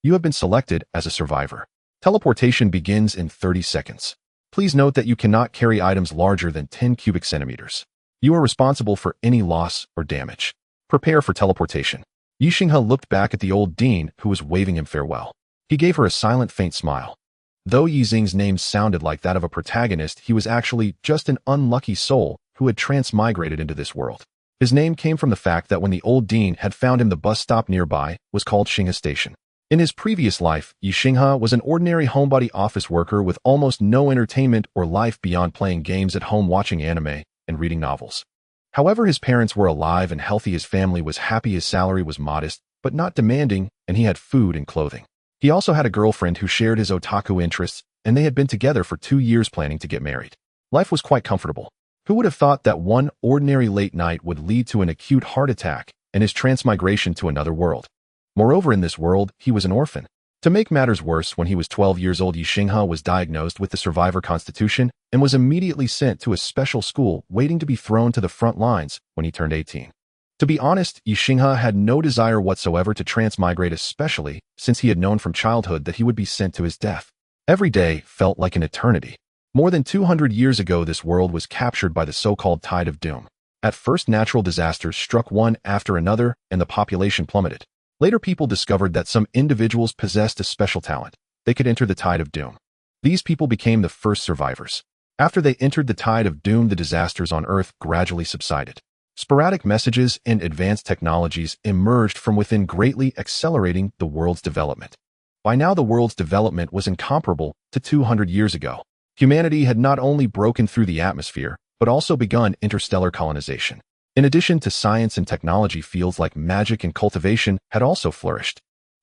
You have been selected as a survivor. Teleportation begins in 30 seconds. Please note that you cannot carry items larger than 10 cubic centimeters. You are responsible for any loss or damage. Prepare for teleportation. Ye Xinghe looked back at the old dean who was waving him farewell. He gave her a silent, faint smile. Though Ye Xinghe's name sounded like that of a protagonist, he was actually just an unlucky soul who had transmigrated into this world. His name came from the fact that when the old dean had found him, the bus stop nearby was called Xinghe Station. In his previous life, Ye Xinghe was an ordinary homebody office worker with almost no entertainment or life beyond playing games at home, watching anime, and reading novels. However, his parents were alive and healthy, his family was happy, his salary was modest, but not demanding, and he had food and clothing. He also had a girlfriend who shared his otaku interests, and they had been together for 2 years planning to get married. Life was quite comfortable. Who would have thought that one ordinary late night would lead to an acute heart attack and his transmigration to another world? Moreover, in this world, he was an orphan. To make matters worse, when he was 12 years old, Ye Xinghe was diagnosed with the survivor constitution and was immediately sent to a special school, waiting to be thrown to the front lines when he turned 18. To be honest, Ye Xinghe had no desire whatsoever to transmigrate, especially since he had known from childhood that he would be sent to his death. Every day felt like an eternity. More than 200 years ago, this world was captured by the so-called Tide of Doom. At first, natural disasters struck one after another, and the population plummeted. Later, people discovered that some individuals possessed a special talent. They could enter the Tide of Doom. These people became the first survivors. After they entered the Tide of Doom, the disasters on Earth gradually subsided. Sporadic messages and advanced technologies emerged from within, greatly accelerating the world's development. By now, the world's development was incomparable to 200 years ago. Humanity had not only broken through the atmosphere, but also begun interstellar colonization. In addition to science and technology, fields like magic and cultivation had also flourished.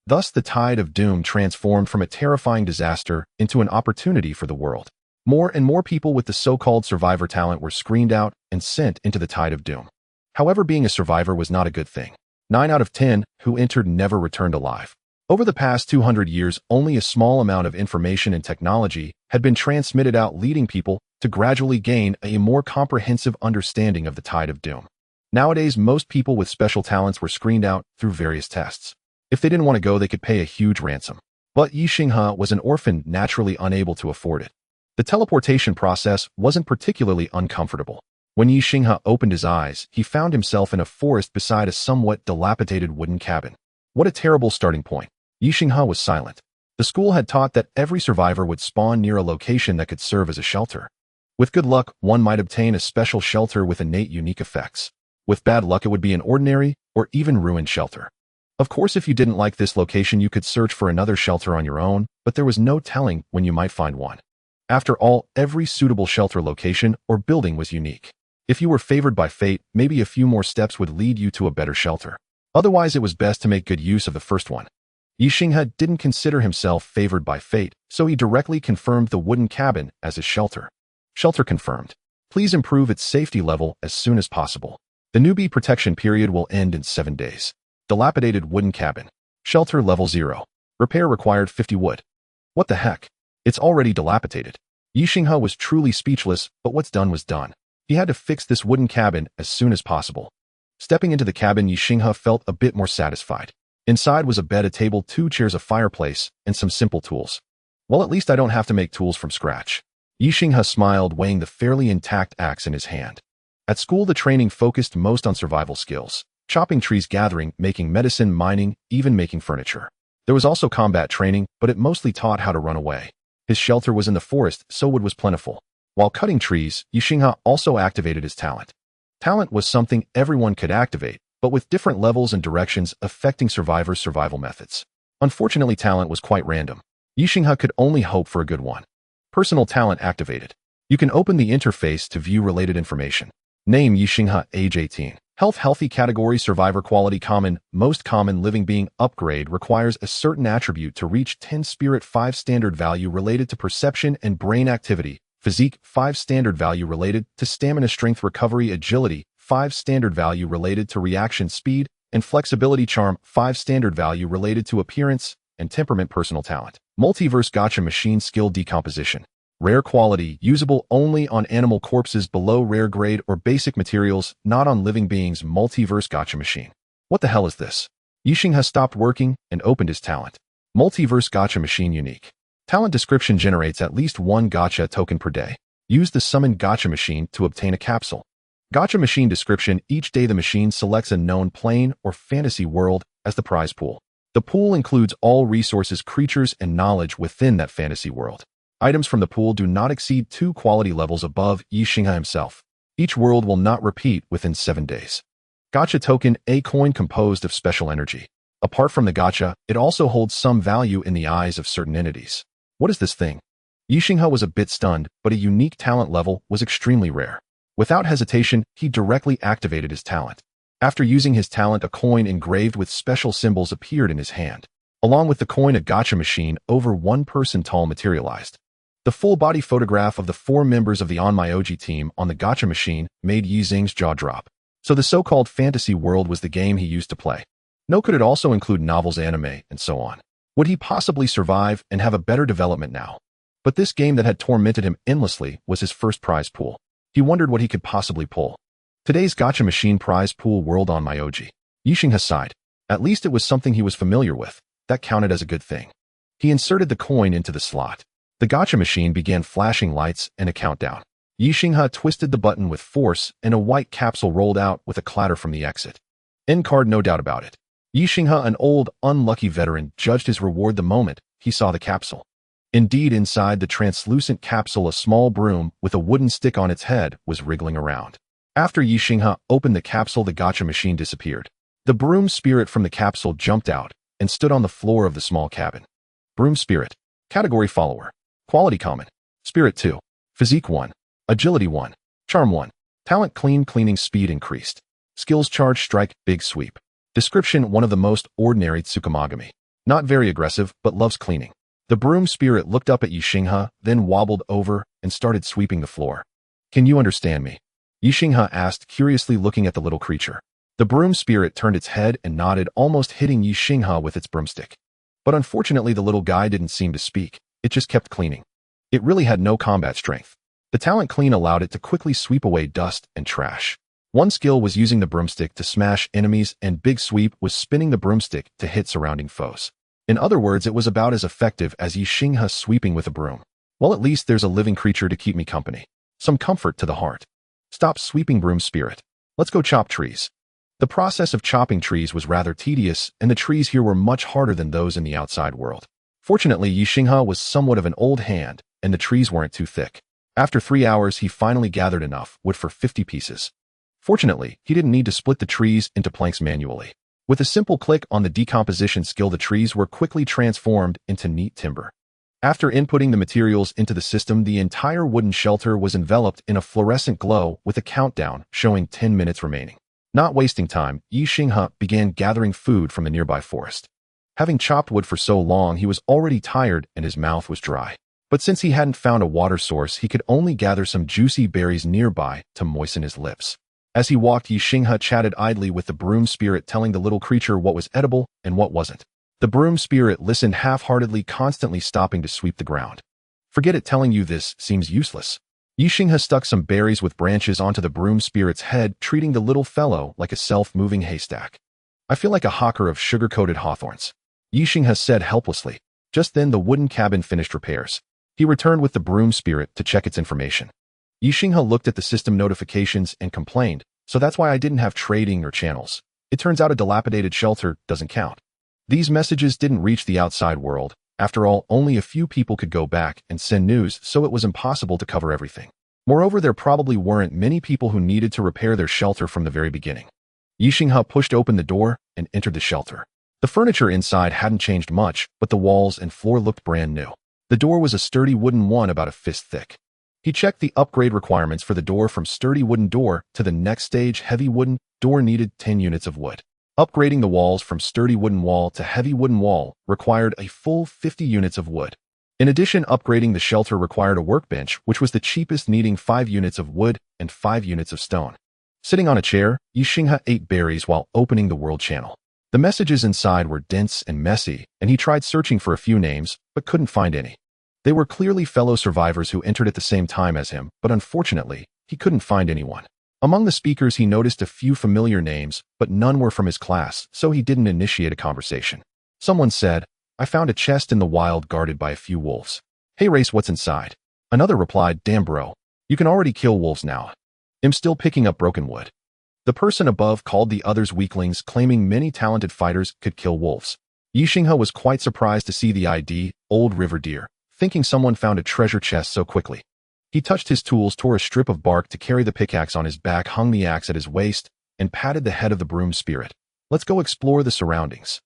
Thus, the Tide of Doom transformed from a terrifying disaster into an opportunity for the world. More and more people with the so-called survivor talent were screened out and sent into the Tide of Doom. However, being a survivor was not a good thing. 9 out of 10 who entered never returned alive. Over the past 200 years, only a small amount of information and technology had been transmitted out, leading people to gradually gain a more comprehensive understanding of the Tide of Doom. Nowadays, most people with special talents were screened out through various tests. If they didn't want to go, they could pay a huge ransom. But Ye Xinghe was an orphan, naturally unable to afford it. The teleportation process wasn't particularly uncomfortable. When Ye Xinghe opened his eyes, he found himself in a forest beside a somewhat dilapidated wooden cabin. What a terrible starting point. Ye Xinghe was silent. The school had taught that every survivor would spawn near a location that could serve as a shelter. With good luck, one might obtain a special shelter with innate unique effects. With bad luck, it would be an ordinary or even ruined shelter. Of course, if you didn't like this location, you could search for another shelter on your own, but there was no telling when you might find one. After all, every suitable shelter location or building was unique. If you were favored by fate, maybe a few more steps would lead you to a better shelter. Otherwise, it was best to make good use of the first one. Ye Xinghe didn't consider himself favored by fate, so he directly confirmed the wooden cabin as his shelter. Shelter confirmed. Please improve its safety level as soon as possible. The newbie protection period will end in 7 days. Dilapidated wooden cabin. Shelter level 0. Repair required 50 wood. What the heck? It's already dilapidated. Ye Xinghe was truly speechless, but what's done was done. He had to fix this wooden cabin as soon as possible. Stepping into the cabin, Ye Xinghe felt a bit more satisfied. Inside was a bed, a table, 2 chairs, a fireplace, and some simple tools. Well, at least I don't have to make tools from scratch. Ye Xinghe smiled, weighing the fairly intact axe in his hand. At school, the training focused most on survival skills. Chopping trees, gathering, making medicine, mining, even making furniture. There was also combat training, but it mostly taught how to run away. His shelter was in the forest, so wood was plentiful. While cutting trees, Ye Xinghe also activated his talent. Talent was something everyone could activate, but with different levels and directions affecting survivors' survival methods. Unfortunately, talent was quite random. Ye Xinghe could only hope for a good one. Personal talent activated. You can open the interface to view related information. Name: Ye Xinghe, age 18. Health: healthy. Category: survivor. Quality: common. Most common living being. Upgrade: requires a certain attribute to reach 10 spirit. 5 standard value related to perception and brain activity. Physique: 5 standard value related to stamina, strength, recovery, agility. 5 standard value related to reaction speed and flexibility. Charm: 5 standard value related to appearance and temperament. Personal talent: multiverse gacha machine. Skill: decomposition. Rare quality: usable only on animal corpses below rare grade or basic materials, not on living beings. Multiverse gacha machine. What the hell is this? Ye Xinghe stopped working and opened his talent. Multiverse Gacha Machine Unique. Talent description generates at least one gacha token per day. Use the Summon Gacha Machine to obtain a capsule. Gacha Machine description. Each day the machine selects a known plane or fantasy world as the prize pool. The pool includes all resources, creatures, and knowledge within that fantasy world. Items from the pool do not exceed 2 quality levels above Ye Xinghe himself. Each world will not repeat within 7 days. Gacha token. A coin composed of special energy. Apart from the gacha, it also holds some value in the eyes of certain entities. What is this thing? Ye Xinghe was a bit stunned, but a unique talent level was extremely rare. Without hesitation, he directly activated his talent. After using his talent, a coin engraved with special symbols appeared in his hand. Along with the coin, a gacha machine over 1 person tall materialized. The full-body photograph of the 4 members of the Onmyoji team on the gacha machine made Ye Xinghe's jaw drop. So the so-called fantasy world was the game he used to play. No, could it also include novels, anime, and so on? Would he possibly survive and have a better development now? But this game that had tormented him endlessly was his first prize pool. He wondered what he could possibly pull. Today's gacha machine prize pool world Onmyoji. Ye Xinghe sighed. At least it was something he was familiar with. That counted as a good thing. He inserted the coin into the slot. The gacha machine began flashing lights and a countdown. Ye Xinghe twisted the button with force and a white capsule rolled out with a clatter from the exit. End card, no doubt about it. Ye Xinghe, an old, unlucky veteran, judged his reward the moment he saw the capsule. Indeed, inside the translucent capsule, a small broom with a wooden stick on its head was wriggling around. After Ye Xinghe opened the capsule, the gacha machine disappeared. The broom spirit from the capsule jumped out and stood on the floor of the small cabin. Broom spirit. Category follower. Quality common. Spirit 2. Physique 1. Agility 1. Charm 1. Talent clean, cleaning speed increased. Skills charge, strike, big sweep. Description: one of the most ordinary Tsukumagami. Not very aggressive, but loves cleaning. The broom spirit looked up at Ye Xinghe, then wobbled over and started sweeping the floor. Can you understand me? Ye Xinghe asked, curiously looking at the little creature. The broom spirit turned its head and nodded, almost hitting Ye Xinghe with its broomstick. But unfortunately, the little guy didn't seem to speak. It just kept cleaning. It really had no combat strength. The talent clean allowed it to quickly sweep away dust and trash. One skill was using the broomstick to smash enemies, and big sweep was spinning the broomstick to hit surrounding foes. In other words, it was about as effective as Ye Xinghe sweeping with a broom. Well, at least there's a living creature to keep me company. Some comfort to the heart. Stop sweeping, broom spirit. Let's go chop trees. The process of chopping trees was rather tedious, and the trees here were much harder than those in the outside world. Fortunately, Ye Xinghe was somewhat of an old hand, and the trees weren't too thick. After 3 hours, he finally gathered enough wood for 50 pieces. Fortunately, he didn't need to split the trees into planks manually. With a simple click on the decomposition skill, the trees were quickly transformed into neat timber. After inputting the materials into the system, the entire wooden shelter was enveloped in a fluorescent glow with a countdown showing 10 minutes remaining. Not wasting time, Ye Xinghe began gathering food from the nearby forest. Having chopped wood for so long, he was already tired and his mouth was dry. But since he hadn't found a water source, he could only gather some juicy berries nearby to moisten his lips. As he walked, Ye Xinghe chatted idly with the broom spirit, telling the little creature what was edible and what wasn't. The broom spirit listened half-heartedly, constantly stopping to sweep the ground. Forget it, telling you this seems useless. Ye Xinghe stuck some berries with branches onto the broom spirit's head, treating the little fellow like a self-moving haystack. I feel like a hawker of sugar-coated hawthorns, Ye Xinghe said helplessly. Just then the wooden cabin finished repairs. He returned with the broom spirit to check its information. Ye Xinghe looked at the system notifications and complained, so that's why I didn't have trading or channels. It turns out a dilapidated shelter doesn't count. These messages didn't reach the outside world. After all, only a few people could go back and send news, so it was impossible to cover everything. Moreover, there probably weren't many people who needed to repair their shelter from the very beginning. Ye Xinghe pushed open the door and entered the shelter. The furniture inside hadn't changed much, but the walls and floor looked brand new. The door was a sturdy wooden one about a fist thick. He checked the upgrade requirements for the door. From sturdy wooden door to the next stage, heavy wooden door, needed 10 units of wood. Upgrading the walls from sturdy wooden wall to heavy wooden wall required a full 50 units of wood. In addition, upgrading the shelter required a workbench, which was the cheapest, needing 5 units of wood and 5 units of stone. Sitting on a chair, Ye Xinghe ate berries while opening the world channel. The messages inside were dense and messy, and he tried searching for a few names, but couldn't find any. They were clearly fellow survivors who entered at the same time as him, but unfortunately, he couldn't find anyone. Among the speakers, he noticed a few familiar names, but none were from his class, so he didn't initiate a conversation. Someone said, I found a chest in the wild guarded by a few wolves. Hey Race, what's inside? Another replied, damn bro. You can already kill wolves now. I'm still picking up broken wood. The person above called the others weaklings, claiming many talented fighters could kill wolves. Ye Xinghe was quite surprised to see the ID, old river deer, thinking someone found a treasure chest so quickly. He touched his tools, tore a strip of bark to carry the pickaxe on his back, hung the axe at his waist, and patted the head of the broom spirit. Let's go explore the surroundings.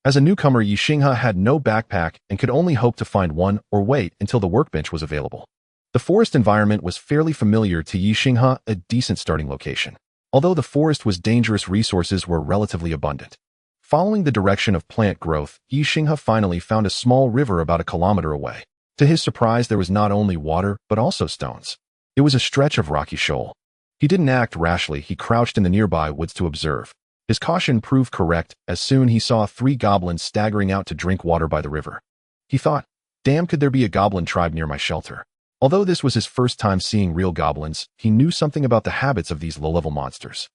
As a newcomer, Ye Xinghe had no backpack and could only hope to find one or wait until the workbench was available. The forest environment was fairly familiar to Ye Xinghe, a decent starting location. Although the forest was dangerous, resources were relatively abundant. Following the direction of plant growth, Ye Xinghe finally found a small river about a kilometer away. To his surprise, there was not only water, but also stones. It was a stretch of rocky shoal. He didn't act rashly. He crouched in the nearby woods to observe. His caution proved correct as soon he saw 3 goblins staggering out to drink water by the river. He thought, damn, could there be a goblin tribe near my shelter? Although this was his first time seeing real goblins, he knew something about the habits of these low-level monsters.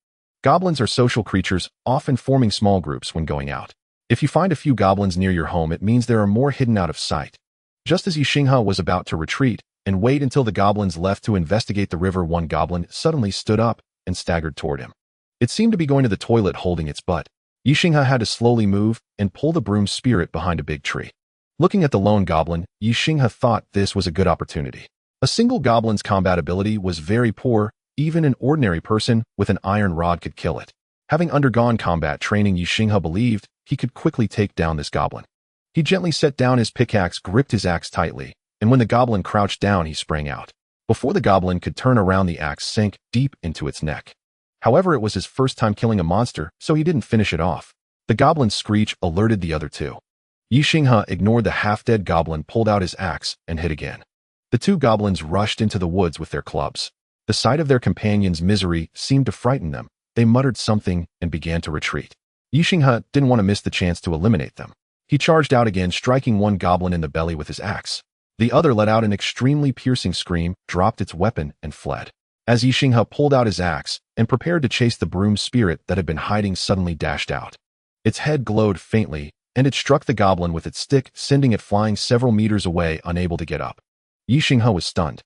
Goblins are social creatures, often forming small groups when going out. If you find a few goblins near your home, it means there are more hidden out of sight. Just as Ye Xinghe was about to retreat and wait until the goblins left to investigate the river, one goblin suddenly stood up and staggered toward him. It seemed to be going to the toilet holding its butt. Ye Xinghe had to slowly move and pull the broom spirit behind a big tree. Looking at the lone goblin, Ye Xinghe thought this was a good opportunity. A single goblin's combat ability was very poor. Even an ordinary person with an iron rod could kill it. Having undergone combat training, Ye Xinghe believed he could quickly take down this goblin. He gently set down his pickaxe, gripped his axe tightly, and when the goblin crouched down, he sprang out. Before the goblin could turn around, the axe sank deep into its neck. However, it was his first time killing a monster, so he didn't finish it off. The goblin's screech alerted the other two. Ye Xinghe ignored the half-dead goblin, pulled out his axe, and hit again. The 2 goblins rushed into the woods with their clubs. The sight of their companion's misery seemed to frighten them. They muttered something and began to retreat. Ye Xinghe didn't want to miss the chance to eliminate them. He charged out again, striking one goblin in the belly with his axe. The other let out an extremely piercing scream, dropped its weapon, and fled. As Ye Xinghe pulled out his axe and prepared to chase, the broom spirit that had been hiding suddenly dashed out. Its head glowed faintly, and it struck the goblin with its stick, sending it flying several meters away, unable to get up. Ye Xinghe was stunned.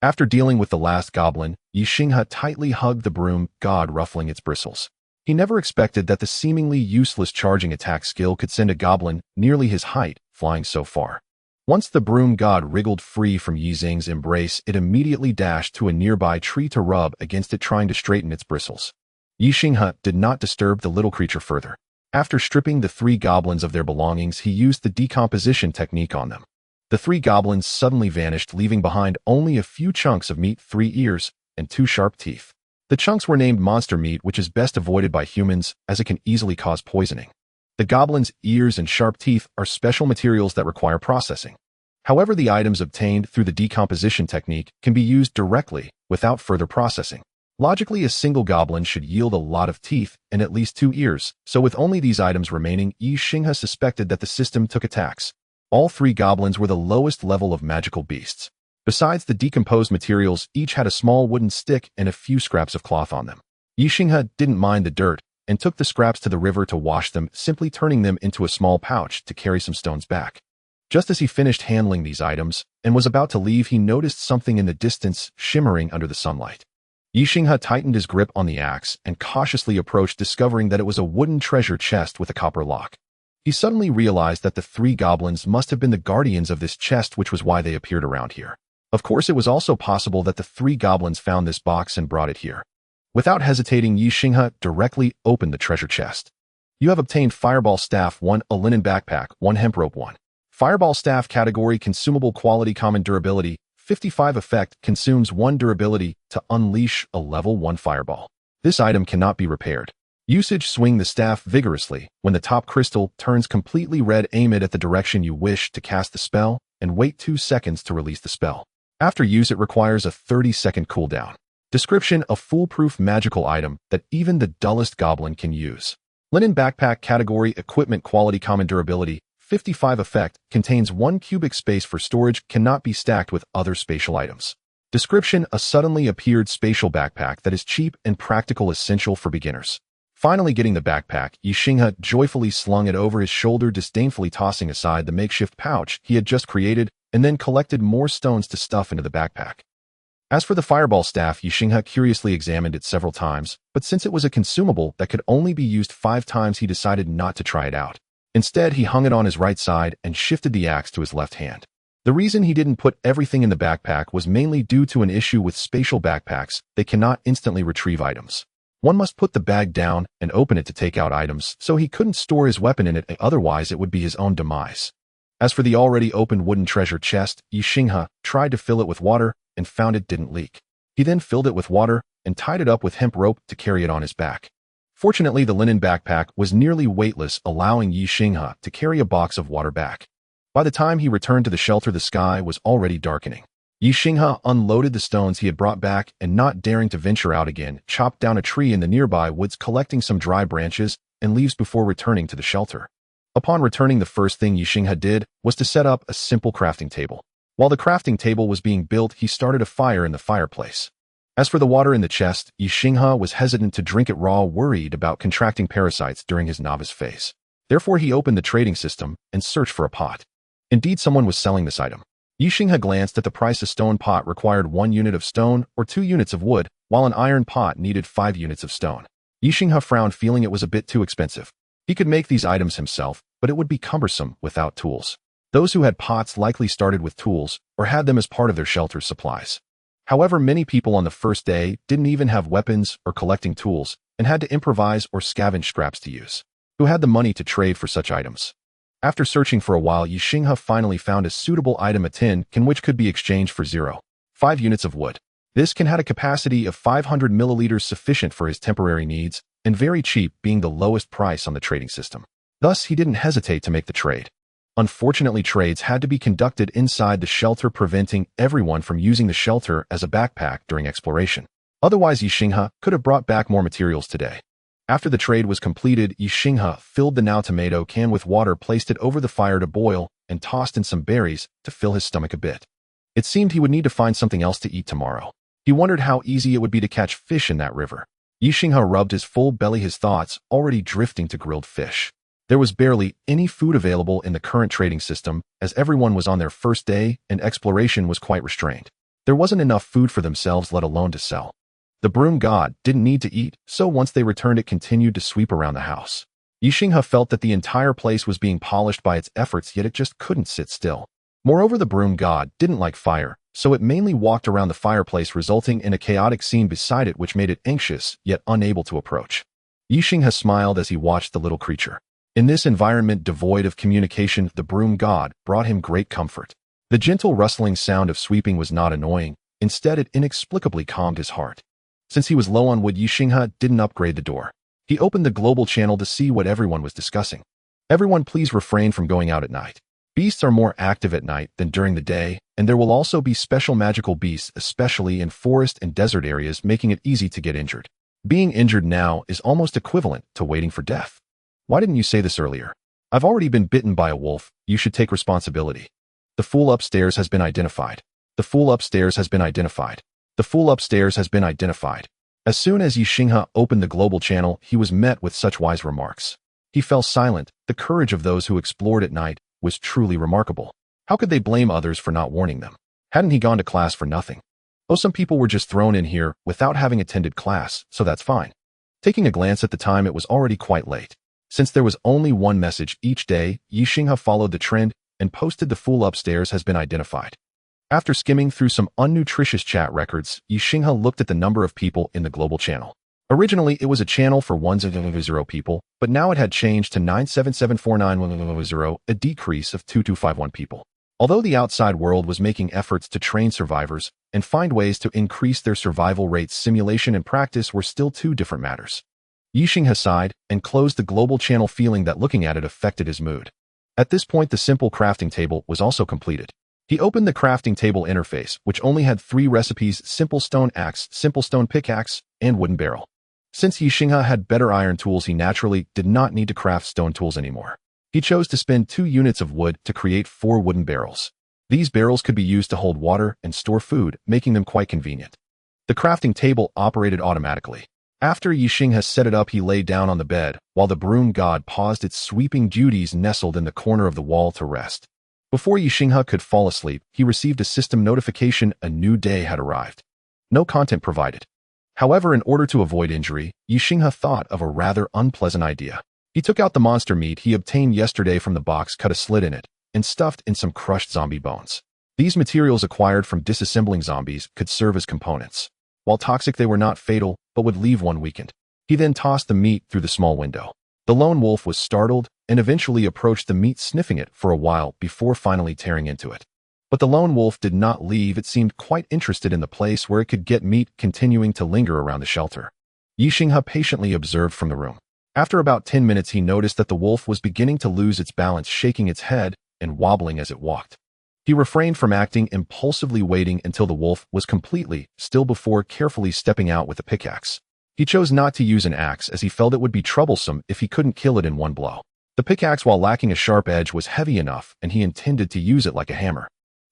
After dealing with the last goblin, Ye Xinghe tightly hugged the broom god, ruffling its bristles. He never expected that the seemingly useless charging attack skill could send a goblin nearly his height flying so far. Once the broom god wriggled free from Ye Xinghe's embrace, it immediately dashed to a nearby tree to rub against it, trying to straighten its bristles. Ye Xinghe did not disturb the little creature further. After stripping the 3 goblins of their belongings, he used the decomposition technique on them. The 3 goblins suddenly vanished, leaving behind only a few chunks of meat, 3 ears, and 2 sharp teeth. The chunks were named monster meat, which is best avoided by humans as it can easily cause poisoning. The goblins' ears and sharp teeth are special materials that require processing. However, the items obtained through the decomposition technique can be used directly without further processing. Logically, a single goblin should yield a lot of teeth and at least 2 ears, so with only these items remaining, Ye Xinghe suspected that the system took a tax. All 3 goblins were the lowest level of magical beasts. Besides the decomposed materials, each had a small wooden stick and a few scraps of cloth on them. Ye Xinghe didn't mind the dirt and took the scraps to the river to wash them, simply turning them into a small pouch to carry some stones back. Just as he finished handling these items and was about to leave, he noticed something in the distance shimmering under the sunlight. Ye Xinghe tightened his grip on the axe and cautiously approached, discovering that it was a wooden treasure chest with a copper lock. He suddenly realized that the 3 goblins must have been the guardians of this chest, which was why they appeared around here. Of course, it was also possible that the 3 goblins found this box and brought it here. Without hesitating, Ye Xinghe directly opened the treasure chest. You have obtained Fireball Staff 1, a linen backpack, 1 hemp rope 1. Fireball Staff category, consumable quality, common durability, 55 effect, consumes 1 durability to unleash a level 1 fireball. This item cannot be repaired. Usage: swing the staff vigorously. When the top crystal turns completely red, aim it at the direction you wish to cast the spell, and wait 2 seconds to release the spell. After use, it requires a 30-second cooldown. Description: a foolproof magical item that even the dullest goblin can use. Linen backpack category, equipment quality, common durability, 55 effect, contains 1 cubic space for storage, cannot be stacked with other spatial items. Description: a suddenly appeared spatial backpack that is cheap and practical, essential for beginners. Finally getting the backpack, Ye Xinghe joyfully slung it over his shoulder, disdainfully tossing aside the makeshift pouch he had just created, and then collected more stones to stuff into the backpack. As for the fireball staff, Ye Xinghe curiously examined it several times, but since it was a consumable that could only be used 5 times, he decided not to try it out. Instead, he hung it on his right side and shifted the axe to his left hand. The reason he didn't put everything in the backpack was mainly due to an issue with spatial backpacks. They cannot instantly retrieve items. One must put the bag down and open it to take out items, so he couldn't store his weapon in it, otherwise it would be his own demise. As for the already opened wooden treasure chest, Ye Xinghe tried to fill it with water and found it didn't leak. He then filled it with water and tied it up with hemp rope to carry it on his back. Fortunately, the linen backpack was nearly weightless, allowing Ye Xinghe to carry a box of water back. By the time he returned to the shelter, the sky was already darkening. Ye Xinghe unloaded the stones he had brought back and, not daring to venture out again, chopped down a tree in the nearby woods, collecting some dry branches and leaves before returning to the shelter. Upon returning, the first thing Ye Xinghe did was to set up a simple crafting table. While the crafting table was being built, he started a fire in the fireplace. As for the water in the chest, Ye Xinghe was hesitant to drink it raw, worried about contracting parasites during his novice phase. Therefore, he opened the trading system and searched for a pot. Indeed, someone was selling this item. Ye Xinghe glanced at the price. A stone pot required 1 unit of stone or 2 units of wood, while an iron pot needed 5 units of stone. Ye Xinghe frowned, feeling it was a bit too expensive. He could make these items himself, but it would be cumbersome without tools. Those who had pots likely started with tools or had them as part of their shelter's supplies. However, many people on the first day didn't even have weapons or collecting tools and had to improvise or scavenge scraps to use. Who had the money to trade for such items? After searching for a while, Ye Xinghe finally found a suitable item, a tin can which could be exchanged for 0.5 units of wood. This can had a capacity of 500 milliliters, sufficient for his temporary needs, and very cheap, being the lowest price on the trading system. Thus, he didn't hesitate to make the trade. Unfortunately, trades had to be conducted inside the shelter, preventing everyone from using the shelter as a backpack during exploration. Otherwise, Ye Xinghe could have brought back more materials today. After the trade was completed, Ye Xinghe filled the now tomato can with water, placed it over the fire to boil, and tossed in some berries to fill his stomach a bit. It seemed he would need to find something else to eat tomorrow. He wondered how easy it would be to catch fish in that river. Ye Xinghe rubbed his full belly, his thoughts already drifting to grilled fish. There was barely any food available in the current trading system, as everyone was on their first day and exploration was quite restrained. There wasn't enough food for themselves, let alone to sell. The broom god didn't need to eat, so once they returned, it continued to sweep around the house. Ye Xinghe felt that the entire place was being polished by its efforts, yet it just couldn't sit still. Moreover, the broom god didn't like fire, so it mainly walked around the fireplace, resulting in a chaotic scene beside it which made it anxious, yet unable to approach. Ye Xinghe smiled as he watched the little creature. In this environment devoid of communication, the broom god brought him great comfort. The gentle rustling sound of sweeping was not annoying, instead it inexplicably calmed his heart. Since he was low on wood, Ye Xinghe didn't upgrade the door. He opened the global channel to see what everyone was discussing. Everyone, please refrain from going out at night. Beasts are more active at night than during the day, and there will also be special magical beasts, especially in forest and desert areas, making it easy to get injured. Being injured now is almost equivalent to waiting for death. Why didn't you say this earlier? I've already been bitten by a wolf. You should take responsibility. The fool upstairs has been identified. The fool upstairs has been identified. The fool upstairs has been identified. As soon as Ye Xinghe opened the global channel, he was met with such wise remarks. He fell silent. The courage of those who explored at night was truly remarkable. How could they blame others for not warning them? Hadn't he gone to class for nothing? Oh, some people were just thrown in here without having attended class, so that's fine. Taking a glance at the time, it was already quite late. Since there was only one message each day, Ye Xinghe followed the trend and posted the fool upstairs has been identified. After skimming through some unnutritious chat records, Ye Xinghe looked at the number of people in the global channel. Originally, it was a channel for 100 people, but now it had changed to 9774910, a decrease of 2251 people. Although the outside world was making efforts to train survivors and find ways to increase their survival rates, simulation and practice were still two different matters. Ye Xinghe sighed and closed the global channel, feeling that looking at it affected his mood. At this point, the simple crafting table was also completed. He opened the crafting table interface, which only had 3 recipes: simple stone axe, simple stone pickaxe, and wooden barrel. Since Ye Xinghe had better iron tools, he naturally did not need to craft stone tools anymore. He chose to spend 2 units of wood to create 4 wooden barrels. These barrels could be used to hold water and store food, making them quite convenient. The crafting table operated automatically. After Ye Xinghe set it up, he lay down on the bed, while the broom god paused its sweeping duties nestled in the corner of the wall to rest. Before Ye Xinghe could fall asleep, he received a system notification: a new day had arrived. No content provided. However, in order to avoid injury, Ye Xinghe thought of a rather unpleasant idea. He took out the monster meat he obtained yesterday from the box, cut a slit in it, and stuffed in some crushed zombie bones. These materials, acquired from disassembling zombies, could serve as components. While toxic, they were not fatal, but would leave one weakened. He then tossed the meat through the small window. The lone wolf was startled and eventually approached the meat, sniffing it for a while before finally tearing into it. But the lone wolf did not leave. It seemed quite interested in the place where it could get meat, continuing to linger around the shelter. Ye Xinghe patiently observed from the room. After about 10 minutes, he noticed that the wolf was beginning to lose its balance, shaking its head and wobbling as it walked. He refrained from acting impulsively, waiting until the wolf was completely still before carefully stepping out with a pickaxe. He chose not to use an axe as he felt it would be troublesome if he couldn't kill it in one blow. The pickaxe, while lacking a sharp edge, was heavy enough, and he intended to use it like a hammer.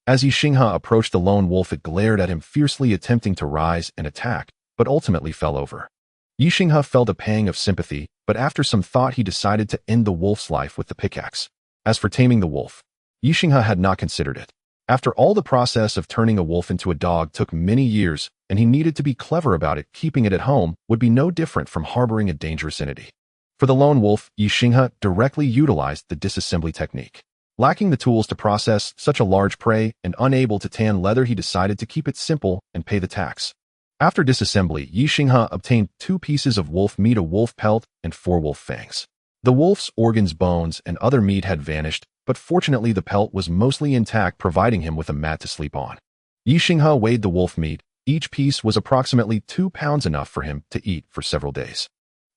As Ye Xinghe approached the lone wolf, it glared at him fiercely, attempting to rise and attack, but ultimately fell over. Ye Xinghe felt a pang of sympathy, but after some thought he decided to end the wolf's life with the pickaxe. As for taming the wolf, Ye Xinghe had not considered it. After all, the process of turning a wolf into a dog took many years, and he needed to be clever about it. Keeping it at home would be no different from harboring a dangerous entity. For the lone wolf, Ye Xinghe directly utilized the disassembly technique. Lacking the tools to process such a large prey and unable to tan leather, he decided to keep it simple and pay the tax. After disassembly, Ye Xinghe obtained 2 pieces of wolf meat, a wolf pelt, and 4 wolf fangs. The wolf's organs, bones, and other meat had vanished, but fortunately the pelt was mostly intact, providing him with a mat to sleep on. Ye Xinghe weighed the wolf meat. Each piece was approximately 2 pounds, enough for him to eat for several days.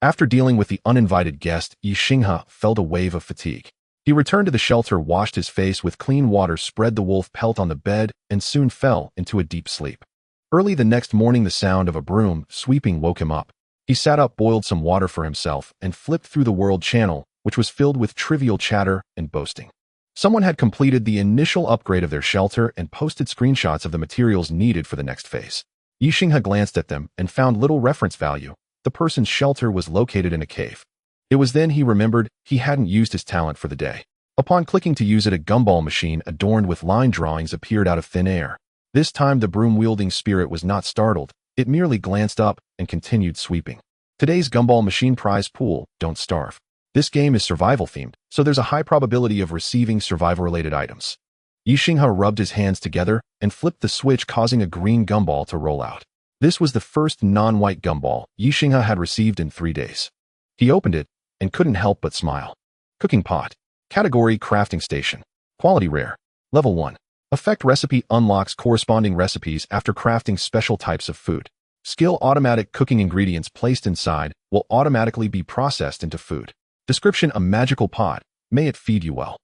After dealing with the uninvited guest, Ye Xinghe felt a wave of fatigue. He returned to the shelter, washed his face with clean water, spread the wolf pelt on the bed, and soon fell into a deep sleep. Early the next morning, the sound of a broom sweeping woke him up. He sat up, boiled some water for himself, and flipped through the world channel, which was filled with trivial chatter and boasting. Someone had completed the initial upgrade of their shelter and posted screenshots of the materials needed for the next phase. Ye Xinghe glanced at them and found little reference value. The person's shelter was located in a cave. It was then he remembered he hadn't used his talent for the day. Upon clicking to use it, a gumball machine adorned with line drawings appeared out of thin air. This time the broom-wielding spirit was not startled. It merely glanced up and continued sweeping. Today's gumball machine prize pool: don't starve. This game is survival-themed, so there's a high probability of receiving survival-related items. Ye Xinghe rubbed his hands together and flipped the switch, causing a green gumball to roll out. This was the first non-white gumball Ye Xinghe had received in 3 days. He opened it and couldn't help but smile. Cooking pot. Category: crafting station. Quality: rare. Level 1. Effect: recipe unlocks corresponding recipes after crafting special types of food. Skill: automatic cooking. Ingredients placed inside will automatically be processed into food. Description: a magical pot. May it feed you well.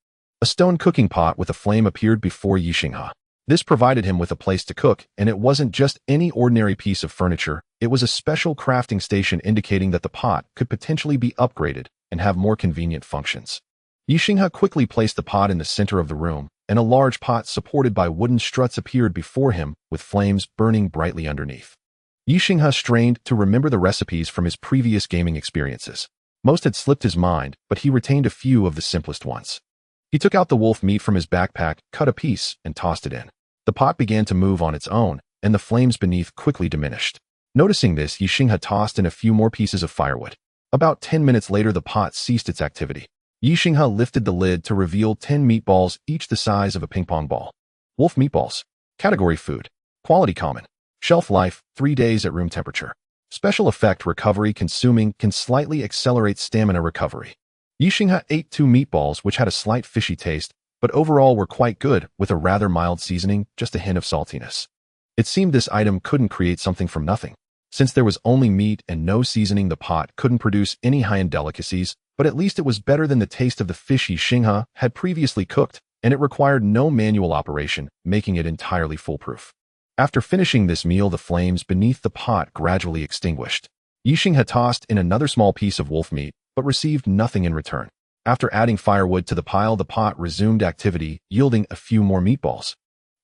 A stone cooking pot with a flame appeared before Ye Xinghe. This provided him with a place to cook, and it wasn't just any ordinary piece of furniture. It was a special crafting station, indicating that the pot could potentially be upgraded and have more convenient functions. Ye Xinghe quickly placed the pot in the center of the room, and a large pot supported by wooden struts appeared before him, with flames burning brightly underneath. Ye Xinghe strained to remember the recipes from his previous gaming experiences. Most had slipped his mind, but he retained a few of the simplest ones. He took out the wolf meat from his backpack, cut a piece, and tossed it in. The pot began to move on its own, and the flames beneath quickly diminished. Noticing this, Ye Xinghe tossed in a few more pieces of firewood. About 10 minutes later, the pot ceased its activity. Ye Xinghe lifted the lid to reveal 10 meatballs, each the size of a ping-pong ball. Wolf meatballs. Category: food. Quality: common. Shelf life: 3 days at room temperature. Special effect: recovery consuming can slightly accelerate stamina recovery. Ye Xinghe ate 2 meatballs, which had a slight fishy taste, but overall were quite good, with a rather mild seasoning, just a hint of saltiness. It seemed this item couldn't create something from nothing. Since there was only meat and no seasoning, the pot couldn't produce any high-end delicacies, but at least it was better than the taste of the fish Ye Xinghe had previously cooked, and it required no manual operation, making it entirely foolproof. After finishing this meal, the flames beneath the pot gradually extinguished. Ye Xinghe tossed in another small piece of wolf meat, but received nothing in return. After adding firewood to the pile, the pot resumed activity, yielding a few more meatballs.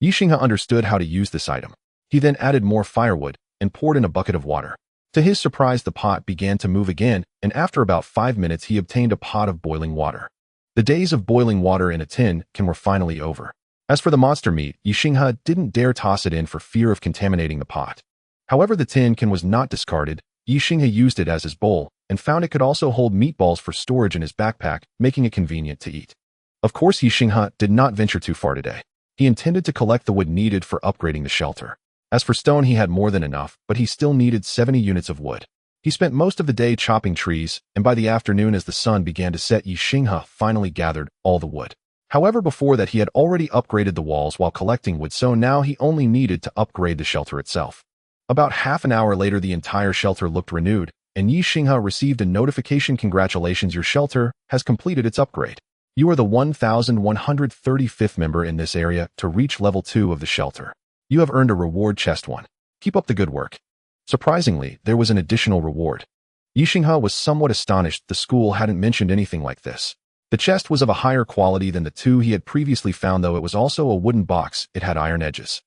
Ye Xinghe understood how to use this item. He then added more firewood and poured in a bucket of water. To his surprise, the pot began to move again, and after about 5 minutes he obtained a pot of boiling water. The days of boiling water in a tin can were finally over. As for the monster meat, Ye Xinghe didn't dare toss it in for fear of contaminating the pot. However, the tin can was not discarded. Ye Xinghe used it as his bowl, and found it could also hold meatballs for storage in his backpack, making it convenient to eat. Of course, Ye Xinghe did not venture too far today. He intended to collect the wood needed for upgrading the shelter. As for stone, he had more than enough, but he still needed 70 units of wood. He spent most of the day chopping trees, and by the afternoon as the sun began to set, Ye Xinghe finally gathered all the wood. However, before that he had already upgraded the walls while collecting wood, so now he only needed to upgrade the shelter itself. About half an hour later, the entire shelter looked renewed, and Ye Xinghe received a notification: "Congratulations, your shelter has completed its upgrade. You are the 1135th member in this area to reach level 2 of the shelter. You have earned a reward chest 1. Keep up the good work." Surprisingly, there was an additional reward. Ye Xinghe was somewhat astonished. The school hadn't mentioned anything like this. The chest was of a higher quality than the 2 he had previously found, though it was also a wooden box. It had iron edges.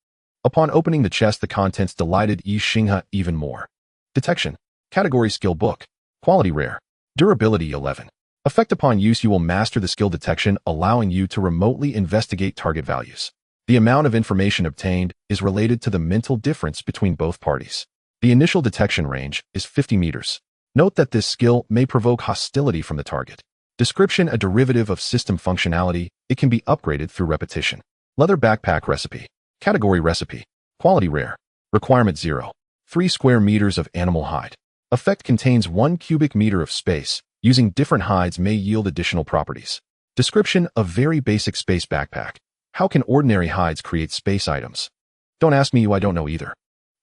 Upon opening the chest, the contents delighted Ye Xinghe even more. Detection. Category Skill Book. Quality Rare. Durability 11. Effect: upon use you will master the skill detection, allowing you to remotely investigate target values. The amount of information obtained is related to the mental difference between both parties. The initial detection range is 50 meters. Note that this skill may provoke hostility from the target. Description: a derivative of system functionality. It can be upgraded through repetition. Leather backpack recipe. Category Recipe. Quality Rare. Requirement 0. 3 square meters of animal hide. Effect: contains 1 cubic meter of space. Using different hides may yield additional properties. Description: a very basic space backpack. How can ordinary hides create space items? Don't ask me, I don't know either.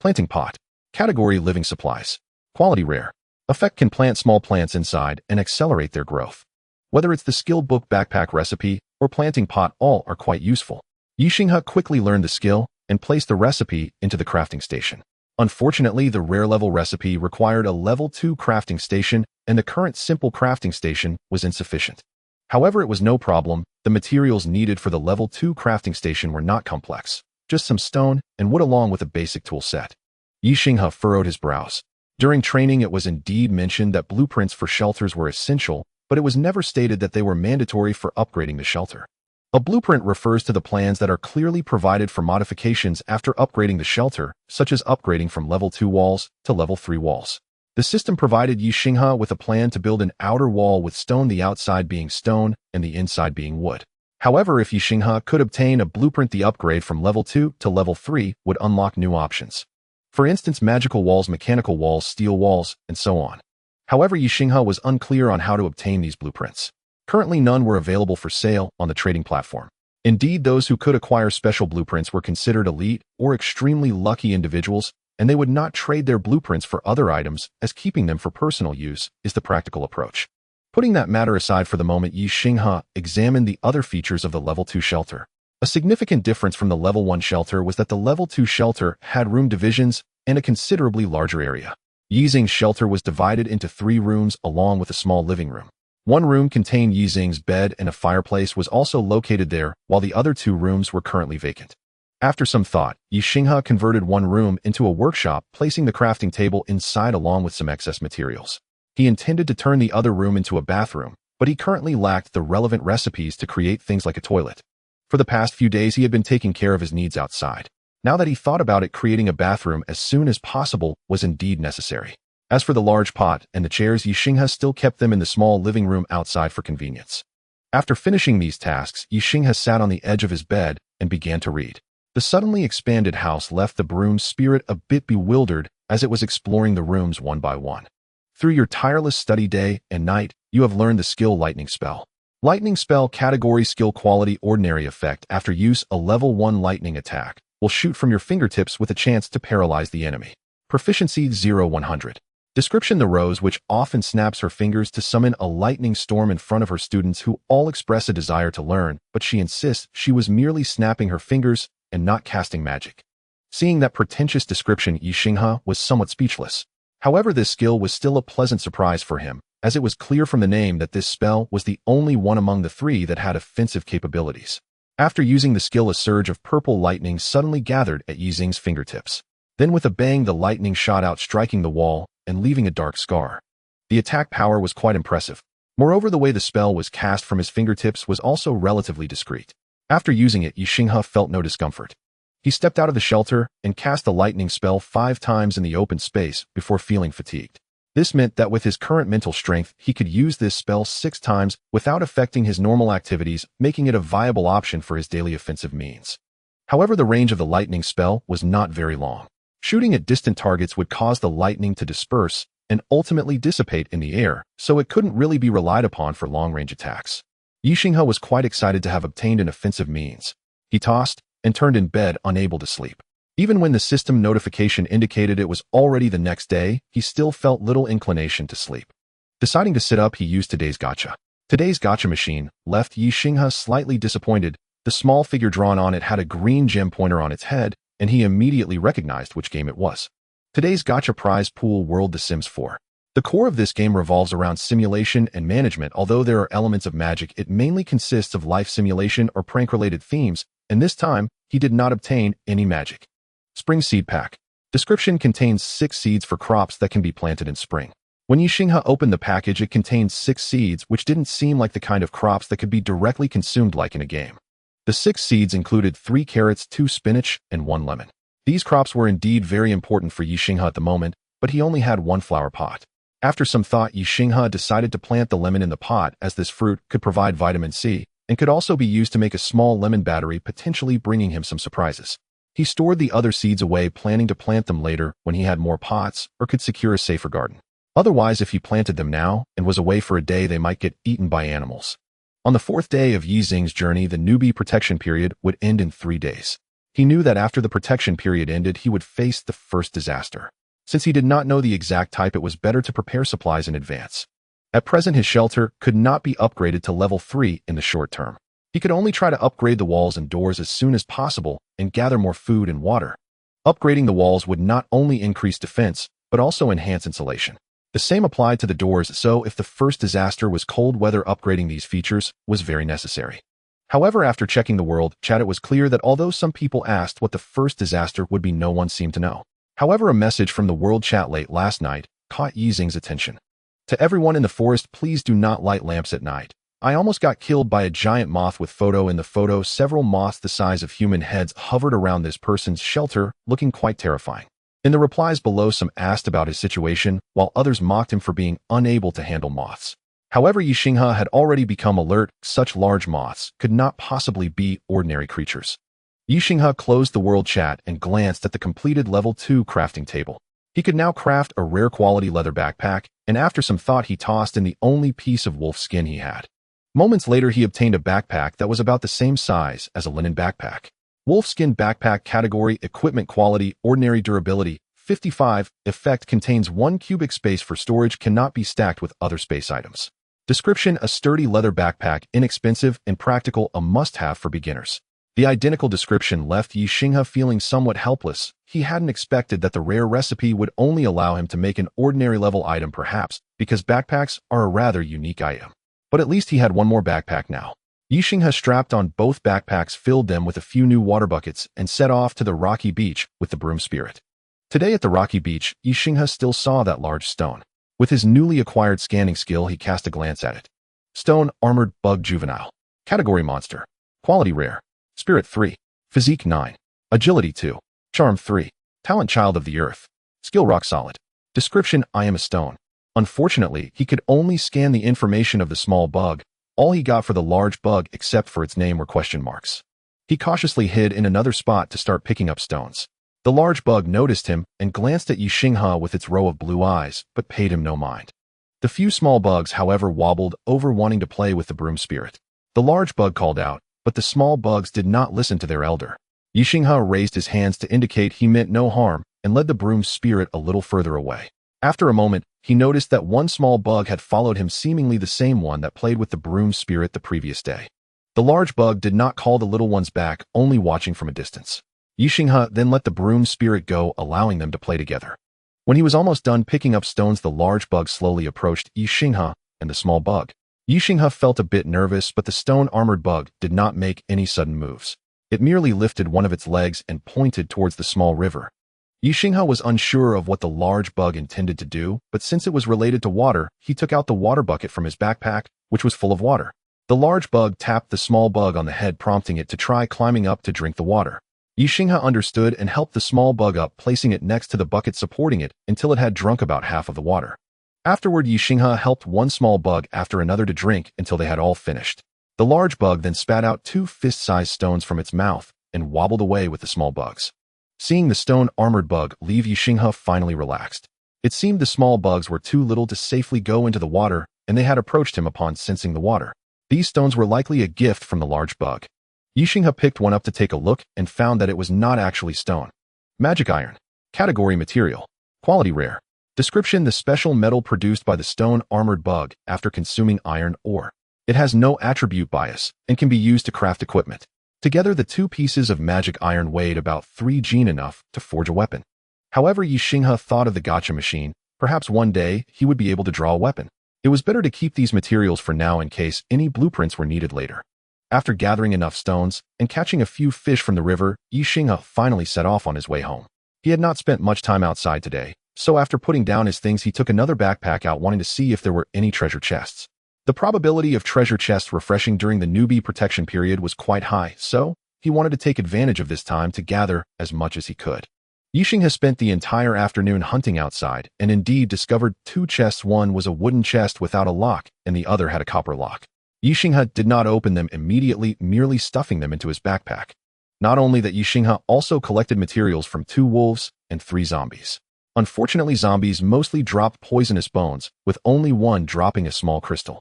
Planting pot. Category Living Supplies. Quality Rare. Effect: can plant small plants inside and accelerate their growth. Whether it's the skill book, backpack recipe, or planting pot, all are quite useful. Ye Xinghe quickly learned the skill and placed the recipe into the crafting station. Unfortunately, the rare level recipe required a level 2 crafting station, and the current simple crafting station was insufficient. However, it was no problem. The materials needed for the level 2 crafting station were not complex, just some stone and wood along with a basic tool set. Ye Xinghe furrowed his brows. During training, it was indeed mentioned that blueprints for shelters were essential, but it was never stated that they were mandatory for upgrading the shelter. A blueprint refers to the plans that are clearly provided for modifications after upgrading the shelter, such as upgrading from level 2 walls to level 3 walls. The system provided Ye Xinghe with a plan to build an outer wall with stone, the outside being stone and the inside being wood. However, if Ye Xinghe could obtain a blueprint, the upgrade from level 2 to level 3 would unlock new options. For instance, magical walls, mechanical walls, steel walls, and so on. However, Ye Xinghe was unclear on how to obtain these blueprints. Currently, none were available for sale on the trading platform. Indeed, those who could acquire special blueprints were considered elite or extremely lucky individuals, and they would not trade their blueprints for other items, as keeping them for personal use is the practical approach. Putting that matter aside for the moment, Ye Xinghe examined the other features of the level 2 shelter. A significant difference from the level 1 shelter was that the level 2 shelter had room divisions and a considerably larger area. Ye Xinghe's shelter was divided into 3 rooms along with a small living room. One room contained Ye Xinghe's bed, and a fireplace was also located there, while the other 2 rooms were currently vacant. After some thought, Ye Xinghe converted one room into a workshop, placing the crafting table inside along with some excess materials. He intended to turn the other room into a bathroom, but he currently lacked the relevant recipes to create things like a toilet. For the past few days, he had been taking care of his needs outside. Now that he thought about it, creating a bathroom as soon as possible was indeed necessary. As for the large pot and the chairs, Ye Xinghe still kept them in the small living room outside for convenience. After finishing these tasks, Ye Xinghe sat on the edge of his bed and began to read. The suddenly expanded house left the broom's spirit a bit bewildered as it was exploring the rooms one by one. Through your tireless study day and night, you have learned the skill Lightning Spell. Lightning Spell. Category Skill Quality Ordinary. Effect: after use, a level 1 lightning attack will shoot from your fingertips with a chance to paralyze the enemy. Proficiency 0-100. Description: the Rose Witch often snaps her fingers to summon a lightning storm in front of her students, who all express a desire to learn, but she insists she was merely snapping her fingers and not casting magic. Seeing that pretentious description, Ye Xinghe was somewhat speechless. However, this skill was still a pleasant surprise for him, as it was clear from the name that this spell was the only one among the 3 that had offensive capabilities. After using the skill, a surge of purple lightning suddenly gathered at Ye Xinghe's fingertips. Then with a bang, the lightning shot out, striking the wall and leaving a dark scar. The attack power was quite impressive. Moreover, the way the spell was cast from his fingertips was also relatively discreet. After using it, Ye Xinghe felt no discomfort. He stepped out of the shelter and cast the lightning spell 5 times in the open space before feeling fatigued. This meant that with his current mental strength, he could use this spell 6 times without affecting his normal activities, making it a viable option for his daily offensive means. However, the range of the lightning spell was not very long. Shooting at distant targets would cause the lightning to disperse and ultimately dissipate in the air, so it couldn't really be relied upon for long-range attacks. Ye Xinghe was quite excited to have obtained an offensive means. He tossed and turned in bed, unable to sleep. Even when the system notification indicated it was already the next day, he still felt little inclination to sleep. Deciding to sit up, he used today's gacha. Today's gacha machine left Ye Xinghe slightly disappointed. The small figure drawn on it had a green gem pointer on its head, and he immediately recognized which game it was. Today's gacha prize pool world The Sims 4. The core of this game revolves around simulation and management. Although there are elements of magic, it mainly consists of life simulation or prank-related themes, and this time, he did not obtain any magic. Spring Seed Pack. Description: contains 6 seeds for crops that can be planted in spring. When Ye Xinghe opened the package, it contained 6 seeds, which didn't seem like the kind of crops that could be directly consumed like in a game. The 6 seeds included 3 carrots, 2 spinach, and 1 lemon. These crops were indeed very important for Ye Xinghe at the moment, but he only had 1 flower pot. After some thought, Ye Xinghe decided to plant the lemon in the pot, as this fruit could provide vitamin C and could also be used to make a small lemon battery, potentially bringing him some surprises. He stored the other seeds away, planning to plant them later when he had more pots or could secure a safer garden. Otherwise, if he planted them now and was away for a day, they might get eaten by animals. On the 4th day of Ye Xinghe's journey, the newbie protection period would end in 3 days. He knew that after the protection period ended, he would face the first disaster. Since he did not know the exact type, it was better to prepare supplies in advance. At present, his shelter could not be upgraded to level 3 in the short term. He could only try to upgrade the walls and doors as soon as possible and gather more food and water. Upgrading the walls would not only increase defense, but also enhance insulation. The same applied to the doors, so if the first disaster was cold weather, upgrading these features was very necessary. However, after checking the world chat, it was clear that although some people asked what the first disaster would be, no one seemed to know. However, a message from the world chat late last night caught Ye Xinghe's attention. To everyone in the forest, please do not light lamps at night. I almost got killed by a giant moth with photo. In the photo, several moths the size of human heads hovered around this person's shelter, looking quite terrifying. In the replies below, some asked about his situation, while others mocked him for being unable to handle moths. However, Ye Xinghe had already become alert. Such large moths could not possibly be ordinary creatures. Ye Xinghe closed the world chat and glanced at the completed level 2 crafting table. He could now craft a rare quality leather backpack, and after some thought, he tossed in the only piece of wolf skin he had. Moments later, he obtained a backpack that was about the same size as a linen backpack. Wolfskin backpack. Category: equipment quality, ordinary durability, 55. Effect: contains 1 cubic space for storage, cannot be stacked with other space items. Description: a sturdy leather backpack, inexpensive and practical, a must-have for beginners. The identical description left Ye Xinghe feeling somewhat helpless. He hadn't expected that the rare recipe would only allow him to make an ordinary level item, perhaps because backpacks are a rather unique item. But at least he had 1 more backpack now. Ye Xinghe strapped on both backpacks, filled them with a few new water buckets, and set off to the rocky beach with the broom spirit. Today at the rocky beach, Ye Xinghe still saw that large stone. With his newly acquired scanning skill, he cast a glance at it. Stone, armored, bug, juvenile. Category: monster. Quality: rare. Spirit: 3. Physique: 9. Agility: 2. Charm: 3. Talent: child of the earth. Skill: rock solid. Description: I am a stone. Unfortunately, he could only scan the information of the small bug. All he got for the large bug, except for its name, were question marks. He cautiously hid in another spot to start picking up stones. The large bug noticed him and glanced at Ye Xinghe with its row of blue eyes, but paid him no mind. The few small bugs, however, wobbled over, wanting to play with the broom spirit. The large bug called out, but the small bugs did not listen to their elder. Ye Xinghe raised his hands to indicate he meant no harm and led the broom spirit a little further away. After a moment, he noticed that 1 small bug had followed him, seemingly the same one that played with the broom spirit the previous day. The large bug did not call the little ones back, only watching from a distance. Ye Xinghe then let the broom spirit go, allowing them to play together. When he was almost done picking up stones, the large bug slowly approached Ye Xinghe and the small bug. Ye Xinghe felt a bit nervous, but the stone-armored bug did not make any sudden moves. It merely lifted one of its legs and pointed towards the small river. Ye Xinghe was unsure of what the large bug intended to do, but since it was related to water, he took out the water bucket from his backpack, which was full of water. The large bug tapped the small bug on the head, prompting it to try climbing up to drink the water. Ye Xinghe understood and helped the small bug up, placing it next to the bucket supporting it until it had drunk about half of the water. Afterward, Ye Xinghe helped one small bug after another to drink until they had all finished. The large bug then spat out 2 fist-sized stones from its mouth and wobbled away with the small bugs. Seeing the stone-armored bug leave, Ye Xinghe finally relaxed. It seemed the small bugs were too little to safely go into the water, and they had approached him upon sensing the water. These stones were likely a gift from the large bug. Ye Xinghe picked one up to take a look and found that it was not actually stone. Magic iron. Category material. Quality rare. Description: the special metal produced by the stone-armored bug after consuming iron ore. It has no attribute bias and can be used to craft equipment. Together, the 2 pieces of magic iron weighed about 3 Jin, enough to forge a weapon. However, Ye Xinghe thought of the gacha machine. Perhaps one day he would be able to draw a weapon. It was better to keep these materials for now in case any blueprints were needed later. After gathering enough stones and catching a few fish from the river, Ye Xinghe finally set off on his way home. He had not spent much time outside today, so after putting down his things, he took another backpack out, wanting to see if there were any treasure chests. The probability of treasure chests refreshing during the newbie protection period was quite high, so he wanted to take advantage of this time to gather as much as he could. Ye Xinghe spent the entire afternoon hunting outside and indeed discovered 2 chests. One was a wooden chest without a lock and the other had a copper lock. Ye Xinghe did not open them immediately, merely stuffing them into his backpack. Not only that, Ye Xinghe also collected materials from 2 wolves and 3 zombies. Unfortunately, zombies mostly dropped poisonous bones, with only one dropping a small crystal.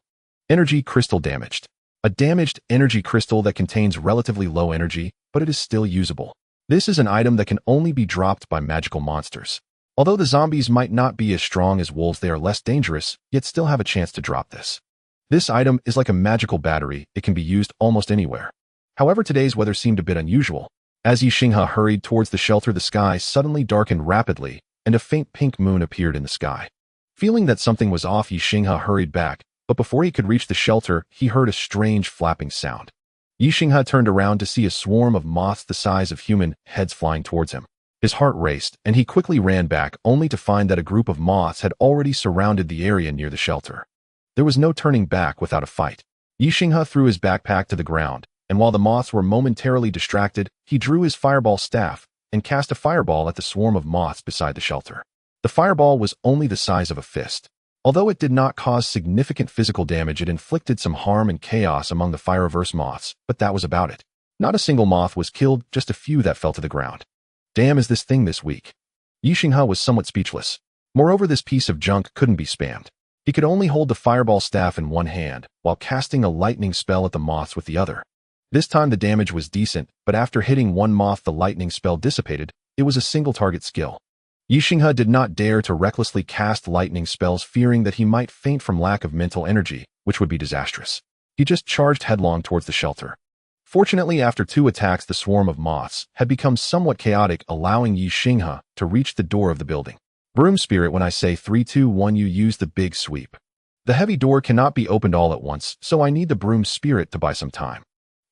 Energy crystal damaged. A damaged energy crystal that contains relatively low energy, but it is still usable. This is an item that can only be dropped by magical monsters. Although the zombies might not be as strong as wolves, they are less dangerous, yet still have a chance to drop this. This item is like a magical battery. It can be used almost anywhere. However, today's weather seemed a bit unusual. As Ye Xinghe hurried towards the shelter, the sky suddenly darkened rapidly, and a faint pink moon appeared in the sky. Feeling that something was off, Ye Xinghe hurried back, but before he could reach the shelter, he heard a strange flapping sound. Ye Xinghe turned around to see a swarm of moths the size of human heads flying towards him. His heart raced, and he quickly ran back, only to find that a group of moths had already surrounded the area near the shelter. There was no turning back without a fight. Ye Xinghe threw his backpack to the ground, and while the moths were momentarily distracted, he drew his fireball staff and cast a fireball at the swarm of moths beside the shelter. The fireball was only the size of a fist. Although it did not cause significant physical damage, it inflicted some harm and chaos among the fire-averse moths, but that was about it. Not a single moth was killed, just a few that fell to the ground. Damn, is this thing this weak? Ye Xinghe was somewhat speechless. Moreover, this piece of junk couldn't be spammed. He could only hold the fireball staff in one hand, while casting a lightning spell at the moths with the other. This time the damage was decent, but after hitting one moth the lightning spell dissipated. It was a single target skill. Ye Xinghe did not dare to recklessly cast lightning spells, fearing that he might faint from lack of mental energy, which would be disastrous. He just charged headlong towards the shelter. Fortunately, after 2 attacks, the swarm of moths had become somewhat chaotic, allowing Ye Xinghe to reach the door of the building. Broom spirit, when I say 3, 2, 1, you use the big sweep. The heavy door cannot be opened all at once, so I need the broom spirit to buy some time.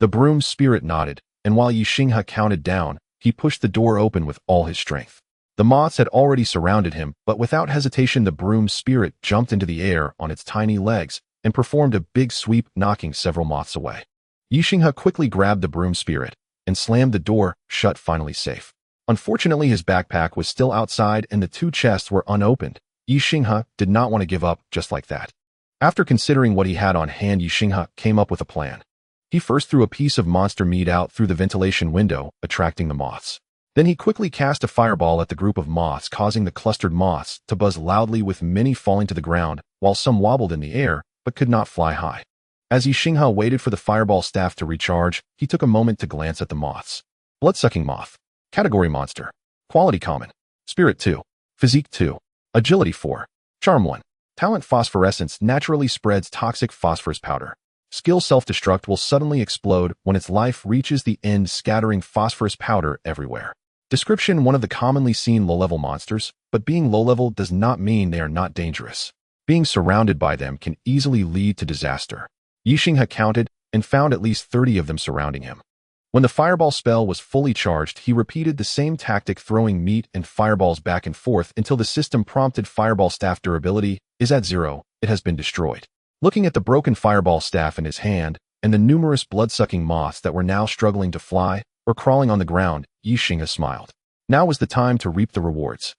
The broom spirit nodded, and while Ye Xinghe counted down, he pushed the door open with all his strength. The moths had already surrounded him, but without hesitation the broom spirit jumped into the air on its tiny legs and performed a big sweep, knocking several moths away. Ye Xinghe quickly grabbed the broom spirit and slammed the door shut, finally safe. Unfortunately, his backpack was still outside and the 2 chests were unopened. Ye Xinghe did not want to give up just like that. After considering what he had on hand, Ye Xinghe came up with a plan. He first threw a piece of monster meat out through the ventilation window, attracting the moths. Then he quickly cast a fireball at the group of moths, causing the clustered moths to buzz loudly, with many falling to the ground, while some wobbled in the air but could not fly high. As Ye Xinghe waited for the fireball staff to recharge, he took a moment to glance at the moths. Blood-sucking moth. Category monster. Quality common. Spirit 2. Physique 2. Agility 4. Charm 1. Talent phosphorescence naturally spreads toxic phosphorus powder. Skill self-destruct will suddenly explode when its life reaches the end, scattering phosphorus powder everywhere. Description: one of the commonly seen low-level monsters, but being low-level does not mean they are not dangerous. Being surrounded by them can easily lead to disaster. Ye Xinghe counted and found at least 30 of them surrounding him. When the fireball spell was fully charged, he repeated the same tactic, throwing meat and fireballs back and forth until the system prompted fireball staff durability is at 0. It has been destroyed. Looking at the broken fireball staff in his hand and the numerous blood-sucking moths that were now struggling to fly or crawling on the ground, Ye Xinghe smiled. Now was the time to reap the rewards.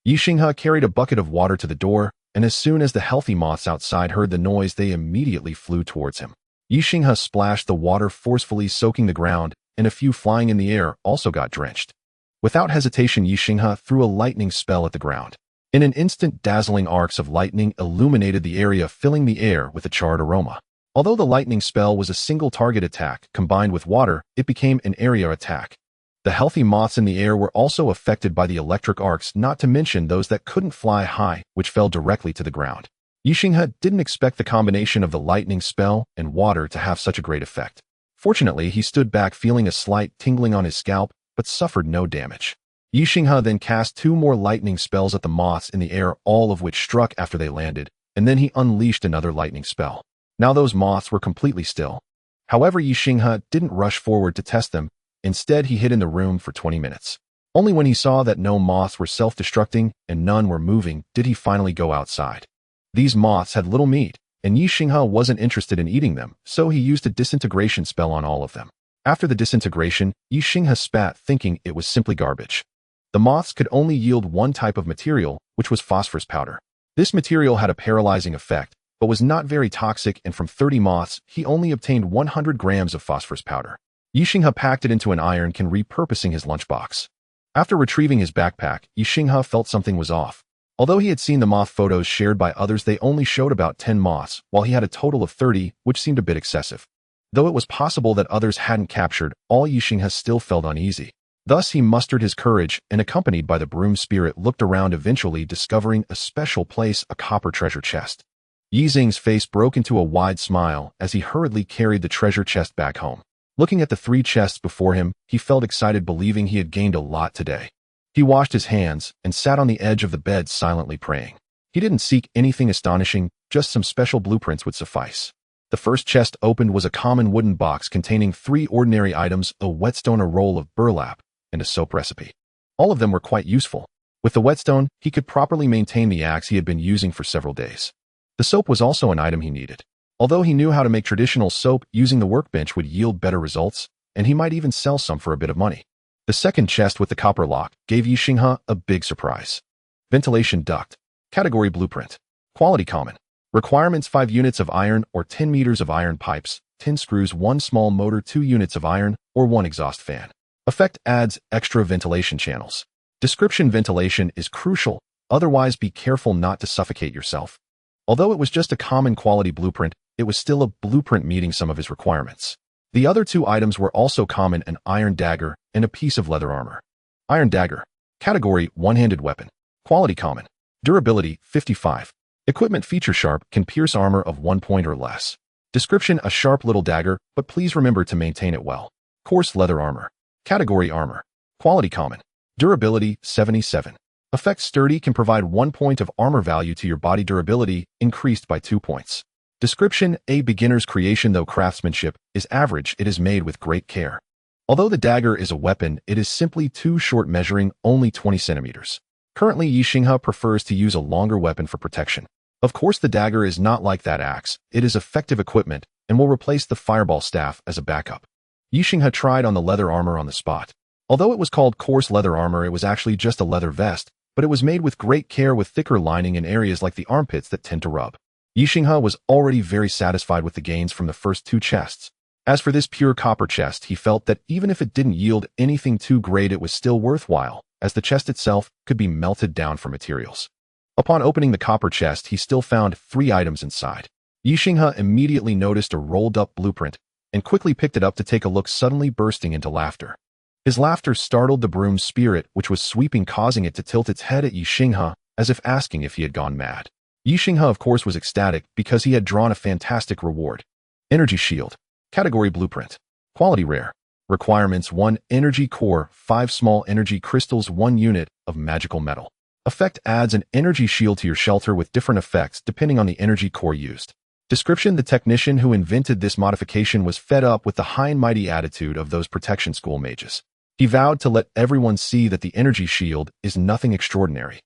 Ye Xinghe carried a bucket of water to the door, and as soon as the healthy moths outside heard the noise, they immediately flew towards him. Ye Xinghe splashed the water, forcefully soaking the ground, and a few flying in the air also got drenched. Without hesitation, Ye Xinghe threw a lightning spell at the ground. In an instant, dazzling arcs of lightning illuminated the area, filling the air with a charred aroma. Although the lightning spell was a single target attack, combined with water, it became an area attack. The healthy moths in the air were also affected by the electric arcs, not to mention those that couldn't fly high, which fell directly to the ground. Ye Xinghe didn't expect the combination of the lightning spell and water to have such a great effect. Fortunately, he stood back feeling a slight tingling on his scalp, but suffered no damage. Ye Xinghe then cast 2 more lightning spells at the moths in the air, all of which struck after they landed, and then he unleashed another lightning spell. Now those moths were completely still. However, Ye Xinghe didn't rush forward to test them. Instead, he hid in the room for 20 minutes. Only when he saw that no moths were self-destructing and none were moving did he finally go outside. These moths had little meat, and Ye Xinghe wasn't interested in eating them, so he used a disintegration spell on all of them. After the disintegration, Ye Xinghe spat, thinking it was simply garbage. The moths could only yield one type of material, which was phosphorus powder. This material had a paralyzing effect, but was not very toxic, and from 30 moths, he only obtained 100 grams of phosphorus powder. Ye Xinghe packed it into an iron can, repurposing his lunchbox. After retrieving his backpack, Ye Xinghe felt something was off. Although he had seen the moth photos shared by others, they only showed about 10 moths, while he had a total of 30, which seemed a bit excessive. Though it was possible that others hadn't captured, all Ye Xinghe still felt uneasy. Thus he mustered his courage and, accompanied by the broom spirit, looked around, eventually discovering a special place, a copper treasure chest. Ye Xinghe's face broke into a wide smile as he hurriedly carried the treasure chest back home. Looking at the 3 chests before him, he felt excited, believing he had gained a lot today. He washed his hands and sat on the edge of the bed, silently praying. He didn't seek anything astonishing, just some special blueprints would suffice. The first chest opened was a common wooden box containing 3 ordinary items, a whetstone, a roll of burlap, and a soap recipe. All of them were quite useful. With the whetstone, he could properly maintain the axe he had been using for several days. The soap was also an item he needed. Although he knew how to make traditional soap, using the workbench would yield better results, and he might even sell some for a bit of money. The second chest with the copper lock gave Ye Xinghe a big surprise. Ventilation duct. Category blueprint. Quality common. Requirements: 5 units of iron or 10 meters of iron pipes, 10 screws, 1 small motor, 2 units of iron, or 1 exhaust fan. Effect: adds extra ventilation channels. Description: ventilation is crucial, otherwise be careful not to suffocate yourself. Although it was just a common quality blueprint, it was still a blueprint meeting some of his requirements. The other 2 items were also common: an iron dagger and a piece of leather armor. Iron dagger. Category: one-handed weapon. Quality common. Durability: 55. Equipment: feature sharp, can pierce armor of 1 point or less. Description: a sharp little dagger, but please remember to maintain it well. Coarse leather armor. Category: armor. Quality common. Durability: 77. Effect: sturdy, can provide 1 point of armor value to your body. Durability increased by 2 points. Description: a beginner's creation, though craftsmanship is average, it is made with great care. Although the dagger is a weapon, it is simply too short, measuring only 20 centimeters. Currently, Ye Xinghe prefers to use a longer weapon for protection. Of course, the dagger is not like that axe. It is effective equipment and will replace the fireball staff as a backup. Ye Xinghe tried on the leather armor on the spot. Although it was called coarse leather armor, it was actually just a leather vest, but it was made with great care, with thicker lining in areas like the armpits that tend to rub. Ye Xinghe was already very satisfied with the gains from the first 2 chests. As for this pure copper chest, he felt that even if it didn't yield anything too great, it was still worthwhile, as the chest itself could be melted down for materials. Upon opening the copper chest, he still found 3 items inside. Ye Xinghe immediately noticed a rolled-up blueprint and quickly picked it up to take a look, suddenly bursting into laughter. His laughter startled the broom spirit, which was sweeping, causing it to tilt its head at Ye Xinghe, as if asking if he had gone mad. Ye Xinghe, of course, was ecstatic because he had drawn a fantastic reward. Energy shield. Category blueprint. Quality rare. Requirements: 1 energy core, 5 small energy crystals, 1 unit of magical metal. Effect: adds an energy shield to your shelter with different effects depending on the energy core used. Description: the technician who invented this modification was fed up with the high and mighty attitude of those protection school mages. He vowed to let everyone see that the energy shield is nothing extraordinary.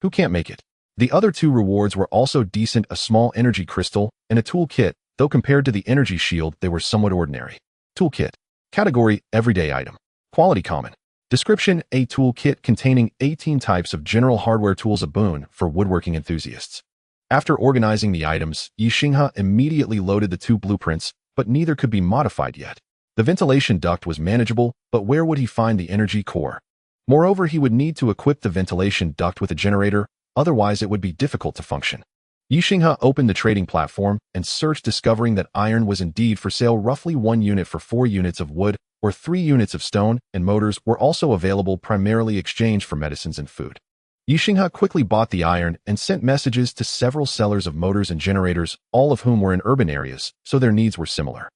Who can't make it? The other two rewards were also decent: a small energy crystal and a toolkit, though compared to the energy shield they were somewhat ordinary. Toolkit. Category: everyday item. Quality: common. Description: a toolkit containing 18 types of general hardware tools, a boon for woodworking enthusiasts. After organizing the items, Ye Xinghe immediately loaded the two blueprints, but neither could be modified yet. The ventilation duct was manageable, but where would he find the energy core? Moreover, he would need to equip the ventilation duct with a generator, otherwise it would be difficult to function. Ye Xinghe opened the trading platform and searched, discovering that iron was indeed for sale, roughly 1 unit for 4 units of wood, or 3 units of stone, and motors were also available, primarily exchanged for medicines and food. Ye Xinghe quickly bought the iron and sent messages to several sellers of motors and generators, all of whom were in urban areas, so their needs were similar.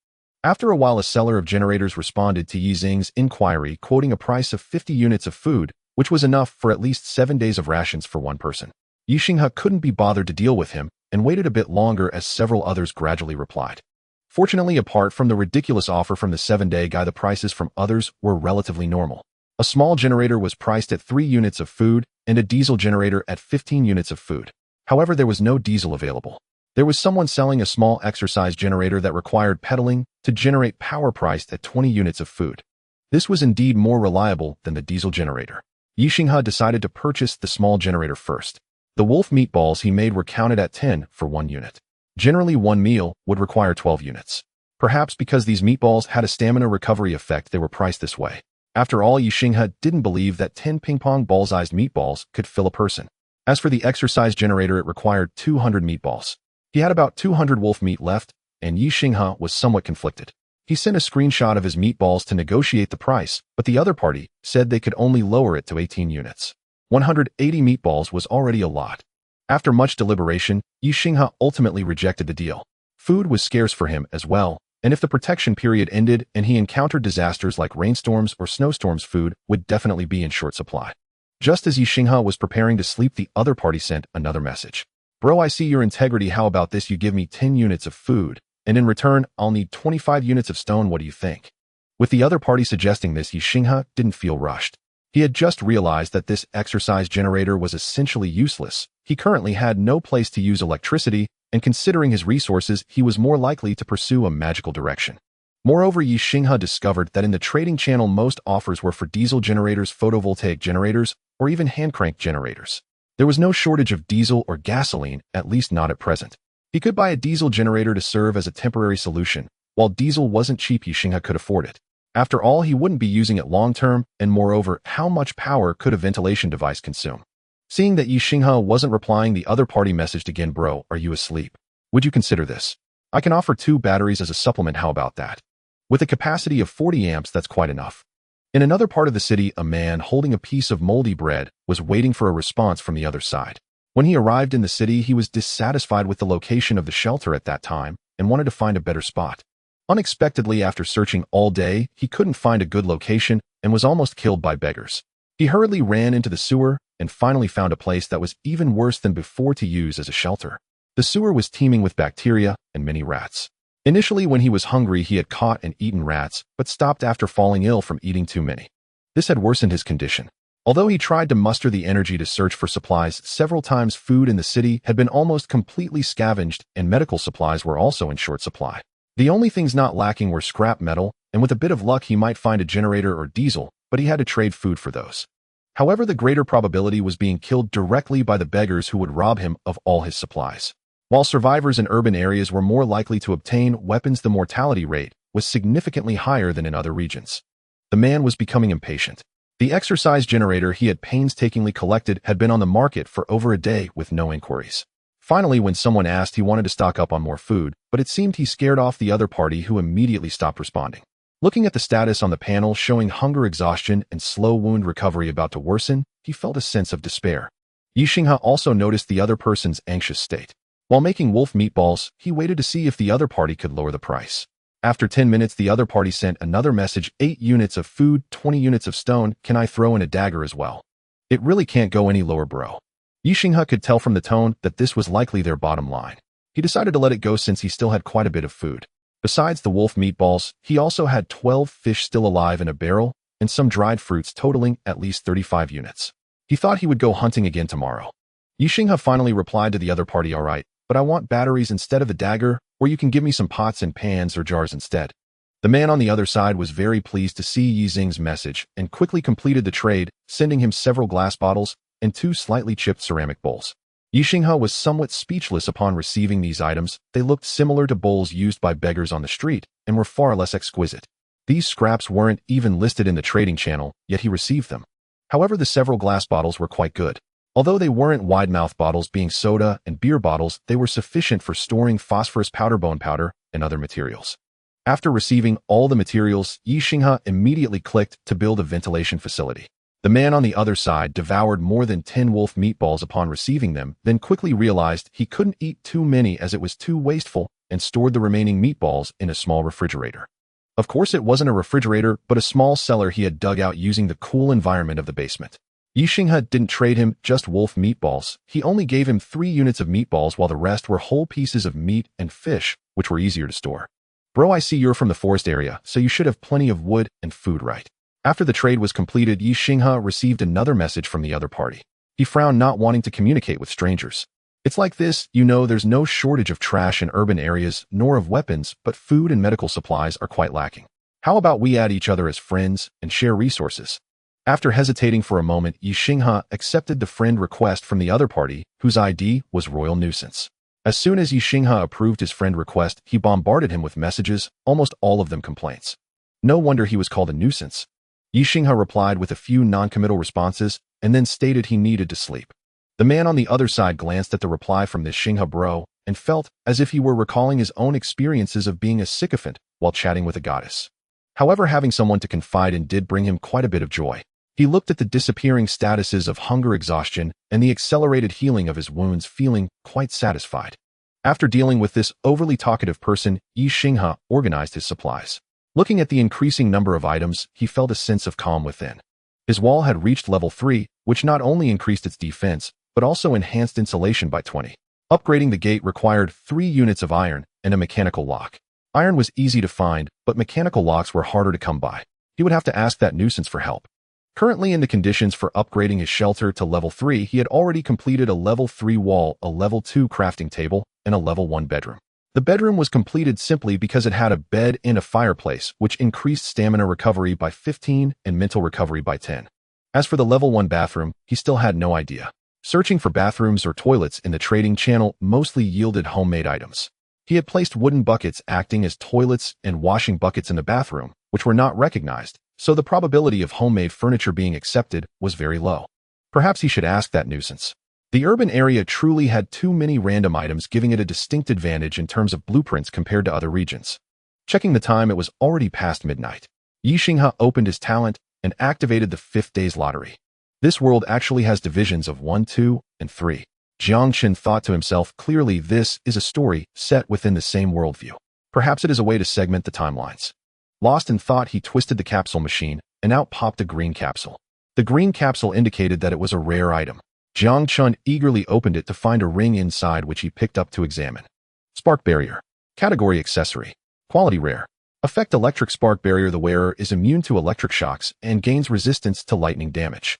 After a while, a seller of generators responded to Ye Xinghe's inquiry, quoting a price of 50 units of food, which was enough for at least 7 days of rations for one person. Ye Xinghe couldn't be bothered to deal with him and waited a bit longer as several others gradually replied. Fortunately, apart from the ridiculous offer from the 7-day guy, the prices from others were relatively normal. A small generator was priced at 3 units of food and a diesel generator at 15 units of food. However, there was no diesel available. There was someone selling a small exercise generator that required pedaling to generate power, priced at 20 units of food. This was indeed more reliable than the diesel generator. Ye Xinghe decided to purchase the small generator first. The wolf meatballs he made were counted at 10 for 1 unit. Generally, one meal would require 12 units. Perhaps because these meatballs had a stamina recovery effect, they were priced this way. After all, Ye Xinghe didn't believe that 10 ping-pong ball-sized meatballs could fill a person. As for the exercise generator, it required 200 meatballs. He had about 200 wolf meat left, and Ye Xinghe was somewhat conflicted. He sent a screenshot of his meatballs to negotiate the price, but the other party said they could only lower it to 18 units. 180 meatballs was already a lot. After much deliberation, Ye Xinghe ultimately rejected the deal. Food was scarce for him as well, and if the protection period ended and he encountered disasters like rainstorms or snowstorms, food would definitely be in short supply. Just as Ye Xinghe was preparing to sleep, the other party sent another message. Bro, I see your integrity. How about this? You give me 10 units of food, and in return, I'll need 25 units of stone. What do you think? With the other party suggesting this, Ye Xinghe didn't feel rushed. He had just realized that this exercise generator was essentially useless. He currently had no place to use electricity, and considering his resources, he was more likely to pursue a magical direction. Moreover, Ye Xinghe discovered that in the trading channel most offers were for diesel generators, photovoltaic generators, or even hand-crank generators. There was no shortage of diesel or gasoline, at least not at present. He could buy a diesel generator to serve as a temporary solution. While diesel wasn't cheap, Ye Xinghe could afford it. After all, he wouldn't be using it long-term, and moreover, how much power could a ventilation device consume? Seeing that Ye Xinghe wasn't replying, the other party messaged again. Bro, are you asleep? Would you consider this? I can offer 2 batteries as a supplement. How about that? With a capacity of 40 amps, that's quite enough. In another part of the city, a man holding a piece of moldy bread was waiting for a response from the other side. When he arrived in the city, he was dissatisfied with the location of the shelter at that time and wanted to find a better spot. Unexpectedly, after searching all day, he couldn't find a good location and was almost killed by beggars. He hurriedly ran into the sewer and finally found a place that was even worse than before to use as a shelter. The sewer was teeming with bacteria and many rats. Initially, when he was hungry, he had caught and eaten rats, but stopped after falling ill from eating too many. This had worsened his condition. Although he tried to muster the energy to search for supplies several times, food in the city had been almost completely scavenged, and medical supplies were also in short supply. The only things not lacking were scrap metal, and with a bit of luck he might find a generator or diesel, but he had to trade food for those. However, the greater probability was being killed directly by the beggars who would rob him of all his supplies. While survivors in urban areas were more likely to obtain weapons, the mortality rate was significantly higher than in other regions. The man was becoming impatient. The exercise generator he had painstakingly collected had been on the market for over a day with no inquiries. Finally, when someone asked, he wanted to stock up on more food, but it seemed he scared off the other party, who immediately stopped responding. Looking at the status on the panel showing hunger, exhaustion, and slow wound recovery about to worsen, he felt a sense of despair. Ye Xinghe also noticed the other person's anxious state. While making wolf meatballs, he waited to see if the other party could lower the price. After 10 minutes, the other party sent another message. 8 units of food, 20 units of stone. Can I throw in a dagger as well? It really can't go any lower, bro. Ye Xinghe could tell from the tone that this was likely their bottom line. He decided to let it go since he still had quite a bit of food. Besides the wolf meatballs, he also had 12 fish still alive in a barrel and some dried fruits totaling at least 35 units. He thought he would go hunting again tomorrow. Ye Xinghe finally replied to the other party, "All right, but I want batteries instead of a dagger, or you can give me some pots and pans or jars instead." The man on the other side was very pleased to see Ye Xinghe's message and quickly completed the trade, sending him several glass bottles and 2 slightly chipped ceramic bowls. Ye Xinghe was somewhat speechless upon receiving these items. They looked similar to bowls used by beggars on the street and were far less exquisite. These scraps weren't even listed in the trading channel, yet he received them. However, the several glass bottles were quite good. Although they weren't wide-mouth bottles being soda and beer bottles, they were sufficient for storing phosphorus powder, bone powder, and other materials. After receiving all the materials, Ye Xinghe immediately clicked to build a ventilation facility. The man on the other side devoured more than 10 wolf meatballs upon receiving them, then quickly realized he couldn't eat too many as it was too wasteful and stored the remaining meatballs in a small refrigerator. Of course, it wasn't a refrigerator, but a small cellar he had dug out using the cool environment of the basement. Ye Xinghe didn't trade him just wolf meatballs. He only gave him 3 units of meatballs while the rest were whole pieces of meat and fish, which were easier to store. "Bro, I see you're from the forest area, so you should have plenty of wood and food, right?" After the trade was completed, Ye Xinghe received another message from the other party. He frowned, not wanting to communicate with strangers. "It's like this, there's no shortage of trash in urban areas, nor of weapons, but food and medical supplies are quite lacking. How about we add each other as friends and share resources?" After hesitating for a moment, Ye Xinghe accepted the friend request from the other party, whose ID was Royal Nuisance. As soon as Ye Xinghe approved his friend request, he bombarded him with messages, almost all of them complaints. No wonder he was called a nuisance. Ye Xinghe replied with a few non-committal responses and then stated he needed to sleep. The man on the other side glanced at the reply from this Xinghe bro and felt as if he were recalling his own experiences of being a sycophant while chatting with a goddess. However, having someone to confide in did bring him quite a bit of joy. He looked at the disappearing statuses of hunger, exhaustion, and the accelerated healing of his wounds, feeling quite satisfied. After dealing with this overly talkative person, Ye Xinghe organized his supplies. Looking at the increasing number of items, he felt a sense of calm within. His wall had reached level 3, which not only increased its defense, but also enhanced insulation by 20. Upgrading the gate required 3 units of iron and a mechanical lock. Iron was easy to find, but mechanical locks were harder to come by. He would have to ask that nuisance for help. Currently in the conditions for upgrading his shelter to level 3, he had already completed a level 3 wall, a level 2 crafting table, and a level 1 bedroom. The bedroom was completed simply because it had a bed and a fireplace, which increased stamina recovery by 15 and mental recovery by 10. As for the level 1 bathroom, he still had no idea. Searching for bathrooms or toilets in the trading channel mostly yielded homemade items. He had placed wooden buckets acting as toilets and washing buckets in the bathroom, which were not recognized, so the probability of homemade furniture being accepted was very low. Perhaps he should ask that nuisance. The urban area truly had too many random items, giving it a distinct advantage in terms of blueprints compared to other regions. Checking the time, it was already past midnight. Ye Xinghe opened his talent and activated the 5th day's lottery. This world actually has divisions of 1, 2, and 3. Jiang Chen thought to himself, clearly this is a story set within the same worldview. Perhaps it is a way to segment the timelines. Lost in thought, he twisted the capsule machine, and out popped a green capsule. The green capsule indicated that it was a rare item. Jiang Chen eagerly opened it to find a ring inside, which he picked up to examine. Spark barrier. Category accessory. Quality rare. Effect electric spark barrier. The wearer is immune to electric shocks and gains resistance to lightning damage.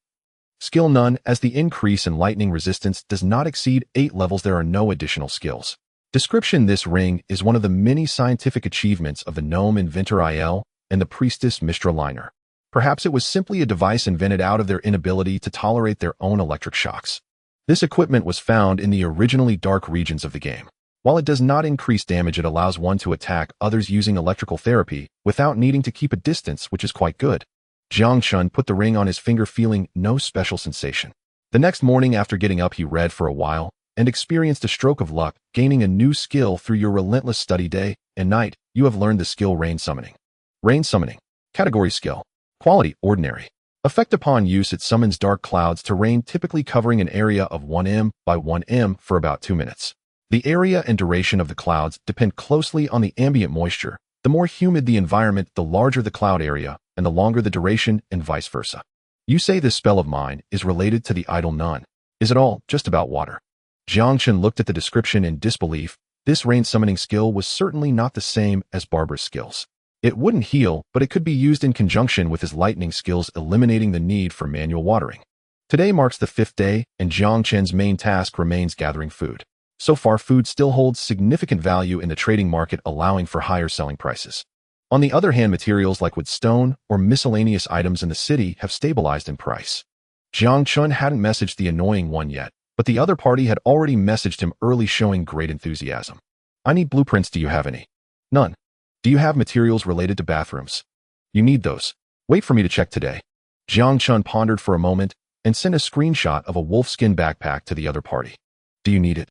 Skill none, as the increase in lightning resistance does not exceed 8 levels. There are no additional skills. Description: this ring is one of the many scientific achievements of the gnome inventor Il and the priestess Mistra Liner. Perhaps it was simply a device invented out of their inability to tolerate their own electric shocks. This equipment was found in the originally dark regions of the game. While it does not increase damage, it allows one to attack others using electrical therapy without needing to keep a distance, which is quite good. Jiang Chen put the ring on his finger, feeling no special sensation. The next morning, after getting up, he read for a while and experienced a stroke of luck, gaining a new skill through your relentless study. Day and night, you have learned the skill Rain Summoning. Rain Summoning. Category skill. Quality ordinary. Effect: upon use, it summons dark clouds to rain, typically covering an area of 1 m by 1 m for about 2 minutes. The area and duration of the clouds depend closely on the ambient moisture. The more humid the environment, the larger the cloud area, and the longer the duration, and vice versa. You say this spell of mine is related to the idol Nun. Is it all just about water? Jiang Chen looked at the description in disbelief, This rain summoning skill was certainly not the same as Barbara's skills. It wouldn't heal, but it could be used in conjunction with his lightning skills, eliminating the need for manual watering. Today marks the 5th day, and Jiang Chen's main task remains gathering food. So far, food still holds significant value in the trading market, allowing for higher selling prices. On the other hand, materials like wood, stone, or miscellaneous items in the city have stabilized in price. Jiang Chen hadn't messaged the annoying one yet, but the other party had already messaged him early, showing great enthusiasm. I need blueprints. Do you have any? None. Do you have materials related to bathrooms? You need those. Wait for me to check today. Jiang Chen pondered for a moment and sent a screenshot of a wolfskin backpack to the other party. Do you need it?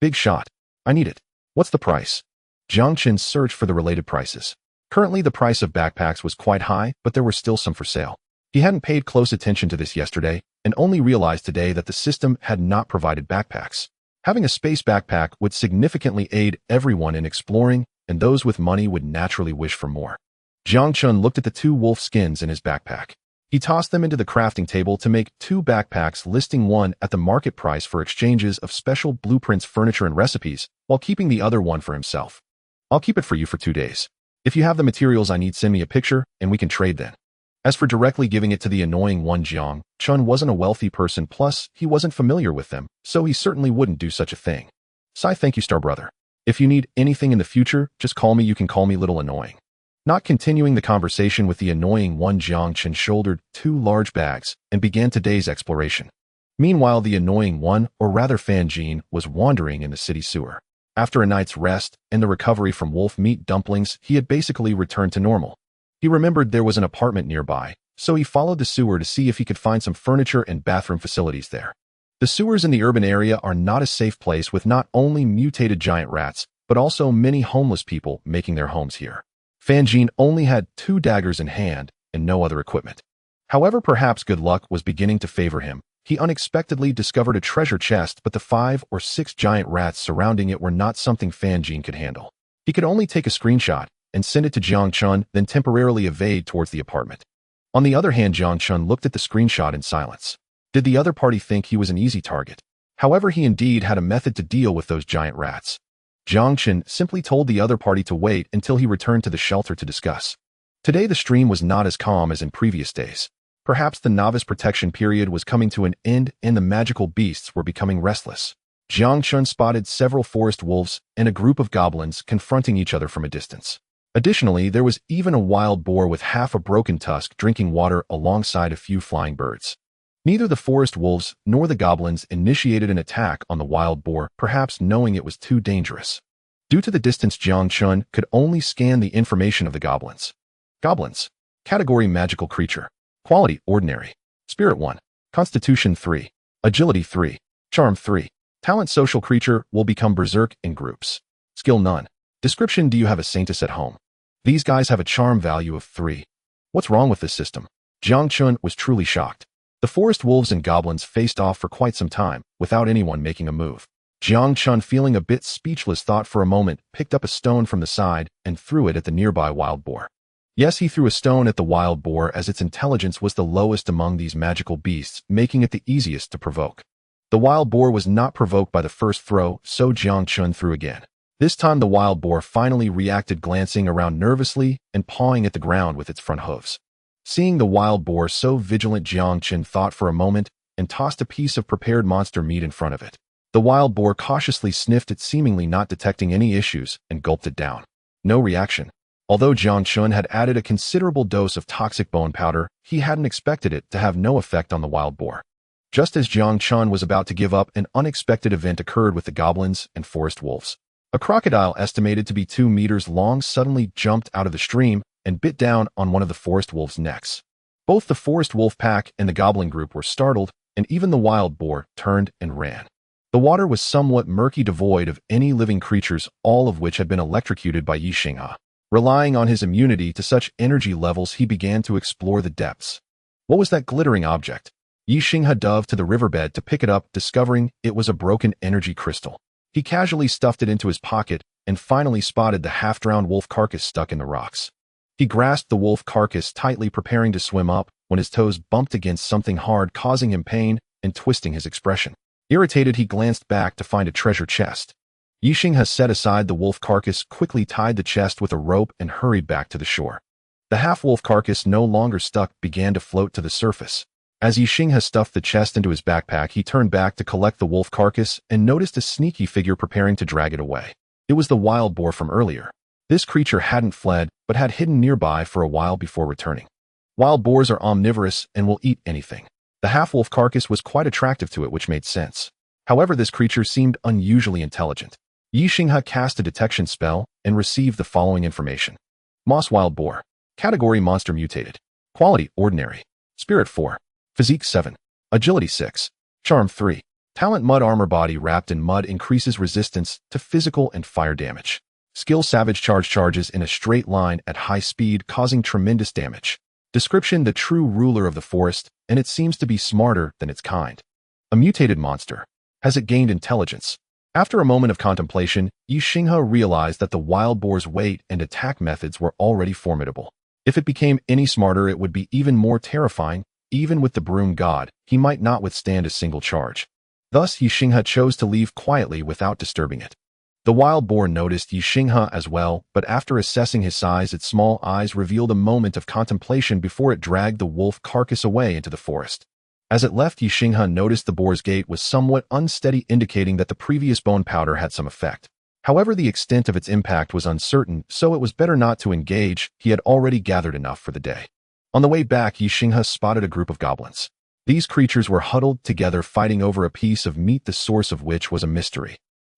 Big shot. I need it. What's the price? Jiang Chen searched for the related prices. Currently, the price of backpacks was quite high, but there were still some for sale. He hadn't paid close attention to this yesterday and only realized today that the system had not provided backpacks. Having a space backpack would significantly aid everyone in exploring, and those with money would naturally wish for more. Jiang Chen looked at the 2 wolf skins in his backpack. He tossed them into the crafting table to make 2 backpacks, listing one at the market price for exchanges of special blueprints, furniture, and recipes, while keeping the other one for himself. I'll keep it for you for 2 days. If you have the materials I need, send me a picture, and we can trade then. As for directly giving it to the annoying one, Jiang Chen wasn't a wealthy person, plus he wasn't familiar with them, so he certainly wouldn't do such a thing. Sigh, thank you, Star Brother. If you need anything in the future, just call me. You can call me Little Annoying. Not continuing the conversation with the annoying one, Jiang Chen shouldered 2 large bags and began today's exploration. Meanwhile, the annoying one, or rather Fan Jin, was wandering in the city sewer. After a night's rest and the recovery from wolf meat dumplings, he had basically returned to normal. He remembered there was an apartment nearby, so he followed the sewer to see if he could find some furniture and bathroom facilities there. The sewers in the urban area are not a safe place, with not only mutated giant rats, but also many homeless people making their homes here. Fan Jin only had 2 daggers in hand and no other equipment. However, perhaps good luck was beginning to favor him. He unexpectedly discovered a treasure chest, but the 5 or 6 giant rats surrounding it were not something Fan Jin could handle. He could only take a screenshot and send it to Jiang Chen, then temporarily evade towards the apartment. On the other hand, Jiang Chen looked at the screenshot in silence. Did the other party think he was an easy target? However, he indeed had a method to deal with those giant rats. Jiang Chen simply told the other party to wait until he returned to the shelter to discuss. Today the stream was not as calm as in previous days. Perhaps the novice protection period was coming to an end and the magical beasts were becoming restless. Jiang Chen spotted several forest wolves and a group of goblins confronting each other from a distance. Additionally, there was even a wild boar with half a broken tusk drinking water alongside a few flying birds. Neither the forest wolves nor the goblins initiated an attack on the wild boar, perhaps knowing it was too dangerous. Due to the distance, Jiang Chen could only scan the information of the goblins. Goblins. Category: magical creature. Quality: ordinary. Spirit 1. Constitution 3. Agility 3. Charm 3. Talent: social creature, will become berserk in groups. Skill: none. Description: do you have a saintess at home? These guys have a charm value of 3. What's wrong with this system? Jiang Chen was truly shocked. The forest wolves and goblins faced off for quite some time, without anyone making a move. Jiang Chen, feeling a bit speechless, thought for a moment, picked up a stone from the side, and threw it at the nearby wild boar. Yes, he threw a stone at the wild boar as its intelligence was the lowest among these magical beasts, making it the easiest to provoke. The wild boar was not provoked by the first throw, so Jiang Chen threw again. This time the wild boar finally reacted, glancing around nervously and pawing at the ground with its front hooves. Seeing the wild boar so vigilant, Jiang Chen thought for a moment and tossed a piece of prepared monster meat in front of it. The wild boar cautiously sniffed it, seemingly not detecting any issues, and gulped it down. No reaction. Although Jiang Chen had added a considerable dose of toxic bone powder, he hadn't expected it to have no effect on the wild boar. Just as Jiang Chen was about to give up, an unexpected event occurred with the goblins and forest wolves. A crocodile estimated to be 2 meters long suddenly jumped out of the stream and bit down on one of the forest wolves' necks. Both the forest wolf pack and the goblin group were startled, and even the wild boar turned and ran. The water was somewhat murky, devoid of any living creatures, all of which had been electrocuted by Ye Xinghe. Relying on his immunity to such energy levels, he began to explore the depths. What was that glittering object? Ye Xinghe dove to the riverbed to pick it up, discovering it was a broken energy crystal. He casually stuffed it into his pocket and finally spotted the half-drowned wolf carcass stuck in the rocks. He grasped the wolf carcass tightly, preparing to swim up, when his toes bumped against something hard, causing him pain and twisting his expression. Irritated, he glanced back to find a treasure chest. Ye Xinghe set aside the wolf carcass, quickly tied the chest with a rope, and hurried back to the shore. The half-wolf carcass, no longer stuck, began to float to the surface. As Ye Xinghe stuffed the chest into his backpack, he turned back to collect the wolf carcass and noticed a sneaky figure preparing to drag it away. It was the wild boar from earlier. This creature hadn't fled, but had hidden nearby for a while before returning. Wild boars are omnivorous and will eat anything. The half-wolf carcass was quite attractive to it, which made sense. However, this creature seemed unusually intelligent. Ye Xinghe cast a detection spell and received the following information. Moss wild boar. Category monster mutated. Quality ordinary. Spirit 4. Physique 7. Agility 6. Charm 3. Talent mud armor. Body wrapped in mud increases resistance to physical and fire damage. Skill savage charge charges in a straight line at high speed, causing tremendous damage. Description: the true ruler of the forest, and it seems to be smarter than its kind. A mutated monster. Has it gained intelligence? After a moment of contemplation, Ye Xinghe realized that the wild boar's weight and attack methods were already formidable. If it became any smarter, it would be even more terrifying. Even with the broom god, he might not withstand a single charge. Thus, Ye Xinghe chose to leave quietly without disturbing it. The wild boar noticed Ye Xinghe as well, but after assessing his size, its small eyes revealed a moment of contemplation before it dragged the wolf carcass away into the forest. As it left, Ye Xinghe noticed the boar's gait was somewhat unsteady, indicating that the previous bone powder had some effect. However, the extent of its impact was uncertain, so it was better not to engage. He had already gathered enough for the day. On the way back, Ye Xinghe spotted a group of goblins. These creatures were huddled together, fighting over a piece of meat, the source of which was a mystery.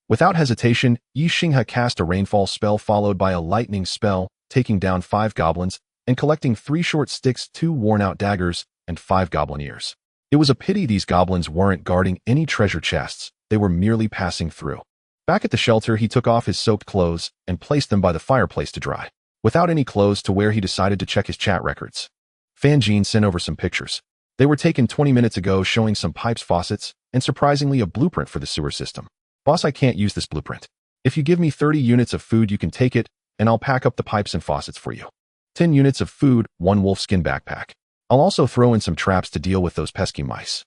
Without hesitation, Ye Xinghe cast a rainfall spell followed by a lightning spell, taking down 5 goblins and collecting 3 short sticks, 2 worn-out daggers, and 5 goblin ears. It was a pity these goblins weren't guarding any treasure chests. They were merely passing through. Back at the shelter, he took off his soaked clothes and placed them by the fireplace to dry. Without any clothes to wear, he decided to check his chat records. Fanjin sent over some pictures. They were taken 20 minutes ago, showing some pipes, faucets, and surprisingly a blueprint for the sewer system. Boss, I can't use this blueprint. If you give me 30 units of food, you can take it, and I'll pack up the pipes and faucets for you. 10 units of food, 1 wolfskin backpack. I'll also throw in some traps to deal with those pesky mice.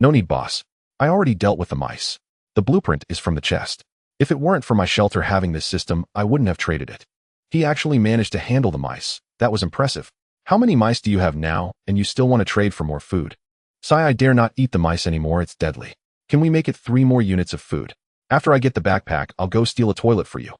No need, boss. I already dealt with the mice. The blueprint is from the chest. If it weren't for my shelter having this system, I wouldn't have traded it. He actually managed to handle the mice. That was impressive. How many mice do you have now, and you still want to trade for more food? Sigh, I dare not eat the mice anymore, it's deadly. Can we make it 3 more units of food? After I get the backpack, I'll go steal a toilet for you.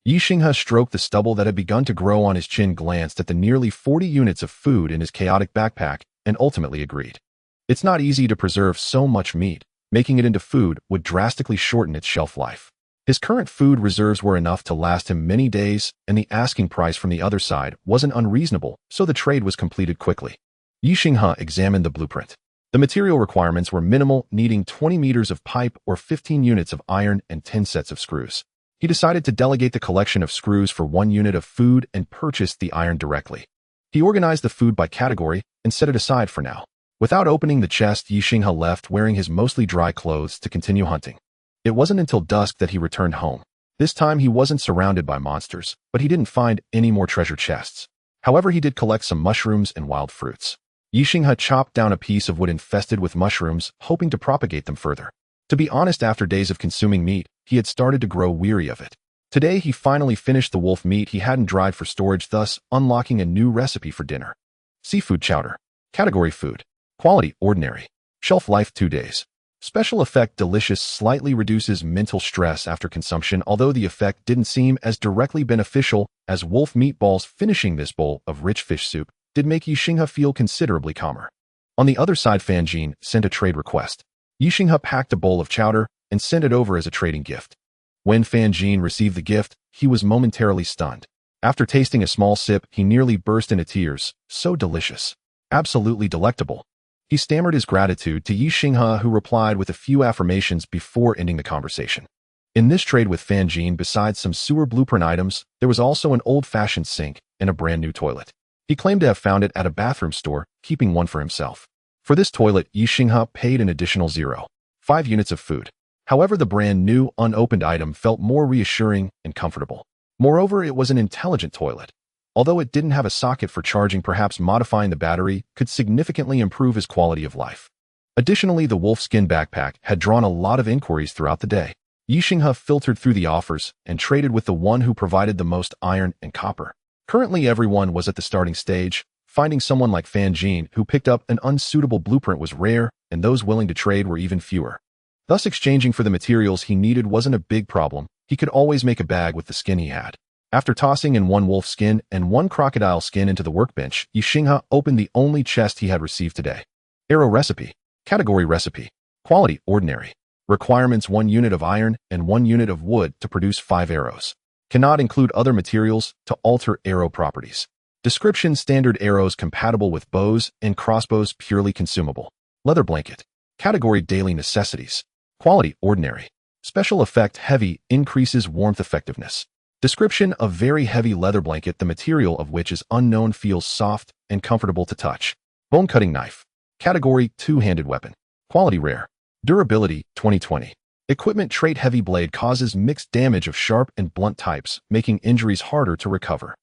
Ye Xinghe stroked the stubble that had begun to grow on his chin, glanced at the nearly 40 units of food in his chaotic backpack, and ultimately agreed. It's not easy to preserve so much meat. Making it into food would drastically shorten its shelf life. His current food reserves were enough to last him many days, and the asking price from the other side wasn't unreasonable, so the trade was completed quickly. Ye Xinghe examined the blueprint. The material requirements were minimal, needing 20 meters of pipe or 15 units of iron and 10 sets of screws. He decided to delegate the collection of screws for 1 unit of food and purchased the iron directly. He organized the food by category and set it aside for now. Without opening the chest, Ye Xinghe left, wearing his mostly dry clothes, to continue hunting. It wasn't until dusk that he returned home. This time he wasn't surrounded by monsters, but he didn't find any more treasure chests. However, he did collect some mushrooms and wild fruits. Ye Xinghe chopped down a piece of wood infested with mushrooms, hoping to propagate them further. To be honest, after days of consuming meat, he had started to grow weary of it. Today he finally finished the wolf meat he hadn't dried for storage, thus unlocking a new recipe for dinner. Seafood chowder. Category food. Quality ordinary. Shelf life 2 days. Special effect delicious, slightly reduces mental stress after consumption, although the effect didn't seem as directly beneficial as wolf meatballs. Finishing this bowl of rich fish soup did make Ye Xinghe feel considerably calmer. On the other side, Fanjin sent a trade request. Ye Xinghe packed a bowl of chowder and sent it over as a trading gift. When Fanjin received the gift, he was momentarily stunned. After tasting a small sip, he nearly burst into tears. So delicious. Absolutely delectable. He stammered his gratitude to Ye Xinghe, who replied with a few affirmations before ending the conversation. In this trade with Fanjin, besides some sewer blueprint items, there was also an old-fashioned sink and a brand new toilet. He claimed to have found it at a bathroom store, keeping one for himself. For this toilet, Ye Xinghe paid an additional 0.5 units of food. However, the brand new, unopened item felt more reassuring and comfortable. Moreover, it was an intelligent toilet. Although it didn't have a socket for charging, perhaps modifying the battery could significantly improve his quality of life. Additionally, the wolfskin backpack had drawn a lot of inquiries throughout the day. Ye Xinghe filtered through the offers and traded with the one who provided the most iron and copper. Currently everyone was at the starting stage. Finding someone like Fan Jin who picked up an unsuitable blueprint was rare, and those willing to trade were even fewer. Thus exchanging for the materials he needed wasn't a big problem. He could always make a bag with the skin he had. After tossing in one wolf skin and one crocodile skin into the workbench, Ye Xinghe opened the only chest he had received today. Arrow recipe. Category recipe. Quality ordinary. Requirements 1 unit of iron and 1 unit of wood to produce 5 arrows. Cannot include other materials to alter arrow properties. Description: standard arrows compatible with bows and crossbows, purely consumable. Leather blanket. Category: daily necessities. Quality: ordinary. Special effect: heavy, increases warmth effectiveness. Description: a very heavy leather blanket, the material of which is unknown, feels soft and comfortable to touch. Bone cutting knife. Category: two-handed weapon. Quality: rare. Durability: 2020. Equipment trait: heavy blade causes mixed damage of sharp and blunt types, making injuries harder to recover.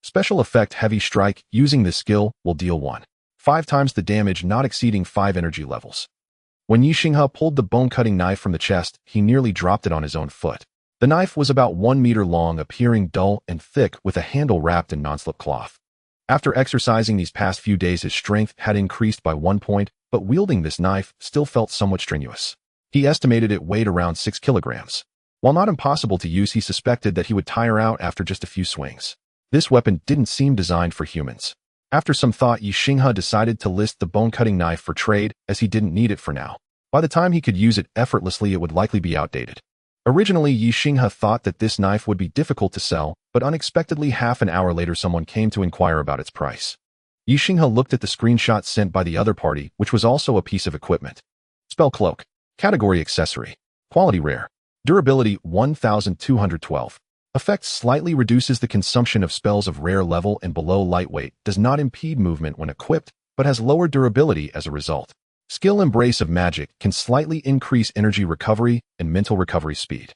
Special effect: heavy strike. Using this skill will deal 1.5 times the damage, not exceeding 5 energy levels. When Ye Xinghe pulled the bone-cutting knife from the chest, he nearly dropped it on his own foot. The knife was about 1 meter long, appearing dull and thick, with a handle wrapped in non-slip cloth. After exercising these past few days, his strength had increased by 1 point, but wielding this knife still felt somewhat strenuous. He estimated it weighed around 6 kilograms. While not impossible to use, he suspected that he would tire out after just a few swings. This weapon didn't seem designed for humans. After some thought, Ye Xinghe decided to list the bone-cutting knife for trade, as he didn't need it for now. By the time he could use it effortlessly, it would likely be outdated. Originally, Ye Xinghe thought that this knife would be difficult to sell, but unexpectedly half an hour later someone came to inquire about its price. Ye Xinghe looked at the screenshot sent by the other party, which was also a piece of equipment. Spell cloak. Category: accessory. Quality: rare. Durability: 1212. Effect: slightly reduces the consumption of spells of rare level and below. Lightweight, does not impede movement when equipped, but has lower durability as a result. Skill: embrace of magic, can slightly increase energy recovery and mental recovery speed.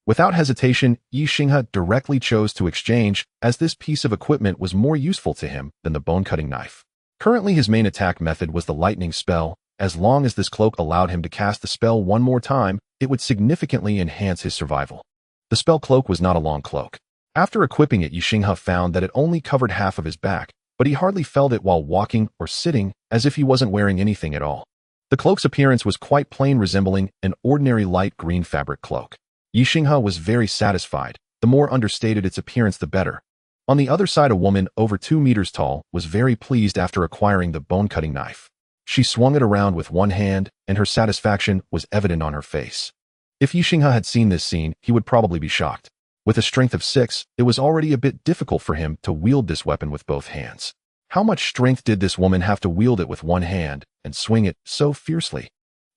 Without hesitation, Ye Xinghe directly chose to exchange, as this piece of equipment was more useful to him than the bone-cutting knife. Currently his main attack method was the lightning spell. As long as this cloak allowed him to cast the spell one more time, it would significantly enhance his survival. The spell cloak was not a long cloak. After equipping it, Ye Xinghe found that it only covered half of his back, but he hardly felt it while walking or sitting, as if he wasn't wearing anything at all. The cloak's appearance was quite plain, resembling an ordinary light green fabric cloak. Ye Xinghe was very satisfied. The more understated its appearance, the better. On the other side, a woman over 2 meters tall was very pleased after acquiring the bone-cutting knife. She swung it around with one hand, and her satisfaction was evident on her face. If Ye Xinghe had seen this scene, he would probably be shocked. With a strength of 6, it was already a bit difficult for him to wield this weapon with both hands. How much strength did this woman have to wield it with one hand and swing it so fiercely?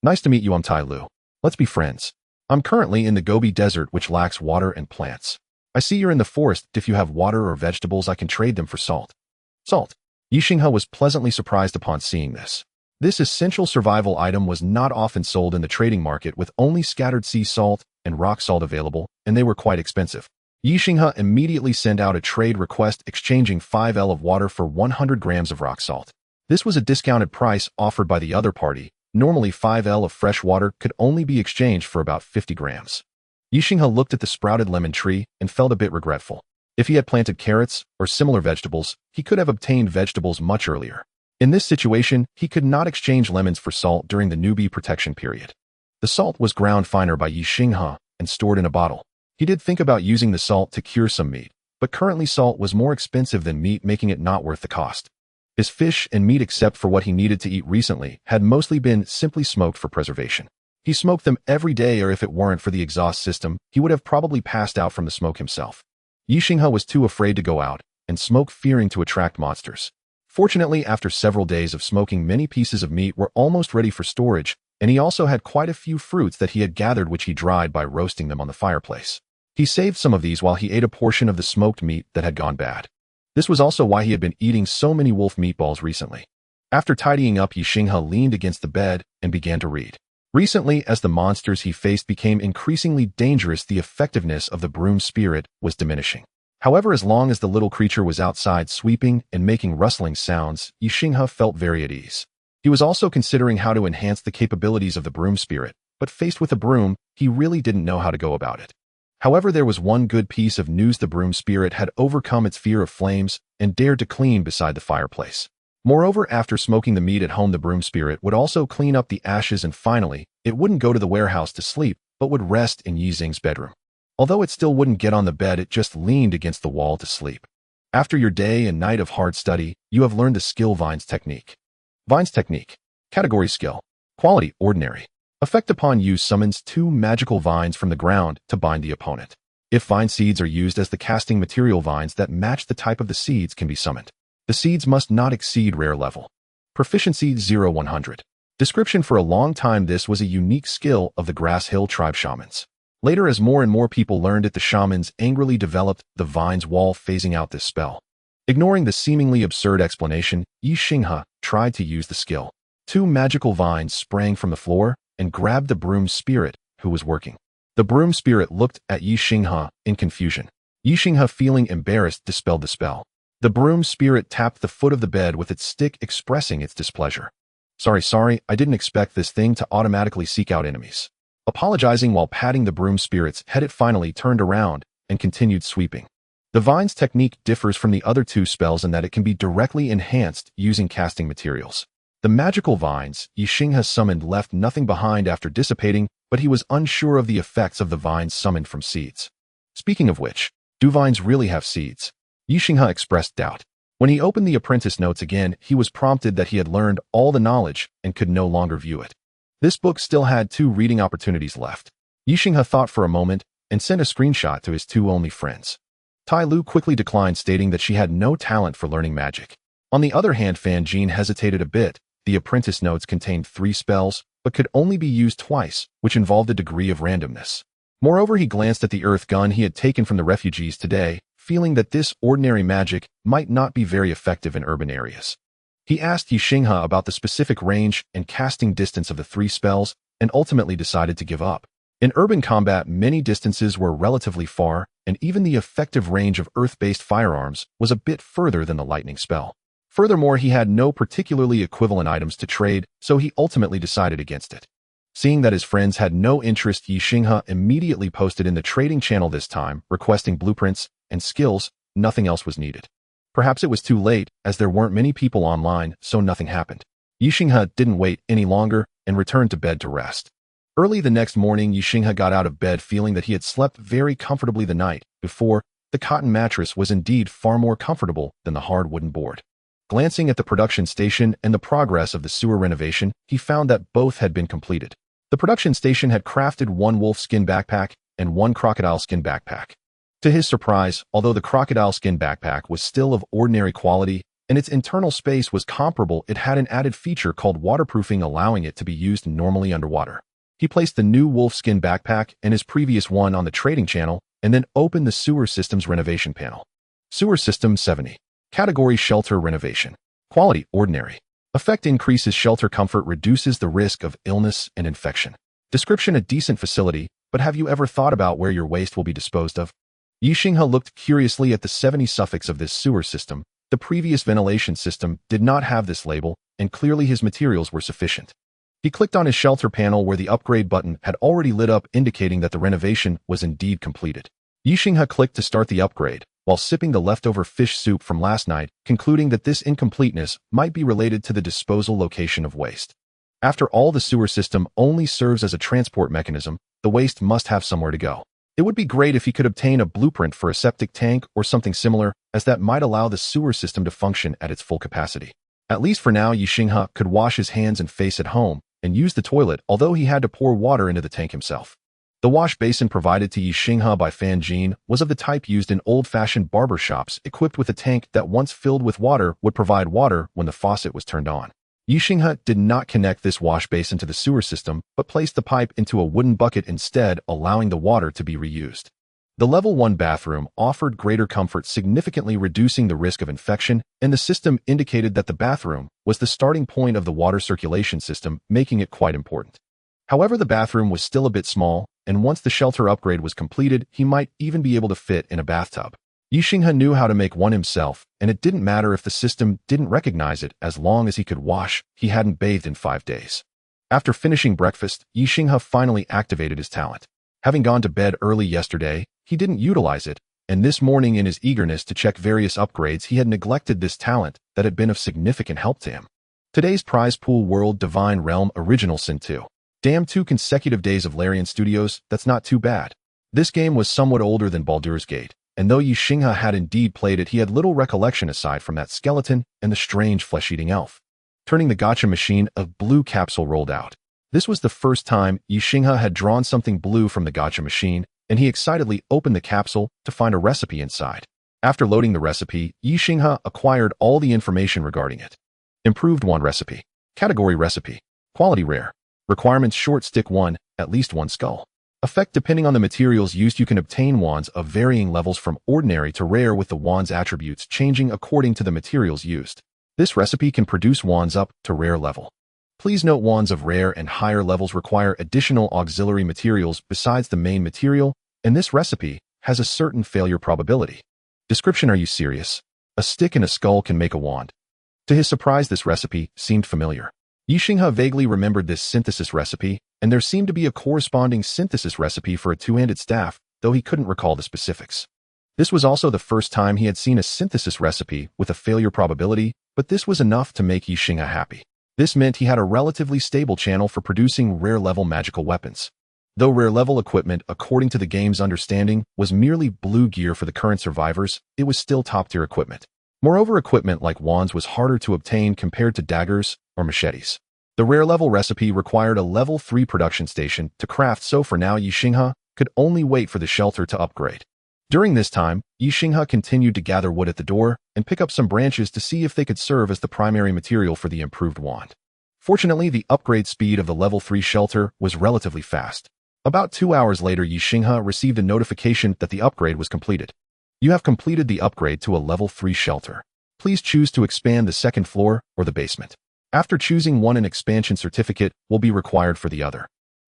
Nice to meet you, I'm Tai Lu. Let's be friends. I'm currently in the Gobi Desert, which lacks water and plants. I see you're in the forest. If you have water or vegetables, I can trade them for salt. Salt. Ye Xinghe was pleasantly surprised upon seeing this. This essential survival item was not often sold in the trading market, with only scattered sea salt and rock salt available, and they were quite expensive. Ye Xinghe immediately sent out a trade request, exchanging 5 L of water for 100 grams of rock salt. This was a discounted price offered by the other party. Normally 5 L of fresh water could only be exchanged for about 50 grams. Ye Xinghe looked at the sprouted lemon tree and felt a bit regretful. If he had planted carrots or similar vegetables, he could have obtained vegetables much earlier. In this situation, he could not exchange lemons for salt during the newbie protection period. The salt was ground finer by Ye Xinghe and stored in a bottle. He did think about using the salt to cure some meat, but currently salt was more expensive than meat, making it not worth the cost. His fish and meat, except for what he needed to eat recently, had mostly been simply smoked for preservation. He smoked them every day, or if it weren't for the exhaust system, he would have probably passed out from the smoke himself. Ye Xinghe was too afraid to go out and smoke, fearing to attract monsters. Fortunately, after several days of smoking, many pieces of meat were almost ready for storage, and he also had quite a few fruits that he had gathered, which he dried by roasting them on the fireplace. He saved some of these while he ate a portion of the smoked meat that had gone bad. This was also why he had been eating so many wolf meatballs recently. After tidying up, Ye Xinghe leaned against the bed and began to read. Recently, as the monsters he faced became increasingly dangerous, the effectiveness of the broom spirit was diminishing. However, as long as the little creature was outside sweeping and making rustling sounds, Ye Xinghe felt very at ease. He was also considering how to enhance the capabilities of the broom spirit. but faced with a broom, he really didn't know how to go about it. However, there was one good piece of news: the broom spirit had overcome its fear of flames and dared to clean beside the fireplace. Moreover, after smoking the meat at home, the broom spirit would also clean up the ashes, and finally, it wouldn't go to the warehouse to sleep, but would rest in Ye Xinghe's bedroom. Although it still wouldn't get on the bed, it just leaned against the wall to sleep. After your day and night of hard study, you have learned the skill Vine's technique. Vine's technique. Category skill. Quality ordinary. Effect upon use: summons 2 magical vines from the ground to bind the opponent. If vine seeds are used as the casting material, vines that match the type of the seeds can be summoned. The seeds must not exceed rare level. Proficiency 0-100. Description: for a long time this was a unique skill of the Grass Hill tribe shamans. Later, as more and more people learned it, the shamans angrily developed the Vine's Wall, phasing out this spell. Ignoring the seemingly absurd explanation, Ye Xinghe tried to use the skill. 2 magical vines sprang from the floor and grabbed the broom spirit, who was working. The broom spirit looked at Ye Xinghe in confusion. Ye Xinghe, feeling embarrassed, dispelled the spell. The broom spirit tapped the foot of the bed with its stick, expressing its displeasure. Sorry, I didn't expect this thing to automatically seek out enemies. Apologizing while patting the broom spirit's head, it finally turned around and continued sweeping. The Vine's technique differs from the other 2 spells in that it can be directly enhanced using casting materials. The magical vines Ye Xinghe summoned left nothing behind after dissipating, but he was unsure of the effects of the vines summoned from seeds. Speaking of which, do vines really have seeds? Ye Xinghe expressed doubt. When he opened the apprentice notes again, he was prompted that he had learned all the knowledge and could no longer view it. This book still had 2 reading opportunities left. Ye Xinghe thought for a moment and sent a screenshot to his 2 only friends. Tai Lu quickly declined, stating that she had no talent for learning magic. On the other hand, Fan Jin hesitated a bit. The apprentice notes contained 3 spells, but could only be used twice, which involved a degree of randomness. Moreover, he glanced at the earth gun he had taken from the refugees today, feeling that this ordinary magic might not be very effective in urban areas. He asked Ye Xinghe about the specific range and casting distance of the 3 spells, and ultimately decided to give up. In urban combat, many distances were relatively far, and even the effective range of earth-based firearms was a bit further than the lightning spell. Furthermore, he had no particularly equivalent items to trade, so he ultimately decided against it. Seeing that his friends had no interest, Ye Xinghe immediately posted in the trading channel, this time requesting blueprints and skills. Nothing else was needed. Perhaps it was too late, as there weren't many people online, so nothing happened. Ye Xinghe didn't wait any longer and returned to bed to rest. Early the next morning, Ye Xinghe got out of bed feeling that he had slept very comfortably the night before. The cotton mattress was indeed far more comfortable than the hard wooden board. Glancing at the production station and the progress of the sewer renovation, he found that both had been completed. The production station had crafted 1 wolf skin backpack and 1 crocodile skin backpack. To his surprise, although the crocodile skin backpack was still of ordinary quality and its internal space was comparable, it had an added feature called waterproofing, allowing it to be used normally underwater. He placed the new wolf skin backpack and his previous one on the trading channel and then opened the sewer system's renovation panel. Sewer system 70. Category shelter renovation. Quality ordinary. Effect: increases shelter comfort, reduces the risk of illness and infection. Description: a decent facility, but have you ever thought about where your waste will be disposed of? Ye Xinghe looked curiously at the 70 suffix of this sewer system. The previous ventilation system did not have this label, and clearly his materials were sufficient. He clicked on his shelter panel where the upgrade button had already lit up, indicating that the renovation was indeed completed. Ye Xinghe clicked to start the upgrade, while sipping the leftover fish soup from last night, concluding that this incompleteness might be related to the disposal location of waste. After all, the sewer system only serves as a transport mechanism. The waste must have somewhere to go. It would be great if he could obtain a blueprint for a septic tank or something similar, as that might allow the sewer system to function at its full capacity. At least for now, Ye Xinghe could wash his hands and face at home and use the toilet, although he had to pour water into the tank himself. The wash basin provided to Ye Xinghe by Fan Jin was of the type used in old-fashioned barber shops, equipped with a tank that, once filled with water, would provide water when the faucet was turned on. Ye Xinghe did not connect this wash basin to the sewer system, but placed the pipe into a wooden bucket instead, allowing the water to be reused. The level 1 bathroom offered greater comfort, significantly reducing the risk of infection, and the system indicated that the bathroom was the starting point of the water circulation system, making it quite important. However, the bathroom was still a bit small, and once the shelter upgrade was completed, he might even be able to fit in a bathtub. Ye Xinghe knew how to make one himself, and it didn't matter if the system didn't recognize it as long as he could wash. He hadn't bathed in 5 days. After finishing breakfast, Ye Xinghe finally activated his talent. Having gone to bed early yesterday, he didn't utilize it, and this morning in his eagerness to check various upgrades he had neglected this talent that had been of significant help to him. Today's prize pool World Divine Realm Original Sin 2. Damn, 2 consecutive days of Larian Studios, that's not too bad. This game was somewhat older than Baldur's Gate, and though Ye Xinghe had indeed played it, he had little recollection aside from that skeleton and the strange flesh-eating elf. Turning the gacha machine, a blue capsule rolled out. This was the first time Ye Xinghe had drawn something blue from the gacha machine, and he excitedly opened the capsule to find a recipe inside. After loading the recipe, Ye Xinghe acquired all the information regarding it. Improved wand recipe. Category recipe. Quality rare. Requirements short stick 1, at least 1 skull. Effect depending on the materials used, you can obtain wands of varying levels from ordinary to rare, with the wand's attributes changing according to the materials used. This recipe can produce wands up to rare level. Please note wands of rare and higher levels require additional auxiliary materials besides the main material, and this recipe has a certain failure probability. Description: are you serious? A stick and a skull can make a wand. To his surprise, this recipe seemed familiar. Ye Xinghe vaguely remembered this synthesis recipe, and there seemed to be a corresponding synthesis recipe for a two-handed staff, though he couldn't recall the specifics. This was also the first time he had seen a synthesis recipe with a failure probability, but this was enough to make Ye Xinghe happy. This meant he had a relatively stable channel for producing rare-level magical weapons. Though rare-level equipment, according to the game's understanding, was merely blue gear for the current survivors, it was still top-tier equipment. Moreover, equipment like wands was harder to obtain compared to daggers or machetes. The rare-level recipe required a level 3 production station to craft, so for now Ye Xinghe could only wait for the shelter to upgrade. During this time, Ye Xinghe continued to gather wood at the door and pick up some branches to see if they could serve as the primary material for the improved wand. Fortunately, the upgrade speed of the level 3 shelter was relatively fast. About 2 hours later, Ye Xinghe received a notification that the upgrade was completed. You have completed the upgrade to a level 3 shelter. Please choose to expand the second floor or the basement. After choosing one, an expansion certificate will be required for the other.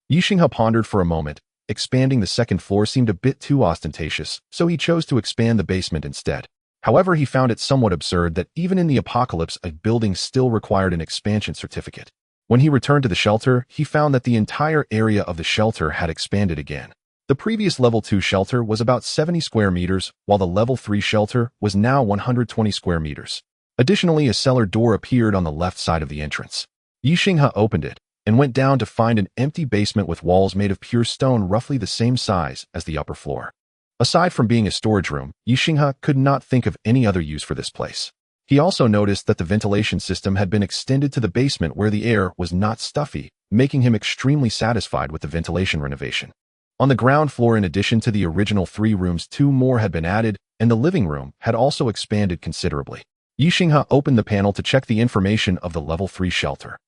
Ye Xinghe pondered for a moment. Expanding the second floor seemed a bit too ostentatious, so he chose to expand the basement instead. However, he found it somewhat absurd that even in the apocalypse, a building still required an expansion certificate. When he returned to the shelter, he found that the entire area of the shelter had expanded again. The previous level 2 shelter was about 70 square meters, while the level 3 shelter was now 120 square meters. Additionally, a cellar door appeared on the left side of the entrance. Ye Xinghe opened it and went down to find an empty basement with walls made of pure stone roughly the same size as the upper floor. Aside from being a storage room, Ye Xinghe could not think of any other use for this place. He also noticed that the ventilation system had been extended to the basement where the air was not stuffy, making him extremely satisfied with the ventilation renovation. On the ground floor, in addition to the original 3 rooms, 2 more had been added, and the living room had also expanded considerably. Ye Xinghe opened the panel to check the information of the level 3 shelter.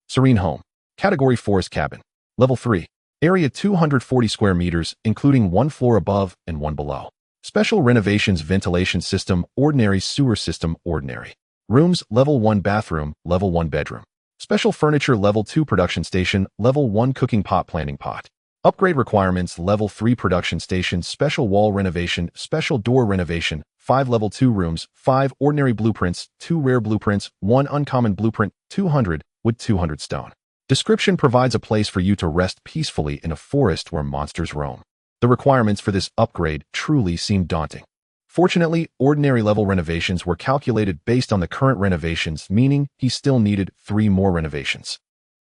Serene Home. Category Forest Cabin. Level 3. Area 240 square meters, including 1 floor above and 1 below. Special renovations: ventilation system, ordinary; sewer system, ordinary. Rooms: level 1 bathroom, level 1 bedroom. Special furniture: level 2 production station, level 1 cooking pot, planting pot. Upgrade requirements: level 3 production station, special wall renovation, special door renovation, 5 level 2 rooms, 5 ordinary blueprints, 2 rare blueprints, 1 uncommon blueprint, 200 wood, 200 stone. Description: provides a place for you to rest peacefully in a forest where monsters roam. The requirements for this upgrade truly seemed daunting. Fortunately, ordinary level renovations were calculated based on the current renovations, meaning he still needed 3 more renovations.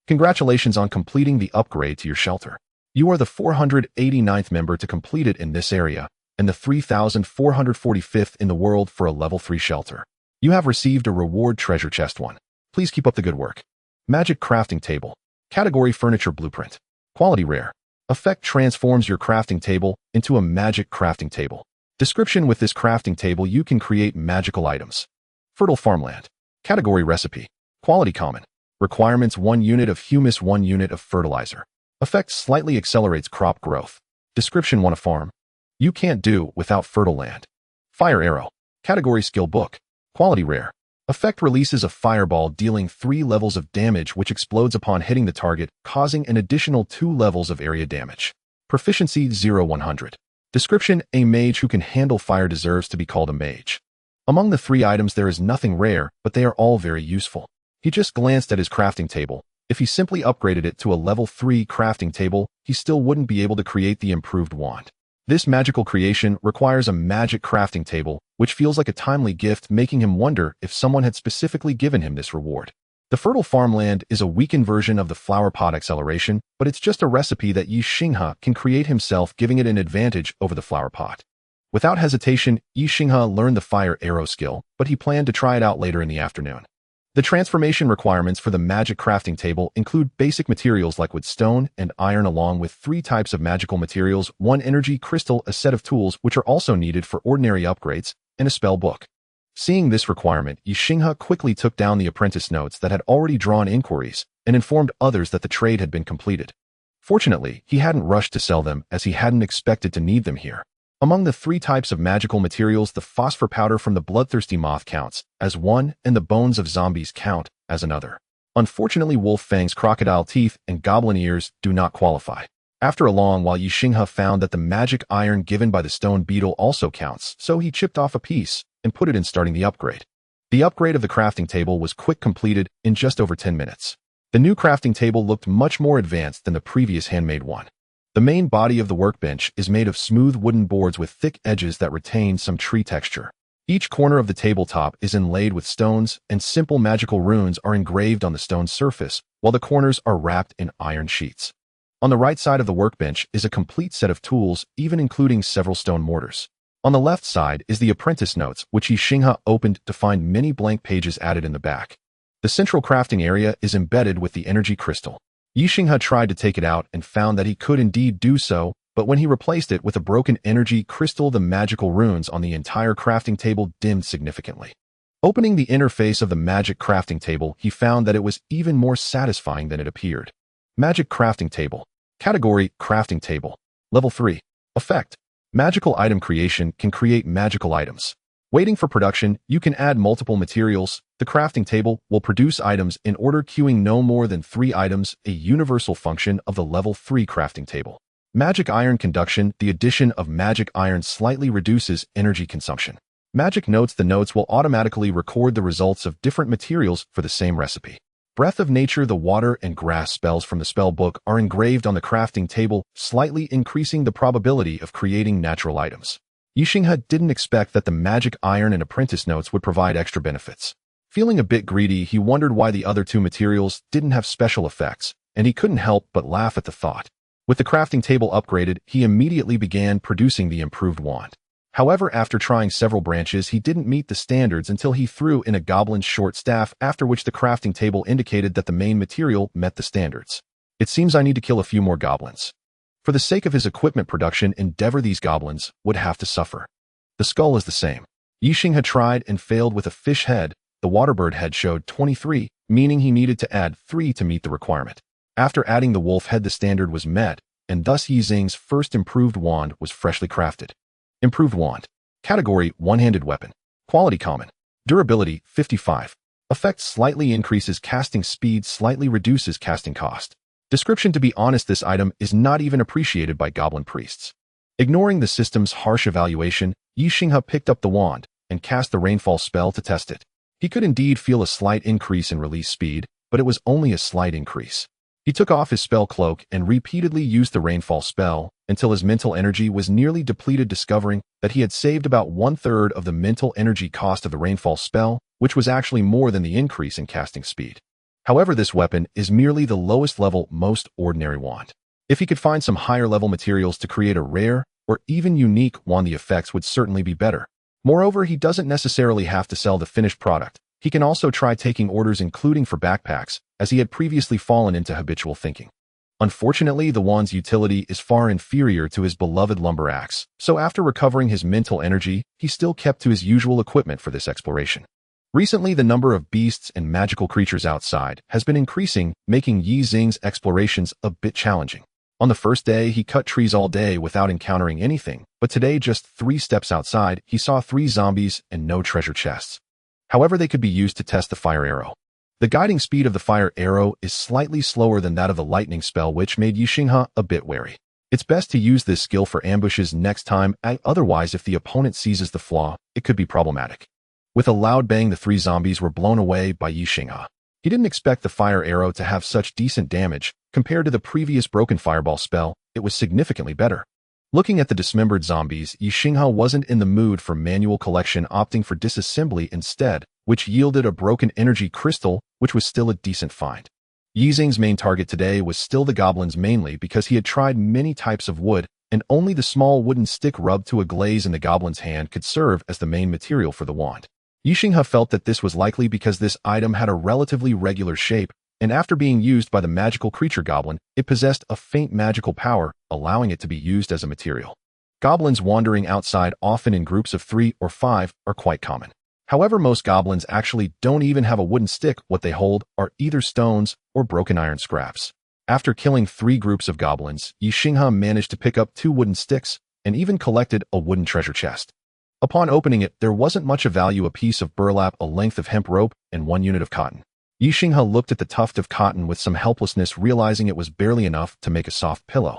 Congratulations on completing the upgrade to your shelter. You are the 489th member to complete it in this area, and the 3,445th in the world for a level 3 shelter. You have received a reward treasure chest 1. Please keep up the good work. Magic crafting table. Category Furniture Blueprint. Quality Rare. Effect: transforms your crafting table into a magic crafting table. Description: with this crafting table you can create magical items. Fertile Farmland. Category Recipe. Quality Common. Requirements: 1 unit of humus, 1 unit of fertilizer. Effect: slightly accelerates crop growth. Description: want a farm? You can't do without fertile land. Fire Arrow. Category Skill Book. Quality Rare. Effect: releases a fireball dealing 3 levels of damage which explodes upon hitting the target, causing an additional 2 levels of area damage. Proficiency 0-100. Description: a mage who can handle fire deserves to be called a mage. Among the 3 items there is nothing rare, but they are all very useful. He just glanced at his crafting table. If he simply upgraded it to a level 3 crafting table, he still wouldn't be able to create the improved wand. This magical creation requires a magic crafting table, which feels like a timely gift, making him wonder if someone had specifically given him this reward. The fertile farmland is a weakened version of the flower pot acceleration, but it's just a recipe that Ye Xinghe can create himself, giving it an advantage over the flower pot. Without hesitation, Ye Xinghe learned the fire arrow skill, but he planned to try it out later in the afternoon. The transformation requirements for the magic crafting table include basic materials like wood, stone, and iron, along with 3 types of magical materials, 1 energy crystal, a set of tools which are also needed for ordinary upgrades, and a spell book. Seeing this requirement, Ye Xinghe quickly took down the apprentice notes that had already drawn inquiries and informed others that the trade had been completed. Fortunately, he hadn't rushed to sell them, as he hadn't expected to need them here. Among the 3 types of magical materials, the phosphor powder from the bloodthirsty moth counts as one, and the bones of zombies count as another. Unfortunately, wolf fangs, crocodile teeth, and goblin ears do not qualify. After a long while, Ye Xinghe found that the magic iron given by the stone beetle also counts, so he chipped off a piece and put it in, starting the upgrade. The upgrade of the crafting table was quick, completed in just over 10 minutes. The new crafting table looked much more advanced than the previous handmade one. The main body of the workbench is made of smooth wooden boards with thick edges that retain some tree texture. Each corner of the tabletop is inlaid with stones, and simple magical runes are engraved on the stone surface, while the corners are wrapped in iron sheets. On the right side of the workbench is a complete set of tools, even including several stone mortars. On the left side is the apprentice notes, which Ye Xinghe opened to find many blank pages added in the back. The central crafting area is embedded with the energy crystal. Ye Xinghe tried to take it out and found that he could indeed do so, but when he replaced it with a broken energy crystal, the magical runes on the entire crafting table dimmed significantly. Opening the interface of the magic crafting table, he found that it was even more satisfying than it appeared. Magic crafting table. Category: crafting table. Level 3. Effect: magical item creation, can create magical items. Waiting for production, you can add multiple materials. The crafting table will produce items in order, queuing no more than 3 items, a universal function of the level 3 crafting table. Magic iron conduction: the addition of magic iron slightly reduces energy consumption. Magic notes: the notes will automatically record the results of different materials for the same recipe. Breath of nature: the water and grass spells from the spell book are engraved on the crafting table, slightly increasing the probability of creating natural items. Ye Xinghe didn't expect that the magic iron and apprentice notes would provide extra benefits. Feeling a bit greedy, he wondered why the other 2 materials didn't have special effects, and he couldn't help but laugh at the thought. With the crafting table upgraded, he immediately began producing the improved wand. However, after trying several branches, he didn't meet the standards until he threw in a goblin's short staff, after which the crafting table indicated that the main material met the standards. It seems I need to kill a few more goblins. For the sake of his equipment production endeavor, these goblins would have to suffer. The skull is the same. Ye Xinghe tried and failed with a fish head. The waterbird head showed 23, meaning he needed to add 3 to meet the requirement. After adding the wolf head, the standard was met, and thus Ye Xinghe's first improved wand was freshly crafted. Improved wand. Category: one-handed weapon. Quality: common. Durability: 55. Effect: slightly increases casting speed, slightly reduces casting cost. Description: to be honest, this item is not even appreciated by goblin priests. Ignoring the system's harsh evaluation, Ye Xinghe picked up the wand and cast the rainfall spell to test it. He could indeed feel a slight increase in release speed, but it was only a slight increase. He took off his spell cloak and repeatedly used the rainfall spell until his mental energy was nearly depleted, discovering that he had saved about 1/3 of the mental energy cost of the rainfall spell, which was actually more than the increase in casting speed. However, this weapon is merely the lowest level, most ordinary wand. If he could find some higher level materials to create a rare or even unique wand, the effects would certainly be better. Moreover, he doesn't necessarily have to sell the finished product. He can also try taking orders, including for backpacks, as he had previously fallen into habitual thinking. Unfortunately, the wand's utility is far inferior to his beloved lumber axe, so after recovering his mental energy, he still kept to his usual equipment for this exploration. Recently, the number of beasts and magical creatures outside has been increasing, making Ye Xinghe's explorations a bit challenging. On the first day, he cut trees all day without encountering anything, but today, just 3 steps outside, he saw 3 zombies and no treasure chests. However, they could be used to test the fire arrow. The guiding speed of the fire arrow is slightly slower than that of the lightning spell, which made Ye Xinghe a bit wary. It's best to use this skill for ambushes next time, otherwise if the opponent seizes the flaw, it could be problematic. With a loud bang, the 3 zombies were blown away by Ye Xinghe. He didn't expect the fire arrow to have such decent damage. Compared to the previous broken fireball spell, it was significantly better. Looking at the dismembered zombies, Ye Xinghe wasn't in the mood for manual collection, opting for disassembly instead, which yielded a broken energy crystal, which was still a decent find. Ye Xinghe's main target today was still the goblins, mainly because he had tried many types of wood, and only the small wooden stick rubbed to a glaze in the goblin's hand could serve as the main material for the wand. Ye Xinghe felt that this was likely because this item had a relatively regular shape, and after being used by the magical creature goblin, it possessed a faint magical power, allowing it to be used as a material. Goblins wandering outside, often in groups of 3 or 5, are quite common. However, most goblins actually don't even have a wooden stick. What they hold are either stones or broken iron scraps. After killing 3 groups of goblins, Ye Xinghe managed to pick up 2 wooden sticks and even collected a wooden treasure chest. Upon opening it, there wasn't much of value: a piece of burlap, a length of hemp rope, and 1 unit of cotton. Ye Xinghe looked at the tuft of cotton with some helplessness, realizing it was barely enough to make a soft pillow.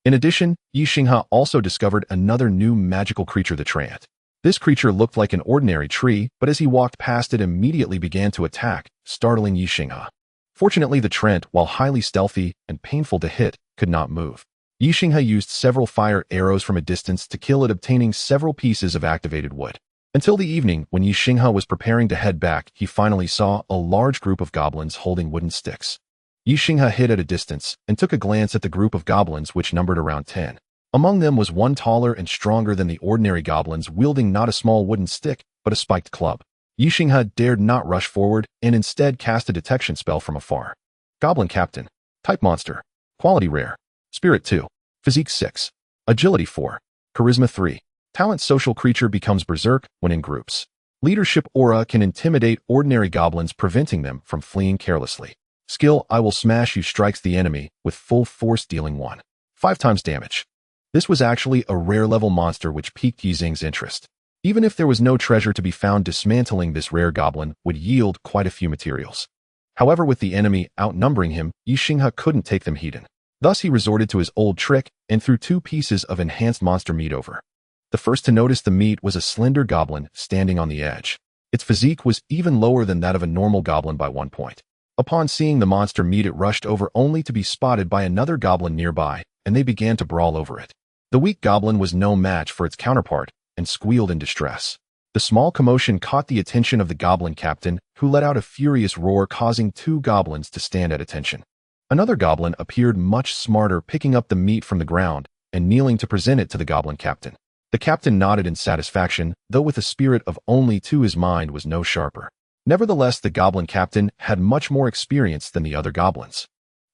In addition, Ye Xinghe also discovered another new magical creature, the Treant. This creature looked like an ordinary tree, but as he walked past it, immediately began to attack, startling Ye Xinghe. Fortunately, the Treant, while highly stealthy and painful to hit, could not move. Ye Xinghe used several fire arrows from a distance to kill it, obtaining several pieces of activated wood. Until the evening, when Ye Xinghe was preparing to head back, he finally saw a large group of goblins holding wooden sticks. Ye Xinghe hid at a distance and took a glance at the group of goblins, which numbered around 10. Among them was one taller and stronger than the ordinary goblins, wielding not a small wooden stick, but a spiked club. Ye Xinghe dared not rush forward and instead cast a detection spell from afar. Goblin Captain. Type Monster. Quality Rare. Spirit 2. Physique 6. Agility 4. Charisma 3. Talent: Social Creature becomes berserk when in groups. Leadership aura can intimidate ordinary goblins, preventing them from fleeing carelessly. Skill: I will smash you, strikes the enemy with full force, dealing 5 times damage. This was actually a rare level monster, which piqued Ye Xinghe's interest. Even if there was no treasure to be found, dismantling this rare goblin would yield quite a few materials. However, with the enemy outnumbering him, Ye Xinghe couldn't take them heeded. Thus he resorted to his old trick and threw 2 pieces of enhanced monster meat over. The first to notice the meat was a slender goblin standing on the edge. Its physique was even lower than that of a normal goblin by 1 point. Upon seeing the monster meat, it rushed over, only to be spotted by another goblin nearby, and they began to brawl over it. The weak goblin was no match for its counterpart and squealed in distress. The small commotion caught the attention of the goblin captain, who let out a furious roar, causing 2 goblins to stand at attention. Another goblin appeared much smarter, picking up the meat from the ground and kneeling to present it to the goblin captain. The captain nodded in satisfaction, though with a spirit of only 2, his mind was no sharper. Nevertheless, the goblin captain had much more experience than the other goblins.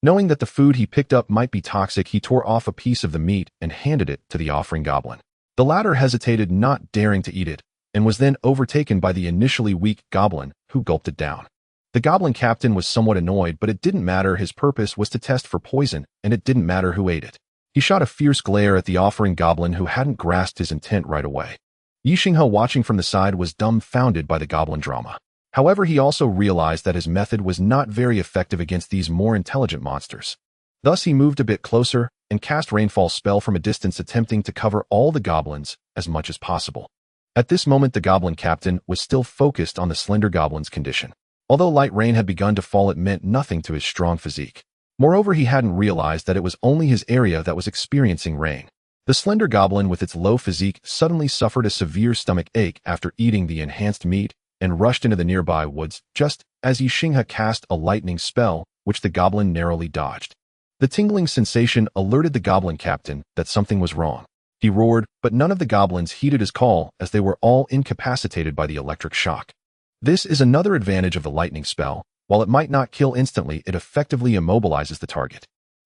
Knowing that the food he picked up might be toxic, he tore off a piece of the meat and handed it to the offering goblin. The latter hesitated, not daring to eat it, and was then overtaken by the initially weak goblin, who gulped it down. The goblin captain was somewhat annoyed, but it didn't matter. His purpose was to test for poison, and it didn't matter who ate it. He shot a fierce glare at the offering goblin, who hadn't grasped his intent right away. Ye Xinghe, watching from the side, was dumbfounded by the goblin drama. However, he also realized that his method was not very effective against these more intelligent monsters. Thus, he moved a bit closer and cast Rainfall spell from a distance, attempting to cover all the goblins as much as possible. At this moment, the goblin captain was still focused on the slender goblin's condition. Although light rain had begun to fall, it meant nothing to his strong physique. Moreover, he hadn't realized that it was only his area that was experiencing rain. The slender goblin, with its low physique, suddenly suffered a severe stomach ache after eating the enhanced meat and rushed into the nearby woods, just as Ye Xinghe cast a lightning spell, which the goblin narrowly dodged. The tingling sensation alerted the goblin captain that something was wrong. He roared, but none of the goblins heeded his call, as they were all incapacitated by the electric shock. This is another advantage of the lightning spell. While it might not kill instantly, it effectively immobilizes the target.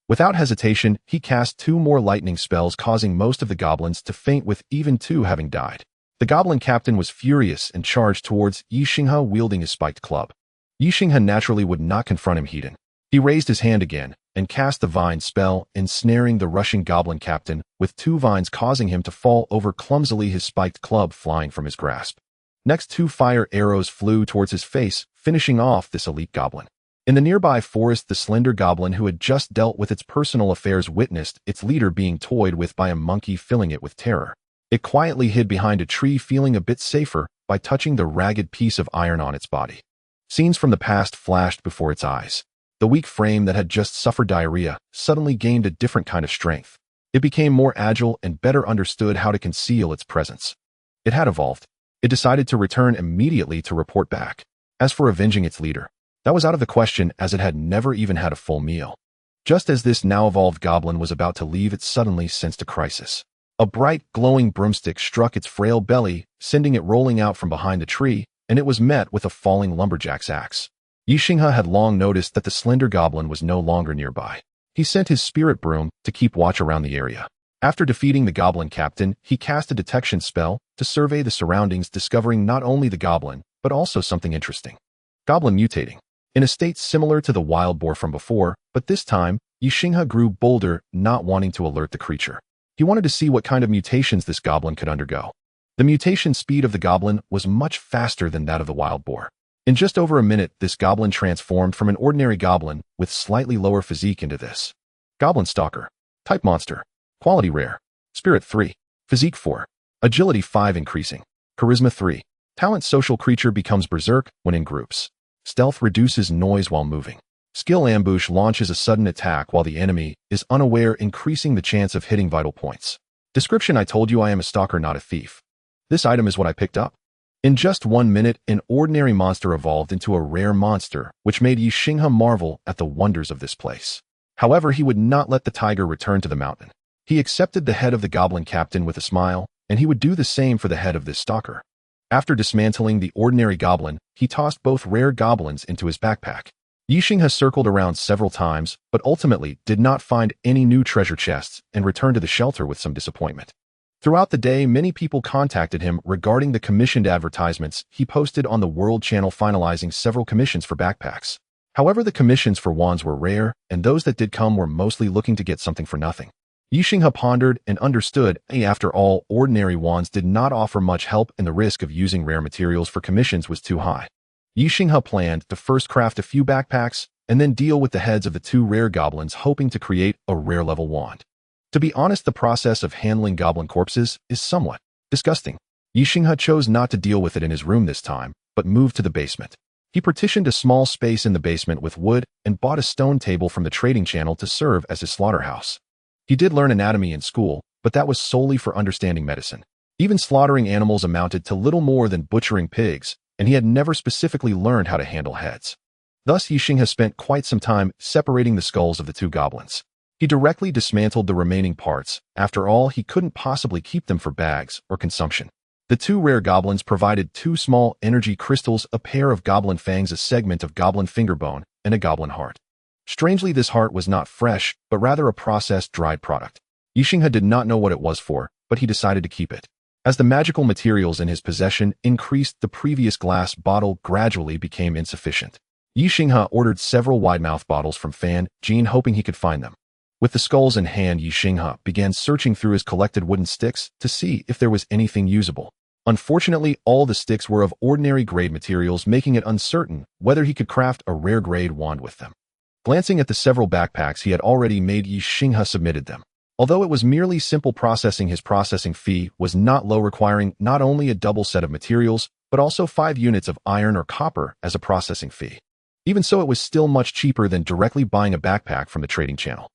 Without hesitation, he cast 2 more lightning spells, causing most of the goblins to faint, with even 2 having died. The goblin captain was furious and charged towards Ye Xinghe, wielding his spiked club. Ye Xinghe naturally would not confront him heeded. He raised his hand again and cast the vine spell, ensnaring the rushing goblin captain, with 2 vines causing him to fall over clumsily, his spiked club flying from his grasp. Next, 2 fire arrows flew towards his face, finishing off this elite goblin. In the nearby forest, the slender goblin, who had just dealt with its personal affairs, witnessed its leader being toyed with by a monkey, filling it with terror. It quietly hid behind a tree, feeling a bit safer by touching the ragged piece of iron on its body. Scenes from the past flashed before its eyes. The weak frame that had just suffered diarrhea suddenly gained a different kind of strength. It became more agile and better understood how to conceal its presence. It had evolved. It decided to return immediately to report back. As for avenging its leader, that was out of the question as it had never even had a full meal. Just as this now-evolved goblin was about to leave, it suddenly sensed a crisis. A bright, glowing broomstick struck its frail belly, sending it rolling out from behind the tree, and it was met with a falling lumberjack's axe. Ye Xinghe had long noticed that the slender goblin was no longer nearby. He sent his spirit broom to keep watch around the area. After defeating the goblin captain, he cast a detection spell to survey the surroundings, discovering not only the goblin, but also something interesting. Goblin mutating. In a state similar to the wild boar from before, but this time, Ye Xinghe grew bolder, not wanting to alert the creature. He wanted to see what kind of mutations this goblin could undergo. The mutation speed of the goblin was much faster than that of the wild boar. In just over a minute, this goblin transformed from an ordinary goblin with slightly lower physique into this. Goblin Stalker. Type Monster. Quality Rare. Spirit 3. Physique 4. Agility 5 increasing. Charisma 3. Talent Social Creature becomes berserk when in groups. Stealth reduces noise while moving. Skill Ambush launches a sudden attack while the enemy is unaware, increasing the chance of hitting vital points. Description: I told you I am a stalker, not a thief. This item is what I picked up. In just 1 minute, an ordinary monster evolved into a rare monster, which made Ye Xinghe marvel at the wonders of this place. However, he would not let the tiger return to the mountain. He accepted the head of the goblin captain with a smile, and he would do the same for the head of this stalker. After dismantling the ordinary goblin, he tossed both rare goblins into his backpack. Ye Xinghe circled around several times, but ultimately did not find any new treasure chests and returned to the shelter with some disappointment. Throughout the day, many people contacted him regarding the commissioned advertisements he posted on the World Channel, finalizing several commissions for backpacks. However, the commissions for wands were rare, and those that did come were mostly looking to get something for nothing. Ye Xinghe pondered and understood, after all, ordinary wands did not offer much help, and the risk of using rare materials for commissions was too high. Ye Xinghe planned to first craft a few backpacks, and then deal with the heads of the 2 rare goblins, hoping to create a rare level wand. To be honest, the process of handling goblin corpses is somewhat disgusting. Ye Xinghe chose not to deal with it in his room this time, but moved to the basement. He partitioned a small space in the basement with wood and bought a stone table from the trading channel to serve as his slaughterhouse. He did learn anatomy in school, but that was solely for understanding medicine. Even slaughtering animals amounted to little more than butchering pigs, and he had never specifically learned how to handle heads. Thus, Ye Xinghe spent quite some time separating the skulls of the 2 goblins. He directly dismantled the remaining parts. After all, he couldn't possibly keep them for bags or consumption. The 2 rare goblins provided 2 small energy crystals, a pair of goblin fangs, a segment of goblin fingerbone, and a goblin heart. Strangely, this heart was not fresh, but rather a processed, dried product. Ye Xinghe did not know what it was for, but he decided to keep it. As the magical materials in his possession increased, the previous glass bottle gradually became insufficient. Ye Xinghe ordered several wide-mouth bottles from Fan Jin, hoping he could find them. With the skulls in hand, Ye Xinghe began searching through his collected wooden sticks to see if there was anything usable. Unfortunately, all the sticks were of ordinary grade materials, making it uncertain whether he could craft a rare grade wand with them. Glancing at the several backpacks he had already made, Ye Xinghe submitted them. Although it was merely simple processing, his processing fee was not low, requiring not only a double set of materials, but also 5 units of iron or copper as a processing fee. Even so, it was still much cheaper than directly buying a backpack from the trading channel.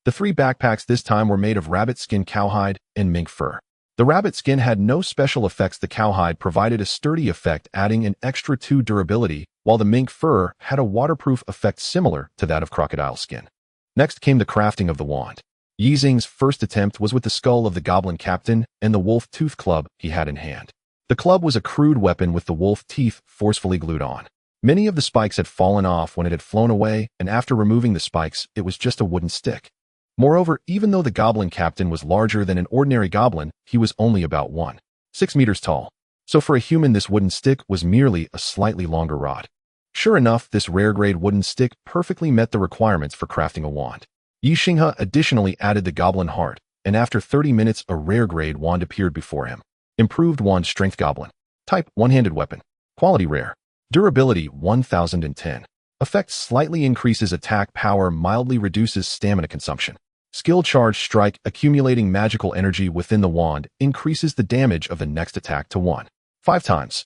The 3 backpacks this time were made of rabbit skin, cowhide, and mink fur. The rabbit skin had no special effects. The cowhide provided a sturdy effect, adding an extra 2 durability, while the mink fur had a waterproof effect similar to that of crocodile skin. Next came the crafting of the wand. Ye Xinghe's first attempt was with the skull of the goblin captain and the wolf tooth club he had in hand. The club was a crude weapon with the wolf teeth forcefully glued on. Many of the spikes had fallen off when it had flown away, and after removing the spikes, it was just a wooden stick. Moreover, even though the goblin captain was larger than an ordinary goblin, he was only about 1.6 meters tall. So for a human, this wooden stick was merely a slightly longer rod. Sure enough, this rare-grade wooden stick perfectly met the requirements for crafting a wand. Ye Xinghe additionally added the goblin heart, and after 30 minutes, a rare-grade wand appeared before him. Improved wand strength goblin. Type: one-handed weapon. Quality rare. Durability 1010. Effect: slightly increases attack power, mildly reduces stamina consumption. Skill: charge strike, accumulating magical energy within the wand, increases the damage of the next attack to 1.5 times.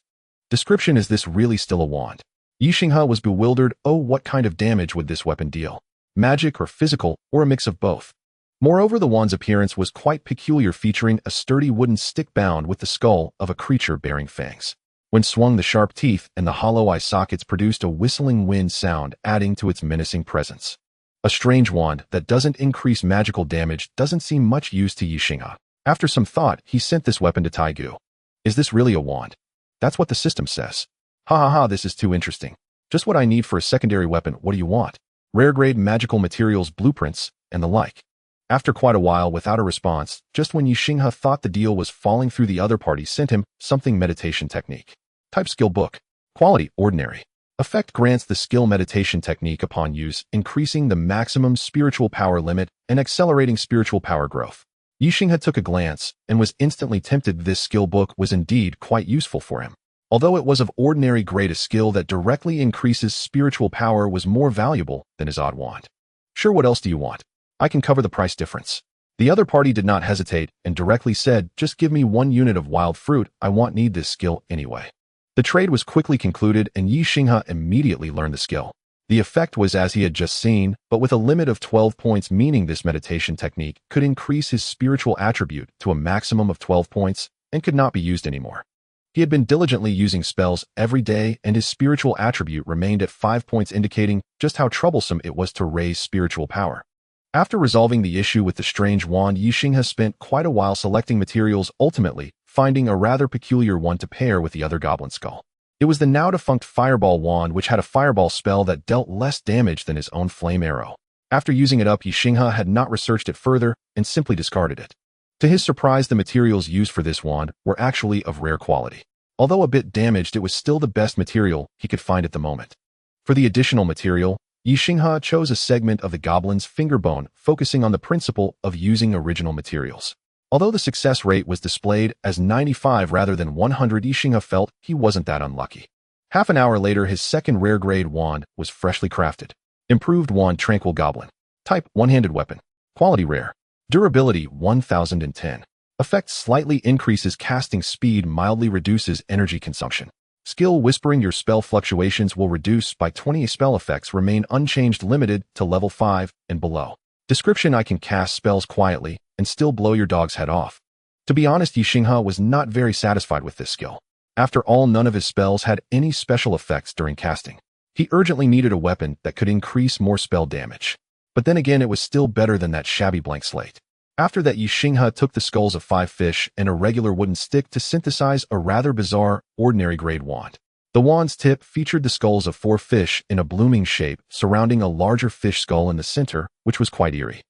Description: is this really still a wand? Ye Xinghe was bewildered. Oh, what kind of damage would this weapon deal? Magic or physical, or a mix of both? Moreover, the wand's appearance was quite peculiar, featuring a sturdy wooden stick bound with the skull of a creature bearing fangs. When swung, the sharp teeth and the hollow eye sockets produced a whistling wind sound, adding to its menacing presence. A strange wand that doesn't increase magical damage doesn't seem much use to Ye Xinghe. After some thought, he sent this weapon to Taigu. Is this really a wand? That's what the system says. Ha ha ha, this is too interesting. Just what I need for a secondary weapon. What do you want? Rare grade magical materials, blueprints, and the like. After quite a while without a response, just when Ye Xinghe thought the deal was falling through, the other party sent him something. Meditation technique. Type skill book. Quality ordinary. Effect grants the skill meditation technique upon use, increasing the maximum spiritual power limit and accelerating spiritual power growth. Ye Xinghe took a glance and was instantly tempted. This skill book was indeed quite useful for him. Although it was of ordinary grade, a skill that directly increases spiritual power was more valuable than his odd wand. Sure, what else do you want? I can cover the price difference. The other party did not hesitate and directly said, just give me 1 unit of wild fruit. I need this skill anyway. The trade was quickly concluded and Ye Xinghe immediately learned the skill. The effect was as he had just seen, but with a limit of 12 points, meaning this meditation technique could increase his spiritual attribute to a maximum of 12 points and could not be used anymore. He had been diligently using spells every day and his spiritual attribute remained at 5 points, indicating just how troublesome it was to raise spiritual power. After resolving the issue with the strange wand, Ye Xinghe spent quite a while selecting materials, ultimately finding a rather peculiar one to pair with the other goblin skull. It was the now-defunct fireball wand, which had a fireball spell that dealt less damage than his own flame arrow. After using it up, Ye Xinghe had not researched it further and simply discarded it. To his surprise, the materials used for this wand were actually of rare quality. Although a bit damaged, it was still the best material he could find at the moment. For the additional material, Ye Xinghe chose a segment of the goblin's finger bone, focusing on the principle of using original materials. Although the success rate was displayed as 95 rather than 100, Ye Xinghe felt he wasn't that unlucky. Half an hour later, his second rare grade wand was freshly crafted. Improved wand, Tranquil Goblin. Type, one-handed weapon. Quality rare. Durability, 1010. Effect slightly increases casting speed, mildly reduces energy consumption. Skill, Whispering. Your spell fluctuations will reduce by 20. Spell effects remain unchanged, limited to level 5 and below. Description: I can cast spells quietly and still blow your dog's head off. To be honest, Ye Xinghe was not very satisfied with this skill. After all, none of his spells had any special effects during casting. He urgently needed a weapon that could increase more spell damage. But then again, it was still better than that shabby blank slate. After that, Ye Xinghe took the skulls of 5 fish and a regular wooden stick to synthesize a rather bizarre, ordinary grade wand. The wand's tip featured the skulls of 4 fish in a blooming shape surrounding a larger fish skull in the center, which was quite eerie.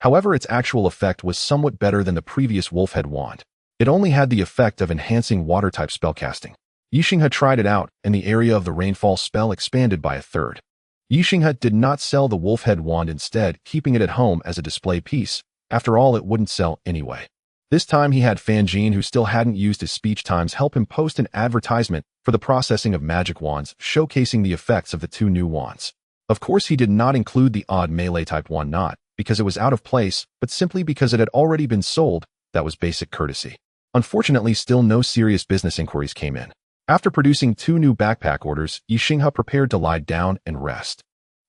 However, its actual effect was somewhat better than the previous wolf-head wand. It only had the effect of enhancing water-type spellcasting. Ye Xinghe tried it out, and the area of the rainfall spell expanded by a third. Ye Xinghe did not sell the wolf-head wand, instead keeping it at home as a display piece. After all, it wouldn't sell anyway. This time he had Fanjin, who still hadn't used his speech times, help him post an advertisement for the processing of magic wands, showcasing the effects of the 2 new wands. Of course, he did not include the odd melee-type wand, not because it was out of place, but simply because it had already been sold. That was basic courtesy. Unfortunately, still no serious business inquiries came in. After producing 2 new backpack orders, Ye Xinghe prepared to lie down and rest.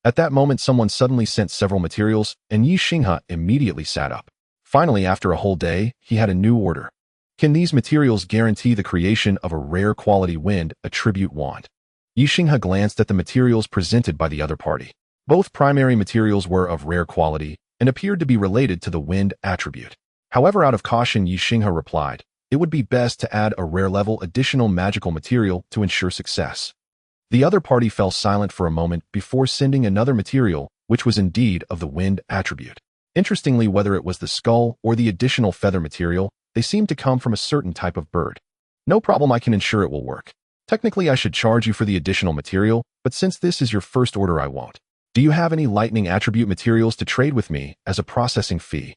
At that moment, someone suddenly sent several materials, and Ye Xinghe immediately sat up. Finally, after a whole day, he had a new order. Can these materials guarantee the creation of a rare quality wind attribute wand? Ye Xinghe glanced at the materials presented by the other party. Both primary materials were of rare quality and appeared to be related to the wind attribute. However, out of caution, Ye Xinghe replied, it would be best to add a rare level additional magical material to ensure success. The other party fell silent for a moment before sending another material, which was indeed of the wind attribute. Interestingly, whether it was the skull or the additional feather material, they seemed to come from a certain type of bird. No problem, I can ensure it will work. Technically, I should charge you for the additional material, but since this is your first order, I won't. Do you have any lightning attribute materials to trade with me as a processing fee?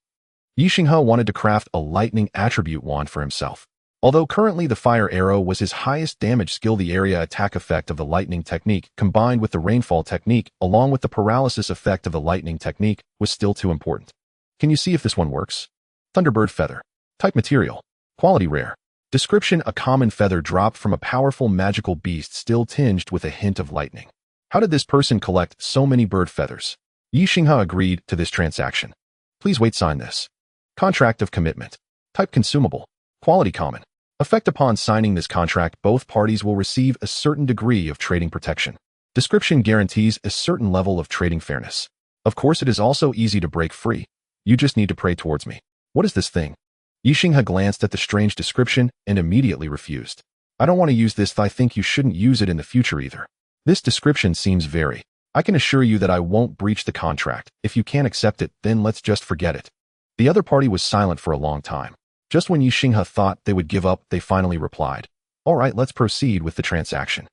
Ye Xinghe wanted to craft a lightning attribute wand for himself. Although currently the fire arrow was his highest damage skill, the area attack effect of the lightning technique, combined with the rainfall technique, along with the paralysis effect of the lightning technique, was still too important. Can you see if this one works? Thunderbird feather. Type material. Quality rare. Description: a common feather dropped from a powerful magical beast still tinged with a hint of lightning. How did this person collect so many bird feathers? Ye Xinghe agreed to this transaction. Please wait, sign this. Contract of commitment. Type: consumable. Quality: common. Effect: upon signing this contract, both parties will receive a certain degree of trading protection. Description: guarantees a certain level of trading fairness. Of course, it is also easy to break free. You just need to pray towards me. What is this thing? Ye Xinghe glanced at the strange description and immediately refused. I don't want to use this. I think you shouldn't use it in the future either. This description seems very... I can assure you that I won't breach the contract. If you can't accept it, then let's just forget it. The other party was silent for a long time. Just when Ye Xinghe thought they would give up, they finally replied. All right, let's proceed with the transaction.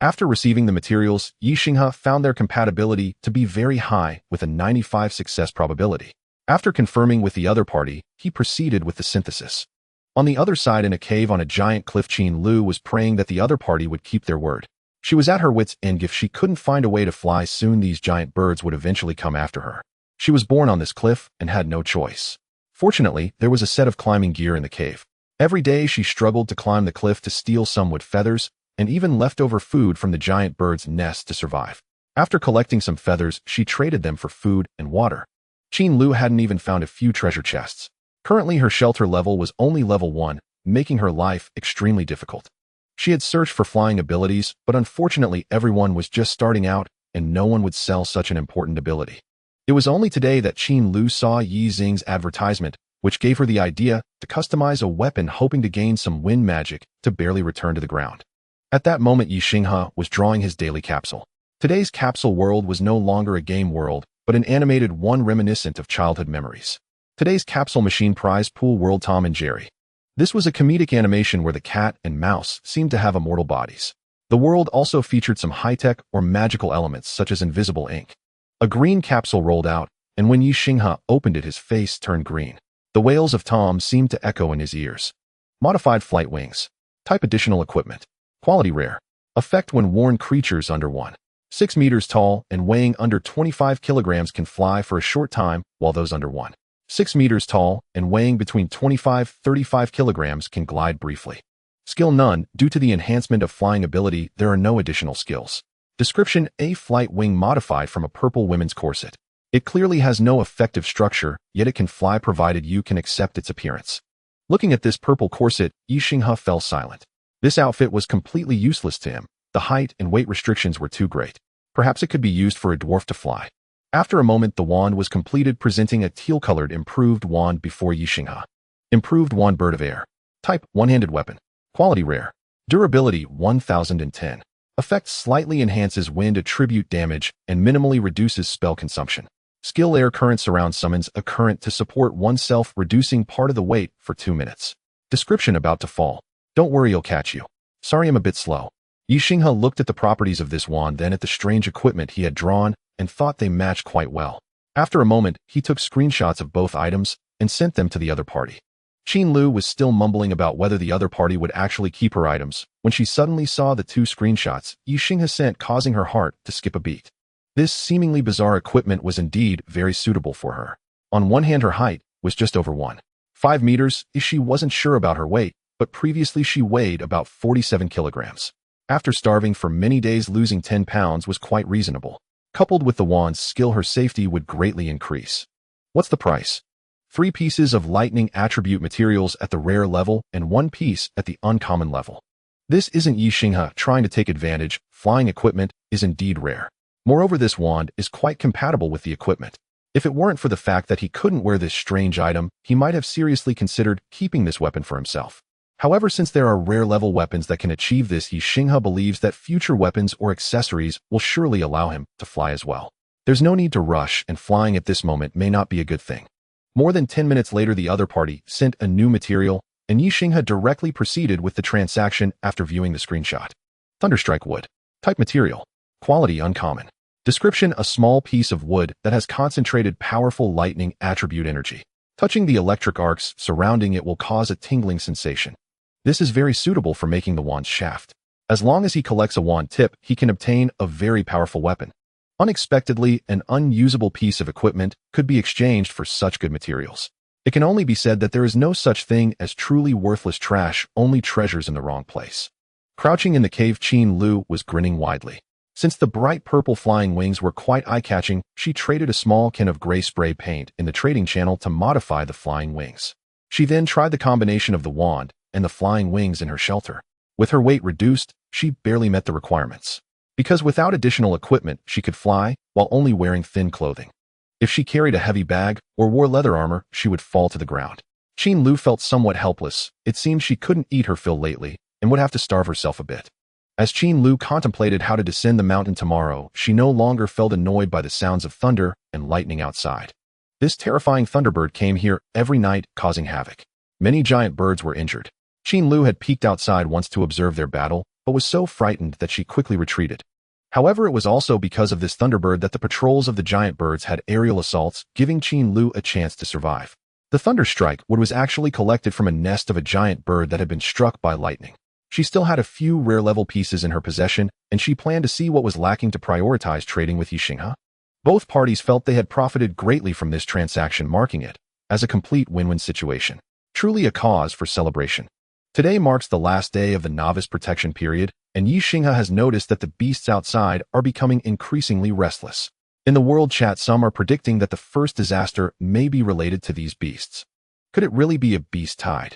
After receiving the materials, Ye Xinghe found their compatibility to be very high with a 95% success probability. After confirming with the other party, he proceeded with the synthesis. On the other side in a cave on a giant cliff, Qin Lu was praying that the other party would keep their word. She was at her wits' end. If she couldn't find a way to fly, soon these giant birds would eventually come after her. She was born on this cliff and had no choice. Fortunately, there was a set of climbing gear in the cave. Every day she struggled to climb the cliff to steal some wood, feathers, and even leftover food from the giant bird's nest to survive. After collecting some feathers, she traded them for food and water. Qin Lu hadn't even found a few treasure chests. Currently, her shelter level was only level 1, making her life extremely difficult. She had searched for flying abilities, but unfortunately everyone was just starting out, and no one would sell such an important ability. It was only today that Qin Lu saw Ye Xinghe's advertisement, which gave her the idea to customize a weapon, hoping to gain some wind magic to barely return to the ground. At that moment, Ye Xinghe was drawing his daily capsule. Today's capsule world was no longer a game world, but an animated one reminiscent of childhood memories. Today's capsule machine prize pool world: Tom and Jerry. This was a comedic animation where the cat and mouse seemed to have immortal bodies. The world also featured some high-tech or magical elements such as invisible ink. A green capsule rolled out, and when Ye Xinghe opened it, his face turned green. The wails of Tom seemed to echo in his ears. Modified flight wings. Type: additional equipment. Quality: rare. Effect: when worn, creatures under 1.6 meters tall and weighing under 25 kilograms can fly for a short time, while those under 1.6 meters tall and weighing between 25-35 kilograms can glide briefly. Skill: none. Due to the enhancement of flying ability, there are no additional skills. Description: a flight wing modified from a purple women's corset. It clearly has no effective structure, yet it can fly provided you can accept its appearance. Looking at this purple corset, Ye Xinghe fell silent. This outfit was completely useless to him. The height and weight restrictions were too great. Perhaps it could be used for a dwarf to fly. After a moment, the wand was completed, presenting a teal-colored improved wand before Ye Xinghe. Improved wand: bird of air. Type: one-handed weapon. Quality: rare. Durability: 1010. Effect: slightly enhances wind attribute damage and minimally reduces spell consumption. Skill: air current surround summons a current to support oneself, reducing part of the weight for 2 minutes. Description: about to fall. Don't worry, you'll catch you. Sorry, I'm a bit slow. Ye Xinghe looked at the properties of this wand, then at the strange equipment he had drawn, and thought they matched quite well. After a moment, he took screenshots of both items and sent them to the other party. Qin Lu was still mumbling about whether the other party would actually keep her items when she suddenly saw the 2 screenshots Ye Xinghe sent, causing her heart to skip a beat. This seemingly bizarre equipment was indeed very suitable for her. On one hand, her height was just over 1.5 meters. She wasn't sure about her weight, but previously she weighed about 47 kilograms. After starving for many days, losing 10 pounds was quite reasonable. Coupled with the wand's skill, her safety would greatly increase. What's the price? 3 pieces of lightning attribute materials at the rare level and 1 piece at the uncommon level. This isn't Ye Xinghe trying to take advantage. Flying equipment is indeed rare. Moreover, this wand is quite compatible with the equipment. If it weren't for the fact that he couldn't wear this strange item, he might have seriously considered keeping this weapon for himself. However, since there are rare-level weapons that can achieve this, Ye Xinghe believes that future weapons or accessories will surely allow him to fly as well. There's no need to rush, and flying at this moment may not be a good thing. More than 10 minutes later, the other party sent a new material, and Ye Xinghe directly proceeded with the transaction after viewing the screenshot. Thunderstrike wood. Type: material. Quality: uncommon. Description: a small piece of wood that has concentrated powerful lightning attribute energy. Touching the electric arcs surrounding it will cause a tingling sensation. This is very suitable for making the wand's shaft. As long as he collects a wand tip, he can obtain a very powerful weapon. Unexpectedly, an unusable piece of equipment could be exchanged for such good materials. It can only be said that there is no such thing as truly worthless trash, only treasures in the wrong place. Crouching in the cave, Qin Lu was grinning widely. Since the bright purple flying wings were quite eye-catching, she traded a small can of gray spray paint in the trading channel to modify the flying wings. She then tried the combination of the wand and the flying wings in her shelter. With her weight reduced, she barely met the requirements. Because without additional equipment, she could fly while only wearing thin clothing. If she carried a heavy bag or wore leather armor, she would fall to the ground. Qin Lu felt somewhat helpless. It seemed she couldn't eat her fill lately and would have to starve herself a bit. As Qin Lu contemplated how to descend the mountain tomorrow, she no longer felt annoyed by the sounds of thunder and lightning outside. This terrifying thunderbird came here every night, causing havoc. Many giant birds were injured. Qin Lu had peeked outside once to observe their battle, but was so frightened that she quickly retreated. However, it was also because of this thunderbird that the patrols of the giant birds had aerial assaults, giving Qin Lu a chance to survive. The thunderstrike wood was actually collected from a nest of a giant bird that had been struck by lightning. She still had a few rare-level pieces in her possession, and she planned to see what was lacking to prioritize trading with Ye Xinghe. Both parties felt they had profited greatly from this transaction, marking it as a complete win-win situation. Truly a cause for celebration. Today marks the last day of the novice protection period, and Ye Xinghe has noticed that the beasts outside are becoming increasingly restless. In the world chat, some are predicting that the first disaster may be related to these beasts. Could it really be a beast tide?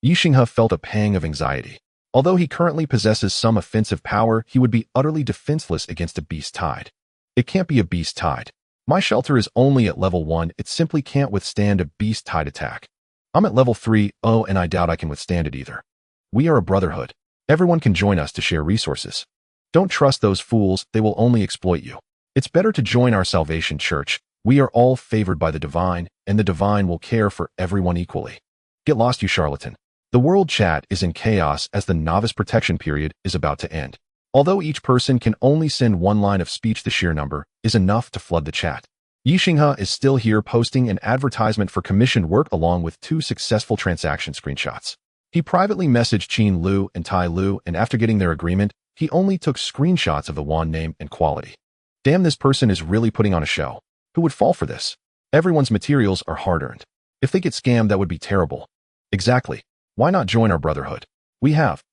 Ye Xinghe felt a pang of anxiety. Although he currently possesses some offensive power, he would be utterly defenseless against a beast tide. It can't be a beast tide. My shelter is only at level 1, it simply can't withstand a beast tide attack. I'm at level 3, and I doubt I can withstand it either. We are a brotherhood. Everyone can join us to share resources. Don't trust those fools, they will only exploit you. It's better to join our Salvation Church. We are all favored by the divine, and the divine will care for everyone equally. Get lost, you charlatan. The world chat is in chaos as the novice protection period is about to end. Although each person can only send one line of speech, the sheer number is enough to flood the chat. Ye Xinghe is still here posting an advertisement for commissioned work along with 2 successful transaction screenshots. He privately messaged Qin Lu and Tai Lu, and after getting their agreement, he only took screenshots of the wand name and quality. Damn, this person is really putting on a show. Who would fall for this? Everyone's materials are hard-earned. If they get scammed, that would be terrible. Exactly. Why not join our brotherhood? We have.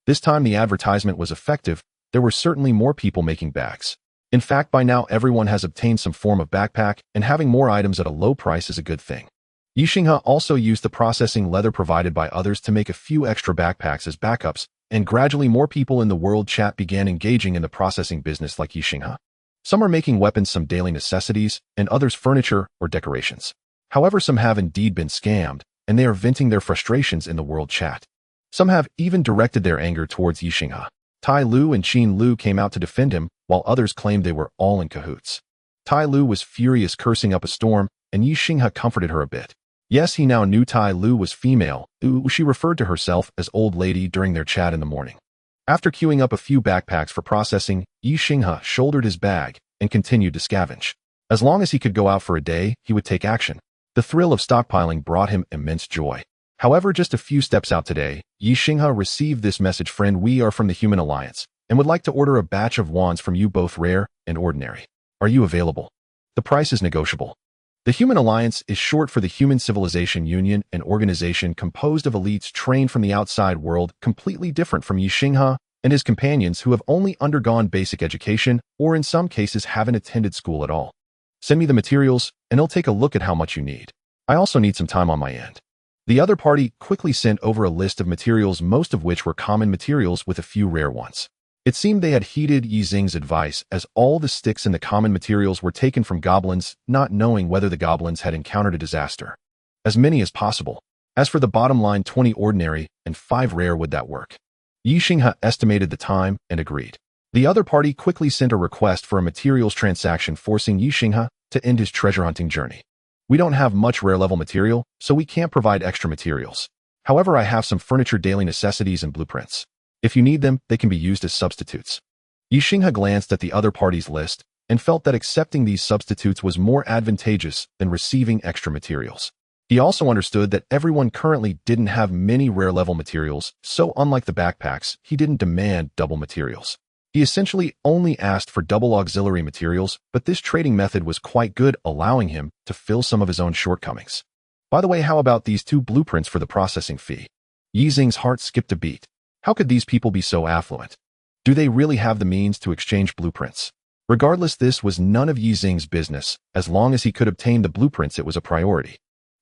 This time the advertisement was effective. There were certainly more people making bags. In fact, by now everyone has obtained some form of backpack, and having more items at a low price is a good thing. Ye Xinghe also used the processing leather provided by others to make a few extra backpacks as backups, and gradually more people in the world chat began engaging in the processing business like Ye Xinghe. Some are making weapons, some daily necessities, and others furniture or decorations. However, some have indeed been scammed, and they are venting their frustrations in the world chat. Some have even directed their anger towards Ye Xinghe. Tai Lu and Qin Lu came out to defend him, while others claimed they were all in cahoots. Tai Lu was furious, cursing up a storm, and Ye Xinghe comforted her a bit. Yes, he now knew Tai Lu was female. She referred to herself as old lady during their chat in the morning. After queuing up a few backpacks for processing, Ye Xinghe shouldered his bag and continued to scavenge. As long as he could go out for a day, he would take action. The thrill of stockpiling brought him immense joy. However, just a few steps out today, Ye Xinghe received this message: friend, we are from the Human Alliance, and would like to order a batch of wands from you, both rare and ordinary. Are you available? The price is negotiable. The Human Alliance is short for the Human Civilization Union, an organization composed of elites trained from the outside world, completely different from Ye Xinghe and his companions who have only undergone basic education or in some cases haven't attended school at all. Send me the materials, and I'll take a look at how much you need. I also need some time on my end. The other party quickly sent over a list of materials, most of which were common materials with a few rare ones. It seemed they had heeded Ye Xinghe's advice, as all the sticks in the common materials were taken from goblins, not knowing whether the goblins had encountered a disaster. As many as possible. As for the bottom line, 20 ordinary and 5 rare, would that work? Ye Xinghe estimated the time and agreed. The other party quickly sent a request for a materials transaction, forcing Ye Xinghe to end his treasure hunting journey. We don't have much rare level material, so we can't provide extra materials. However, I have some furniture, daily necessities, and blueprints. If you need them, they can be used as substitutes. Ye Xinghe glanced at the other party's list and felt that accepting these substitutes was more advantageous than receiving extra materials. He also understood that everyone currently didn't have many rare level materials, so unlike the backpacks, he didn't demand double materials. He essentially only asked for double auxiliary materials, but this trading method was quite good, allowing him to fill some of his own shortcomings. By the way, how about these 2 blueprints for the processing fee? Ye Xinghe's heart skipped a beat. How could these people be so affluent? Do they really have the means to exchange blueprints? Regardless, this was none of Ye Xinghe's business. As long as he could obtain the blueprints, it was a priority.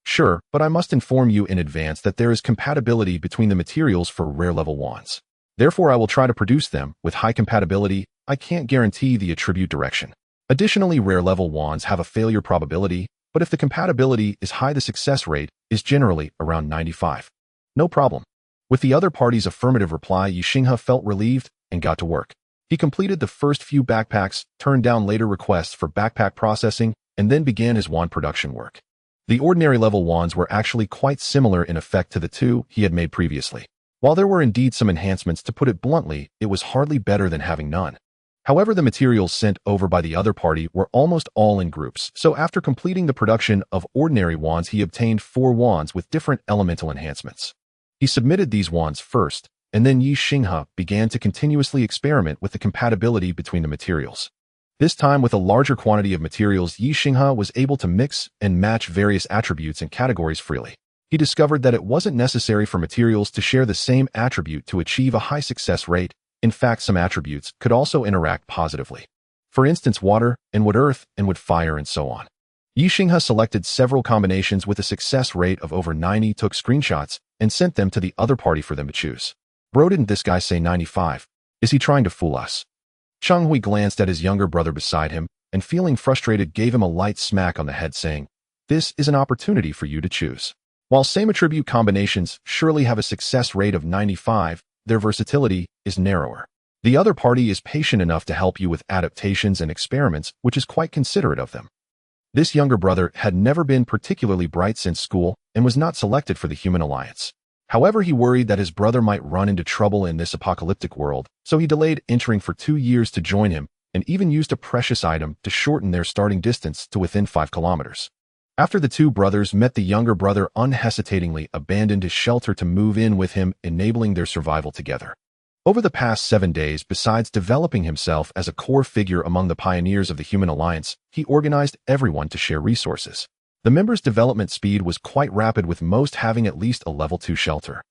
Sure, but I must inform you in advance that there is compatibility between the materials for rare-level wands. Therefore, I will try to produce them with high compatibility. I can't guarantee the attribute direction. Additionally, rare-level wands have a failure probability, but if the compatibility is high, the success rate is generally around 95. No problem. With the other party's affirmative reply, Ye Xinghe felt relieved and got to work. He completed the first few backpacks, turned down later requests for backpack processing, and then began his wand production work. The ordinary level wands were actually quite similar in effect to the 2 he had made previously. While there were indeed some enhancements, to put it bluntly, it was hardly better than having none. However, the materials sent over by the other party were almost all in groups, so after completing the production of ordinary wands, he obtained 4 wands with different elemental enhancements. He submitted these wands first, and then Ye Xinghe began to continuously experiment with the compatibility between the materials. This time, with a larger quantity of materials, Ye Xinghe was able to mix and match various attributes and categories freely. He discovered that it wasn't necessary for materials to share the same attribute to achieve a high success rate. In fact, some attributes could also interact positively. For instance, water, and wood earth, and wood fire, and so on. Ye Xinghe selected several combinations with a success rate of over 90, took screenshots, and sent them to the other party for them to choose. Bro, didn't this guy say 95? Is he trying to fool us? Changhui glanced at his younger brother beside him, and feeling frustrated gave him a light smack on the head, saying, "This is an opportunity for you to choose. While same attribute combinations surely have a success rate of 95, their versatility is narrower. The other party is patient enough to help you with adaptations and experiments, which is quite considerate of them." This younger brother had never been particularly bright since school and was not selected for the human alliance. However, he worried that his brother might run into trouble in this apocalyptic world, so he delayed entering for 2 years to join him and even used a precious item to shorten their starting distance to within 5 kilometers. After the 2 brothers met, the younger brother unhesitatingly abandoned his shelter to move in with him, enabling their survival together. Over the past 7 days, besides developing himself as a core figure among the pioneers of the human alliance, he organized everyone to share resources. The members' development speed was quite rapid, with most having at least a level 2 shelter.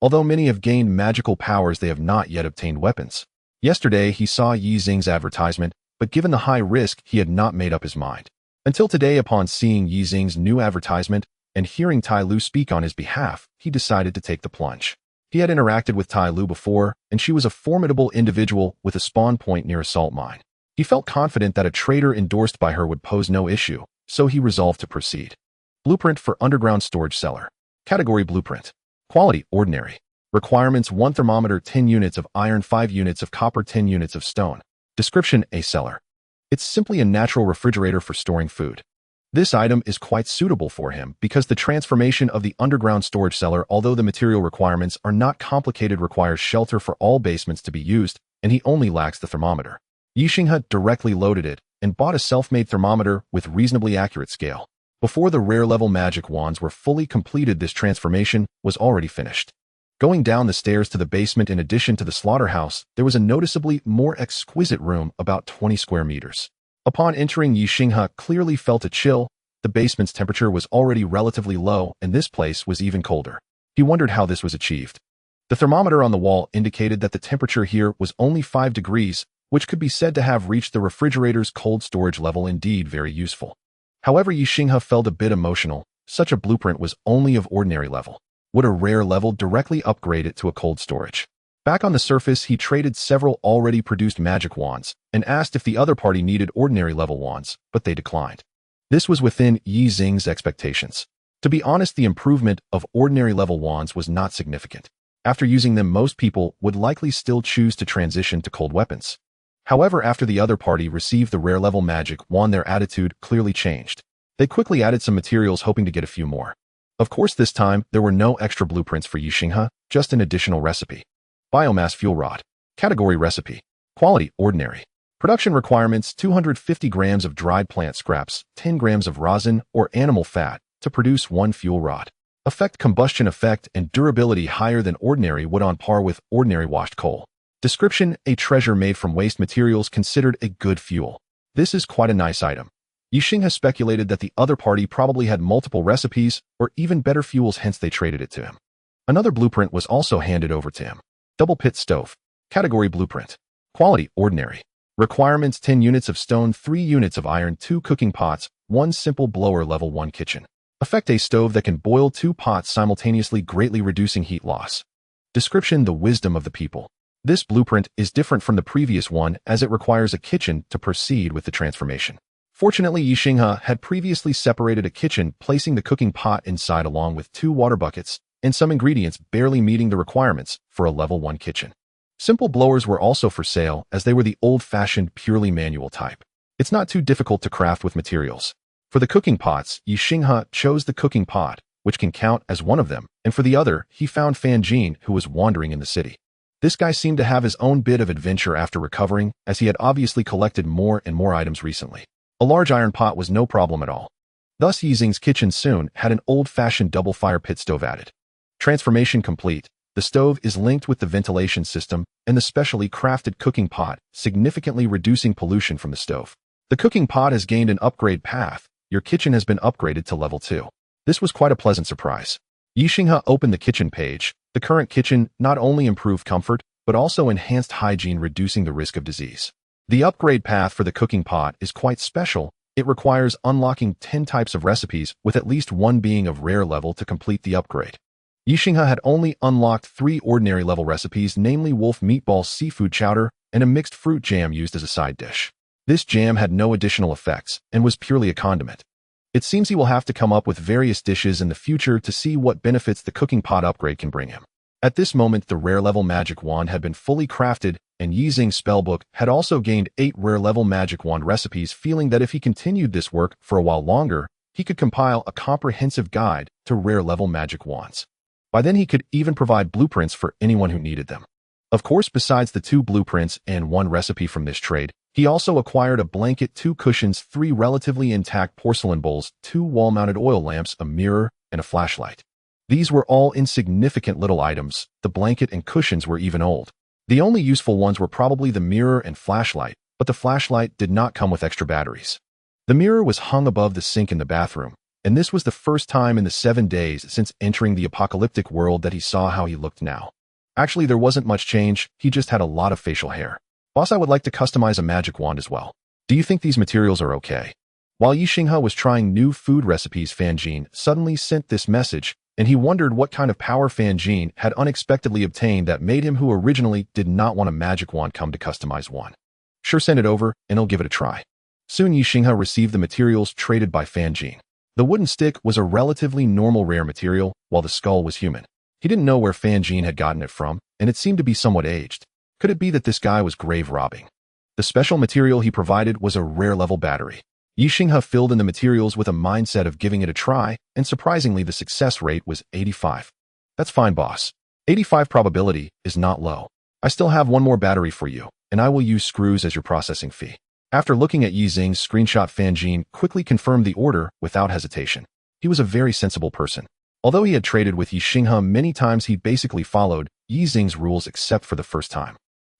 Although many have gained magical powers, they have not yet obtained weapons. Yesterday, he saw Ye Xinghe's advertisement, but given the high risk, he had not made up his mind. Until today, upon seeing Ye Xinghe's new advertisement and hearing Tai Lu speak on his behalf, he decided to take the plunge. He had interacted with Tai Lu before, and she was a formidable individual with a spawn point near a salt mine. He felt confident that a trader endorsed by her would pose no issue, so he resolved to proceed. Blueprint for underground storage cellar. Category blueprint. Quality ordinary. Requirements: 1 thermometer, 10 units of iron, 5 units of copper, 10 units of stone. Description: a cellar. It's simply a natural refrigerator for storing food. This item is quite suitable for him because the transformation of the underground storage cellar, although the material requirements are not complicated, requires shelter for all basements to be used, and he only lacks the thermometer. Ye Xinghe directly loaded it and bought a self-made thermometer with reasonably accurate scale. Before the rare-level magic wands were fully completed, this transformation was already finished. Going down the stairs to the basement, in addition to the slaughterhouse, there was a noticeably more exquisite room, about 20 square meters. Upon entering, Ye Xinghe clearly felt a chill. The basement's temperature was already relatively low, and this place was even colder. He wondered how this was achieved. The thermometer on the wall indicated that the temperature here was only 5 degrees, which could be said to have reached the refrigerator's cold storage level. Indeed, very useful. However, Ye Xinghe felt a bit emotional. Such a blueprint was only of ordinary level. Would a rare level directly upgrade it to a cold storage? Back on the surface, he traded several already produced magic wands and asked if the other party needed ordinary level wands, but they declined. This was within Ye Xinghe's expectations. To be honest, the improvement of ordinary level wands was not significant. After using them, most people would likely still choose to transition to cold weapons. However, after the other party received the rare level magic wand, their attitude clearly changed. They quickly added some materials, hoping to get a few more. Of course, this time, there were no extra blueprints for Ye Xinghe, just an additional recipe. Biomass fuel rod. Category recipe. Quality ordinary. Production requirements: 250 grams of dried plant scraps, 10 grams of rosin or animal fat to produce 1 fuel rod. Effect: combustion effect and durability higher than ordinary wood, on par with ordinary washed coal. Description: a treasure made from waste materials, considered a good fuel. This is quite a nice item. Ye Xinghe speculated that the other party probably had multiple recipes or even better fuels, hence they traded it to him. Another blueprint was also handed over to him. Double pit stove. Category blueprint. Quality ordinary. Requirements 10 units of stone, 3 units of iron, 2 cooking pots, 1 simple blower, level 1 kitchen. Effect: a stove that can boil 2 pots simultaneously, greatly reducing heat loss. Description: the wisdom of the people. This blueprint is different from the previous one as it requires a kitchen to proceed with the transformation. Fortunately, Ye Xinghe had previously separated a kitchen, placing the cooking pot inside along with 2 water buckets and some ingredients, barely meeting the requirements for a level 1 kitchen. Simple blowers were also for sale as they were the old-fashioned, purely manual type. It's not too difficult to craft with materials. For the cooking pots, Ye Xinghe chose the cooking pot, which can count as one of them, and for the other, he found Fanjin, who was wandering in the city. This guy seemed to have his own bit of adventure after recovering, as he had obviously collected more and more items recently. A large iron pot was no problem at all. Thus, Ye Xinghe's kitchen soon had an old-fashioned double fire pit stove added. Transformation complete. The stove is linked with the ventilation system and the specially crafted cooking pot, significantly reducing pollution from the stove. The cooking pot has gained an upgrade path. Your kitchen has been upgraded to level 2. This was quite a pleasant surprise. Ye Xinghe opened the kitchen page. The current kitchen not only improved comfort, but also enhanced hygiene, reducing the risk of disease. The upgrade path for the cooking pot is quite special. It requires unlocking 10 types of recipes, with at least one being of rare level to complete the upgrade. Ye Xinghe had only unlocked 3 ordinary level recipes, namely wolf meatball, seafood chowder, and a mixed fruit jam used as a side dish. This jam had no additional effects and was purely a condiment. It seems he will have to come up with various dishes in the future to see what benefits the cooking pot upgrade can bring him. At this moment, the rare level magic wand had been fully crafted, and Ye Xinghe's spellbook had also gained 8 rare level magic wand recipes, feeling that if he continued this work for a while longer, he could compile a comprehensive guide to rare level magic wands. By then, he could even provide blueprints for anyone who needed them. Of course, besides the 2 blueprints and 1 recipe from this trade, he also acquired a blanket, 2 cushions, 3 relatively intact porcelain bowls, 2 wall-mounted oil lamps, a mirror, and a flashlight. These were all insignificant little items. The blanket and cushions were even old. The only useful ones were probably the mirror and flashlight, but the flashlight did not come with extra batteries. The mirror was hung above the sink in the bathroom, and this was the first time in the 7 days since entering the apocalyptic world that he saw how he looked now. Actually, there wasn't much change, he just had a lot of facial hair. Boss, I would like to customize a magic wand as well. Do you think these materials are okay? While Ye Xinghe was trying new food recipes, Fanjin suddenly sent this message, and he wondered what kind of power Fanjin had unexpectedly obtained that made him, who originally did not want a magic wand, come to customize one. Sure, send it over, and I'll give it a try. Soon Ye Xinghe received the materials traded by Fanjin. The wooden stick was a relatively normal rare material, while the skull was human. He didn't know where Fanjin had gotten it from, and it seemed to be somewhat aged. Could it be that this guy was grave robbing? The special material he provided was a rare level battery. Ye Xinghe filled in the materials with a mindset of giving it a try, and surprisingly the success rate was 85. That's fine, boss. 85 probability is not low. I still have 1 more battery for you, and I will use screws as your processing fee. After looking at Ye Xinghe's screenshot, Fanjin quickly confirmed the order without hesitation. He was a very sensible person. Although he had traded with Ye Xinghe many times, he basically followed Ye Xinghe's rules except for the first time.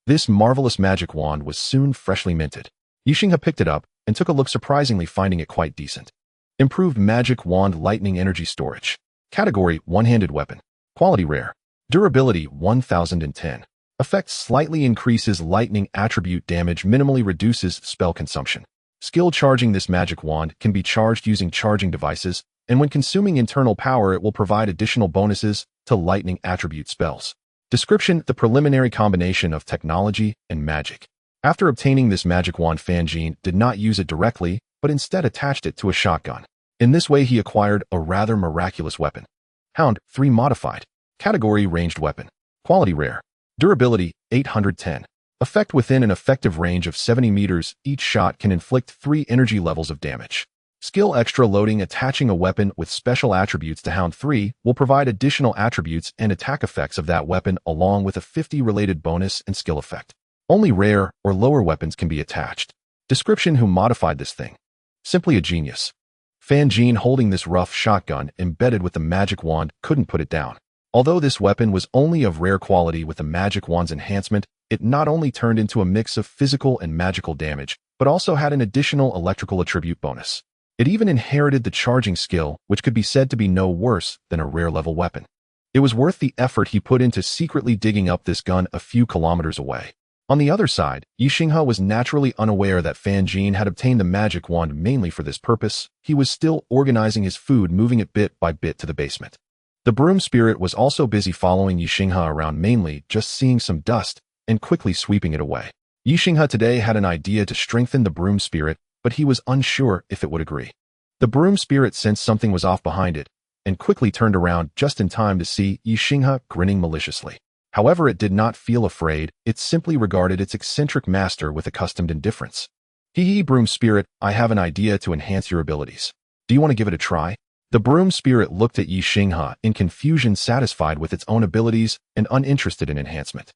This marvelous magic wand was soon freshly minted. Ye Xinghe picked it up and took a look, surprisingly finding it quite decent. Improved magic wand, lightning energy storage. Category: one-handed weapon. Quality rare. Durability 1010. Effect: slightly increases lightning attribute damage, minimally reduces spell consumption. Skill: charging this magic wand can be charged using charging devices, and when consuming internal power, it will provide additional bonuses to lightning attribute spells. Description: the preliminary combination of technology and magic. After obtaining this magic wand, Fanjin did not use it directly, but instead attached it to a shotgun. In this way, he acquired a rather miraculous weapon. Hound 3 modified. Category: ranged weapon. Quality rare. Durability 810. Effect: within an effective range of 70 meters, each shot can inflict 3 energy levels of damage. Skill: extra loading. Attaching a weapon with special attributes to Hound 3 will provide additional attributes and attack effects of that weapon, along with a 50 related bonus and skill effect. Only rare or lower weapons can be attached. Description: who modified this thing? Simply a genius. Fanjin, holding this rough shotgun embedded with the magic wand, couldn't put it down. Although this weapon was only of rare quality with the magic wand's enhancement, it not only turned into a mix of physical and magical damage, but also had an additional electrical attribute bonus. It even inherited the charging skill, which could be said to be no worse than a rare-level weapon. It was worth the effort he put into secretly digging up this gun a few kilometers away. On the other side, Ye Xinghe was naturally unaware that Fan Jin had obtained the magic wand mainly for this purpose. He was still organizing his food, moving it bit by bit to the basement. The broom spirit was also busy following Ye Xinghe around, mainly just seeing some dust and quickly sweeping it away. Ye Xinghe today had an idea to strengthen the broom spirit, but he was unsure if it would agree. The broom spirit sensed something was off behind it and quickly turned around just in time to see Ye Xinghe grinning maliciously. However, it did not feel afraid, it simply regarded its eccentric master with accustomed indifference. Hee, broom spirit, I have an idea to enhance your abilities. Do you want to give it a try? The broom spirit looked at Ye Xinghe in confusion, satisfied with its own abilities and uninterested in enhancement.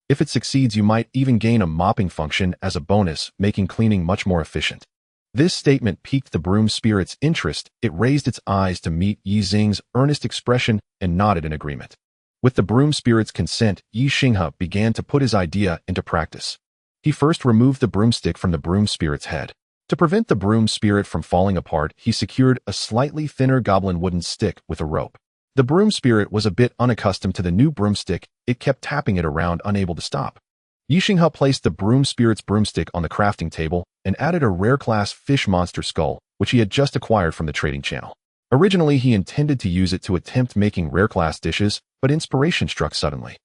If it succeeds, you might even gain a mopping function as a bonus, making cleaning much more efficient. This statement piqued the broom spirit's interest. It raised its eyes to meet Ye Xinghe's earnest expression and nodded in agreement. With the broom spirit's consent, Ye Xinghe began to put his idea into practice. He first removed the broomstick from the broom spirit's head. To prevent the broom spirit from falling apart, he secured a slightly thinner goblin wooden stick with a rope. The broom spirit was a bit unaccustomed to the new broomstick. It kept tapping it around, unable to stop. Ye Xinghe placed the broom spirit's broomstick on the crafting table and added a rare-class fish monster skull, which he had just acquired from the trading channel. Originally, he intended to use it to attempt making rare-class dishes, but inspiration struck suddenly.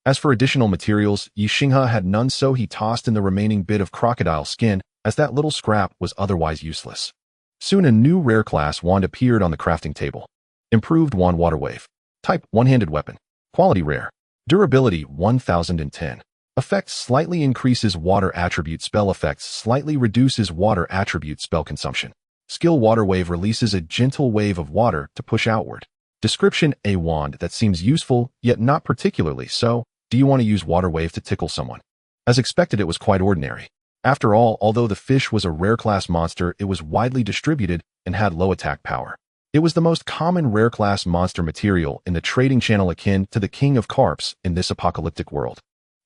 As for additional materials, Ye Xinghe had none, so he tossed in the remaining bit of crocodile skin, as that little scrap was otherwise useless. Soon a new rare-class wand appeared on the crafting table. Improved wand water wave. Type, one-handed weapon. Quality rare. Durability, 1010. Effect, slightly increases water attribute spell effects, slightly reduces water attribute spell consumption. Skill, water wave, releases a gentle wave of water to push outward. Description, a wand that seems useful, yet not particularly so. Do you want to use water wave to tickle someone? As expected, it was quite ordinary. After all, although the fish was a rare-class monster, it was widely distributed and had low attack power. It was the most common rare-class monster material in the trading channel, akin to the king of carps in this apocalyptic world.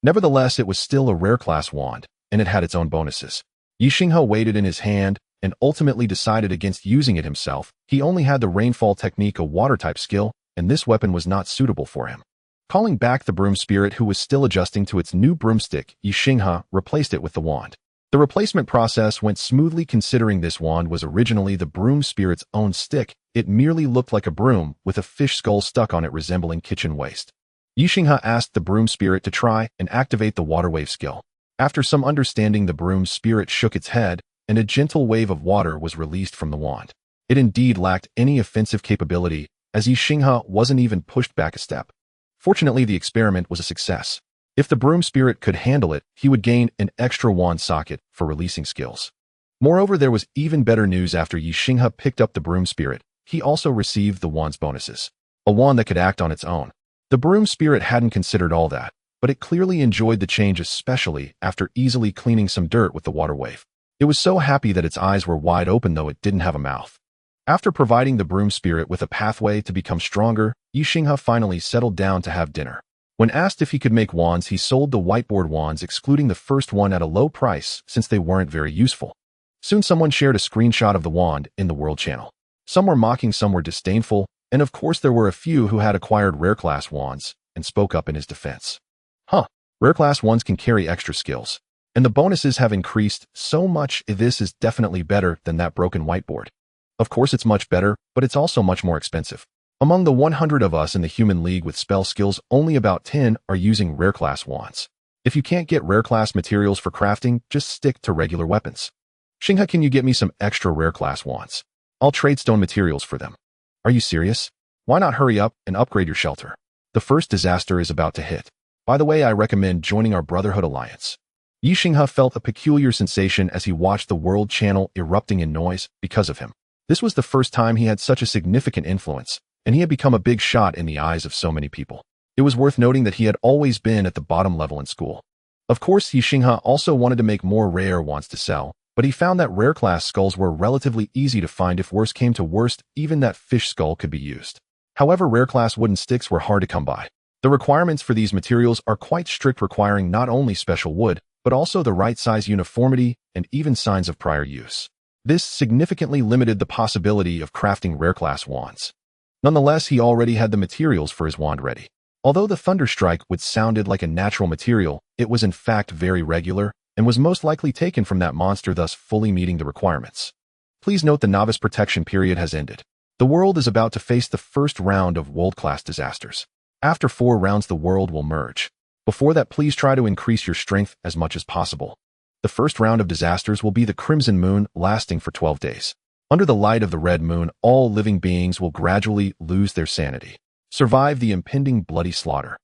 Nevertheless, it was still a rare-class wand, and it had its own bonuses. Ye Xinghe weighed it in his hand and ultimately decided against using it himself. He only had the rainfall technique, a water-type skill, and this weapon was not suitable for him. Calling back the broom spirit, who was still adjusting to its new broomstick, Ye Xinghe replaced it with the wand. The replacement process went smoothly, considering this wand was originally the broom spirit's own stick. It merely looked like a broom with a fish skull stuck on it, resembling kitchen waste. Ye Xinghe asked the broom spirit to try and activate the water wave skill. After some understanding, the broom spirit shook its head, and a gentle wave of water was released from the wand. It indeed lacked any offensive capability, as Ye Xinghe wasn't even pushed back a step. Fortunately, the experiment was a success. If the broom spirit could handle it, he would gain an extra wand socket for releasing skills. Moreover, there was even better news. After Ye Xinghe picked up the broom spirit, he also received the wand's bonuses. A wand that could act on its own. The broom spirit hadn't considered all that, but it clearly enjoyed the change, especially after easily cleaning some dirt with the water wave. It was so happy that its eyes were wide open, though it didn't have a mouth. After providing the broom spirit with a pathway to become stronger, Ye Xinghe finally settled down to have dinner. When asked if he could make wands, he sold the whiteboard wands, excluding the first one, at a low price since they weren't very useful. Soon someone shared a screenshot of the wand in the World Channel. Some were mocking, some were disdainful, and of course there were a few who had acquired rare-class wands and spoke up in his defense. Rare-class wands can carry extra skills, and the bonuses have increased so much. This is definitely better than that broken whiteboard. Of course it's much better, but it's also much more expensive. Among the 100 of us in the Human League with spell skills, only about 10 are using rare-class wands. If you can't get rare-class materials for crafting, just stick to regular weapons. Xinghe, can you get me some extra rare-class wands? I'll trade stone materials for them. Are you serious? Why not hurry up and upgrade your shelter? The first disaster is about to hit. By the way, I recommend joining our Brotherhood Alliance. Ye Xinghe felt a peculiar sensation as he watched the World Channel erupting in noise because of him. This was the first time he had such a significant influence, and he had become a big shot in the eyes of so many people. It was worth noting that he had always been at the bottom level in school. Of course, Ye Xinghe also wanted to make more rare wands to sell, but he found that rare-class skulls were relatively easy to find. If worse came to worst, even that fish skull could be used. However, rare-class wooden sticks were hard to come by. The requirements for these materials are quite strict, requiring not only special wood, but also the right size, uniformity, and even signs of prior use. This significantly limited the possibility of crafting rare-class wands. Nonetheless, he already had the materials for his wand ready. Although the Thunderstrike would sounded like a natural material, it was in fact very regular, and was most likely taken from that monster, thus fully meeting the requirements. Please note the novice protection period has ended. The world is about to face the first round of world-class disasters. After 4 rounds, the world will merge. Before that, please try to increase your strength as much as possible. The first round of disasters will be the Crimson Moon, lasting for 12 days. Under the light of the Red Moon, all living beings will gradually lose their sanity. Survive the impending bloody slaughter.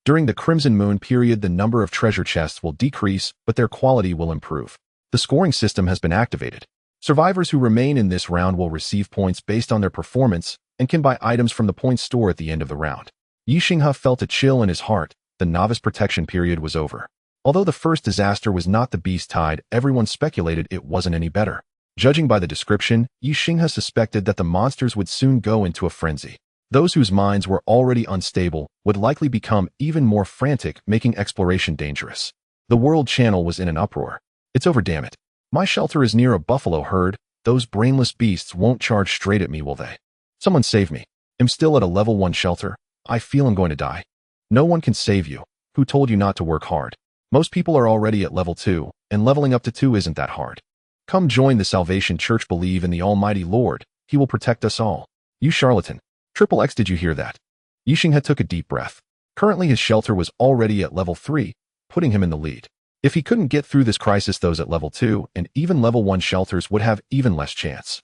During the Crimson Moon period, the number of treasure chests will decrease, but their quality will improve. The scoring system has been activated. Survivors who remain in this round will receive points based on their performance and can buy items from the points store at the end of the round. Ye Xinghe felt a chill in his heart. The novice protection period was over. Although the first disaster was not the beast tide, everyone speculated it wasn't any better. Judging by the description, Ye Xinghe suspected that the monsters would soon go into a frenzy. Those whose minds were already unstable would likely become even more frantic, making exploration dangerous. The world channel was in an uproar. It's over, damn it. My shelter is near a buffalo herd. Those brainless beasts won't charge straight at me, will they? Someone save me. I'm still at a level 1 shelter. I feel I'm going to die. No one can save you. Who told you not to work hard? Most people are already at level 2, and leveling up to 2 isn't that hard. Come join the Salvation Church. Believe in the Almighty Lord. He will protect us all. You charlatan. Triple X, did you hear that? Ye Xinghe took a deep breath. Currently, his shelter was already at level 3, putting him in the lead. If he couldn't get through this crisis, those at level 2 and even level 1 shelters would have even less chance.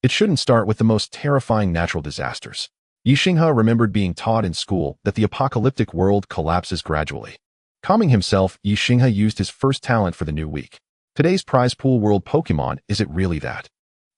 It shouldn't start with the most terrifying natural disasters. Ye Xinghe remembered being taught in school that the apocalyptic world collapses gradually. Calming himself, Ye Xinghe used his first talent for the new week. Today's prize pool world Pokemon, is it really that?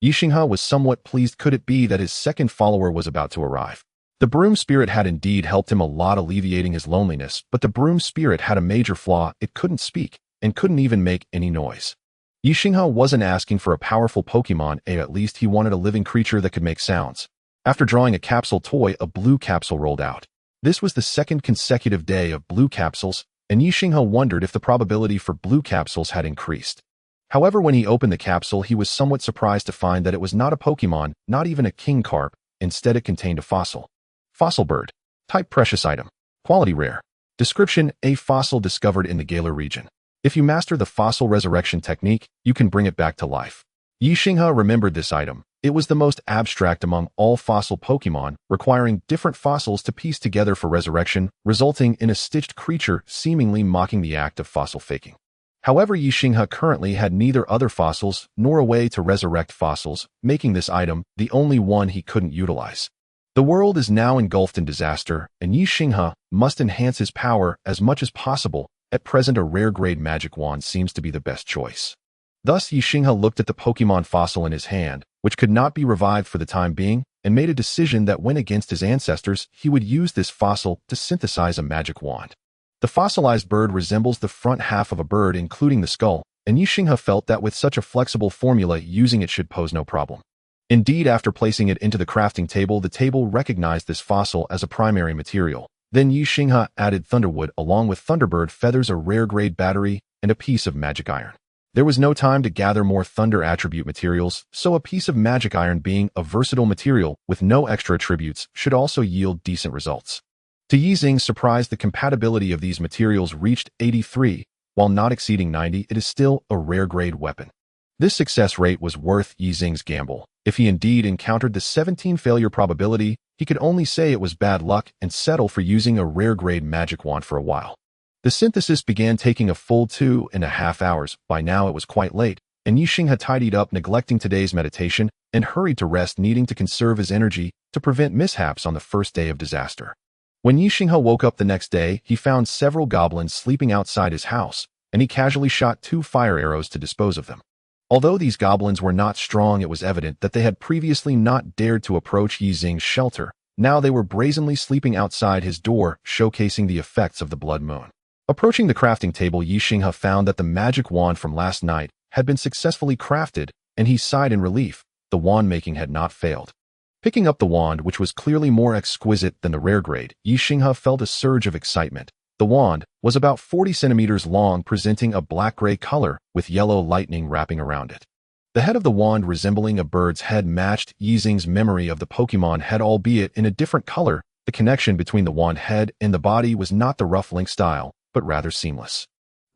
Ye Xinghe was somewhat pleased. Could it be that his second follower was about to arrive? The broom spirit had indeed helped him a lot, alleviating his loneliness, but the broom spirit had a major flaw. It couldn't speak, and couldn't even make any noise. Ye Xinghe wasn't asking for a powerful Pokemon, at least he wanted a living creature that could make sounds. After drawing a capsule toy, a blue capsule rolled out. This was the second consecutive day of blue capsules, and Ye Xinghe wondered if the probability for blue capsules had increased. However, when he opened the capsule, he was somewhat surprised to find that it was not a Pokemon, not even a king carp. Instead, it contained a fossil. Fossil bird. Type precious item. Quality rare. Description: a fossil discovered in the Galar region. If you master the fossil resurrection technique, you can bring it back to life. Ye Xinghe remembered this item. It was the most abstract among all fossil Pokemon, requiring different fossils to piece together for resurrection, resulting in a stitched creature seemingly mocking the act of fossil faking. However, Ye Xinghe currently had neither other fossils nor a way to resurrect fossils, making this item the only one he couldn't utilize. The world is now engulfed in disaster, and Ye Xinghe must enhance his power as much as possible. At present, a rare-grade magic wand seems to be the best choice. Thus, Ye Xinghe looked at the Pokemon fossil in his hand, which could not be revived for the time being, and made a decision that went against his ancestors. He would use this fossil to synthesize a magic wand. The fossilized bird resembles the front half of a bird, including the skull, and Ye Xinghe felt that with such a flexible formula, using it should pose no problem. Indeed, after placing it into the crafting table, the table recognized this fossil as a primary material. Then Ye Xinghe added Thunderwood along with Thunderbird feathers, a rare-grade battery, and a piece of magic iron. There was no time to gather more Thunder attribute materials, so a piece of magic iron, being a versatile material with no extra attributes, should also yield decent results. To Ye Xinghe's surprise, the compatibility of these materials reached 83, while not exceeding 90. It is still a rare-grade weapon. This success rate was worth Ye Xinghe's gamble. If he indeed encountered the 17 failure probability, he could only say it was bad luck and settle for using a rare-grade magic wand for a while. The synthesis began, taking a full 2.5 hours. By now it was quite late, and Ye Xinghe had tidied up, neglecting today's meditation, and hurried to rest, needing to conserve his energy to prevent mishaps on the first day of disaster. When Ye Xinghe woke up the next day, he found several goblins sleeping outside his house, and he casually shot 2 fire arrows to dispose of them. Although these goblins were not strong, it was evident that they had previously not dared to approach Ye Xinghe's shelter. Now they were brazenly sleeping outside his door, showcasing the effects of the blood moon. Approaching the crafting table, Ye Xinghe found that the magic wand from last night had been successfully crafted, and he sighed in relief. The wand making had not failed. Picking up the wand, which was clearly more exquisite than the rare grade, Ye Xinghe felt a surge of excitement. The wand was about 40 centimeters long, presenting a black-gray color with yellow lightning wrapping around it. The head of the wand, resembling a bird's head, matched Ye Xinghe's memory of the Pokemon head, albeit in a different color. The connection between the wand head and the body was not the rough link style, but rather seamless.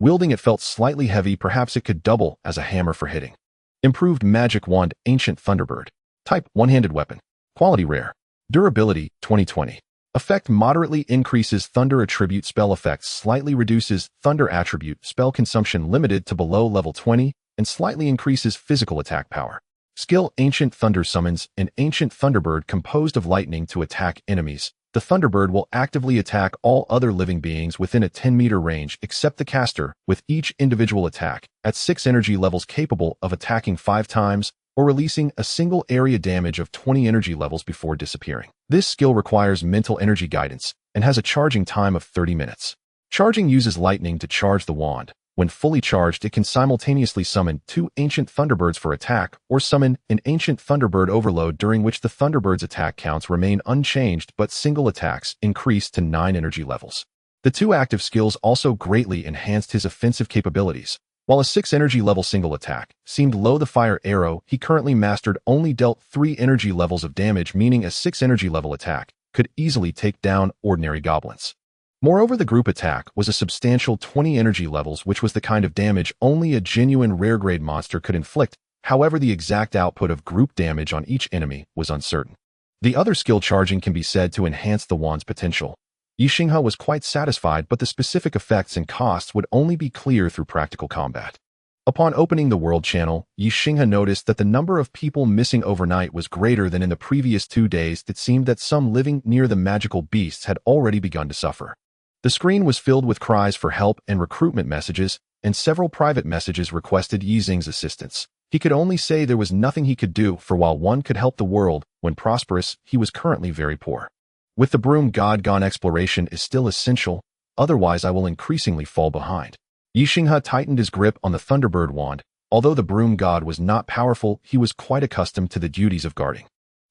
Wielding it felt slightly heavy, perhaps it could double as a hammer for hitting. Improved Magic Wand, Ancient Thunderbird. Type, one-handed weapon. Quality rare. Durability, 2020. Effect moderately increases thunder attribute spell effects, slightly reduces thunder attribute spell consumption limited to below level 20, and slightly increases physical attack power. Skill Ancient Thunder summons an Ancient Thunderbird composed of lightning to attack enemies. The Thunderbird will actively attack all other living beings within a 10-meter range except the caster, with each individual attack at 6 energy levels capable of attacking 5 times or releasing a single area damage of 20 energy levels before disappearing. This skill requires mental energy guidance and has a charging time of 30 minutes. Charging uses lightning to charge the wand. When fully charged, it can simultaneously summon 2 Ancient Thunderbirds for attack or summon an Ancient Thunderbird overload, during which the Thunderbird's attack counts remain unchanged but single attacks increase to 9 energy levels. The 2 active skills also greatly enhanced his offensive capabilities. While a 6 energy level single attack seemed low, the fire arrow he currently mastered only dealt 3 energy levels of damage, meaning a 6 energy level attack could easily take down ordinary goblins. Moreover, the group attack was a substantial 20 energy levels, which was the kind of damage only a genuine rare-grade monster could inflict. However, the exact output of group damage on each enemy was uncertain. The other skill, charging, can be said to enhance the wand's potential. Ye Xinghe was quite satisfied, but the specific effects and costs would only be clear through practical combat. Upon opening the world channel, Ye Xinghe noticed that the number of people missing overnight was greater than in the previous 2 days. It seemed that some living near the magical beasts had already begun to suffer. The screen was filled with cries for help and recruitment messages, and several private messages requested Ye Xinghe's assistance. He could only say there was nothing he could do, for while one could help the world when prosperous, he was currently very poor. With the broom god gone, exploration is still essential, otherwise I will increasingly fall behind. Ye Xinghe tightened his grip on the Thunderbird wand. Although the broom god was not powerful, he was quite accustomed to the duties of guarding.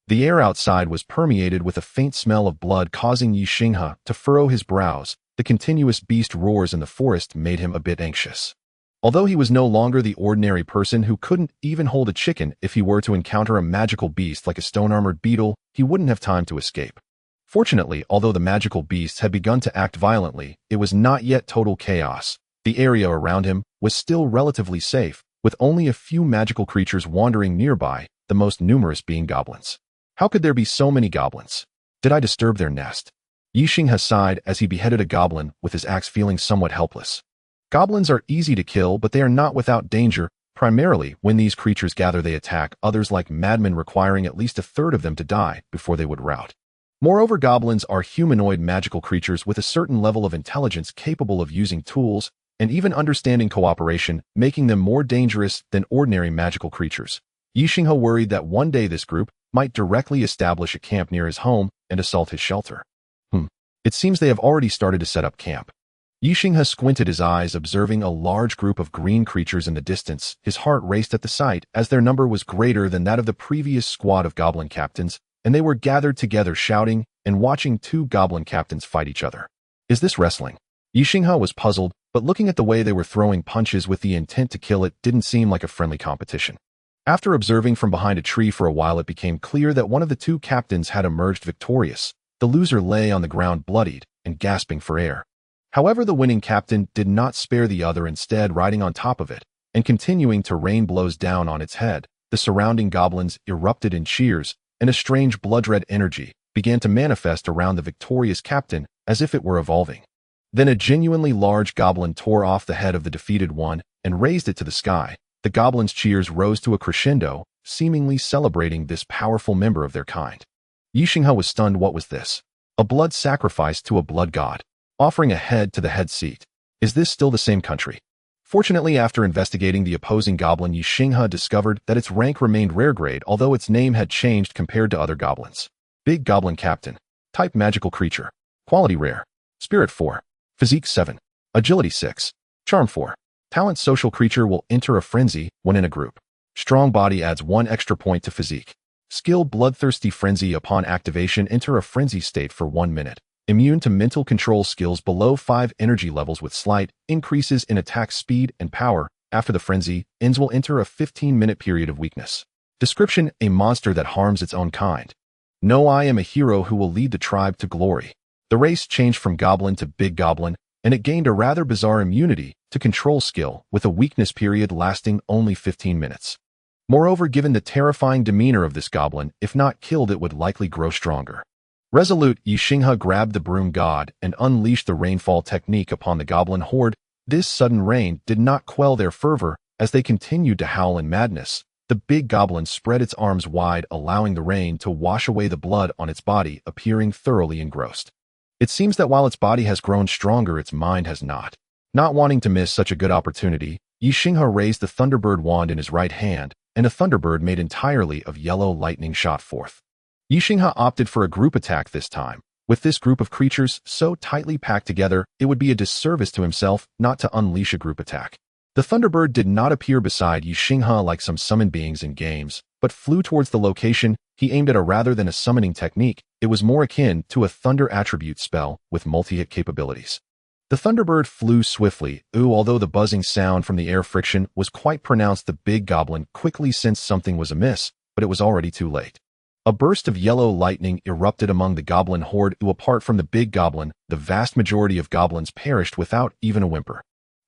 The air outside was permeated with a faint smell of blood, causing Ye Xinghe to furrow his brows. The continuous beast roars in the forest made him a bit anxious. Although he was no longer the ordinary person who couldn't even hold a chicken, if he were to encounter a magical beast like a stone-armored beetle, he wouldn't have time to escape. Fortunately, although the magical beasts had begun to act violently, it was not yet total chaos. The area around him was still relatively safe, with only a few magical creatures wandering nearby, the most numerous being goblins. How could there be so many goblins? Did I disturb their nest? Ye Xinghe sighed as he beheaded a goblin with his axe, feeling somewhat helpless. Goblins are easy to kill, but they are not without danger. Primarily, when these creatures gather, they attack others like madmen, requiring at least a third of them to die before they would rout. Moreover, goblins are humanoid magical creatures with a certain level of intelligence, capable of using tools and even understanding cooperation, making them more dangerous than ordinary magical creatures. Ye Xinghe worried that one day this group might directly establish a camp near his home and assault his shelter. It seems they have already started to set up camp. Ye Xinghe squinted his eyes, observing a large group of green creatures in the distance. His heart raced at the sight, as their number was greater than that of the previous squad of goblin captains, and they were gathered together, shouting and watching 2 goblin captains fight each other. Is this wrestling? Ye Xinghe was puzzled, but looking at the way they were throwing punches with the intent to kill, it didn't seem like a friendly competition. After observing from behind a tree for a while, it became clear that one of the 2 captains had emerged victorious. The loser lay on the ground, bloodied and gasping for air. However, the winning captain did not spare the other, instead riding on top of it and continuing to rain blows down on its head. The surrounding goblins erupted in cheers, and a strange blood-red energy began to manifest around the victorious captain, as if it were evolving. Then a genuinely large goblin tore off the head of the defeated one and raised it to the sky. The goblins' cheers rose to a crescendo, seemingly celebrating this powerful member of their kind. Ye Xinghe was stunned. What was this? A blood sacrifice to a blood god, offering a head to the head seat. Is this still the same country? Fortunately, after investigating the opposing goblin, Ye Xinghe discovered that its rank remained rare grade, although its name had changed compared to other goblins. Big Goblin Captain. Type magical creature. Quality rare. Spirit 4. Physique 7. Agility 6. Charm 4. Talent social creature will enter a frenzy when in a group. Strong body adds 1 extra point to physique. Skill Bloodthirsty Frenzy. Upon activation, enter a frenzy state for 1 minute. Immune to mental control skills below 5 energy levels with slight increases in attack speed and power. After the frenzy ends, will enter a 15-minute period of weakness. Description: a monster that harms its own kind. No, I am a hero who will lead the tribe to glory. The race changed from goblin to big goblin, and it gained a rather bizarre immunity to control skill with a weakness period lasting only 15 minutes. Moreover, given the terrifying demeanor of this goblin, if not killed it would likely grow stronger. Resolute, Ye Xinghe grabbed the broom god and unleashed the rainfall technique upon the goblin horde. This sudden rain did not quell their fervor as they continued to howl in madness. The big goblin spread its arms wide, allowing the rain to wash away the blood on its body, appearing thoroughly engrossed. It seems that while its body has grown stronger, its mind has not. Not wanting to miss such a good opportunity, Ye Xinghe raised the Thunderbird wand in his right hand, and a Thunderbird made entirely of yellow lightning shot forth. Ye Xinghe opted for a group attack this time. With this group of creatures so tightly packed together, it would be a disservice to himself not to unleash a group attack. The Thunderbird did not appear beside Ye Xinghe like some summoned beings in games, but flew towards the location. He aimed at a rather than a summoning technique. It was more akin to a thunder attribute spell with multi-hit capabilities. The Thunderbird flew swiftly, although the buzzing sound from the air friction was quite pronounced. The big goblin quickly sensed something was amiss, but it was already too late. A burst of yellow lightning erupted among the goblin horde. Apart from the big goblin, the vast majority of goblins perished without even a whimper.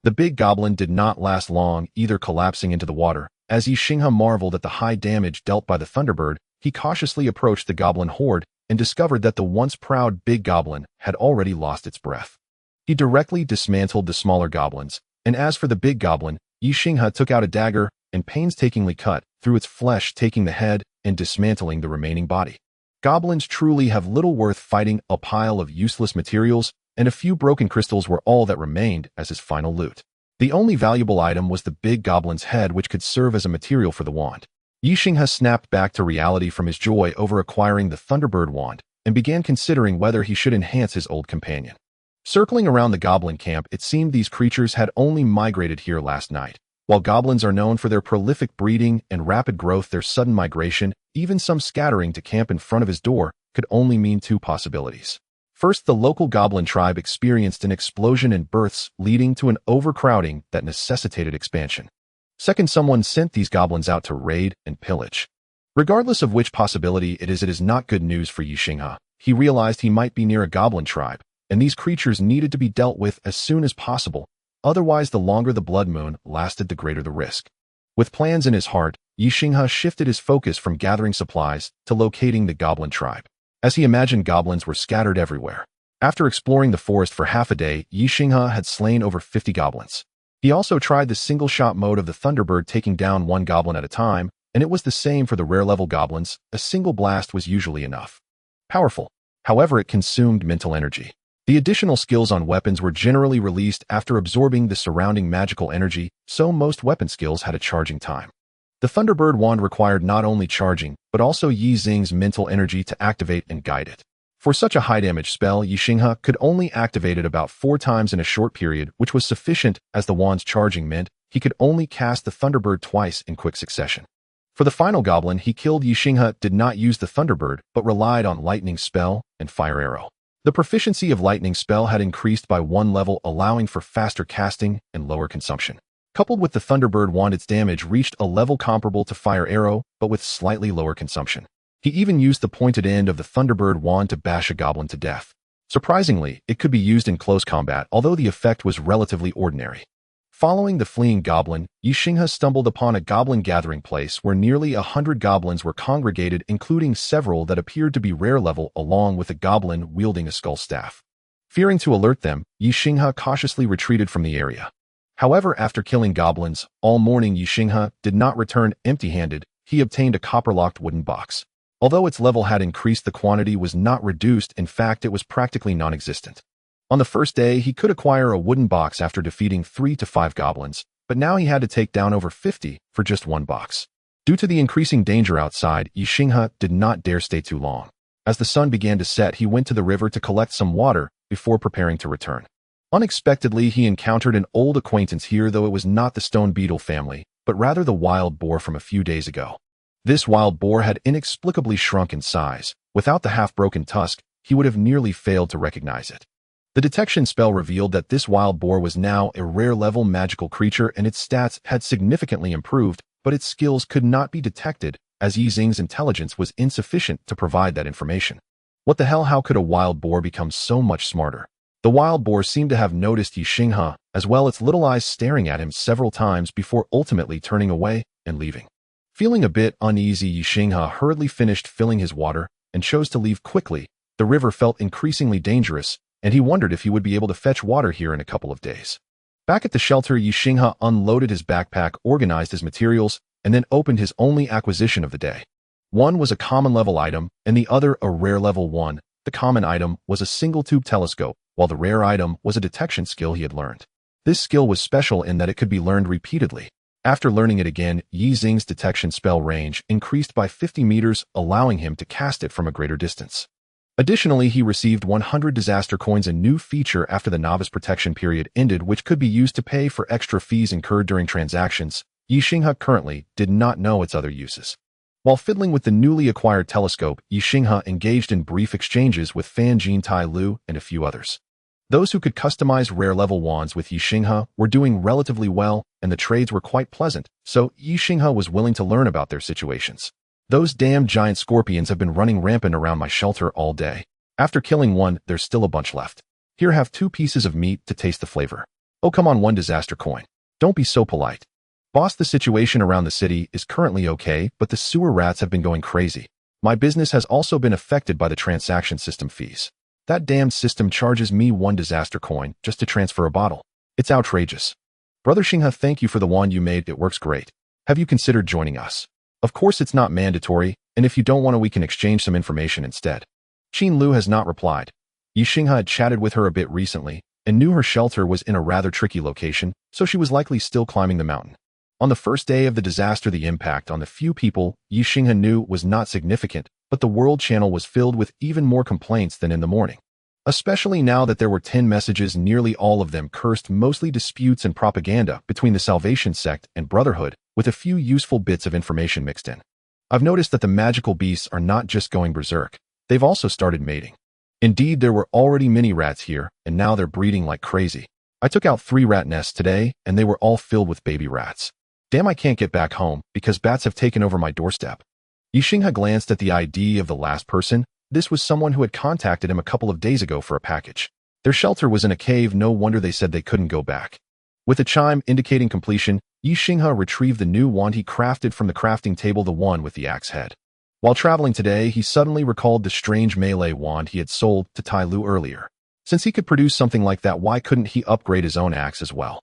The big goblin did not last long, either collapsing into the water. As Ye Xinghe marveled at the high damage dealt by the Thunderbird, he cautiously approached the goblin horde and discovered that the once proud big goblin had already lost its breath. He directly dismantled the smaller goblins, and as for the big goblin, Ye Xinghe took out a dagger and painstakingly cut through its flesh, taking the head and dismantling the remaining body. Goblins truly have little worth fighting. A pile of useless materials and a few broken crystals were all that remained as his final loot. The only valuable item was the big goblin's head, which could serve as a material for the wand. Ye Xinghe snapped back to reality from his joy over acquiring the Thunderbird wand and began considering whether he should enhance his old companion. Circling around the goblin camp, it seemed these creatures had only migrated here last night. While goblins are known for their prolific breeding and rapid growth, their sudden migration, even some scattering to camp in front of his door, could only mean two possibilities. First, the local goblin tribe experienced an explosion in births, leading to an overcrowding that necessitated expansion. Second, someone sent these goblins out to raid and pillage. Regardless of which possibility it is not good news for Ye Xinghe. He realized he might be near a goblin tribe, and these creatures needed to be dealt with as soon as possible. Otherwise, the longer the blood moon lasted, the greater the risk. With plans in his heart, Ye Xinghe shifted his focus from gathering supplies to locating the goblin tribe, as he imagined goblins were scattered everywhere. After exploring the forest for half a day, Ye Xinghe had slain over 50 goblins. He also tried the single-shot mode of the Thunderbird, taking down one goblin at a time, and it was the same for the rare-level goblins. A single blast was usually enough. Powerful. However, it consumed mental energy. The additional skills on weapons were generally released after absorbing the surrounding magical energy, so most weapon skills had a charging time. The Thunderbird wand required not only charging, but also Ye Xinghe's mental energy to activate and guide it. For such a high-damage spell, Ye Xinghe could only activate it about 4 times in a short period, which was sufficient, as the wand's charging meant he could only cast the Thunderbird twice in quick succession. For the final goblin he killed, Ye Xinghe did not use the Thunderbird, but relied on Lightning Spell and Fire Arrow. The proficiency of Lightning Spell had increased by 1 level, allowing for faster casting and lower consumption. Coupled with the Thunderbird wand, its damage reached a level comparable to Fire Arrow, but with slightly lower consumption. He even used the pointed end of the Thunderbird wand to bash a goblin to death. Surprisingly, it could be used in close combat, although the effect was relatively ordinary. Following the fleeing goblin, Ye Xinghe stumbled upon a goblin gathering place where nearly 100 goblins were congregated, including several that appeared to be rare level, along with a goblin wielding a skull staff. Fearing to alert them, Ye Xinghe cautiously retreated from the area. However, after killing goblins all morning, Ye Xinghe did not return empty-handed. He obtained a copper-locked wooden box. Although its level had increased, the quantity was not reduced. In fact, it was practically non-existent. On the first day, he could acquire a wooden box after defeating 3 to 5 goblins, but now he had to take down over 50 for just 1 box. Due to the increasing danger outside, Ye Xinghe did not dare stay too long. As the sun began to set, he went to the river to collect some water before preparing to return. Unexpectedly, he encountered an old acquaintance here, though it was not the stone beetle family, but rather the wild boar from a few days ago. This wild boar had inexplicably shrunk in size. Without the half-broken tusk, he would have nearly failed to recognize it. The detection spell revealed that this wild boar was now a rare-level magical creature and its stats had significantly improved, but its skills could not be detected, as Ye Xinghe's intelligence was insufficient to provide that information. What the hell? How could a wild boar become so much smarter? The wild boar seemed to have noticed Ye Xinghe, as well its little eyes staring at him several times before ultimately turning away and leaving. Feeling a bit uneasy, Ye Xinghe hurriedly finished filling his water and chose to leave quickly. The river felt increasingly dangerous, and he wondered if he would be able to fetch water here in a couple of days. Back at the shelter, Ye Xinghe unloaded his backpack, organized his materials, and then opened his only acquisition of the day. One was a common level item, and the other a rare level one. The common item was a single-tube telescope, while the rare item was a detection skill he had learned. This skill was special in that it could be learned repeatedly. After learning it again, Ye Xinghe's detection spell range increased by 50 meters, allowing him to cast it from a greater distance. Additionally, he received 100 disaster coins, a new feature after the novice protection period ended, which could be used to pay for extra fees incurred during transactions. Ye Xinghe currently did not know its other uses. While fiddling with the newly acquired telescope, Ye Xinghe engaged in brief exchanges with Fan Jin Tai Lu and a few others. Those who could customize rare-level wands with Ye Xinghe were doing relatively well, and the trades were quite pleasant, so Ye Xinghe was willing to learn about their situations. Those damn giant scorpions have been running rampant around my shelter all day. After killing one, there's still a bunch left. Here, have 2 pieces of meat to taste the flavor. Oh, come on, 1 disaster coin. Don't be so polite. Boss, the situation around the city is currently okay, but the sewer rats have been going crazy. My business has also been affected by the transaction system fees. That damned system charges me 1 disaster coin just to transfer a bottle. It's outrageous. Brother Xinghe, thank you for the wand you made. It works great. Have you considered joining us? Of course it's not mandatory, and if you don't want to, we can exchange some information instead. Qin Lu has not replied. Ye Xinghe had chatted with her a bit recently, and knew her shelter was in a rather tricky location, so she was likely still climbing the mountain. On the first day of the disaster, the impact on the few people Ye Xinghe knew was not significant, but the world channel was filled with even more complaints than in the morning. Especially now that there were 10 messages, nearly all of them cursed, mostly disputes and propaganda between the Salvation Sect and Brotherhood, with a few useful bits of information mixed in. I've noticed that the magical beasts are not just going berserk, they've also started mating. Indeed, there were already many rats here, and now they're breeding like crazy. I took out 3 rat nests today, and they were all filled with baby rats. Damn, I can't get back home, because bats have taken over my doorstep. Ye Xinghe glanced at the ID of the last person. This was someone who had contacted him a couple of days ago for a package. Their shelter was in a cave, no wonder they said they couldn't go back. With a chime indicating completion, Ye Xinghe retrieved the new wand he crafted from the crafting table, the one with the axe head. While traveling today, he suddenly recalled the strange melee wand he had sold to Tai Lu earlier. Since he could produce something like that, why couldn't he upgrade his own axe as well?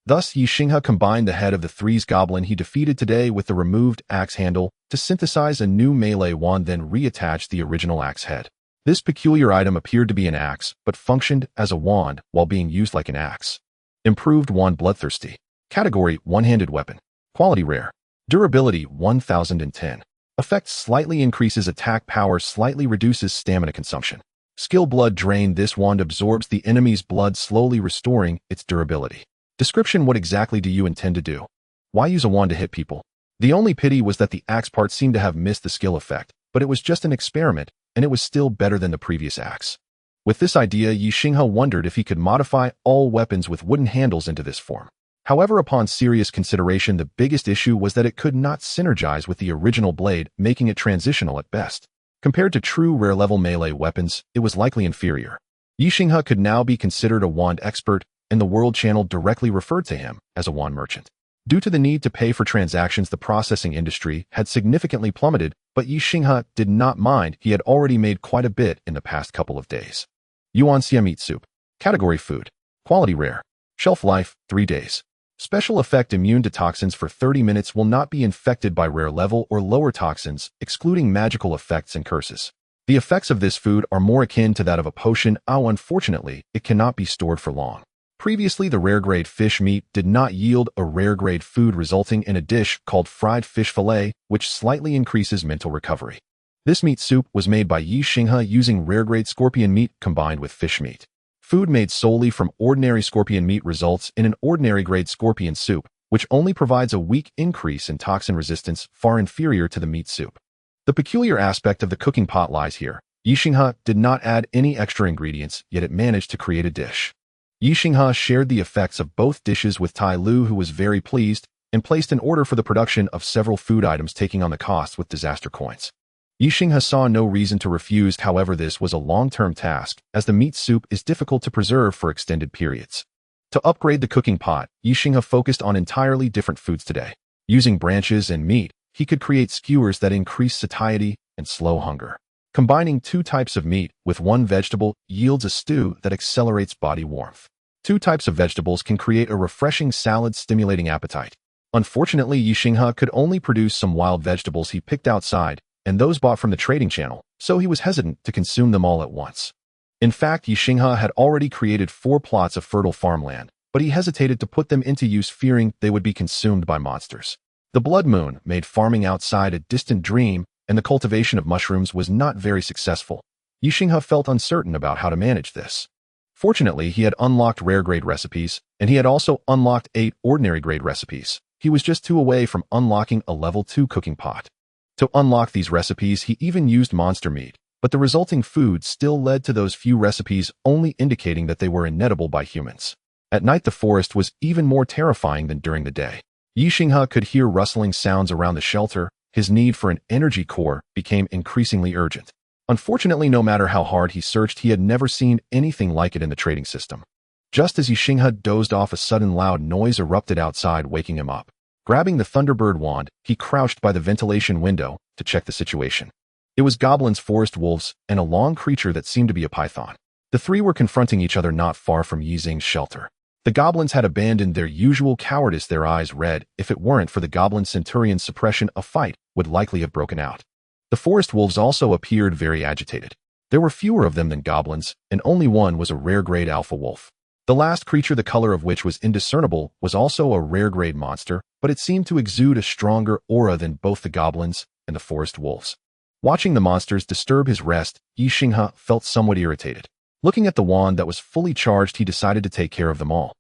Thus, Ye Xinghe combined the head of the Threes goblin he defeated today with the removed axe handle to synthesize a new melee wand, then reattach the original axe head. This peculiar item appeared to be an axe, but functioned as a wand while being used like an axe. Improved wand, bloodthirsty. Category, one-handed weapon. Quality, rare. Durability, 1010. Effect, slightly increases attack power, slightly reduces stamina consumption. Skill, blood drain. This wand absorbs the enemy's blood, slowly restoring its durability. Description, what exactly do you intend to do? Why use a wand to hit people? The only pity was that the axe part seemed to have missed the skill effect, but it was just an experiment, and it was still better than the previous axe. With this idea, Ye Xinghe wondered if he could modify all weapons with wooden handles into this form. However, upon serious consideration, the biggest issue was that it could not synergize with the original blade, making it transitional at best. Compared to true rare-level melee weapons, it was likely inferior. Ye Xinghe could now be considered a wand expert, and the World Channel directly referred to him as a wand merchant. Due to the need to pay for transactions, the processing industry had significantly plummeted, but Ye Xinghe did not mind. He had already made quite a bit in the past couple of days. Yuan Xia meat soup. Category, food. Quality, rare. Shelf life, 3 days. Special effect, immune to toxins for 30 minutes, will not be infected by rare level or lower toxins, excluding magical effects and curses. The effects of this food are more akin to that of a potion. Unfortunately, it cannot be stored for long. Previously, the rare-grade fish meat did not yield a rare-grade food, resulting in a dish called fried fish fillet, which slightly increases mental recovery. This meat soup was made by Ye Xinghe using rare-grade scorpion meat combined with fish meat. Food made solely from ordinary scorpion meat results in an ordinary-grade scorpion soup, which only provides a weak increase in toxin resistance far inferior to the meat soup. The peculiar aspect of the cooking pot lies here. Ye Xinghe did not add any extra ingredients, yet it managed to create a dish. Ye Xinghe shared the effects of both dishes with Tai Lu, who was very pleased, and placed an order for the production of several food items, taking on the costs with disaster coins. Ye Xinghe saw no reason to refuse. However, this was a long-term task, as the meat soup is difficult to preserve for extended periods. To upgrade the cooking pot, Ye Xinghe focused on entirely different foods today. Using branches and meat, he could create skewers that increase satiety and slow hunger. Combining 2 types of meat with 1 vegetable yields a stew that accelerates body warmth. 2 types of vegetables can create a refreshing salad stimulating appetite. Unfortunately, Ye Xinghe could only produce some wild vegetables he picked outside, and those bought from the trading channel, so he was hesitant to consume them all at once. In fact, Ye Xinghe had already created 4 plots of fertile farmland, but he hesitated to put them into use, fearing they would be consumed by monsters. The blood moon made farming outside a distant dream, and the cultivation of mushrooms was not very successful. Ye Xinghe felt uncertain about how to manage this. Fortunately, he had unlocked rare-grade recipes, and he had also unlocked 8 ordinary-grade recipes. He was just 2 away from unlocking a level 2 cooking pot. To unlock these recipes, he even used monster meat, but the resulting food still led to those few recipes only indicating that they were inedible by humans. At night, the forest was even more terrifying than during the day. Ye Xinghe could hear rustling sounds around the shelter. His need for an energy core became increasingly urgent. Unfortunately, no matter how hard he searched, he had never seen anything like it in the trading system. Just as Ye Xinghe dozed off, a sudden loud noise erupted outside, waking him up. Grabbing the Thunderbird wand, he crouched by the ventilation window to check the situation. It was goblins, forest wolves, and a long creature that seemed to be a python. The 3 were confronting each other not far from Ye Xinghe's shelter. The goblins had abandoned their usual cowardice, their eyes red. If it weren't for the goblin centurion's suppression, a fight would likely have broken out. The forest wolves also appeared very agitated. There were fewer of them than goblins, and only one was a rare-grade alpha wolf. The last creature, the color of which was indiscernible, was also a rare-grade monster, but it seemed to exude a stronger aura than both the goblins and the forest wolves. Watching the monsters disturb his rest, Ye Xinghe felt somewhat irritated. Looking at the wand that was fully charged, he decided to take care of them all.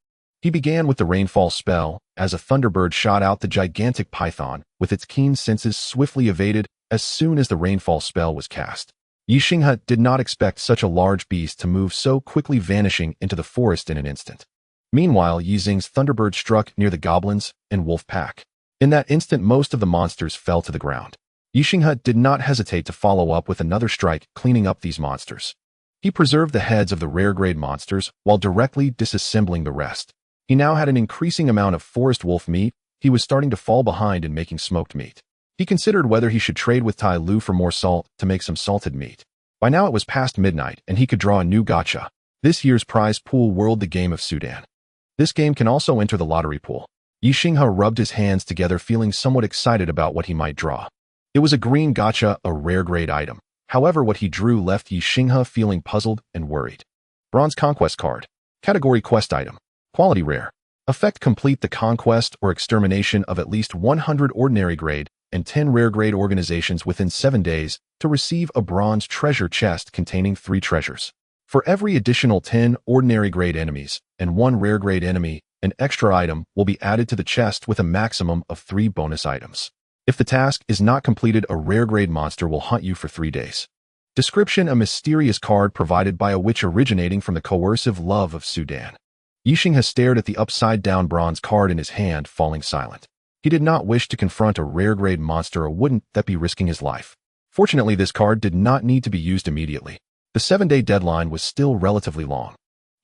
He began with the rainfall spell. As a thunderbird shot out, the gigantic python, with its keen senses, swiftly evaded as soon as the rainfall spell was cast. Ye Xinghe did not expect such a large beast to move so quickly, vanishing into the forest in an instant. Meanwhile, Ye Xinghe's thunderbird struck near the goblins and wolf pack. In that instant, most of the monsters fell to the ground. Ye Xinghe did not hesitate to follow up with another strike, cleaning up these monsters. He preserved the heads of the rare-grade monsters while directly disassembling the rest. He now had an increasing amount of forest wolf meat. He was starting to fall behind in making smoked meat. He considered whether he should trade with Tai Lu for more salt to make some salted meat. By now it was past midnight, and he could draw a new gacha. This year's prize pool world, the game of Sujin. This game can also enter the lottery pool. Ye Xinghe rubbed his hands together, feeling somewhat excited about what he might draw. It was a green gacha, a rare-grade item. However, what he drew left Ye Xinghe feeling puzzled and worried. Bronze Conquest card. Category Quest item. Quality Rare. Effect: complete the conquest or extermination of at least 100 ordinary grade and 10 rare grade organizations within 7 days to receive a bronze treasure chest containing 3 treasures. For every additional 10 ordinary grade enemies and 1 rare grade enemy, an extra item will be added to the chest with a maximum of 3 bonus items. If the task is not completed, a rare grade monster will hunt you for 3 days. Description: a mysterious card provided by a witch originating from the coercive love of Sujin. Ye Xinghe stared at the upside-down bronze card in his hand, falling silent. He did not wish to confront a rare-grade monster, or wouldn't that be risking his life? Fortunately, this card did not need to be used immediately. The 7-day deadline was still relatively long.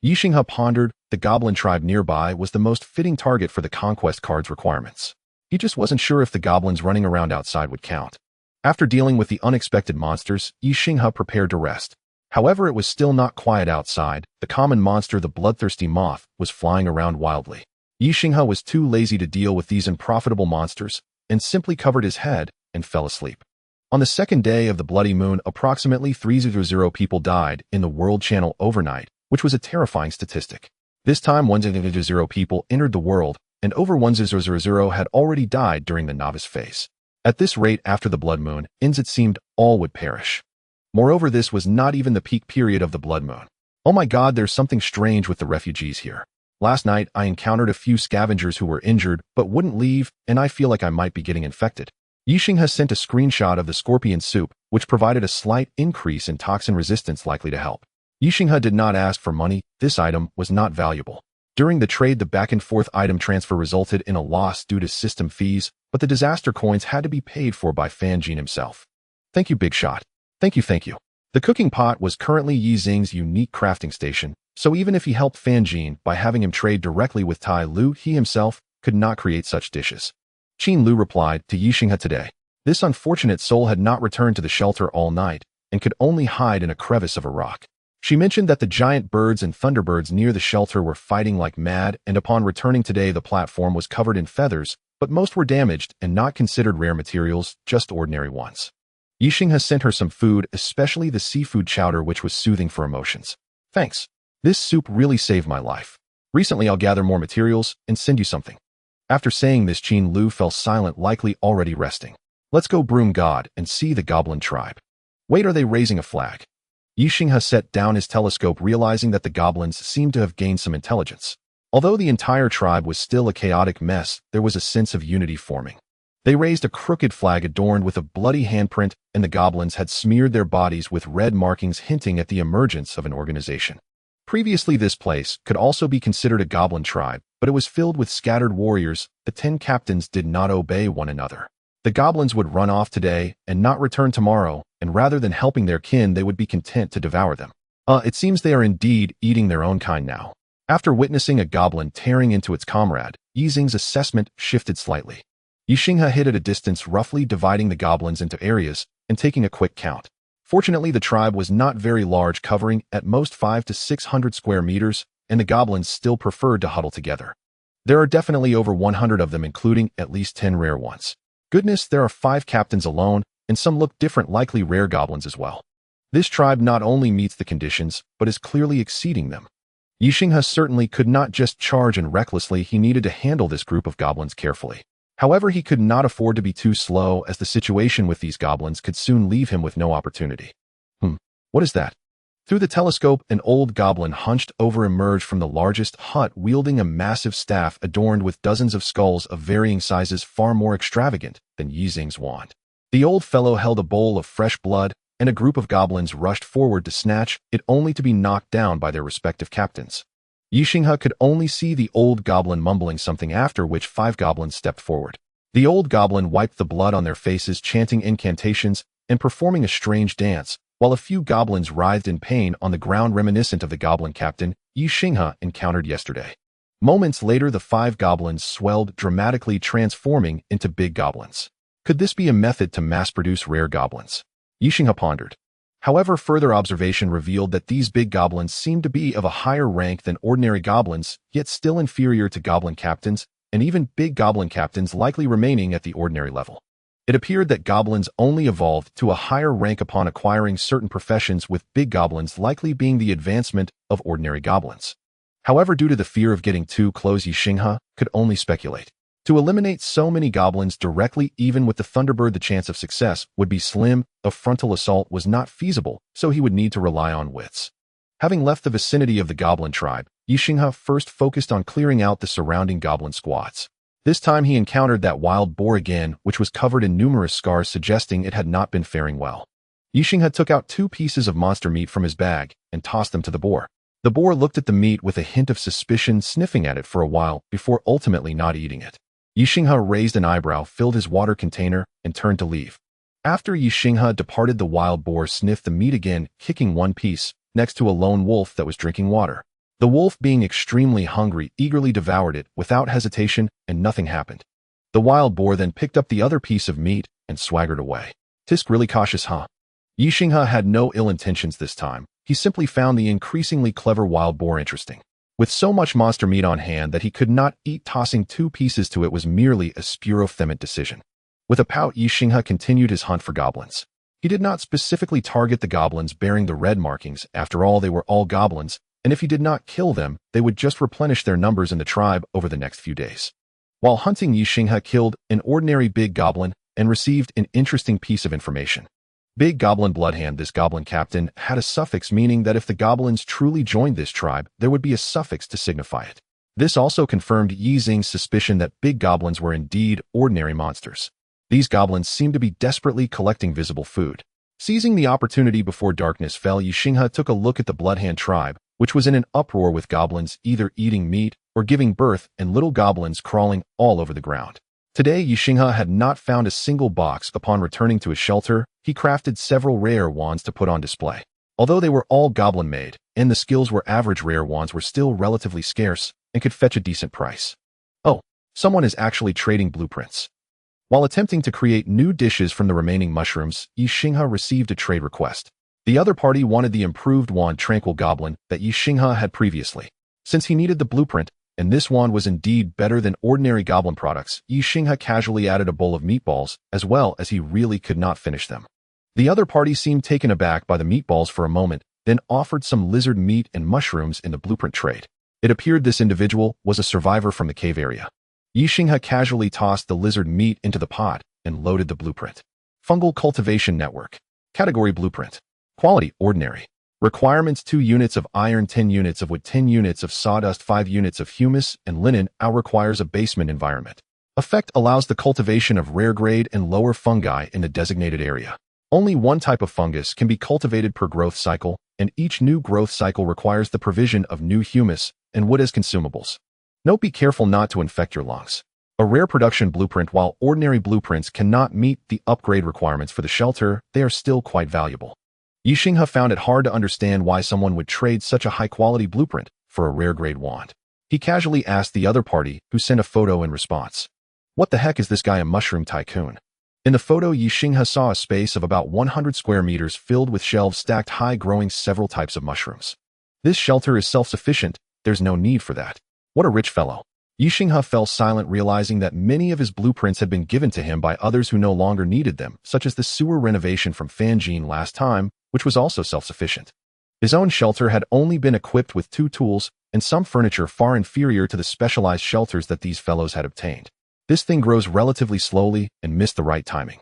Ye Xinghe pondered. The goblin tribe nearby was the most fitting target for the conquest card's requirements. He just wasn't sure if the goblins running around outside would count. After dealing with the unexpected monsters, Ye Xinghe prepared to rest. However, it was still not quiet outside. The common monster, the bloodthirsty moth, was flying around wildly. Ye Xinghe was too lazy to deal with these unprofitable monsters and simply covered his head and fell asleep. On the 2nd day of the bloody moon, approximately 300 people died in the world channel overnight, which was a terrifying statistic. This time, 100 people entered the world, and over 100 had already died during the novice phase. At this rate, after the blood moon ends, it seemed all would perish. Moreover, this was not even the peak period of the blood moon. Oh my god, there's something strange with the refugees here. Last night, I encountered a few scavengers who were injured but wouldn't leave, and I feel like I might be getting infected. Ye Xinghe sent a screenshot of the scorpion soup, which provided a slight increase in toxin resistance likely to help. Ye Xinghe did not ask for money. This item was not valuable. During the trade, the back-and-forth item transfer resulted in a loss due to system fees, but the disaster coins had to be paid for by Fan Jin himself. Thank you, Big Shot. Thank you. The cooking pot was currently Yi Xing's unique crafting station, so even if he helped Fan Jin by having him trade directly with Tai Lu, he himself could not create such dishes. Qin Lu replied to Ye Xinghe today. This unfortunate soul had not returned to the shelter all night and could only hide in a crevice of a rock. She mentioned that the giant birds and thunderbirds near the shelter were fighting like mad, and upon returning today the platform was covered in feathers, but most were damaged and not considered rare materials, just ordinary ones. Ye Xinghe sent her some food, especially the seafood chowder, which was soothing for emotions. Thanks. This soup really saved my life. Recently I'll gather more materials and send you something. After saying this, Qin Lu fell silent, likely already resting. Let's go, Broom God, and see the goblin tribe. Wait, are they raising a flag? Ye Xinghe set down his telescope, realizing that the goblins seemed to have gained some intelligence. Although the entire tribe was still a chaotic mess, there was a sense of unity forming. They raised a crooked flag adorned with a bloody handprint, and the goblins had smeared their bodies with red markings, hinting at the emergence of an organization. Previously, this place could also be considered a goblin tribe, but it was filled with scattered warriors. The 10 captains did not obey one another. The goblins would run off today and not return tomorrow, and rather than helping their kin, they would be content to devour them. It seems they are indeed eating their own kind now. After witnessing a goblin tearing into its comrade, Ye Xing's assessment shifted slightly. Ye Xinghe hid at a distance, roughly dividing the goblins into areas and taking a quick count. Fortunately, the tribe was not very large, covering at most 500 to 600 square meters, and the goblins still preferred to huddle together. There are definitely over 100 of them, including at least 10 rare ones. Goodness, there are 5 captains alone, and some look different, likely rare goblins as well. This tribe not only meets the conditions, but is clearly exceeding them. Ye Xinghe certainly could not just charge in recklessly. He needed to handle this group of goblins carefully. However, he could not afford to be too slow, as the situation with these goblins could soon leave him with no opportunity. What is that? Through the telescope, an old goblin hunched over emerged from the largest hut, wielding a massive staff adorned with dozens of skulls of varying sizes, far more extravagant than Ye Xing's wand. The old fellow held a bowl of fresh blood, and a group of goblins rushed forward to snatch it, only to be knocked down by their respective captains. Ye Xinghe could only see the old goblin mumbling something, after which 5 goblins stepped forward. The old goblin wiped the blood on their faces, chanting incantations and performing a strange dance, while a few goblins writhed in pain on the ground, reminiscent of the goblin captain Ye Xinghe encountered yesterday. Moments later, the 5 goblins swelled dramatically, transforming into big goblins. Could this be a method to mass-produce rare goblins? Ye Xinghe pondered. However, further observation revealed that these big goblins seemed to be of a higher rank than ordinary goblins, yet still inferior to goblin captains, and even big goblin captains likely remaining at the ordinary level. It appeared that goblins only evolved to a higher rank upon acquiring certain professions, with big goblins likely being the advancement of ordinary goblins. However, due to the fear of getting too close, Ye Xinghe could only speculate. To eliminate so many goblins directly, even with the Thunderbird, the chance of success would be slim. A frontal assault was not feasible, so he would need to rely on wits. Having left the vicinity of the goblin tribe, Ye Xinghe first focused on clearing out the surrounding goblin squads. This time he encountered that wild boar again, which was covered in numerous scars, suggesting it had not been faring well. Ye Xinghe took out 2 pieces of monster meat from his bag and tossed them to the boar. The boar looked at the meat with a hint of suspicion, sniffing at it for a while before ultimately not eating it. Ye Xinghe raised an eyebrow, filled his water container, and turned to leave. After Ye Xinghe departed, the wild boar sniffed the meat again, kicking 1 piece next to a lone wolf that was drinking water. The wolf, being extremely hungry, eagerly devoured it without hesitation, and nothing happened. The wild boar then picked up the other piece of meat and swaggered away. Tisk really cautious, huh? Ye Xinghe had no ill intentions this time. He simply found the increasingly clever wild boar interesting. With so much monster meat on hand that he could not eat, tossing 2 pieces to it was merely a spurofement decision. With a pout, Ye Xinghe continued his hunt for goblins. He did not specifically target the goblins bearing the red markings. After all, they were all goblins, and if he did not kill them, they would just replenish their numbers in the tribe over the next few days. While hunting, Ye Xinghe killed an ordinary big goblin and received an interesting piece of information. Big Goblin Bloodhand. This goblin captain had a suffix, meaning that if the goblins truly joined this tribe, there would be a suffix to signify it. This also confirmed Ye Xinghe's suspicion that big goblins were indeed ordinary monsters. These goblins seemed to be desperately collecting visible food. Seizing the opportunity before darkness fell, Ye Xinghe took a look at the Bloodhand tribe, which was in an uproar with goblins either eating meat or giving birth and little goblins crawling all over the ground. Today, Ye Xinghe had not found a single box. Upon returning to his shelter, he crafted several rare wands to put on display. Although they were all goblin-made, and the skills were average, rare wands were still relatively scarce and could fetch a decent price. Oh, someone is actually trading blueprints. While attempting to create new dishes from the remaining mushrooms, Ye Xinghe received a trade request. The other party wanted the improved wand Tranquil Goblin that Ye Xinghe had previously. Since he needed the blueprint, and this wand was indeed better than ordinary goblin products, Ye Xinghe casually added a bowl of meatballs, as well as he really could not finish them. The other party seemed taken aback by the meatballs for a moment, then offered some lizard meat and mushrooms in the blueprint trade. It appeared this individual was a survivor from the cave area. Ye Xinghe casually tossed the lizard meat into the pot and loaded the blueprint. Fungal Cultivation Network. Category Blueprint. Quality Ordinary. Requirements 2 units of iron, 10 units of wood, 10 units of sawdust, 5 units of humus and linen. Out requires a basement environment. Effect allows the cultivation of rare grade and lower fungi in the designated area. Only one type of fungus can be cultivated per growth cycle, and each new growth cycle requires the provision of new humus and wood as consumables. Note: be careful not to infect your lungs. A rare production blueprint. While ordinary blueprints cannot meet the upgrade requirements for the shelter, they are still quite valuable. Ye Xinghe found it hard to understand why someone would trade such a high-quality blueprint for a rare-grade wand. He casually asked the other party, who sent a photo in response. What the heck is this guy, a mushroom tycoon? In the photo, Ye Xinghe saw a space of about 100 square meters filled with shelves stacked high, growing several types of mushrooms. This shelter is self-sufficient. There's no need for that. What a rich fellow. Ye Xinghe fell silent, realizing that many of his blueprints had been given to him by others who no longer needed them, such as the sewer renovation from Fanjin last time, which was also self-sufficient. His own shelter had only been equipped with 2 tools and some furniture far inferior to the specialized shelters that these fellows had obtained. This thing grows relatively slowly and missed the right timing.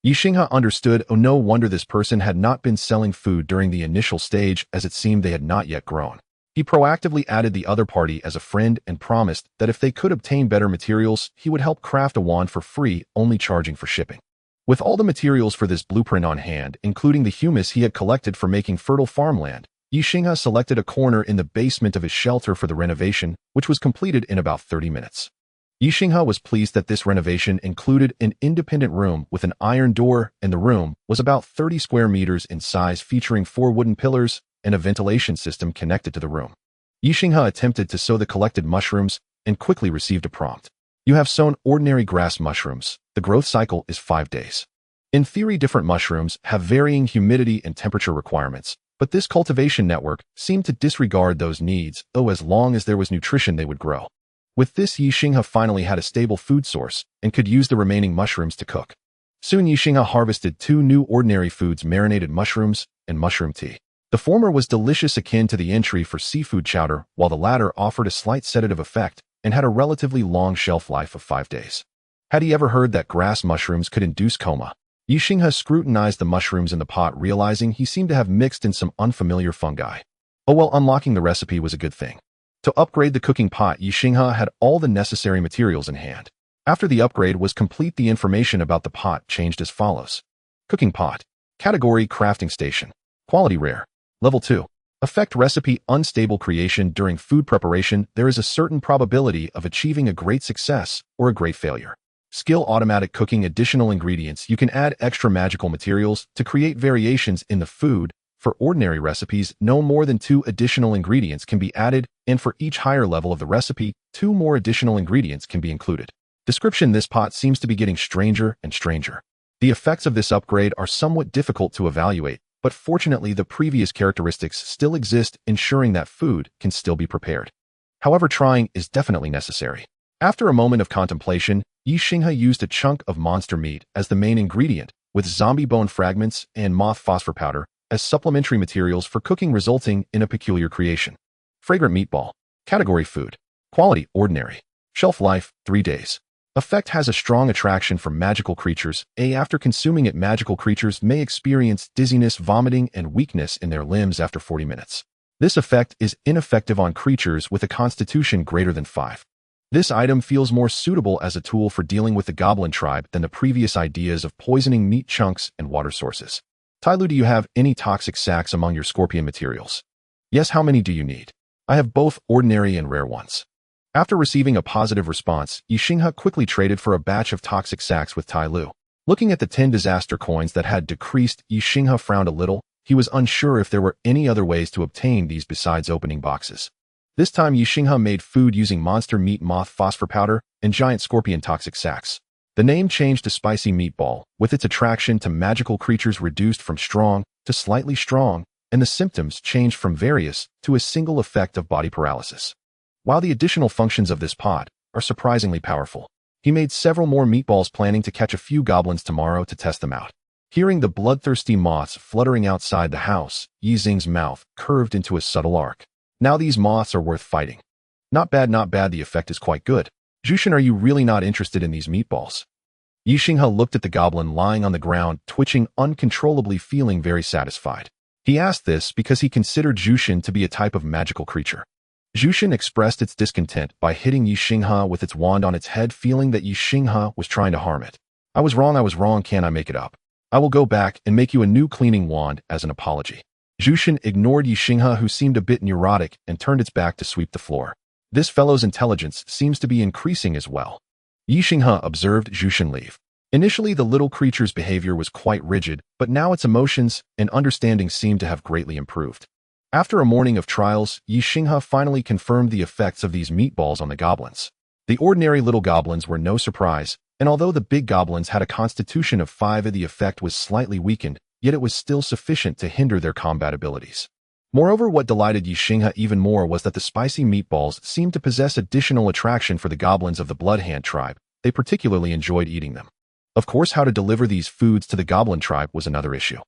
Ye Xinghe understood. Oh, no wonder this person had not been selling food during the initial stage, as it seemed they had not yet grown. He proactively added the other party as a friend and promised that if they could obtain better materials, he would help craft a wand for free, only charging for shipping. With all the materials for this blueprint on hand, including the humus he had collected for making fertile farmland, Ye Xinghe selected a corner in the basement of his shelter for the renovation, which was completed in about 30 minutes. Ye Xinghe was pleased that this renovation included an independent room with an iron door, and the room was about 30 square meters in size, featuring 4 wooden pillars and a ventilation system connected to the room. Ye Xinghe attempted to sow the collected mushrooms and quickly received a prompt. You have sown ordinary grass mushrooms. The growth cycle is 5 days. In theory, different mushrooms have varying humidity and temperature requirements, but this cultivation network seemed to disregard those needs, though as long as there was nutrition they would grow. With this, Ye Xinghe finally had a stable food source and could use the remaining mushrooms to cook. Soon Ye Xinghe harvested 2 new ordinary foods: marinated mushrooms and mushroom tea. The former was delicious, akin to the entry for seafood chowder, while the latter offered a slight sedative effect and had a relatively long shelf life of 5 days. Had he ever heard that grass mushrooms could induce coma? Ye Xinghe scrutinized the mushrooms in the pot, realizing he seemed to have mixed in some unfamiliar fungi. Oh well, unlocking the recipe was a good thing. To upgrade the cooking pot, Ye Xinghe had all the necessary materials in hand. After the upgrade was complete, the information about the pot changed as follows. Cooking pot. Category: Crafting Station. Quality: Rare. Level 2. Effect: Recipe: Unstable creation. During food preparation, there is a certain probability of achieving a great success or a great failure. Skill: Automatic cooking. Additional ingredients. You can add extra magical materials to create variations in the food. For ordinary recipes, no more than 2 additional ingredients can be added, and for each higher level of the recipe, 2 more additional ingredients can be included. Description: This pot seems to be getting stranger and stranger. The effects of this upgrade are somewhat difficult to evaluate, but fortunately the previous characteristics still exist, ensuring that food can still be prepared. However, trying is definitely necessary. After a moment of contemplation, Ye Xinghe used a chunk of monster meat as the main ingredient, with zombie bone fragments and moth phosphor powder as supplementary materials for cooking, resulting in a peculiar creation. Fragrant meatball. Category: Food. Quality: Ordinary. Shelf life: 3 days. Effect: has a strong attraction for magical creatures. After consuming it, magical creatures may experience dizziness, vomiting, and weakness in their limbs after 40 minutes. This effect is ineffective on creatures with a constitution greater than 5. This item feels more suitable as a tool for dealing with the goblin tribe than the previous ideas of poisoning meat chunks and water sources. Tyloo, do you have any toxic sacks among your scorpion materials? Yes, how many do you need? I have both ordinary and rare ones. After receiving a positive response, Ye Xinghe quickly traded for a batch of toxic sacks with Tyloo. Looking at the 10 disaster coins that had decreased, Ye Xinghe frowned a little. He was unsure if there were any other ways to obtain these besides opening boxes. This time Ye Xinghe made food using monster meat moth phosphor powder and giant scorpion toxic sacks. The name changed to Spicy Meatball, with its attraction to magical creatures reduced from strong to slightly strong, and the symptoms changed from various to a single effect of body paralysis. While the additional functions of this pot are surprisingly powerful, he made several more meatballs, planning to catch a few goblins tomorrow to test them out. Hearing the bloodthirsty moths fluttering outside the house, Ye Xinghe's mouth curved into a subtle arc. Now these moths are worth fighting. Not bad, not bad, the effect is quite good. Sujin, are you really not interested in these meatballs? Ye Xinghe looked at the goblin lying on the ground, twitching uncontrollably, feeling very satisfied. He asked this because he considered Sujin to be a type of magical creature. Sujin expressed its discontent by hitting Ye Xinghe with its wand on its head, feeling that Ye Xinghe was trying to harm it. I was wrong, can I make it up? I will go back and make you a new cleaning wand as an apology. Sujin ignored Ye Xinghe, who seemed a bit neurotic, and turned its back to sweep the floor. This fellow's intelligence seems to be increasing as well. Ye Xinghe observed Sujin leave. Initially, the little creature's behavior was quite rigid, but now its emotions and understanding seemed to have greatly improved. After a morning of trials, Ye Xinghe finally confirmed the effects of these meatballs on the goblins. The ordinary little goblins were no surprise, and although the big goblins had a constitution of 5, the effect was slightly weakened, yet it was still sufficient to hinder their combat abilities. Moreover, what delighted Ye Xinghe even more was that the spicy meatballs seemed to possess additional attraction for the goblins of the Bloodhand tribe. They particularly enjoyed eating them. Of course, how to deliver these foods to the goblin tribe was another issue.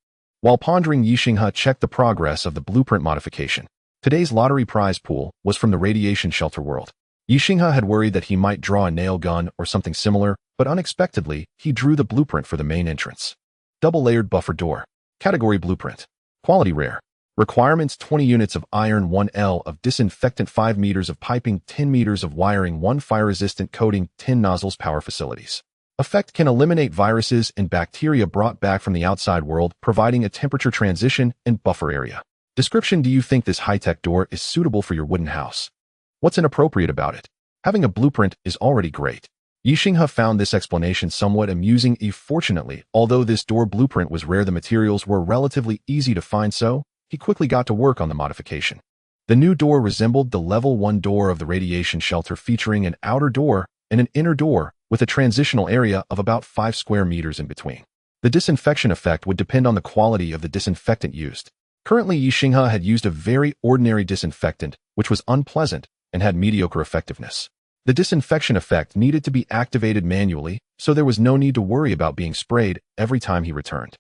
While pondering, Ye Xinghe checked the progress of the blueprint modification. Today's lottery prize pool was from the radiation shelter world. Ye Xinghe had worried that he might draw a nail gun or something similar, but unexpectedly, he drew the blueprint for the main entrance. Double-layered buffer door. Category blueprint. Quality rare. Requirements: 20 units of iron, 1 L of disinfectant, 5 meters of piping, 10 meters of wiring, 1 fire-resistant coating, 10 nozzles, power facilities. Effect: can eliminate viruses and bacteria brought back from the outside world, providing a temperature transition and buffer area. Description: do you think this high-tech door is suitable for your wooden house? What's inappropriate about it? Having a blueprint is already great. Ye Xinghe found this explanation somewhat amusing. Fortunately, although this door blueprint was rare, the materials were relatively easy to find, so he quickly got to work on the modification. The new door resembled the level 1 door of the radiation shelter, featuring an outer door and an inner door with a transitional area of about 5 square meters in between. The disinfection effect would depend on the quality of the disinfectant used. Currently, Ye Xinghe had used a very ordinary disinfectant, which was unpleasant and had mediocre effectiveness. The disinfection effect needed to be activated manually, so there was no need to worry about being sprayed every time he returned.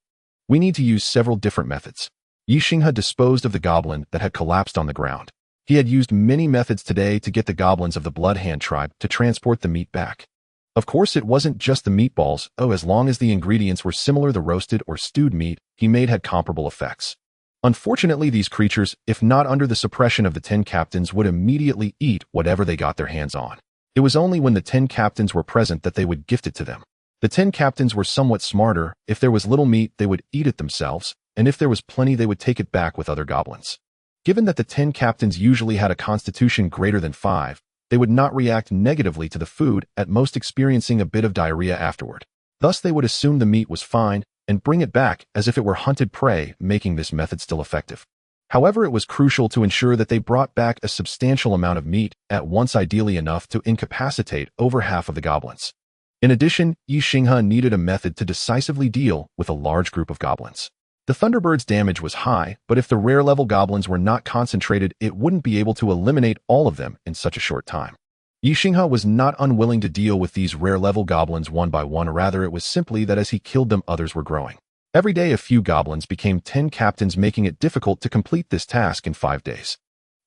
We need to use several different methods. Ye Xinghe disposed of the goblin that had collapsed on the ground. He had used many methods today to get the goblins of the Bloodhand tribe to transport the meat back. Of course, it wasn't just the meatballs. As long as the ingredients were similar, the roasted or stewed meat he made had comparable effects. Unfortunately, these creatures, if not under the suppression of the 10 captains, would immediately eat whatever they got their hands on. It was only when the 10 captains were present that they would gift it to them. The 10 captains were somewhat smarter. If there was little meat, they would eat it themselves, and if there was plenty, they would take it back with other goblins. Given that the 10 captains usually had a constitution greater than 5, they would not react negatively to the food, at most experiencing a bit of diarrhea afterward. Thus, they would assume the meat was fine and bring it back as if it were hunted prey, making this method still effective. However, it was crucial to ensure that they brought back a substantial amount of meat at once, ideally enough to incapacitate over half of the goblins. In addition, Ye Xinghe needed a method to decisively deal with a large group of goblins. The Thunderbird's damage was high, but if the rare-level goblins were not concentrated, it wouldn't be able to eliminate all of them in such a short time. Ye Xinghe was not unwilling to deal with these rare-level goblins one by one, or rather it was simply that as he killed them, others were growing. Every day a few goblins became 10 captains, making it difficult to complete this task in 5 days.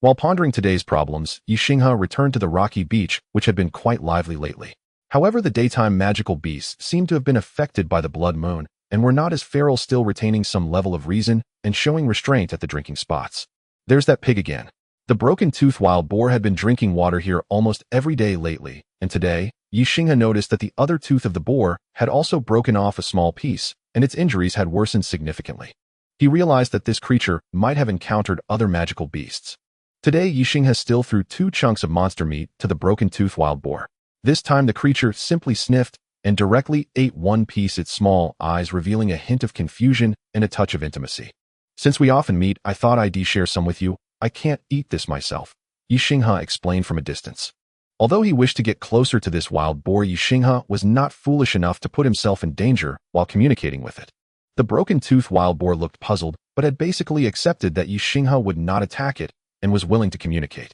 While pondering today's problems, Ye Xinghe returned to the rocky beach, which had been quite lively lately. However, the daytime magical beasts seemed to have been affected by the blood moon, and were not as feral, still retaining some level of reason and showing restraint at the drinking spots. There's that pig again. The broken-toothed wild boar had been drinking water here almost every day lately, and today, Ye Xinghe noticed that the other tooth of the boar had also broken off a small piece, and its injuries had worsened significantly. He realized that this creature might have encountered other magical beasts. Today, Ye Xinghe still threw 2 chunks of monster meat to the broken-toothed wild boar. This time the creature simply sniffed and directly ate one piece, its small eyes revealing a hint of confusion and a touch of intimacy. Since we often meet, I thought I'd share some with you. I can't eat this myself, Ye Xinghe explained from a distance. Although he wished to get closer to this wild boar, Ye Xinghe was not foolish enough to put himself in danger while communicating with it. The broken-toothed wild boar looked puzzled, but had basically accepted that Ye Xinghe would not attack it and was willing to communicate.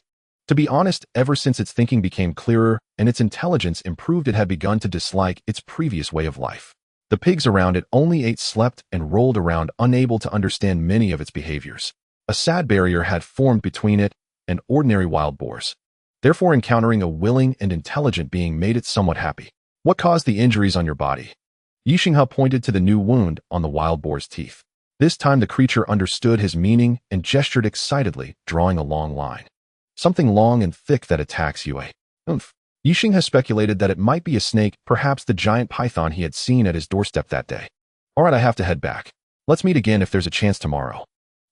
To be honest, ever since its thinking became clearer and its intelligence improved, it had begun to dislike its previous way of life. The pigs around it only ate, slept, and rolled around, unable to understand many of its behaviors. A sad barrier had formed between it and ordinary wild boars. Therefore, encountering a willing and intelligent being made it somewhat happy. What caused the injuries on your body? Ye Xinghe pointed to the new wound on the wild boar's teeth. This time the creature understood his meaning and gestured excitedly, drawing a long line. Something long and thick that attacks you, eh? Ye Xinghe speculated that it might be a snake, perhaps the giant python he had seen at his doorstep that day. Alright, I have to head back. Let's meet again if there's a chance tomorrow.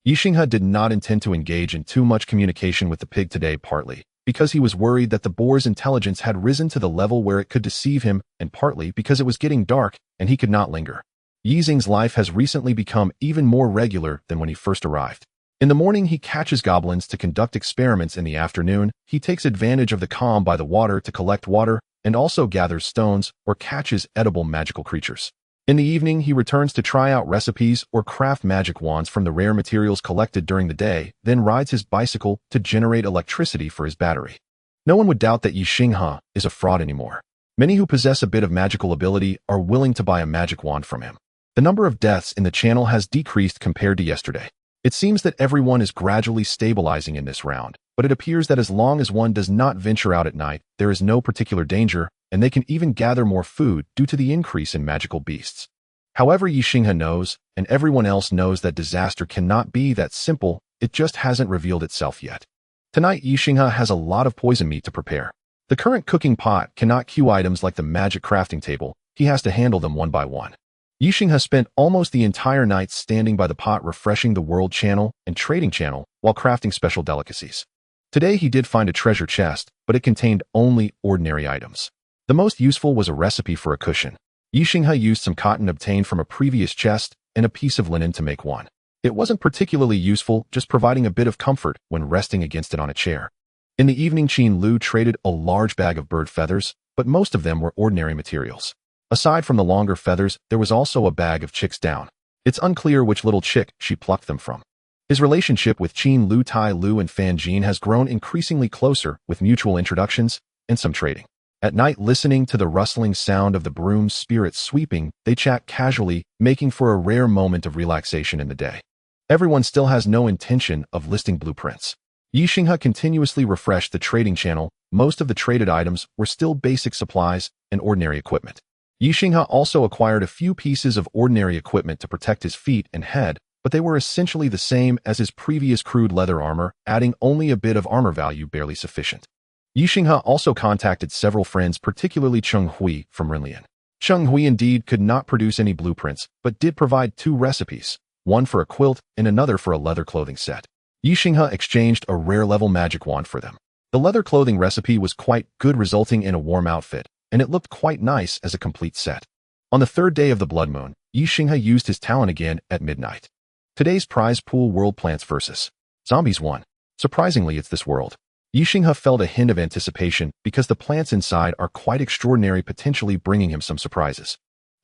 Ye Xinghe did not intend to engage in too much communication with the pig today, partly because he was worried that the boar's intelligence had risen to the level where it could deceive him, and partly because it was getting dark and he could not linger. Ye Xinghe's life has recently become even more regular than when he first arrived. In the morning, he catches goblins to conduct experiments. In the afternoon, he takes advantage of the calm by the water to collect water and also gathers stones or catches edible magical creatures. In the evening, he returns to try out recipes or craft magic wands from the rare materials collected during the day, then rides his bicycle to generate electricity for his battery. No one would doubt that Ye Xinghe is a fraud anymore. Many who possess a bit of magical ability are willing to buy a magic wand from him. The number of deaths in the channel has decreased compared to yesterday. It seems that everyone is gradually stabilizing in this round, but it appears that as long as one does not venture out at night, there is no particular danger, and they can even gather more food due to the increase in magical beasts. However, Ye Xinghe knows, and everyone else knows, that disaster cannot be that simple. It just hasn't revealed itself yet. Tonight, Ye Xinghe has a lot of poison meat to prepare. The current cooking pot cannot queue items like the magic crafting table. He has to handle them one by one. Ye Xinghe spent almost the entire night standing by the pot, refreshing the world channel and trading channel while crafting special delicacies. Today he did find a treasure chest, but it contained only ordinary items. The most useful was a recipe for a cushion. Ye Xinghe used some cotton obtained from a previous chest and a piece of linen to make one. It wasn't particularly useful, just providing a bit of comfort when resting against it on a chair. In the evening, Qin Lu traded a large bag of bird feathers, but most of them were ordinary materials. Aside from the longer feathers, there was also a bag of chick's down. It's unclear which little chick she plucked them from. His relationship with Qin Lu, Tai Lu, and Fan Jin has grown increasingly closer, with mutual introductions and some trading. At night, listening to the rustling sound of the broom's spirit sweeping, they chat casually, making for a rare moment of relaxation in the day. Everyone still has no intention of listing blueprints. Ye Xinghe continuously refreshed the trading channel. Most of the traded items were still basic supplies and ordinary equipment. Ye Xinghe also acquired a few pieces of ordinary equipment to protect his feet and head, but they were essentially the same as his previous crude leather armor, adding only a bit of armor value, barely sufficient. Ye Xinghe also contacted several friends, particularly Cheng Hui from Rinlian. Cheng Hui indeed could not produce any blueprints, but did provide 2 recipes, one for a quilt and another for a leather clothing set. Ye Xinghe exchanged a rare level magic wand for them. The leather clothing recipe was quite good, resulting in a warm outfit, and it looked quite nice as a complete set. On the 3rd day of the blood moon, Ye Xinghe used his talent again at midnight. Today's prize pool: world plants versus zombies 1. Surprisingly, it's this world. Ye Xinghe felt a hint of anticipation because the plants inside are quite extraordinary, potentially bringing him some surprises.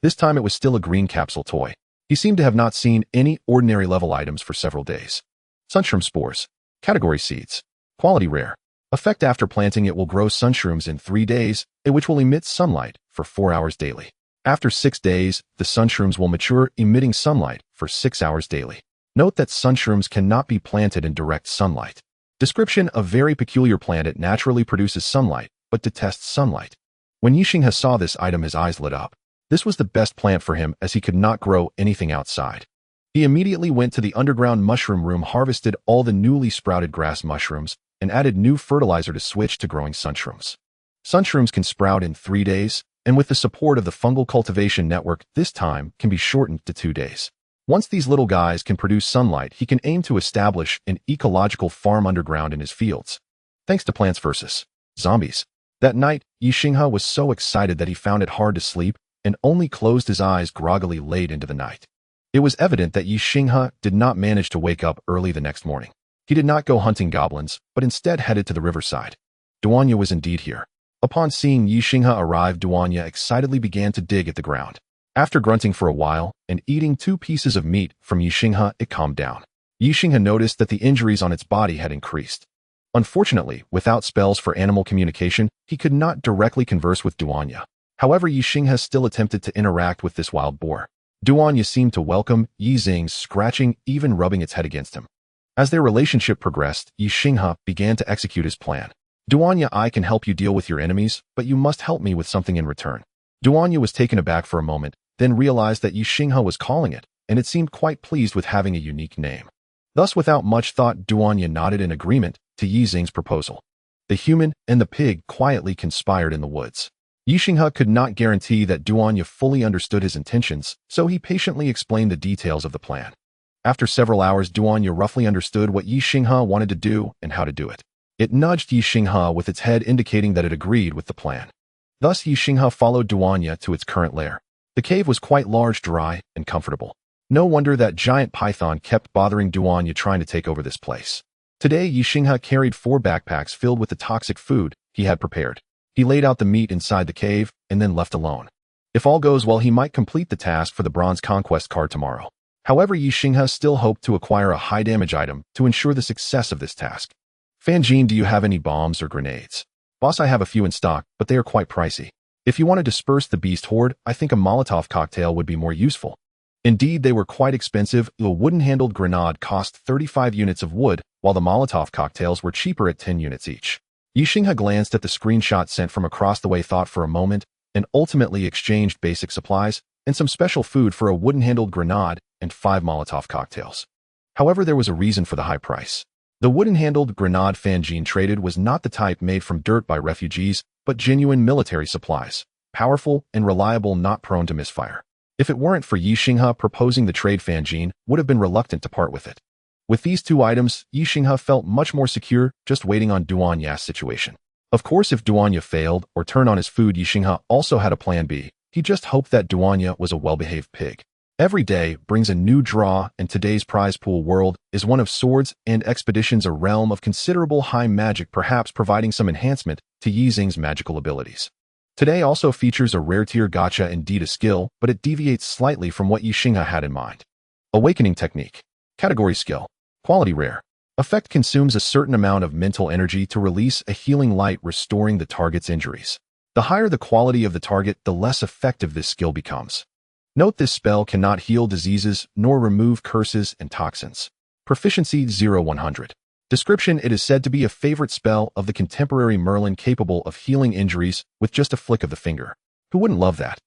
This time it was still a green capsule toy. He seemed to have not seen any ordinary level items for several days. Sunshroom spores. Category seeds. Quality rare. Effect: after planting it will grow sunshrooms in 3 days, which will emit sunlight for 4 hours daily. After 6 days, the sunshrooms will mature, emitting sunlight for 6 hours daily. Note that sunshrooms cannot be planted in direct sunlight. Description: a very peculiar plant. It naturally produces sunlight, but detests sunlight. When Ye Xinghe saw this item, his eyes lit up. This was the best plant for him, as he could not grow anything outside. He immediately went to the underground mushroom room, harvested all the newly sprouted grass mushrooms, and added new fertilizer to switch to growing sunshrooms. Sunshrooms can sprout in 3 days, and with the support of the fungal cultivation network, this time can be shortened to 2 days. Once these little guys can produce sunlight, he can aim to establish an ecological farm underground in his fields. Thanks to Plants vs. Zombies. That night, Ye Xinghe was so excited that he found it hard to sleep and only closed his eyes groggily late into the night. It was evident that Ye Xinghe did not manage to wake up early the next morning. He did not go hunting goblins, but instead headed to the riverside. Duanya was indeed here. Upon seeing Ye Xinghe arrive, Duanya excitedly began to dig at the ground. After grunting for a while and eating 2 pieces of meat from Ye Xinghe, it calmed down. Ye Xinghe noticed that the injuries on its body had increased. Unfortunately, without spells for animal communication, he could not directly converse with Duanya. However, Ye Xinghe still attempted to interact with this wild boar. Duanya seemed to welcome Ye Xinghe's scratching, even rubbing its head against him. As their relationship progressed, Ye Xinghe began to execute his plan. Duanya, I can help you deal with your enemies, but you must help me with something in return. Duanya was taken aback for a moment, then realized that Ye Xinghe was calling it, and it seemed quite pleased with having a unique name. Thus, without much thought, Duanya nodded in agreement to Ye Xinghe's proposal. The human and the pig quietly conspired in the woods. Ye Xinghe could not guarantee that Duanya fully understood his intentions, so he patiently explained the details of the plan. After several hours, Duanya roughly understood what Ye Xinghe wanted to do and how to do it. It nudged Ye Xinghe with its head, indicating that it agreed with the plan. Thus, Ye Xinghe followed Duanya to its current lair. The cave was quite large, dry, and comfortable. No wonder that giant python kept bothering Duanya trying to take over this place. Today, Ye Xinghe carried 4 backpacks filled with the toxic food he had prepared. He laid out the meat inside the cave and then left alone. If all goes well, he might complete the task for the Bronze Conquest card tomorrow. However, Ye Xinghe still hoped to acquire a high-damage item to ensure the success of this task. Fanjin, do you have any bombs or grenades? Boss, I have a few in stock, but they are quite pricey. If you want to disperse the beast horde, I think a Molotov cocktail would be more useful. Indeed, they were quite expensive. A wooden-handled grenade cost 35 units of wood, while the Molotov cocktails were cheaper at 10 units each. Ye Xinghe glanced at the screenshot sent from across the way, thought for a moment, and ultimately exchanged basic supplies and some special food for a wooden-handled grenade and 5 Molotov cocktails. However, there was a reason for the high price. The wooden-handled grenade Fanjin traded was not the type made from dirt by refugees, but genuine military supplies, powerful and reliable, not prone to misfire. If it weren't for Ye Xinghe proposing the trade, Fanjin would have been reluctant to part with it. With these 2 items, Ye Xinghe felt much more secure, just waiting on Duanya's situation. Of course, if Duanya failed or turned on his food, Ye Xinghe also had a plan B. He just hoped that Duanya was a well-behaved pig. Every day brings a new draw, and today's prize pool world is one of swords and expeditions, a realm of considerable high magic, perhaps providing some enhancement to Ye Xinghe's magical abilities. Today also features a rare tier gacha, indeed a skill, but it deviates slightly from what Ye Xinghe had in mind. Awakening technique. Category skill. Quality rare. Effect consumes a certain amount of mental energy to release a healing light, restoring the target's injuries. The higher the quality of the target, the less effective this skill becomes. Note, this spell cannot heal diseases nor remove curses and toxins. Proficiency 0-100. Description: it is said to be a favorite spell of the contemporary Merlin, capable of healing injuries with just a flick of the finger. Who wouldn't love that?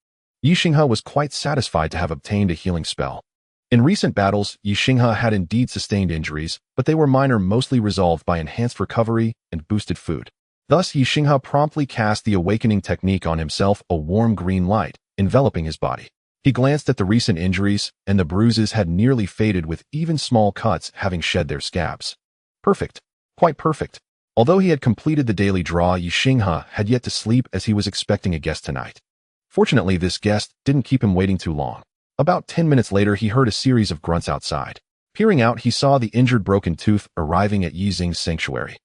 Ye Xinghe was quite satisfied to have obtained a healing spell. In recent battles, Ye Xinghe had indeed sustained injuries, but they were minor, mostly resolved by enhanced recovery and boosted food. Thus, Ye Xinghe promptly cast the awakening technique on himself, a warm green light enveloping his body. He glanced at the recent injuries, and the bruises had nearly faded, with even small cuts having shed their scabs. Perfect. Quite perfect. Although he had completed the daily draw, Ye Xinghe had yet to sleep, as he was expecting a guest tonight. Fortunately, this guest didn't keep him waiting too long. About 10 minutes later, he heard a series of grunts outside. Peering out, he saw the injured Broken Tooth arriving at Ye Xinghe's sanctuary.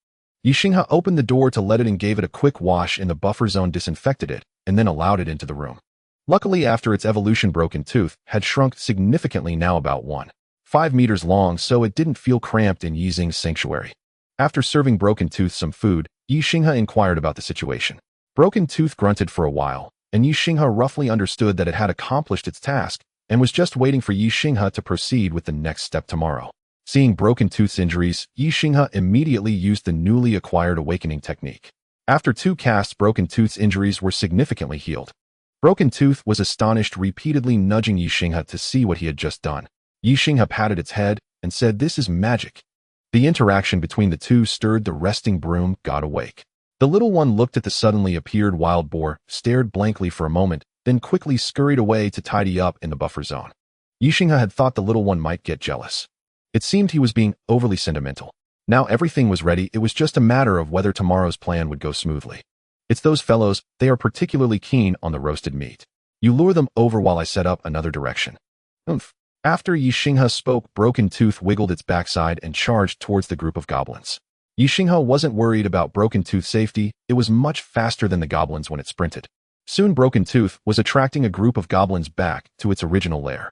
Ye Xinghe opened the door to let it in, gave it a quick wash in the buffer zone, disinfected it, and then allowed it into the room. Luckily, after its evolution, Broken Tooth had shrunk significantly, now about 1.5 meters long, so it didn't feel cramped in Ye Xinghe's sanctuary. After serving Broken Tooth some food, Ye Xinghe inquired about the situation. Broken Tooth grunted for a while, and Ye Xinghe roughly understood that it had accomplished its task and was just waiting for Ye Xinghe to proceed with the next step tomorrow. Seeing Broken Tooth's injuries, Ye Xinghe immediately used the newly acquired awakening technique. After 2 casts, Broken Tooth's injuries were significantly healed. Broken Tooth was astonished, repeatedly nudging Ye Xinghe to see what he had just done. Ye Xinghe patted its head and said, "This is magic." The interaction between the two stirred the resting broom god awake. The little one looked at the suddenly appeared wild boar, stared blankly for a moment, then quickly scurried away to tidy up in the buffer zone. Ye Xinghe had thought the little one might get jealous. It seemed he was being overly sentimental. Now everything was ready, it was just a matter of whether tomorrow's plan would go smoothly. "It's those fellows, they are particularly keen on the roasted meat. You lure them over while I set up another direction." "Oomph." After Ye Xinghe spoke, Broken Tooth wiggled its backside and charged towards the group of goblins. Ye Xinghe wasn't worried about Broken Tooth's safety, it was much faster than the goblins when it sprinted. Soon Broken Tooth was attracting a group of goblins back to its original lair.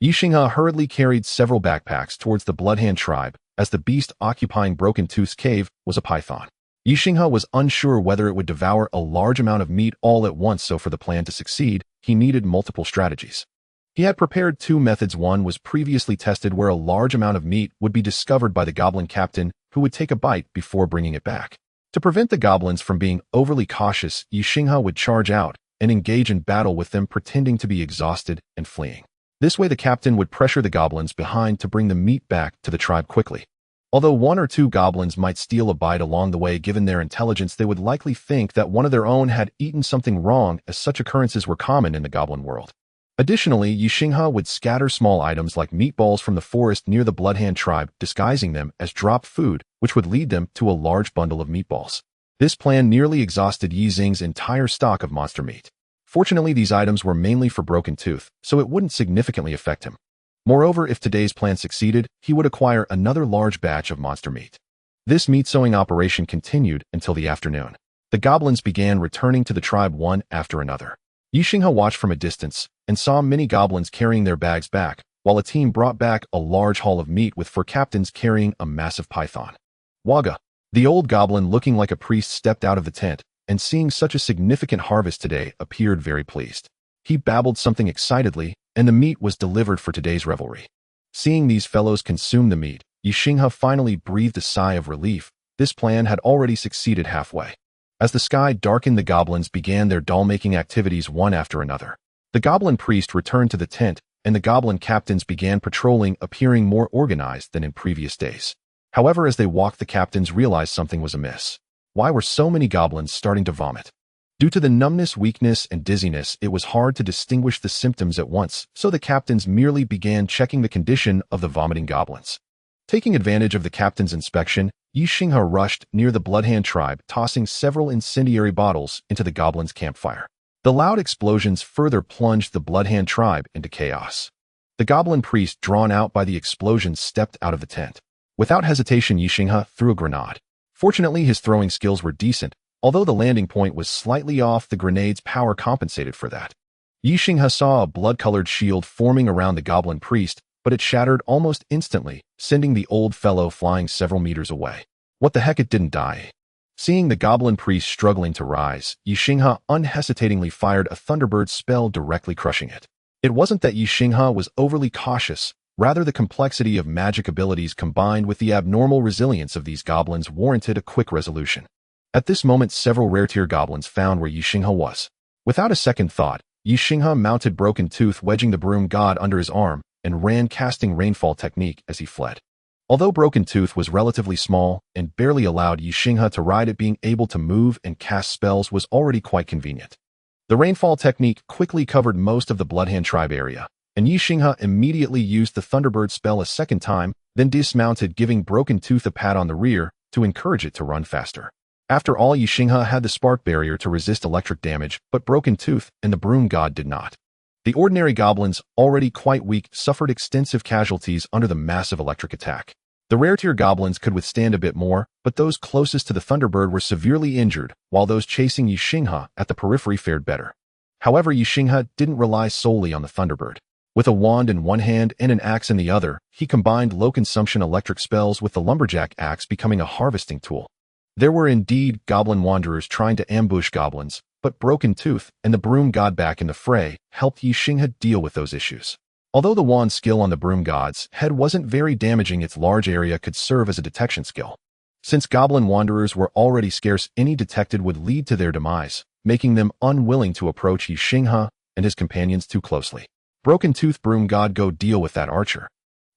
Ye Xinghe hurriedly carried several backpacks towards the Bloodhand tribe, as the beast occupying Broken Tooth's cave was a python. Ye Xinghe was unsure whether it would devour a large amount of meat all at once, so for the plan to succeed, he needed multiple strategies. He had prepared two methods. One was previously tested, where a large amount of meat would be discovered by the goblin captain, who would take a bite before bringing it back. To prevent the goblins from being overly cautious, Ye Xinghe would charge out and engage in battle with them, pretending to be exhausted and fleeing. This way the captain would pressure the goblins behind to bring the meat back to the tribe quickly. Although one or two goblins might steal a bite along the way, given their intelligence, they would likely think that one of their own had eaten something wrong, as such occurrences were common in the goblin world. Additionally, Ye Xinghe would scatter small items like meatballs from the forest near the Bloodhand tribe, disguising them as drop food, which would lead them to a large bundle of meatballs. This plan nearly exhausted Ye Xinghe's entire stock of monster meat. Fortunately, these items were mainly for Broken Tooth, so it wouldn't significantly affect him. Moreover, if today's plan succeeded, he would acquire another large batch of monster meat. This meat-sowing operation continued until the afternoon. The goblins began returning to the tribe one after another. Ye Xinghe watched from a distance and saw many goblins carrying their bags back, while a team brought back a large haul of meat with four captains carrying a massive python. Waga. The old goblin, looking like a priest, stepped out of the tent, and seeing such a significant harvest today, appeared very pleased. He babbled something excitedly, and the meat was delivered for today's revelry. Seeing these fellows consume the meat, Ye Xinghe finally breathed a sigh of relief. This plan had already succeeded halfway. As the sky darkened, the goblins began their doll-making activities one after another. The goblin priest returned to the tent, and the goblin captains began patrolling, appearing more organized than in previous days. However, as they walked, the captains realized something was amiss. Why were so many goblins starting to vomit? Due to the numbness, weakness, and dizziness, it was hard to distinguish the symptoms at once, so the captains merely began checking the condition of the vomiting goblins. Taking advantage of the captain's inspection, Ye Xinghe rushed near the Bloodhand tribe, tossing several incendiary bottles into the goblins' campfire. The loud explosions further plunged the Bloodhand tribe into chaos. The goblin priest, drawn out by the explosions, stepped out of the tent. Without hesitation, Ye Xinghe threw a grenade. Fortunately, his throwing skills were decent. Although the landing point was slightly off, the grenade's power compensated for that. Ye Xinghe saw a blood-colored shield forming around the goblin priest, but it shattered almost instantly, sending the old fellow flying several meters away. What the heck, it didn't die. Seeing the goblin priest struggling to rise, Ye Xinghe unhesitatingly fired a Thunderbird spell, directly crushing it. It wasn't that Ye Xinghe was overly cautious, rather the complexity of magic abilities combined with the abnormal resilience of these goblins warranted a quick resolution. At this moment, several rare-tier goblins found where Ye Xinghe was. Without a second thought, Ye Xinghe mounted Broken Tooth, wedging the broom god under his arm, and ran, casting rainfall technique as he fled. Although Broken Tooth was relatively small and barely allowed Ye Xinghe to ride it, being able to move and cast spells was already quite convenient. The rainfall technique quickly covered most of the Bloodhand tribe area, and Ye Xinghe immediately used the Thunderbird spell a second time, then dismounted, giving Broken Tooth a pat on the rear to encourage it to run faster. After all, Ye Xinghe had the spark barrier to resist electric damage, but Broken Tooth and the broom god did not. The ordinary goblins, already quite weak, suffered extensive casualties under the massive electric attack. The rare-tier goblins could withstand a bit more, but those closest to the Thunderbird were severely injured, while those chasing Ye Xinghe at the periphery fared better. However, Ye Xinghe didn't rely solely on the Thunderbird. With a wand in one hand and an axe in the other, he combined low-consumption electric spells with the lumberjack axe, becoming a harvesting tool. There were indeed goblin wanderers trying to ambush goblins, but Broken Tooth and the broom god back in the fray helped Ye Xinghe deal with those issues. Although the wand skill on the broom god's head wasn't very damaging, its large area could serve as a detection skill. Since goblin wanderers were already scarce, any detected would lead to their demise, making them unwilling to approach Ye Xinghe and his companions too closely. Broken Tooth, broom god, go deal with that archer.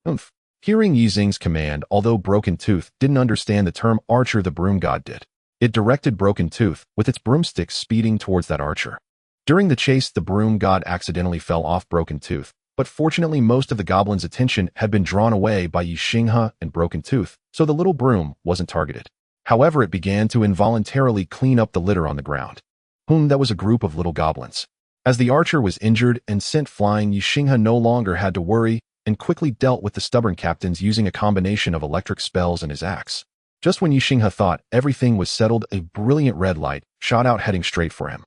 Oomph. Hearing Ye Xinghe's command, although Broken Tooth didn't understand the term archer, the broom god did. It directed Broken Tooth with its broomstick speeding towards that archer. During the chase, the broom god accidentally fell off Broken Tooth, but fortunately most of the goblin's attention had been drawn away by Ye Xinghe and Broken Tooth, so the little broom wasn't targeted. However, it began to involuntarily clean up the litter on the ground. That was a group of little goblins. As the archer was injured and sent flying, Ye Xinghe no longer had to worry and quickly dealt with the stubborn captains using a combination of electric spells and his axe. Just when Ye Xinghe thought everything was settled, a brilliant red light shot out heading straight for him.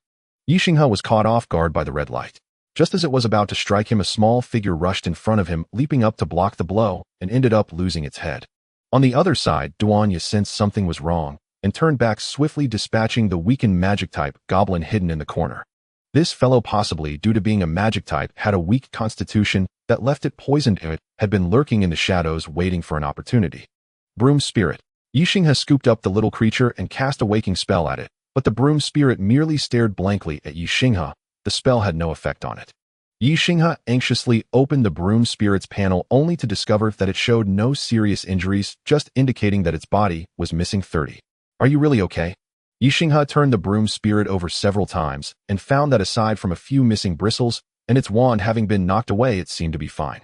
Ye Xinghe was caught off guard by the red light. Just as it was about to strike him, a small figure rushed in front of him, leaping up to block the blow, and ended up losing its head. On the other side, Duanya sensed something was wrong and turned back, swiftly dispatching the weakened magic-type goblin hidden in the corner. This fellow, possibly due to being a magic type, had a weak constitution that left it poisoned. It had been lurking in the shadows waiting for an opportunity. Broom Spirit. Ye Xinghe scooped up the little creature and cast a waking spell at it, but the broom spirit merely stared blankly at Ye Xinghe. The spell had no effect on it. Ye Xinghe anxiously opened the broom spirit's panel only to discover that it showed no serious injuries, just indicating that its body was missing 30. Are you really okay? Ye Xinghe turned the broom spirit over several times and found that aside from a few missing bristles and its wand having been knocked away, it seemed to be fine.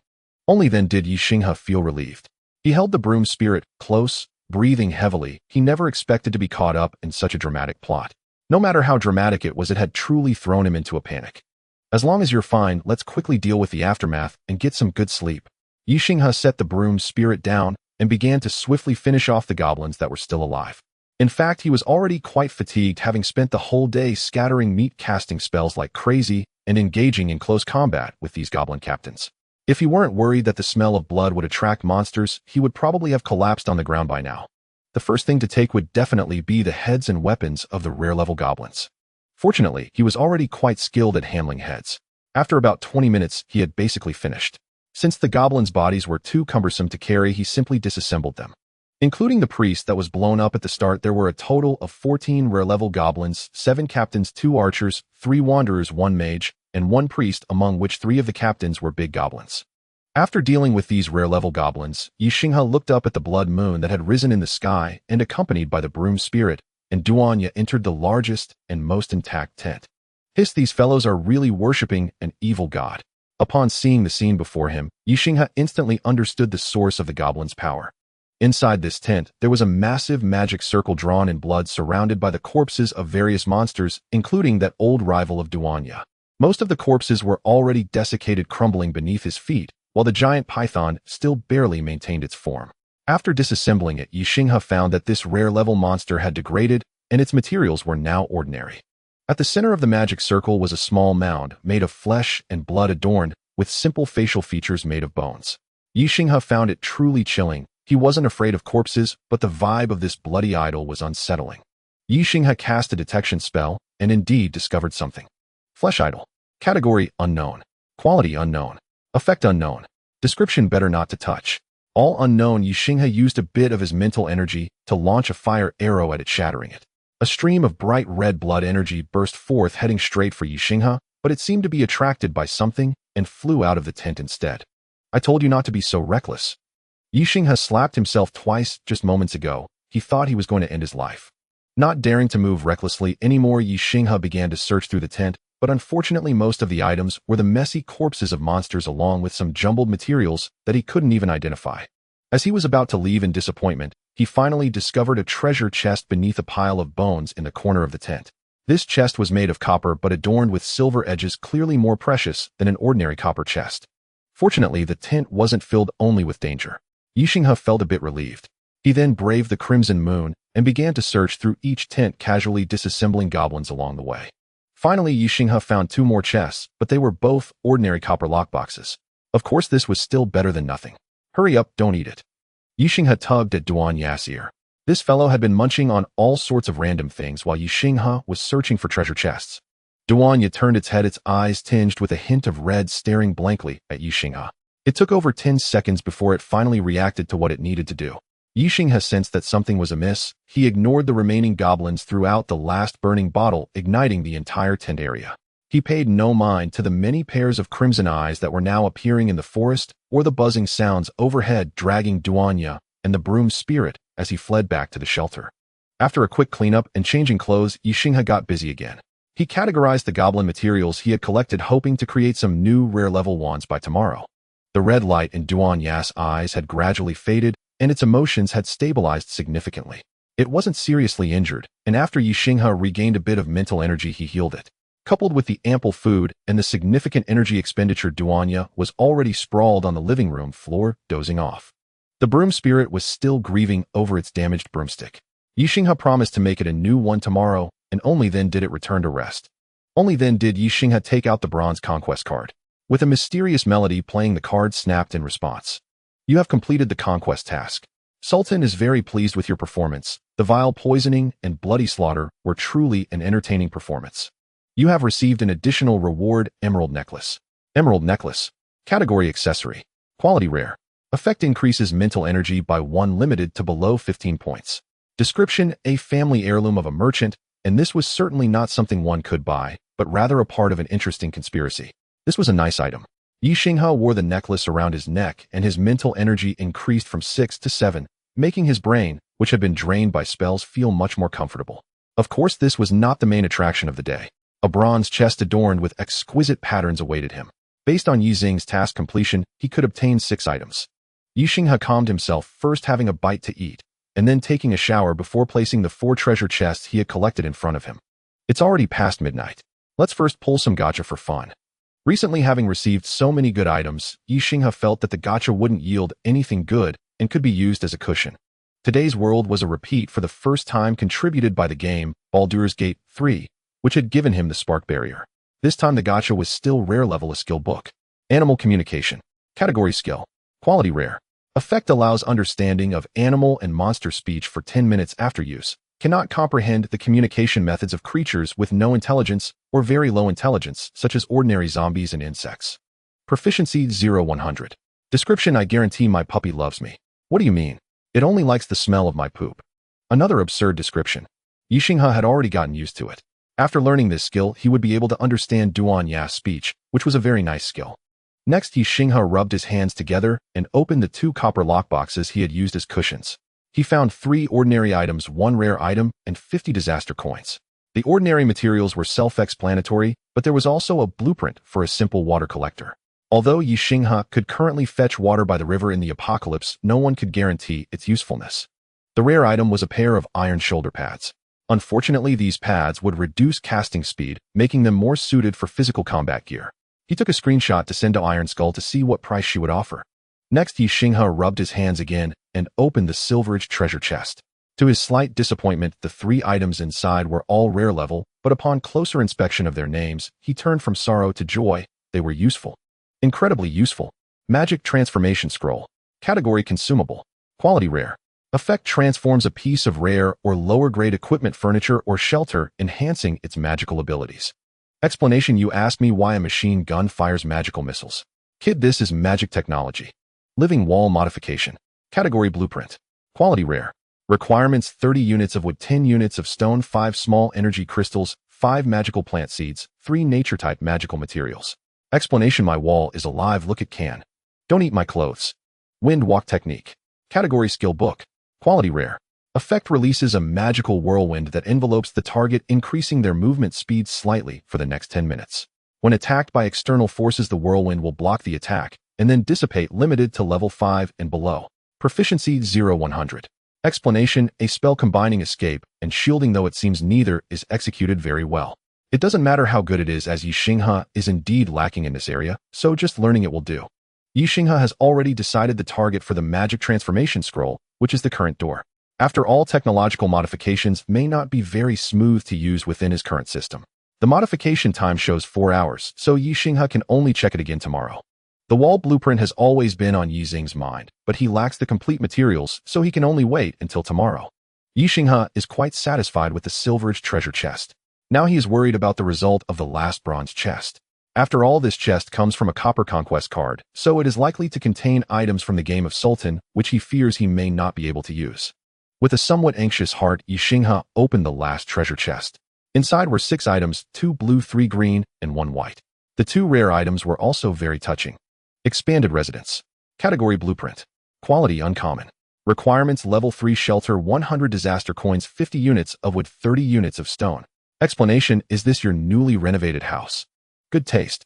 Only then did Ye Xinghe feel relieved. He held the broom spirit close, breathing heavily. He never expected to be caught up in such a dramatic plot. No matter how dramatic it was, it had truly thrown him into a panic. As long as you're fine, let's quickly deal with the aftermath and get some good sleep. Ye Xinghe set the broom spirit down and began to swiftly finish off the goblins that were still alive. In fact, he was already quite fatigued, having spent the whole day scattering meat casting spells like crazy and engaging in close combat with these goblin captains. If he weren't worried that the smell of blood would attract monsters, he would probably have collapsed on the ground by now. The first thing to take would definitely be the heads and weapons of the rare-level goblins. Fortunately, he was already quite skilled at handling heads. After about 20 minutes, he had basically finished. Since the goblins' bodies were too cumbersome to carry, he simply disassembled them. Including the priest that was blown up at the start, there were a total of 14 rare-level goblins, 7 captains, 2 archers, 3 wanderers, 1 mage, and 1 priest, among which 3 of the captains were big goblins. After dealing with these rare-level goblins, Ye Xinghe looked up at the blood moon that had risen in the sky and, accompanied by the broom spirit, and Duanya, entered the largest and most intact tent. These fellows are really worshipping an evil god. Upon seeing the scene before him, Ye Xinghe instantly understood the source of the goblins' power. Inside this tent, there was a massive magic circle drawn in blood, surrounded by the corpses of various monsters, including that old rival of Duanya. Most of the corpses were already desiccated, crumbling beneath his feet, while the giant python still barely maintained its form. After disassembling it, Ye Xinghe found that this rare-level monster had degraded, and its materials were now ordinary. At the center of the magic circle was a small mound made of flesh and blood, adorned with simple facial features made of bones. Ye Xinghe found it truly chilling. He wasn't afraid of corpses, but the vibe of this bloody idol was unsettling. Ye Xinghe cast a detection spell, and indeed discovered something. Flesh idol. Category unknown. Quality unknown. Effect unknown. Description better not to touch. All unknown. Ye Xinghe used a bit of his mental energy to launch a fire arrow at it, shattering it. A stream of bright red blood energy burst forth, heading straight for Ye Xinghe, but it seemed to be attracted by something and flew out of the tent instead. I told you not to be so reckless. Ye Xinghe slapped himself twice. Just moments ago, he thought he was going to end his life. Not daring to move recklessly anymore, Ye Xinghe began to search through the tent, but unfortunately most of the items were the messy corpses of monsters along with some jumbled materials that he couldn't even identify. As he was about to leave in disappointment, he finally discovered a treasure chest beneath a pile of bones in the corner of the tent. This chest was made of copper but adorned with silver edges, clearly more precious than an ordinary copper chest. Fortunately, the tent wasn't filled only with danger. Ye Xinghe felt a bit relieved. He then braved the crimson moon and began to search through each tent, casually disassembling goblins along the way. Finally, Ye Xinghe found 2 more chests, but they were both ordinary copper lockboxes. Of course, this was still better than nothing. Hurry up, don't eat it. Ye Xinghe tugged at Duanya's ear. This fellow had been munching on all sorts of random things while Ye Xinghe was searching for treasure chests. Duanya turned its head, its eyes tinged with a hint of red, staring blankly at Ye Xinghe. It took over 10 seconds before it finally reacted to what it needed to do. Ye Xinghe sensed that something was amiss. He ignored the remaining goblins, threw out the last burning bottle, igniting the entire tent area. He paid no mind to the many pairs of crimson eyes that were now appearing in the forest or the buzzing sounds overhead dragging Duanya and the broom spirit as he fled back to the shelter. After a quick cleanup and changing clothes, Ye Xinghe got busy again. He categorized the goblin materials he had collected, hoping to create some new rare-level wands by tomorrow. The red light in Duanya's eyes had gradually faded, and its emotions had stabilized significantly. It wasn't seriously injured, and after Ye Xinghe regained a bit of mental energy, he healed it. Coupled with the ample food and the significant energy expenditure, Duanya was already sprawled on the living room floor, dozing off. The broom spirit was still grieving over its damaged broomstick. Ye Xinghe promised to make it a new one tomorrow, and only then did it return to rest. Only then did Ye Xinghe take out the bronze conquest card. With a mysterious melody playing, the card snapped in response. You have completed the conquest task. Sultan is very pleased with your performance. The vile poisoning and bloody slaughter were truly an entertaining performance. You have received an additional reward, Emerald Necklace. Emerald Necklace. Category Accessory. Quality Rare. Effect increases mental energy by 1, limited to below 15 points. Description: a family heirloom of a merchant, and this was certainly not something one could buy, but rather a part of an interesting conspiracy. This was a nice item. Ye Xinghe wore the necklace around his neck, and his mental energy increased from 6 to 7, making his brain, which had been drained by spells, feel much more comfortable. Of course, this was not the main attraction of the day. A bronze chest adorned with exquisite patterns awaited him. Based on Yi Xing's task completion, he could obtain 6 items. Ye Xinghe calmed himself, first having a bite to eat, and then taking a shower before placing the 4 treasure chests he had collected in front of him. It's already past midnight. Let's first pull some gacha for fun. Recently, having received so many good items, Ye Xinghe felt that the gacha wouldn't yield anything good and could be used as a cushion. Today's world was a repeat for the first time contributed by the game Baldur's Gate 3, which had given him the spark barrier. This time the gacha was still rare level, a skill book. Animal Communication. Category Skill. Quality Rare. Effect allows understanding of animal and monster speech for 10 minutes after use. Cannot comprehend the communication methods of creatures with no intelligence or very low intelligence, such as ordinary zombies and insects. Proficiency 0-100. Description: I guarantee my puppy loves me. What do you mean? It only likes the smell of my poop. Another absurd description. Ye Xinghe had already gotten used to it. After learning this skill, he would be able to understand Duanya's speech, which was a very nice skill. Next, Ye Xinghe rubbed his hands together and opened the 2 copper lockboxes he had used as cushions. He found 3 ordinary items, 1 rare item, and 50 disaster coins. The ordinary materials were self-explanatory, but there was also a blueprint for a simple water collector. Although Ye Xinghe could currently fetch water by the river in the apocalypse, no one could guarantee its usefulness. The rare item was a pair of iron shoulder pads. Unfortunately, these pads would reduce casting speed, making them more suited for physical combat gear. He took a screenshot to send to Iron Skull to see what price she would offer. Next, Ye Xinghe rubbed his hands again and opened the silverage treasure chest. To his slight disappointment, the 3 items inside were all rare level, but upon closer inspection of their names, he turned from sorrow to joy. They were useful. Incredibly useful. Magic Transformation Scroll. Category Consumable. Quality Rare. Effect transforms a piece of rare or lower-grade equipment, furniture, or shelter, enhancing its magical abilities. Explanation: you ask me why a machine gun fires magical missiles. Kid, this is magic technology. Living wall modification. Category Blueprint. Quality Rare. Requirements: 30 units of wood, 10 units of stone, 5 small energy crystals, 5 magical plant seeds, 3 nature-type magical materials. Explanation: my wall is alive, look, it can. Don't eat my clothes. Wind walk technique. Category Skill Book. Quality Rare. Effect releases a magical whirlwind that envelopes the target, increasing their movement speed slightly for the next 10 minutes. When attacked by external forces, the whirlwind will block the attack and then dissipate, limited to level 5 and below. Proficiency 0-100. Explanation: a spell combining escape and shielding, though it seems neither is executed very well. It doesn't matter how good it is, as Ye Xinghe is indeed lacking in this area, so just learning it will do. Ye Xinghe has already decided the target for the Magic Transformation Scroll, which is the current door. After all, technological modifications may not be very smooth to use within his current system. The modification time shows 4 hours, so Ye Xinghe can only check it again tomorrow. The wall blueprint has always been on Yi Xing's mind, but he lacks the complete materials, so he can only wait until tomorrow. Ye Xinghe is quite satisfied with the silverage treasure chest. Now he is worried about the result of the last bronze chest. After all, this chest comes from a copper conquest card, so it is likely to contain items from the game of Sultan, which he fears he may not be able to use. With a somewhat anxious heart, Ye Xinghe opened the last treasure chest. Inside were 6 items, 2 blue, 3 green, and 1 white. The 2 rare items were also very touching. Expanded residence. Category blueprint. Quality uncommon. Requirements level 3 shelter 100 disaster coins 50 units of wood 30 units of stone. Explanation, is this your newly renovated house? Good taste.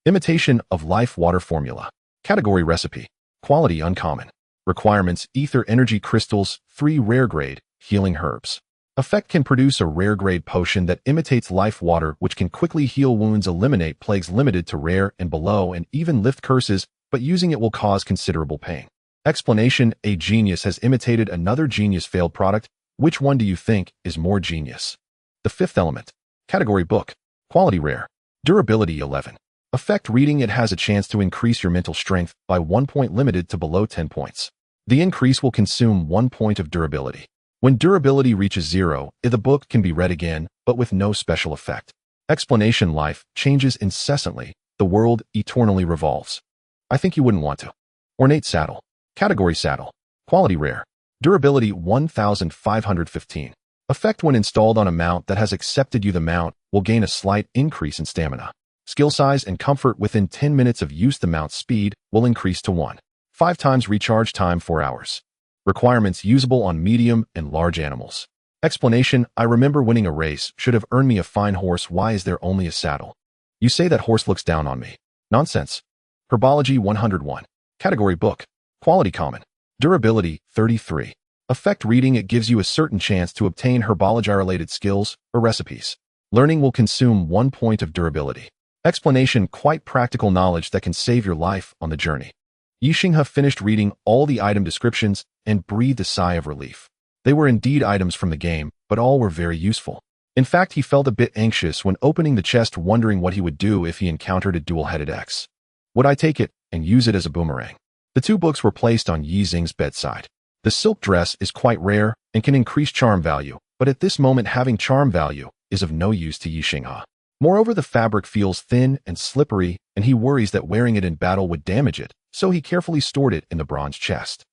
Imitation of life water formula. Category recipe. Quality uncommon. Requirements ether energy crystals 3 rare grade healing herbs. Effect can produce a rare grade potion that imitates life water which can quickly heal wounds, eliminate plagues limited to rare and below, and even lift curses, but using it will cause considerable pain. Explanation, a genius has imitated another genius failed product. Which one do you think is more genius? The fifth element. Category book. Quality rare. Durability 11. Effect reading it has a chance to increase your mental strength by 1 point limited to below 10 points. The increase will consume 1 point of durability. When durability reaches 0, the book can be read again, but with no special effect. Explanation, life changes incessantly. The world eternally revolves. I think you wouldn't want to. Ornate saddle. Category saddle. Quality rare. Durability 1515. Effect when installed on a mount that has accepted you, the mount will gain a slight increase in stamina. Skill size and comfort within 10 minutes of use. The mount's speed will increase to 1. 5 times recharge time 4 hours. Requirements usable on medium and large animals. Explanation, I remember winning a race, should have earned me a fine horse. Why is there only a saddle? You say that horse looks down on me. Nonsense. Herbology 101. Category book. Quality common. Durability 33. Effect reading it gives you a certain chance to obtain herbology-related skills or recipes. Learning will consume 1 point of durability. Explanation, quite practical knowledge that can save your life on the journey. Ye Xinghe finished reading all the item descriptions and breathed a sigh of relief. They were indeed items from the game, but all were very useful. In fact, he felt a bit anxious when opening the chest, wondering what he would do if he encountered a dual-headed X. Would I take it and use it as a boomerang? The 2 books were placed on Ye Xinghe's bedside. The silk dress is quite rare and can increase charm value, but at this moment having charm value is of no use to Ye Xinghe. Moreover, the fabric feels thin and slippery, and he worries that wearing it in battle would damage it, so he carefully stored it in the bronze chest.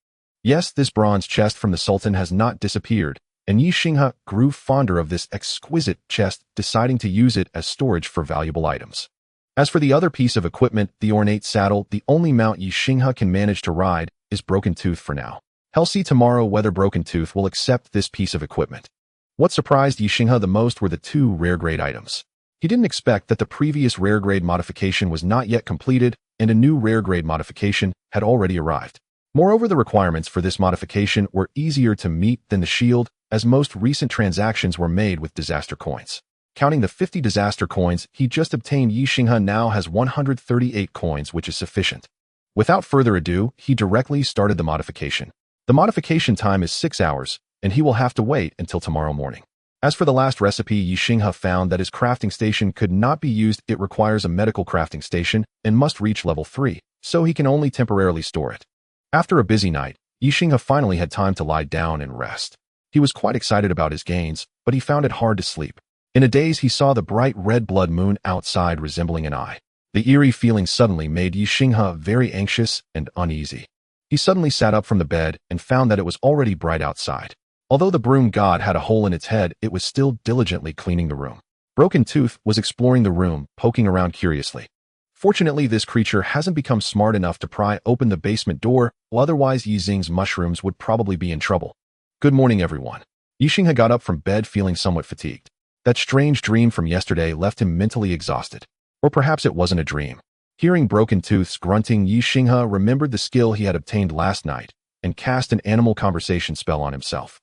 Yes, this bronze chest from the Sultan has not disappeared, and Ye Xinghe grew fonder of this exquisite chest, deciding to use it as storage for valuable items. As for the other piece of equipment, the ornate saddle, the only mount Ye Xinghe can manage to ride is Broken Tooth for now. He'll see tomorrow whether Broken Tooth will accept this piece of equipment. What surprised Ye Xinghe the most were the 2 rare grade items. He didn't expect that the previous rare grade modification was not yet completed, and a new rare grade modification had already arrived. Moreover, the requirements for this modification were easier to meet than the shield, as most recent transactions were made with disaster coins. Counting the 50 disaster coins he just obtained, Ye Xinghe now has 138 coins, which is sufficient. Without further ado, he directly started the modification. The modification time is 6 hours, and he will have to wait until tomorrow morning. As for the last recipe, Ye Xinghe found that his crafting station could not be used. It requires a medical crafting station and must reach level 3, so he can only temporarily store it. After a busy night, Ye Xinghe finally had time to lie down and rest. He was quite excited about his gains, but he found it hard to sleep. In a daze, he saw the bright red blood moon outside resembling an eye. The eerie feeling suddenly made Ye Xinghe very anxious and uneasy. He suddenly sat up from the bed and found that it was already bright outside. Although the broom god had a hole in its head, it was still diligently cleaning the room. Broken Tooth was exploring the room, poking around curiously. Fortunately, this creature hasn't become smart enough to pry open the basement door, otherwise Ye Xinghe's mushrooms would probably be in trouble. Good morning, everyone. Ye Xinghe got up from bed feeling somewhat fatigued. That strange dream from yesterday left him mentally exhausted. Or perhaps it wasn't a dream. Hearing Broken Tooth's grunting, Ye Xinghe remembered the skill he had obtained last night and cast an animal conversation spell on himself.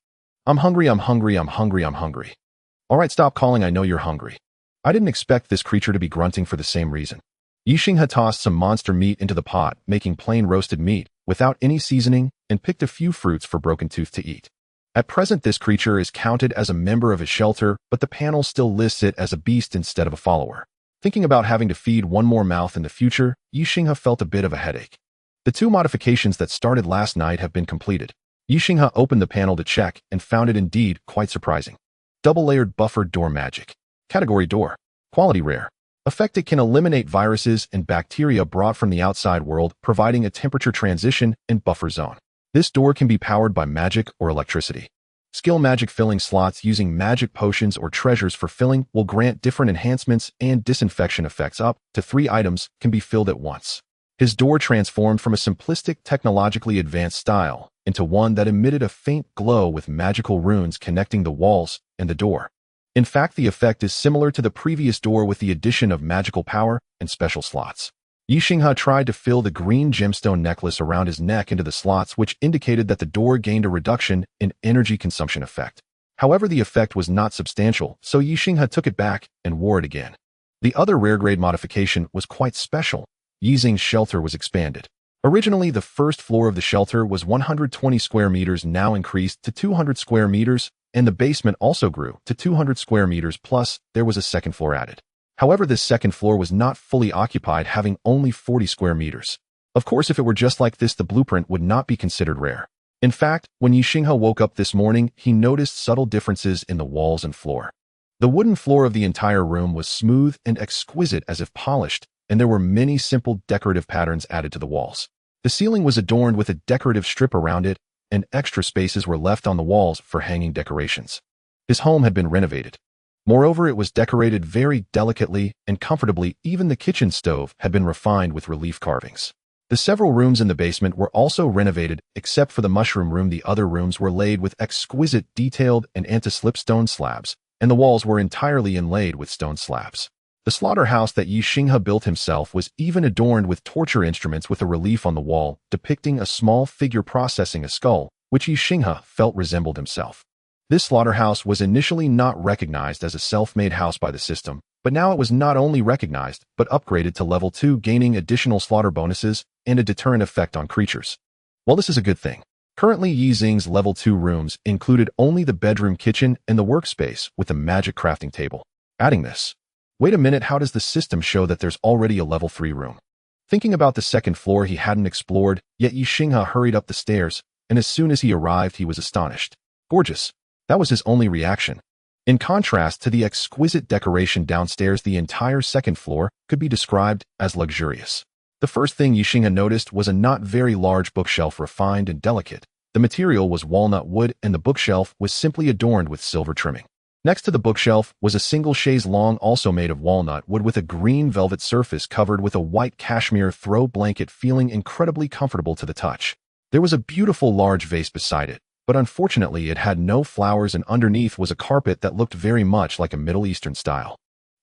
I'm hungry, I'm hungry, I'm hungry, I'm hungry. All right, stop calling, I know you're hungry. I didn't expect this creature to be grunting for the same reason. Ye Xinghe tossed some monster meat into the pot, making plain roasted meat, without any seasoning, and picked a few fruits for Broken Tooth to eat. At present, this creature is counted as a member of his shelter, but the panel still lists it as a beast instead of a follower. Thinking about having to feed one more mouth in the future, Ye Xinghe felt a bit of a headache. The 2 modifications that started last night have been completed. Ye Xinghe opened the panel to check and found it indeed quite surprising. Double-layered buffered door magic. Category door. Quality rare. Effect, it can eliminate viruses and bacteria brought from the outside world, providing a temperature transition and buffer zone. This door can be powered by magic or electricity. Skill magic filling slots using magic potions or treasures for filling will grant different enhancements and disinfection effects. Up to 3 items can be filled at once. His door transformed from a simplistic, technologically advanced style into one that emitted a faint glow with magical runes connecting the walls and the door. In fact, the effect is similar to the previous door with the addition of magical power and special slots. Ye Xinghe tried to fill the green gemstone necklace around his neck into the slots, which indicated that the door gained a reduction in energy consumption effect. However, the effect was not substantial, so Ye Xinghe took it back and wore it again. The other rare grade modification was quite special. Ye Xinghe's shelter was expanded. Originally, the first floor of the shelter was 120 square meters, now increased to 200 square meters, and the basement also grew to 200 square meters, plus there was a second floor added. However, this second floor was not fully occupied, having only 40 square meters. Of course, if it were just like this, the blueprint would not be considered rare. In fact, when Ye Xinghe woke up this morning, he noticed subtle differences in the walls and floor. The wooden floor of the entire room was smooth and exquisite, as if polished, and there were many simple decorative patterns added to the walls. The ceiling was adorned with a decorative strip around it, and extra spaces were left on the walls for hanging decorations. His home had been renovated. Moreover, it was decorated very delicately and comfortably. Even the kitchen stove had been refined with relief carvings. The several rooms in the basement were also renovated, except for the mushroom room. The other rooms were laid with exquisite, detailed, and anti-slip stone slabs, and the walls were entirely inlaid with stone slabs. The slaughterhouse that Ye Xinghe built himself was even adorned with torture instruments, with a relief on the wall depicting a small figure processing a skull, which Ye Xinghe felt resembled himself. This slaughterhouse was initially not recognized as a self-made house by the system, but now it was not only recognized, but upgraded to level 2, gaining additional slaughter bonuses and a deterrent effect on creatures. Well, this is a good thing. Currently, Ye Xinghe's level 2 rooms included only the bedroom, kitchen, and the workspace with a magic crafting table. Adding this. Wait a minute, how does the system show that there's already a level 3 room? Thinking about the second floor he hadn't explored, yet Ye Xinghe hurried up the stairs, and as soon as he arrived, he was astonished. Gorgeous. That was his only reaction. In contrast to the exquisite decoration downstairs, the entire second floor could be described as luxurious. The first thing Ye Xinghe noticed was a not very large bookshelf, refined and delicate. The material was walnut wood, and the bookshelf was simply adorned with silver trimming. Next to the bookshelf was a single chaise longue, also made of walnut wood, with a green velvet surface covered with a white cashmere throw blanket, feeling incredibly comfortable to the touch. There was a beautiful large vase beside it, but unfortunately it had no flowers, and underneath was a carpet that looked very much like a Middle Eastern style.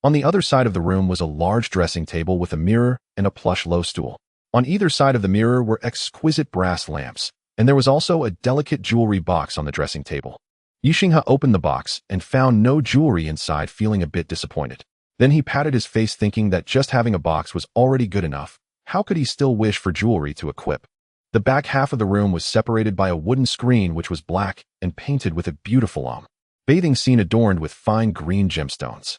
On the other side of the room was a large dressing table with a mirror and a plush low stool. On either side of the mirror were exquisite brass lamps, and there was also a delicate jewelry box on the dressing table. Ye Xinghe opened the box and found no jewelry inside, feeling a bit disappointed. Then he patted his face, thinking that just having a box was already good enough. How could he still wish for jewelry to equip? The back half of the room was separated by a wooden screen which was black and painted with a beautiful bathing scene adorned with fine green gemstones.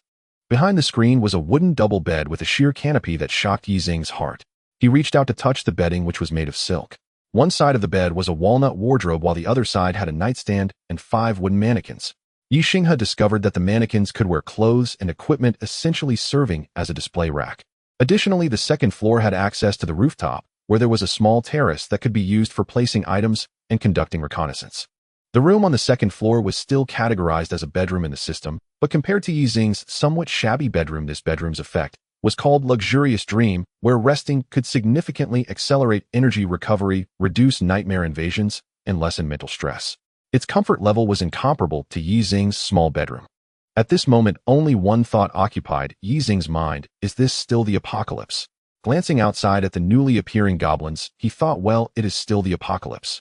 Behind the screen was a wooden double bed with a sheer canopy that shocked Ye Xinghe's heart. He reached out to touch the bedding, which was made of silk. One side of the bed was a walnut wardrobe, while the other side had a nightstand and 5 wooden mannequins. Ye Xinghe discovered that the mannequins could wear clothes and equipment, essentially serving as a display rack. Additionally, the second floor had access to the rooftop, where there was a small terrace that could be used for placing items and conducting reconnaissance. The room on the second floor was still categorized as a bedroom in the system, but compared to Ye Xinghe's somewhat shabby bedroom, this bedroom's effect was called Luxurious Dream, where resting could significantly accelerate energy recovery, reduce nightmare invasions, and lessen mental stress. Its comfort level was incomparable to Ye Xinghe's small bedroom. At this moment, only one thought occupied Ye Xinghe's mind: is this still the apocalypse? Glancing outside at the newly appearing goblins, he thought, well, it is still the apocalypse.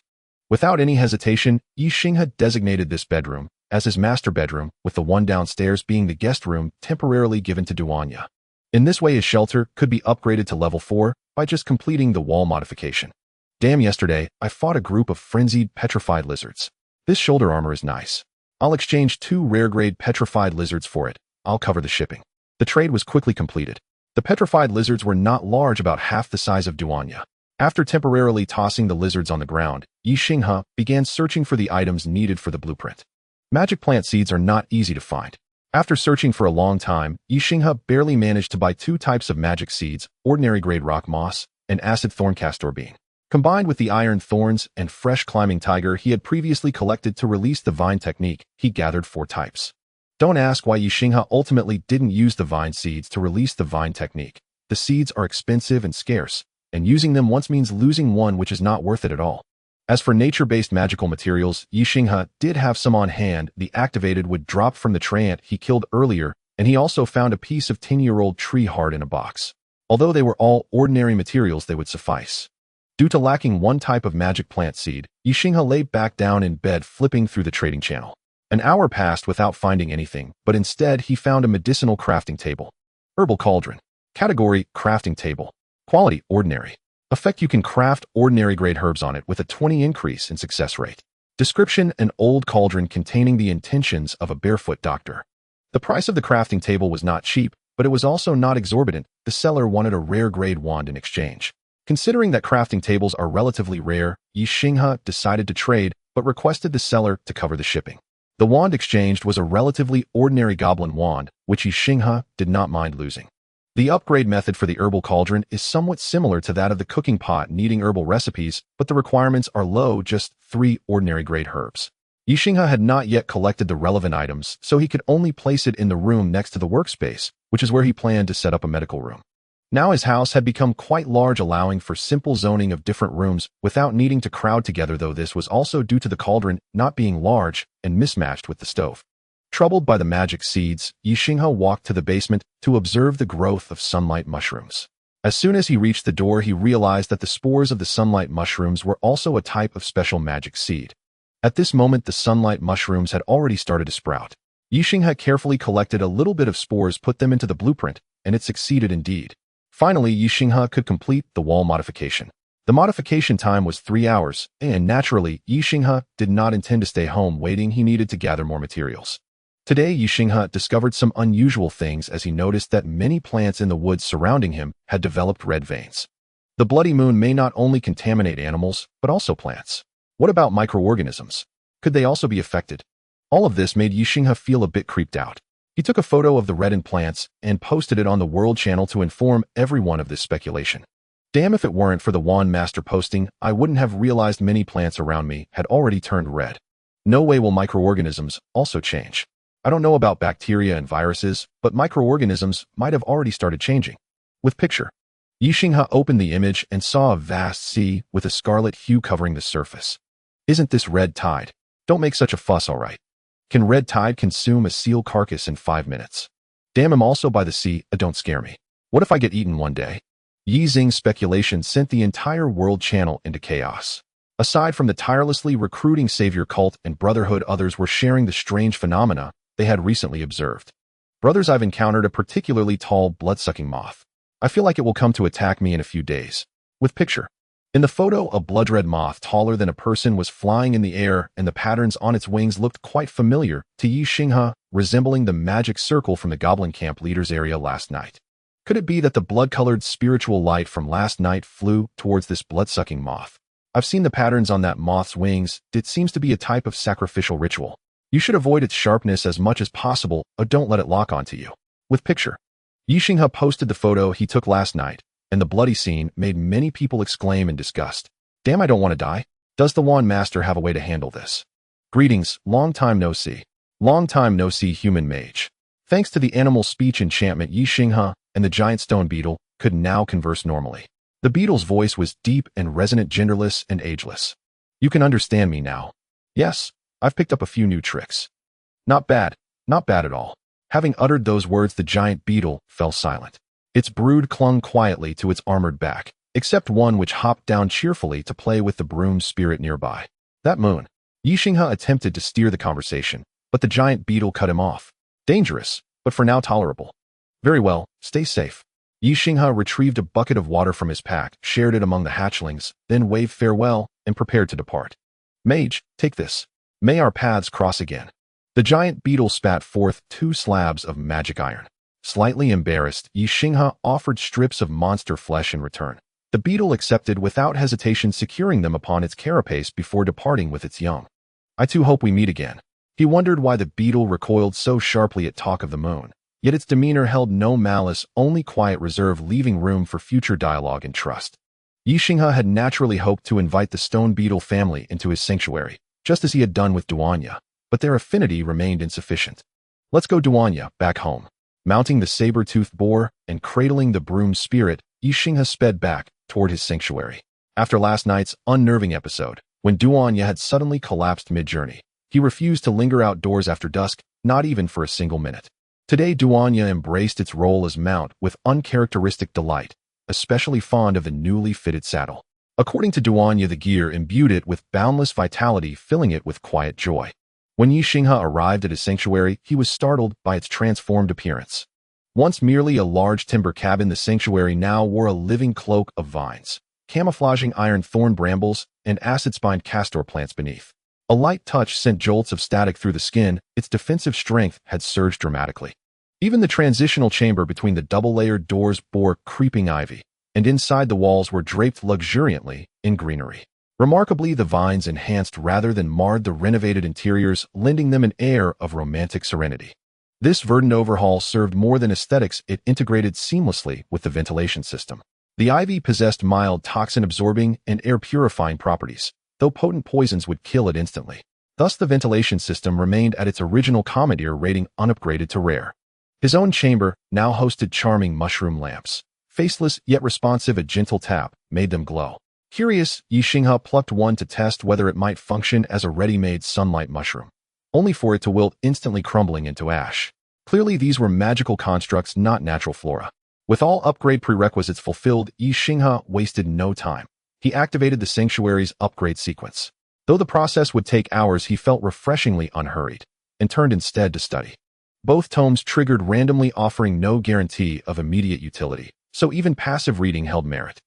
Without any hesitation, Ye Xinghe designated this bedroom as his master bedroom, with the one downstairs being the guest room temporarily given to Duanya. In this way, his shelter could be upgraded to level 4 by just completing the wall modification. Damn, yesterday, I fought a group of frenzied petrified lizards. This shoulder armor is nice. I'll exchange 2 rare-grade petrified lizards for it. I'll cover the shipping. The trade was quickly completed. The petrified lizards were not large, about half the size of Duanya. After temporarily tossing the lizards on the ground, Ye Xinghe began searching for the items needed for the blueprint. Magic plant seeds are not easy to find. After searching for a long time, Ye Xinghe barely managed to buy 2 types of magic seeds: ordinary grade rock moss and acid thorn castor bean. Combined with the iron thorns and fresh climbing tiger he had previously collected to release the vine technique, he gathered 4 types. Don't ask why Ye Xinghe ultimately didn't use the vine seeds to release the vine technique. The seeds are expensive and scarce, and using them once means losing one, which is not worth it at all. As for nature-based magical materials, Ye Xinghe did have some on hand. The activated would drop from the treant he killed earlier, and he also found a piece of 10-year-old tree heart in a box. Although they were all ordinary materials, they would suffice. Due to lacking one type of magic plant seed, Ye Xinghe lay back down in bed flipping through the trading channel. An hour passed without finding anything, but instead he found a medicinal crafting table. Herbal cauldron. Category, crafting table. Quality, ordinary. Effect, you can craft ordinary grade herbs on it with a 20 increase in success rate. Description, an old cauldron containing the intentions of a barefoot doctor. The price of the crafting table was not cheap, but it was also not exorbitant. The seller wanted a rare grade wand in exchange. Considering that crafting tables are relatively rare, Ye Xinghe decided to trade, but requested the seller to cover the shipping. The wand exchanged was a relatively ordinary goblin wand, which Ye Xinghe did not mind losing. The upgrade method for the herbal cauldron is somewhat similar to that of the cooking pot needing herbal recipes, but the requirements are low, just 3 ordinary grade herbs. Ye Xinghe had not yet collected the relevant items, so he could only place it in the room next to the workspace, which is where he planned to set up a medical room. Now his house had become quite large, allowing for simple zoning of different rooms without needing to crowd together, though this was also due to the cauldron not being large and mismatched with the stove. Troubled by the magic seeds, Ye Xinghe walked to the basement to observe the growth of sunlight mushrooms. As soon as he reached the door, he realized that the spores of the sunlight mushrooms were also a type of special magic seed. At this moment, the sunlight mushrooms had already started to sprout. Ye Xinghe carefully collected a little bit of spores, put them into the blueprint, and it succeeded indeed. Finally, Ye Xinghe could complete the wall modification. The modification time was 3 hours, and naturally, Ye Xinghe did not intend to stay home waiting. He needed to gather more materials. Today, Ye Xinghe discovered some unusual things as he noticed that many plants in the woods surrounding him had developed red veins. The bloody moon may not only contaminate animals, but also plants. What about microorganisms? Could they also be affected? All of this made Ye Xinghe feel a bit creeped out. He took a photo of the reddened plants and posted it on the World Channel to inform everyone of this speculation. Damn, if it weren't for the Wand Master posting, I wouldn't have realized many plants around me had already turned red. No way will microorganisms also change. I don't know about bacteria and viruses, but microorganisms might have already started changing. With picture. Ye Xinghe opened the image and saw a vast sea with a scarlet hue covering the surface. Isn't this red tide? Don't make such a fuss, alright. Can red tide consume a seal carcass in 5 minutes? Damn, I'm also by the sea, don't scare me. What if I get eaten one day? Ye Xinghe's speculation sent the entire World Channel into chaos. Aside from the tirelessly recruiting savior cult and brotherhood, others were sharing the strange phenomena they had recently observed. Brothers, I've encountered a particularly tall blood-sucking moth. I feel like it will come to attack me in a few days. With picture. In the photo, a blood-red moth taller than a person was flying in the air, and the patterns on its wings looked quite familiar to Ye Xinghe, resembling the magic circle from the goblin camp leader's area last night. Could it be that the blood-colored spiritual light from last night flew towards this blood-sucking moth? I've seen the patterns on that moth's wings. It seems to be a type of sacrificial ritual. You should avoid its sharpness as much as possible, or don't let it lock onto you. With picture. Ye Xinghe posted the photo he took last night, and the bloody scene made many people exclaim in disgust. Damn, I don't want to die. Does the Wand Master have a way to handle this? Greetings, long time no see. Long time no see, human mage. Thanks to the animal speech enchantment, Ye Xinghe and the giant stone beetle could now converse normally. The beetle's voice was deep and resonant, genderless and ageless. You can understand me now. Yes, I've picked up a few new tricks. Not bad at all. Having uttered those words, the giant beetle fell silent. Its brood clung quietly to its armored back, except one which hopped down cheerfully to play with the broom spirit nearby. That moon. Ye Xinghe attempted to steer the conversation, but the giant beetle cut him off. Dangerous, but for now tolerable. Very well, stay safe. Ye Xinghe retrieved a bucket of water from his pack, shared it among the hatchlings, then waved farewell and prepared to depart. Mage, take this. May our paths cross again. The giant beetle spat forth 2 slabs of magic iron. Slightly embarrassed, Ye Xinghe offered strips of monster flesh in return. The beetle accepted without hesitation, securing them upon its carapace before departing with its young. I too hope we meet again. He wondered why the beetle recoiled so sharply at talk of the moon, yet its demeanor held no malice, only quiet reserve, leaving room for future dialogue and trust. Ye Xinghe had naturally hoped to invite the stone beetle family into his sanctuary, just as he had done with Duanya, but their affinity remained insufficient. Let's go Duanya, back home. Mounting the saber-toothed boar and cradling the broom spirit, Ye Xinghe sped back toward his sanctuary. After last night's unnerving episode, when Duanya had suddenly collapsed mid-journey, he refused to linger outdoors after dusk, not even for a single minute. Today Duanya embraced its role as mount with uncharacteristic delight, especially fond of the newly fitted saddle. According to Duanya, the gear imbued it with boundless vitality, filling it with quiet joy. When Ye Xinghe arrived at his sanctuary, he was startled by its transformed appearance. Once merely a large timber cabin, the sanctuary now wore a living cloak of vines, camouflaging iron thorn brambles and acid-spined castor plants beneath. A light touch sent jolts of static through the skin. Its defensive strength had surged dramatically. Even the transitional chamber between the double-layered doors bore creeping ivy, and inside the walls were draped luxuriantly in greenery. Remarkably, the vines enhanced rather than marred the renovated interiors, lending them an air of romantic serenity. This verdant overhaul served more than aesthetics. It integrated seamlessly with the ventilation system. The ivy possessed mild toxin-absorbing and air-purifying properties, though potent poisons would kill it instantly. Thus, the ventilation system remained at its original commandeer rating, unupgraded to rare. His own chamber now hosted charming mushroom lamps. Faceless yet responsive, a gentle tap made them glow. Curious, Ye Xinghe plucked one to test whether it might function as a ready-made sunlight mushroom, only for it to wilt, instantly crumbling into ash. Clearly, these were magical constructs, not natural flora. With all upgrade prerequisites fulfilled, Ye Xinghe wasted no time. He activated the sanctuary's upgrade sequence. Though the process would take hours, he felt refreshingly unhurried, and turned instead to study. Both tomes triggered randomly, offering no guarantee of immediate utility, so even passive reading held merit.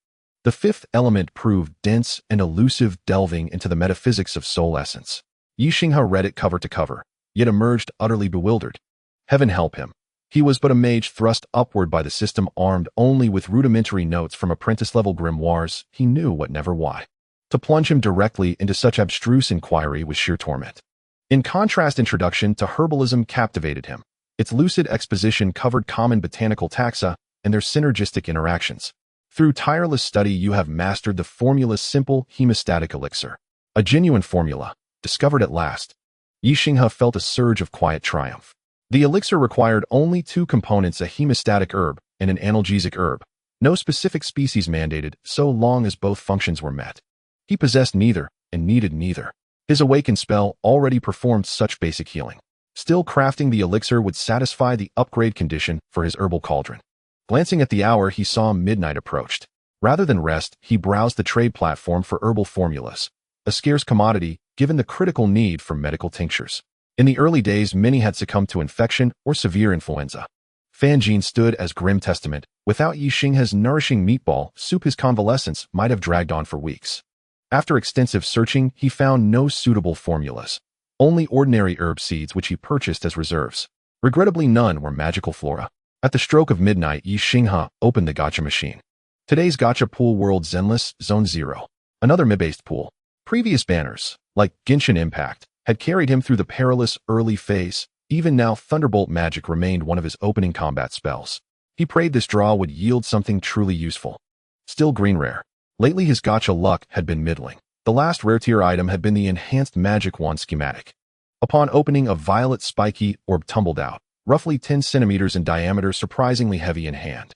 The fifth element proved dense and elusive, delving into the metaphysics of soul essence. Ye Xinghe read it cover to cover, yet emerged utterly bewildered. Heaven help him. He was but a mage thrust upward by the system, armed only with rudimentary notes from apprentice-level grimoires. He knew what, never why. To plunge him directly into such abstruse inquiry was sheer torment. In contrast, introduction to herbalism captivated him. Its lucid exposition covered common botanical taxa and their synergistic interactions. Through tireless study, you have mastered the formula's simple hemostatic elixir. A genuine formula, discovered at last. Ye Xinghe felt a surge of quiet triumph. The elixir required only two components, a hemostatic herb and an analgesic herb. No specific species mandated, so long as both functions were met. He possessed neither and needed neither. His awakened spell already performed such basic healing. Still, crafting the elixir would satisfy the upgrade condition for his herbal cauldron. Glancing at the hour, he saw midnight approached. Rather than rest, he browsed the trade platform for herbal formulas, a scarce commodity given the critical need for medical tinctures. In the early days, many had succumbed to infection or severe influenza. Fanjin stood as grim testament. Without Ye Xinghe's nourishing meatball soup, his convalescence might have dragged on for weeks. After extensive searching, he found no suitable formulas. Only ordinary herb seeds, which he purchased as reserves. Regrettably, none were magical flora. At the stroke of midnight, Ye Xinghe opened the gacha machine. Today's gacha pool: World Zenless, Zone 0. Another MI-based pool. Previous banners, like Genshin Impact, had carried him through the perilous early phase. Even now, Thunderbolt Magic remained one of his opening combat spells. He prayed this draw would yield something truly useful. Still green rare. Lately, his gacha luck had been middling. The last rare tier item had been the enhanced magic wand schematic. Upon opening, a violet spiky orb tumbled out, roughly 10 centimeters in diameter, surprisingly heavy in hand.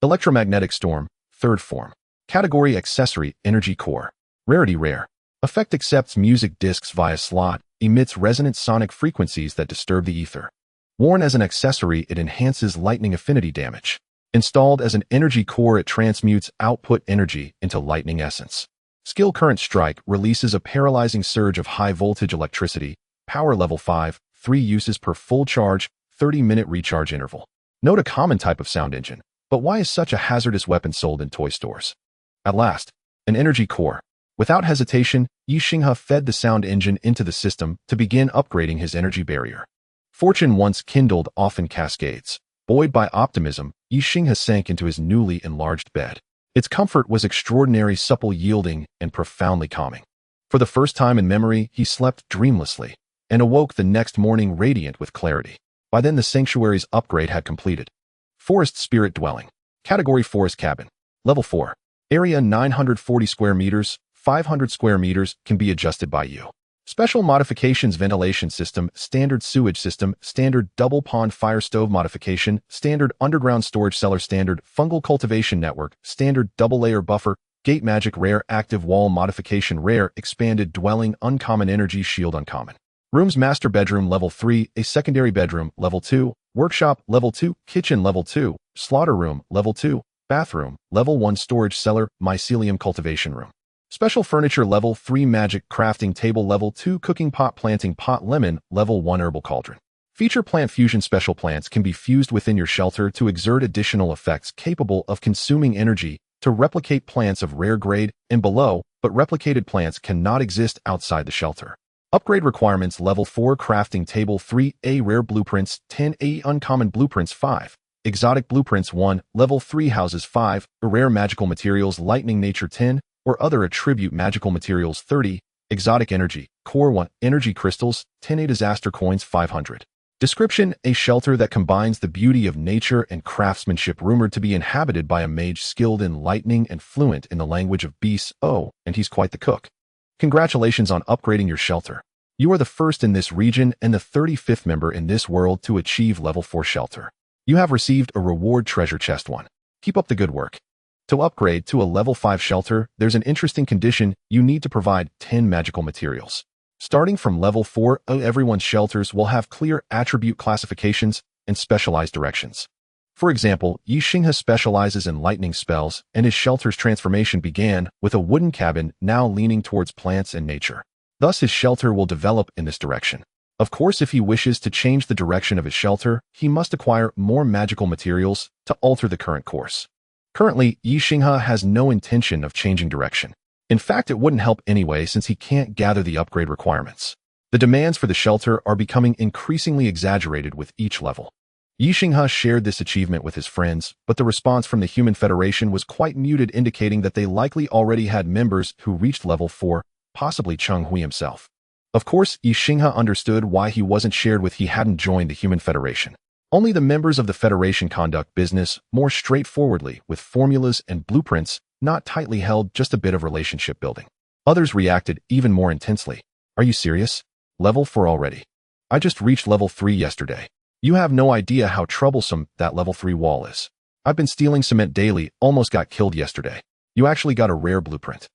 Electromagnetic Storm, 3rd form. Category: Accessory, Energy Core. Rarity: Rare. Effect: accepts music discs via slot, emits resonant sonic frequencies that disturb the ether. Worn as an accessory, it enhances lightning affinity damage. Installed as an energy core, it transmutes output energy into lightning essence. Skill: Current Strike releases a paralyzing surge of high-voltage electricity. Power: Level 5, 3 uses per full charge, 30-minute recharge interval. Note: a common type of sound engine. But why is such a hazardous weapon sold in toy stores? At last, an energy core. Without hesitation, Ye Xinghe fed the sound engine into the system to begin upgrading his energy barrier. Fortune once kindled often cascades. Buoyed by optimism, Ye Xinghe sank into his newly enlarged bed. Its comfort was extraordinary, supple, yielding, and profoundly calming. For the first time in memory, he slept dreamlessly, and awoke the next morning radiant with clarity. By then, the sanctuary's upgrade had completed. Forest Spirit Dwelling. Category: Forest Cabin. Level 4. Area 940 square meters, 500 square meters can be adjusted by you. Special modifications: ventilation system, standard sewage system, standard double pond fire stove modification, standard underground storage cellar, standard fungal cultivation network, standard double layer buffer, gate magic, rare active wall modification, rare expanded dwelling, uncommon energy shield, uncommon. Rooms: master bedroom level 3, a secondary bedroom level 2, workshop level 2, kitchen level 2, slaughter room level 2, bathroom level 1, storage cellar, mycelium cultivation room. Special furniture level 3, magic crafting table level 2, cooking pot, planting pot, lemon level 1, herbal cauldron. Feature: plant fusion. Special plants can be fused within your shelter to exert additional effects capable of consuming energy to replicate plants of rare grade and below, but replicated plants cannot exist outside the shelter. Upgrade requirements: level 4, crafting table 3A, rare blueprints 10A, uncommon blueprints 5, exotic blueprints 1, level 3, houses 5, rare magical materials, lightning nature 10, or other attribute magical materials 30, exotic energy, core 1, energy crystals 10A, disaster coins 500. Description: a shelter that combines the beauty of nature and craftsmanship, rumored to be inhabited by a mage skilled in lightning and fluent in the language of beasts. Oh, and he's quite the cook. Congratulations on upgrading your shelter. You are the first in this region and the 35th member in this world to achieve level 4 shelter. You have received a reward: treasure chest 1. Keep up the good work. To upgrade to a level 5 shelter, there's an interesting condition: you need to provide 10 magical materials. Starting from level 4, everyone's shelters will have clear attribute classifications and specialized directions. For example, Ye Xinghe specializes in lightning spells, and his shelter's transformation began with a wooden cabin now leaning towards plants and nature. Thus, his shelter will develop in this direction. Of course, if he wishes to change the direction of his shelter, he must acquire more magical materials to alter the current course. Currently, Ye Xinghe has no intention of changing direction. In fact, it wouldn't help anyway since he can't gather the upgrade requirements. The demands for the shelter are becoming increasingly exaggerated with each level. Ye Xinghe shared this achievement with his friends, but the response from the Human Federation was quite muted, indicating that they likely already had members who reached level 4, possibly Cheng Hui himself. Of course, Ye Xinghe understood why he wasn't shared with. He hadn't joined the Human Federation. Only the members of the Federation conduct business more straightforwardly, with formulas and blueprints not tightly held, just a bit of relationship building. Others reacted even more intensely. Are you serious? Level 4 already? I just reached level 3 yesterday. You have no idea how troublesome that level 3 wall is. I've been stealing cement daily, almost got killed yesterday. You actually got a rare blueprint.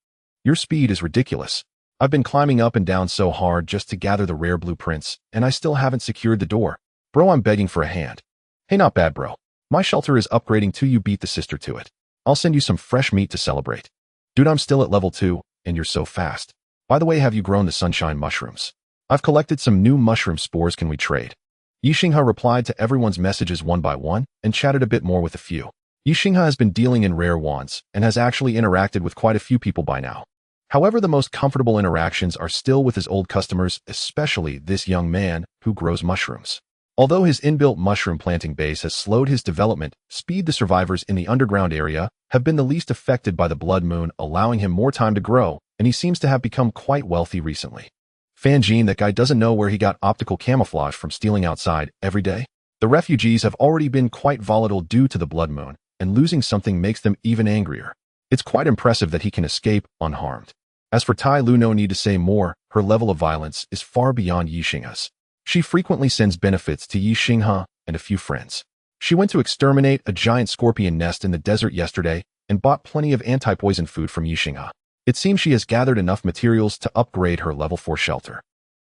Your speed is ridiculous. I've been climbing up and down so hard just to gather the rare blueprints, and I still haven't secured the door. Bro, I'm begging for a hand. Hey, not bad, bro. My shelter is upgrading too. You beat the sister to it. I'll send you some fresh meat to celebrate. Dude, I'm still at level 2, and you're so fast. By the way, have you grown the sunshine mushrooms? I've collected some new mushroom spores. Can we trade? Ye Xinghe replied to everyone's messages one by one and chatted a bit more with a few. Ye Xinghe has been dealing in rare wands and has actually interacted with quite a few people by now. However, the most comfortable interactions are still with his old customers, especially this young man who grows mushrooms. Although his inbuilt mushroom planting base has slowed his development speed, the survivors in the underground area have been the least affected by the blood moon, allowing him more time to grow, and he seems to have become quite wealthy recently. Fanjin, that guy doesn't know where he got optical camouflage from stealing outside every day. The refugees have already been quite volatile due to the blood moon, and losing something makes them even angrier. It's quite impressive that he can escape unharmed. As for Tai Lu, no need to say more, her level of violence is far beyond Ye Xinghe's. She frequently sends benefits to Ye Xinghe and a few friends. She went to exterminate a giant scorpion nest in the desert yesterday and bought plenty of anti-poison food from Ye Xinghe. It seems she has gathered enough materials to upgrade her level 4 shelter.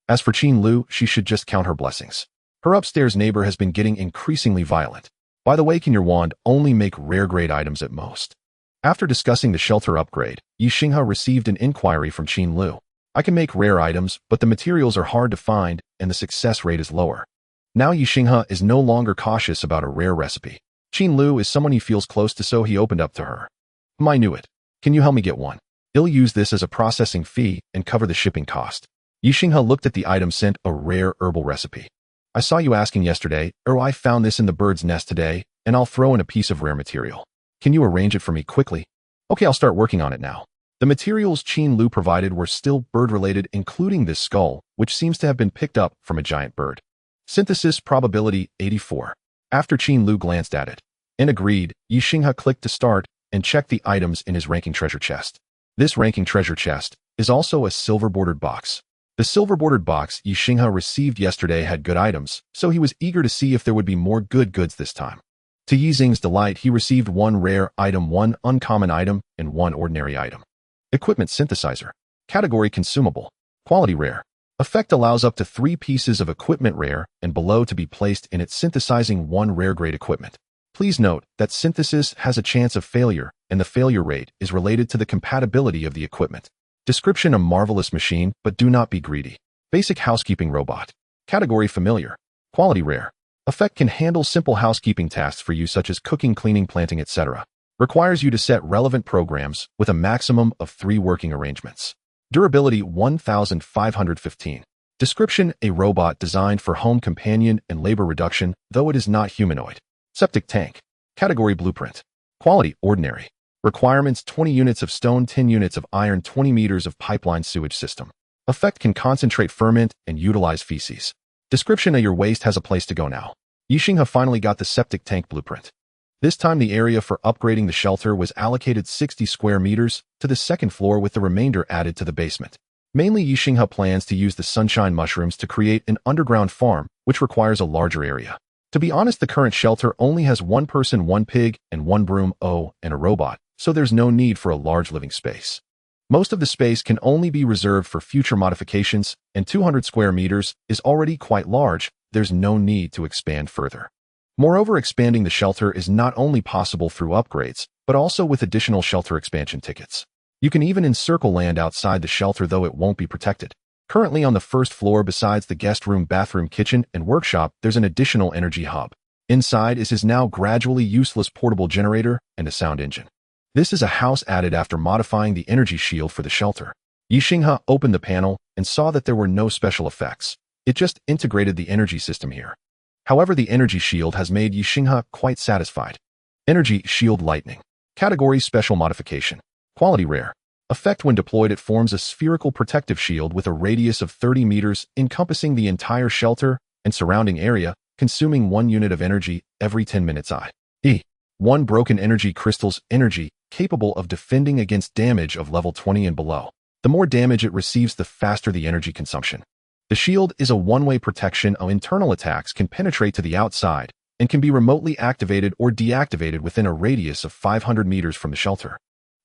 As for Qin Lu, she should just count her blessings. Her upstairs neighbor has been getting increasingly violent. By the way, can your wand only make rare grade items at most? After discussing the shelter upgrade, Ye Xinghe received an inquiry from Qin Lu. I can make rare items, but the materials are hard to find and the success rate is lower. Now Ye Xinghe is no longer cautious about a rare recipe. Qin Lu is someone he feels close to, so he opened up to her. I knew it. Can you help me get one? I'll use this as a processing fee and cover the shipping cost. Ye Xinghe looked at the item sent, a rare herbal recipe. I saw you asking yesterday, or I found this in the bird's nest today, and I'll throw in a piece of rare material. Can you arrange it for me quickly? Okay, I'll start working on it now. The materials Qin Lu provided were still bird-related, including this skull, which seems to have been picked up from a giant bird. Synthesis probability 84. After Qin Lu glanced at it and agreed, Ye Xinghe clicked to start, and check the items in his ranking treasure chest. This ranking treasure chest is also a silver-bordered box. The silver-bordered box Ye Xinghe received yesterday had good items, so he was eager to see if there would be more good goods this time. To Yi Xing's delight, he received 1 rare item, 1 uncommon item, and 1 ordinary item. Equipment synthesizer. Category consumable. Quality rare. Effect allows up to 3 pieces of equipment rare and below to be placed in it, synthesizing 1 rare grade equipment. Please note that synthesis has a chance of failure, and the failure rate is related to the compatibility of the equipment. Description: a marvelous machine, but do not be greedy. Basic housekeeping robot. Category familiar. Quality rare. Effect can handle simple housekeeping tasks for you such as cooking, cleaning, planting, etc. Requires you to set relevant programs with a maximum of 3 working arrangements. Durability 1515. Description: a robot designed for home companion and labor reduction, though it is not humanoid. Septic tank. Category blueprint. Quality ordinary. Requirements: 20 units of stone, 10 units of iron, 20 meters of pipeline sewage system. Effect can concentrate ferment and utilize feces. Description: your waste has a place to go now. Ye Xinghe finally got the septic tank blueprint. This time the area for upgrading the shelter was allocated 60 square meters to the 2nd floor, with the remainder added to the basement. Mainly, Ye Xinghe plans to use the sunshine mushrooms to create an underground farm, which requires a larger area. To be honest, the current shelter only has 1 person, 1 pig, and 1 broom, and a robot, so there's no need for a large living space. Most of the space can only be reserved for future modifications, and 200 square meters is already quite large. There's no need to expand further. Moreover, expanding the shelter is not only possible through upgrades, but also with additional shelter expansion tickets. You can even encircle land outside the shelter, though it won't be protected. Currently on the 1st floor, besides the guest room, bathroom, kitchen, and workshop, there's an additional energy hub. Inside is his now gradually useless portable generator and a sound engine. This is a house added after modifying the energy shield for the shelter. Ye Xinghe opened the panel and saw that there were no special effects. It just integrated the energy system here. However, the energy shield has made Ye Xinghe quite satisfied. Energy shield lightning. Category special modification. Quality rare. Effect: when deployed, it forms a spherical protective shield with a radius of 30 meters, encompassing the entire shelter and surrounding area, consuming 1 unit of energy every 10 minutes. 1 broken energy crystals. Energy capable of defending against damage of level 20 and below. The more damage it receives, the faster the energy consumption. The shield is a one-way protection. Internal attacks can penetrate to the outside and can be remotely activated or deactivated within a radius of 500 meters from the shelter.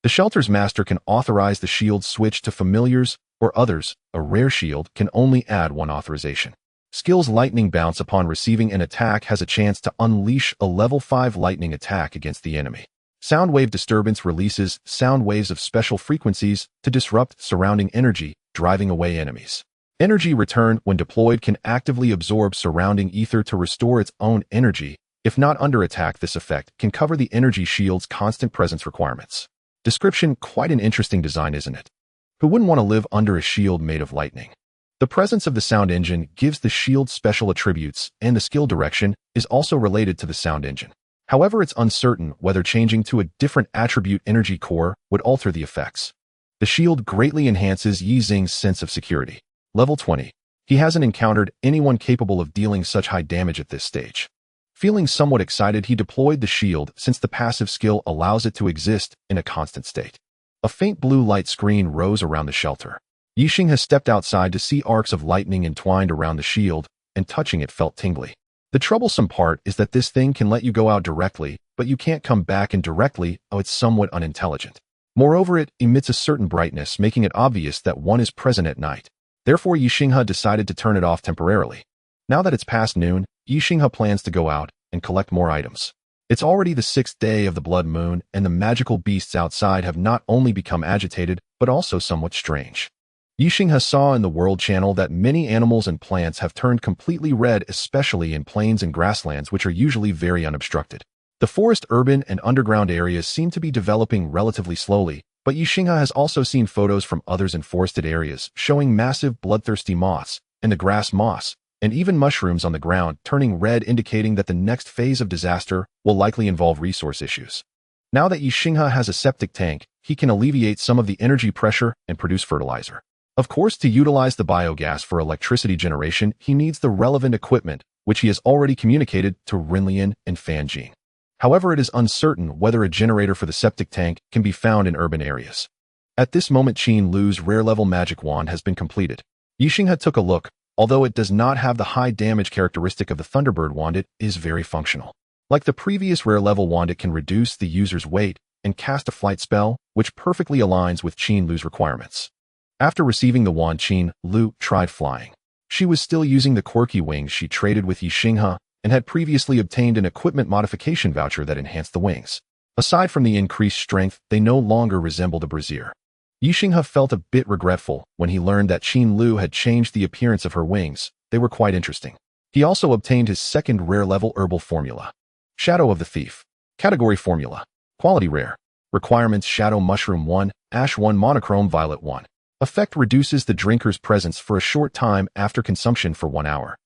The shelter's master can authorize the shield switch to familiars or others. A rare shield can only add 1 authorization. Skills: lightning bounce. Upon receiving an attack, has a chance to unleash a level 5 lightning attack against the enemy. Sound wave disturbance releases sound waves of special frequencies to disrupt surrounding energy, driving away enemies. Energy return: when deployed, can actively absorb surrounding ether to restore its own energy. If not under attack, this effect can cover the energy shield's constant presence requirements. Description: quite an interesting design, isn't it? Who wouldn't want to live under a shield made of lightning? The presence of the sound engine gives the shield special attributes, and the skill direction is also related to the sound engine. However, it's uncertain whether changing to a different attribute energy core would alter the effects. The shield greatly enhances Ye Xinghe's sense of security. Level 20. He hasn't encountered anyone capable of dealing such high damage at this stage. Feeling somewhat excited, he deployed the shield since the passive skill allows it to exist in a constant state. A faint blue light screen rose around the shelter. Ye Xinghe stepped outside to see arcs of lightning entwined around the shield, and touching it felt tingly. The troublesome part is that this thing can let you go out directly, but you can't come back in directly. It's somewhat unintelligent. Moreover, it emits a certain brightness, making it obvious that one is present at night. Therefore, Ye Xinghe decided to turn it off temporarily. Now that it's past noon, Ye Xinghe plans to go out and collect more items. It's already the 6th day of the blood moon, and the magical beasts outside have not only become agitated, but also somewhat strange. Ye Xinghe saw in the World Channel that many animals and plants have turned completely red, especially in plains and grasslands, which are usually very unobstructed. The forest, urban, and underground areas seem to be developing relatively slowly, but Ye Xinghe has also seen photos from others in forested areas showing massive bloodthirsty moths, and the grass moss, and even mushrooms on the ground turning red, indicating that the next phase of disaster will likely involve resource issues. Now that Ye Xinghe has a septic tank, he can alleviate some of the energy pressure and produce fertilizer. Of course, to utilize the biogas for electricity generation, he needs the relevant equipment, which he has already communicated to Renlian and Fanjing. However, it is uncertain whether a generator for the septic tank can be found in urban areas. At this moment, Qin Lu's rare-level magic wand has been completed. Ye Xinghe took a look. Although it does not have the high damage characteristic of the Thunderbird wand, it is very functional. Like the previous rare-level wand, it can reduce the user's weight and cast a flight spell, which perfectly aligns with Qin Lu's requirements. After receiving the wand, Qin Lu tried flying. She was still using the quirky wings she traded with Ye Xinghe and had previously obtained an equipment modification voucher that enhanced the wings. Aside from the increased strength, they no longer resembled a brazier. Ye Xinghe felt a bit regretful when he learned that Qin Lu had changed the appearance of her wings. They were quite interesting. He also obtained his second rare-level herbal formula. Shadow of the Thief. Category Formula. Quality Rare. Requirements: Shadow Mushroom 1, Ash 1, Monochrome Violet 1. Effect: reduces the drinker's presence for a short time after consumption for 1 hour.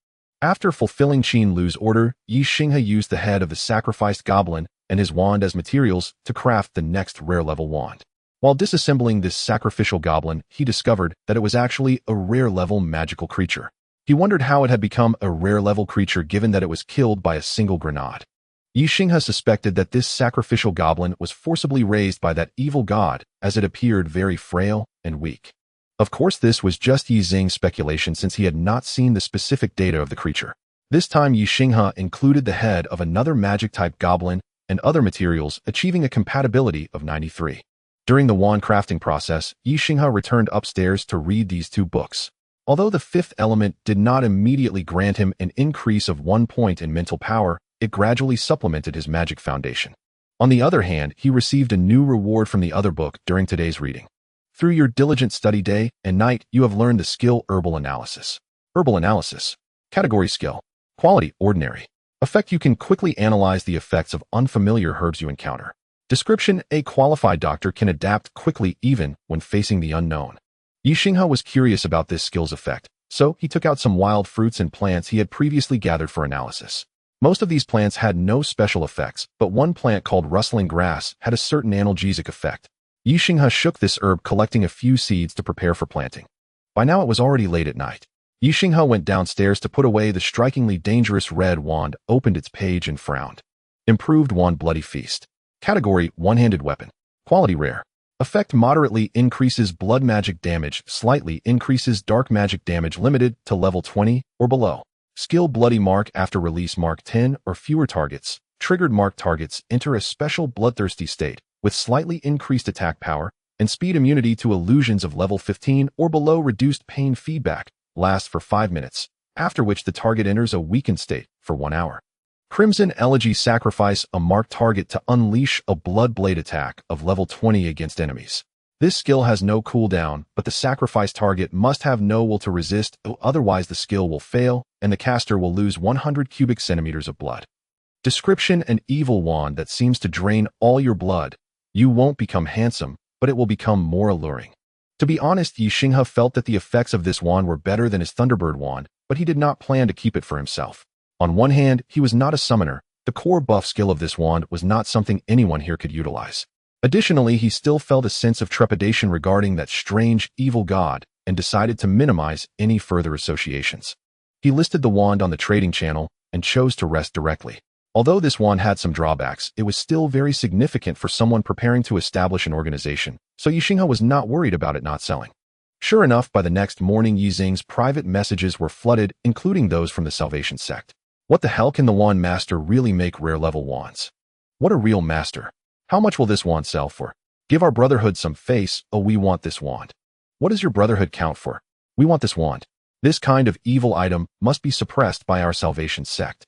After fulfilling Qin Lu's order, Ye Xinghe used the head of the sacrificed goblin and his wand as materials to craft the next rare-level wand. While disassembling this sacrificial goblin, he discovered that it was actually a rare-level magical creature. He wondered how it had become a rare-level creature given that it was killed by a single grenade. Ye Xinghe suspected that this sacrificial goblin was forcibly raised by that evil god, as it appeared very frail and weak. Of course, this was just Ye Xinghe's speculation since he had not seen the specific data of the creature. This time, Ye Xinghe included the head of another magic-type goblin and other materials, achieving a compatibility of 93. During the wand crafting process, Ye Xinghe returned upstairs to read these 2 books. Although the 5th element did not immediately grant him an increase of 1 point in mental power, it gradually supplemented his magic foundation. On the other hand, he received a new reward from the other book during today's reading. Through your diligent study day and night, you have learned the skill Herbal Analysis. Herbal Analysis. Category Skill. Quality: Ordinary. Effect: you can quickly analyze the effects of unfamiliar herbs you encounter. Description: a qualified doctor can adapt quickly even when facing the unknown. Ye Xinghe was curious about this skill's effect, so he took out some wild fruits and plants he had previously gathered for analysis. Most of these plants had no special effects, but one plant called rustling grass had a certain analgesic effect. Ye Xinghe shook this herb, collecting a few seeds to prepare for planting. By now it was already late at night. Ye Xinghe went downstairs to put away the strikingly dangerous red wand, opened its page and frowned. Improved Wand Bloody Feast. Category: One-handed weapon. Quality Rare. Effect: moderately increases blood magic damage, slightly increases dark magic damage, limited to level 20 or below. Skill: Bloody Mark. After release, mark 10 or fewer targets. Triggered marked targets enter a special bloodthirsty state with slightly increased attack power and speed. Immunity to illusions of level 15 or below. Reduced pain feedback. Lasts for 5 minutes, after which the target enters a weakened state for 1 hour. Crimson Elegy. Sacrifice a marked target to unleash a blood blade attack of level 20 against enemies. This skill has no cooldown, but the sacrificed target must have no will to resist, otherwise the skill will fail and the caster will lose 100 cubic centimeters of blood. Description: an evil wand that seems to drain all your blood. You won't become handsome, but it will become more alluring. To be honest, Ye Xinghe felt that the effects of this wand were better than his Thunderbird wand, but he did not plan to keep it for himself. On one hand, he was not a summoner. The core buff skill of this wand was not something anyone here could utilize. Additionally, he still felt a sense of trepidation regarding that strange, evil god and decided to minimize any further associations. He listed the wand on the trading channel and chose to rest directly. Although this wand had some drawbacks, it was still very significant for someone preparing to establish an organization, so Ye Xinghe was not worried about it not selling. Sure enough, by the next morning, Ye Xinghe's private messages were flooded, including those from the Salvation sect. What the hell, can the wand master really make rare-level wands? What a real master. How much will this wand sell for? Give our brotherhood some face. Oh, we want this wand. What does your brotherhood count for? We want this wand. This kind of evil item must be suppressed by our Salvation sect.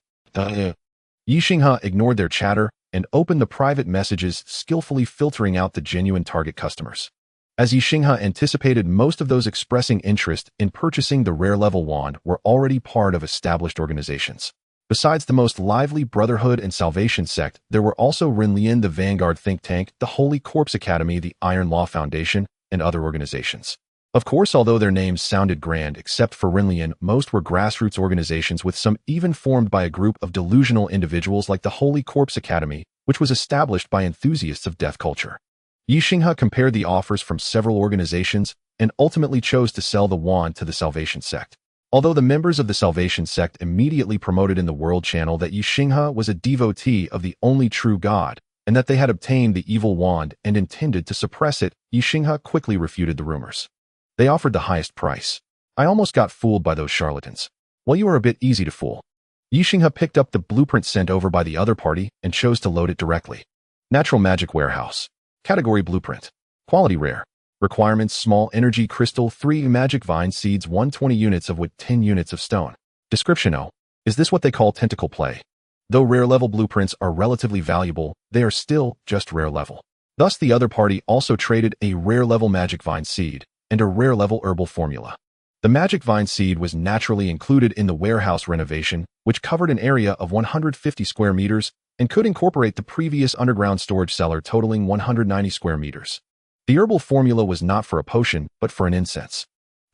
Ye Xinghe ignored their chatter and opened the private messages, skillfully filtering out the genuine target customers. As Ye Xinghe anticipated, most of those expressing interest in purchasing the rare-level wand were already part of established organizations. Besides the most lively Brotherhood and Salvation sect, there were also Renlian, the Vanguard think tank, the Holy Corpse Academy, the Iron Law Foundation, and other organizations. Of course, although their names sounded grand, except for Renlian, most were grassroots organizations, with some even formed by a group of delusional individuals like the Holy Corpse Academy, which was established by enthusiasts of death culture. Ye Xinghe compared the offers from several organizations and ultimately chose to sell the wand to the Salvation sect. Although the members of the Salvation sect immediately promoted in the World Channel that Ye Xinghe was a devotee of the only true God, and that they had obtained the evil wand and intended to suppress it, Ye Xinghe quickly refuted the rumors. They offered the highest price. I almost got fooled by those charlatans. Well, you are a bit easy to fool. Ye Xinghe picked up the blueprint sent over by the other party and chose to load it directly. Natural Magic Warehouse. Category Blueprint. Quality Rare. Requirements: Small Energy Crystal 3 Magic Vine Seeds 120 units of wood 10 units of stone. Description: Oh, is this what they call tentacle play? Though rare level blueprints are relatively valuable, they are still just rare level. Thus the other party also traded a rare level Magic Vine Seed and a rare level herbal formula. The Magic Vine Seed was naturally included in the warehouse renovation, which covered an area of 150 square meters and could incorporate the previous underground storage cellar totaling 190 square meters. The herbal formula was not for a potion, but for an incense.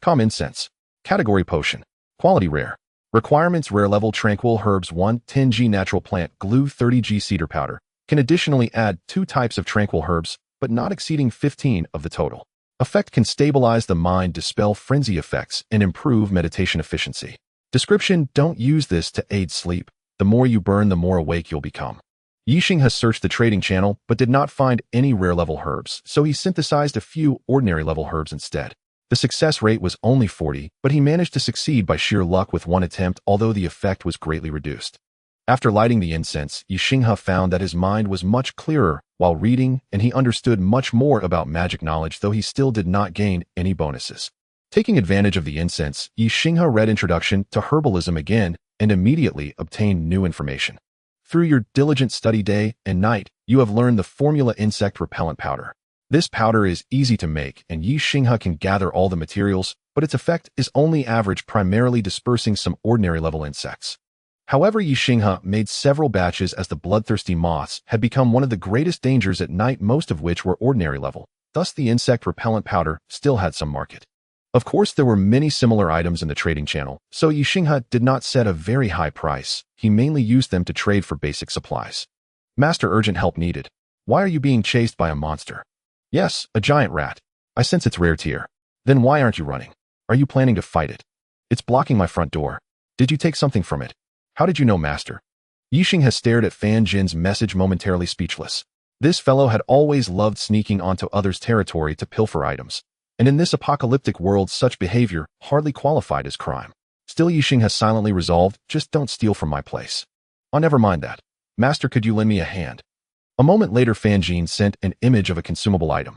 Calm Incense. Category Potion. Quality Rare. Requirements: Rare level Tranquil Herbs 1 10g Natural Plant Glue 30g Cedar Powder. Can additionally add 2 types of Tranquil Herbs, but not exceeding 15 of the total. Effect: can stabilize the mind, dispel frenzy effects, and improve meditation efficiency. Description: Don't use this to aid sleep. The more you burn, the more awake you'll become. Ye Xinghe searched the trading channel, but did not find any rare-level herbs, so he synthesized a few ordinary-level herbs instead. The success rate was only 40, but he managed to succeed by sheer luck with one attempt, although the effect was greatly reduced. After lighting the incense, Ye Xinghe found that his mind was much clearer while reading, and he understood much more about magic knowledge, though he still did not gain any bonuses. Taking advantage of the incense, Ye Xinghe read Introduction to Herbalism again and immediately obtained new information. Through your diligent study day and night, you have learned the formula Insect Repellent Powder. This powder is easy to make, and Ye Xinghe can gather all the materials, but its effect is only average, primarily dispersing some ordinary-level insects. However, Ye Xinghe made several batches, as the bloodthirsty moths had become one of the greatest dangers at night, most of which were ordinary level. Thus, the insect repellent powder still had some market. Of course, there were many similar items in the trading channel, so Ye Xinghe did not set a very high price. He mainly used them to trade for basic supplies. Master, urgent help needed. Why are you being chased by a monster? Yes, a giant rat. I sense its rare tier. Then why aren't you running? Are you planning to fight it? It's blocking my front door. Did you take something from it? How did you know, Master? Ye Xinghe stared at Fan Jin's message, momentarily speechless. This fellow had always loved sneaking onto others' territory to pilfer items, and in this apocalyptic world such behavior hardly qualified as crime. Still, Ye Xinghe silently resolved, just don't steal from my place. Oh, never mind that. Master, could you lend me a hand? A moment later, Fan Jin sent an image of a consumable item.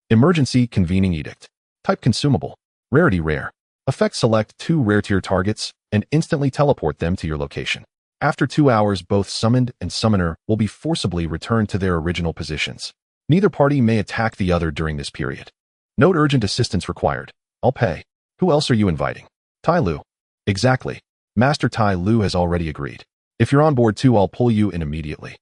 Emergency Convening Edict. Type Consumable. Rarity Rare. Effect: Select 2 rare tier targets and instantly teleport them to your location. After 2 hours, both summoned and summoner will be forcibly returned to their original positions. Neither party may attack the other during this period. Note: urgent assistance required. I'll pay. Who else are you inviting? Tai Lu. Exactly. Master Tai Lu has already agreed. If you're on board too, I'll pull you in immediately.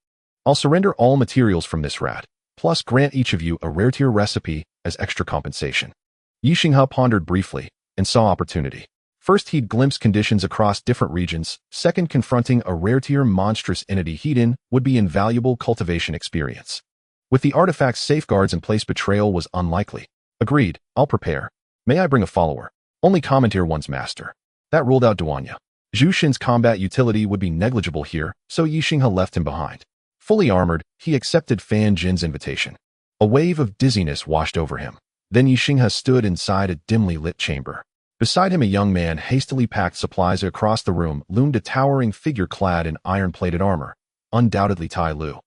I'll surrender all materials from this rat, plus grant each of you a rare tier recipe as extra compensation. Ye Xinghe pondered briefly and saw opportunity. First, he'd glimpse conditions across different regions. Second, confronting a rare tier monstrous entity he'd would be invaluable cultivation experience. With the artifact's safeguards in place, betrayal was unlikely. Agreed, I'll prepare. May I bring a follower? Only common tier one's master. That ruled out Duanya. Zhu Xin's combat utility would be negligible here, so Ye Xinghe left him behind. Fully armored, he accepted Fan Jin's invitation. A wave of dizziness washed over him. Then Ye Xinghe stood inside a dimly lit chamber. Beside him, a young man hastily packed supplies. Across the room loomed a towering figure clad in iron-plated armor. Undoubtedly Tai Lu.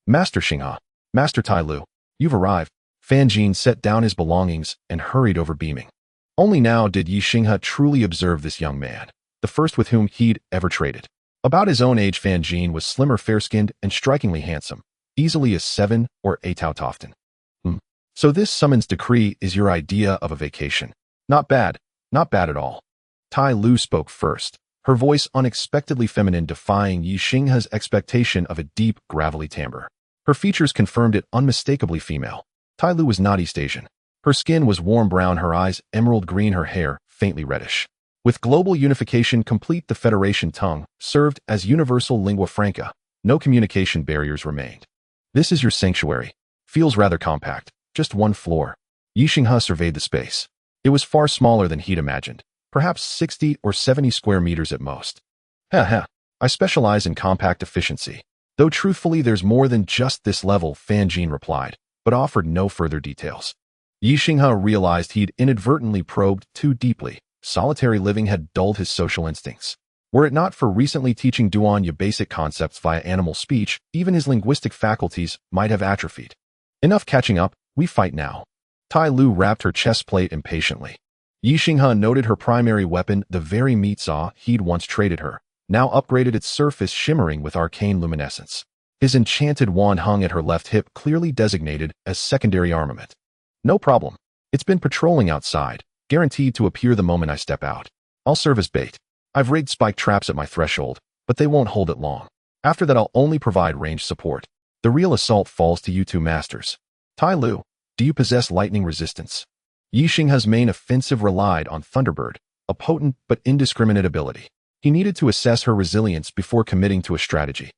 Master Xinghe. Master Tai Lu. You've arrived. Fan Jin set down his belongings and hurried over, beaming. Only now did Ye Xinghe truly observe this young man, the first with whom he'd ever traded. About his own age, Fan Jin was slimmer, fair-skinned, and strikingly handsome, easily a 7 or 8 Tofton. So this summons decree is your idea of a vacation. Not bad. Not bad at all. Tai Lu spoke first, her voice unexpectedly feminine, defying Ye Xinghe's expectation of a deep, gravelly timbre. Her features confirmed it unmistakably female. Tai Lu was not East Asian. Her skin was warm brown, her eyes emerald green, her hair faintly reddish. With global unification complete, the Federation tongue served as universal lingua franca. No communication barriers remained. This is your sanctuary. Feels rather compact. Just one floor. Ye Xinghe surveyed the space. It was far smaller than he'd imagined. perhaps 60 or 70 square meters at most. Heh. I specialize in compact efficiency. Though truthfully there's more than just this level, Fan Jin replied, but offered no further details. Ye Xinghe realized he'd inadvertently probed too deeply. Solitary living had dulled his social instincts. Were it not for recently teaching Duanya basic concepts via animal speech, even his linguistic faculties might have atrophied. Enough catching up, we fight now. Tai Lu wrapped her chest plate impatiently. Ye Xinghe noted her primary weapon, the very meat saw he'd once traded her, now upgraded its surface shimmering with arcane luminescence. His enchanted wand hung at her left hip, clearly designated as secondary armament. No problem. It's been patrolling outside, guaranteed to appear the moment I step out. I'll serve as bait. I've rigged spike traps at my threshold, but they won't hold it long. After that I'll only provide ranged support. The real assault falls to you two masters. Tai Lu, do you possess lightning resistance? Ye Xinghe's main offensive relied on Thunderbird, a potent but indiscriminate ability. He needed to assess her resilience before committing to a strategy.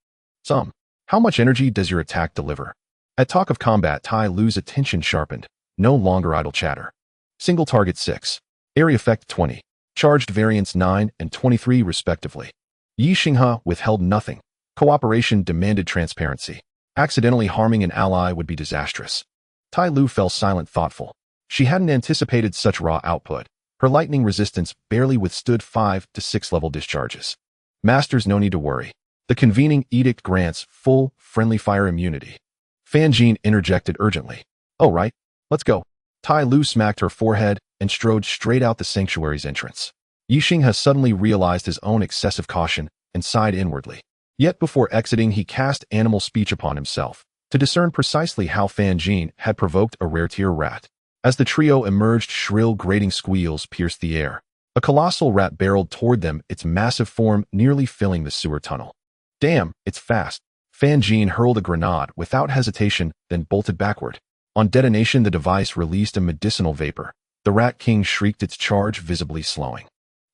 Some. How much energy does your attack deliver? At talk of combat, Tai Lu's attention sharpened. No longer idle chatter. Single target 6. Area effect 20. Charged variance 9 and 23 respectively. Ye Xinghe withheld nothing. Cooperation demanded transparency. Accidentally harming an ally would be disastrous. Tai Lu fell silent, thoughtful. She hadn't anticipated such raw output. Her lightning resistance barely withstood 5 to 6 level discharges. Masters, no need to worry. The convening edict grants full, friendly fire immunity. Fan Jin interjected urgently. Oh right, let's go. Tai Lu smacked her forehead and strode straight out the sanctuary's entrance. Ye Xinghe suddenly realized his own excessive caution and sighed inwardly. Yet before exiting he cast animal speech upon himself, to discern precisely how Fan Jin had provoked a rare-tier rat. As the trio emerged, shrill grating squeals pierced the air. A colossal rat barreled toward them, its massive form nearly filling the sewer tunnel. Damn, it's fast. Fan Jin hurled a grenade without hesitation, then bolted backward. On detonation, the device released a medicinal vapor. The Rat King shrieked, its charge visibly slowing.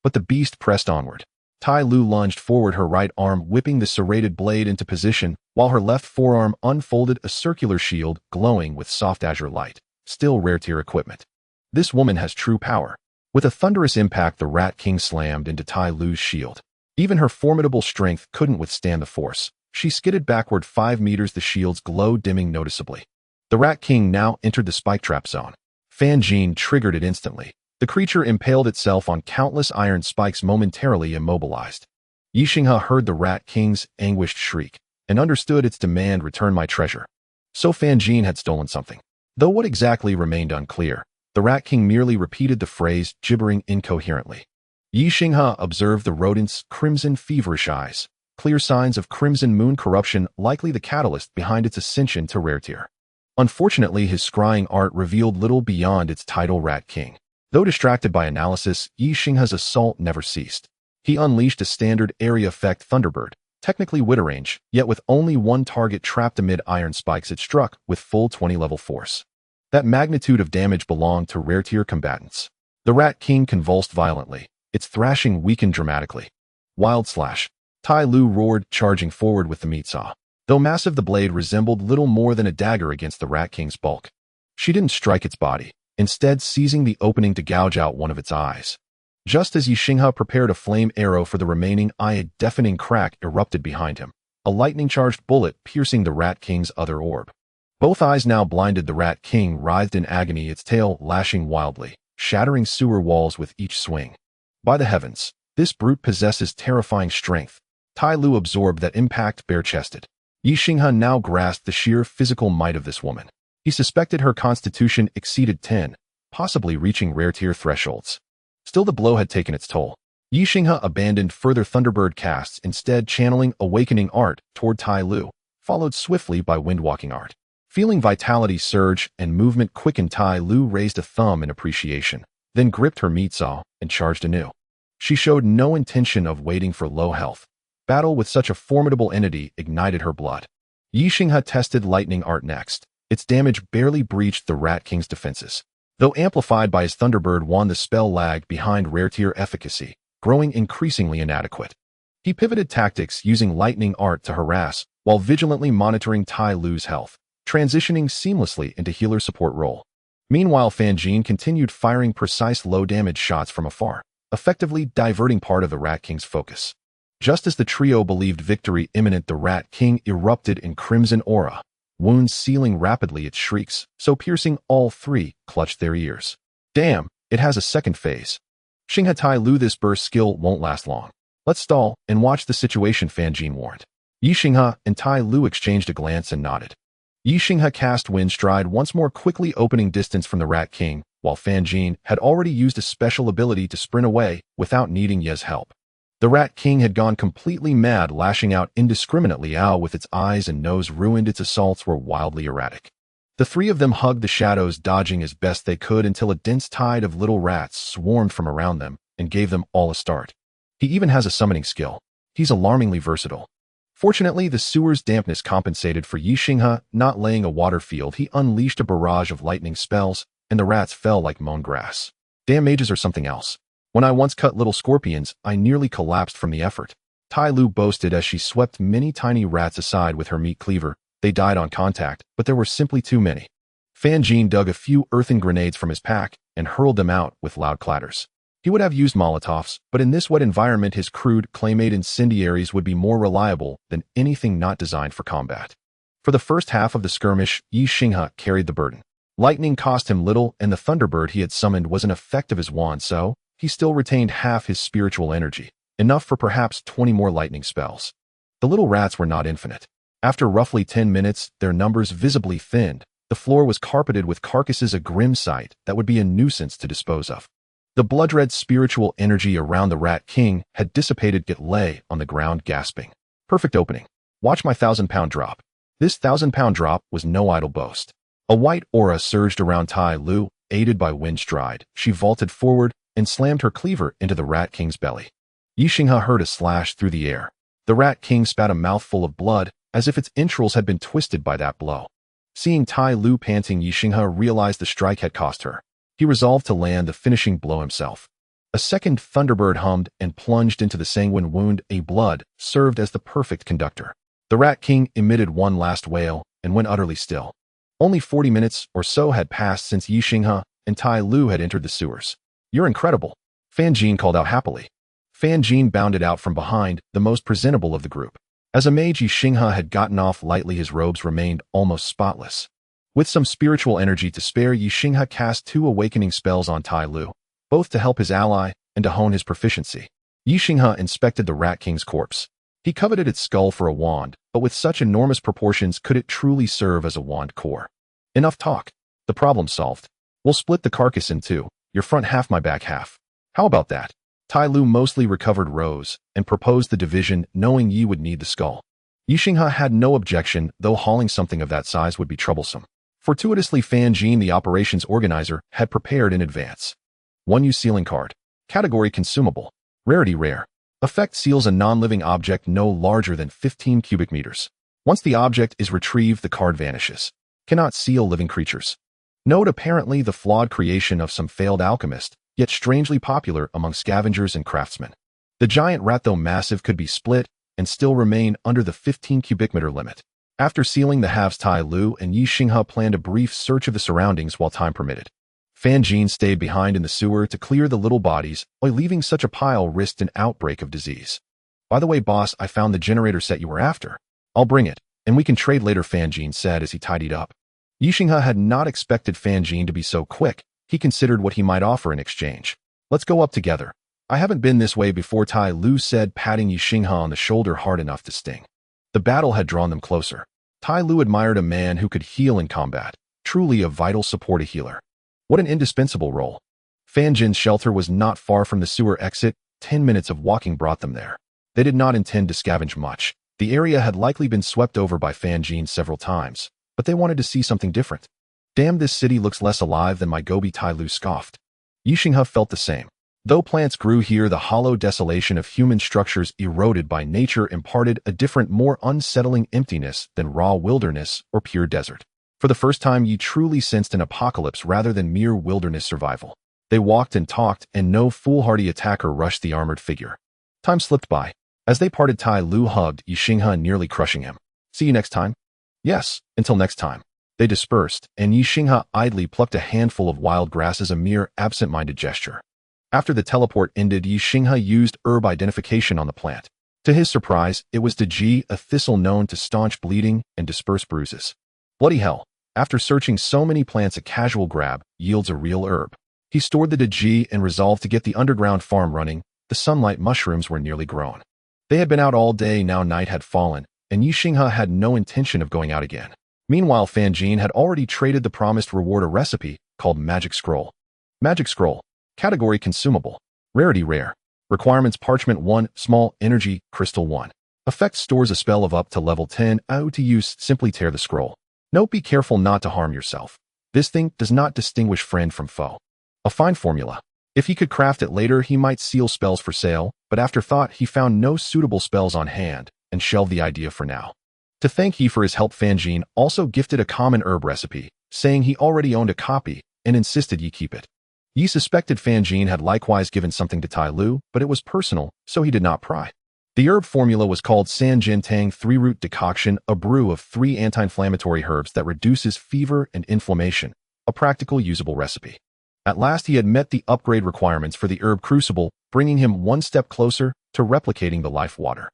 But the beast pressed onward. Tai Lu lunged forward, her right arm whipping the serrated blade into position, while her left forearm unfolded a circular shield glowing with soft azure light. Still rare-tier equipment. This woman has true power. With a thunderous impact, the Rat King slammed into Tai Lu's shield. Even her formidable strength couldn't withstand the force. She skidded backward 5 meters, the shield's glow dimming noticeably. The Rat King now entered the spike trap zone. Fan Jin triggered it instantly. The creature impaled itself on countless iron spikes, momentarily immobilized. Ye Xinghe heard the Rat King's anguished shriek and understood its demand, return my treasure. So Fan Jin had stolen something. Though what exactly remained unclear, the Rat King merely repeated the phrase, gibbering incoherently. Ye Xinghe observed the rodent's crimson feverish eyes, clear signs of crimson moon corruption, likely the catalyst behind its ascension to rare tier. Unfortunately, his scrying art revealed little beyond its title, Rat King. Though distracted by analysis, Ye Xinghe's assault never ceased. He unleashed a standard area effect Thunderbird, technically Witterange, yet with only one target trapped amid iron spikes, it struck with full 20 level force. That magnitude of damage belonged to rare-tier combatants. The Rat King convulsed violently, its thrashing weakened dramatically. Wild slash. Tai Lu roared, charging forward with the meat saw. Though massive, the blade resembled little more than a dagger against the Rat King's bulk. She didn't strike its body, instead seizing the opening to gouge out one of its eyes. Just as Ye Xinghe prepared a flame arrow for the remaining eye, a deafening crack erupted behind him, a lightning-charged bullet piercing the Rat King's other orb. Both eyes now blinded, the Rat King writhed in agony, its tail lashing wildly, shattering sewer walls with each swing. By the heavens, this brute possesses terrifying strength. Tai Lu absorbed that impact bare-chested. Ye Xinghe now grasped the sheer physical might of this woman. He suspected her constitution exceeded 10, possibly reaching rare-tier thresholds. Still, the blow had taken its toll. Ye Xinghe abandoned further Thunderbird casts, instead channeling Awakening Art toward Tai Lu, followed swiftly by Windwalking Art. Feeling vitality surge and movement quicken, Tai Lu raised a thumb in appreciation, then gripped her meat saw and charged anew. She showed no intention of waiting for low health. Battle with such a formidable entity ignited her blood. Ye Xinghe tested Lightning Art next. Its damage barely breached the Rat King's defenses. Though amplified by his Thunderbird wand, the spell lagged behind rare-tier efficacy, growing increasingly inadequate. He pivoted tactics, using Lightning Art to harass, while vigilantly monitoring Tai Lu's health, transitioning seamlessly into healer support role. Meanwhile, Fan Jin continued firing precise low-damage shots from afar. effectively diverting part of the Rat King's focus. Just as the trio believed victory imminent, the Rat King erupted in crimson aura, wounds sealing rapidly its shrieks, so piercing all three clutched their ears. Damn, it has a second phase. Xinghe Tai Lu, this burst skill won't last long. Let's stall and watch the situation, Fan Jin warned. Ye Xinghe and Tai Lu exchanged a glance and nodded. Ye Xinghe cast Wind Stride once more, quickly opening distance from the Rat King, while Fan Jin had already used a special ability to sprint away without needing Ye's help. The Rat King had gone completely mad, lashing out indiscriminately. Ow, with its eyes and nose ruined, its assaults were wildly erratic. The three of them hugged the shadows, dodging as best they could until a dense tide of little rats swarmed from around them and gave them all a start. He even has a summoning skill. He's alarmingly versatile. Fortunately, the sewer's dampness compensated for Ye Xinghe not laying a water field. He unleashed a barrage of lightning spells, and the rats fell like mown grass. Damn, mages are something else. When I once cut little scorpions, I nearly collapsed from the effort. Tai Lu boasted as she swept many tiny rats aside with her meat cleaver. They died on contact, but there were simply too many. Fan Jin dug a few earthen grenades from his pack and hurled them out with loud clatters. He would have used Molotovs, but in this wet environment his crude, clay-made incendiaries would be more reliable than anything not designed for combat. For the first half of the skirmish, Ye Xinghe carried the burden. Lightning cost him little, and the Thunderbird he had summoned was an effective as wand, so he still retained half his spiritual energy, enough for perhaps 20 more lightning spells. The little rats were not infinite. After roughly 10 minutes, their numbers visibly thinned. The floor was carpeted with carcasses, a grim sight that would be a nuisance to dispose of. The blood-red spiritual energy around the Rat King had dissipated. It lay on the ground gasping. Perfect opening. Watch my 1,000-pound drop. This 1,000-pound drop was no idle boast. A white aura surged around Tai Lu, aided by Wind Stride. She vaulted forward and slammed her cleaver into the Rat King's belly. Ye Xinghe heard a slash through the air. The Rat King spat a mouthful of blood, as if its entrails had been twisted by that blow. Seeing Tai Lu panting, Ye Xinghe realized the strike had cost her. He resolved to land the finishing blow himself. A second Thunderbird hummed and plunged into the sanguine wound. A blood served as the perfect conductor. The Rat King emitted one last wail and went utterly still. Only 40 minutes or so had passed since Ye Xinghe and Tai Lu had entered the sewers. You're incredible, Fan Jin called out happily. Fan Jin bounded out from behind, the most presentable of the group. As a mage, Ye Xinghe had gotten off lightly. His robes remained almost spotless. With some spiritual energy to spare, Ye Xinghe cast 2 awakening spells on Tai Lu, both to help his ally and to hone his proficiency. Ye Xinghe inspected the Rat King's corpse. He coveted its skull for a wand, but with such enormous proportions, could it truly serve as a wand core? Enough talk. The problem solved. We'll split the carcass in 2. Your front half, my back half. How about that? Tai Lu mostly recovered rose and proposed the division, knowing Yi would need the skull. Ye Xinghe had no objection, though hauling something of that size would be troublesome. Fortuitously, Fan Jin, the operations organizer, had prepared in advance. 1 use sealing card. Category consumable. Rarity rare. Effect seals a non-living object no larger than 15 cubic meters. Once the object is retrieved, the card vanishes. Cannot seal living creatures. Note: apparently the flawed creation of some failed alchemist, yet strangely popular among scavengers and craftsmen. The giant rat, though massive, could be split and still remain under the 15 cubic meter limit. After sealing the halves, Tai Lu and Ye Xinghe planned a brief search of the surroundings while time permitted. Fan Jin stayed behind in the sewer to clear the little bodies, while leaving such a pile risked an outbreak of disease. By the way, boss, I found the generator set you were after. I'll bring it, and we can trade later, Fan Jin said as he tidied up. Ye Xinghe had not expected Fan Jin to be so quick. He considered what he might offer in exchange. Let's go up together. I haven't been this way before, Tai Lu said, patting Ye Xinghe on the shoulder hard enough to sting. The battle had drawn them closer. Tai Lu admired a man who could heal in combat, truly a vital support, a healer. What an indispensable role. Fan Jin's shelter was not far from the sewer exit. 10 minutes of walking brought them there. They did not intend to scavenge much. The area had likely been swept over by Fan Jin several times, but they wanted to see something different. Damn, this city looks less alive than my Gobi, Tai Lu scoffed. Ye Xinghe felt the same. Though plants grew here, the hollow desolation of human structures eroded by nature imparted a different, more unsettling emptiness than raw wilderness or pure desert. For the first time, Ye truly sensed an apocalypse rather than mere wilderness survival. They walked and talked, and no foolhardy attacker rushed the armored figure. Time slipped by. As they parted, Tai Lu hugged Ye Xinghe, nearly crushing him. See you next time? Yes, until next time. They dispersed, and Ye Xinghe idly plucked a handful of wild grass as a mere absent-minded gesture. After the teleport ended, Ye Xinghe used herb identification on the plant. To his surprise, it was Daji, a thistle known to staunch bleeding and disperse bruises. Bloody hell. After searching so many plants, a casual grab yields a real herb. He stored the Daji and resolved to get the underground farm running. The sunlight mushrooms were nearly grown. They had been out all day, now night had fallen, and Ye Xinghe had no intention of going out again. Meanwhile, Fan Jin had already traded the promised reward, a recipe called Magic Scroll. Magic Scroll. Category consumable. Rarity rare. Requirements parchment 1, small, energy, crystal 1. Effect stores a spell of up to level 10. To use, simply tear the scroll. Note: be careful not to harm yourself. This thing does not distinguish friend from foe. A fine formula. If he could craft it later, he might seal spells for sale, but after thought, he found no suitable spells on hand and shelved the idea for now. To thank He for his help, Fan Jin also gifted a common herb recipe, saying he already owned a copy and insisted Ye keep it. Ye suspected Fan Jin had likewise given something to Tai Lu, but it was personal, so he did not pry. The herb formula was called San Jin Tang 3-root decoction, a brew of 3 anti-inflammatory herbs that reduces fever and inflammation, a practical, usable recipe. At last he had met the upgrade requirements for the herb crucible, bringing him one step closer to replicating the life water.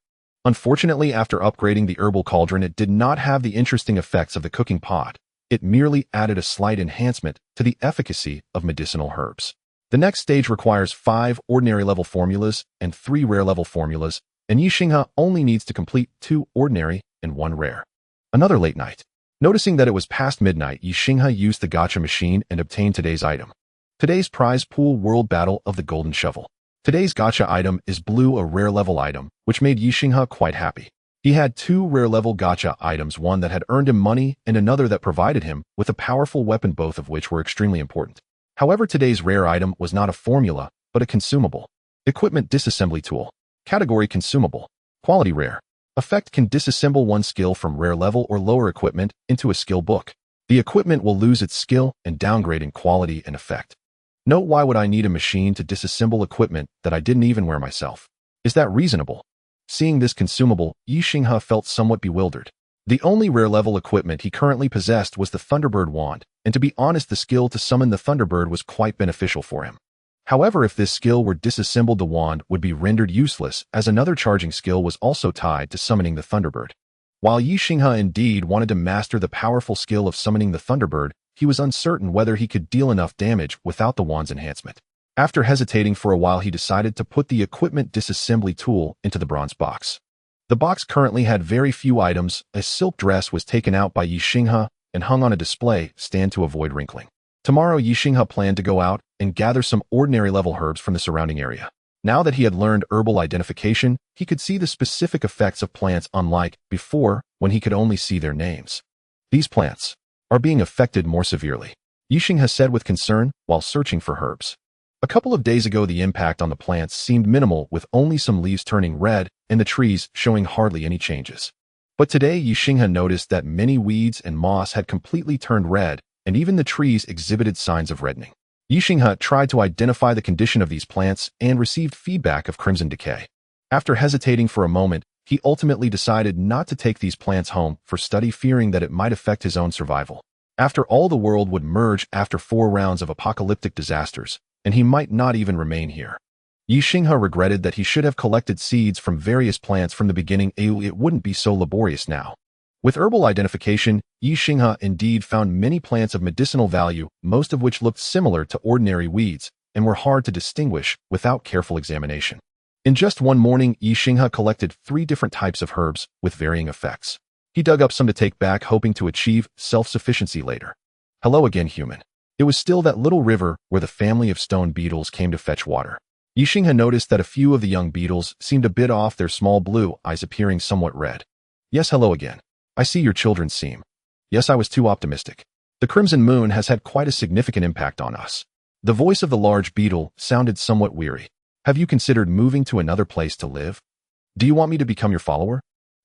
Unfortunately, after upgrading the herbal cauldron, it did not have the interesting effects of the cooking pot. It merely added a slight enhancement to the efficacy of medicinal herbs. The next stage requires 5 ordinary level formulas and 3 rare level formulas, and Ye Xinghe only needs to complete 2 ordinary and 1 rare. Another late night. Noticing that it was past midnight, Ye Xinghe used the gacha machine and obtained today's item. Today's prize pool: World Battle of the Golden Shovel. Today's gacha item is blue, a rare level item, which made Ye Xinghe quite happy. He had 2 rare level gacha items, one that had earned him money and another that provided him with a powerful weapon, both of which were extremely important. However, today's rare item was not a formula, but a consumable. Equipment disassembly tool. Category consumable. Quality rare. Effect can disassemble one skill from rare level or lower equipment into a skill book. The equipment will lose its skill and downgrade in quality and effect. Note: why would I need a machine to disassemble equipment that I didn't even wear myself? Is that reasonable? Seeing this consumable, Ye Xinghe felt somewhat bewildered. The only rare level equipment he currently possessed was the Thunderbird wand, and to be honest, the skill to summon the Thunderbird was quite beneficial for him. However, if this skill were disassembled, the wand would be rendered useless, as another charging skill was also tied to summoning the Thunderbird. While Ye Xinghe indeed wanted to master the powerful skill of summoning the Thunderbird, he was uncertain whether he could deal enough damage without the wand's enhancement. After hesitating for a while, he decided to put the equipment disassembly tool into the bronze box. The box currently had very few items. A silk dress was taken out by Ye Xinghe and hung on a display stand to avoid wrinkling. Tomorrow, Ye Xinghe planned to go out and gather some ordinary level herbs from the surrounding area. Now that he had learned herbal identification, he could see the specific effects of plants, unlike before when he could only see their names. These plants are being affected more severely, Ye Xinghe said with concern while searching for herbs. A couple of days ago, the impact on the plants seemed minimal, with only some leaves turning red and the trees showing hardly any changes. But today, Ye Xinghe noticed that many weeds and moss had completely turned red, and even the trees exhibited signs of reddening. Ye Xinghe tried to identify the condition of these plants and received feedback of crimson decay. After hesitating for a moment, he ultimately decided not to take these plants home for study, fearing that it might affect his own survival. After all, the world would merge after 4 rounds of apocalyptic disasters, and he might not even remain here. Ye Xinghe regretted that he should have collected seeds from various plants from the beginning. It wouldn't be so laborious now. With herbal identification, Ye Xinghe indeed found many plants of medicinal value, most of which looked similar to ordinary weeds and were hard to distinguish without careful examination. In just one morning, Ye Xinghe collected 3 different types of herbs with varying effects. He dug up some to take back, hoping to achieve self-sufficiency later. Hello again, human. It was still that little river where the family of stone beetles came to fetch water. Ye Xinghe noticed that a few of the young beetles seemed a bit off, their small blue eyes appearing somewhat red. Yes, hello again. I see your children seem. Yes, I was too optimistic. The crimson moon has had quite a significant impact on us. The voice of the large beetle sounded somewhat weary. Have you considered moving to another place to live? Do you want me to become your follower?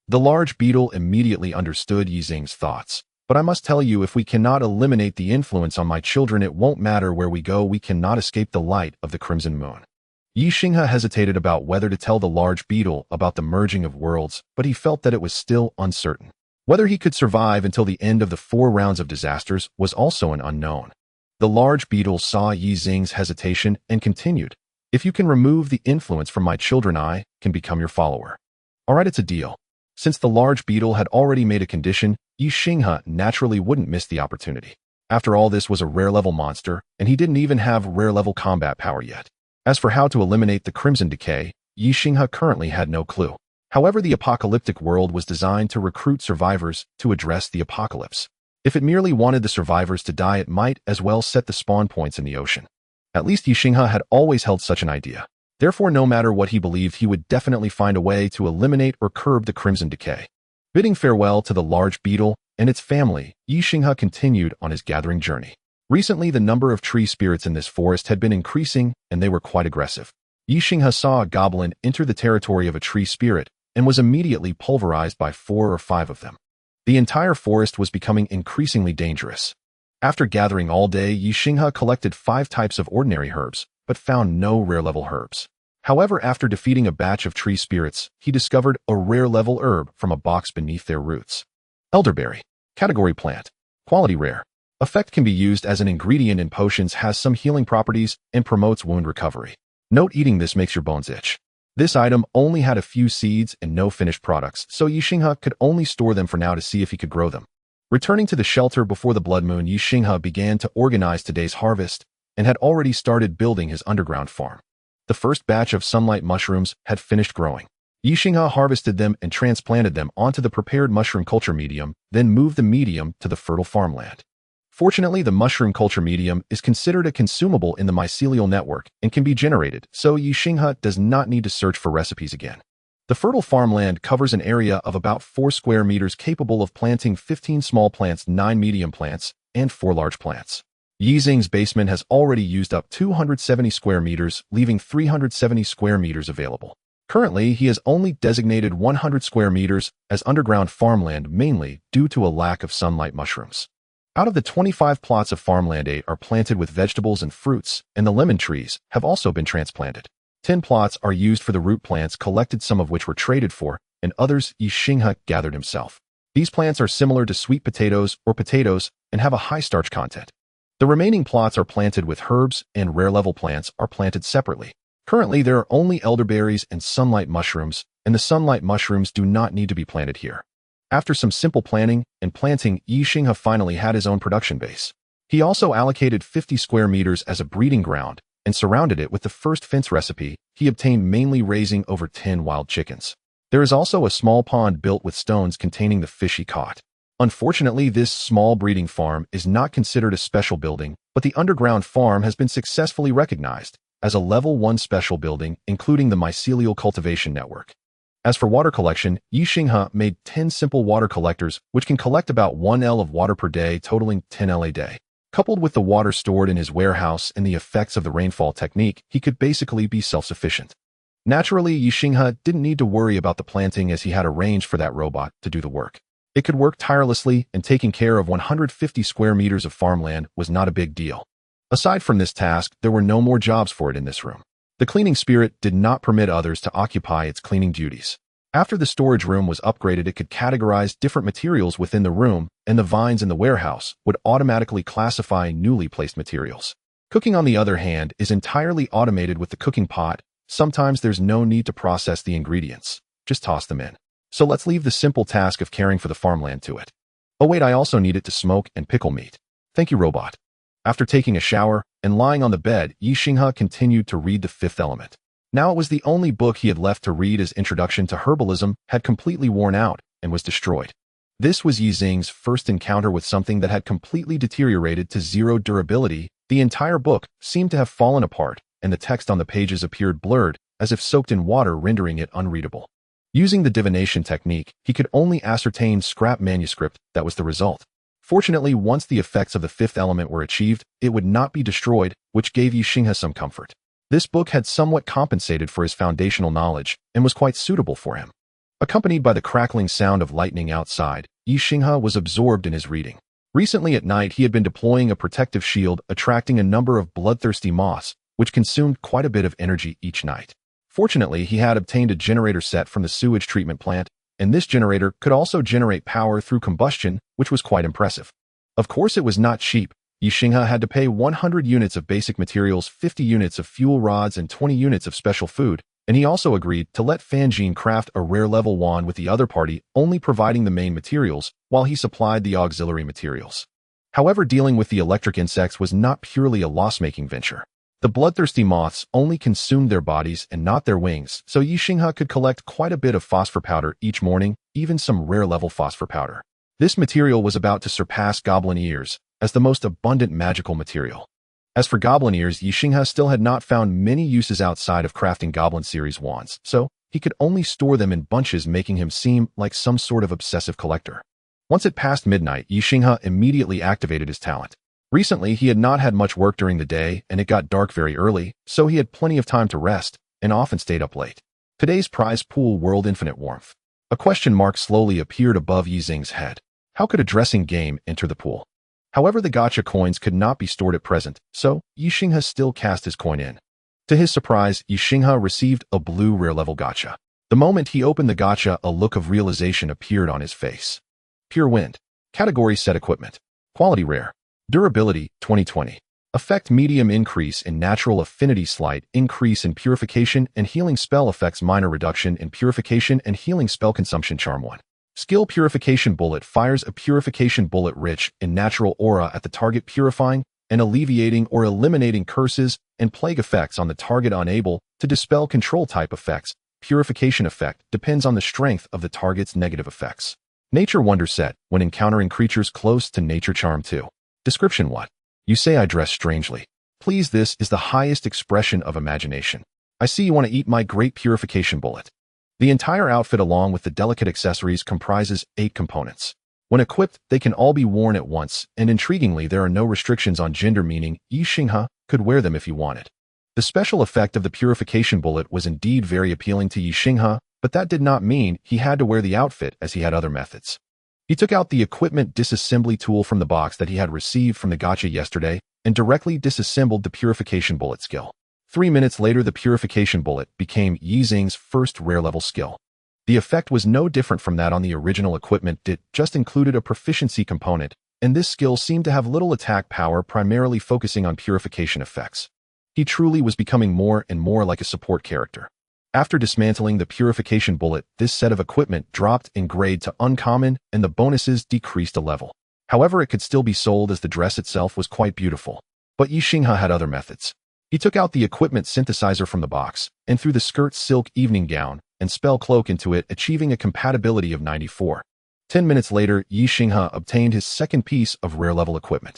The large beetle immediately understood Ye Xinghe's thoughts. But I must tell you, if we cannot eliminate the influence on my children, it won't matter where we go, we cannot escape the light of the crimson moon. Ye Xinghe hesitated about whether to tell the large beetle about the merging of worlds, but he felt that it was still uncertain. Whether he could survive until the end of the 4 rounds of disasters was also an unknown. The large beetle saw Ye Xinghe's hesitation and continued. If you can remove the influence from my children, I can become your follower. Alright, it's a deal. Since the large beetle had already made a condition, Ye Xinghe naturally wouldn't miss the opportunity. After all, this was a rare-level monster, and he didn't even have rare-level combat power yet. As for how to eliminate the Crimson Decay, Ye Xinghe currently had no clue. However, the apocalyptic world was designed to recruit survivors to address the apocalypse. If it merely wanted the survivors to die, it might as well set the spawn points in the ocean. At least Ye Xinghe had always held such an idea. Therefore, no matter what he believed, he would definitely find a way to eliminate or curb the Crimson Decay. Bidding farewell to the large beetle and its family, Ye Xinghe continued on his gathering journey. Recently, the number of tree spirits in this forest had been increasing, and they were quite aggressive. Ye Xinghe saw a goblin enter the territory of a tree spirit and was immediately pulverized by 4 or 5 of them. The entire forest was becoming increasingly dangerous. After gathering all day, Ye Xinghe collected 5 types of ordinary herbs, but found no rare-level herbs. However, after defeating a batch of tree spirits, he discovered a rare-level herb from a box beneath their roots. Elderberry. Category plant. Quality rare. Effect can be used as an ingredient in potions, has some healing properties, and promotes wound recovery. Note: eating this makes your bones itch. This item only had a few seeds and no finished products, so Ye Xinghe could only store them for now to see if he could grow them. Returning to the shelter before the blood moon, Ye Xinghe began to organize today's harvest and had already started building his underground farm. The first batch of sunlight mushrooms had finished growing. Ye Xinghe harvested them and transplanted them onto the prepared mushroom culture medium, then moved the medium to the fertile farmland. Fortunately, the mushroom culture medium is considered a consumable in the mycelial network and can be generated, so Ye Xinghe does not need to search for recipes again. The fertile farmland covers an area of about 4 square meters, capable of planting 15 small plants, 9 medium plants, and 4 large plants. Ye Xinghe's basement has already used up 270 square meters, leaving 370 square meters available. Currently, he has only designated 100 square meters as underground farmland, mainly due to a lack of sunlight mushrooms. Out of the 25 plots of farmland, 8 are planted with vegetables and fruits, and the lemon trees have also been transplanted. 10 plots are used for the root plants collected, some of which were traded for, and others Ye Xinghe gathered himself. These plants are similar to sweet potatoes or potatoes and have a high starch content. The remaining plots are planted with herbs, and rare-level plants are planted separately. Currently, there are only elderberries and sunlight mushrooms, and the sunlight mushrooms do not need to be planted here. After some simple planning and planting, Ye Xinghe finally had his own production base. He also allocated 50 square meters as a breeding ground and surrounded it with the first fence recipe he obtained, mainly raising over 10 wild chickens. There is also a small pond built with stones containing the fish he caught. Unfortunately, this small breeding farm is not considered a special building, but the underground farm has been successfully recognized as a level 1 special building, including the mycelial cultivation network. As for water collection, Ye Xinghe made 10 simple water collectors, which can collect about 1 L of water per day, totaling 10 L a day. Coupled with the water stored in his warehouse and the effects of the rainfall technique, he could basically be self-sufficient. Naturally, Ye Xinghe didn't need to worry about the planting, as he had arranged for that robot to do the work. It could work tirelessly, and taking care of 150 square meters of farmland was not a big deal. Aside from this task, there were no more jobs for it in this room. The cleaning spirit did not permit others to occupy its cleaning duties. After the storage room was upgraded, it could categorize different materials within the room, and the vines in the warehouse would automatically classify newly placed materials. Cooking, on the other hand, is entirely automated with the cooking pot. Sometimes there's no need to process the ingredients. Just toss them in. So let's leave the simple task of caring for the farmland to it. Oh wait, I also need it to smoke and pickle meat. Thank you, robot. After taking a shower and lying on the bed, Ye Xinghe continued to read The Fifth Element. Now it was the only book he had left to read, as Introduction to Herbalism had completely worn out and was destroyed. This was Ye Xinghe's first encounter with something that had completely deteriorated to 0 durability. The entire book seemed to have fallen apart, and the text on the pages appeared blurred, as if soaked in water, rendering it unreadable. Using the divination technique, he could only ascertain scrap manuscript that was the result. Fortunately, once the effects of the fifth element were achieved, it would not be destroyed, which gave Ye Xinghe some comfort. This book had somewhat compensated for his foundational knowledge and was quite suitable for him. Accompanied by the crackling sound of lightning outside, Ye Xinghe was absorbed in his reading. Recently at night, he had been deploying a protective shield, attracting a number of bloodthirsty moths, which consumed quite a bit of energy each night. Fortunately, he had obtained a generator set from the sewage treatment plant, and this generator could also generate power through combustion, which was quite impressive. Of course, it was not cheap, Ye Xinghe had to pay 100 units of basic materials, 50 units of fuel rods, and 20 units of special food, and he also agreed to let Fanjin craft a rare level wand with the other party, only providing the main materials, while he supplied the auxiliary materials. However, dealing with the electric insects was not purely a loss-making venture. The bloodthirsty moths only consumed their bodies and not their wings, so Ye Xinghe could collect quite a bit of phosphor powder each morning, even some rare-level phosphor powder. This material was about to surpass goblin ears as the most abundant magical material. As for goblin ears, Ye Xinghe still had not found many uses outside of crafting goblin series wands, so he could only store them in bunches, making him seem like some sort of obsessive collector. Once it passed midnight, Ye Xinghe immediately activated his talent. Recently, he had not had much work during the day, and it got dark very early, so he had plenty of time to rest, and often stayed up late. Today's prize pool: World Infinite Warmth. A question mark slowly appeared above Ye Xinghe's head. How could a dressing game enter the pool? However, the gacha coins could not be stored at present, so Ye Xinghe still cast his coin in. To his surprise, Ye Xinghe received a blue rare-level gacha. The moment he opened the gacha, a look of realization appeared on his face. Pure Wind. Category: Set Equipment. Quality: Rare. Durability: 2020. Effect: Medium increase in natural affinity, slight increase in purification and healing spell effects, minor reduction in purification and healing spell consumption. Charm 1. Skill: Purification Bullet. Fires a purification bullet rich in natural aura at the target, purifying and alleviating or eliminating curses and plague effects on the target, unable to dispel control type effects. Purification effect depends on the strength of the target's negative effects. Nature Wonder Set. When encountering creatures close to nature. Charm 2. Description: What? You say I dress strangely. Please, this is the highest expression of imagination. I see you want to eat my great purification bullet. The entire outfit along with the delicate accessories comprises 8 components. When equipped, they can all be worn at once, and intriguingly, there are no restrictions on gender, meaning Ye Xinghe could wear them if he wanted. The special effect of the purification bullet was indeed very appealing to Ye Xinghe, but that did not mean he had to wear the outfit, as he had other methods. He took out the equipment disassembly tool from the box that he had received from the gacha yesterday and directly disassembled the purification bullet skill. 3 minutes later, the purification bullet became Ye Xinghe's first rare-level skill. The effect was no different from that on the original equipment. It just included a proficiency component, and this skill seemed to have little attack power, primarily focusing on purification effects. He truly was becoming more and more like a support character. After dismantling the purification bullet, this set of equipment dropped in grade to uncommon, and the bonuses decreased a level. However, it could still be sold as the dress itself was quite beautiful. But Ye Xinghe had other methods. He took out the equipment synthesizer from the box, and threw the skirt, silk evening gown, and spell cloak into it, achieving a compatibility of 94. 10 minutes later, Ye Xinghe obtained his second piece of rare-level equipment.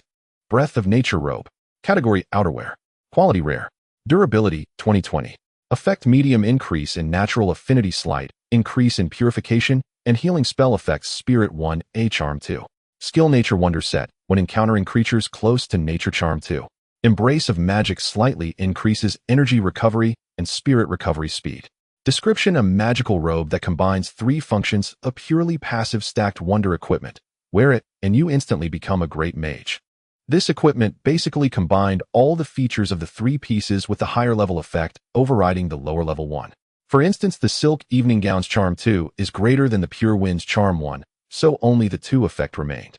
Breath of Nature Robe. Category: Outerwear. Quality: Rare. Durability: 2020. Effect: Medium increase in natural affinity, slight increase in purification and healing spell effects. Spirit 1, A. Charm 2. Skill: Nature Wonder Set. When encountering creatures close to nature. Charm 2. Embrace of Magic slightly increases energy recovery and spirit recovery speed. Description: a magical robe that combines 3 functions, a purely passive stacked wonder equipment. Wear it, and you instantly become a great mage. This equipment basically combined all the features of the 3 pieces with the higher level effect, overriding the lower level one. For instance, the Silk Evening Gown's Charm 2 is greater than the Pure Wind's Charm 1, so only the 2 effect remained.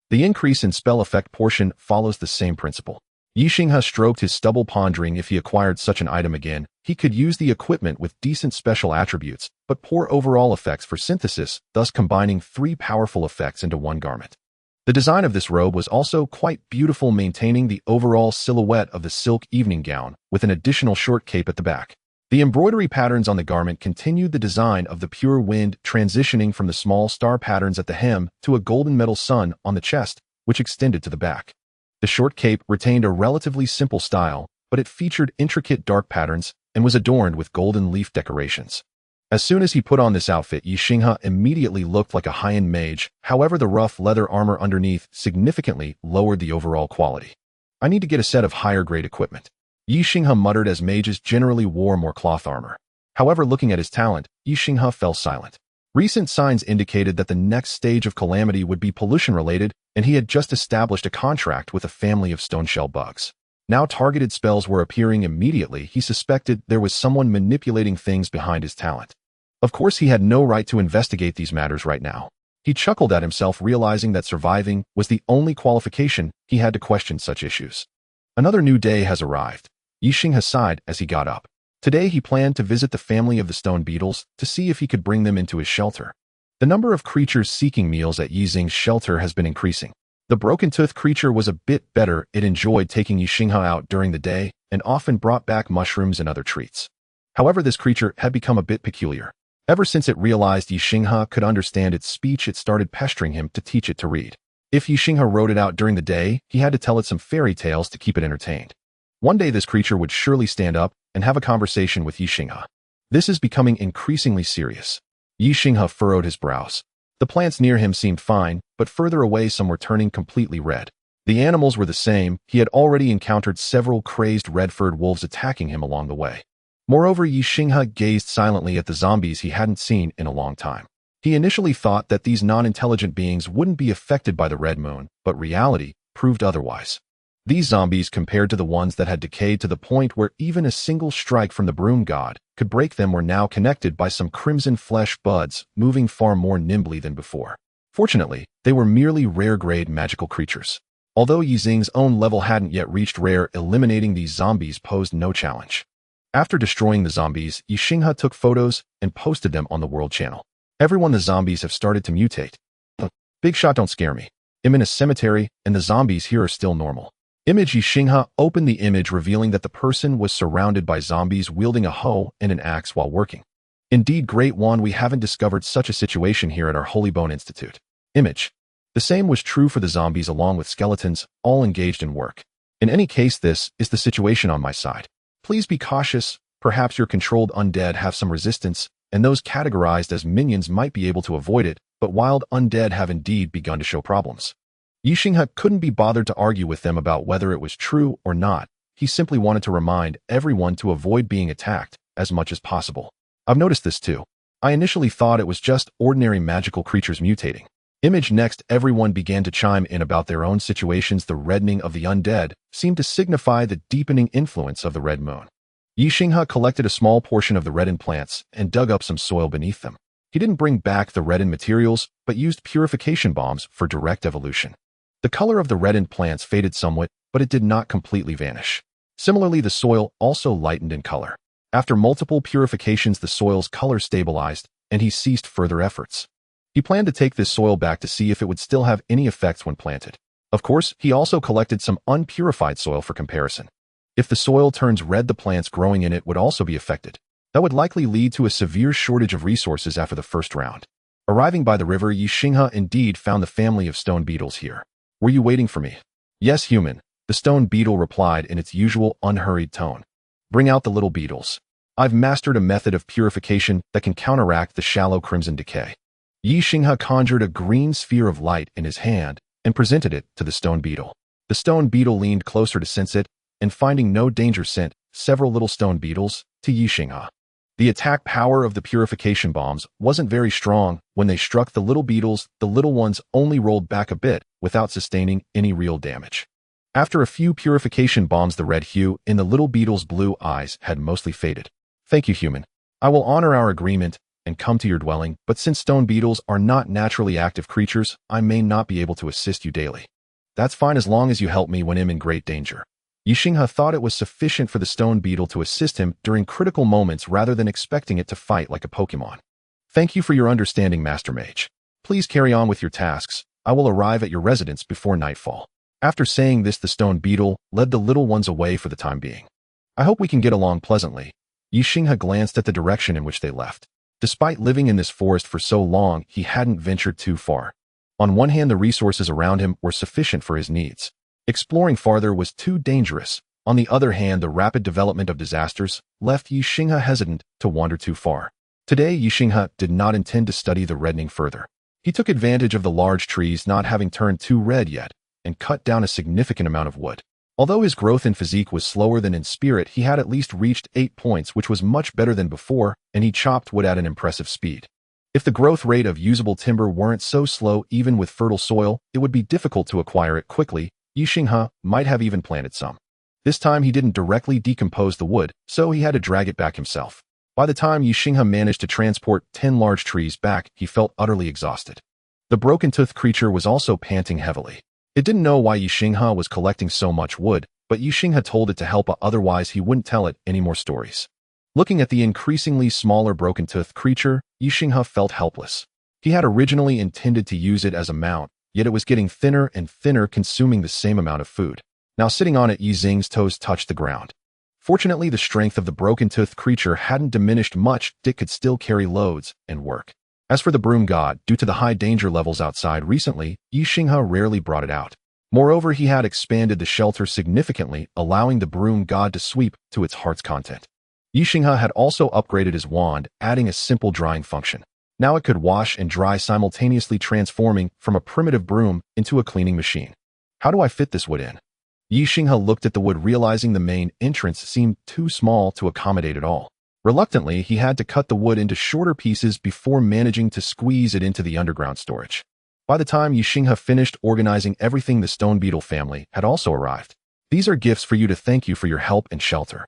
The increase in spell effect portion follows the same principle. Ye Xinghe stroked his stubble, pondering if he acquired such an item again, he could use the equipment with decent special attributes, but poor overall effects for synthesis, thus combining 3 powerful effects into one garment. The design of this robe was also quite beautiful, maintaining the overall silhouette of the silk evening gown, with an additional short cape at the back. The embroidery patterns on the garment continued the design of the Pure Wind, transitioning from the small star patterns at the hem to a golden metal sun on the chest, which extended to the back. The short cape retained a relatively simple style, but it featured intricate dark patterns and was adorned with golden leaf decorations. As soon as he put on this outfit, Ye Xinghe immediately looked like a high-end mage. However, the rough leather armor underneath significantly lowered the overall quality. I need to get a set of higher-grade equipment. Ye Xinghe muttered, as mages generally wore more cloth armor. However, looking at his talent, Ye Xinghe fell silent. Recent signs indicated that the next stage of calamity would be pollution-related, and he had just established a contract with a family of stoneshell bugs. Now targeted spells were appearing immediately. He suspected there was someone manipulating things behind his talent. Of course, he had no right to investigate these matters right now. He chuckled at himself, realizing that surviving was the only qualification he had to question such issues. Another new day has arrived. Ye Xinghe sighed as he got up. Today he planned to visit the family of the stone beetles to see if he could bring them into his shelter. The number of creatures seeking meals at Ye Xinghe's shelter has been increasing. The broken-toothed creature was a bit better. It enjoyed taking Ye Xinghe out during the day and often brought back mushrooms and other treats. However, this creature had become a bit peculiar. Ever since it realized Ye Xinghe could understand its speech, it started pestering him to teach it to read. If Ye Xinghe wrote it out during the day, he had to tell it some fairy tales to keep it entertained. One day this creature would surely stand up and have a conversation with Ye Xinghe. This is becoming increasingly serious. Ye Xinghe furrowed his brows. The plants near him seemed fine, but further away some were turning completely red. The animals were the same. He had already encountered several crazed red-furred wolves attacking him along the way. Moreover, Ye Xinghe gazed silently at the zombies he hadn't seen in a long time. He initially thought that these non-intelligent beings wouldn't be affected by the red moon, but reality proved otherwise. These zombies, compared to the ones that had decayed to the point where even a single strike from the broom god could break them, were now connected by some crimson flesh buds, moving far more nimbly than before. Fortunately, they were merely rare-grade magical creatures. Although Ye Xinghe's own level hadn't yet reached rare, eliminating these zombies posed no challenge. After destroying the zombies, Ye Xinghe took photos and posted them on the World Channel. Everyone, the zombies have started to mutate. Big shot, don't scare me. I'm in a cemetery, and the zombies here are still normal. Image. Ye Xinghe opened the image, revealing that the person was surrounded by zombies wielding a hoe and an axe while working. Indeed, Great One, we haven't discovered such a situation here at our Holy Bone Institute. Image. The same was true for the zombies along with skeletons, all engaged in work. In any case, this is the situation on my side. Please be cautious. Perhaps your controlled undead have some resistance, and those categorized as minions might be able to avoid it, but wild undead have indeed begun to show problems. Ye Xinghe couldn't be bothered to argue with them about whether it was true or not. He simply wanted to remind everyone to avoid being attacked as much as possible. I've noticed this too. I initially thought it was just ordinary magical creatures mutating. Image. Next, everyone began to chime in about their own situations. The reddening of the undead seemed to signify the deepening influence of the red moon. Ye Xinghe collected a small portion of the reddened plants and dug up some soil beneath them. He didn't bring back the reddened materials, but used purification bombs for direct evolution. The color of the reddened plants faded somewhat, but it did not completely vanish. Similarly, the soil also lightened in color. After multiple purifications, the soil's color stabilized, and he ceased further efforts. He planned to take this soil back to see if it would still have any effects when planted. Of course, he also collected some unpurified soil for comparison. If the soil turns red, the plants growing in it would also be affected. That would likely lead to a severe shortage of resources after the first round. Arriving by the river, Ye Xinghe indeed found the family of stone beetles here. Were you waiting for me? Yes, human, the stone beetle replied in its usual unhurried tone. Bring out the little beetles. I've mastered a method of purification that can counteract the shallow crimson decay. Ye Xinghe conjured a green sphere of light in his hand and presented it to the stone beetle. The stone beetle leaned closer to sense it, and finding no danger, sent several little stone beetles to Ye Xinghe. The attack power of the purification bombs wasn't very strong. When they struck the little beetles, the little ones only rolled back a bit without sustaining any real damage. After a few purification bombs, the red hue in the little beetles' blue eyes had mostly faded. Thank you, human. I will honor our agreement and come to your dwelling, but since stone beetles are not naturally active creatures, I may not be able to assist you daily. That's fine as long as you help me when I'm in great danger. Ye Xinghe thought it was sufficient for the stone beetle to assist him during critical moments rather than expecting it to fight like a Pokemon. Thank you for your understanding, Master Mage. Please carry on with your tasks. I will arrive at your residence before nightfall. After saying this, the stone beetle led the little ones away for the time being. I hope we can get along pleasantly. Ye Xinghe glanced at the direction in which they left. Despite living in this forest for so long, he hadn't ventured too far. On one hand, the resources around him were sufficient for his needs. Exploring farther was too dangerous. On the other hand, the rapid development of disasters left Ye Xinghe hesitant to wander too far. Today, Ye Xinghe did not intend to study the reddening further. He took advantage of the large trees not having turned too red yet, and cut down a significant amount of wood. Although his growth in physique was slower than in spirit, he had at least reached 8 points, which was much better than before, and he chopped wood at an impressive speed. If the growth rate of usable timber weren't so slow, even with fertile soil, it would be difficult to acquire it quickly. Ye Xinghe might have even planted some. This time he didn't directly decompose the wood, so he had to drag it back himself. By the time Ye Xinghe managed to transport 10 large trees back, he felt utterly exhausted. The broken-toothed creature was also panting heavily. It didn't know why Ye Xinghe was collecting so much wood, but Ye Xinghe told it to help, otherwise he wouldn't tell it any more stories. Looking at the increasingly smaller broken-toothed creature, Ye Xinghe felt helpless. He had originally intended to use it as a mount, yet it was getting thinner and thinner, consuming the same amount of food. Now sitting on it, Yi Xing's toes touched the ground. Fortunately, the strength of the broken-toothed creature hadn't diminished much. It could still carry loads and work. As for the broom god, due to the high danger levels outside recently, Ye Xinghe rarely brought it out. Moreover, he had expanded the shelter significantly, allowing the broom god to sweep to its heart's content. Ye Xinghe had also upgraded his wand, adding a simple drying function. Now it could wash and dry simultaneously, transforming from a primitive broom into a cleaning machine. How do I fit this wood in? Ye Xinghe looked at the wood, realizing the main entrance seemed too small to accommodate it all. Reluctantly, he had to cut the wood into shorter pieces before managing to squeeze it into the underground storage. By the time Ye Xinghe finished organizing everything, the stone beetle family had also arrived. These are gifts for you to thank you for your help and shelter.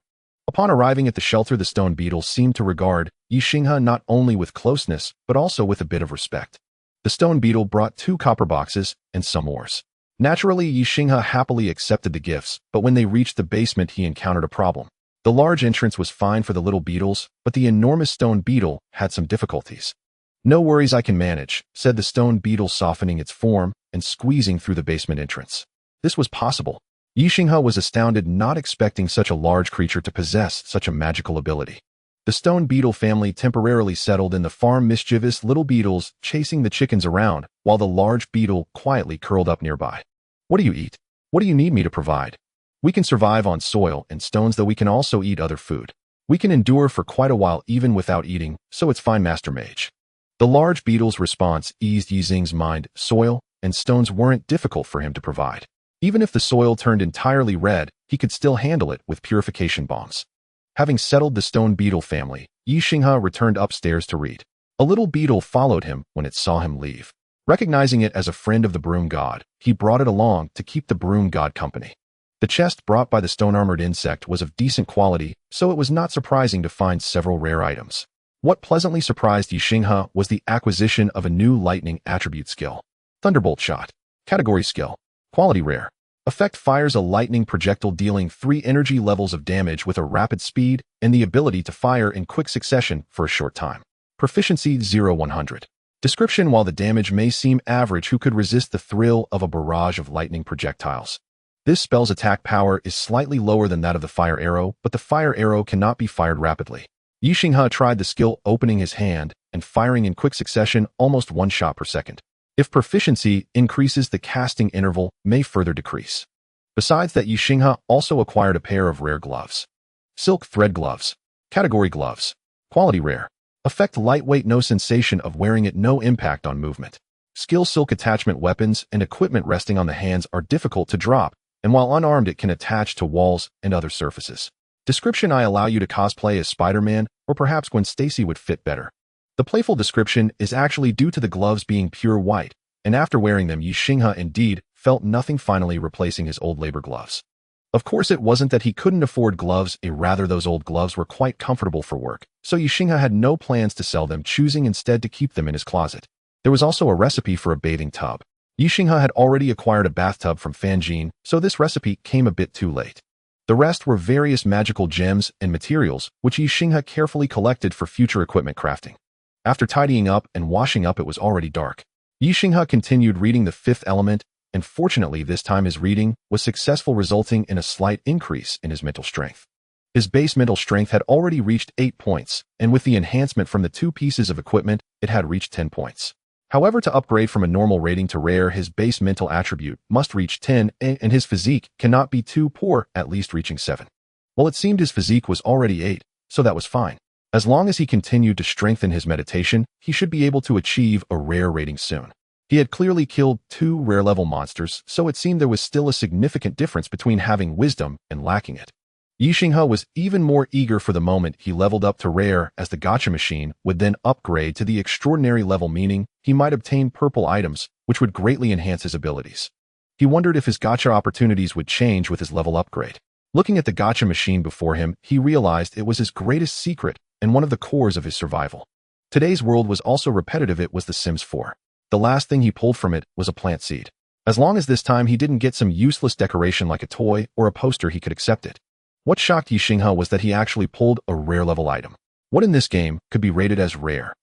Upon arriving at the shelter, the stone beetles seemed to regard Ye Xinghe not only with closeness, but also with a bit of respect. The stone beetle brought 2 copper boxes and some ores. Naturally, Ye Xinghe happily accepted the gifts, but when they reached the basement, he encountered a problem. The large entrance was fine for the little beetles, but the enormous stone beetle had some difficulties. No worries, I can manage, said the stone beetle, softening its form and squeezing through the basement entrance. This was possible. Ye Xinghe was astounded, not expecting such a large creature to possess such a magical ability. The stone beetle family temporarily settled in the farm, mischievous little beetles chasing the chickens around, while the large beetle quietly curled up nearby. What do you eat? What do you need me to provide? We can survive on soil and stones, though we can also eat other food. We can endure for quite a while even without eating, so it's fine, Master Mage. The large beetle's response eased Ye Xing's mind. Soil and stones weren't difficult for him to provide. Even if the soil turned entirely red, he could still handle it with purification bombs. Having settled the stone beetle family, Ye Xinghe returned upstairs to read. A little beetle followed him when it saw him leave. Recognizing it as a friend of the broom god, he brought it along to keep the broom god company. The chest brought by the stone-armored insect was of decent quality, so it was not surprising to find several rare items. What pleasantly surprised Ye Xinghe was the acquisition of a new lightning attribute skill. Thunderbolt Shot. Category Skill. Quality Rare. Effect: fires a lightning projectile dealing 3 energy levels of damage with a rapid speed and the ability to fire in quick succession for a short time. Proficiency 0-100. Description: while the damage may seem average, who could resist the thrill of a barrage of lightning projectiles? This spell's attack power is slightly lower than that of the fire arrow, but the fire arrow cannot be fired rapidly. Ye Xinghe tried the skill, opening his hand and firing in quick succession, almost 1 shot per second. If proficiency increases, the casting interval may further decrease. Besides that, Ye Xinghe also acquired a pair of rare gloves. Silk Thread Gloves. Category Gloves. Quality Rare. Effect: lightweight, no sensation of wearing it, no impact on movement. Skill: silk attachment. Weapons and equipment resting on the hands are difficult to drop, and while unarmed it can attach to walls and other surfaces. Description: I allow you to cosplay as Spider-Man, or perhaps Gwen Stacy would fit better. The playful description is actually due to the gloves being pure white, and after wearing them, Ye Xinghe indeed felt nothing, finally replacing his old labor gloves. Of course, it wasn't that he couldn't afford gloves, rather those old gloves were quite comfortable for work, so Ye Xinghe had no plans to sell them, choosing instead to keep them in his closet. There was also a recipe for a bathing tub. Ye Xinghe had already acquired a bathtub from Fanjin, so this recipe came a bit too late. The rest were various magical gems and materials, which Ye Xinghe carefully collected for future equipment crafting. After tidying up and washing up, it was already dark. Ye Xinghe continued reading the 5th element, and fortunately this time his reading was successful, resulting in a slight increase in his mental strength. His base mental strength had already reached 8 points, and with the enhancement from the 2 pieces of equipment, it had reached 10 points. However, to upgrade from a normal rating to rare, his base mental attribute must reach 10, and his physique cannot be too poor, at least reaching 7. Well, it seemed his physique was already 8, so that was fine. As long as he continued to strengthen his meditation, he should be able to achieve a rare rating soon. He had clearly killed 2 rare-level monsters, so it seemed there was still a significant difference between having wisdom and lacking it. Ye Xinghe was even more eager for the moment he leveled up to rare, as the gacha machine would then upgrade to the extraordinary level, meaning he might obtain purple items, which would greatly enhance his abilities. He wondered if his gacha opportunities would change with his level upgrade. Looking at the gacha machine before him, he realized it was his greatest secret and one of the cores of his survival. Today's world was also repetitive. It was The Sims 4. The last thing he pulled from it was a plant seed. As long as this time he didn't get some useless decoration like a toy or a poster, he could accept it. What shocked Ye Xinghe was that he actually pulled a rare level item. What in this game could be rated as rare?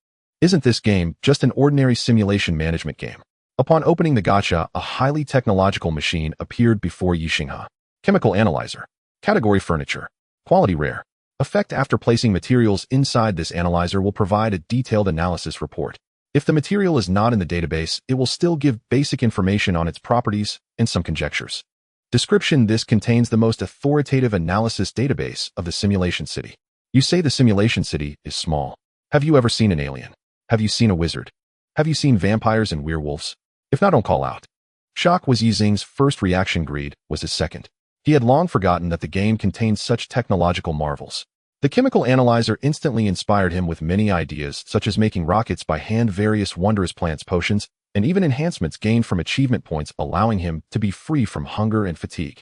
Isn't this game just an ordinary simulation management game? Upon opening the gacha, a highly technological machine appeared before Ye Xinghe. Chemical analyzer. Category furniture. Quality rare. Effect: after placing materials inside this analyzer will provide a detailed analysis report. If the material is not in the database, it will still give basic information on its properties and some conjectures. Description: this contains the most authoritative analysis database of the simulation city. You say the simulation city is small. Have you ever seen an alien? Have you seen a wizard? Have you seen vampires and werewolves? If not, don't call out. Shock was Ye Xinghe's first reaction. Greed was his second. He had long forgotten that the game contained such technological marvels. The chemical analyzer instantly inspired him with many ideas, such as making rockets by hand, various wondrous plants, potions, and even enhancements gained from achievement points, allowing him to be free from hunger and fatigue.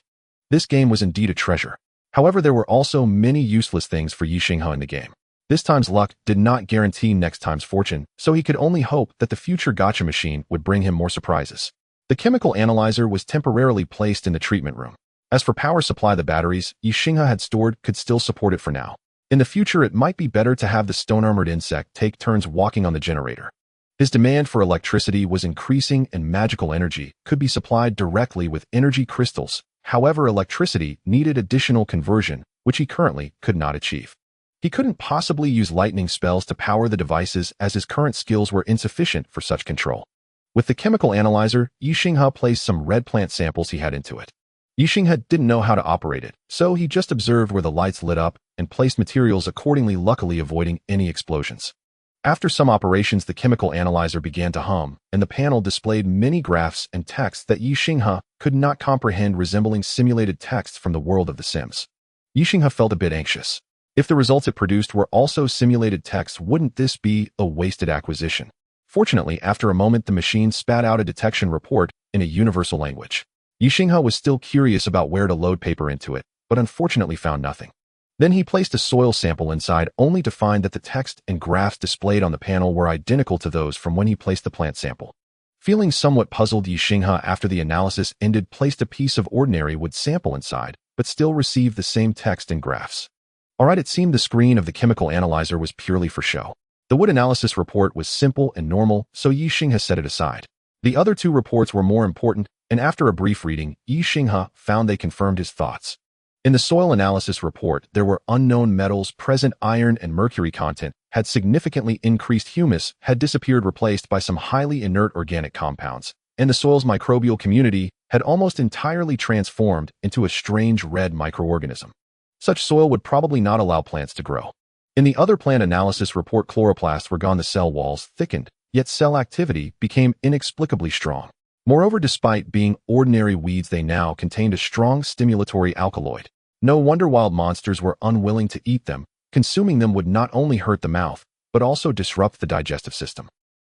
This game was indeed a treasure. However, there were also many useless things for Ye Xinghe in the game. This time's luck did not guarantee next time's fortune, so he could only hope that the future gacha machine would bring him more surprises. The chemical analyzer was temporarily placed in the treatment room. As for power supply, the batteries Ye Xinghe had stored could still support it for now. In the future, it might be better to have the stone-armored insect take turns walking on the generator. His demand for electricity was increasing, and magical energy could be supplied directly with energy crystals. However, electricity needed additional conversion, which he currently could not achieve. He couldn't possibly use lightning spells to power the devices, as his current skills were insufficient for such control. With the chemical analyzer, Ye Xinghe placed some red plant samples he had into it. Ye Xinghe didn't know how to operate it, so he just observed where the lights lit up and placed materials accordingly, luckily avoiding any explosions. After some operations, the chemical analyzer began to hum, and the panel displayed many graphs and texts that Ye Xinghe could not comprehend, resembling simulated texts from the world of The Sims. Ye Xinghe felt a bit anxious. If the results it produced were also simulated text, wouldn't this be a wasted acquisition? Fortunately, after a moment, the machine spat out a detection report in a universal language. Ye Xinghe was still curious about where to load paper into it, but unfortunately found nothing. Then he placed a soil sample inside, only to find that the text and graphs displayed on the panel were identical to those from when he placed the plant sample. Feeling somewhat puzzled, Ye Xinghe, after the analysis ended, placed a piece of ordinary wood sample inside, but still received the same text and graphs. Alright, it seemed the screen of the chemical analyzer was purely for show. The wood analysis report was simple and normal, so Ye Xinghe set it aside. The other two reports were more important, and after a brief reading, Ye Xinghe found they confirmed his thoughts. In the soil analysis report, there were unknown metals present. Iron and mercury content had significantly increased. Humus had disappeared, replaced by some highly inert organic compounds, and the soil's microbial community had almost entirely transformed into a strange red microorganism. Such soil would probably not allow plants to grow. In the other plant analysis report, chloroplasts were gone. The cell walls thickened, yet cell activity became inexplicably strong. Moreover, despite being ordinary weeds, they now contained a strong stimulatory alkaloid. No wonder wild monsters were unwilling to eat them. Consuming them would not only hurt the mouth, but also disrupt the digestive system.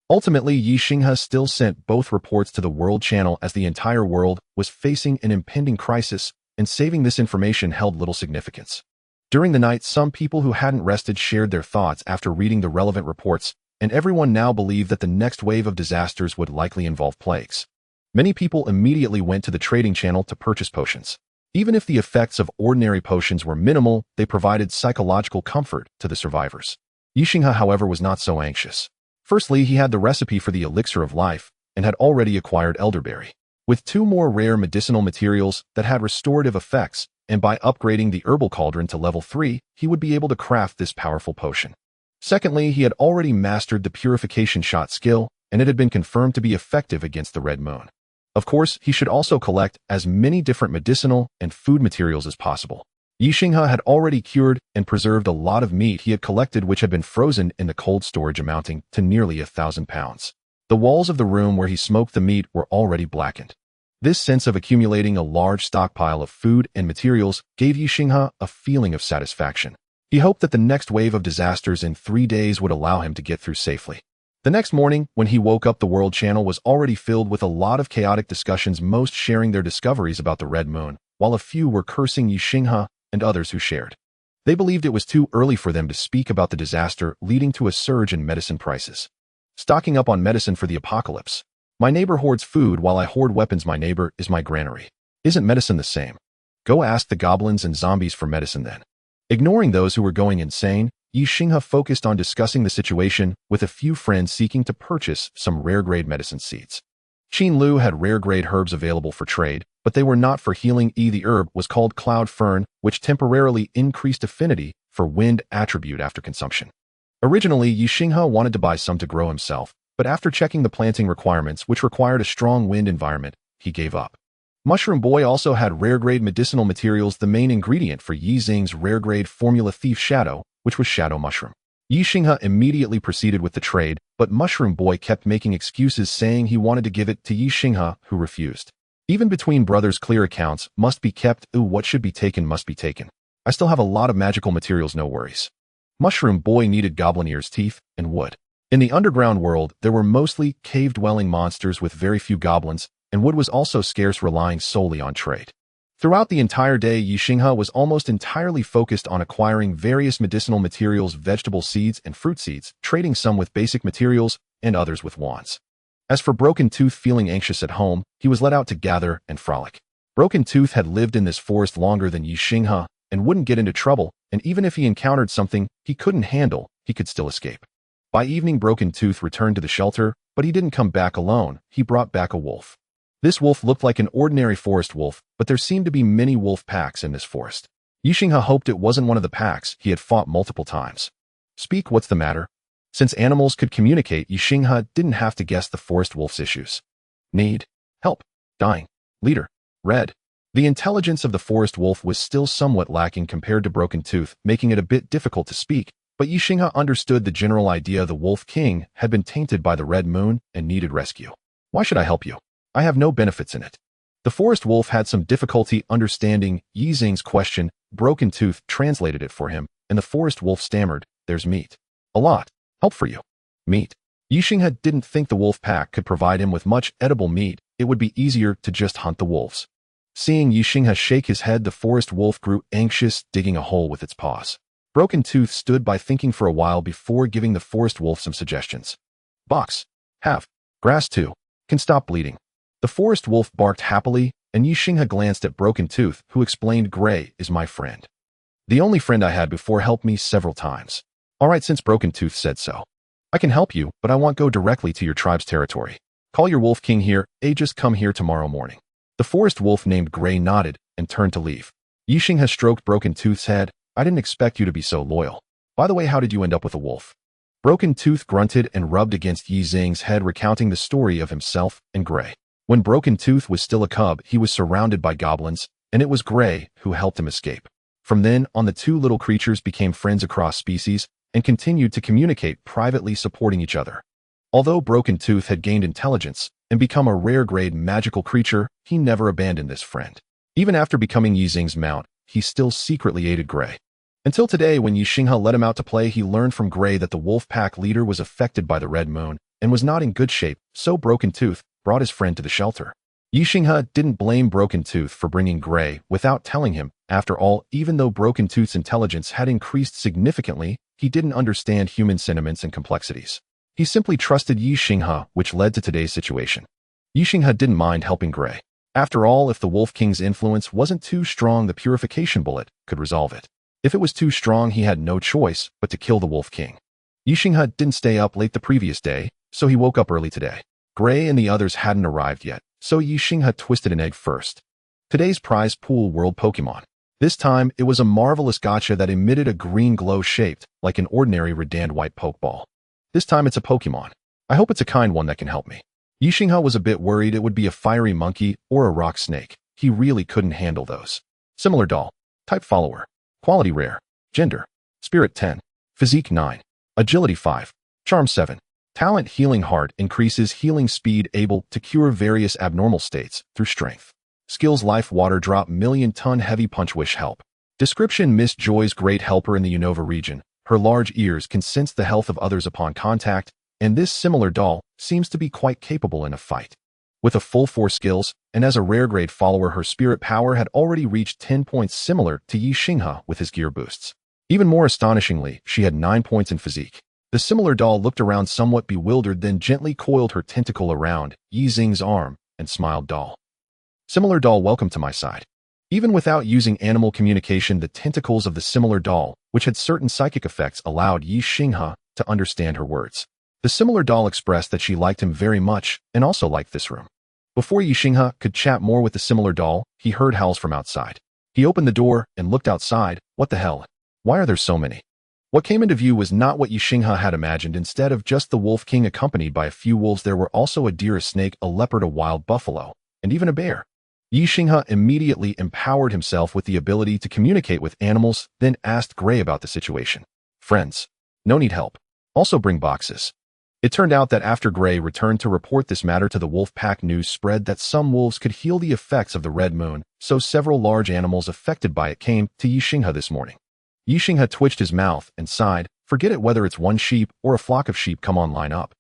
Ultimately, Ye Xinghe still sent both reports to the World Channel, as the entire world was facing an impending crisis, and saving this information held little significance. During the night, some people who hadn't rested shared their thoughts after reading the relevant reports, and everyone now believed that the next wave of disasters would likely involve plagues. Many people immediately went to the trading channel to purchase potions. Even if the effects of ordinary potions were minimal, they provided psychological comfort to the survivors. Ye Xinghe, however, was not so anxious. Firstly, he had the recipe for the elixir of life, and had already acquired elderberry. With 2 more rare medicinal materials that had restorative effects, and by upgrading the herbal cauldron to level 3, he would be able to craft this powerful potion. Secondly, he had already mastered the purification shot skill, and it had been confirmed to be effective against the red moon. Of course, he should also collect as many different medicinal and food materials as possible. Ye Xinghe had already cured and preserved a lot of meat he had collected, which had been frozen in the cold storage, amounting to nearly 1,000 pounds. The walls of the room where he smoked the meat were already blackened. This sense of accumulating a large stockpile of food and materials gave Ye Xinghe a feeling of satisfaction. He hoped that the next wave of disasters in 3 days would allow him to get through safely. The next morning, when he woke up, the World Channel was already filled with a lot of chaotic discussions, most sharing their discoveries about the Red Moon, while a few were cursing Ye Xinghe and others who shared. They believed it was too early for them to speak about the disaster, leading to a surge in medicine prices. Stocking up on medicine for the apocalypse. My neighbor hoards food while I hoard weapons. My neighbor is my granary. Isn't medicine the same? Go ask the goblins and zombies for medicine then. Ignoring those who were going insane, Ye Xinghe focused on discussing the situation with a few friends seeking to purchase some rare-grade medicine seeds. Qin Lu had rare-grade herbs available for trade, but they were not for healing. The herb was called cloud fern, which temporarily increased affinity for wind attribute after consumption. Originally, Ye Xinghe wanted to buy some to grow himself, but after checking the planting requirements, which required a strong wind environment, he gave up. Mushroom Boy also had rare-grade medicinal materials, the main ingredient for Ye Xinghe's rare-grade formula Thief Shadow, which was shadow mushroom. Ye Xinghe immediately proceeded with the trade, but Mushroom Boy kept making excuses saying he wanted to give it to Ye Xinghe, who refused. Even between brothers, clear accounts must be kept. What should be taken must be taken. I still have a lot of magical materials, no worries. Mushroom Boy needed goblin ears, teeth, and wood. In the underground world, there were mostly cave-dwelling monsters with very few goblins, and wood was also scarce, relying solely on trade. Throughout the entire day, Ye Xinghe was almost entirely focused on acquiring various medicinal materials, vegetable seeds, and fruit seeds, trading some with basic materials and others with wands. As for Broken Tooth, feeling anxious at home, he was let out to gather and frolic. Broken Tooth had lived in this forest longer than Ye Xinghe and wouldn't get into trouble, and even if he encountered something he couldn't handle, he could still escape. By evening, Broken Tooth returned to the shelter, but he didn't come back alone. He brought back a wolf. This wolf looked like an ordinary forest wolf, but there seemed to be many wolf packs in this forest. Ye Xinghe hoped it wasn't one of the packs he had fought multiple times. Speak, what's the matter? Since animals could communicate, Ye Xinghe didn't have to guess the forest wolf's issues. Need. Help. Dying. Leader. Red. The intelligence of the forest wolf was still somewhat lacking compared to Broken Tooth, making it a bit difficult to speak, but Ye Xinghe understood the general idea. The Wolf King had been tainted by the Red Moon and needed rescue. Why should I help you? I have no benefits in it. The forest wolf had some difficulty understanding Ye Xinghe's question. Broken Tooth translated it for him, and the forest wolf stammered, "There's meat. A lot. Help for you." Meat. Ye Xinghe didn't think the wolf pack could provide him with much edible meat. It would be easier to just hunt the wolves. Seeing Ye Xinghe shake his head, the forest wolf grew anxious, digging a hole with its paws. Broken Tooth stood by thinking for a while before giving the forest wolf some suggestions. Box. Have. Grass too. Can stop bleeding. The forest wolf barked happily, and Ye Xinghe glanced at Broken Tooth, who explained, "Gray is my friend. The only friend I had before, helped me several times." "All right, since Broken Tooth said so. I can help you, but I won't go directly to your tribe's territory. Call your Wolf King here. Just come here tomorrow morning." The forest wolf named Gray nodded and turned to leave. Ye Xinghe stroked Broken Tooth's head. "I didn't expect you to be so loyal. By the way, how did you end up with a wolf?" Broken Tooth grunted and rubbed against Ye Xinghe's head, recounting the story of himself and Gray. When Broken Tooth was still a cub, he was surrounded by goblins, and it was Gray who helped him escape. From then on, the two little creatures became friends across species and continued to communicate privately, supporting each other. Although Broken Tooth had gained intelligence and become a rare-grade magical creature, he never abandoned this friend. Even after becoming Ye Xinghe's mount, he still secretly aided Gray. Until today, when Ye Xinghe let him out to play, he learned from Gray that the wolf pack leader was affected by the Red Moon and was not in good shape, so Broken Tooth brought his friend to the shelter. Ye Xinghe didn't blame Broken Tooth for bringing Gray without telling him. After all, even though Broken Tooth's intelligence had increased significantly, he didn't understand human sentiments and complexities. He simply trusted Ye Xinghe, which led to today's situation. Ye Xinghe didn't mind helping Gray. After all, if the Wolf King's influence wasn't too strong, the purification bullet could resolve it. If it was too strong, he had no choice but to kill the Wolf King. Ye Xinghe didn't stay up late the previous day, so he woke up early today. Gray and the others hadn't arrived yet, so Ye Xinghe twisted an egg first. Today's prize pool world Pokemon. This time, it was a marvelous gacha that emitted a green glow shaped like an ordinary redand white Pokeball. This time it's a Pokemon. I hope it's a kind one that can help me. Ye Xinghe was a bit worried it would be a fiery monkey or a rock snake. He really couldn't handle those. Similar doll. Type follower. Quality rare. Gender. Spirit 10. Physique 9. Agility 5. Charm 7. Talent healing heart increases healing speed, able to cure various abnormal states through strength. Skills life water drop million-ton heavy punch wish help. Description Miss Joy's great helper in the Unova region. Her large ears can sense the health of others upon contact, and this similar doll seems to be quite capable in a fight. With a full 4 skills, and as a rare grade follower, her spirit power had already reached 10 points, similar to Ye Xinghe with his gear boosts. Even more astonishingly, she had 9 points in physique. The similar doll looked around somewhat bewildered, then gently coiled her tentacle around Ye Xinghe's arm and smiled. Doll. Similar doll, welcome to my side. Even without using animal communication, the tentacles of the similar doll, which had certain psychic effects, allowed Ye Xinghe to understand her words. The similar doll expressed that she liked him very much and also liked this room. Before Ye Xinghe could chat more with the similar doll, he heard howls from outside. He opened the door and looked outside. What the hell? Why are there so many? What came into view was not what Ye Xinghe had imagined. Instead of just the Wolf King accompanied by a few wolves, there were also a deer, a snake, a leopard, a wild buffalo, and even a bear. Ye Xinghe immediately empowered himself with the ability to communicate with animals, then asked Gray about the situation. Friends. No need help. Also bring boxes. It turned out that after Gray returned to report this matter to the wolf pack, news spread that some wolves could heal the effects of the red moon, so several large animals affected by it came to Ye Xinghe this morning. Ye Xinghe twitched his mouth and sighed. Forget it, whether it's one sheep or a flock of sheep, come on, line up.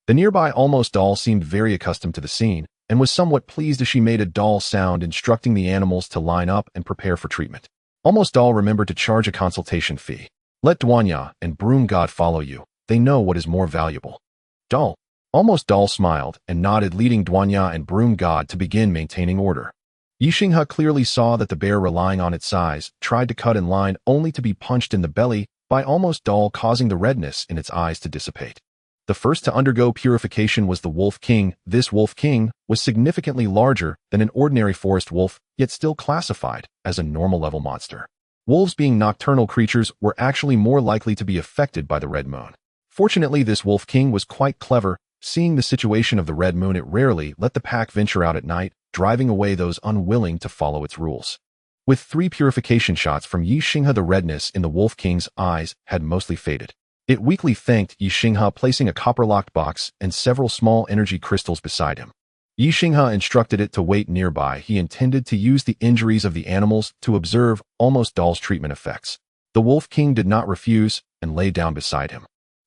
The nearby almost doll seemed very accustomed to the scene and was somewhat pleased as she made a doll sound instructing the animals to line up and prepare for treatment. Almost doll remembered to charge a consultation fee. Let Duanya and Broom God follow you. They know what is more valuable. Doll. Almost doll smiled and nodded, leading Duanya and Broom God to begin maintaining order. Ye Xinghe clearly saw that the bear, relying on its size, tried to cut in line only to be punched in the belly by almost doll, causing the redness in its eyes to dissipate. The first to undergo purification was the Wolf King. This Wolf King was significantly larger than an ordinary forest wolf, yet still classified as a normal level monster. Wolves, being nocturnal creatures, were actually more likely to be affected by the red moon. Fortunately, this Wolf King was quite clever. Seeing the situation of the red moon, it rarely let the pack venture out at night, driving away those unwilling to follow its rules. With 3 purification shots from Ye Xinghe, the redness in the Wolf King's eyes had mostly faded. It weakly thanked Ye Xinghe, placing a copper-locked box and several small energy crystals beside him. Ye Xinghe instructed it to wait nearby. He intended to use the injuries of the animals to observe almost doll's treatment effects. The Wolf King did not refuse and lay down beside him.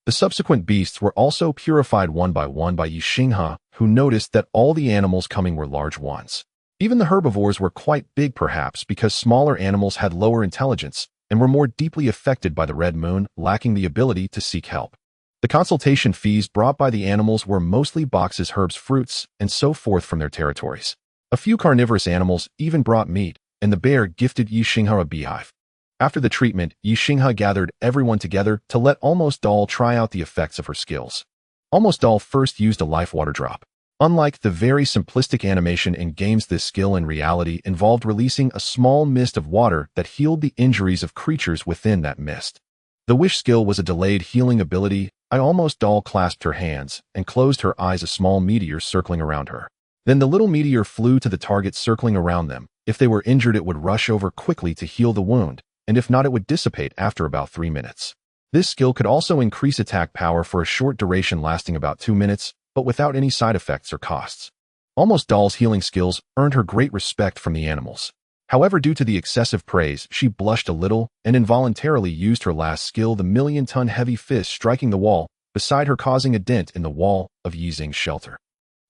The subsequent beasts were also purified one by one by Ye Xinghe, who noticed that all the animals coming were large ones. Even the herbivores were quite big, perhaps because smaller animals had lower intelligence and were more deeply affected by the red moon, lacking the ability to seek help. The consultation fees brought by the animals were mostly boxes, herbs, fruits, and so forth from their territories. A few carnivorous animals even brought meat, and the bear gifted Ye Xinghe a beehive. After the treatment, Ye Xinghe gathered everyone together to let Almost Doll try out the effects of her skills. Almost Doll first used a life water drop. Unlike the very simplistic animation in games, this skill in reality involved releasing a small mist of water that healed the injuries of creatures within that mist. The wish skill was a delayed healing ability. Almost Doll clasped her hands and closed her eyes, a small meteor circling around her. Then the little meteor flew to the target, circling around them. If they were injured, it would rush over quickly to heal the wound, and if not, it would dissipate after about 3 minutes. This skill could also increase attack power for a short duration, lasting about 2 minutes, but without any side effects or costs. Almost Doll's healing skills earned her great respect from the animals. However, due to the excessive praise, she blushed a little and involuntarily used her last skill, the million-ton heavy fist, striking the wall beside her, causing a dent in the wall of Ye Xinghe's shelter.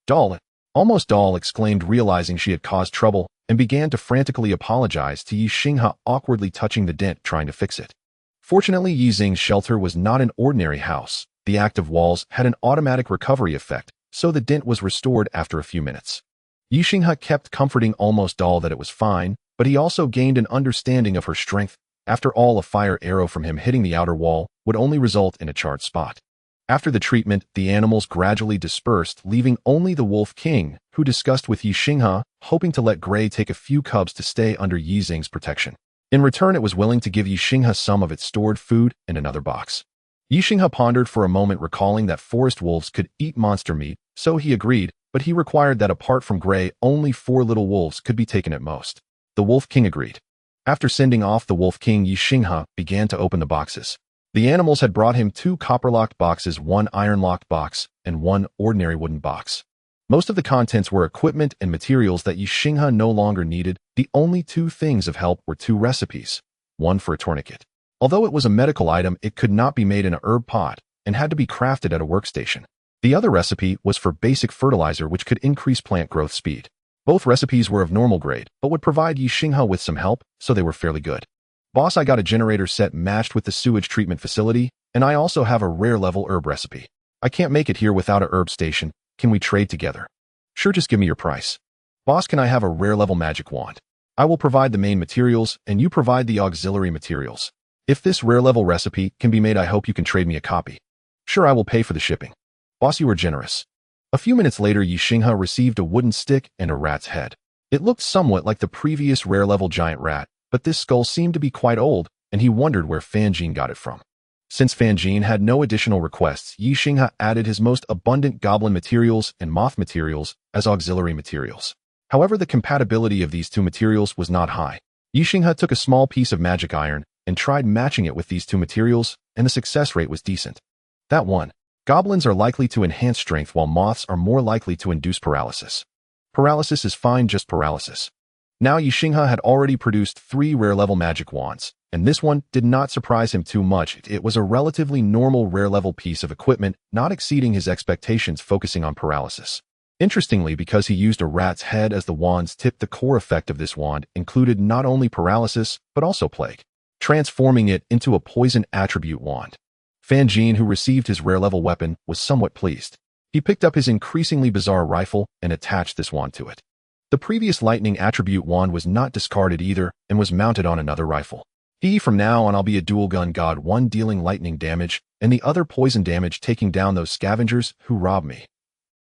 Doll! Almost Doll exclaimed, realizing she had caused trouble, and began to frantically apologize to Ye Xinghe, awkwardly touching the dent, trying to fix it. Fortunately, Ye Xinghe's shelter was not an ordinary house. The active walls had an automatic recovery effect, so the dent was restored after a few minutes. Ye Xinghe kept comforting Almost Doll that it was fine, but he also gained an understanding of her strength. After all, a fire arrow from him hitting the outer wall would only result in a charred spot. After the treatment, the animals gradually dispersed, leaving only the Wolf King, who discussed with Ye Xinghe, hoping to let Gray take a few cubs to stay under Ye Xinghe's protection. In return, it was willing to give Ye Xinghe some of its stored food and another box. Ye Xinghe pondered for a moment, recalling that forest wolves could eat monster meat, so he agreed, but he required that apart from Gray, only 4 little wolves could be taken at most. The Wolf King agreed. After sending off the Wolf King, Ye Xinghe began to open the boxes. The animals had brought him 2 copper-locked boxes, 1 iron-locked box, and 1 ordinary wooden box. Most of the contents were equipment and materials that Ye Xinghe no longer needed. The only 2 things of help were 2 recipes, 1 for a tourniquet. Although it was a medical item, it could not be made in a herb pot and had to be crafted at a workstation. The other recipe was for basic fertilizer, which could increase plant growth speed. Both recipes were of normal grade, but would provide Ye Xinghe with some help, so they were fairly good. Boss, I got a generator set matched with the sewage treatment facility. And I also have a rare level herb recipe. I can't make it here without a herb station. Can we trade together? Sure, just give me your price. Boss, can I have a rare level magic wand? I will provide the main materials, and you provide the auxiliary materials. If this rare level recipe can be made, I hope you can trade me a copy. Sure, I will pay for the shipping. Boss, you are generous. A few minutes later, Ye Xinghe received a wooden stick and a rat's head. It looked somewhat like the previous rare level giant rat, but this skull seemed to be quite old, and he wondered where Fan Jin got it from. Since Fan Jin had no additional requests, Ye Xinghe added his most abundant goblin materials and moth materials as auxiliary materials. However, the compatibility of these two materials was not high. Ye Xinghe took a small piece of magic iron and tried matching it with these two materials, and the success rate was decent. That one. Goblins are likely to enhance strength while moths are more likely to induce paralysis. Paralysis is fine, just paralysis. Now Ye Xinghe had already produced 3 rare-level magic wands, and this one did not surprise him too much. It was a relatively normal rare-level piece of equipment, not exceeding his expectations, focusing on paralysis. Interestingly, because he used a rat's head as the wand's tip, the core effect of this wand included not only paralysis, but also plague, transforming it into a poison attribute wand. Fan Jin, who received his rare-level weapon, was somewhat pleased. He picked up his increasingly bizarre rifle and attached this wand to it. The previous lightning attribute wand was not discarded either and was mounted on another rifle. From now on, I'll be a dual-gun god, one dealing lightning damage and the other poison damage, taking down those scavengers who robbed me.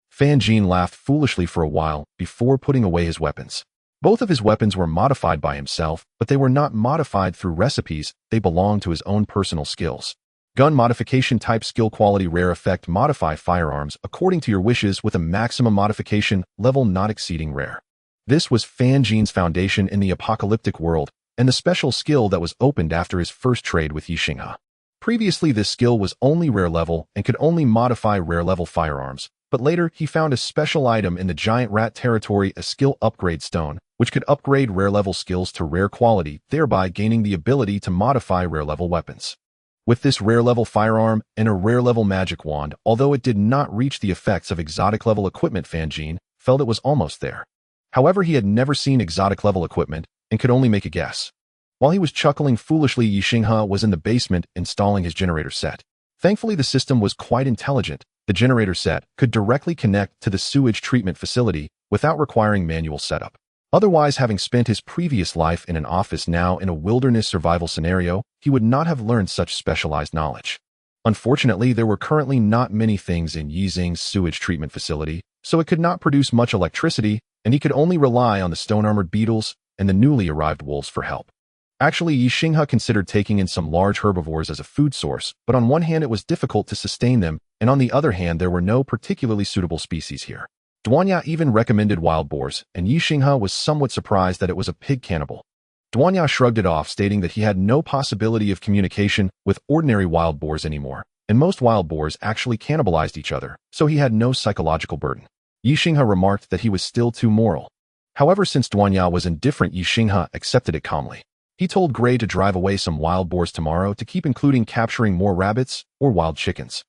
Fan Jin laughed foolishly for a while before putting away his weapons. Both of his weapons were modified by himself, but they were not modified through recipes, they belonged to his own personal skills. Gun modification type skill quality rare effect modify firearms according to your wishes with a maximum modification level not exceeding rare. This was Fan Jin's foundation in the apocalyptic world and the special skill that was opened after his first trade with Ye Xinghe. Previously, this skill was only rare level and could only modify rare level firearms, but later he found a special item in the giant rat territory, a skill upgrade stone, which could upgrade rare level skills to rare quality, thereby gaining the ability to modify rare level weapons. With this rare-level firearm and a rare-level magic wand, although it did not reach the effects of exotic-level equipment, Fan Jin felt it was almost there. However, he had never seen exotic-level equipment and could only make a guess. While he was chuckling foolishly, Ye Xinghe was in the basement installing his generator set. Thankfully, the system was quite intelligent. The generator set could directly connect to the sewage treatment facility without requiring manual setup. Otherwise, having spent his previous life in an office, now in a wilderness survival scenario, he would not have learned such specialized knowledge. Unfortunately, there were currently not many things in Ye Xinghe's sewage treatment facility, so it could not produce much electricity, and he could only rely on the stone-armored beetles and the newly arrived wolves for help. Actually, Ye Xinghe considered taking in some large herbivores as a food source, but on one hand it was difficult to sustain them, and on the other hand there were no particularly suitable species here. Duanya even recommended wild boars, and Ye Xinghe was somewhat surprised that it was a pig cannibal. Duanya shrugged it off, stating that he had no possibility of communication with ordinary wild boars anymore, and most wild boars actually cannibalized each other, so he had no psychological burden. Ye Xinghe remarked that he was still too moral. However, since Duanya was indifferent, Ye Xinghe accepted it calmly. He told Gray to drive away some wild boars tomorrow to keep including capturing more rabbits or wild chickens.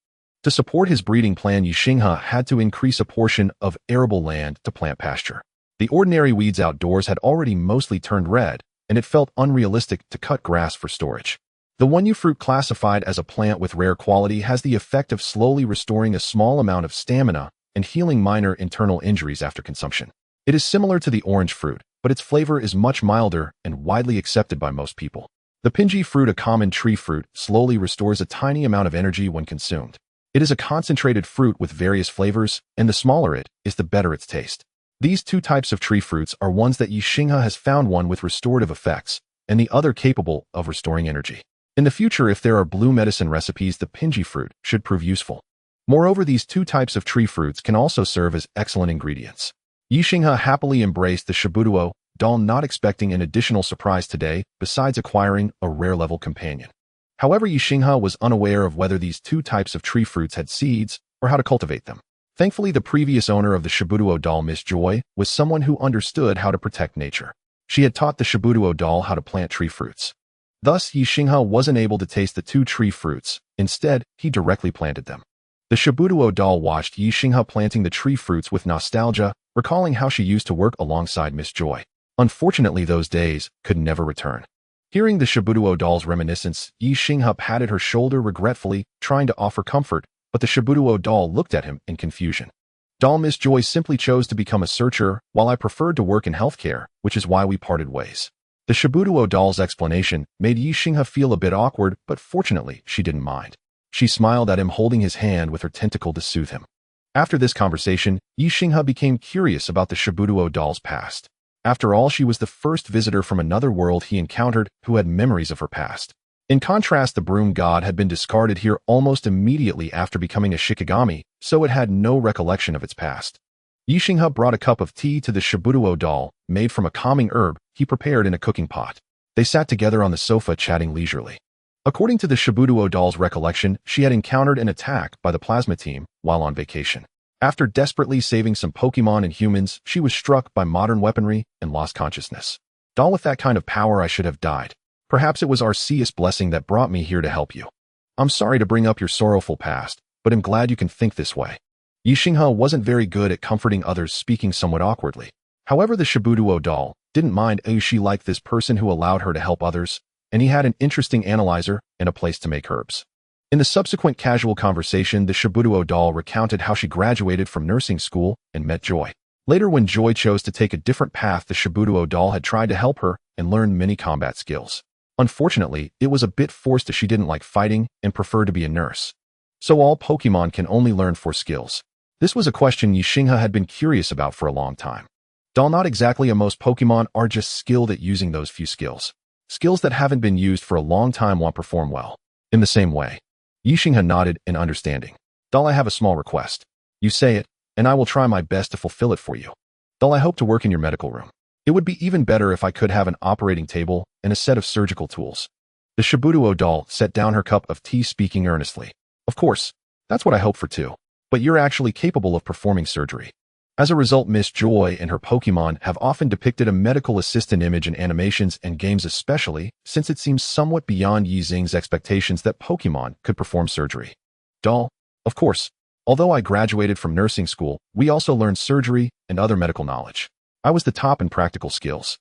To support his breeding plan, Ye Xinghe had to increase a portion of arable land to plant pasture. The ordinary weeds outdoors had already mostly turned red, and it felt unrealistic to cut grass for storage. The Wonyu fruit, classified as a plant with rare quality, has the effect of slowly restoring a small amount of stamina and healing minor internal injuries after consumption. It is similar to the orange fruit, but its flavor is much milder and widely accepted by most people. The pinji fruit, a common tree fruit, slowly restores a tiny amount of energy when consumed. It is a concentrated fruit with various flavors, and the smaller it is, the better its taste. These two types of tree fruits are ones that Ye Xinghe has found, one with restorative effects, and the other capable of restoring energy. In the future, if there are blue medicine recipes, the pinji fruit should prove useful. Moreover, these two types of tree fruits can also serve as excellent ingredients. Ye Xinghe happily embraced the shabuduo doll, not expecting an additional surprise today, besides acquiring a rare-level companion. However, Ye Xinghe was unaware of whether these two types of tree fruits had seeds or how to cultivate them. Thankfully, the previous owner of the shabuduo doll, Miss Joy, was someone who understood how to protect nature. She had taught the shabuduo doll how to plant tree fruits. Thus, Ye Xinghe wasn't able to taste the two tree fruits. Instead, he directly planted them. The shabuduo doll watched Ye Xinghe planting the tree fruits with nostalgia, recalling how she used to work alongside Miss Joy. Unfortunately, those days could never return. Hearing the Shibudo doll's reminiscence, Ye Xinghe patted her shoulder regretfully, trying to offer comfort, but the Shibudo doll looked at him in confusion. Doll Miss Joy simply chose to become a searcher, while I preferred to work in healthcare, which is why we parted ways. The Shibudo doll's explanation made Ye Xinghe feel a bit awkward, but fortunately, she didn't mind. She smiled at him, holding his hand with her tentacle to soothe him. After this conversation, Ye Xinghe became curious about the Shibudo doll's past. After all, she was the first visitor from another world he encountered who had memories of her past. In contrast, the broom god had been discarded here almost immediately after becoming a Shikigami, so it had no recollection of its past. Ye Xinghe brought a cup of tea to the Shibudo doll, made from a calming herb he prepared in a cooking pot. They sat together on the sofa chatting leisurely. According to the Shibudo doll's recollection, she had encountered an attack by the plasma team while on vacation. After desperately saving some Pokemon and humans, she was struck by modern weaponry and lost consciousness. Doll, with that kind of power, I should have died. Perhaps it was Arceus' blessing that brought me here to help you. I'm sorry to bring up your sorrowful past, but I'm glad you can think this way. Ye Xinghe wasn't very good at comforting others, speaking somewhat awkwardly. However, the Shibudo doll didn't mind she liked this person who allowed her to help others, and he had an interesting analyzer and a place to make herbs. In the subsequent casual conversation, the Shibudo doll recounted how she graduated from nursing school and met Joy. Later, when Joy chose to take a different path, the Shibudo doll had tried to help her and learn many combat skills. Unfortunately, it was a bit forced as she didn't like fighting and preferred to be a nurse. So all Pokemon can only learn 4 skills. This was a question Ye Xinghe had been curious about for a long time. Doll, not exactly, most Pokemon are just skilled at using those few skills. Skills that haven't been used for a long time won't perform well. In the same way, Ye Xinghe nodded in understanding. Doll, I have a small request. You say it, and I will try my best to fulfill it for you. Doll, I hope to work in your medical room. It would be even better if I could have an operating table and a set of surgical tools. The Shibudo doll set down her cup of tea, speaking earnestly. Of course, that's what I hope for too. But you're actually capable of performing surgery. As a result, Miss Joy and her Pokemon have often depicted a medical assistant image in animations and games, especially since it seems somewhat beyond Ye Xinghe's expectations that Pokemon could perform surgery. Doll, of course, although I graduated from nursing school, we also learned surgery and other medical knowledge. I was the top in practical skills.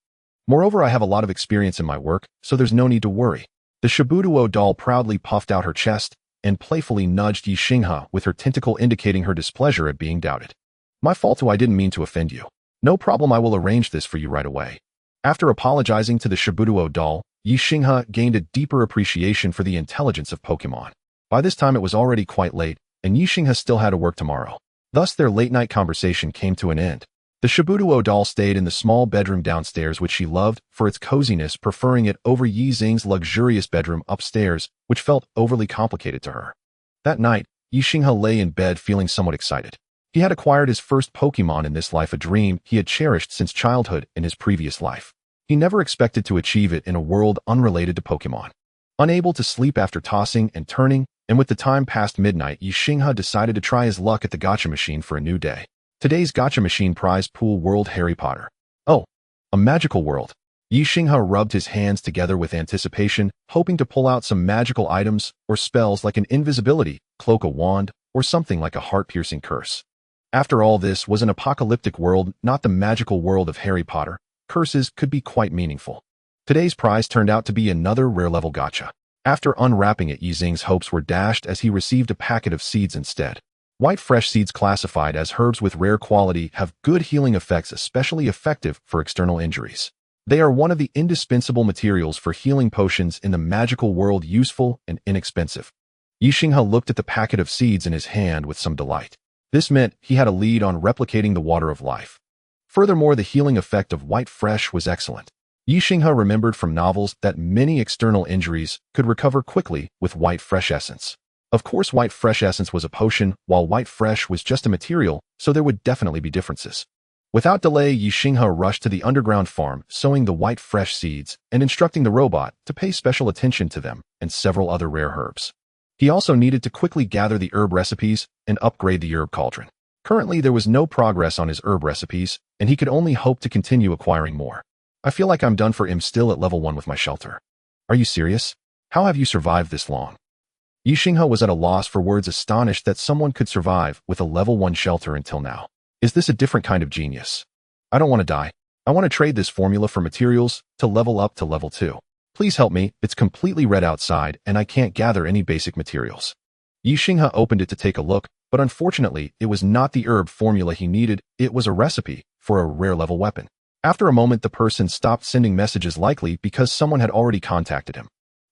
Moreover, I have a lot of experience in my work, so there's no need to worry. The Shibudo doll proudly puffed out her chest and playfully nudged Ye Xinghe with her tentacle, indicating her displeasure at being doubted. My fault too, I didn't mean to offend you. No problem, I will arrange this for you right away. After apologizing to the Shibudo doll, Ye Xinghe gained a deeper appreciation for the intelligence of Pokemon. By this time it was already quite late, and Ye Xinghe still had to work tomorrow. Thus their late-night conversation came to an end. The Shibudo doll stayed in the small bedroom downstairs, which she loved for its coziness, preferring it over Ye Xinghe's luxurious bedroom upstairs, which felt overly complicated to her. That night, Ye Xinghe lay in bed feeling somewhat excited. He had acquired his first Pokemon in this life, a dream he had cherished since childhood in his previous life. He never expected to achieve it in a world unrelated to Pokemon. Unable to sleep after tossing and turning, and with the time past midnight, Ye Xinghe decided to try his luck at the gacha machine for a new day. Today's gacha machine prize pool world: Harry Potter. Oh, a magical world. Ye Xinghe rubbed his hands together with anticipation, hoping to pull out some magical items or spells like an invisibility cloak, a wand, or something like a heart-piercing curse. After all, this was an apocalyptic world, not the magical world of Harry Potter. Curses could be quite meaningful. Today's prize turned out to be another rare-level gacha. After unwrapping it, Ye Xinghe's hopes were dashed as he received a packet of seeds instead. White fresh seeds, classified as herbs with rare quality, have good healing effects, especially effective for external injuries. They are one of the indispensable materials for healing potions in the magical world, useful and inexpensive. Ye Xinghe looked at the packet of seeds in his hand with some delight. This meant he had a lead on replicating the water of life. Furthermore, the healing effect of white fresh was excellent. Ye Xinghe remembered from novels that many external injuries could recover quickly with white fresh essence. Of course, white fresh essence was a potion, while white fresh was just a material, so there would definitely be differences. Without delay, Ye Xinghe rushed to the underground farm, sowing the white fresh seeds and instructing the robot to pay special attention to them and several other rare herbs. He also needed to quickly gather the herb recipes and upgrade the herb cauldron. Currently, there was no progress on his herb recipes, and he could only hope to continue acquiring more. I feel like I'm done for. I'm still at level 1 with my shelter. Are you serious? How have you survived this long? Ye Xinghe was at a loss for words, astonished that someone could survive with a level 1 shelter until now. Is this a different kind of genius? I don't want to die. I want to trade this formula for materials to level up to level 2. Please help me, it's completely red outside and I can't gather any basic materials. Ye Xinghe opened it to take a look, but unfortunately, it was not the herb formula he needed, it was a recipe for a rare-level weapon. After a moment, the person stopped sending messages, likely because someone had already contacted him.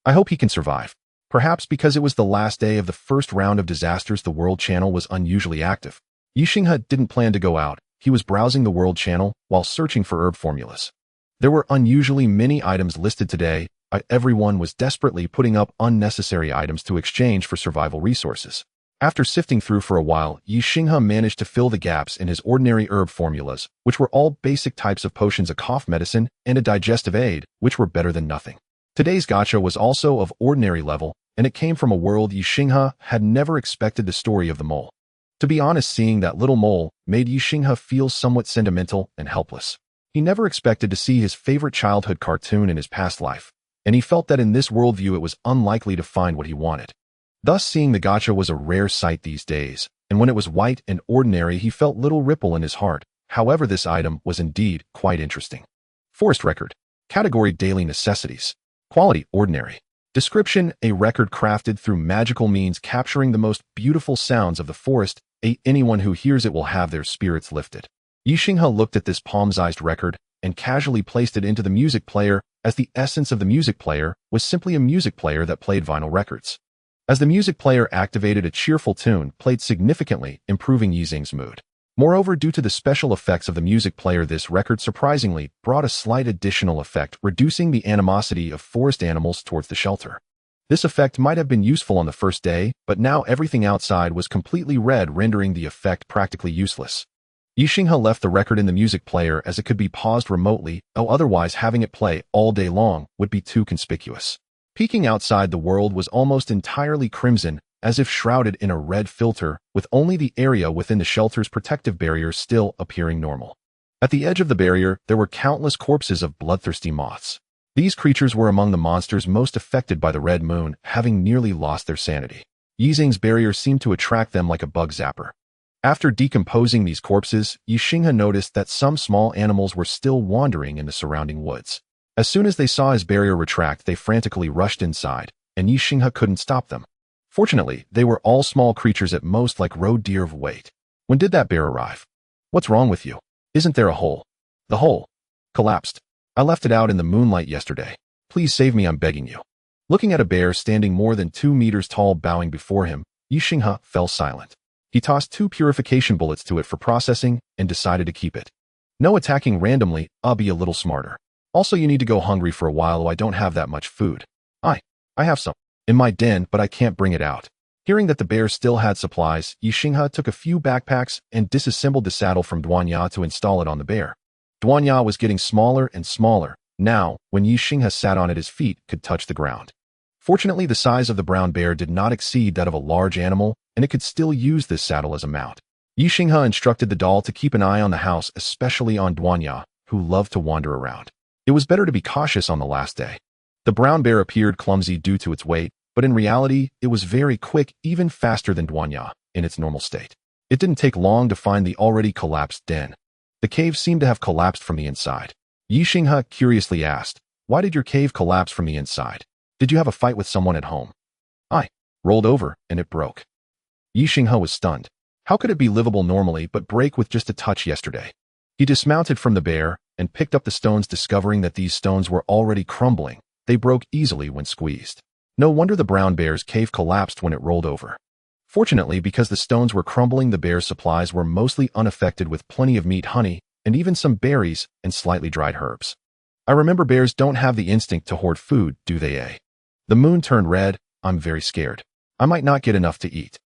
I hope he can survive. Perhaps because it was the last day of the first round of disasters, the World Channel was unusually active. Ye Xinghe didn't plan to go out, he was browsing the World Channel while searching for herb formulas. There were unusually many items listed today, everyone was desperately putting up unnecessary items to exchange for survival resources. After sifting through for a while, Ye Xinghe managed to fill the gaps in his ordinary herb formulas, which were all basic types of potions, a cough medicine, and a digestive aid, which were better than nothing. Today's gacha was also of ordinary level, and it came from a world Ye Xinghe had never expected. The story of the mole. To be honest, seeing that little mole made Ye Xinghe feel somewhat sentimental and helpless. He never expected to see his favorite childhood cartoon in his past life, and he felt that in this worldview it was unlikely to find what he wanted. Thus, seeing the gacha was a rare sight these days, and when it was white and ordinary he felt little ripple in his heart. However, this item was indeed quite interesting. Forest record. Category: daily necessities. Quality: ordinary. Description: a record crafted through magical means, capturing the most beautiful sounds of the forest. Anyone who hears it will have their spirits lifted. Ye Xinghe looked at this palm-sized record and casually placed it into the music player, as the essence of the music player was simply a music player that played vinyl records. As the music player activated, a cheerful tune played, significantly improving Ye Xinghe's mood. Moreover, due to the special effects of the music player, this record surprisingly brought a slight additional effect, reducing the animosity of forest animals towards the shelter. This effect might have been useful on the first day, but now everything outside was completely red, rendering the effect practically useless. Ye Xinghe left the record in the music player as it could be paused remotely, otherwise having it play all day long would be too conspicuous. Peeking outside, the world was almost entirely crimson, as if shrouded in a red filter, with only the area within the shelter's protective barrier still appearing normal. At the edge of the barrier, there were countless corpses of bloodthirsty moths. These creatures were among the monsters most affected by the red moon, having nearly lost their sanity. Ye Xinghe's barrier seemed to attract them like a bug zapper. After decomposing these corpses, Ye Xinghe noticed that some small animals were still wandering in the surrounding woods. As soon as they saw his barrier retract, they frantically rushed inside, and Ye Xinghe couldn't stop them. Fortunately, they were all small creatures, at most like roe deer of weight. When did that bear arrive? What's wrong with you? Isn't there a hole? The hole collapsed. I left it out in the moonlight yesterday. Please save me, I'm begging you. Looking at a bear standing more than 2 meters tall bowing before him, Ye Xinghe fell silent. He tossed 2 purification bullets to it for processing and decided to keep it. No attacking randomly, I'll be a little smarter. Also, you need to go hungry for a while. I don't have that much food. I have some in my den, but I can't bring it out. Hearing that the bear still had supplies, Ye Xinghe took a few backpacks and disassembled the saddle from Duanya to install it on the bear. Duanya was getting smaller and smaller. Now, when Ye Xinghe sat on it, his feet could touch the ground. Fortunately, the size of the brown bear did not exceed that of a large animal, and it could still use this saddle as a mount. Ye Xinghe instructed the doll to keep an eye on the house, especially on Duanya, who loved to wander around. It was better to be cautious on the last day. The brown bear appeared clumsy due to its weight, but in reality, it was very quick, even faster than Duanya, in its normal state. It didn't take long to find the already collapsed den. The cave seemed to have collapsed from the inside. Ye Xinghe curiously asked, "Why did your cave collapse from the inside? Did you have a fight with someone at home?" "I rolled over, and it broke." Ye Xinghe was stunned. How could it be livable normally but break with just a touch yesterday? He dismounted from the bear and picked up the stones, discovering that these stones were already crumbling. They broke easily when squeezed. No wonder the brown bear's cave collapsed when it rolled over. Fortunately, because the stones were crumbling, the bear's supplies were mostly unaffected, with plenty of meat, honey, and even some berries and slightly dried herbs. I remember bears don't have the instinct to hoard food, do they? The moon turned red. I'm very scared. I might not get enough to eat.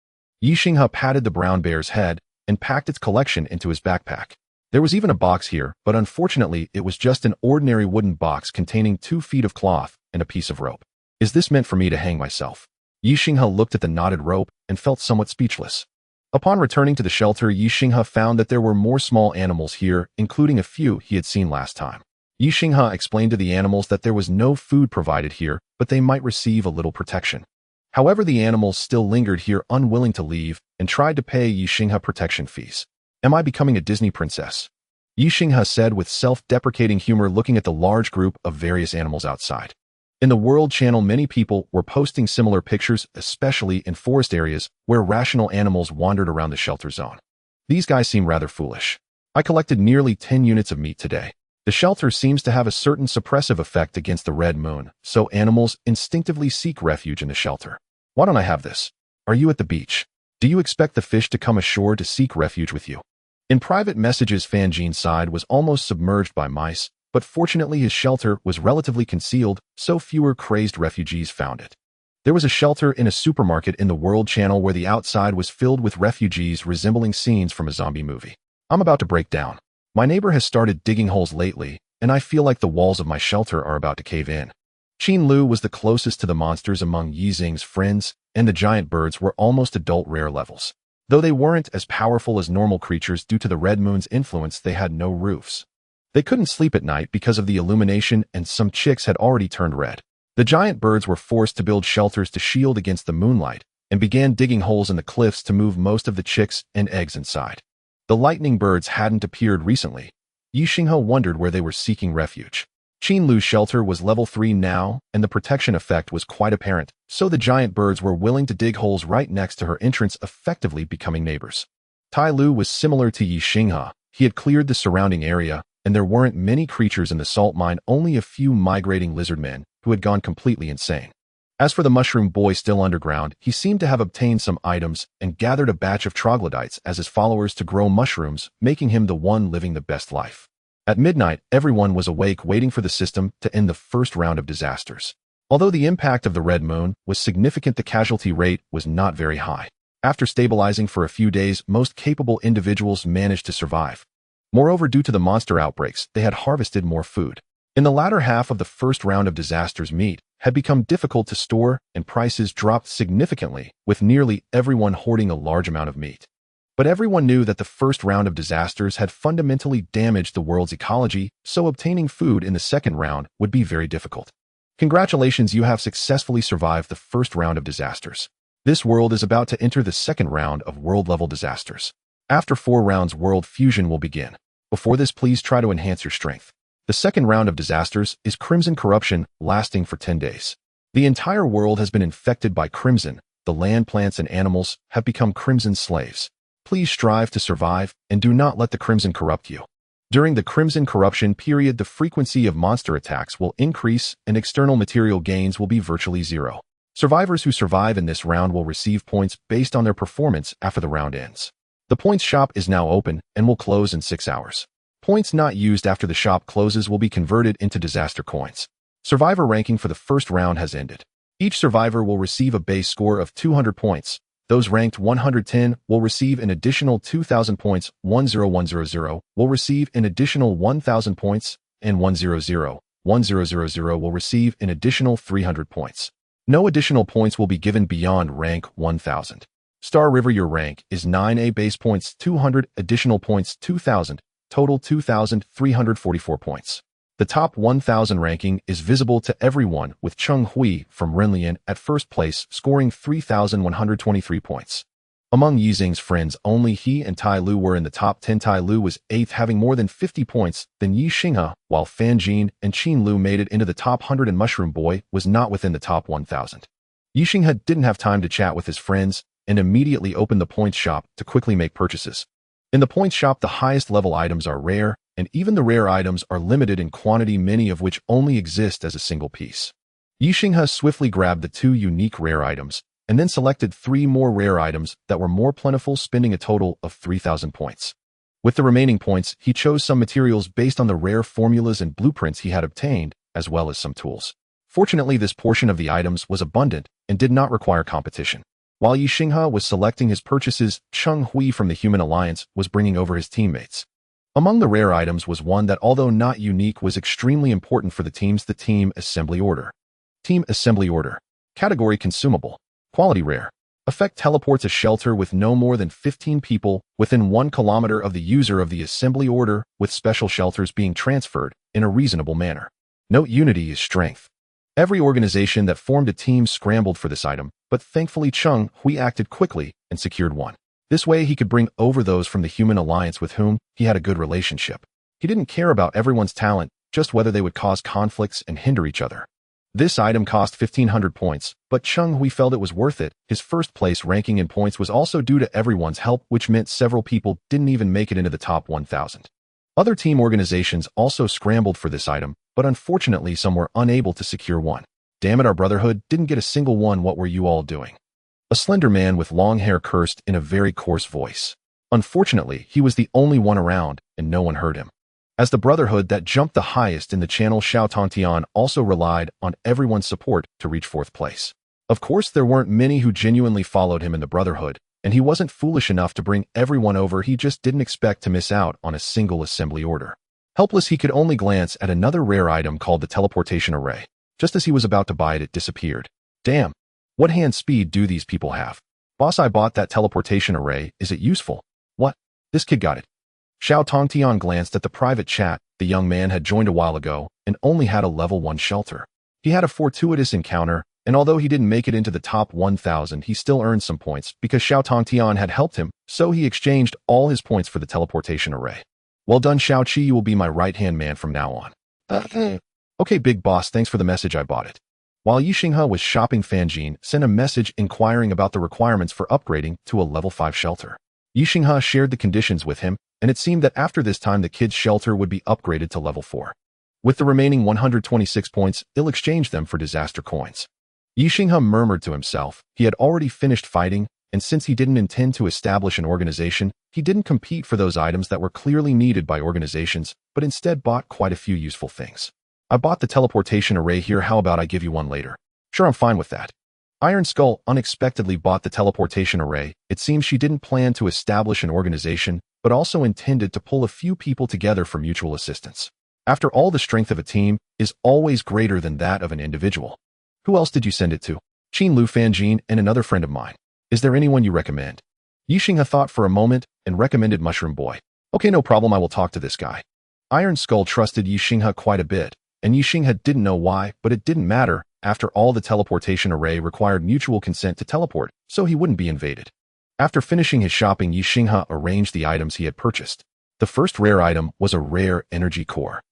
Ye Xinghe patted the brown bear's head and packed its collection into his backpack. There was even a box here, but unfortunately it was just an ordinary wooden box containing 2 feet of cloth and a piece of rope. Is this meant for me to hang myself? Ye Xinghe looked at the knotted rope and felt somewhat speechless. Upon returning to the shelter, Ye Xinghe found that there were more small animals here, including a few he had seen last time. Ye Xinghe explained to the animals that there was no food provided here, but they might receive a little protection. However, the animals still lingered here, unwilling to leave, and tried to pay Ye Xinghe protection fees. Am I becoming a Disney princess? Ye Xinghe said with self-deprecating humor, looking at the large group of various animals outside. In the World Channel, many people were posting similar pictures, especially in forest areas where rational animals wandered around the shelter zone. These guys seem rather foolish. I collected nearly 10 units of meat today. The shelter seems to have a certain suppressive effect against the red moon, so animals instinctively seek refuge in the shelter. Why don't I have this? Are you at the beach? Do you expect the fish to come ashore to seek refuge with you? In private messages, Fanjine's side was almost submerged by mice, but fortunately his shelter was relatively concealed, so fewer crazed refugees found it. There was a shelter in a supermarket in the World Channel where the outside was filled with refugees resembling scenes from a zombie movie. I'm about to break down. My neighbor has started digging holes lately, and I feel like the walls of my shelter are about to cave in. Qin Lu was the closest to the monsters among Ye Xinghe's friends, and the giant birds were almost adult rare levels. Though they weren't as powerful as normal creatures due to the red moon's influence, they had no roofs. They couldn't sleep at night because of the illumination, and some chicks had already turned red. The giant birds were forced to build shelters to shield against the moonlight, and began digging holes in the cliffs to move most of the chicks and eggs inside. The lightning birds hadn't appeared recently. Ye Xinghe wondered where they were seeking refuge. Qin Lu's shelter was level 3 now, and the protection effect was quite apparent, so the giant birds were willing to dig holes right next to her entrance, effectively becoming neighbors. Tai Lu was similar to Ye Xinghe. He had cleared the surrounding area, and there weren't many creatures in the salt mine, only a few migrating lizard men who had gone completely insane. As for the mushroom boy still underground, he seemed to have obtained some items and gathered a batch of troglodytes as his followers to grow mushrooms, making him the one living the best life. At midnight, everyone was awake waiting for the system to end the first round of disasters. Although the impact of the red moon was significant, the casualty rate was not very high. After stabilizing for a few days, most capable individuals managed to survive. Moreover, due to the monster outbreaks, they had harvested more food. In the latter half of the first round of disasters, meat had become difficult to store and prices dropped significantly, with nearly everyone hoarding a large amount of meat. But everyone knew that the first round of disasters had fundamentally damaged the world's ecology, so obtaining food in the second round would be very difficult. Congratulations, you have successfully survived the first round of disasters. This world is about to enter the second round of world-level disasters. After 4 rounds, world fusion will begin. Before this, please try to enhance your strength. The second round of disasters is Crimson Corruption, lasting for 10 days. The entire world has been infected by Crimson. The land, plants, and animals have become Crimson slaves. Please strive to survive, and do not let the Crimson corrupt you. During the Crimson Corruption period, the frequency of monster attacks will increase, and external material gains will be virtually zero. Survivors who survive in this round will receive points based on their performance after the round ends. The points shop is now open and will close in 6 hours. Points not used after the shop closes will be converted into disaster coins. Survivor ranking for the first round has ended. Each survivor will receive a base score of 200 points. Those ranked 110 will receive an additional 2,000 points, 10100 will receive an additional 1,000 points, and 100 will receive an additional 300 points. No additional points will be given beyond rank 1,000. Star River, your rank is 9A, base points 200, additional points 2,000, total 2,344 points. The top 1,000 ranking is visible to everyone, with Cheng Hui from Renlian at first place, scoring 3,123 points. Among Ye Xinghe's friends, only he and Tai Lu were in the top 10. Tai Lu was 8th, having more than 50 points than Ye Xinghe, while Fanjine and Qin Lu made it into the top 100 and Mushroom Boy was not within the top 1,000. Ye Xinghe didn't have time to chat with his friends and immediately opened the points shop to quickly make purchases. In the points shop, the highest level items are rare, and even the rare items are limited in quantity, many of which only exist as a single piece. Ye Xinghe swiftly grabbed the 2 unique rare items, and then selected 3 more rare items that were more plentiful, spending a total of 3,000 points. With the remaining points, he chose some materials based on the rare formulas and blueprints he had obtained, as well as some tools. Fortunately, this portion of the items was abundant and did not require competition. While Ye Xinghe was selecting his purchases, Cheng Hui from the Human Alliance was bringing over his teammates. Among the rare items was one that, although not unique, was extremely important for the teams: the Team Assembly Order. Team Assembly Order. Category: Consumable. Quality: Rare. Effect: teleports a shelter with no more than 15 people within 1 kilometer of the user of the Assembly Order, with special shelters being transferred in a reasonable manner. Note: Unity is strength. Every organization that formed a team scrambled for this item, but thankfully Cheng Hui acted quickly and secured one. This way he could bring over those from the Human Alliance with whom he had a good relationship. He didn't care about everyone's talent, just whether they would cause conflicts and hinder each other. This item cost 1,500 points, but Chung Hui felt it was worth it. His first place ranking in points was also due to everyone's help, which meant several people didn't even make it into the top 1,000. Other team organizations also scrambled for this item, but unfortunately some were unable to secure one. Damn it, our brotherhood didn't get a single one. What were you all doing? A slender man with long hair cursed in a very coarse voice. Unfortunately, he was the only one around, and no one heard him. As the brotherhood that jumped the highest in the channel, Xiao Tongtian also relied on everyone's support to reach 4th place. Of course, there weren't many who genuinely followed him in the brotherhood, and he wasn't foolish enough to bring everyone over. He just didn't expect to miss out on a single assembly order. Helpless, he could only glance at another rare item called the teleportation array. Just as he was about to buy it, it disappeared. Damn, what hand speed do these people have? Boss, I bought that teleportation array. Is it useful? What? This kid got it. Xiao Tongtian glanced at the private chat. The young man had joined a while ago and only had a level 1 shelter. He had a fortuitous encounter, and although he didn't make it into the top 1,000, he still earned some points because Xiao Tongtian had helped him, so he exchanged all his points for the teleportation array. Well done, Xiao Qi, you will be my right-hand man from now on. Okay, big boss, thanks for the message, I bought it. While Ye Xinghe was shopping, Fanjin sent a message inquiring about the requirements for upgrading to a level 5 shelter. Ye Xinghe shared the conditions with him, and it seemed that after this time the kid's shelter would be upgraded to level 4. With the remaining 126 points, he'll exchange them for disaster coins. Ye Xinghe murmured to himself. He had already finished fighting, and since he didn't intend to establish an organization, he didn't compete for those items that were clearly needed by organizations, but instead bought quite a few useful things. I bought the teleportation array here, how about I give you one later? Sure, I'm fine with that. Iron Skull unexpectedly bought the teleportation array. It seems she didn't plan to establish an organization, but also intended to pull a few people together for mutual assistance. After all, the strength of a team is always greater than that of an individual. Who else did you send it to? Qin Lu, Fanjin, and another friend of mine. Is there anyone you recommend? Ye Xinghe thought for a moment and recommended Mushroom Boy. Okay, no problem, I will talk to this guy. Iron Skull trusted Ye Xinghe quite a bit, and Ye Xinghe didn't know why, but it didn't matter. After all, the teleportation array required mutual consent to teleport, so he wouldn't be invaded. After finishing his shopping, Ye Xinghe arranged the items he had purchased. The first rare item was a rare energy core.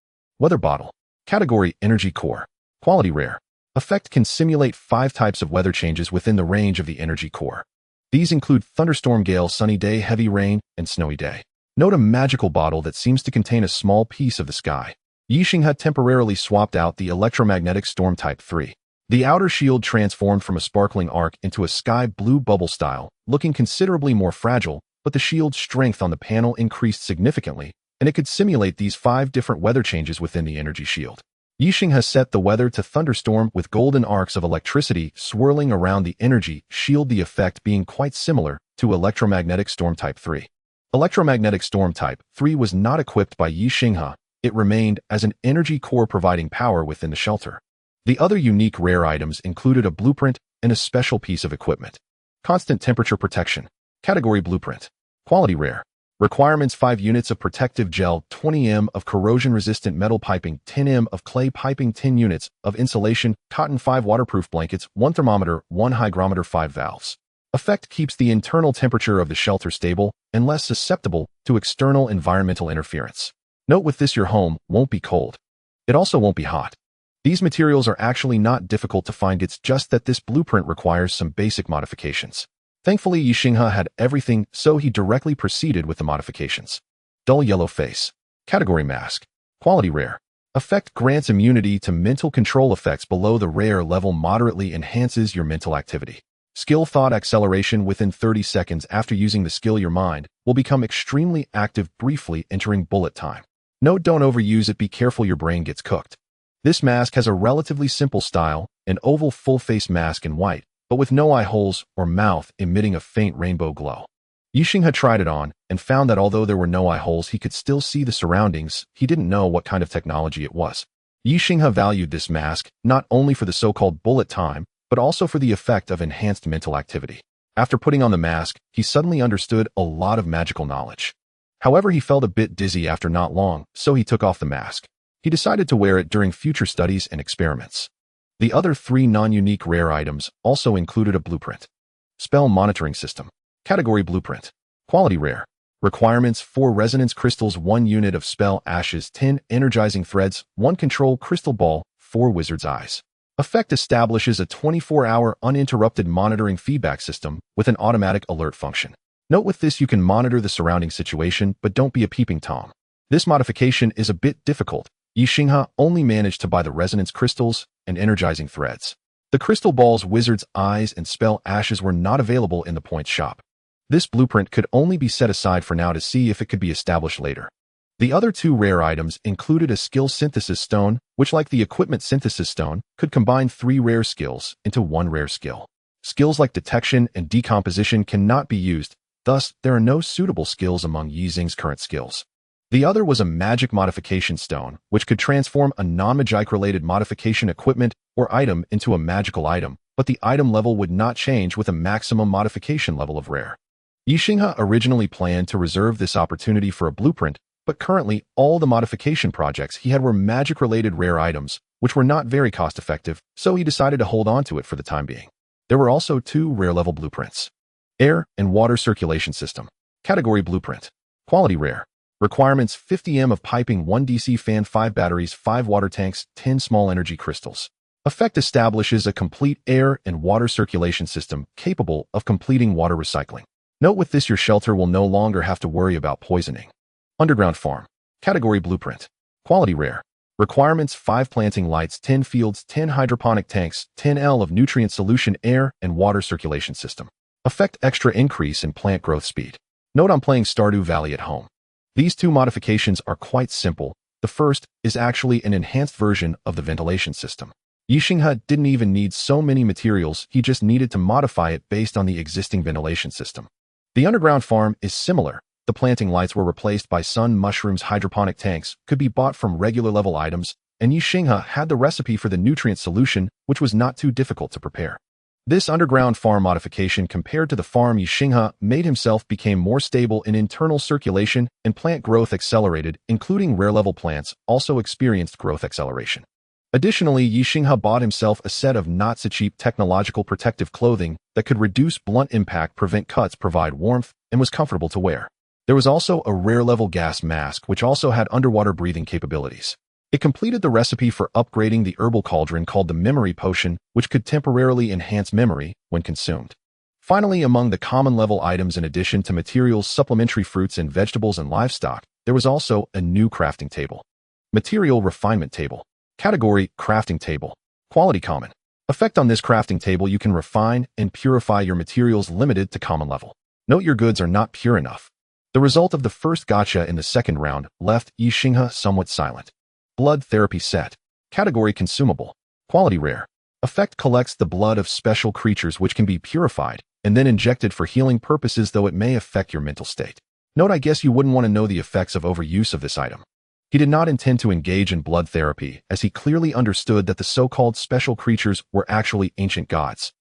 Weather bottle. Category energy core. Quality rare. Effect can simulate 5 types of weather changes within the range of the energy core. These include thunderstorm, gale, sunny day, heavy rain, and snowy day. Note a magical bottle that seems to contain a small piece of the sky. Ye Xinghe temporarily swapped out the electromagnetic storm type 3. The outer shield transformed from a sparkling arc into a sky blue bubble style, looking considerably more fragile, but the shield's strength on the panel increased significantly, and it could simulate these 5 different weather changes within the energy shield. Ye Xinghe set the weather to thunderstorm with golden arcs of electricity swirling around the energy shield, the effect being quite similar to electromagnetic storm type 3. Electromagnetic storm type 3 was not equipped by Ye Xinghe. It remained as an energy core providing power within the shelter. The other unique rare items included a blueprint and a special piece of equipment. Constant temperature protection. Category blueprint. Quality rare. Requirements: 5 units of protective gel, 20 m of corrosion-resistant metal piping, 10 m of clay piping, 10 units of insulation, cotton, 5 waterproof blankets, 1 thermometer, 1 hygrometer, 5 valves. Effect keeps the internal temperature of the shelter stable and less susceptible to external environmental interference. Note, with this your home won't be cold. It also won't be hot. These materials are actually not difficult to find, it's just that this blueprint requires some basic modifications. Thankfully, Ye Xinghe had everything, so he directly proceeded with the modifications. Dull yellow face. Category mask. Quality rare. Effect grants immunity to mental control effects below the rare level, moderately enhances your mental activity. Skill thought acceleration. Within 30 seconds after using the skill, your mind will become extremely active, briefly entering bullet time. Note, don't overuse it, be careful your brain gets cooked. This mask has a relatively simple style, an oval full-face mask in white, but with no eye holes or mouth, emitting a faint rainbow glow. Ye Xinghe tried it on and found that although there were no eye holes, he could still see the surroundings. He didn't know what kind of technology it was. Ye Xinghe valued this mask not only for the so-called bullet time, but also for the effect of enhanced mental activity. After putting on the mask, he suddenly understood a lot of magical knowledge. However, he felt a bit dizzy after not long, so he took off the mask. He decided to wear it during future studies and experiments. The other 3 non-unique rare items also included a blueprint. Spell monitoring system. Category blueprint. Quality rare. Requirements: 4 resonance crystals, 1 unit of spell ashes, 10 energizing threads, 1 control crystal ball, 4 wizard's eyes. Effect establishes a 24-hour uninterrupted monitoring feedback system with an automatic alert function. Note with this you can monitor the surrounding situation, but don't be a peeping Tom. This modification is a bit difficult. Ye Xinghe only managed to buy the resonance crystals and energizing threads. The crystal balls, wizard's eyes, and spell ashes were not available in the point shop. This blueprint could only be set aside for now to see if it could be established later. The other two rare items included a skill synthesis stone, which like the equipment synthesis stone, could combine 3 rare skills into 1 rare skill. Skills like detection and decomposition cannot be used, thus there are no suitable skills among Ye Xinghe's current skills. The other was a magic modification stone, which could transform a non-magic-related modification equipment or item into a magical item, but the item level would not change with a maximum modification level of rare. Ye Xinghe originally planned to reserve this opportunity for a blueprint, but currently all the modification projects he had were magic-related rare items, which were not very cost-effective, so he decided to hold on to it for the time being. There were also 2 rare-level blueprints. Air and Water Circulation System. Category Blueprint. Quality Rare. Requirements: 50 m of piping, 1 DC fan, 5 batteries, 5 water tanks, 10 small energy crystals. Effect establishes a complete air and water circulation system capable of completing water recycling. Note with this your shelter will no longer have to worry about poisoning. Underground Farm. Category Blueprint. Quality Rare. Requirements: 5 planting lights, 10 fields, 10 hydroponic tanks, 10 L of nutrient solution, air and water circulation system. Effect: extra increase in plant growth speed. Note I'm playing Stardew Valley at home. These 2 modifications are quite simple. The first is actually an enhanced version of the ventilation system. Ye Xinghe didn't even need so many materials, he just needed to modify it based on the existing ventilation system. The underground farm is similar. The planting lights were replaced by sun mushrooms. Hydroponic tanks could be bought from regular level items, and Ye Xinghe had the recipe for the nutrient solution, which was not too difficult to prepare. This underground farm modification compared to the farm Ye Xinghe made himself became more stable in internal circulation and plant growth accelerated, including rare-level plants also experienced growth acceleration. Additionally, Ye Xinghe bought himself a set of not-so-cheap technological protective clothing that could reduce blunt impact, prevent cuts, provide warmth, and was comfortable to wear. There was also a rare-level gas mask which also had underwater breathing capabilities. It completed the recipe for upgrading the herbal cauldron called the memory potion, which could temporarily enhance memory when consumed. Finally, among the common level items in addition to materials, supplementary fruits and vegetables and livestock, there was also a new crafting table. Material Refinement Table. Category Crafting Table. Quality Common. Effect on this crafting table: you can refine and purify your materials limited to common level. Note your goods are not pure enough. The result of the first gacha in the second round left Ye Xinghe somewhat silent. Blood Therapy Set. Category Consumable. Quality Rare. Effect collects the blood of special creatures which can be purified and then injected for healing purposes, though it may affect your mental state. Note I guess you wouldn't want to know the effects of overuse of this item. He did not intend to engage in blood therapy, as he clearly understood that the so-called special creatures were actually ancient gods.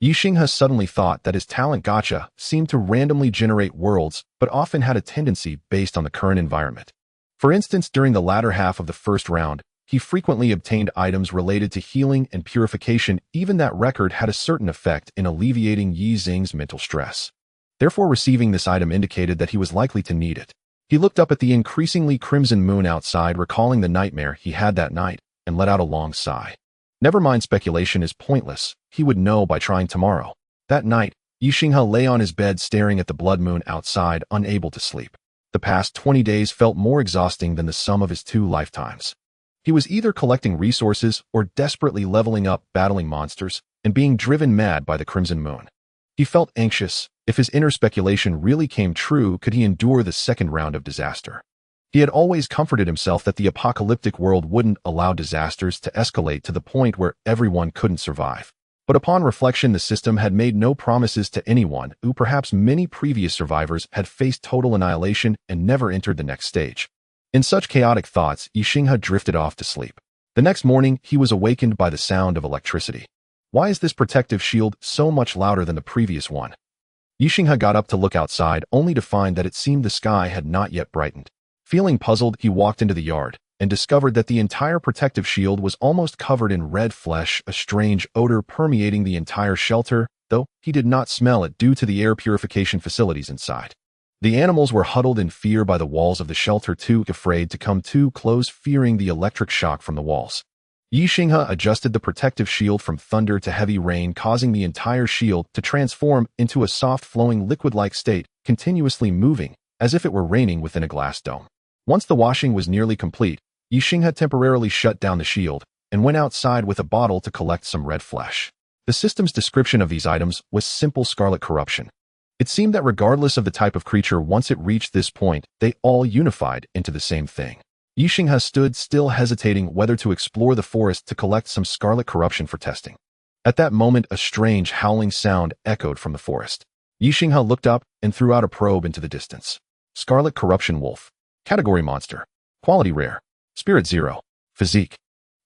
Ye Xinghe suddenly thought that his talent gacha seemed to randomly generate worlds, but often had a tendency based on the current environment. For instance, during the latter half of the first round, he frequently obtained items related to healing and purification. Even that record had a certain effect in alleviating Ye Xinghe's mental stress. Therefore, receiving this item indicated that he was likely to need it. He looked up at the increasingly crimson moon outside, recalling the nightmare he had that night, and let out a long sigh. Never mind, speculation is pointless. He would know by trying tomorrow. That night, Ye Xinghe lay on his bed staring at the blood moon outside, unable to sleep. The past 20 days felt more exhausting than the sum of his 2 lifetimes. He was either collecting resources or desperately leveling up, battling monsters, and being driven mad by the crimson moon. He felt anxious. If his inner speculation really came true, could he endure the second round of disaster? He had always comforted himself that the apocalyptic world wouldn't allow disasters to escalate to the point where everyone couldn't survive. But upon reflection, the system had made no promises to anyone who perhaps many previous survivors had faced total annihilation and never entered the next stage. In such chaotic thoughts, Ye Xinghe drifted off to sleep. The next morning, he was awakened by the sound of electricity. Why is this protective shield so much louder than the previous one? Ye Xinghe got up to look outside, only to find that it seemed the sky had not yet brightened. Feeling puzzled, he walked into the yard and discovered that the entire protective shield was almost covered in red flesh, a strange odor permeating the entire shelter, though he did not smell it due to the air purification facilities inside. The animals were huddled in fear by the walls of the shelter, too afraid to come too close, fearing the electric shock from the walls. Ye Xinghe adjusted the protective shield from thunder to heavy rain, causing the entire shield to transform into a soft flowing liquid-like state, continuously moving, as if it were raining within a glass dome. Once the washing was nearly complete, Ye Xinghe temporarily shut down the shield and went outside with a bottle to collect some red flesh. The system's description of these items was simple scarlet corruption. It seemed that regardless of the type of creature, once it reached this point, they all unified into the same thing. Ye Xinghe stood still, hesitating whether to explore the forest to collect some scarlet corruption for testing. At that moment, a strange howling sound echoed from the forest. Ye Xinghe looked up and threw out a probe into the distance. Scarlet corruption wolf. Category monster. Quality rare. Spirit 0. Physique.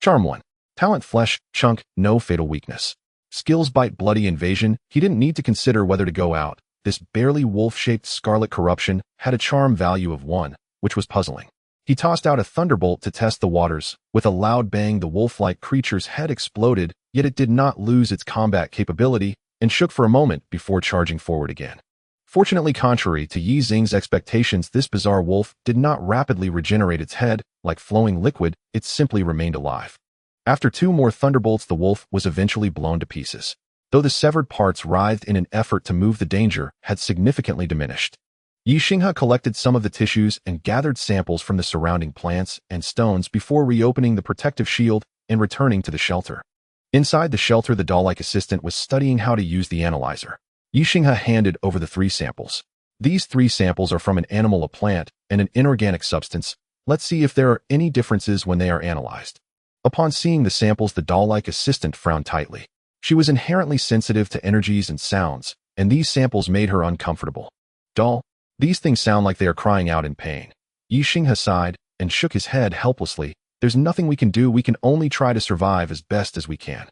Charm 1. Talent flesh, chunk, no fatal weakness. Skills bite bloody invasion. He didn't need to consider whether to go out. This barely wolf-shaped scarlet corruption had a charm value of 1, which was puzzling. He tossed out a thunderbolt to test the waters. With a loud bang, the wolf-like creature's head exploded, yet it did not lose its combat capability and shook for a moment before charging forward again. Fortunately, contrary to Ye Xinghe's expectations, this bizarre wolf did not rapidly regenerate its head. Like flowing liquid, it simply remained alive. After 2 more thunderbolts, the wolf was eventually blown to pieces, though the severed parts writhed in an effort to move. The danger had significantly diminished. Ye Xinghe collected some of the tissues and gathered samples from the surrounding plants and stones before reopening the protective shield and returning to the shelter. Inside the shelter, the doll-like assistant was studying how to use the analyzer. Ye Xinghe handed over the 3 samples. These 3 samples are from an animal, a plant, and an inorganic substance. Let's see if there are any differences when they are analyzed. Upon seeing the samples, the doll-like assistant frowned tightly. She was inherently sensitive to energies and sounds, and these samples made her uncomfortable. Doll, these things sound like they are crying out in pain. Ye Xinghe sighed and shook his head helplessly. There's nothing we can do. We can only try to survive as best as we can.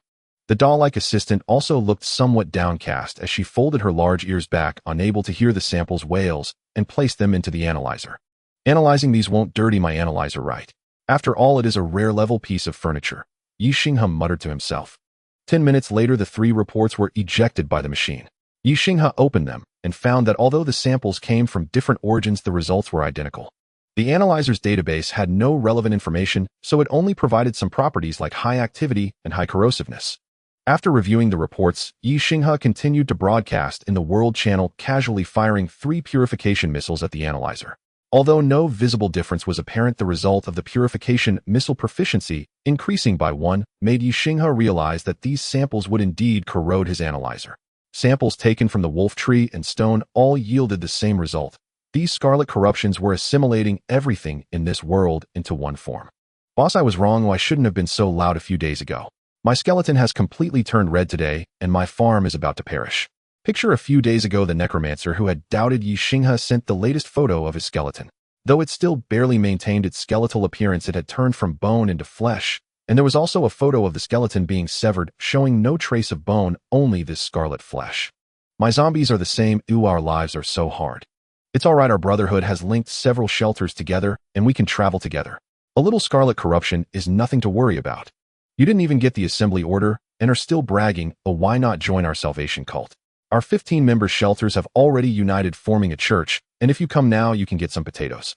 The doll-like assistant also looked somewhat downcast as she folded her large ears back, unable to hear the samples' wails, and placed them into the analyzer. Analyzing these won't dirty my analyzer, right? After all, it is a rare-level piece of furniture. Ye Xinghe muttered to himself. 10 minutes later, the 3 reports were ejected by the machine. Ye Xinghe opened them and found that although the samples came from different origins, the results were identical. The analyzer's database had no relevant information, so it only provided some properties like high activity and high corrosiveness. After reviewing the reports, Ye Xinghe continued to broadcast in the World Channel, casually firing 3 purification missiles at the analyzer. Although no visible difference was apparent, the result of the purification missile proficiency increasing by 1 made Ye Xinghe realize that these samples would indeed corrode his analyzer. Samples taken from the wolf tree and stone all yielded the same result. These scarlet corruptions were assimilating everything in this world into one form. Boss, I was wrong. I shouldn't have been so loud a few days ago. My skeleton has completely turned red today, and my farm is about to perish. Picture a few days ago, the necromancer who had doubted Ye Xinghe sent the latest photo of his skeleton. Though it still barely maintained its skeletal appearance, it had turned from bone into flesh, and there was also a photo of the skeleton being severed, showing no trace of bone, only this scarlet flesh. My zombies are the same. Ooh, our lives are so hard. It's alright, our brotherhood has linked several shelters together, and we can travel together. A little scarlet corruption is nothing to worry about. You didn't even get the assembly order, and are still bragging. Oh, why not join our salvation cult? Our 15-member shelters have already united, forming a church, and if you come now, you can get some potatoes.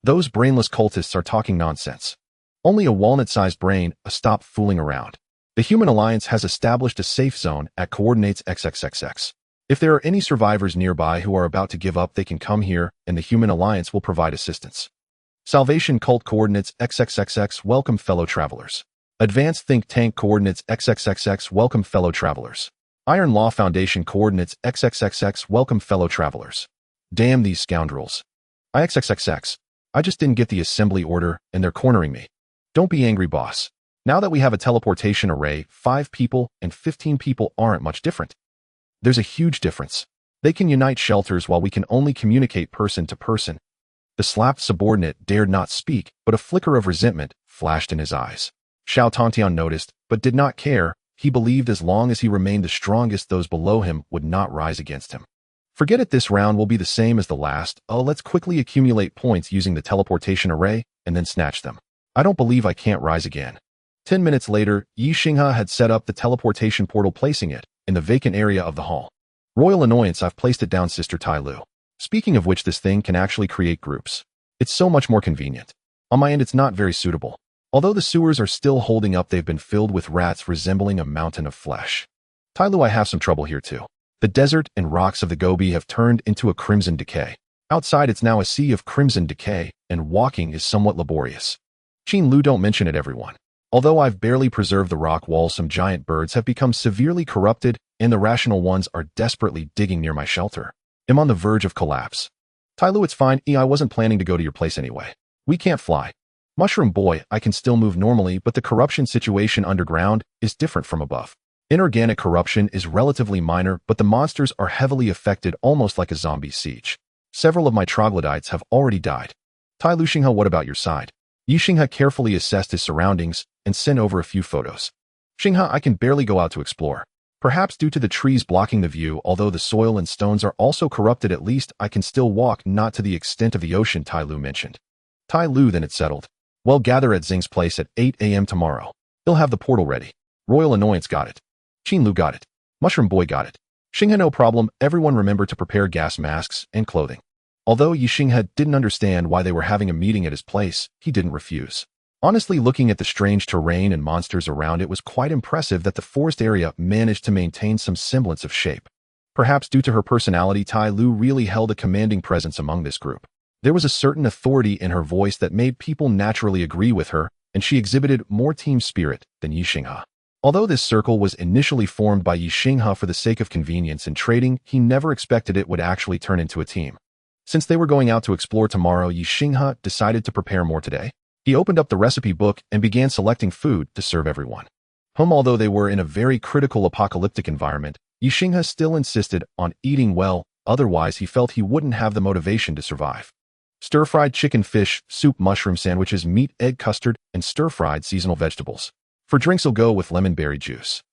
Those brainless cultists are talking nonsense. Only a walnut-sized brain. Stop fooling around. The Human Alliance has established a safe zone at coordinates XXXX. If there are any survivors nearby who are about to give up, they can come here, and the Human Alliance will provide assistance. Salvation Cult coordinates XXXX. Welcome, fellow travelers. Advanced Think Tank coordinates XXXX. Welcome, fellow travelers. Iron Law Foundation coordinates XXXX. Welcome, fellow travelers. Damn these scoundrels. XXXX. I just didn't get the assembly order, and they're cornering me. Don't be angry, boss. Now that we have a teleportation array, 5 people and 15 people aren't much different. There's a huge difference. They can unite shelters while we can only communicate person to person. The slapped subordinate dared not speak, but a flicker of resentment flashed in his eyes. Xiao Tontian noticed, but did not care. He believed as long as he remained the strongest, those below him would not rise against him. Forget it, this round will be the same as the last. Oh, let's quickly accumulate points using the teleportation array, and then snatch them. I don't believe I can't rise again. 10 minutes later, Ye Xinghe had set up the teleportation portal, placing it in the vacant area of the hall. Royal annoyance, I've placed it down, Sister Tai Lu. Speaking of which, this thing can actually create groups. It's so much more convenient. On my end, it's not very suitable. Although the sewers are still holding up, they've been filled with rats resembling a mountain of flesh. Tyloo, I have some trouble here too. The desert and rocks of the Gobi have turned into a crimson decay. Outside, it's now a sea of crimson decay, and walking is somewhat laborious. Lu, don't mention it, everyone. Although I've barely preserved the rock walls, some giant birds have become severely corrupted, and the rational ones are desperately digging near my shelter. I'm on the verge of collapse. Tyloo, it's fine. I wasn't planning to go to your place anyway. We can't fly. Mushroom boy, I can still move normally, but the corruption situation underground is different from above. Inorganic corruption is relatively minor, but the monsters are heavily affected, almost like a zombie siege. Several of my troglodytes have already died. Tyloo, Xinghe, what about your side? Ye Xinghe carefully assessed his surroundings and sent over a few photos. Xinghe, I can barely go out to explore. Perhaps due to the trees blocking the view, although the soil and stones are also corrupted, at least I can still walk, not to the extent of the ocean, Tyloo mentioned. Tyloo, then it's settled. Well, gather at Xinghe's place at 8 a.m. tomorrow. He'll have the portal ready. Royal Annoyance got it. Lu got it. Mushroom boy got it. Xinghe, no problem. Everyone remember to prepare gas masks and clothing. Although Ye Xinghe didn't understand why they were having a meeting at his place, he didn't refuse. Honestly, looking at the strange terrain and monsters around, it was quite impressive that the forest area managed to maintain some semblance of shape. Perhaps due to her personality, Tyloo really held a commanding presence among this group. There was a certain authority in her voice that made people naturally agree with her, and she exhibited more team spirit than Ye Xinghe. Although this circle was initially formed by Ye Xinghe for the sake of convenience and trading, he never expected it would actually turn into a team. Since they were going out to explore tomorrow, Ye Xinghe decided to prepare more today. He opened up the recipe book and began selecting food to serve everyone. Although they were in a very critical apocalyptic environment, Ye Xinghe still insisted on eating well, otherwise he felt he wouldn't have the motivation to survive. Stir-fried chicken, fish, soup, mushroom sandwiches, meat, egg custard, and stir-fried seasonal vegetables. For drinks, he'll go with lemon berry juice.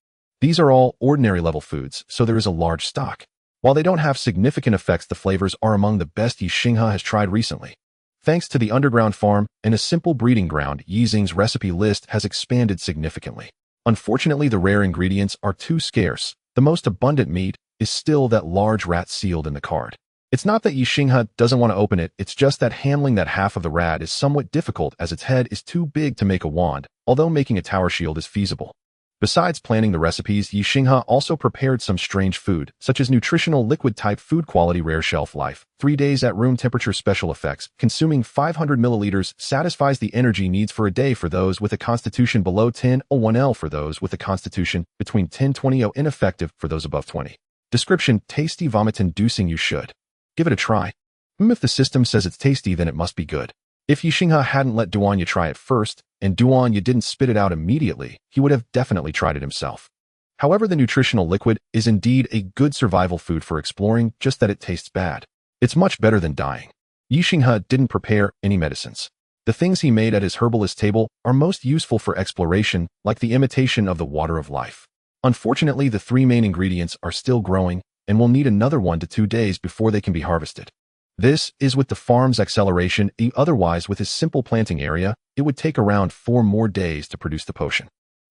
These are all ordinary level foods, so there is a large stock. While they don't have significant effects, the flavors are among the best Ye Xinghe has tried recently. Thanks to the underground farm and a simple breeding ground, Ye Xinghe's recipe list has expanded significantly. Unfortunately, the rare ingredients are too scarce. The most abundant meat is still that large rat sealed in the card. It's not that Ye Xinghe doesn't want to open it, it's just that handling that half of the rat is somewhat difficult as its head is too big to make a wand, although making a tower shield is feasible. Besides planning the recipes, Ye Xinghe also prepared some strange food, such as nutritional liquid-type food, quality, rare shelf life, 3 days at room temperature, special effects, consuming 500 milliliters, satisfies the energy needs for a day for those with a constitution below 10/1L, for those with a constitution between 10/20, ineffective for those above 20. Description: tasty, vomit-inducing. You should give it a try. If the system says it's tasty, then it must be good. If Ye Xinghe hadn't let Duanya try it first, and Duanya didn't spit it out immediately, he would have definitely tried it himself. However, the nutritional liquid is indeed a good survival food for exploring, just that it tastes bad. It's much better than dying. Ye Xinghe didn't prepare any medicines. The things he made at his herbalist table are most useful for exploration, like the imitation of the water of life. Unfortunately, the 3 main ingredients are still growing, and will need another 1 to 2 days before they can be harvested. This is with the farm's acceleration. Otherwise, with his simple planting area, it would take around 4 more days to produce the potion.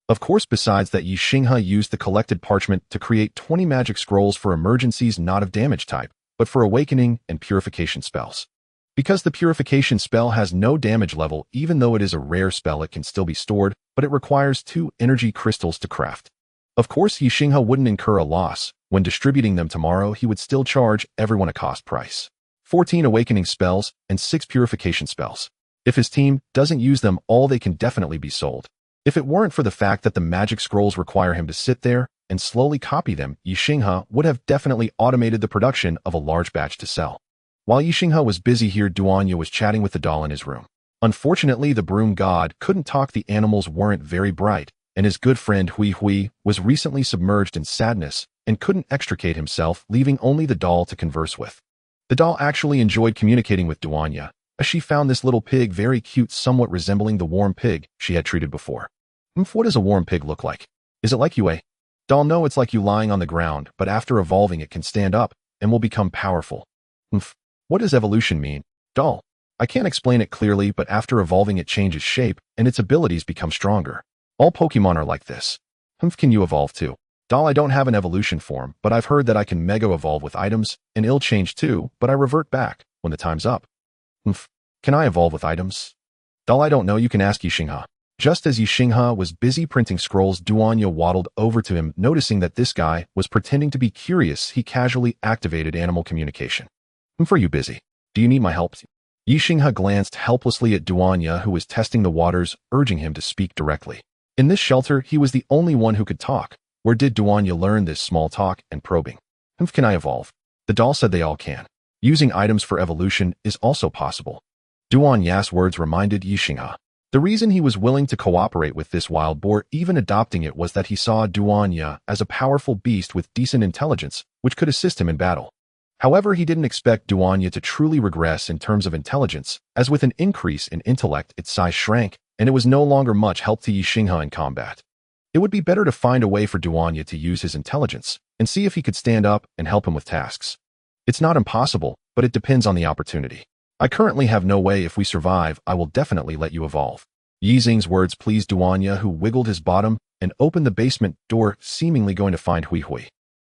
Of course, besides that, Ye Xinghe used the collected parchment to create 20 magic scrolls for emergencies, not of damage type, but for awakening and purification spells. Because the purification spell has no damage level, even though it is a rare spell, it can still be stored, but it requires 2 energy crystals to craft. Of course, Ye Xinghe wouldn't incur a loss. When distributing them tomorrow, he would still charge everyone a cost price. 14 awakening spells and 6 purification spells. If his team doesn't use them all, they can definitely be sold. If it weren't for the fact that the magic scrolls require him to sit there and slowly copy them, Ye Xinghe would have definitely automated the production of a large batch to sell. While Ye Xinghe was busy here, Duanya was chatting with the doll in his room. Unfortunately, the broom god couldn't talk, the animals weren't very bright, and his good friend Hui Hui was recently submerged in sadness and couldn't extricate himself, leaving only the doll to converse with. The doll actually enjoyed communicating with Duanya, as she found this little pig very cute, somewhat resembling the warm pig she had treated before. What does a warm pig look like? Is it like you, eh? Doll, no, it's like you lying on the ground, but after evolving it can stand up and will become powerful. What does evolution mean? Doll, I can't explain it clearly, but after evolving it changes shape and its abilities become stronger. All Pokemon are like this. Can you evolve too? Doll, I don't have an evolution form, but I've heard that I can mega evolve with items, and it'll change too, but I revert back when the time's up. Can I evolve with items? Doll, I don't know, you can ask Ye Xinghe. Just as Ye Xinghe was busy printing scrolls, Duanya waddled over to him. Noticing that this guy was pretending to be curious, he casually activated animal communication. For you busy? Do you need my help? Ye Xinghe glanced helplessly at Duanya, who was testing the waters, urging him to speak directly. In this shelter, he was the only one who could talk. Where did Duanya learn this small talk and probing? Can I evolve? The doll said they all can. Using items for evolution is also possible. Duanya's words reminded Ye Xinghe. The reason he was willing to cooperate with this wild boar, even adopting it, was that he saw Duanya as a powerful beast with decent intelligence, which could assist him in battle. However, he didn't expect Duanya to truly regress in terms of intelligence, as with an increase in intellect its size shrank, and it was no longer much help to Ye Xinghe in combat. It would be better to find a way for Duanya to use his intelligence, and see if he could stand up and help him with tasks. It's not impossible, but it depends on the opportunity. I currently have no way. If we survive, I will definitely let you evolve. Ye Xinghe's words pleased Duanya, who wiggled his bottom and opened the basement door, seemingly going to find Hui Hui.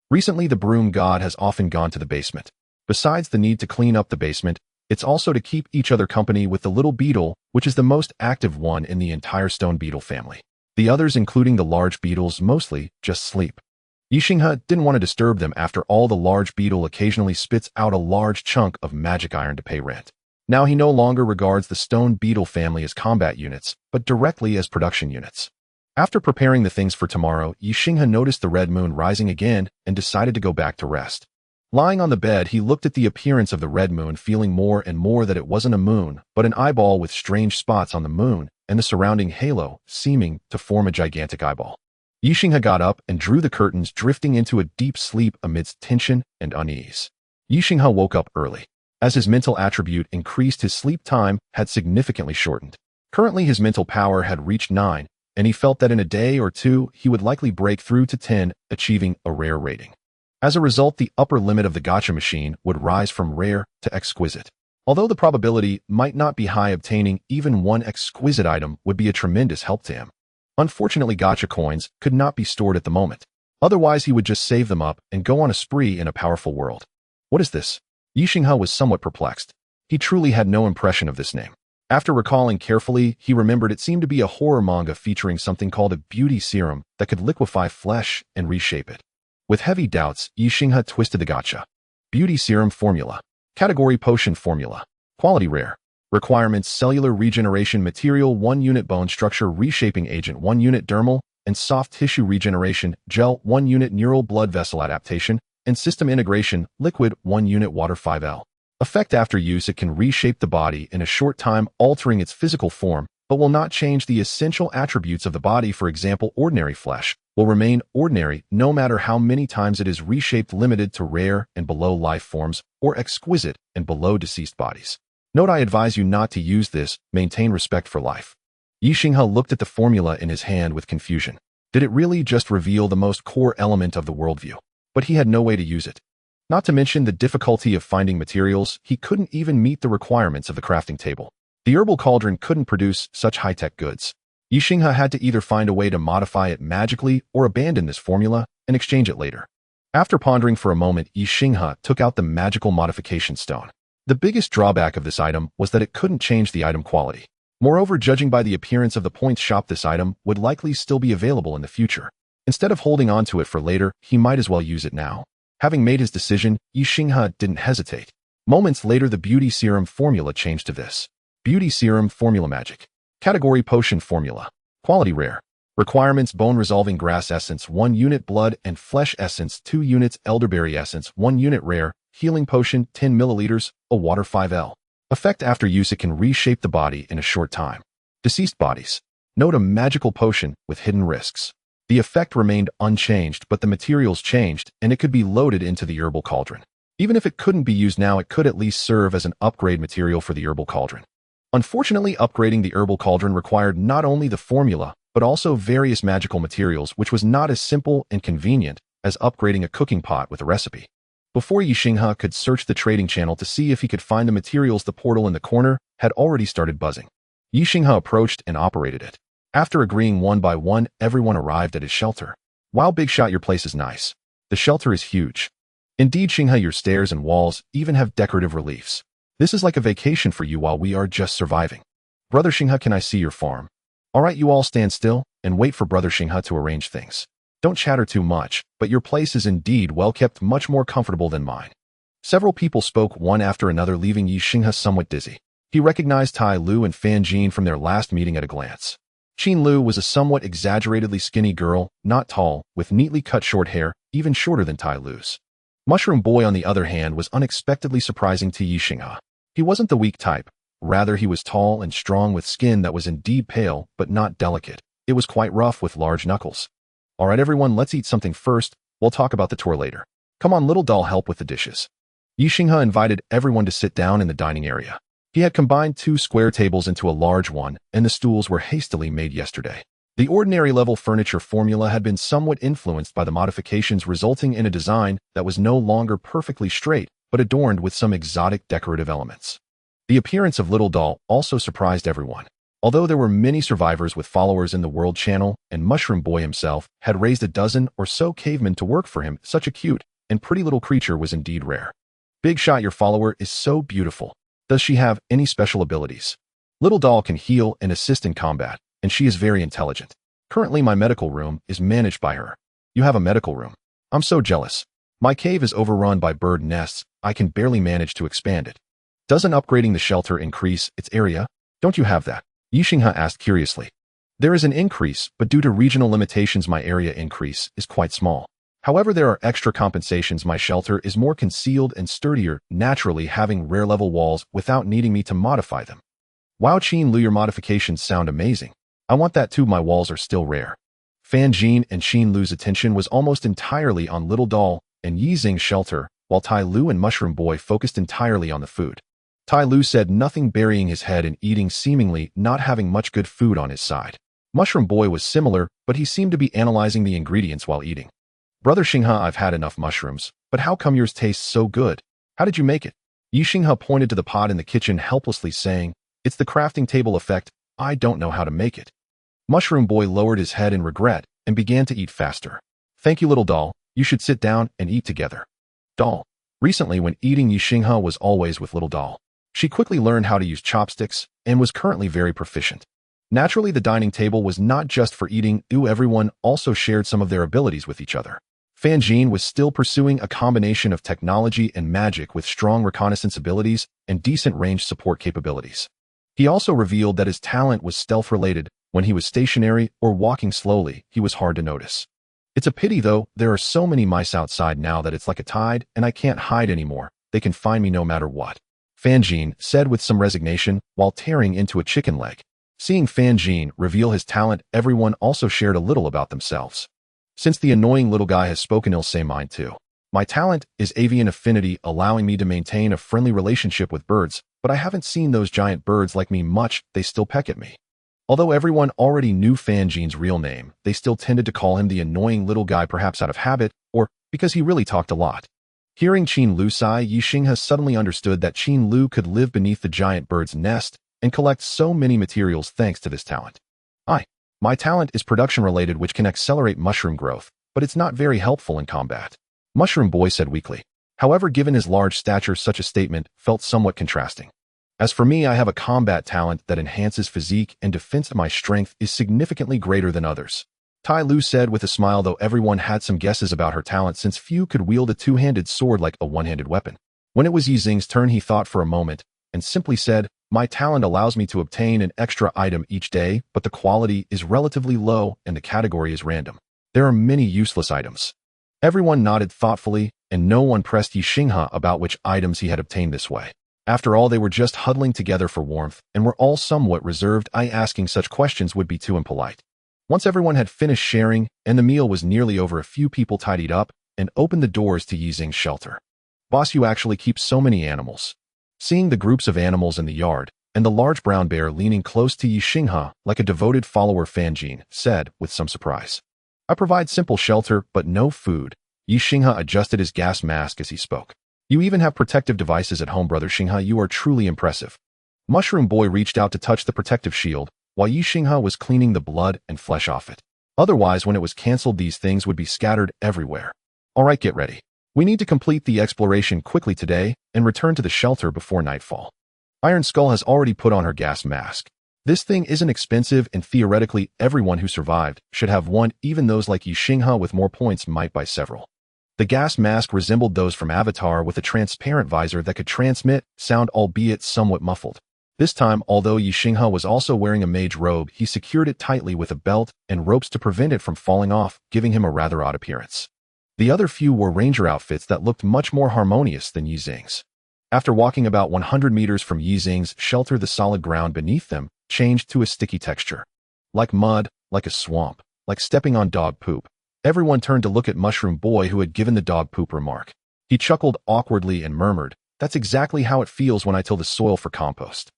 Recently, the broom god has often gone to the basement. Besides the need to clean up the basement, it's also to keep each other company with the little beetle, which is the most active one in the entire stone beetle family. The others, including the large beetles, mostly just sleep. Ye Xinghe didn't want to disturb them. After all, the large beetle occasionally spits out a large chunk of magic iron to pay rent. Now he no longer regards the stone beetle family as combat units, but directly as production units. After preparing the things for tomorrow, Ye Xinghe noticed the red moon rising again and decided to go back to rest. Lying on the bed, he looked at the appearance of the red moon, feeling more and more that it wasn't a moon, but an eyeball with strange spots on the moon and the surrounding halo, seeming to form a gigantic eyeball. Ye Xinghe got up and drew the curtains, drifting into a deep sleep amidst tension and unease. Ye Xinghe woke up early. As his mental attribute increased, his sleep time had significantly shortened. Currently, his mental power had reached 9, and he felt that in a day or two, he would likely break through to 10, achieving a rare rating. As a result, the upper limit of the gacha machine would rise from rare to exquisite. Although the probability might not be high, obtaining even one exquisite item would be a tremendous help to him. Unfortunately, gacha coins could not be stored at the moment. Otherwise, he would just save them up and go on a spree in a powerful world. What is this? Ye Xinghe was somewhat perplexed. He truly had no impression of this name. After recalling carefully, he remembered it seemed to be a horror manga featuring something called a beauty serum that could liquefy flesh and reshape it. With heavy doubts, Ye Xinghe twisted the gacha. Beauty serum formula. Category potion formula. Quality rare. Requirements: cellular regeneration material 1 unit, bone structure reshaping agent 1 unit, dermal and soft tissue regeneration gel 1 unit, neural blood vessel adaptation and system integration liquid 1 unit, water 5L. Effect: after use, it can reshape the body in a short time, altering its physical form, but will not change the essential attributes of the body. For example, ordinary flesh will remain ordinary no matter how many times it is reshaped, limited to rare and below life forms or exquisite and below deceased bodies. Note: I advise you not to use this. Maintain respect for life. Ye Xinghe looked at the formula in his hand with confusion. Did it really just reveal the most core element of the worldview? But he had no way to use it. Not to mention the difficulty of finding materials, he couldn't even meet the requirements of the crafting table. The herbal cauldron couldn't produce such high-tech goods. Ye Xinghe had to either find a way to modify it magically or abandon this formula and exchange it later. After pondering for a moment, Ye Xinghe took out the magical modification stone. The biggest drawback of this item was that it couldn't change the item quality. Moreover, judging by the appearance of the points shop, this item would likely still be available in the future. Instead of holding on to it for later, he might as well use it now. Having made his decision, Ye Xinghe didn't hesitate. Moments later, the beauty serum formula changed to this. Beauty serum formula magic. Category potion formula. Quality rare. Requirements: bone resolving grass essence 1 unit, blood and flesh essence 2 units, elderberry essence 1 unit, rare, healing potion 10 milliliters, a water 5L. Effect: after use, it can reshape the body in a short time. Deceased bodies. Note: a magical potion with hidden risks. The effect remained unchanged, but the materials changed, and it could be loaded into the herbal cauldron. Even if it couldn't be used now, it could at least serve as an upgrade material for the herbal cauldron. Unfortunately, upgrading the herbal cauldron required not only the formula, but also various magical materials, which was not as simple and convenient as upgrading a cooking pot with a recipe. Before Ye Xinghe could search the trading channel to see if he could find the materials, the portal in the corner had already started buzzing. Ye Xinghe approached and operated it. After agreeing one by one, everyone arrived at his shelter. Wow, big shot, your place is nice. The shelter is huge. Indeed, Xinghe, your stairs and walls even have decorative reliefs. This is like a vacation for you while we are just surviving. Brother Xinghe, can I see your farm? All right, you all stand still and wait for Brother Xinghe to arrange things. Don't chatter too much, but your place is indeed well kept, much more comfortable than mine. Several people spoke one after another, leaving Ye Xinghe somewhat dizzy. He recognized Tai Lu and Fan Jin from their last meeting at a glance. Qin Lu was a somewhat exaggeratedly skinny girl, not tall, with neatly cut short hair, even shorter than Tai Lu's. Mushroom Boy, on the other hand, was unexpectedly surprising to Ye Xinghe. He wasn't the weak type. Rather, he was tall and strong with skin that was indeed pale, but not delicate. It was quite rough with large knuckles. All right, everyone, let's eat something first. We'll talk about the tour later. Come on, little doll, help with the dishes. Ye Xinghe invited everyone to sit down in the dining area. He had combined 2 square tables into a large one, and the stools were hastily made yesterday. The ordinary level furniture formula had been somewhat influenced by the modifications, resulting in a design that was no longer perfectly straight, but adorned with some exotic decorative elements. The appearance of Little Doll also surprised everyone. Although there were many survivors with followers in the World Channel, and Mushroom Boy himself had raised a dozen or so cavemen to work for him, such a cute and pretty little creature was indeed rare. Big Shot, your follower is so beautiful. Does she have any special abilities? Little Doll can heal and assist in combat, and she is very intelligent. Currently, my medical room is managed by her. You have a medical room? I'm so jealous. My cave is overrun by bird nests. I can barely manage to expand it. Doesn't upgrading the shelter increase its area? Don't you have that? Ye Xinghe asked curiously. There is an increase, but due to regional limitations, my area increase is quite small. However, there are extra compensations. My shelter is more concealed and sturdier, naturally having rare level walls without needing me to modify them. Wow, Qin Lu, your modifications sound amazing. I want that too. My walls are still rare. Fan Jin and Qin Lu's attention was almost entirely on Little Doll and Ye Xinghe's shelter, while Tai Lu and Mushroom Boy focused entirely on the food. Tai Lu said nothing, burying his head and eating, seemingly not having much good food on his side. Mushroom Boy was similar, but he seemed to be analyzing the ingredients while eating. Brother Xinghe, I've had enough mushrooms, but how come yours tastes so good? How did you make it? Ye Xinghe pointed to the pot in the kitchen helplessly, saying, It's the crafting table effect. I don't know how to make it. Mushroom Boy lowered his head in regret and began to eat faster. Thank you, Little Doll. You should sit down and eat together. Doll. Recently, when eating, Ye Xinghe was always with Little Doll. She quickly learned how to use chopsticks and was currently very proficient. Naturally, the dining table was not just for eating. Everyone also shared some of their abilities with each other. Fan Jin was still pursuing a combination of technology and magic with strong reconnaissance abilities and decent range support capabilities. He also revealed that his talent was stealth-related. When he was stationary or walking slowly, he was hard to notice. It's a pity, though, there are so many mice outside now that it's like a tide, and I can't hide anymore. They can find me no matter what. Fan Jin said with some resignation while tearing into a chicken leg. Seeing Fan Jin reveal his talent, everyone also shared a little about themselves. Since the annoying little guy has spoken, he'll say mine too. My talent is avian affinity, allowing me to maintain a friendly relationship with birds, but I haven't seen those giant birds like me much. They still peck at me. Although everyone already knew Fan Jin's real name, they still tended to call him the annoying little guy, perhaps out of habit, or because he really talked a lot. Hearing Qin Lu sigh, Ye Xinghe suddenly understood that Qin Lu could live beneath the giant bird's nest and collect so many materials thanks to this talent. My talent is production-related, which can accelerate mushroom growth, but it's not very helpful in combat. Mushroom Boy said weakly. However, given his large stature, such a statement felt somewhat contrasting. As for me, I have a combat talent that enhances physique and defense. My strength is significantly greater than others. Tai Lu said with a smile, though everyone had some guesses about her talent since few could wield a two-handed sword like a one-handed weapon. When it was Ye Xinghe's turn, he thought for a moment and simply said, My talent allows me to obtain an extra item each day, but the quality is relatively low and the category is random. There are many useless items. Everyone nodded thoughtfully, and no one pressed Ye Xinghe about which items he had obtained this way. After all, they were just huddling together for warmth and were all somewhat reserved. Asking such questions would be too impolite. Once everyone had finished sharing and the meal was nearly over, a few people tidied up and opened the doors to Ye Xinghe's shelter. Boss, you actually keep so many animals. Seeing the groups of animals in the yard and the large brown bear leaning close to Ye Xinghe like a devoted follower, Fan Jin said with some surprise. I provide simple shelter, but no food. Ye Xinghe adjusted his gas mask as he spoke. You even have protective devices at home, Brother Xinghe. You are truly impressive. Mushroom Boy reached out to touch the protective shield, while Ye Xinghe was cleaning the blood and flesh off it. Otherwise, when it was cancelled, these things would be scattered everywhere. All right, get ready. We need to complete the exploration quickly today and return to the shelter before nightfall. Iron Skull has already put on her gas mask. This thing isn't expensive, and theoretically everyone who survived should have one, even those like Ye Xinghe with more points might buy several. The gas mask resembled those from Avatar with a transparent visor that could transmit sound, albeit somewhat muffled. This time, although Ye Xinghe was also wearing a mage robe, he secured it tightly with a belt and ropes to prevent it from falling off, giving him a rather odd appearance. The other few wore ranger outfits that looked much more harmonious than Ye Xinghe's. After walking about 100 meters from Ye Xinghe's shelter, the solid ground beneath them changed to a sticky texture. Like mud, like a swamp, like stepping on dog poop. Everyone turned to look at Mushroom Boy, who had given the dog poop remark. He chuckled awkwardly and murmured, "That's exactly how it feels when I till the soil for compost."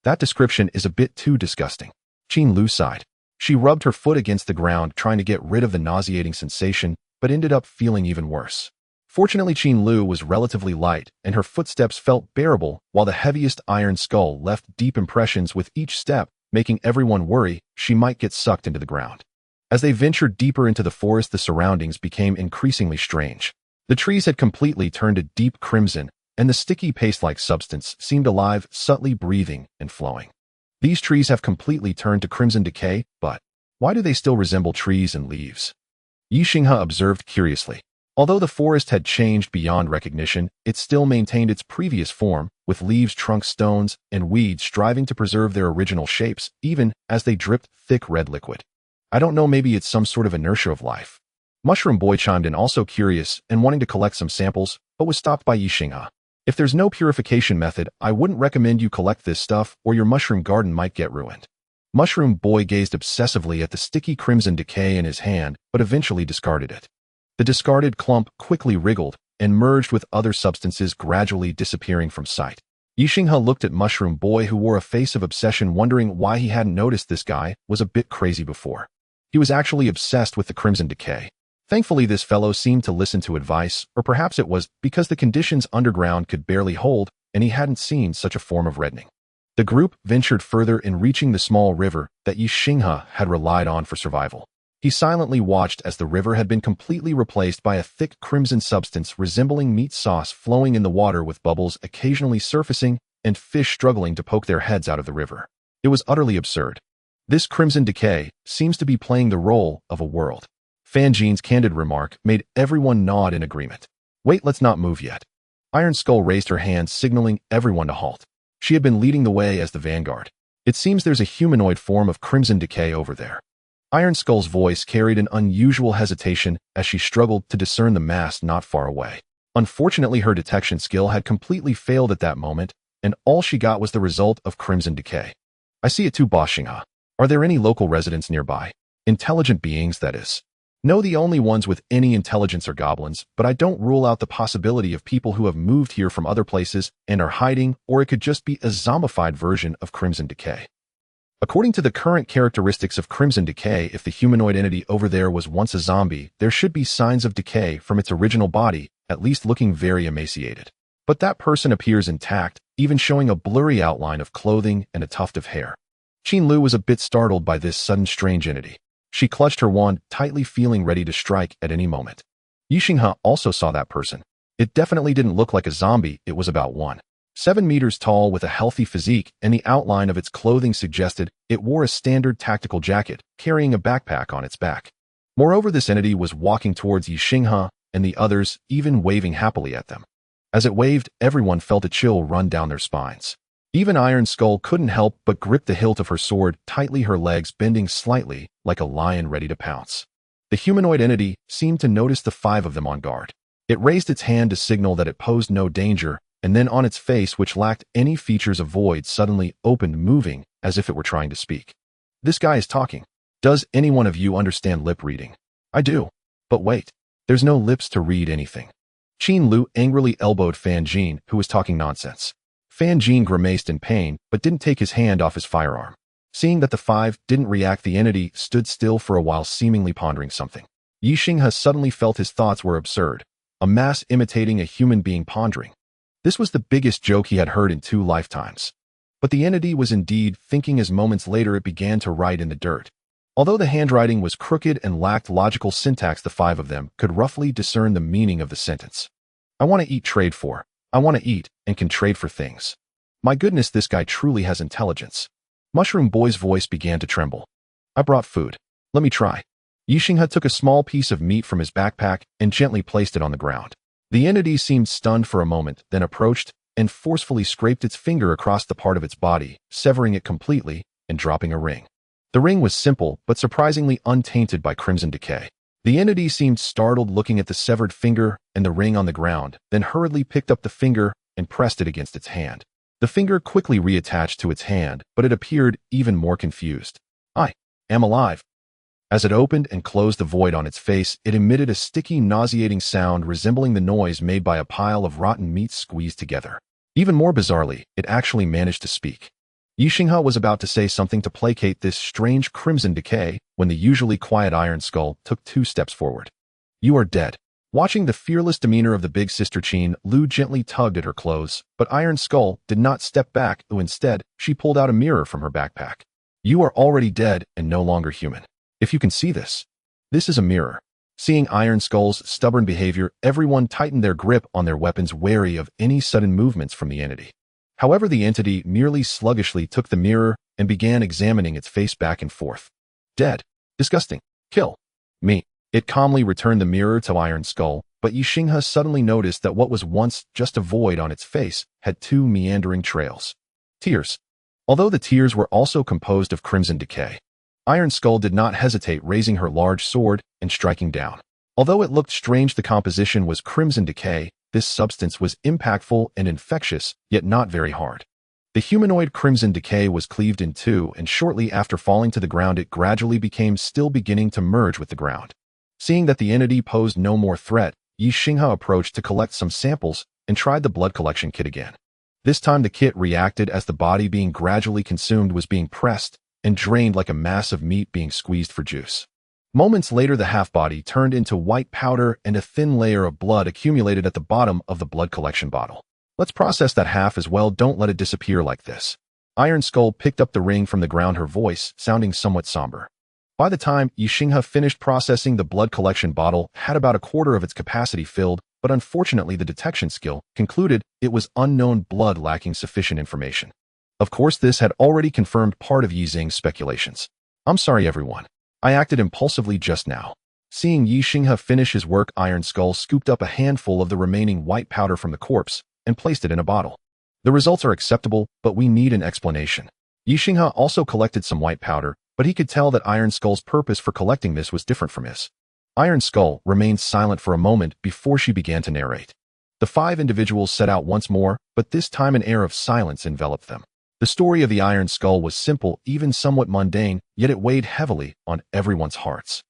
That description is a bit too disgusting. Qin Lu sighed. She rubbed her foot against the ground, trying to get rid of the nauseating sensation, but ended up feeling even worse. Fortunately, Qin Lu was relatively light, and her footsteps felt bearable, while the heaviest iron skull left deep impressions with each step, making everyone worry she might get sucked into the ground. As they ventured deeper into the forest, the surroundings became increasingly strange. The trees had completely turned a deep crimson, and the sticky paste-like substance seemed alive, subtly breathing and flowing. These trees have completely turned to crimson decay, but why do they still resemble trees and leaves? Ye Xinghe observed curiously. Although the forest had changed beyond recognition, it still maintained its previous form, with leaves, trunks, stones, and weeds striving to preserve their original shapes, even as they dripped thick red liquid. I don't know, maybe it's some sort of inertia of life. Mushroom Boy chimed in, also curious and wanting to collect some samples, but was stopped by Ye Xinghe. If there's no purification method, I wouldn't recommend you collect this stuff, or your mushroom garden might get ruined. Mushroom Boy gazed obsessively at the sticky crimson decay in his hand, but eventually discarded it. The discarded clump quickly wriggled and merged with other substances, gradually disappearing from sight. Ye Xinghe looked at Mushroom Boy, who wore a face of obsession, wondering why he hadn't noticed this guy was a bit crazy before. He was actually obsessed with the crimson decay. Thankfully, this fellow seemed to listen to advice, or perhaps it was because the conditions underground could barely hold, and he hadn't seen such a form of reddening. The group ventured further in reaching the small river that Ye Xinghe had relied on for survival. He silently watched as the river had been completely replaced by a thick crimson substance resembling meat sauce flowing in the water, with bubbles occasionally surfacing and fish struggling to poke their heads out of the river. It was utterly absurd. This crimson decay seems to be playing the role of a world. Fan Jin's candid remark made everyone nod in agreement. Wait, let's not move yet. Iron Skull raised her hand, signaling everyone to halt. She had been leading the way as the vanguard. It seems there's a humanoid form of crimson decay over there. Iron Skull's voice carried an unusual hesitation as she struggled to discern the mass not far away. Unfortunately, her detection skill had completely failed at that moment, and all she got was the result of crimson decay. I see it too, Boss Xinghe. Are there any local residents nearby? Intelligent beings, that is. No, the only ones with any intelligence are goblins, but I don't rule out the possibility of people who have moved here from other places and are hiding, or it could just be a zombified version of crimson decay. According to the current characteristics of crimson decay, if the humanoid entity over there was once a zombie, there should be signs of decay from its original body, at least looking very emaciated. But that person appears intact, even showing a blurry outline of clothing and a tuft of hair. Qin Lu was a bit startled by this sudden strange entity. She clutched her wand tightly, feeling ready to strike at any moment. Ye Xinghe also saw that person. It definitely didn't look like a zombie. It was about 1.7 meters tall with a healthy physique, and the outline of its clothing suggested it wore a standard tactical jacket, carrying a backpack on its back. Moreover, this entity was walking towards Ye Xinghe and the others, even waving happily at them. As it waved, everyone felt a chill run down their spines. Even Iron Skull couldn't help but grip the hilt of her sword tightly, her legs bending slightly like a lion ready to pounce. The humanoid entity seemed to notice the 5 of them on guard. It raised its hand to signal that it posed no danger, and then on its face, which lacked any features of void, suddenly opened, moving as if it were trying to speak. This guy is talking. Does any one of you understand lip reading? I do. But wait, there's no lips to read anything. Qin Lu angrily elbowed Fan Jin, who was talking nonsense. Fan Jin grimaced in pain, but didn't take his hand off his firearm. Seeing that the 5 didn't react, the entity stood still for a while, seemingly pondering something. Ye Xinghe suddenly felt his thoughts were absurd. A mass imitating a human being pondering. This was the biggest joke he had heard in 2 lifetimes. But the entity was indeed thinking, as moments later it began to write in the dirt. Although the handwriting was crooked and lacked logical syntax, the 5 of them could roughly discern the meaning of the sentence. I want to eat, trade for. I want to eat and can trade for things. My goodness, this guy truly has intelligence. Mushroom Boy's voice began to tremble. I brought food. Let me try. Ye Xinghe took a small piece of meat from his backpack and gently placed it on the ground. The entity seemed stunned for a moment, then approached and forcefully scraped its finger across the part of its body, severing it completely and dropping a ring. The ring was simple, but surprisingly untainted by crimson decay. The entity seemed startled looking at the severed finger and the ring on the ground, then hurriedly picked up the finger and pressed it against its hand. The finger quickly reattached to its hand, but it appeared even more confused. I am alive. As it opened and closed the void on its face, it emitted a sticky, nauseating sound resembling the noise made by a pile of rotten meat squeezed together. Even more bizarrely, it actually managed to speak. Ye Xinghe was about to say something to placate this strange crimson decay when the usually quiet Iron Skull took 2 steps forward. You are dead. Watching the fearless demeanor of the big sister Qin, Lu gently tugged at her clothes, but Iron Skull did not step back. Instead, she pulled out a mirror from her backpack. You are already dead and no longer human. If you can see this. This is a mirror. Seeing Iron Skull's stubborn behavior, everyone tightened their grip on their weapons, wary of any sudden movements from the entity. However, the entity merely sluggishly took the mirror and began examining its face back and forth. Dead. Disgusting. Kill. Me. It calmly returned the mirror to Iron Skull, but Ye Xinghe suddenly noticed that what was once just a void on its face had 2 meandering trails. Tears. Although the tears were also composed of crimson decay, Iron Skull did not hesitate, raising her large sword and striking down. Although it looked strange the composition was crimson decay, this substance was impactful and infectious, yet not very hard. The humanoid crimson decay was cleaved in 2, and shortly after falling to the ground it gradually became still beginning to merge with the ground. Seeing that the entity posed no more threat, Ye Xinghe approached to collect some samples and tried the blood collection kit again. This time the kit reacted as the body being gradually consumed was being pressed and drained like a mass of meat being squeezed for juice. Moments later, the half-body turned into white powder and a thin layer of blood accumulated at the bottom of the blood collection bottle. Let's process that half as well, don't let it disappear like this. Iron Skull picked up the ring from the ground, her voice sounding somewhat somber. By the time Ye Xinghe finished processing, the blood collection bottle had about a quarter of its capacity filled, but unfortunately the detection skill concluded it was unknown blood lacking sufficient information. Of course, this had already confirmed part of Ye Xinghe's speculations. I'm sorry everyone. I acted impulsively just now. Seeing Ye Xinghe finish his work, Iron Skull scooped up a handful of the remaining white powder from the corpse and placed it in a bottle. The results are acceptable, but we need an explanation. Ye Xinghe also collected some white powder, but he could tell that Iron Skull's purpose for collecting this was different from his. Iron Skull remained silent for a moment before she began to narrate. The 5 individuals set out once more, but this time an air of silence enveloped them. The story of the Iron Skull was simple, even somewhat mundane, yet it weighed heavily on everyone's hearts.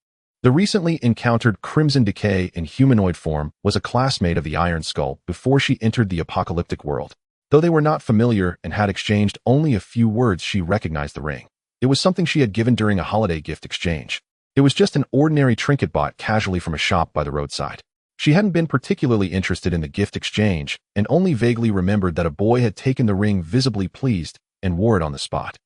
The recently encountered Crimson Decay in humanoid form was a classmate of the Iron Skull before she entered the apocalyptic world. Though they were not familiar and had exchanged only a few words, she recognized the ring. It was something she had given during a holiday gift exchange. It was just an ordinary trinket bought casually from a shop by the roadside. She hadn't been particularly interested in the gift exchange and only vaguely remembered that a boy had taken the ring visibly pleased and wore it on the spot.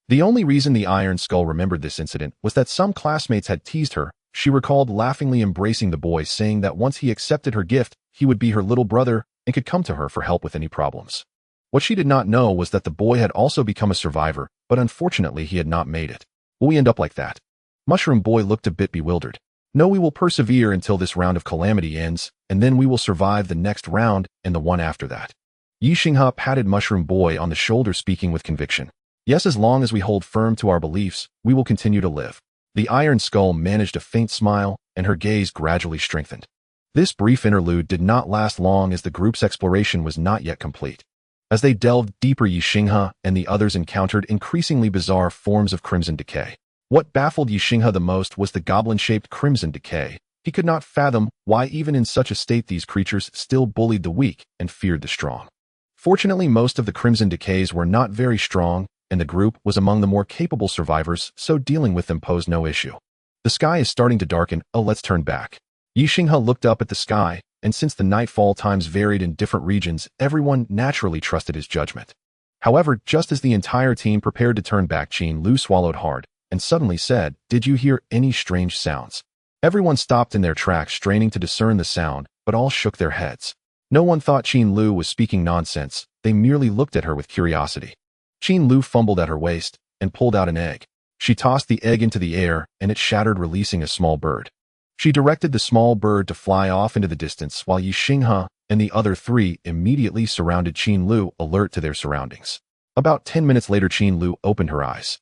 The only reason the Iron Skull remembered this incident was that some classmates had teased her. She recalled laughingly embracing the boy, saying that once he accepted her gift, he would be her little brother and could come to her for help with any problems. What she did not know was that the boy had also become a survivor, but unfortunately he had not made it. Will we end up like that? Mushroom Boy looked a bit bewildered. No, we will persevere until this round of calamity ends, and then we will survive the next round and the one after that. Ye Xinghe patted Mushroom Boy on the shoulder, speaking with conviction. Yes, as long as we hold firm to our beliefs, we will continue to live. The Iron Skull managed a faint smile, and her gaze gradually strengthened. This brief interlude did not last long, as the group's exploration was not yet complete. As they delved deeper, Ye Xinghe and the others encountered increasingly bizarre forms of Crimson Decay. What baffled Ye Xinghe the most was the goblin-shaped Crimson Decay. He could not fathom why even in such a state these creatures still bullied the weak and feared the strong. Fortunately, most of the Crimson Decays were not very strong, and the group was among the more capable survivors, so dealing with them posed no issue. The sky is starting to darken. Oh, let's turn back. Ye Xinghe looked up at the sky, and since the nightfall times varied in different regions, everyone naturally trusted his judgment. However, just as the entire team prepared to turn back, Qin Lu swallowed hard and suddenly said, "Did you hear any strange sounds?" Everyone stopped in their tracks, straining to discern the sound, but all shook their heads. No one thought Qin Lu was speaking nonsense. They merely looked at her with curiosity. Qin Lu fumbled at her waist and pulled out an egg. She tossed the egg into the air, and it shattered, releasing a small bird. She directed the small bird to fly off into the distance while Ye Xinghe and the other three immediately surrounded Qin Lu, alert to their surroundings. About 10 minutes later, Qin Lu opened her eyes.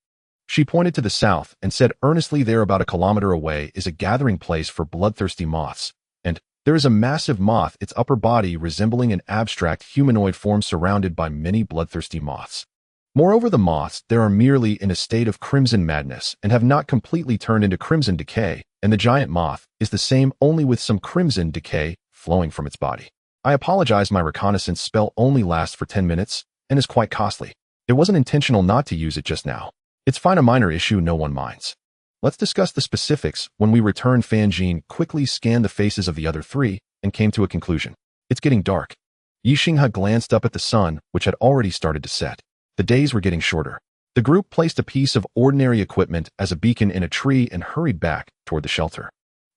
She pointed to the south and said earnestly, "There, about a kilometer away, is a gathering place for bloodthirsty moths, and there is a massive moth, its upper body resembling an abstract humanoid form surrounded by many bloodthirsty moths. Moreover, the moths there are merely in a state of crimson madness and have not completely turned into crimson decay, and the giant moth is the same, only with some crimson decay flowing from its body. I apologize, my reconnaissance spell only lasts for 10 minutes and is quite costly. It wasn't intentional not to use it just now. It's fine, a minor issue, no one minds. Let's discuss the specifics when we return." Fan Jin quickly scanned the faces of the other three and came to a conclusion. It's getting dark. Ye Xinghe glanced up at the sun, which had already started to set. The days were getting shorter. The group placed a piece of ordinary equipment as a beacon in a tree and hurried back toward the shelter.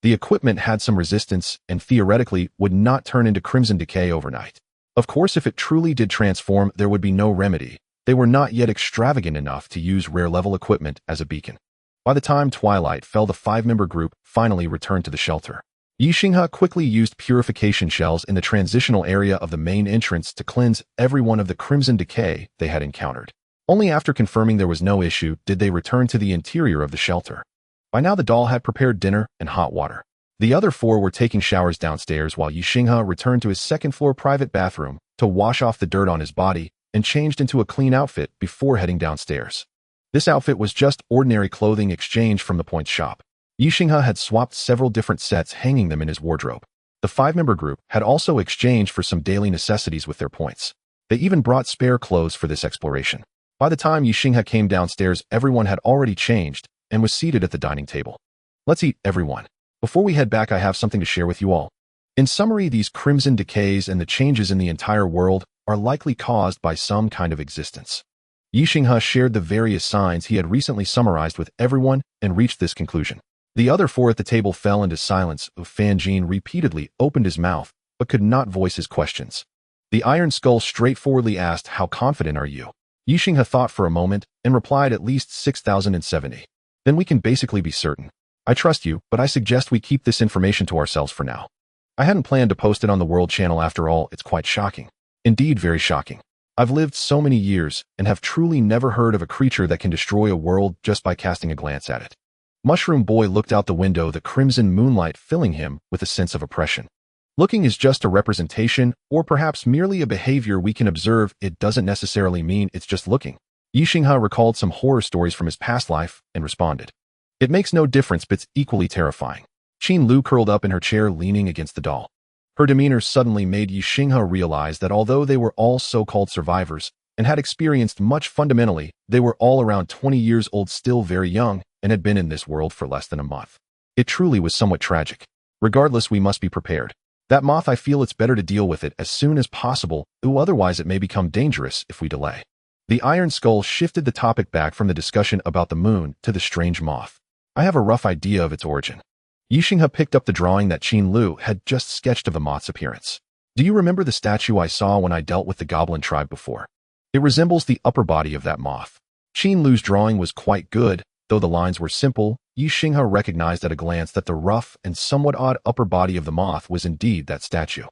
The equipment had some resistance and theoretically would not turn into crimson decay overnight. Of course, if it truly did transform, there would be no remedy. They were not yet extravagant enough to use rare-level equipment as a beacon. By the time twilight fell, the 5-member group finally returned to the shelter. Ye Xinghe quickly used purification shells in the transitional area of the main entrance to cleanse everyone of the crimson decay they had encountered. Only after confirming there was no issue did they return to the interior of the shelter. By now, the doll had prepared dinner and hot water. The other 4 were taking showers downstairs while Ye Xinghe returned to his second-floor private bathroom to wash off the dirt on his body and changed into a clean outfit before heading downstairs. This outfit was just ordinary clothing exchanged from the Point shop. Ye Xinghe had swapped several different sets, hanging them in his wardrobe. The 5-member group had also exchanged for some daily necessities with their points. They even brought spare clothes for this exploration. By the time Ye Xinghe came downstairs, everyone had already changed and was seated at the dining table. "Let's eat, everyone. Before we head back, I have something to share with you all." In summary, these crimson decays and the changes in the entire world are likely caused by some kind of existence. Ye Xinghe shared the various signs he had recently summarized with everyone and reached this conclusion. The other 4 at the table fell into silence. Fan Jin repeatedly opened his mouth but could not voice his questions. The Iron Skull straightforwardly asked, "How confident are you?" Ye Xinghe thought for a moment and replied, "At least 6,070. Then we can basically be certain. I trust you, but I suggest we keep this information to ourselves for now." I hadn't planned to post it on the World Channel after all. It's quite shocking. Indeed, very shocking. I've lived so many years and have truly never heard of a creature that can destroy a world just by casting a glance at it. Mushroom Boy looked out the window, the crimson moonlight filling him with a sense of oppression. Looking is just a representation, or perhaps merely a behavior we can observe. It doesn't necessarily mean it's just looking. Ye Xinghe recalled some horror stories from his past life and responded, "It makes no difference, but it's equally terrifying." Qin Lu curled up in her chair, leaning against the doll. Her demeanor suddenly made Ye Xinghe realize that although they were all so-called survivors and had experienced much fundamentally, they were all around 20 years old, still very young, and had been in this world for less than a month. It truly was somewhat tragic. Regardless, we must be prepared. That moth, I feel it's better to deal with it as soon as possible, otherwise it may become dangerous if we delay. The Iron Skull shifted the topic back from the discussion about the moon to the strange moth. I have a rough idea of its origin. Ye Xinghe picked up the drawing that Qin Lu had just sketched of the moth's appearance. Do you remember the statue I saw when I dealt with the goblin tribe before? It resembles the upper body of that moth. Qin Lu's drawing was quite good, though the lines were simple. Ye Xinghe recognized at a glance that the rough and somewhat odd upper body of the moth was indeed that statue.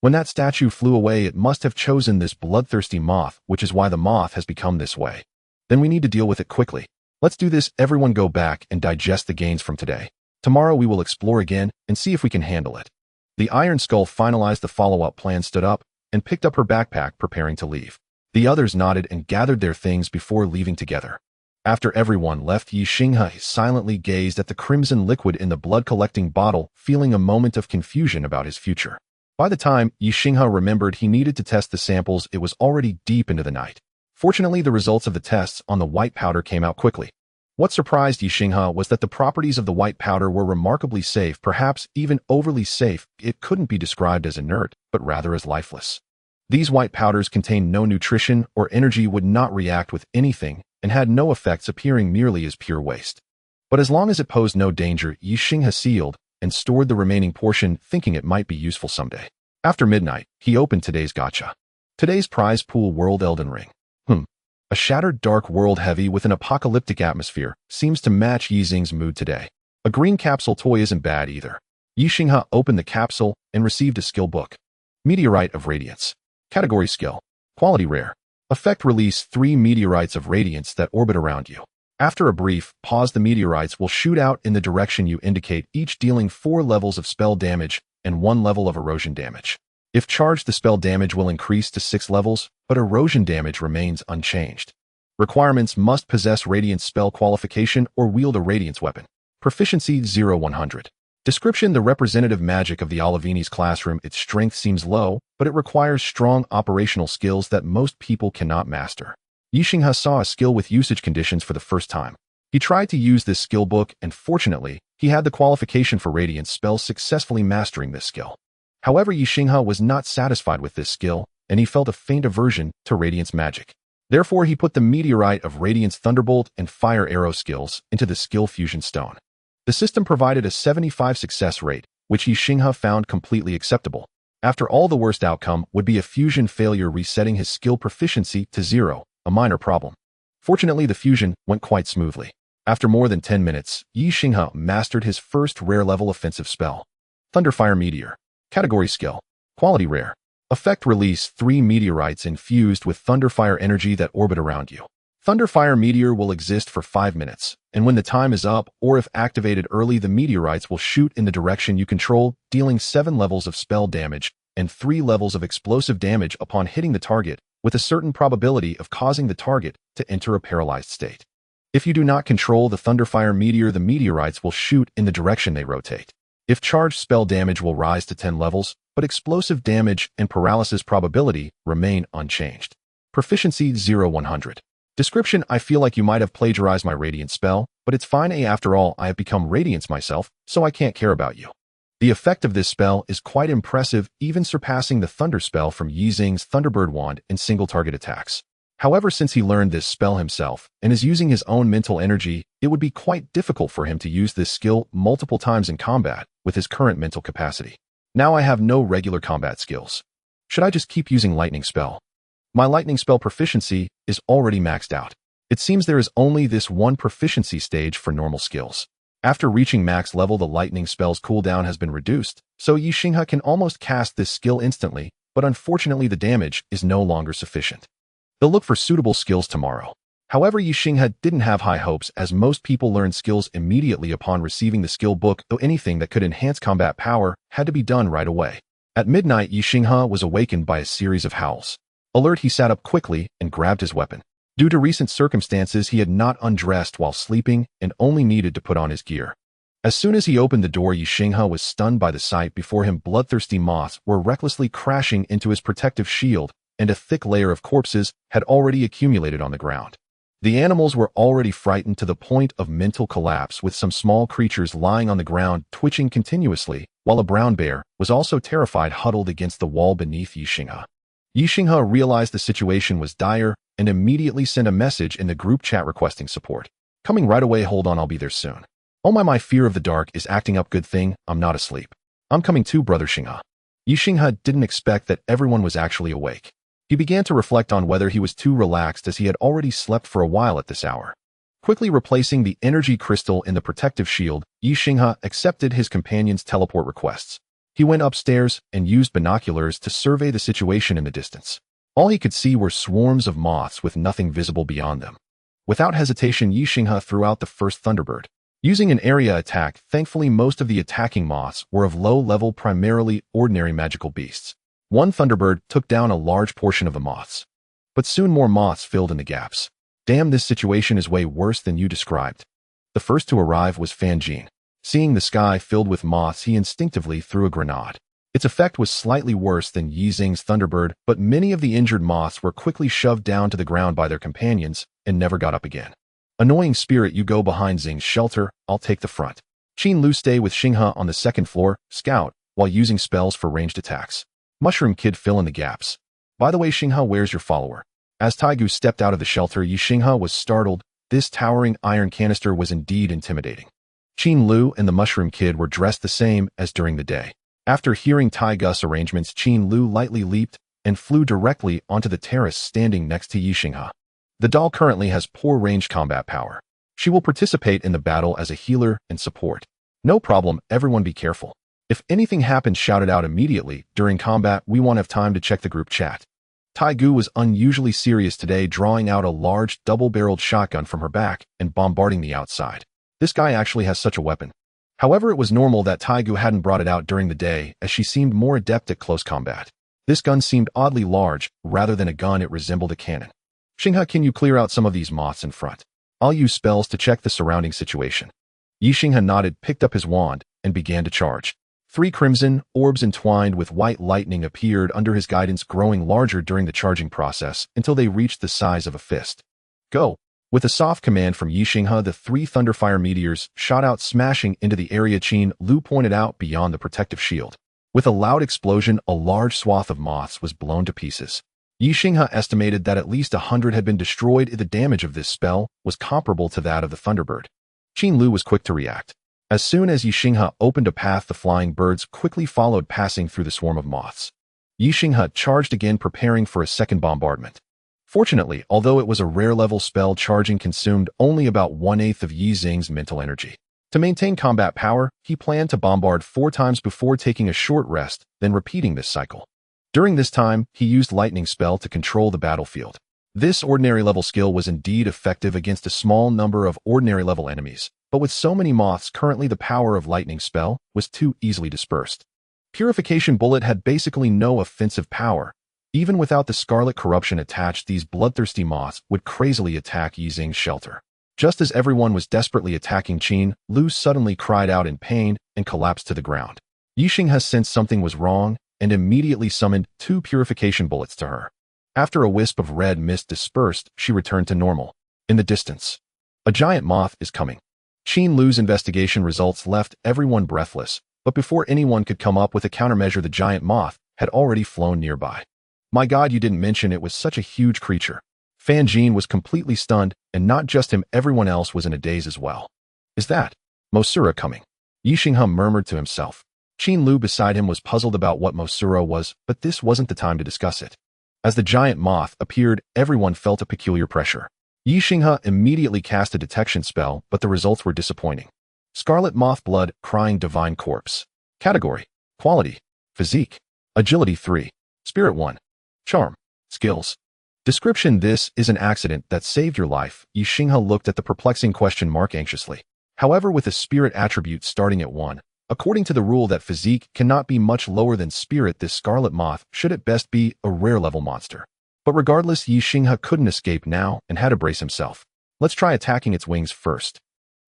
When that statue flew away, it must have chosen this bloodthirsty moth, which is why the moth has become this way. Then we need to deal with it quickly. Let's do this. Everyone go back and digest the gains from today. Tomorrow we will explore again and see if we can handle it. The Iron Skull finalized the follow-up plan, stood up, and picked up her backpack, preparing to leave. The others nodded and gathered their things before leaving together. After everyone left, Ye Xinghe silently gazed at the crimson liquid in the blood-collecting bottle, feeling a moment of confusion about his future. By the time Ye Xinghe remembered he needed to test the samples, it was already deep into the night. Fortunately, the results of the tests on the white powder came out quickly. What surprised Ye Xinghe was that the properties of the white powder were remarkably safe, perhaps even overly safe. It couldn't be described as inert, but rather as lifeless. These white powders contained no nutrition or energy, would not react with anything, and had no effects, appearing merely as pure waste. But as long as it posed no danger, Ye Xinghe sealed and stored the remaining portion, thinking it might be useful someday. After midnight, he opened today's gacha. Today's prize pool: World Elden Ring. A shattered dark world heavy with an apocalyptic atmosphere seems to match Ye Xinghe's mood today. A green capsule toy isn't bad either. Ye Xinghe opened the capsule and received a skill book. Meteorite of Radiance. Category Skill. Quality Rare. Effect: release 3 meteorites of radiance that orbit around you. After a brief pause, the meteorites will shoot out in the direction you indicate, each dealing 4 levels of spell damage and 1 level of erosion damage. If charged, the spell damage will increase to 6 levels, but erosion damage remains unchanged. Requirements: must possess Radiance spell qualification or wield a Radiance weapon. Proficiency 0-100. Description: the representative magic of the Olivini's classroom. Its strength seems low, but it requires strong operational skills that most people cannot master. Ye Xinghe saw a skill with usage conditions for the first time. He tried to use this skill book, and fortunately, he had the qualification for Radiance spells, successfully mastering this skill. However, Ye Xinghe was not satisfied with this skill, and he felt a faint aversion to Radiance magic. Therefore, he put the Meteorite of Radiance Thunderbolt and Fire Arrow skills into the Skill Fusion Stone. The system provided a 75 success rate, which Ye Xinghe found completely acceptable. After all, the worst outcome would be a fusion failure, resetting his skill proficiency to 0, a minor problem. Fortunately, the fusion went quite smoothly. After more than 10 minutes, Ye Xinghe mastered his first rare-level offensive spell. Thunderfire Meteor. Category Skill. Quality Rare. Effect: release 3 meteorites infused with Thunderfire energy that orbit around you. Thunderfire Meteor will exist for 5 minutes, and when the time is up, or if activated early, the meteorites will shoot in the direction you control, dealing 7 levels of spell damage and 3 levels of explosive damage upon hitting the target, with a certain probability of causing the target to enter a paralyzed state. If you do not control the Thunderfire Meteor, the meteorites will shoot in the direction they rotate. If charged, spell damage will rise to 10 levels, but explosive damage and paralysis probability remain unchanged. Proficiency 0-100. Description: I feel like you might have plagiarized my Radiance spell, but it's fine. After all, I have become Radiance myself, so I can't care about you. The effect of this spell is quite impressive, even surpassing the Thunder spell from Ye Xinghe's Thunderbird Wand in single-target attacks. However, since he learned this spell himself and is using his own mental energy, it would be quite difficult for him to use this skill multiple times in combat with his current mental capacity. Now I have no regular combat skills. Should I just keep using Lightning spell? My Lightning spell proficiency is already maxed out. It seems there is only this one proficiency stage for normal skills. After reaching max level, the Lightning spell's cooldown has been reduced, so Ye Xinghe can almost cast this skill instantly, but unfortunately the damage is no longer sufficient. They'll look for suitable skills tomorrow. However, Ye Xinghe didn't have high hopes, as most people learn skills immediately upon receiving the skill book, though anything that could enhance combat power had to be done right away. At midnight, Ye Xinghe was awakened by a series of howls. Alert, he sat up quickly and grabbed his weapon. Due to recent circumstances, he had not undressed while sleeping and only needed to put on his gear. As soon as he opened the door, Ye Xinghe was stunned by the sight before him. Bloodthirsty moths were recklessly crashing into his protective shield, and a thick layer of corpses had already accumulated on the ground. The animals were already frightened to the point of mental collapse, with some small creatures lying on the ground twitching continuously, while a brown bear was also terrified, huddled against the wall beneath Ye Xinghe. Ye Xinghe realized the situation was dire and immediately sent a message in the group chat requesting support. Coming right away, hold on, I'll be there soon. Oh my fear of the dark is acting up. Good thing I'm not asleep. I'm coming too, brother Xinghe. Ye Xinghe didn't expect that everyone was actually awake. He began to reflect on whether he was too relaxed, as he had already slept for a while at this hour. Quickly replacing the energy crystal in the protective shield, Ye Xinghe accepted his companion's teleport requests. He went upstairs and used binoculars to survey the situation in the distance. All he could see were swarms of moths with nothing visible beyond them. Without hesitation, Ye Xinghe threw out the first Thunderbird. Using an area attack, thankfully most of the attacking moths were of low level, primarily ordinary magical beasts. One Thunderbird took down a large portion of the moths. But soon more moths filled in the gaps. Damn, this situation is way worse than you described. The first to arrive was Fanjin. Seeing the sky filled with moths, he instinctively threw a grenade. Its effect was slightly worse than Ye Xinghe's Thunderbird, but many of the injured moths were quickly shoved down to the ground by their companions and never got up again. Annoying spirit, you go behind Xinghe's shelter, I'll take the front. Qin Lu, stay with Xinghe on the second floor, scout, while using spells for ranged attacks. Mushroom Kid, fill in the gaps. By the way, Xinghe, where's your follower? As Taigu stepped out of the shelter, Ye Xinghe was startled. This towering iron canister was indeed intimidating. Qin Lu and the Mushroom Kid were dressed the same as during the day. After hearing Taigu's arrangements, Qin Lu lightly leaped and flew directly onto the terrace standing next to Ye Xinghe. The doll currently has poor range combat power. She will participate in the battle as a healer and support. No problem, everyone be careful. If anything happens, shout it out immediately. During combat, we won't have time to check the group chat. Taigu was unusually serious today, drawing out a large, double-barreled shotgun from her back and bombarding the outside. This guy actually has such a weapon. However, it was normal that Taigu hadn't brought it out during the day, as she seemed more adept at close combat. This gun seemed oddly large. Rather than a gun, it resembled a cannon. Xinghe, can you clear out some of these moths in front? I'll use spells to check the surrounding situation. Ye Xinghe nodded, picked up his wand, and began to charge. 3 crimson orbs entwined with white lightning appeared under his guidance, growing larger during the charging process until they reached the size of a fist. Go! With a soft command from Ye Xinghe, the 3 thunderfire meteors shot out, smashing into the area Qin Lu pointed out beyond the protective shield. With a loud explosion, a large swath of moths was blown to pieces. Ye Xinghe estimated that at least 100 had been destroyed. The damage of this spell was comparable to that of the Thunderbird. Qin Lu was quick to react. As soon as Ye Xinghe opened a path, the flying birds quickly followed, passing through the swarm of moths. Ye Xinghe charged again, preparing for a second bombardment. Fortunately, although it was a rare-level spell, charging consumed only about 1/8 of Yi Xing's mental energy. To maintain combat power, he planned to bombard 4 times before taking a short rest, then repeating this cycle. During this time, he used lightning spell to control the battlefield. This ordinary-level skill was indeed effective against a small number of ordinary-level enemies, but with so many moths currently, the power of lightning spell was too easily dispersed. Purification Bullet had basically no offensive power. Even without the scarlet corruption attached, these bloodthirsty moths would crazily attack Yi Xing's shelter. Just as everyone was desperately attacking, Qin Lu suddenly cried out in pain and collapsed to the ground. Ye Xinghe sensed something was wrong and immediately summoned 2 purification bullets to her. After a wisp of red mist dispersed, she returned to normal. In the distance, a giant moth is coming. Qin Lu's investigation results left everyone breathless, but before anyone could come up with a countermeasure, the giant moth had already flown nearby. My God, you didn't mention it was such a huge creature. Fan Jin was completely stunned, and not just him, everyone else was in a daze as well. Is that Mosura coming? Ye Xinghe murmured to himself. Qin Lu beside him was puzzled about what Mosura was, but this wasn't the time to discuss it. As the giant moth appeared, everyone felt a peculiar pressure. Ye Xinghe immediately cast a detection spell, but the results were disappointing. Scarlet moth blood, crying divine corpse. Category: Quality: Physique. Agility 3. Spirit 1. Charm. Skills. Description: This is an accident that saved your life. Ye Xinghe looked at the perplexing question mark anxiously. However, with a spirit attribute starting at 1, according to the rule that physique cannot be much lower than spirit, this scarlet moth should at best be a rare-level monster. But regardless, Ye Xinghe couldn't escape now and had to brace himself. Let's try attacking its wings first.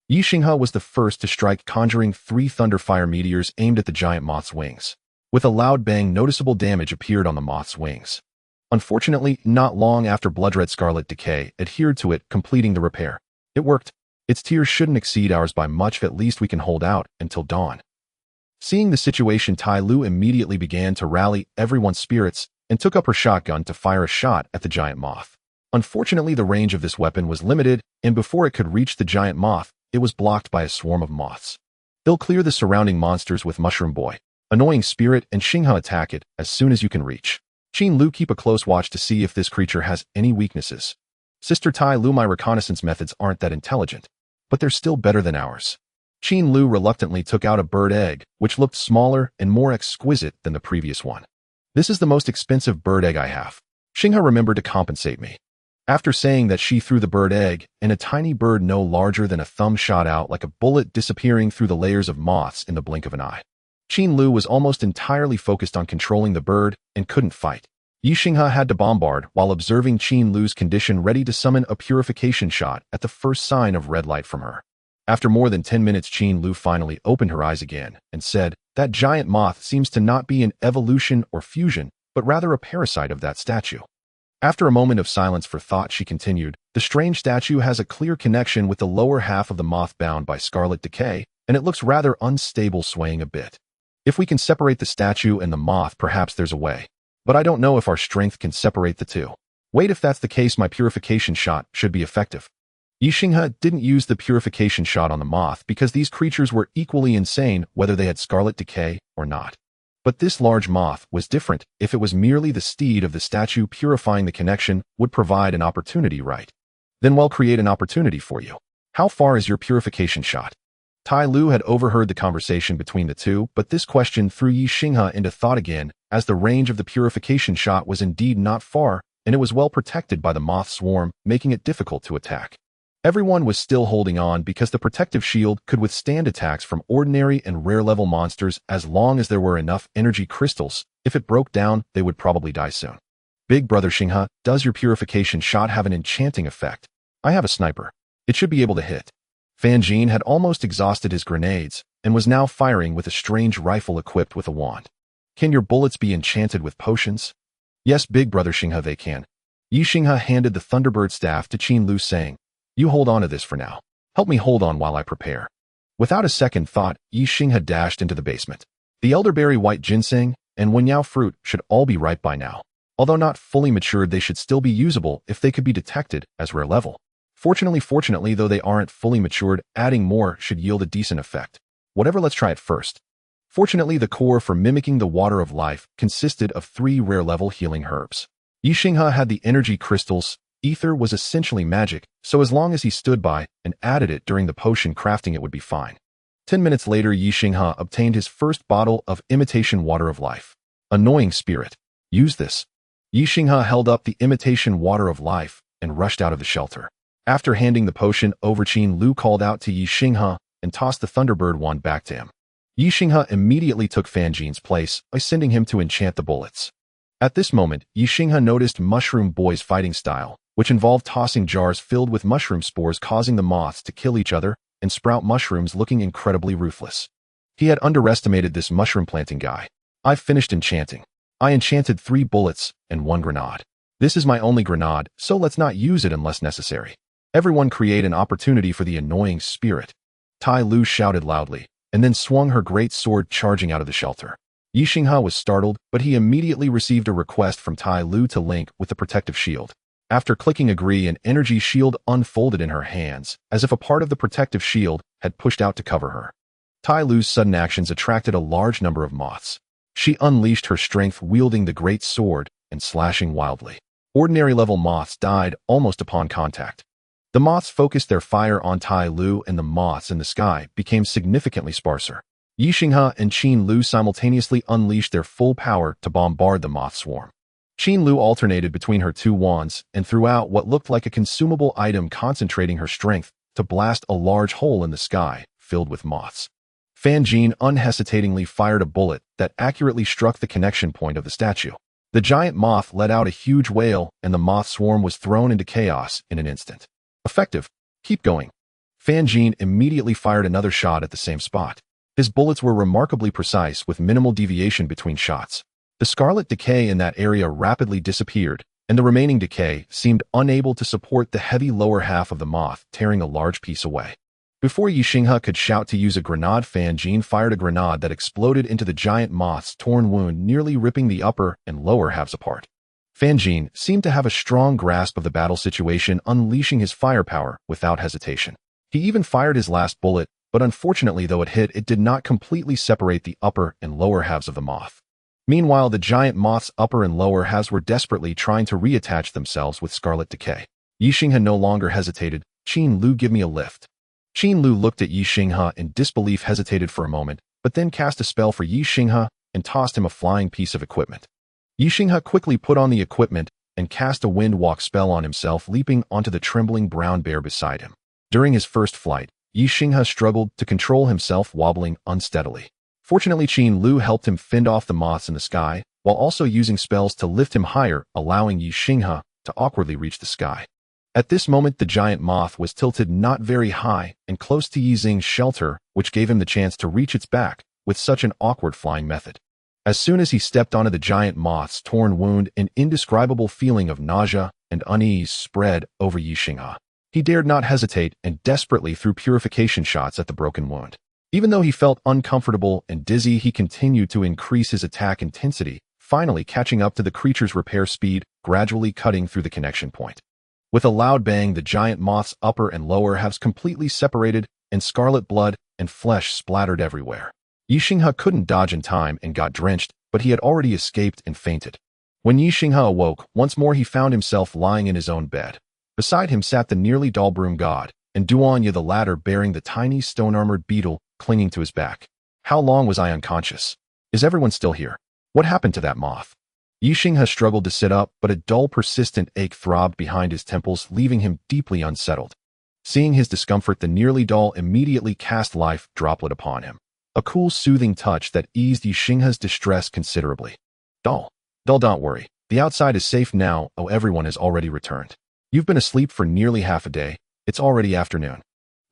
Ye Xinghe was the first to strike, conjuring 3 thunderfire meteors aimed at the giant moth's wings. With a loud bang, noticeable damage appeared on the moth's wings. Unfortunately, not long after, blood-red scarlet decay adhered to it, completing the repair. It worked. Its tears shouldn't exceed ours by much. At least we can hold out until dawn. Seeing the situation, Tai Lu immediately began to rally everyone's spirits and took up her shotgun to fire a shot at the giant moth. Unfortunately, the range of this weapon was limited, and before it could reach the giant moth, it was blocked by a swarm of moths. They'll clear the surrounding monsters with Mushroom Boy, Annoying Spirit, and Xinghe. Attack it as soon as you can reach. Qin Lu, keep a close watch to see if this creature has any weaknesses. Sister Tai Lu, my reconnaissance methods aren't that intelligent, but they're still better than ours. Qin Lu reluctantly took out a bird egg, which looked smaller and more exquisite than the previous one. This is the most expensive bird egg I have. Xinghe remembered to compensate me. After saying that, she threw the bird egg, and a tiny bird no larger than a thumb shot out like a bullet, disappearing through the layers of moths in the blink of an eye. Qin Lu was almost entirely focused on controlling the bird and couldn't fight. Ye Xinghe had to bombard while observing Qin Lu's condition, ready to summon a purification shot at the first sign of red light from her. After more than 10 minutes, Qin Lu finally opened her eyes again and said, that giant moth seems to not be an evolution or fusion, but rather a parasite of that statue. After a moment of silence for thought, she continued, the strange statue has a clear connection with the lower half of the moth bound by scarlet decay, and it looks rather unstable, swaying a bit. If we can separate the statue and the moth, perhaps there's a way. But I don't know if our strength can separate the two. Wait, if that's the case, my purification shot should be effective. Ye Xinghe didn't use the purification shot on the moth because these creatures were equally insane whether they had scarlet decay or not. But this large moth was different. If it was merely the steed of the statue, purifying the connection would provide an opportunity, right? Then we'll create an opportunity for you. How far is your purification shot? Tai Lu had overheard the conversation between the two, but this question threw Ye Xinghe into thought again, as the range of the purification shot was indeed not far, and it was well protected by the moth swarm, making it difficult to attack. Everyone was still holding on because the protective shield could withstand attacks from ordinary and rare-level monsters as long as there were enough energy crystals. If it broke down, they would probably die soon. Big Brother Xinghe, does your purification shot have an enchanting effect? I have a sniper. It should be able to hit. Fan Jin had almost exhausted his grenades and was now firing with a strange rifle equipped with a wand. Can your bullets be enchanted with potions? Yes, Big Brother Xinghe, they can. Ye Xinghe handed the Thunderbird staff to Qin Lu, saying, You hold on to this for now. Help me hold on while I prepare. Without a second thought, Ye Xinghe dashed into the basement. The elderberry white ginseng and Wenyao fruit should all be ripe by now. Although not fully matured, they should still be usable if they could be detected as rare level. Fortunately, though they aren't fully matured, adding more should yield a decent effect. Whatever, let's try it first. Fortunately, the core for mimicking the water of life consisted of 3 rare-level healing herbs. Ye Xinghe had the energy crystals. Ether was essentially magic, so as long as he stood by and added it during the potion crafting, it would be fine. 10 minutes later, Ye Xinghe obtained his first bottle of imitation water of life. Annoying spirit. Use this. Ye Xinghe held up the imitation water of life and rushed out of the shelter. After handing the potion over, Qin Lu called out to Ye Xinghe and tossed the Thunderbird wand back to him. Ye Xinghe immediately took Fan Jin's place by sending him to enchant the bullets. At this moment, Ye Xinghe noticed Mushroom Boy's fighting style, which involved tossing jars filled with mushroom spores, causing the moths to kill each other and sprout mushrooms, looking incredibly ruthless. He had underestimated this mushroom planting guy. I've finished enchanting. I enchanted 3 bullets and 1 grenade. This is my only grenade, so let's not use it unless necessary. Everyone create an opportunity for the annoying spirit. Tai Lu shouted loudly, and then swung her great sword, charging out of the shelter. Ye Xinghe was startled, but he immediately received a request from Tai Lu to link with the protective shield. After clicking agree, an energy shield unfolded in her hands, as if a part of the protective shield had pushed out to cover her. Tai Lu's sudden actions attracted a large number of moths. She unleashed her strength, wielding the great sword and slashing wildly. Ordinary-level moths died almost upon contact. The moths focused their fire on Tai Lu, and the moths in the sky became significantly sparser. Ye Xinghe and Qin Lu simultaneously unleashed their full power to bombard the moth swarm. Qin Lu alternated between her 2 wands and threw out what looked like a consumable item, concentrating her strength to blast a large hole in the sky filled with moths. Fan Jin unhesitatingly fired a bullet that accurately struck the connection point of the statue. The giant moth let out a huge wail, and the moth swarm was thrown into chaos in an instant. Effective. Keep going. Fan Jin immediately fired another shot at the same spot. His bullets were remarkably precise, with minimal deviation between shots. The scarlet decay in that area rapidly disappeared, and the remaining decay seemed unable to support the heavy lower half of the moth, tearing a large piece away. Before Ye Xinghe could shout to use a grenade, Fan Jin fired a grenade that exploded into the giant moth's torn wound, nearly ripping the upper and lower halves apart. Fan Jin seemed to have a strong grasp of the battle situation, unleashing his firepower without hesitation. He even fired his last bullet, but unfortunately, though it hit, it did not completely separate the upper and lower halves of the moth. Meanwhile, the giant moth's upper and lower halves were desperately trying to reattach themselves with scarlet decay. Ye Xinghe no longer hesitated. Qin Lu, give me a lift. Qin Lu looked at Ye Xinghe in disbelief, hesitated for a moment, but then cast a spell for Ye Xinghe and tossed him a flying piece of equipment. Ye Xinghe quickly put on the equipment and cast a wind walk spell on himself, leaping onto the trembling brown bear beside him. During his first flight, Ye Xinghe struggled to control himself, wobbling unsteadily. Fortunately, Qin Lu helped him fend off the moths in the sky, while also using spells to lift him higher, allowing Ye Xinghe to awkwardly reach the sky. At this moment, the giant moth was tilted not very high and close to Ye Xinghe's shelter, which gave him the chance to reach its back with such an awkward flying method. As soon as he stepped onto the giant moth's torn wound, an indescribable feeling of nausea and unease spread over Ye Xinghe. He dared not hesitate and desperately threw purification shots at the broken wound. Even though he felt uncomfortable and dizzy, he continued to increase his attack intensity, finally catching up to the creature's repair speed, gradually cutting through the connection point. With a loud bang, the giant moth's upper and lower halves completely separated, and scarlet blood and flesh splattered everywhere. Ye Xinghe couldn't dodge in time and got drenched, but he had already escaped and fainted. When Ye Xinghe awoke, once more he found himself lying in his own bed. Beside him sat the nearly dull broom god, and Duanya the latter bearing the tiny stone-armored beetle clinging to his back. How long was I unconscious? Is everyone still here? What happened to that moth? Ye Xinghe struggled to sit up, but a dull, persistent ache throbbed behind his temples, leaving him deeply unsettled. Seeing his discomfort, the nearly dull immediately cast life droplet upon him. A cool, soothing touch that eased Ye Xinghe's distress considerably. Dull, don't worry. The outside is safe now. Oh, everyone has already returned. You've been asleep for nearly half a day. It's already afternoon.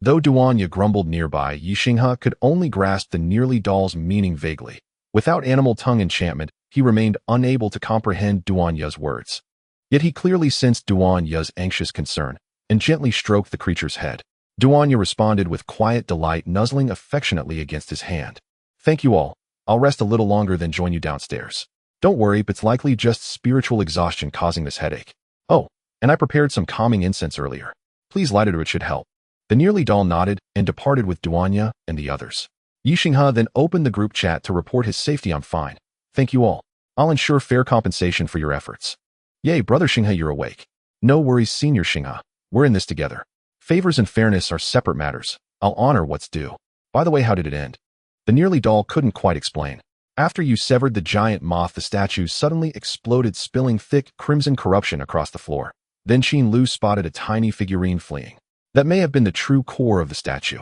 Though Duanya grumbled nearby, Ye Xinghe could only grasp the nearly dull's meaning vaguely. Without animal tongue enchantment, he remained unable to comprehend Duanya's words. Yet he clearly sensed Duanya's anxious concern, and gently stroked the creature's head. Duanya responded with quiet delight, nuzzling affectionately against his hand. Thank you all. I'll rest a little longer, then join you downstairs. Don't worry, it's likely just spiritual exhaustion causing this headache. Oh, and I prepared some calming incense earlier. Please light it or it should help. The nearly dull nodded and departed with Duanya and the others. Ye Xinghe then opened the group chat to report his safety. I'm fine. Thank you all. I'll ensure fair compensation for your efforts. Yay, Brother Xinghe, you're awake. No worries, Senior Xinghe. We're in this together. Favors and fairness are separate matters. I'll honor what's due. By the way, how did it end? The nearly dull couldn't quite explain. After you severed the giant moth, the statue suddenly exploded, spilling thick, crimson corruption across the floor. Then Qin Lu spotted a tiny figurine fleeing. That may have been the true core of the statue.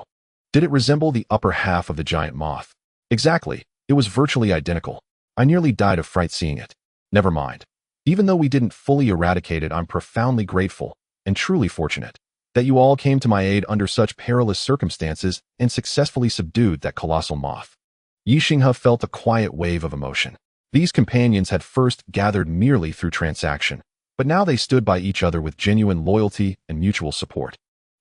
Did it resemble the upper half of the giant moth? Exactly. It was virtually identical. I nearly died of fright seeing it. Never mind. Even though we didn't fully eradicate it, I'm profoundly grateful, and truly fortunate, that you all came to my aid under such perilous circumstances and successfully subdued that colossal moth. Ye Xinghe felt a quiet wave of emotion. These companions had first gathered merely through transaction, but now they stood by each other with genuine loyalty and mutual support.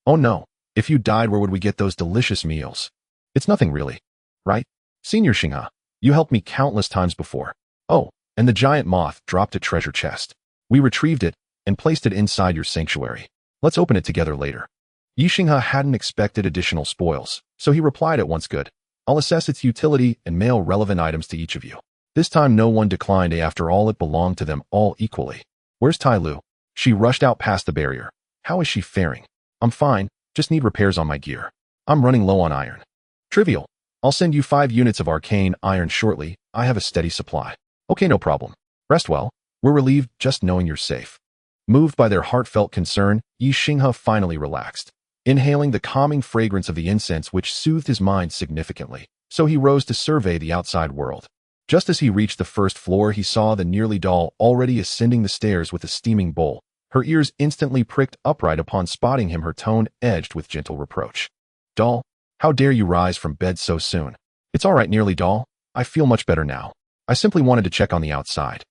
Oh no, if you died, where would we get those delicious meals? It's nothing really, right? Senior Xinghe, you helped me countless times before. Oh, and the giant moth dropped a treasure chest. We retrieved it and placed it inside your sanctuary. Let's open it together later. Ye Xinghe hadn't expected additional spoils, so he replied at once, good. I'll assess its utility and mail relevant items to each of you. This time no one declined. After all, it belonged to them all equally. Where's Tai Lu? She rushed out past the barrier. How is she faring? I'm fine, just need repairs on my gear. I'm running low on iron. Trivial. I'll send you 5 units of arcane iron shortly. I have a steady supply. Okay, no problem. Rest well. We're relieved just knowing you're safe. Moved by their heartfelt concern, Ye Xinghe finally relaxed, inhaling the calming fragrance of the incense which soothed his mind significantly. So he rose to survey the outside world. Just as he reached the first floor, he saw the nearly dull already ascending the stairs with a steaming bowl. Her ears instantly pricked upright upon spotting him, her tone edged with gentle reproach. Dull, how dare you rise from bed so soon? It's all right, nearly dull. I feel much better now. I simply wanted to check on the outside.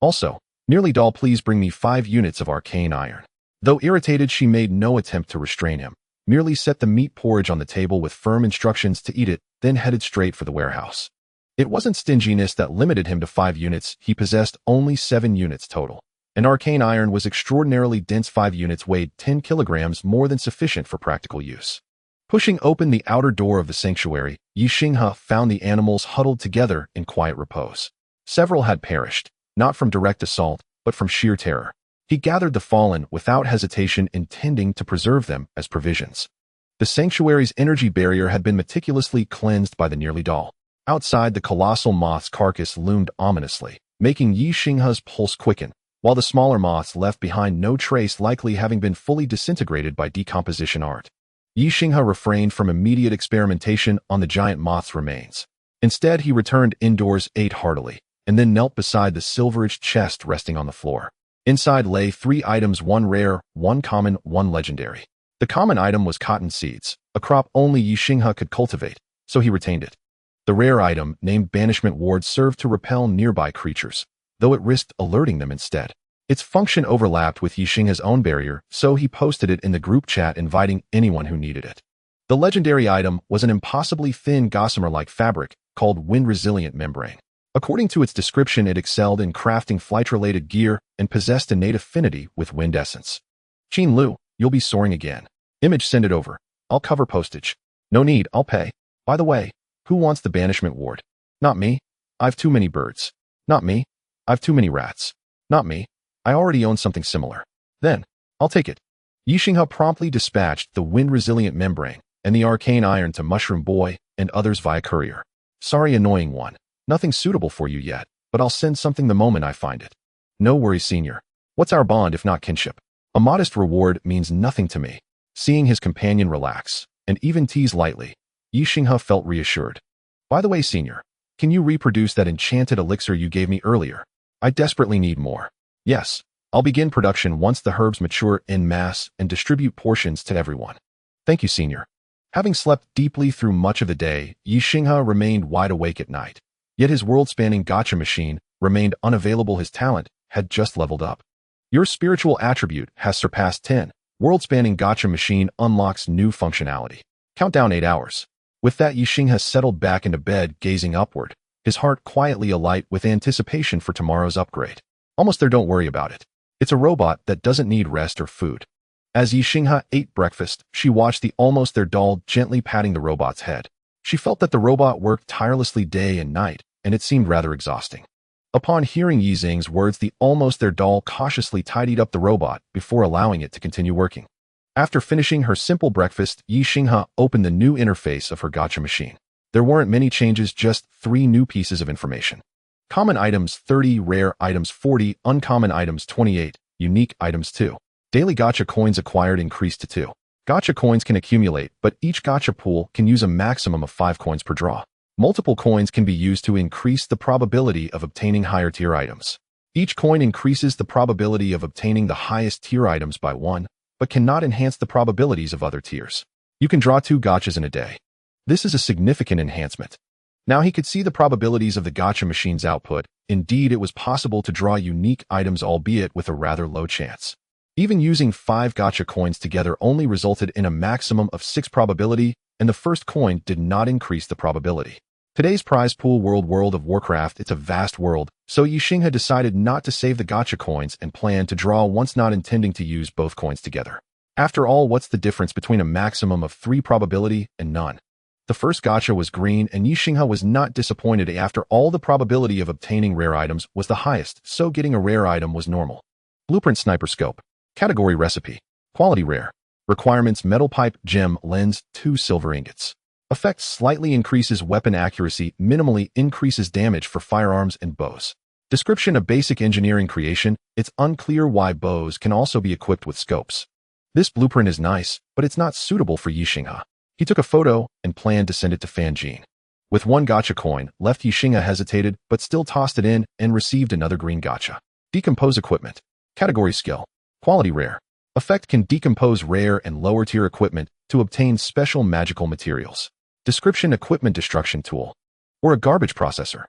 Also, nearly dull, please bring me 5 units of arcane iron. Though irritated, she made no attempt to restrain him, merely set the meat porridge on the table with firm instructions to eat it, then headed straight for the warehouse. It wasn't stinginess that limited him to 5 units, he possessed only 7 units total. And arcane iron was extraordinarily dense. 5 units weighed 10 kilograms, more than sufficient for practical use. Pushing open the outer door of the sanctuary, Ye Xinghe found the animals huddled together in quiet repose. Several had perished, not from direct assault, but from sheer terror. He gathered the fallen without hesitation, intending to preserve them as provisions. The sanctuary's energy barrier had been meticulously cleansed by the nearly dull. Outside, the colossal moth's carcass loomed ominously, making Ye Xinghe's pulse quicken, while the smaller moths left behind no trace, likely having been fully disintegrated by decomposition art. Ye Xinghe refrained from immediate experimentation on the giant moth's remains. Instead, he returned indoors, ate heartily, and then knelt beside the silver-edged chest resting on the floor. Inside lay 3 items, 1 rare, 1 common, 1 legendary. The common item was cotton seeds, a crop only Ye Xinghe could cultivate, so he retained it. The rare item, named Banishment Ward, served to repel nearby creatures, though it risked alerting them instead. Its function overlapped with Ye Xinghe's own barrier, so he posted it in the group chat, inviting anyone who needed it. The legendary item was an impossibly thin gossamer-like fabric called wind-resilient membrane. According to its description, it excelled in crafting flight-related gear and possessed innate affinity with wind essence. Qin Lu, you'll be soaring again. Image, send it over. I'll cover postage. No need, I'll pay. By the way, who wants the banishment ward? Not me. I've too many birds. Not me. I've too many rats. Not me. I already own something similar. Then, I'll take it. Ye Xinghe promptly dispatched the wind-resilient membrane and the arcane iron to Mushroom Boy and others via courier. Sorry, annoying one. Nothing suitable for you yet, but I'll send something the moment I find it. No worries, senior. What's our bond if not kinship? A modest reward means nothing to me. Seeing his companion relax, and even tease lightly, Ye Xinghe felt reassured. By the way, senior, can you reproduce that enchanted elixir you gave me earlier? I desperately need more. Yes, I'll begin production once the herbs mature en masse and distribute portions to everyone. Thank you, senior. Having slept deeply through much of the day, Ye Xinghe remained wide awake at night. Yet his world-spanning gacha machine remained unavailable. His talent had just leveled up. Your spiritual attribute has surpassed 10. World-spanning gacha machine unlocks new functionality. Countdown 8 hours. With that, Ye Xinghe settled back into bed, gazing upward, his heart quietly alight with anticipation for tomorrow's upgrade. Almost there, don't worry about it. It's a robot that doesn't need rest or food. As Ye Xinghe ate breakfast, she watched the almost there doll gently patting the robot's head. She felt that the robot worked tirelessly day and night, and it seemed rather exhausting. Upon hearing Ye Xinghe's words, the almost there doll cautiously tidied up the robot before allowing it to continue working. After finishing her simple breakfast, Ye Xinghe opened the new interface of her gacha machine. There weren't many changes, just 3 new pieces of information. Common items 30, rare items 40, uncommon items 28, unique items 2. Daily gacha coins acquired increased to 2. Gacha coins can accumulate, but each gacha pool can use a maximum of 5 coins per draw. Multiple coins can be used to increase the probability of obtaining higher tier items. Each coin increases the probability of obtaining the highest tier items by 1, but cannot enhance the probabilities of other tiers. You can draw 2 gachas in a day. This is a significant enhancement. Now he could see the probabilities of the gacha machine's output. Indeed, it was possible to draw unique items, albeit with a rather low chance. Even using 5 gacha coins together only resulted in a maximum of 6 probability, and the first coin did not increase the probability. Today's prize pool World of Warcraft, it's a vast world, so Ye Xinghe decided not to save the gacha coins and planned to draw once, not intending to use both coins together. After all, what's the difference between a maximum of 3 probability and none? The first gacha was green, and Ye Xinghe was not disappointed. After all, the probability of obtaining rare items was the highest, so getting a rare item was normal. Blueprint Sniper Scope. Category Recipe. Quality Rare. Requirements Metal Pipe, Gem, Lens, 2 silver ingots. Effect slightly increases weapon accuracy, minimally increases damage for firearms and bows. Description: a basic engineering creation. It's unclear why bows can also be equipped with scopes. This blueprint is nice, but it's not suitable for Ye Xinghe. He took a photo and planned to send it to Fan Jin. With 1 gacha coin left, Ye Xinghe hesitated, but still tossed it in and received another green gacha. Decompose Equipment. Category Skill. Quality Rare. Effect can decompose rare and lower tier equipment to obtain special magical materials. Description: equipment destruction tool, or a garbage processor.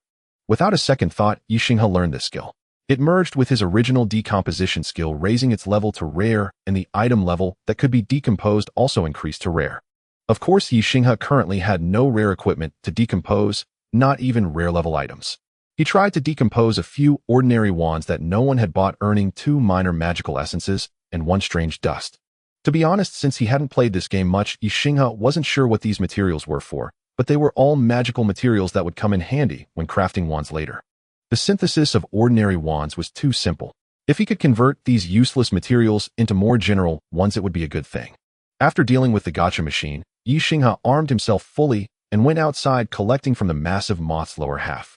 Without a second thought, Ye Xinghe learned this skill. It merged with his original decomposition skill, raising its level to rare, and the item level that could be decomposed also increased to rare. Of course, Ye Xinghe currently had no rare equipment to decompose, not even rare level items. He tried to decompose a few ordinary wands that no one had bought, earning 2 minor magical essences and 1 strange dust. To be honest, since he hadn't played this game much, Ye Xinghe wasn't sure what these materials were for, but they were all magical materials that would come in handy when crafting wands later. The synthesis of ordinary wands was too simple. If he could convert these useless materials into more general ones, it would be a good thing. After dealing with the gacha machine, Ye Xinghe armed himself fully and went outside, collecting from the massive moth's lower half.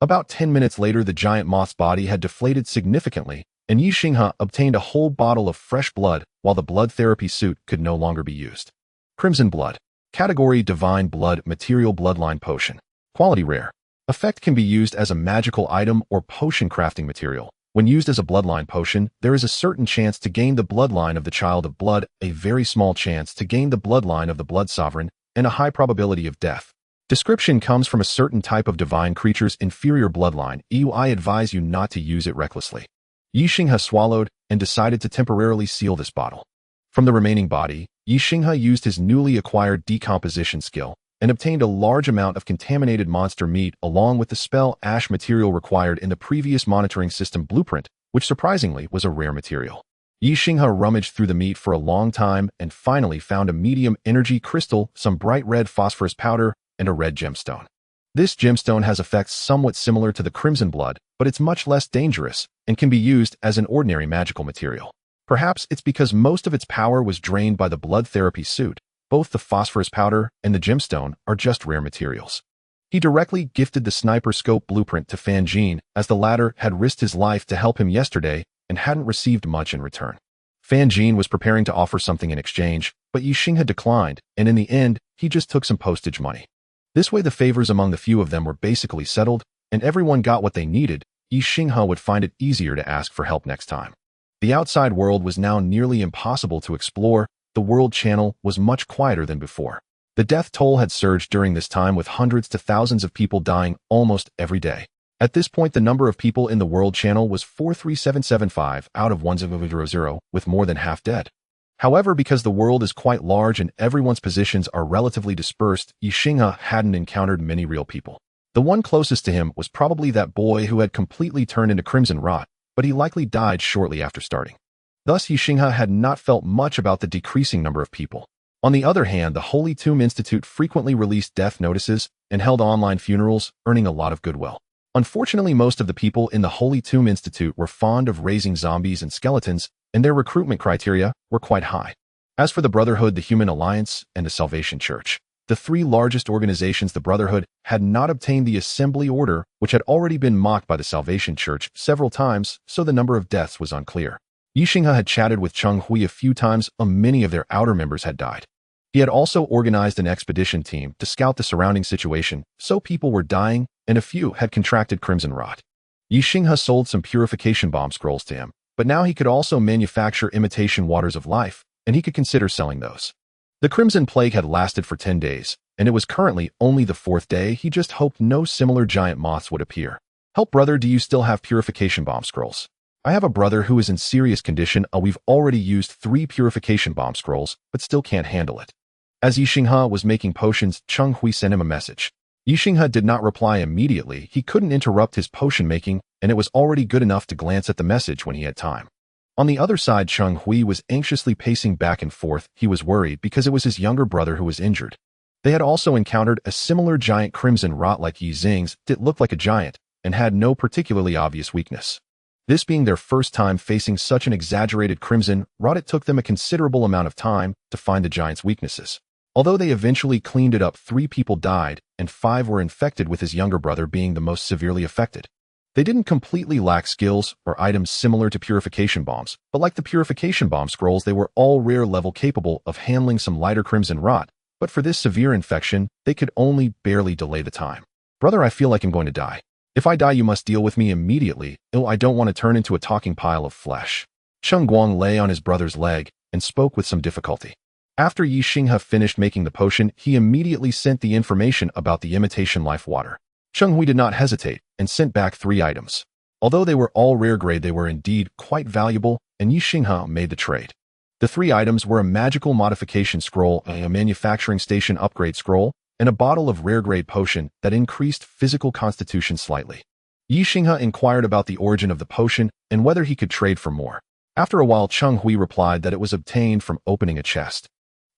About 10 minutes later, the giant moth's body had deflated significantly, and Ye Xinghe obtained a whole bottle of fresh blood, while the blood therapy suit could no longer be used. Crimson Blood. Category Divine Blood. Material Bloodline Potion. Quality Rare. Effect can be used as a magical item or potion crafting material. When used as a bloodline potion, there is a certain chance to gain the bloodline of the Child of Blood, a very small chance to gain the bloodline of the Blood Sovereign, and a high probability of death. Description: comes from a certain type of divine creature's inferior bloodline. I advise you not to use it recklessly. Ye Xinghe swallowed and decided to temporarily seal this bottle. From the remaining body, Ye Xinghe used his newly acquired decomposition skill and obtained a large amount of contaminated monster meat along with the spell ash material required in the previous monitoring system blueprint, which surprisingly was a rare material. Ye Xinghe rummaged through the meat for a long time and finally found a medium energy crystal, some bright red phosphorus powder, and a red gemstone. This gemstone has effects somewhat similar to the Crimson Blood, but it's much less dangerous and can be used as an ordinary magical material. Perhaps it's because most of its power was drained by the blood therapy suit. Both the phosphorus powder and the gemstone are just rare materials. He directly gifted the sniper scope blueprint to Fan Jin, as the latter had risked his life to help him yesterday and hadn't received much in return. Fan Jin was preparing to offer something in exchange, but Ye Xinghe had declined, and in the end, he just took some postage money. This way the favors among the few of them were basically settled, and everyone got what they needed. Ye Xinghe would find it easier to ask for help next time. The outside world was now nearly impossible to explore. The world channel was much quieter than before. The death toll had surged during this time, with hundreds to thousands of people dying almost every day. At this point, the number of people in the world channel was 43775 out of 1000, with more than half dead. However, because the world is quite large and everyone's positions are relatively dispersed, Ye Xinghe hadn't encountered many real people. The one closest to him was probably that boy who had completely turned into crimson rot, but he likely died shortly after starting. Thus, Ye Xinghe had not felt much about the decreasing number of people. On the other hand, the Holy Tomb Institute frequently released death notices and held online funerals, earning a lot of goodwill. Unfortunately, most of the people in the Holy Tomb Institute were fond of raising zombies and skeletons, and their recruitment criteria were quite high. As for the Brotherhood, the Human Alliance, and the Salvation Church, the three largest organizations, the Brotherhood had not obtained the Assembly Order, which had already been mocked by the Salvation Church several times, so the number of deaths was unclear. Ye Xinghe had chatted with Cheng Hui a few times, many of their outer members had died. He had also organized an expedition team to scout the surrounding situation, so people were dying, and a few had contracted crimson rot. Ye Xinghe sold some purification bomb scrolls to him, but now he could also manufacture imitation waters of life, and he could consider selling those. The Crimson Plague had lasted for 10 days, and it was currently only the 4th day. He just hoped no similar giant moths would appear. Help, brother, do you still have purification bomb scrolls? I have a brother who is in serious condition. We've already used 3 purification bomb scrolls, but still can't handle it. As Ye Xinghe was making potions, Cheng Hui sent him a message. Ye Xinghe did not reply immediately. He couldn't interrupt his potion making, and it was already good enough to glance at the message when he had time. On the other side, Cheng Hui was anxiously pacing back and forth. He was worried because it was his younger brother who was injured. They had also encountered a similar giant crimson rot like Ye Xinghe's. It looked like a giant and had no particularly obvious weakness. This being their first time facing such an exaggerated crimson rot, it took them a considerable amount of time to find the giant's weaknesses. Although they eventually cleaned it up, 3 people died and 5 were infected, with his younger brother being the most severely affected. They didn't completely lack skills or items similar to purification bombs, but like the purification bomb scrolls, they were all rare level, capable of handling some lighter crimson rot, but for this severe infection, they could only barely delay the time. Brother, I feel like I'm going to die. If I die, you must deal with me immediately. I don't want to turn into a talking pile of flesh. Cheng Guang lay on his brother's leg and spoke with some difficulty. After Ye Xinghe finished making the potion, he immediately sent the information about the imitation life water. Cheng Hui did not hesitate and sent back 3 items. Although they were all rare grade, they were indeed quite valuable, and Ye Xinghe made the trade. The 3 items were a magical modification scroll, a manufacturing station upgrade scroll, and a bottle of rare grade potion that increased physical constitution slightly. Ye Xinghe inquired about the origin of the potion and whether he could trade for more. After a while, Cheng Hui replied that it was obtained from opening a chest.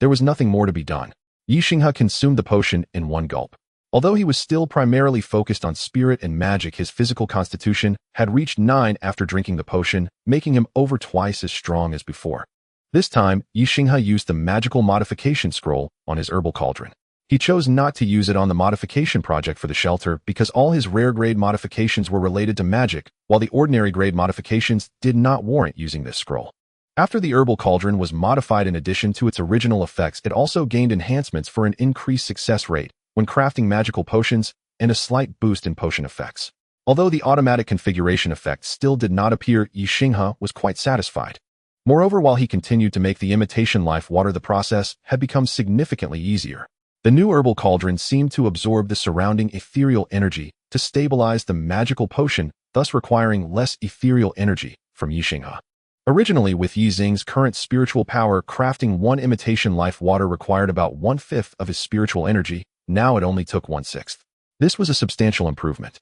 There was nothing more to be done. Ye Xinghe consumed the potion in one gulp. Although he was still primarily focused on spirit and magic, his physical constitution had reached 9 after drinking the potion, making him over twice as strong as before. This time, Ye Xinghe used the magical modification scroll on his herbal cauldron. He chose not to use it on the modification project for the shelter because all his rare grade modifications were related to magic, while the ordinary grade modifications did not warrant using this scroll. After the herbal cauldron was modified, in addition to its original effects, it also gained enhancements for an increased success rate when crafting magical potions and a slight boost in potion effects. Although the automatic configuration effect still did not appear, Ye Xinghe was quite satisfied. Moreover, while he continued to make the imitation life water, the process had become significantly easier. The new herbal cauldron seemed to absorb the surrounding ethereal energy to stabilize the magical potion, thus requiring less ethereal energy from Ye Xinghe. Originally, with Ye Xinghe's current spiritual power, crafting 1 imitation life water required about 1/5 of his spiritual energy. Now it only took 1/6. This was a substantial improvement.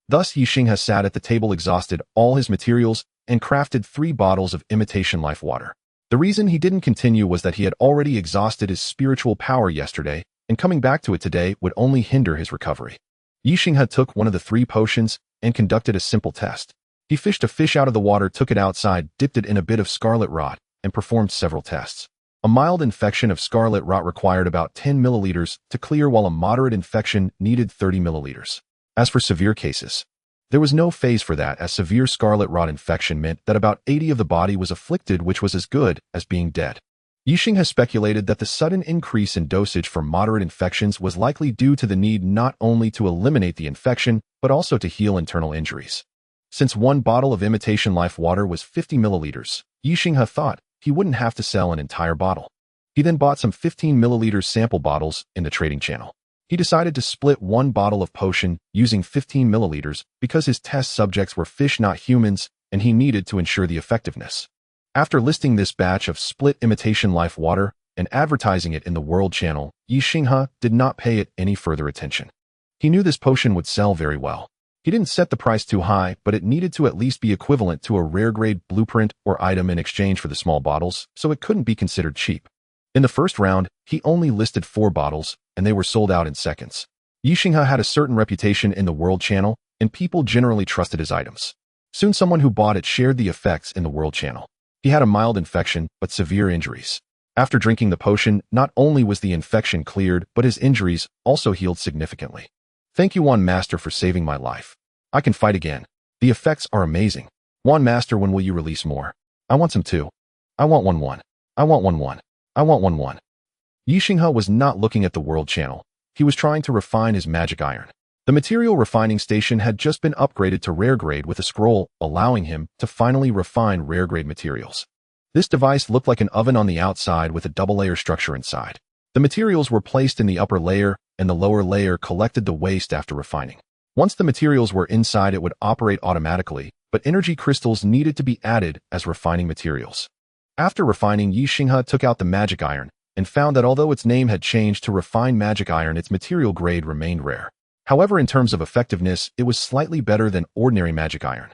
Thus, Ye Xinghe sat at the table, exhausted all his materials, and crafted 3 bottles of imitation life water. The reason he didn't continue was that he had already exhausted his spiritual power yesterday, and coming back to it today would only hinder his recovery. Ye Xinghe took one of the 3 potions and conducted a simple test. He fished a fish out of the water, took it outside, dipped it in a bit of scarlet rot, and performed several tests. A mild infection of scarlet rot required about 10 milliliters to clear, while a moderate infection needed 30 milliliters. As for severe cases, there was no phase for that, as severe scarlet rot infection meant that about 80% of the body was afflicted, which was as good as being dead. Ye Xinghe has speculated that the sudden increase in dosage for moderate infections was likely due to the need not only to eliminate the infection, but also to heal internal injuries. Since one bottle of imitation life water was 50 milliliters, Ye Xinghe thought he wouldn't have to sell an entire bottle. He then bought some 15 milliliter sample bottles in the trading channel. He decided to split one bottle of potion using 15 milliliters because his test subjects were fish, not humans, and he needed to ensure the effectiveness. After listing this batch of split imitation life water and advertising it in the World Channel, Ye Xinghe did not pay it any further attention. He knew this potion would sell very well. He didn't set the price too high, but it needed to at least be equivalent to a rare-grade blueprint or item in exchange for the small bottles, so it couldn't be considered cheap. In the first round, he only listed 4 bottles, and they were sold out in seconds. Ye Xinghe had a certain reputation in the World Channel, and people generally trusted his items. Soon someone who bought it shared the effects in the World Channel. He had a mild infection, but severe injuries. After drinking the potion, not only was the infection cleared, but his injuries also healed significantly. Thank you, One Master, for saving my life. I can fight again. The effects are amazing. One Master, when will you release more? I want some too. I want one. I want one. I want one. Ye Xinghe was not looking at the World Channel. He was trying to refine his magic iron. The material refining station had just been upgraded to rare grade with a scroll, allowing him to finally refine rare grade materials. This device looked like an oven on the outside with a double-layer structure inside. The materials were placed in the upper layer, and the lower layer collected the waste after refining. Once the materials were inside, it would operate automatically, but energy crystals needed to be added as refining materials. After refining, Ye Xinghe took out the magic iron and found that although its name had changed to refined magic iron, its material grade remained rare. However, in terms of effectiveness, it was slightly better than ordinary magic iron.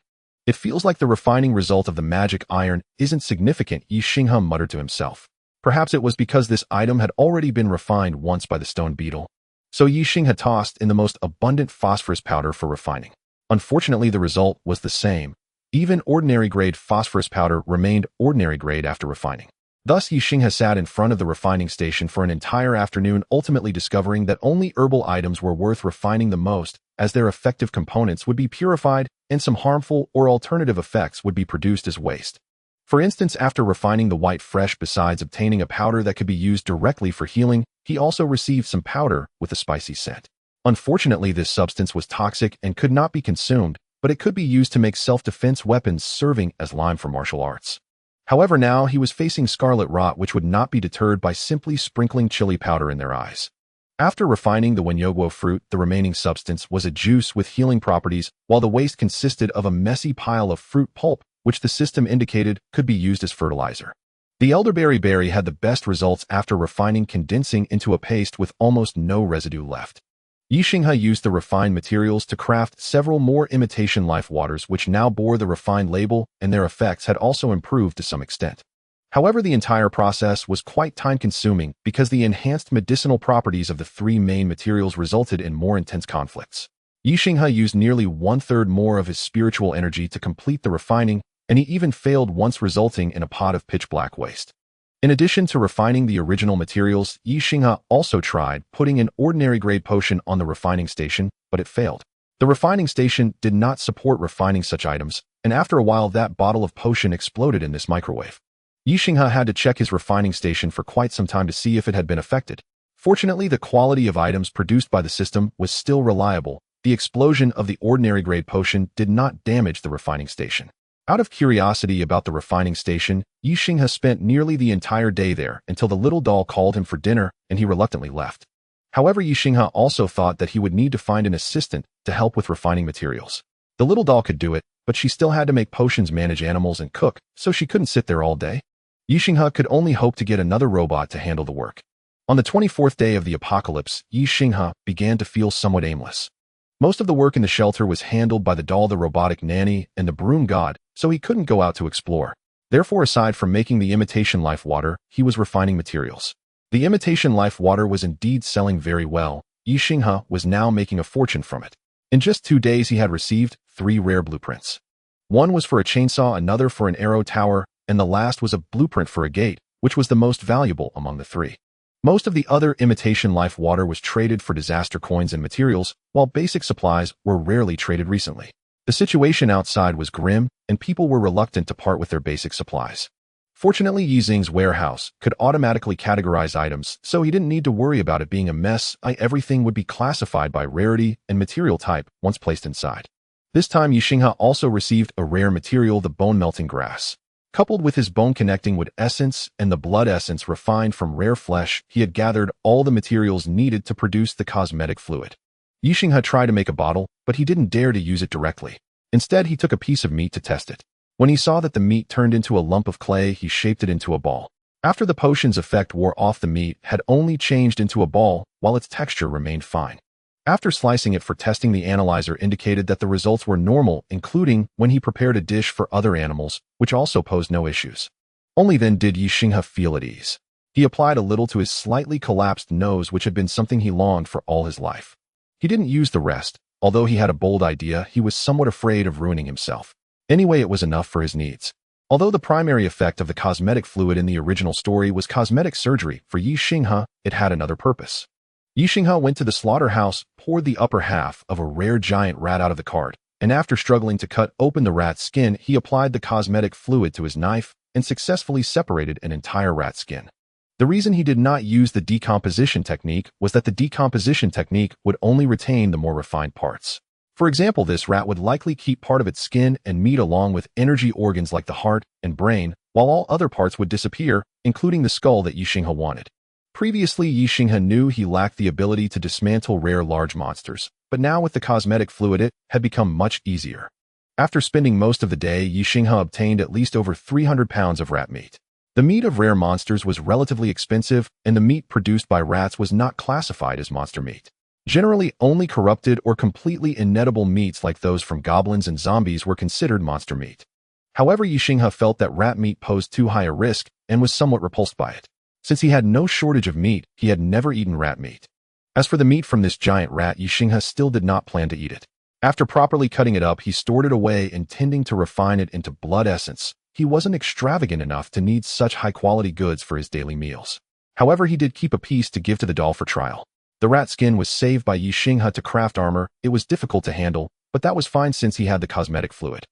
It feels like the refining result of the magic iron isn't significant, Ye Xinghe muttered to himself. Perhaps it was because this item had already been refined once by the stone beetle. So Ye Xinghe had tossed in the most abundant phosphorus powder for refining. Unfortunately, the result was the same. Even ordinary grade phosphorus powder remained ordinary grade after refining. Thus, Ye Xinghe sat in front of the refining station for an entire afternoon, ultimately discovering that only herbal items were worth refining the most, as their effective components would be purified and some harmful or alternative effects would be produced as waste. For instance, after refining the white fresh, besides obtaining a powder that could be used directly for healing, he also received some powder with a spicy scent. Unfortunately, this substance was toxic and could not be consumed, but it could be used to make self-defense weapons, serving as lime for martial arts. However, now he was facing scarlet rot, which would not be deterred by simply sprinkling chili powder in their eyes. After refining the wenyogwo fruit, the remaining substance was a juice with healing properties, while the waste consisted of a messy pile of fruit pulp, which the system indicated could be used as fertilizer. The elderberry berry had the best results after refining, condensing into a paste with almost no residue left. Ye Xinghe used the refined materials to craft several more imitation life waters, which now bore the refined label, and their effects had also improved to some extent. However, the entire process was quite time-consuming because the enhanced medicinal properties of the 3 main materials resulted in more intense conflicts. Ye Xinghe used nearly 1/3 more of his spiritual energy to complete the refining, and he even failed once, resulting in a pot of pitch-black waste. In addition to refining the original materials, Ye Xinghe also tried putting an ordinary-grade potion on the refining station, but it failed. The refining station did not support refining such items, and after a while that bottle of potion exploded in this microwave. Ye Xinghe had to check his refining station for quite some time to see if it had been affected. Fortunately, the quality of items produced by the system was still reliable. The explosion of the ordinary-grade potion did not damage the refining station. Out of curiosity about the refining station, Ye Xinghe spent nearly the entire day there until the little doll called him for dinner, and he reluctantly left. However, Ye Xinghe also thought that he would need to find an assistant to help with refining materials. The little doll could do it, but she still had to make potions, manage animals, and cook, so she couldn't sit there all day. Ye Xinghe could only hope to get another robot to handle the work. On the 24th day of the apocalypse, Ye Xinghe began to feel somewhat aimless. Most of the work in the shelter was handled by the doll, the robotic nanny, and the broom god, so he couldn't go out to explore. Therefore, aside from making the imitation life water, he was refining materials. The imitation life water was indeed selling very well. Ye Xinghe was now making a fortune from it. In just 2 days, he had received 3 rare blueprints. One was for a chainsaw, another for an arrow tower, and the last was a blueprint for a gate, which was the most valuable among the three. Most of the other imitation life water was traded for disaster coins and materials, while basic supplies were rarely traded recently. The situation outside was grim, and people were reluctant to part with their basic supplies. Fortunately, Ye Xinghe's warehouse could automatically categorize items, so he didn't need to worry about it being a mess. Everything would be classified by rarity and material type once placed inside. This time, Ye Xinghe also received a rare material, the bone-melting grass. Coupled with his bone-connecting wood essence and the blood essence refined from rare flesh, he had gathered all the materials needed to produce the cosmetic fluid. Ye Xinghe tried to make a bottle, but he didn't dare to use it directly. Instead, he took a piece of meat to test it. When he saw that the meat turned into a lump of clay, he shaped it into a ball. After the potion's effect wore off, the meat had only changed into a ball, while its texture remained fine. After slicing it for testing, the analyzer indicated that the results were normal, including when he prepared a dish for other animals, which also posed no issues. Only then did Ye Xinghe feel at ease. He applied a little to his slightly collapsed nose, which had been something he longed for all his life. He didn't use the rest. Although he had a bold idea, he was somewhat afraid of ruining himself. Anyway, it was enough for his needs. Although the primary effect of the cosmetic fluid in the original story was cosmetic surgery, for Ye Xinghe, it had another purpose. Ye Xinghe went to the slaughterhouse, poured the upper half of a rare giant rat out of the cart, and after struggling to cut open the rat's skin, he applied the cosmetic fluid to his knife and successfully separated an entire rat skin. The reason he did not use the decomposition technique was that the decomposition technique would only retain the more refined parts. For example, this rat would likely keep part of its skin and meat along with energy organs like the heart and brain, while all other parts would disappear, including the skull that Ye Xinghe wanted. Previously, Ye Xinghe knew he lacked the ability to dismantle rare large monsters, but now with the cosmetic fluid it had become much easier. After spending most of the day, Ye Xinghe obtained at least over 300 pounds of rat meat. The meat of rare monsters was relatively expensive, and the meat produced by rats was not classified as monster meat. Generally, only corrupted or completely inedible meats like those from goblins and zombies were considered monster meat. However, Ye Xinghe felt that rat meat posed too high a risk and was somewhat repulsed by it. Since he had no shortage of meat, he had never eaten rat meat. As for the meat from this giant rat, Ye Xinghe still did not plan to eat it. After properly cutting it up, he stored it away, intending to refine it into blood essence. He wasn't extravagant enough to need such high-quality goods for his daily meals. However, he did keep a piece to give to the doll for trial. The rat skin was saved by Ye Xinghe to craft armor. It was difficult to handle, but that was fine since he had the cosmetic fluid.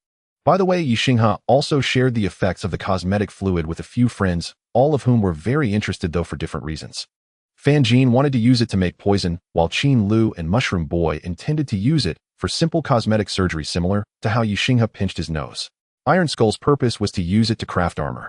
By the way, Ye Xinghe also shared the effects of the cosmetic fluid with a few friends, all of whom were very interested though for different reasons. Fan Jin wanted to use it to make poison, while Qin Lu and Mushroom Boy intended to use it for simple cosmetic surgery similar to how Ye Xinghe pinched his nose. Iron Skull's purpose was to use it to craft armor.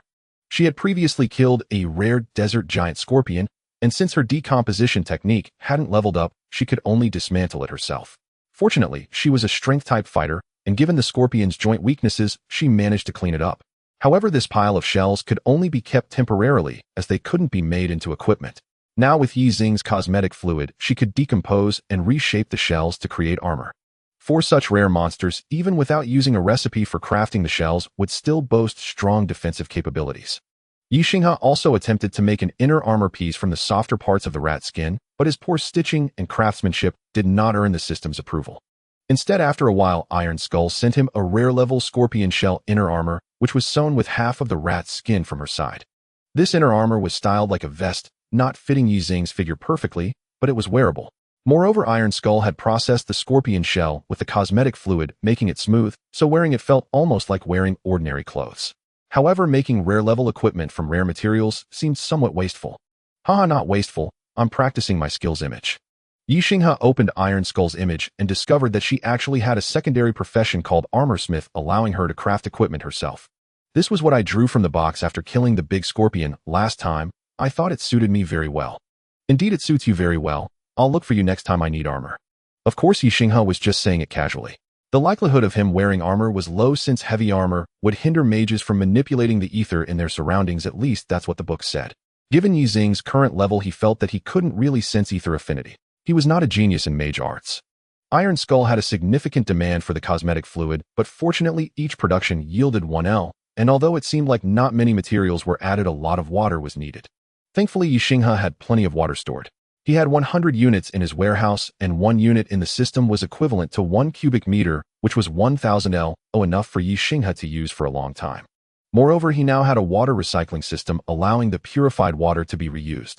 She had previously killed a rare desert giant scorpion, and since her decomposition technique hadn't leveled up, she could only dismantle it herself. Fortunately, she was a strength-type fighter, and given the scorpion's joint weaknesses, she managed to clean it up. However, this pile of shells could only be kept temporarily, as they couldn't be made into equipment. Now with Ye Xinghe's cosmetic fluid, she could decompose and reshape the shells to create armor. For such rare monsters, even without using a recipe for crafting the shells, would still boast strong defensive capabilities. Ye Xinghe also attempted to make an inner armor piece from the softer parts of the rat skin, but his poor stitching and craftsmanship did not earn the system's approval. Instead, after a while, Iron Skull sent him a rare-level scorpion shell inner armor, which was sewn with half of the rat's skin from her side. This inner armor was styled like a vest, not fitting Ye Xinghe's figure perfectly, but it was wearable. Moreover, Iron Skull had processed the scorpion shell with the cosmetic fluid, making it smooth, so wearing it felt almost like wearing ordinary clothes. However, making rare-level equipment from rare materials seemed somewhat wasteful. Haha, not wasteful, I'm practicing my skills image. Ye Xinghe opened Iron Skull's image and discovered that she actually had a secondary profession called armorsmith, allowing her to craft equipment herself. This was what I drew from the box after killing the big scorpion last time. I thought it suited me very well. Indeed, it suits you very well. I'll look for you next time I need armor. Of course, Ye Xinghe was just saying it casually. The likelihood of him wearing armor was low since heavy armor would hinder mages from manipulating the ether in their surroundings, at least that's what the book said. Given Ye Xinghe's current level, he felt that he couldn't really sense ether affinity. He was not a genius in mage arts. Iron Skull had a significant demand for the cosmetic fluid, but fortunately each production yielded 1L, and although it seemed like not many materials were added, a lot of water was needed. Thankfully, Ye Xinghe had plenty of water stored. He had 100 units in his warehouse, and 1 unit in the system was equivalent to 1 cubic meter, which was 1000 L, enough for Ye Xinghe to use for a long time. Moreover, he now had a water recycling system allowing the purified water to be reused.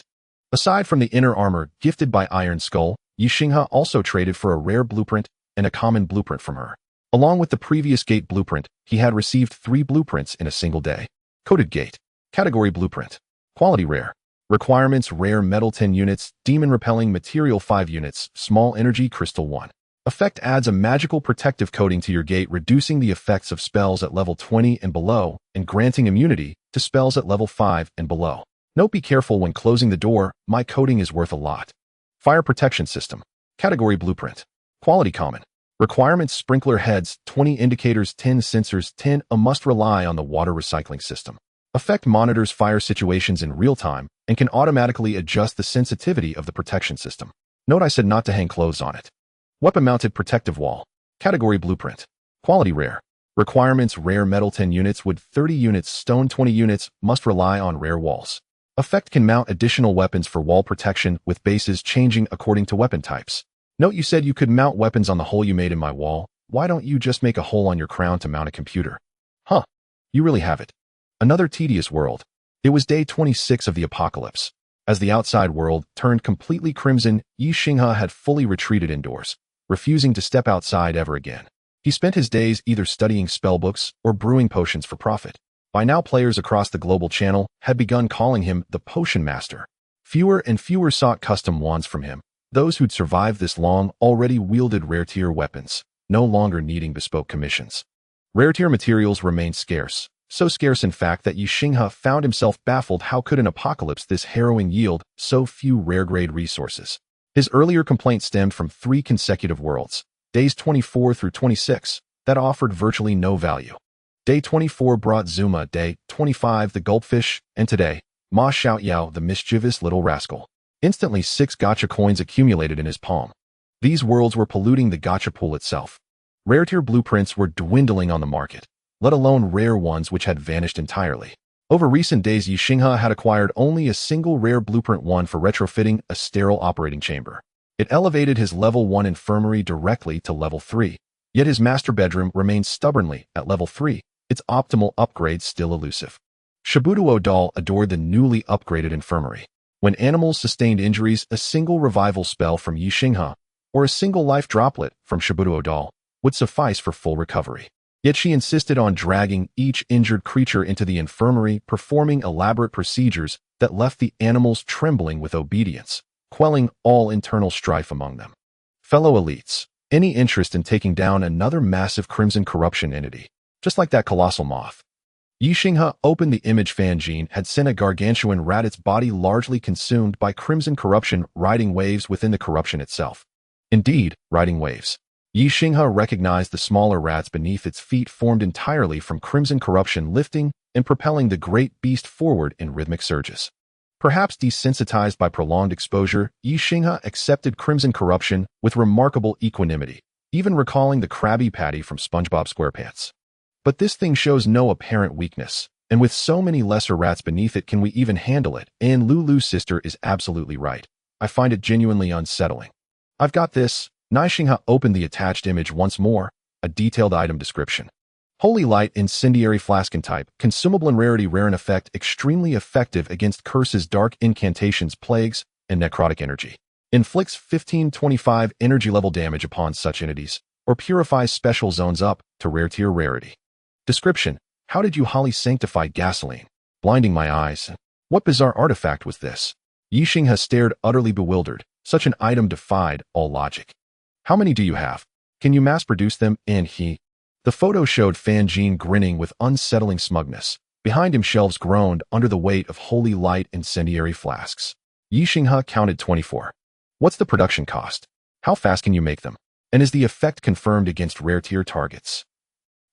Aside from the inner armor gifted by Iron Skull, Ye Xinghe also traded for a rare blueprint and a common blueprint from her. Along with the previous gate blueprint, he had received 3 blueprints in a single day. Coated gate. Category blueprint. Quality rare. Requirements: rare metal 10 units, demon repelling material 5 units, small energy crystal 1. Effect: adds a magical protective coating to your gate, reducing the effects of spells at level 20 and below, and granting immunity to spells at level 5 and below. Note: be careful when closing the door, my coating is worth a lot. Fire protection system. Category blueprint. Quality common. Requirements: sprinkler heads, 20 indicators, 10 sensors, 10, a must rely on the water recycling system. Effect: monitors fire situations in real time and can automatically adjust the sensitivity of the protection system. Note: I said not to hang clothes on it. Weapon-mounted protective wall. Category blueprint. Quality rare. Requirements: rare metal 10 units, wood 30 units, stone 20 units, must rely on rare walls. Effect: can mount additional weapons for wall protection, with bases changing according to weapon types. Note: you said you could mount weapons on the hole you made in my wall. Why don't you just make a hole on your crown to mount a computer? Huh. You really have it. Another tedious world. It was day 26 of the apocalypse. As the outside world turned completely crimson, Ye Xinghe had fully retreated indoors, refusing to step outside ever again. He spent his days either studying spellbooks or brewing potions for profit. By now, players across the global channel had begun calling him the Potion Master. Fewer and fewer sought custom wands from him. Those who'd survived this long already wielded rare-tier weapons, no longer needing bespoke commissions. Rare-tier materials remained scarce. So scarce, in fact, that Ye Xinghe found himself baffled. How could an apocalypse this harrowing yield so few rare-grade resources? His earlier complaint stemmed from 3 consecutive worlds, days 24 through 26, that offered virtually no value. Day 24 brought Zuma, day 25 the goldfish, and today, Ma Xiaoyao, the mischievous little rascal. Instantly 6 gacha coins accumulated in his palm. These worlds were polluting the gacha pool itself. Rare-tier blueprints were dwindling on the market, let alone rare ones which had vanished entirely. Over recent days, Ye Xinghe had acquired only a single rare blueprint, one for retrofitting a sterile operating chamber. It elevated his level 1 infirmary directly to level 3, yet his master bedroom remained stubbornly at level 3, its optimal upgrade still elusive. Shibudo doll adored the newly upgraded infirmary. When animals sustained injuries, a single revival spell from Ye Xinghe, or a single life droplet from Shibudo doll, would suffice for full recovery. Yet she insisted on dragging each injured creature into the infirmary, performing elaborate procedures that left the animals trembling with obedience, quelling all internal strife among them. Fellow elites, any interest in taking down another massive crimson corruption entity, just like that colossal moth? Ye Xinghe opened the image. Fan Jin had sent a gargantuan rat, its body largely consumed by crimson corruption, riding waves within the corruption itself. Indeed, riding waves. Ye Xinghe recognized the smaller rats beneath its feet formed entirely from crimson corruption, lifting and propelling the great beast forward in rhythmic surges. Perhaps desensitized by prolonged exposure, Ye Xinghe accepted crimson corruption with remarkable equanimity, even recalling the Krabby Patty from SpongeBob SquarePants. But this thing shows no apparent weakness, and with so many lesser rats beneath it, can we even handle it? And Lulu's sister is absolutely right. I find it genuinely unsettling. I've got this. Ye Xinghe opened the attached image once more, a detailed item description. Holy Light, incendiary flaskin type, consumable in rarity, rare in effect, extremely effective against curses, dark incantations, plagues, and necrotic energy. Inflicts 15-25 energy level damage upon such entities, or purifies special zones up to rare tier rarity. Description: how did you wholly sanctify gasoline? Blinding my eyes. What bizarre artifact was this? Ye Xinghe stared, utterly bewildered. Such an item defied all logic. How many do you have? Can you mass-produce them? And the photo showed Fan Jin grinning with unsettling smugness. Behind him, shelves groaned under the weight of Holy Light incendiary flasks. Ye Xinghe counted 24. What's the production cost? How fast can you make them? And is the effect confirmed against rare-tier targets?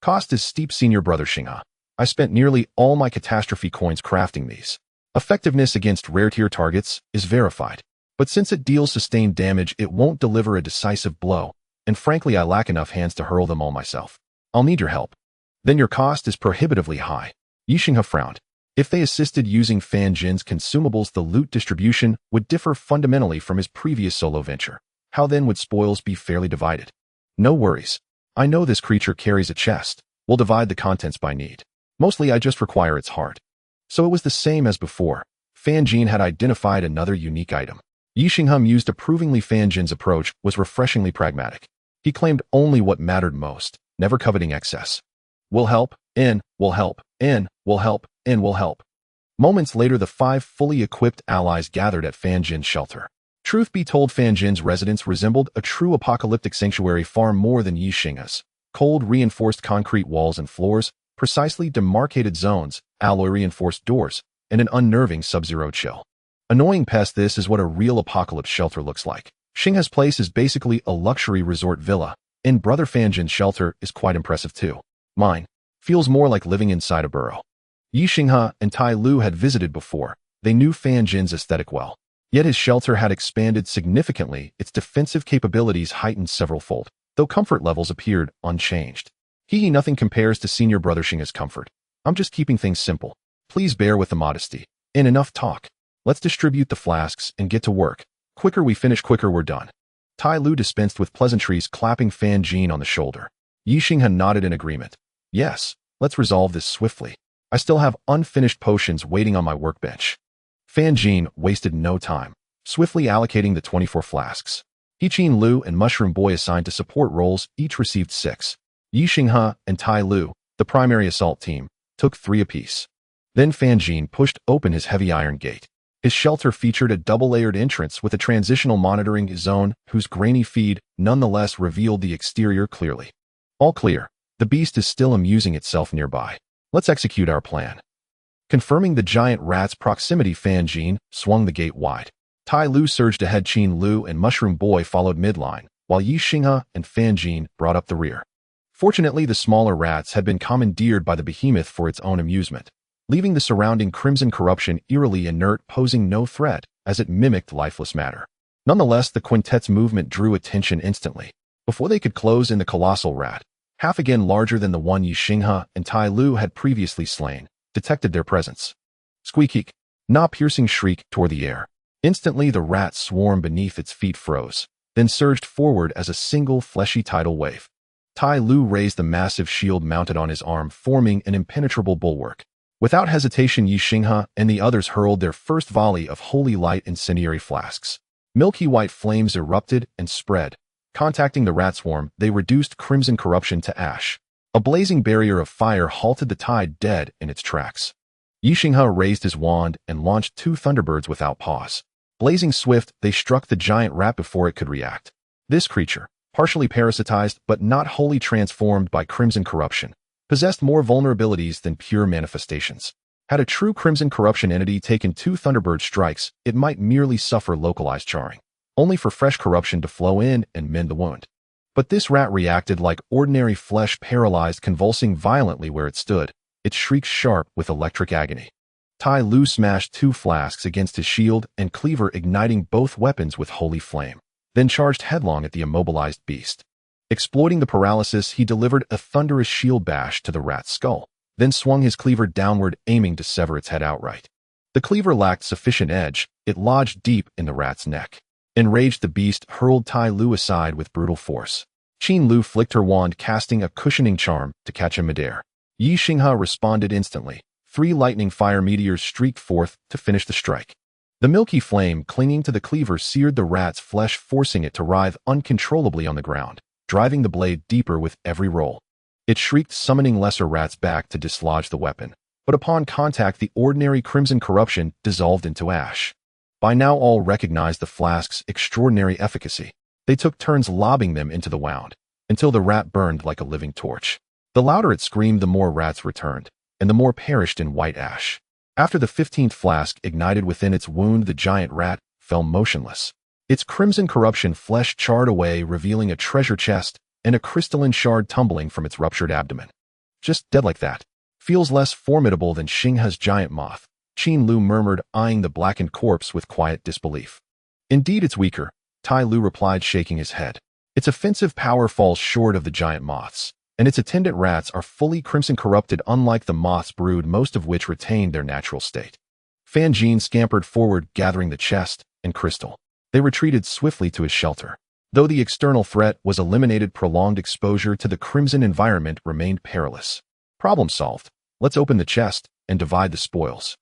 Cost is steep, Senior Brother Xinghe. I spent nearly all my catastrophe coins crafting these. Effectiveness against rare-tier targets is verified. But since it deals sustained damage, it won't deliver a decisive blow, and frankly I lack enough hands to hurl them all myself. I'll need your help. Then your cost is prohibitively high. Ye Xinghe frowned. If they assisted using Fan Jin's consumables, the loot distribution would differ fundamentally from his previous solo venture. How then would spoils be fairly divided? No worries. I know this creature carries a chest. We'll divide the contents by need. Mostly I just require its heart. So it was the same as before. Fan Jin had identified another unique item. Ye Xinghe mused approvingly. Fan Jin's approach was refreshingly pragmatic. He claimed only what mattered most, never coveting excess. Will help, in, will help, in, will help, in, will help. Moments later, the 5 fully equipped allies gathered at Fan Jin's shelter. Truth be told, Fan Jin's residence resembled a true apocalyptic sanctuary far more than Ye Xinghe's. Cold, reinforced concrete walls and floors, precisely demarcated zones, alloy-reinforced doors, and an unnerving sub-zero chill. Annoying pest, this is what a real apocalypse shelter looks like. Xinghe's place is basically a luxury resort villa, and Brother Fan Jin's shelter is quite impressive too. Mine feels more like living inside a burrow. Ye Xinghe and Tai Lu had visited before. They knew Fan Jin's aesthetic well. Yet his shelter had expanded significantly, its defensive capabilities heightened several-fold, though comfort levels appeared unchanged. Nothing compares to Senior Brother Xinghe's comfort. I'm just keeping things simple. Please bear with the modesty. And enough talk. Let's distribute the flasks and get to work. Quicker we finish, quicker we're done. Tai Lu dispensed with pleasantries, clapping Fan Jin on the shoulder. Ye Xinghe nodded in agreement. Yes, let's resolve this swiftly. I still have unfinished potions waiting on my workbench. Fan Jin wasted no time, swiftly allocating the 24 flasks. Qin Lu and Mushroom Boy assigned to support roles each received 6. Ye Xinghe and Tai Lu, the primary assault team, took 3 apiece. Then Fan Jin pushed open his heavy iron gate. His shelter featured a double-layered entrance with a transitional monitoring zone whose grainy feed nonetheless revealed the exterior clearly. All clear. The beast is still amusing itself nearby. Let's execute our plan. Confirming the giant rat's proximity, Fan Jin swung the gate wide. Tai Lu surged ahead. Qin Lu and Mushroom Boy followed midline, while Ye Xinghe and Fan Jin brought up the rear. Fortunately, the smaller rats had been commandeered by the behemoth for its own amusement, leaving the surrounding crimson corruption eerily inert, posing no threat as it mimicked lifeless matter. Nonetheless, the quintet's movement drew attention instantly. Before they could close in, the colossal rat, half again larger than the one Ye Xinghe and Tai Lu had previously slain, detected their presence. Squeak! Piercing shriek tore the air. Instantly, the rat swarm beneath its feet froze, then surged forward as a single fleshy tidal wave. Tai Lu raised the massive shield mounted on his arm, forming an impenetrable bulwark. Without hesitation, Ye Xinghe and the others hurled their first volley of holy light incendiary flasks. Milky white flames erupted and spread. Contacting the rat swarm, they reduced crimson corruption to ash. A blazing barrier of fire halted the tide dead in its tracks. Ye Xinghe raised his wand and launched 2 thunderbirds without pause. Blazing swift, they struck the giant rat before it could react. This creature, partially parasitized but not wholly transformed by crimson corruption, possessed more vulnerabilities than pure manifestations. Had a true crimson corruption entity taken 2 thunderbird strikes, it might merely suffer localized charring, only for fresh corruption to flow in and mend the wound. But this rat reacted like ordinary flesh, paralyzed, convulsing violently where it stood, its shrieks sharp with electric agony. Tai Lu smashed 2 flasks against his shield and cleaver, igniting both weapons with holy flame, then charged headlong at the immobilized beast. Exploiting the paralysis, he delivered a thunderous shield bash to the rat's skull, then swung his cleaver downward, aiming to sever its head outright. The cleaver lacked sufficient edge, it lodged deep in the rat's neck. Enraged, the beast hurled Tai Lu aside with brutal force. Qin Lu flicked her wand, casting a cushioning charm to catch him midair. Ye Xinghe responded instantly. 3 lightning fire meteors streaked forth to finish the strike. The milky flame clinging to the cleaver seared the rat's flesh, forcing it to writhe uncontrollably on the ground, driving the blade deeper with every roll. It shrieked, summoning lesser rats back to dislodge the weapon, but upon contact, the ordinary crimson corruption dissolved into ash. By now all recognized the flask's extraordinary efficacy. They took turns lobbing them into the wound, until the rat burned like a living torch. The louder it screamed, the more rats returned, and the more perished in white ash. After the 15th flask ignited within its wound, the giant rat fell motionless. Its crimson corruption flesh charred away, revealing a treasure chest and a crystalline shard tumbling from its ruptured abdomen. Just dead like that. Feels less formidable than Xinghe's giant moth, Qin Lu murmured, eyeing the blackened corpse with quiet disbelief. Indeed, it's weaker, Tai Lu replied, shaking his head. Its offensive power falls short of the giant moth's. and its attendant rats are fully crimson corrupted, unlike the moth's brood, most of which retained their natural state. Fanjin scampered forward, gathering the chest and crystal. They retreated swiftly to his shelter. Though the external threat was eliminated, prolonged exposure to the crimson environment remained perilous. Problem solved. Let's open the chest and divide the spoils.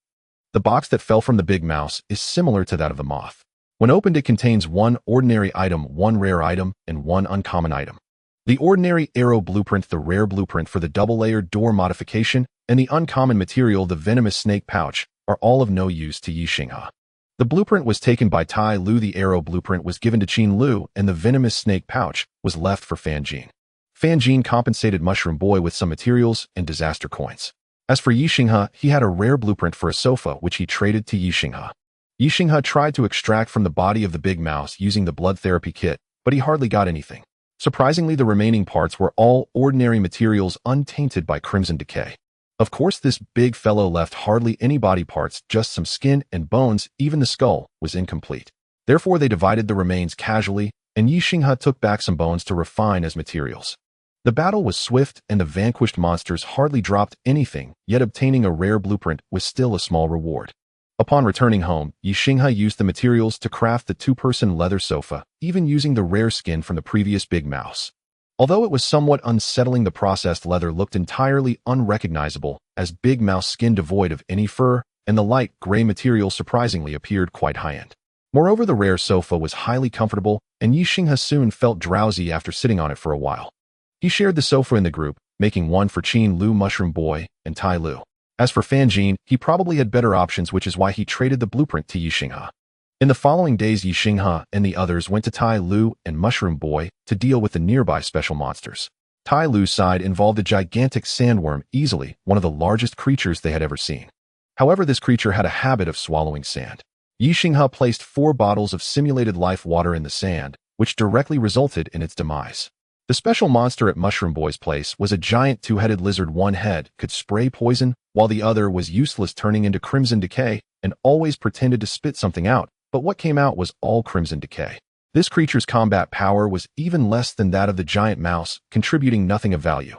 The box that fell from the big mouse is similar to that of the moth. When opened, it contains one ordinary item, one rare item, and one uncommon item. The ordinary arrow blueprint, the rare blueprint for the double-layered door modification, and the uncommon material, the venomous snake pouch, are all of no use to Ye Xinghe. The blueprint was taken by Tai Lu, the arrow blueprint was given to Qin Lu, and the venomous snake pouch was left for Fanjin. Fanjin compensated Mushroom Boy with some materials and disaster coins. As for Ye Xinghe, he had a rare blueprint for a sofa which he traded to Ye Xinghe. Ye Xinghe tried to extract from the body of the big mouse using the blood therapy kit, but he hardly got anything. Surprisingly, the remaining parts were all ordinary materials untainted by crimson decay. Of course, this big fellow left hardly any body parts, just some skin and bones. Even the skull was incomplete. Therefore, they divided the remains casually, and Ye Xinghe took back some bones to refine as materials. The battle was swift, and the vanquished monsters hardly dropped anything, yet obtaining a rare blueprint was still a small reward. Upon returning home, Ye Xinghe used the materials to craft the two-person leather sofa, even using the rare skin from the previous big mouse. Although it was somewhat unsettling, the processed leather looked entirely unrecognizable, as big mouse skin devoid of any fur, and the light gray material surprisingly appeared quite high-end. Moreover, the rare sofa was highly comfortable, and Ye Xinghe soon felt drowsy after sitting on it for a while. He shared the sofa in the group, making one for Qin Lu, Mushroom Boy, and Tai Lu. As for Fanjin, he probably had better options, which is why he traded the blueprint to Ye Xinghe. In the following days, Ye Xinghe and the others went to Tai Lu and Mushroom Boy to deal with the nearby special monsters. Tai Lu's side involved a gigantic sandworm, easily one of the largest creatures they had ever seen. However, this creature had a habit of swallowing sand. Ye Xinghe placed 4 bottles of simulated life water in the sand, which directly resulted in its demise. The special monster at Mushroom Boy's place was a giant 2-headed lizard. One head could spray poison, while the other was useless, turning into crimson decay, and always pretended to spit something out, but what came out was all crimson decay. This creature's combat power was even less than that of the giant mouse, contributing nothing of value.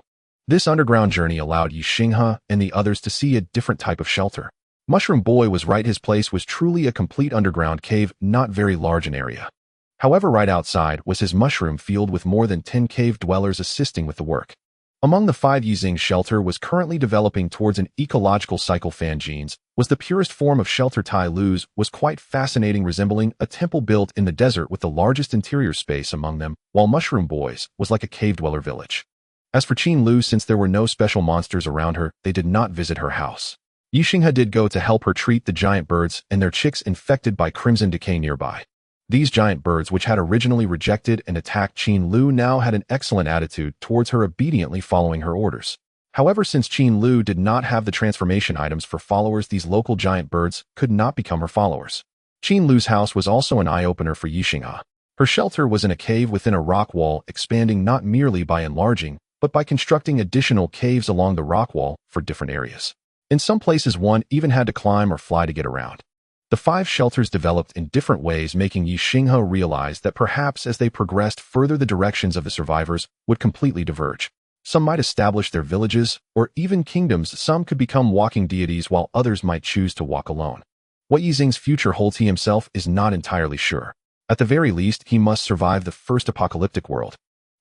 This underground journey allowed Ye Xinghe and the others to see a different type of shelter. Mushroom Boy was right. His place was truly a complete underground cave, not very large in area. However, right outside was his mushroom field with more than 10 cave dwellers assisting with the work. Among the 5, Ye Xinghe shelter was currently developing towards an ecological cycle. Fanjin's was the purest form of shelter. Tai Lu's was quite fascinating, resembling a temple built in the desert with the largest interior space among them, while Mushroom Boy's was like a cave dweller village. As for Qin Lu, since there were no special monsters around her, they did not visit her house. Ye Xinghe did go to help her treat the giant birds and their chicks infected by crimson decay nearby. These giant birds, which had originally rejected and attacked Qin Lu, now had an excellent attitude towards her, obediently following her orders. However, since Qin Lu did not have the transformation items for followers, these local giant birds could not become her followers. Qin Lu's house was also an eye-opener for Ye Xinghe. Her shelter was in a cave within a rock wall, expanding not merely by enlarging, but by constructing additional caves along the rock wall for different areas. In some places, one even had to climb or fly to get around. The 5 shelters developed in different ways, making Ye Xinghe realize that perhaps as they progressed further, the directions of the survivors would completely diverge. Some might establish their villages, or even kingdoms. Some could become walking deities, while others might choose to walk alone. What Ye Xinghe's future holds, he himself is not entirely sure. At the very least, he must survive the first apocalyptic world.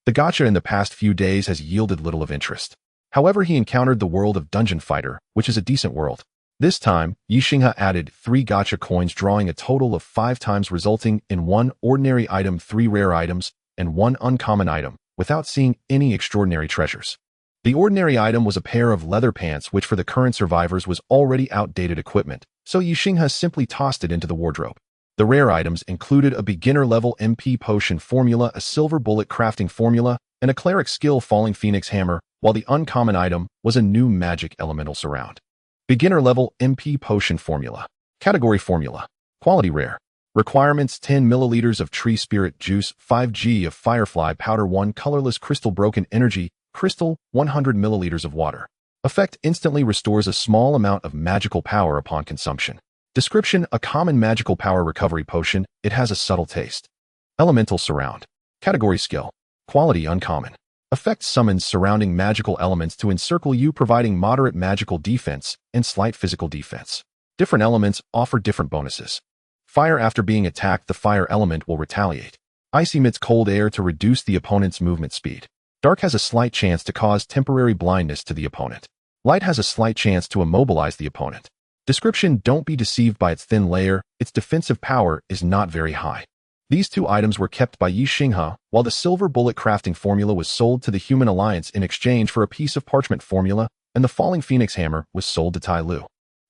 The gacha in the past few days has yielded little of interest. However, he encountered the world of Dungeon Fighter, which is a decent world. This time, Ye Xinghe added 3 gacha coins, drawing a total of 5 times, resulting in 1 ordinary item, 3 rare items, and 1 uncommon item, without seeing any extraordinary treasures. The ordinary item was a pair of leather pants, which for the current survivors was already outdated equipment, so Ye Xinghe simply tossed it into the wardrobe. The rare items included a beginner-level MP potion formula, a silver bullet crafting formula, and a cleric skill falling phoenix hammer, while the uncommon item was a new magic elemental surround. Beginner-level MP potion formula. Category formula. Quality rare. Requirements: 10 milliliters of tree spirit juice, 5g of firefly powder, 1 colorless crystal broken energy crystal, 100 milliliters of water. Effect: instantly restores a small amount of magical power upon consumption. Description: a common magical power recovery potion. It has a subtle taste. Elemental surround. Category skill. Quality uncommon. Effect summons surrounding magical elements to encircle you, providing moderate magical defense and slight physical defense. Different elements offer different bonuses. Fire. After being attacked, the fire element will retaliate. Ice emits cold air to reduce the opponent's movement speed. Dark has a slight chance to cause temporary blindness to the opponent. Light has a slight chance to immobilize the opponent. Description: don't be deceived by its thin layer, its defensive power is not very high. These two items were kept by Ye Xinghe, while the silver bullet crafting formula was sold to the Human Alliance in exchange for a piece of parchment formula, and the falling phoenix hammer was sold to Tai Lu.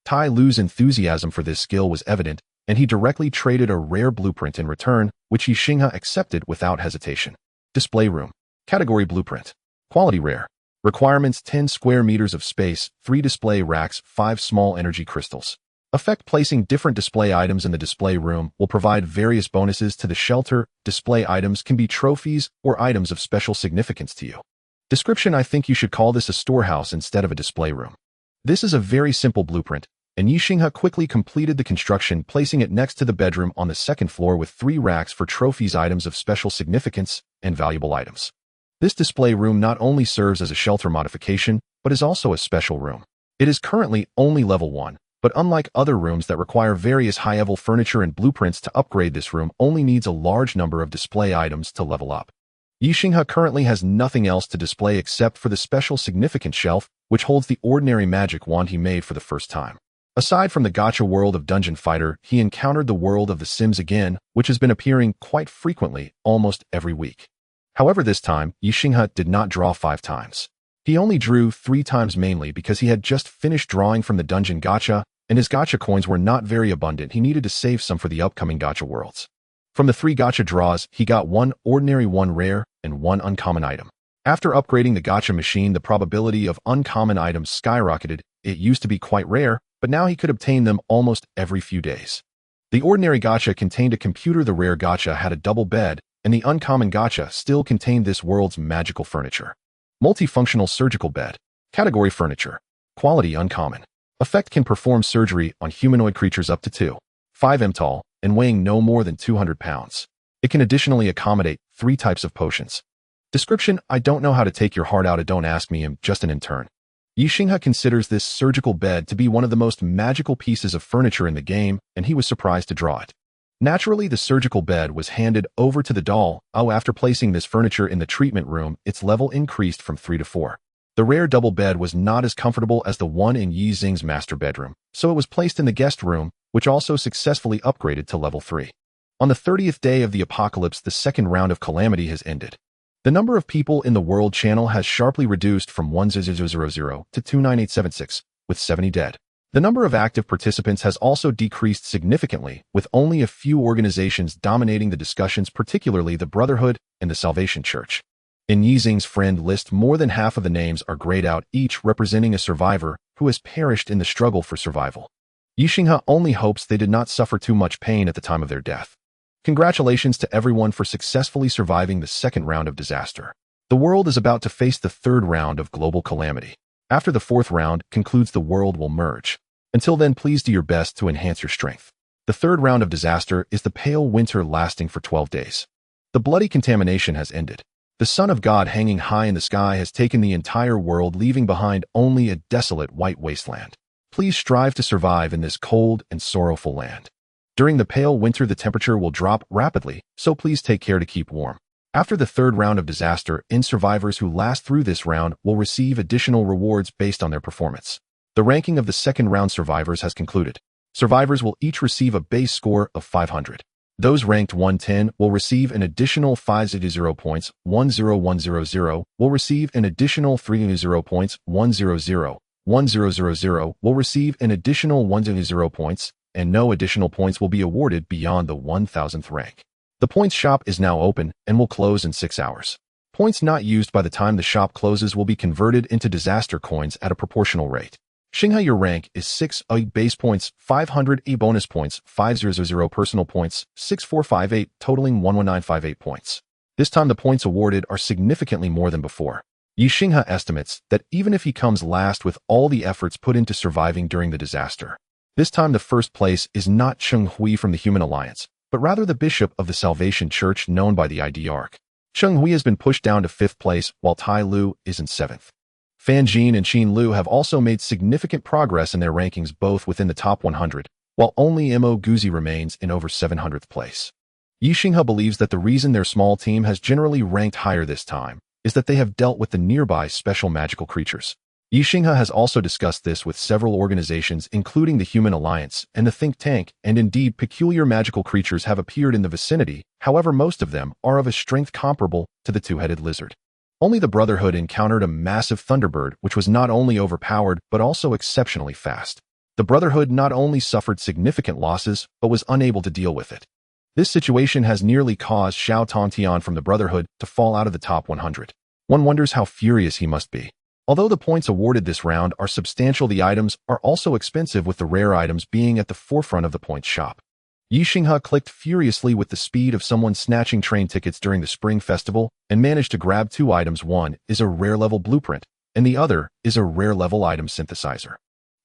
Tai Lu's enthusiasm for this skill was evident, and he directly traded a rare blueprint in return, which Ye Xinghe accepted without hesitation. Display room. Category: blueprint. Quality: rare. Requirements: 10 square meters of space, 3 display racks, 5 small energy crystals. Effect: placing different display items in the display room will provide various bonuses to the shelter. Display items can be trophies or items of special significance to you. Description: I think you should call this a storehouse instead of a display room. This is a very simple blueprint, and Ye Xinghe quickly completed the construction, placing it next to the bedroom on the second floor with 3 racks for trophies, items of special significance, and valuable items. This display room not only serves as a shelter modification, but is also a special room. It is currently only level 1. But unlike other rooms that require various high-level furniture and blueprints to upgrade, this room only needs a large number of display items to level up. Ye Xinghe currently has nothing else to display except for the special significance shelf, which holds the ordinary magic wand he made for the first time. Aside from the gacha world of Dungeon Fighter, he encountered the world of The Sims again, which has been appearing quite frequently, almost every week. However, this time, Ye Xinghe did not draw 5 times. He only drew 3 times, mainly because he had just finished drawing from the dungeon gacha, and his gacha coins were not very abundant. He needed to save some for the upcoming gacha worlds. From the 3 gacha draws, he got 1 ordinary, 1 rare, and 1 uncommon item. After upgrading the gacha machine, the probability of uncommon items skyrocketed. It used to be quite rare, but now he could obtain them almost every few days. The ordinary gacha contained a computer, the rare gacha had a double bed, and the uncommon gacha still contained this world's magical furniture. Multifunctional surgical bed. Category: furniture. Quality: uncommon. Effect: can perform surgery on humanoid creatures up to 2.5 m tall and weighing no more than 200 pounds. It can additionally accommodate 3 types of potions. Description: I don't know how to take your heart out. Don't ask me, I'm just an intern. Ye Xinghe considers this surgical bed to be one of the most magical pieces of furniture in the game, and he was surprised to draw it. Naturally, the surgical bed was handed over to the doll. After placing this furniture in the treatment room, its level increased from 3 to 4. The rare double bed was not as comfortable as the one in Ye Xinghe's master bedroom, so it was placed in the guest room, which also successfully upgraded to level 3. On the 30th day of the apocalypse, the second round of calamity has ended. The number of people in the world channel has sharply reduced from 1000 to 29876, with 70 dead. The number of active participants has also decreased significantly, with only a few organizations dominating the discussions, particularly the Brotherhood and the Salvation Church. In Ye Xinghe's friend list, more than half of the names are grayed out, each representing a survivor who has perished in the struggle for survival. Ye Xinghe only hopes they did not suffer too much pain at the time of their death. Congratulations to everyone for successfully surviving the second round of disaster. The world is about to face the third round of global calamity. After the 4th round concludes, the world will merge. Until then, please do your best to enhance your strength. The third round of disaster is the pale winter, lasting for 12 days. The bloody contamination has ended. The Son of God hanging high in the sky has taken the entire world, leaving behind only a desolate white wasteland. Please strive to survive in this cold and sorrowful land. During the pale winter, the temperature will drop rapidly, so please take care to keep warm. After the third round of disaster, survivors who last through this round will receive additional rewards based on their performance. The ranking of the second round survivors has concluded. Survivors will each receive a base score of 500. Those ranked 110 will receive an additional 500 points, 10100 will receive an additional 30 points, 100, 1000 will receive an additional 100 points, and no additional points will be awarded beyond the 1000th rank. The points shop is now open and will close in 6 hours. Points not used by the time the shop closes will be converted into disaster coins at a proportional rate. Xinghe, your rank is 6 base points, 500 bonus points, 500 personal points, 6458, totaling 11958 points. This time the points awarded are significantly more than before. Ye Xinghe estimates that even if he comes last with all the efforts put into surviving during the disaster, this time the first place is not Cheng Hui from the Human Alliance, but rather the bishop of the Salvation Church, known by the ID arc. Xinghe has been pushed down to 5th place, while Tai Lu is in 7th. Fan Jin and Qin Lu have also made significant progress in their rankings, both within the top 100, while only Mo Guzi remains in over 700th place. Ye Xinghe believes that the reason their small team has generally ranked higher this time is that they have dealt with the nearby special magical creatures. Ye Xinghe has also discussed this with several organizations, including the Human Alliance and the Think Tank, and indeed peculiar magical creatures have appeared in the vicinity. However, most of them are of a strength comparable to the two-headed lizard. Only the Brotherhood encountered a massive thunderbird, which was not only overpowered but also exceptionally fast. The Brotherhood not only suffered significant losses but was unable to deal with it. This situation has nearly caused Xiao Tongtian from the Brotherhood to fall out of the top 100. One wonders how furious he must be. Although the points awarded this round are substantial, the items are also expensive, with the rare items being at the forefront of the points shop. Ye Xinghe clicked furiously with the speed of someone snatching train tickets during the Spring Festival and managed to grab 2 items. One is a rare level blueprint, and the other is a rare level item synthesizer.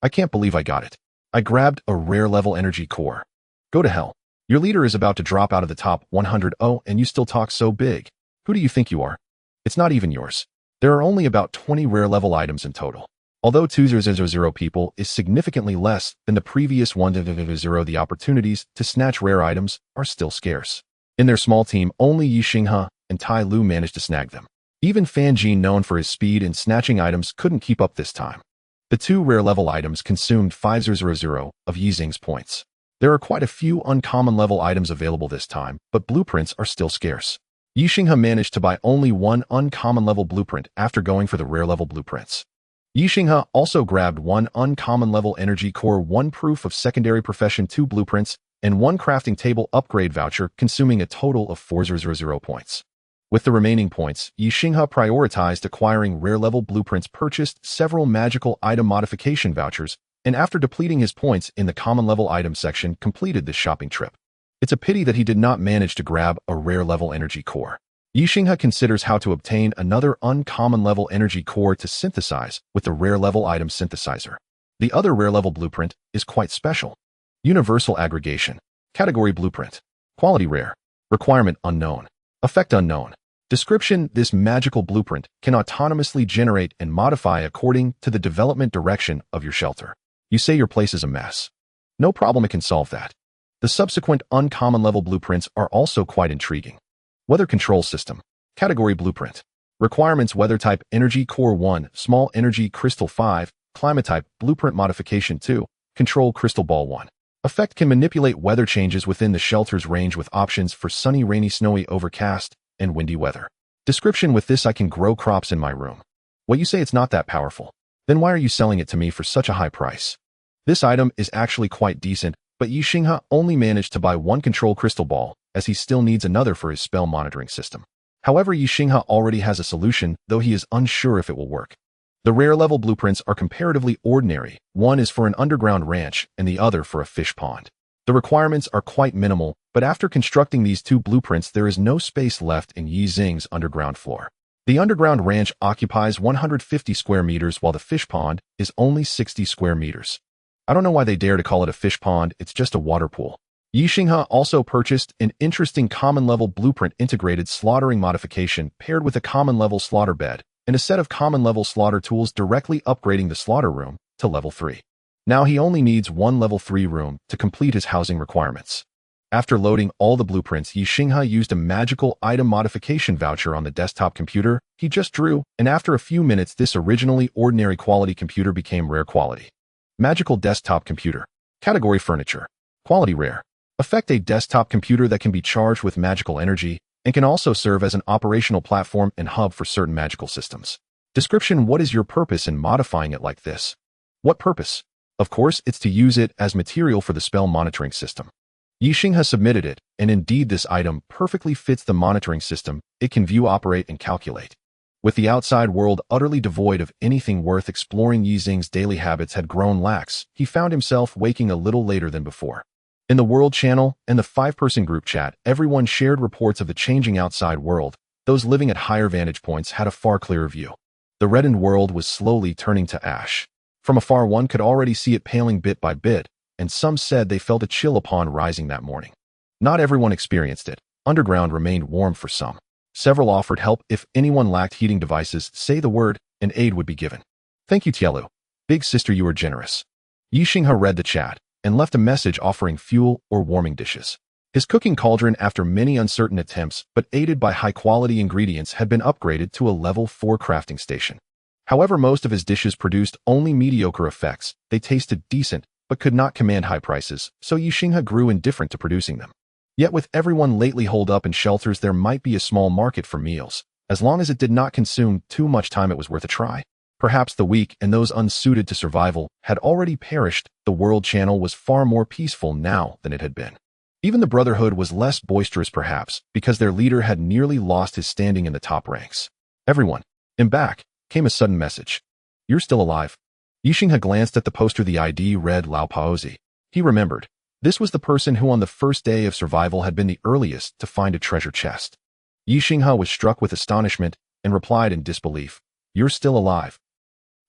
I can't believe I got it. I grabbed a rare level energy core. Go to hell. Your leader is about to drop out of the top 100. Oh, and you still talk so big. Who do you think you are? It's not even yours. There are only about 20 rare level items in total. Although 2,000 people is significantly less than the previous 1,000, the opportunities to snatch rare items are still scarce. In their small team, only Ye Xinghe and Tai Lu managed to snag them. Even Fan Jin, known for his speed in snatching items, couldn't keep up this time. The 2 rare level items consumed 5,000 of Ye Xinghe's points. There are quite a few uncommon level items available this time, but blueprints are still scarce. Ye Xinghe managed to buy only 1 uncommon level blueprint after going for the rare level blueprints. Ye Xinghe also grabbed 1 uncommon level energy core, 1 proof of secondary profession, 2 blueprints, and 1 crafting table upgrade voucher, consuming a total of 4,000 points. With the remaining points, Ye Xinghe prioritized acquiring rare level blueprints, purchased several magical item modification vouchers, and after depleting his points in the common level item section, completed this shopping trip. It's a pity that he did not manage to grab a rare level energy core. Ye Xinghe considers how to obtain another uncommon level energy core to synthesize with the rare level item synthesizer. The other rare level blueprint is quite special. Universal aggregation. Category blueprint. Quality rare. Requirement unknown. Effect unknown. Description: this magical blueprint can autonomously generate and modify according to the development direction of your shelter. You say your place is a mess. No problem, it can solve that. The subsequent uncommon level blueprints are also quite intriguing. Weather control system. Category blueprint. Requirements: weather type energy core 1, small energy crystal 5, climate type blueprint modification 2, control crystal ball 1. Effect: can manipulate weather changes within the shelter's range with options for sunny, rainy, snowy, overcast, and windy weather. Description: with this I can grow crops in my room. What, you say it's not that powerful? Then why are you selling it to me for such a high price? This item is actually quite decent, but Ye Xinghe only managed to buy 1 control crystal ball, as he still needs another for his spell monitoring system. However, Ye Xinghe already has a solution, though he is unsure if it will work. The rare level blueprints are comparatively ordinary. One is for an underground ranch and the other for a fish pond. The requirements are quite minimal, but after constructing these 2 blueprints, there is no space left in Ye Xinghe's underground floor. The underground ranch occupies 150 square meters, while the fish pond is only 60 square meters. I don't know why they dare to call it a fish pond, it's just a water pool. Ye Xinghe also purchased an interesting common level blueprint integrated slaughtering modification paired with a common level slaughter bed and a set of common level slaughter tools, directly upgrading the slaughter room to level 3. Now he only needs 1 level 3 room to complete his housing requirements. After loading all the blueprints, Ye Xinghe used a magical item modification voucher on the desktop computer he just drew, and after a few minutes this originally ordinary quality computer became rare quality. Magical desktop computer. Category furniture. Quality rare. Effect: a desktop computer that can be charged with magical energy and can also serve as an operational platform and hub for certain magical systems. Description: what is your purpose in modifying it like this? What purpose? Of course, it's to use it as material for the spell monitoring system. Ye Xinghe submitted it, and indeed this item perfectly fits the monitoring system. It can view, operate, and calculate. With the outside world utterly devoid of anything worth exploring, Ye Xinghe's daily habits had grown lax. He found himself waking a little later than before. In the world channel and the 5-person group chat, everyone shared reports of the changing outside world. Those living at higher vantage points had a far clearer view. The reddened world was slowly turning to ash. From afar one could already see it paling bit by bit, and some said they felt a chill upon rising that morning. Not everyone experienced it. Underground remained warm for some. Several offered help. If anyone lacked heating devices, say the word, and aid would be given. Thank you, Tielu. Big sister, you are generous. Ye Xinghe read the chat and left a message offering fuel or warming dishes. His cooking cauldron, after many uncertain attempts but aided by high-quality ingredients, had been upgraded to a level 4 crafting station. However, most of his dishes produced only mediocre effects. They tasted decent but could not command high prices, so Ye Xinghe grew indifferent to producing them. Yet with everyone lately holed up in shelters, there might be a small market for meals. As long as it did not consume too much time, it was worth a try. Perhaps the weak and those unsuited to survival had already perished. The world channel was far more peaceful now than it had been. Even the Brotherhood was less boisterous, perhaps, because their leader had nearly lost his standing in the top ranks. Everyone, in back, came a sudden message. You're still alive. Ye Xinghe glanced at the poster. The ID read Lao Paozi. He remembered. This was the person who on the first day of survival had been the earliest to find a treasure chest. Ye Xinghe was struck with astonishment and replied in disbelief. You're still alive.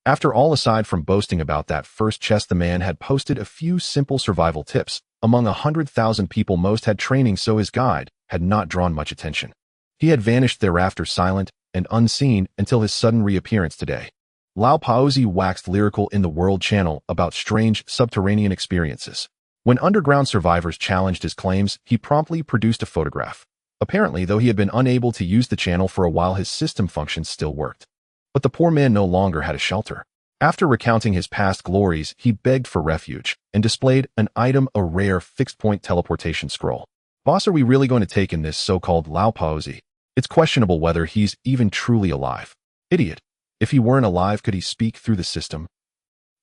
After all, aside from boasting about that first chest, the man had posted a few simple survival tips. Among 100,000 people, most had training, so his guide had not drawn much attention. He had vanished thereafter, silent and unseen, until his sudden reappearance today. Lao Paozi waxed lyrical in the World Channel about strange subterranean experiences. When underground survivors challenged his claims, he promptly produced a photograph. Apparently, though he had been unable to use the channel for a while, his system functions still worked. But the poor man no longer had a shelter. After recounting his past glories, he begged for refuge and displayed an item, a rare fixed-point teleportation scroll. Boss, are we really going to take in this so-called Lao Paozi? It's questionable whether he's even truly alive. Idiot. If he weren't alive, could he speak through the system?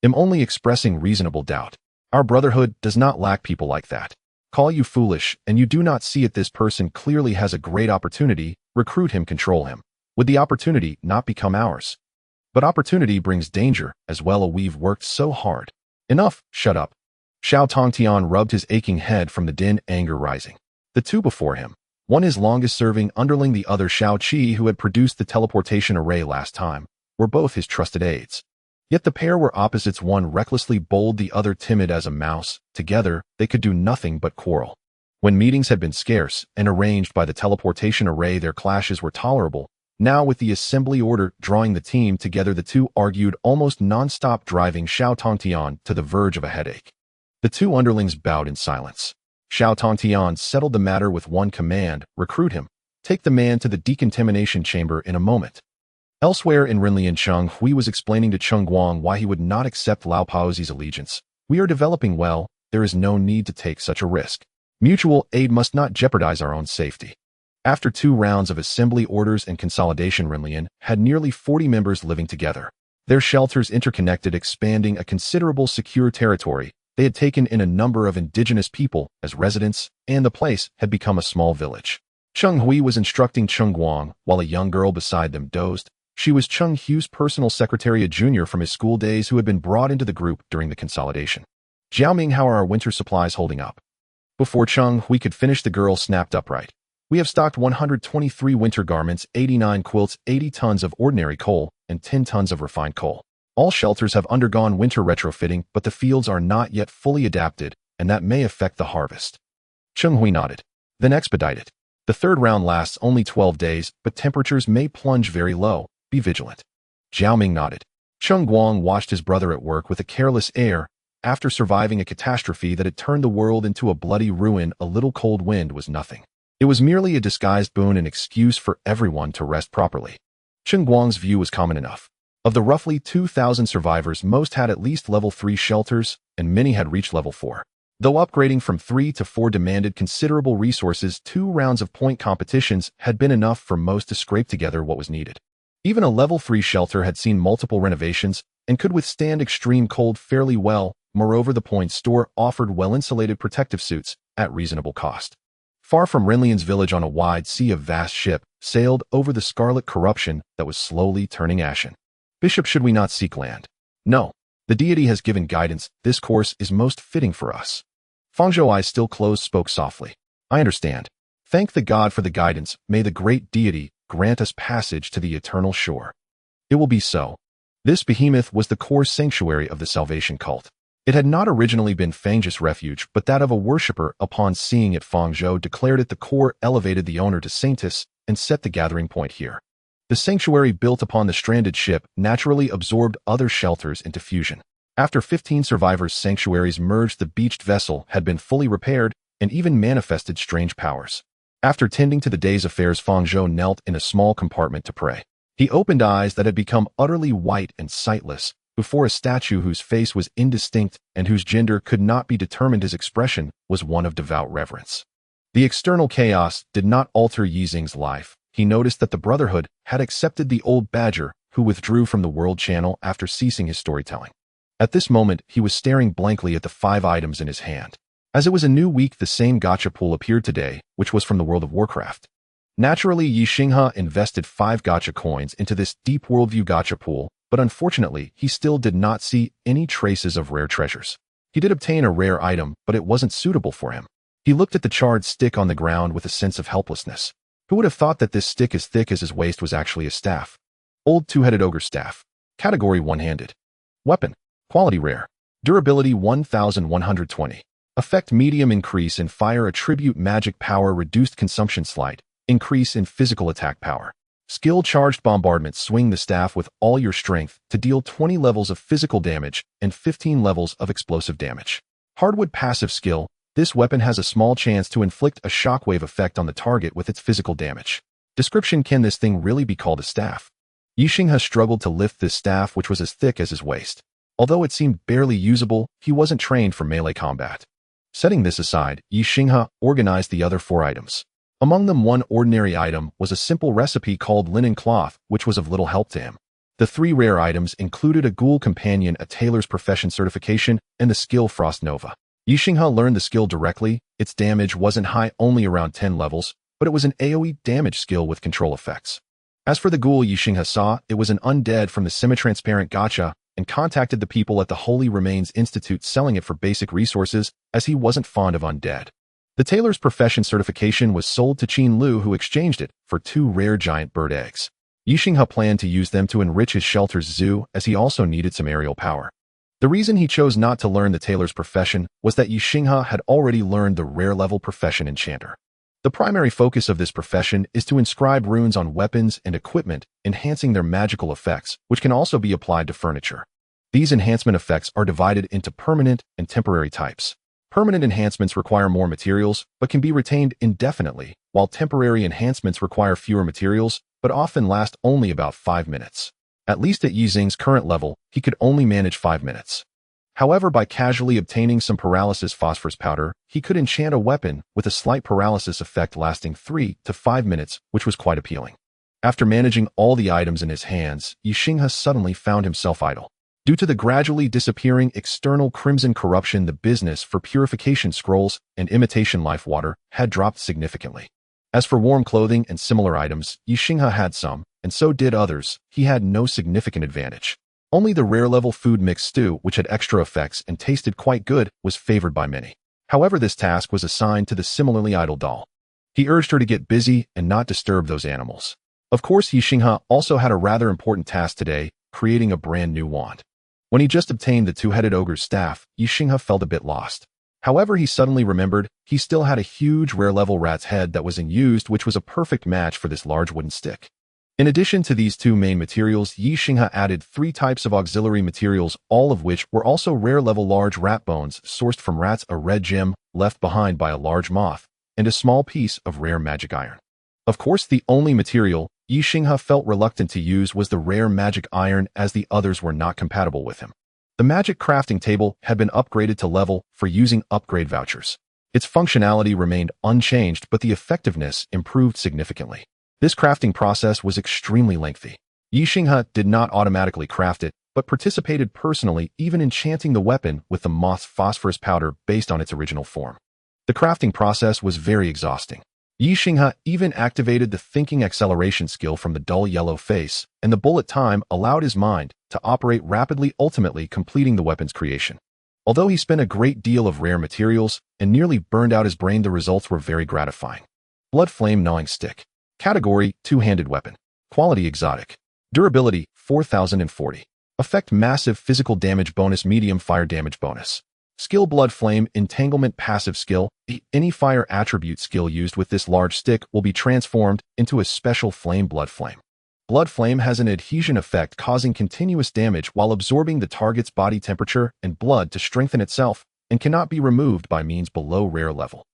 I'm only expressing reasonable doubt. Our Brotherhood does not lack people like that. Call you foolish, and you do not see it. This person clearly has a great opportunity. Recruit him, control him. Would the opportunity not become ours? But opportunity brings danger as well. We've worked so hard. Enough, shut up. Xiao Tongtian rubbed his aching head from the din, anger rising. The two before him, one his longest-serving underling, the other Xiao Qi, who had produced the teleportation array last time, were both his trusted aides. Yet the pair were opposites, one recklessly bold, the other timid as a mouse. Together, they could do nothing but quarrel. When meetings had been scarce and arranged by the teleportation array, their clashes were tolerable. Now, with the assembly order drawing the team together, the two argued almost non-stop, driving Xiao Tongtian to the verge of a headache. The two underlings bowed in silence. Xiao Tongtian settled the matter with one command: recruit him. Take the man to the decontamination chamber in a moment. Elsewhere in Rinlian, Cheng Hui was explaining to Cheng Guang why he would not accept Lao Paozi's allegiance. We are developing well. There is no need to take such a risk. Mutual aid must not jeopardize our own safety. After 2 rounds of assembly orders and consolidation, Rinlian had nearly 40 members living together. Their shelters interconnected, expanding a considerable secure territory. They had taken in a number of indigenous people as residents, and the place had become a small village. Cheng Hui was instructing Cheng Guang while a young girl beside them dozed. She was Cheng Hu's personal secretary, a junior from his school days who had been brought into the group during the consolidation. Jiaoming, how are our winter supplies holding up? Before Cheng Hui could finish, the girl snapped upright. We have stocked 123 winter garments, 89 quilts, 80 tons of ordinary coal, and 10 tons of refined coal. All shelters have undergone winter retrofitting, but the fields are not yet fully adapted, and that may affect the harvest. Cheng Hui nodded. Then expedite it. The 3rd round lasts only 12 days, but temperatures may plunge very low. Be vigilant. Jiaoming nodded. Cheng Guang watched his brother at work with a careless air. After surviving a catastrophe that had turned the world into a bloody ruin, a little cold wind was nothing. It was merely a disguised boon, an excuse for everyone to rest properly. Cheng Guang's view was common enough. Of the roughly 2,000 survivors, most had at least level 3 shelters, and many had reached level 4. Though upgrading from 3 to 4 demanded considerable resources, 2 rounds of point competitions had been enough for most to scrape together what was needed. Even a level 3 shelter had seen multiple renovations and could withstand extreme cold fairly well. Moreover, the point store offered well-insulated protective suits at reasonable cost. Far from Rinlian's village, on a wide sea, a vast ship sailed over the scarlet corruption that was slowly turning ashen. Bishop, should we not seek land? No. The deity has given guidance. This course is most fitting for us. Fangzhou, eyes still closed, spoke softly. I understand. Thank the god for the guidance. May the great deity grant us passage to the eternal shore. It will be so. This behemoth was the core sanctuary of the salvation cult. It had not originally been Fangzhou's refuge, but that of a worshipper. Upon seeing it, Fangzhou declared it the core, elevated the owner to saintess, and set the gathering point here. The sanctuary built upon the stranded ship naturally absorbed other shelters into fusion. After 15 survivors, sanctuaries merged, the beached vessel had been fully repaired and even manifested strange powers. After tending to the day's affairs, Fang Zhou knelt in a small compartment to pray. He opened eyes that had become utterly white and sightless before a statue whose face was indistinct and whose gender could not be determined. His expression was one of devout reverence. The external chaos did not alter Ye Xinghe's life. He noticed that the Brotherhood had accepted the old badger who withdrew from the world channel after ceasing his storytelling. At this moment, he was staring blankly at the 5 items in his hand. As it was a new week, the same gacha pool appeared today, which was from the World of Warcraft. Naturally, Ye Xinghe invested 5 gacha coins into this deep worldview gacha pool, but unfortunately, he still did not see any traces of rare treasures. He did obtain a rare item, but it wasn't suitable for him. He looked at the charred stick on the ground with a sense of helplessness. Who would have thought that this stick as thick as his waist was actually a staff? Old two-headed ogre staff. Category one-handed. Weapon. Quality rare. Durability 1120. Effect medium, increase in fire attribute magic power, reduced consumption, slight increase in physical attack power. Skill charged bombardment, swing the staff with all your strength to deal 20 levels of physical damage and 15 levels of explosive damage. Hardwood passive skill, this weapon has a small chance to inflict a shockwave effect on the target with its physical damage. Description: can this thing really be called a staff? Ye Xinghe struggled to lift this staff, which was as thick as his waist. Although it seemed barely usable, he wasn't trained for melee combat. Setting this aside, Ye Xinghe organized the other 4 items. Among them, one ordinary item was a simple recipe called linen cloth, which was of little help to him. The 3 rare items included a ghoul companion, a tailor's profession certification, and the skill Frost Nova. Ye Xinghe learned the skill directly. Its damage wasn't high, only around 10 levels, but it was an AoE damage skill with control effects. As for the ghoul Ye Xinghe saw, it was an undead from the semi-transparent gacha, and contacted the people at the Holy Remains Institute selling it for basic resources, as he wasn't fond of undead. The tailor's profession certification was sold to Qin Lu, who exchanged it for 2 rare giant bird eggs. Ye Xinghe planned to use them to enrich his shelter's zoo, as he also needed some aerial power. The reason he chose not to learn the tailor's profession was that Ye Xinghe had already learned the rare-level profession enchanter. The primary focus of this profession is to inscribe runes on weapons and equipment, enhancing their magical effects, which can also be applied to furniture. These enhancement effects are divided into permanent and temporary types. Permanent enhancements require more materials, but can be retained indefinitely, while temporary enhancements require fewer materials, but often last only about 5 minutes. At least at Ye Xinghe's current level, he could only manage 5 minutes. However, by casually obtaining some paralysis phosphorus powder, he could enchant a weapon with a slight paralysis effect lasting 3 to 5 minutes, which was quite appealing. After managing all the items in his hands, Ye Xinghe suddenly found himself idle. Due to the gradually disappearing external crimson corruption, the business for purification scrolls and imitation life water had dropped significantly. As for warm clothing and similar items, Ye Xinghe had some, and so did others. He had no significant advantage. Only the rare-level food mix stew, which had extra effects and tasted quite good, was favored by many. However, this task was assigned to the similarly idle doll. He urged her to get busy and not disturb those animals. Of course, Ye Xinghe also had a rather important task today, creating a brand new wand. When he just obtained the two-headed ogre's staff, Ye Xinghe felt a bit lost. However, he suddenly remembered he still had a huge rare-level rat's head that was unused, which was a perfect match for this large wooden stick. In addition to these 2 main materials, Ye Xinghe added 3 types of auxiliary materials, all of which were also rare-level large rat bones sourced from rats, a red gem left behind by a large moth, and a small piece of rare magic iron. Of course, the only material Ye Xinghe felt reluctant to use was the rare magic iron, as the others were not compatible with him. The magic crafting table had been upgraded to level for using upgrade vouchers. Its functionality remained unchanged, but the effectiveness improved significantly. This crafting process was extremely lengthy. Ye Xinghe did not automatically craft it, but participated personally, even enchanting the weapon with the moth's phosphorus powder based on its original form. The crafting process was very exhausting. Ye Xinghe even activated the thinking acceleration skill from the dull yellow face, and the bullet time allowed his mind to operate rapidly, ultimately completing the weapon's creation. Although he spent a great deal of rare materials and nearly burned out his brain, the results were very gratifying. Blood Flame Gnawing Stick. Category: two-handed weapon. Quality: exotic. Durability: 4040. Effect: massive physical damage bonus, medium fire damage bonus. Skill Blood Flame Entanglement Passive Skill. Any fire attribute skill used with this large stick will be transformed into a special flame Blood Flame. Blood Flame has an adhesion effect causing continuous damage while absorbing the target's body temperature and blood to strengthen itself, and cannot be removed by means below rare level.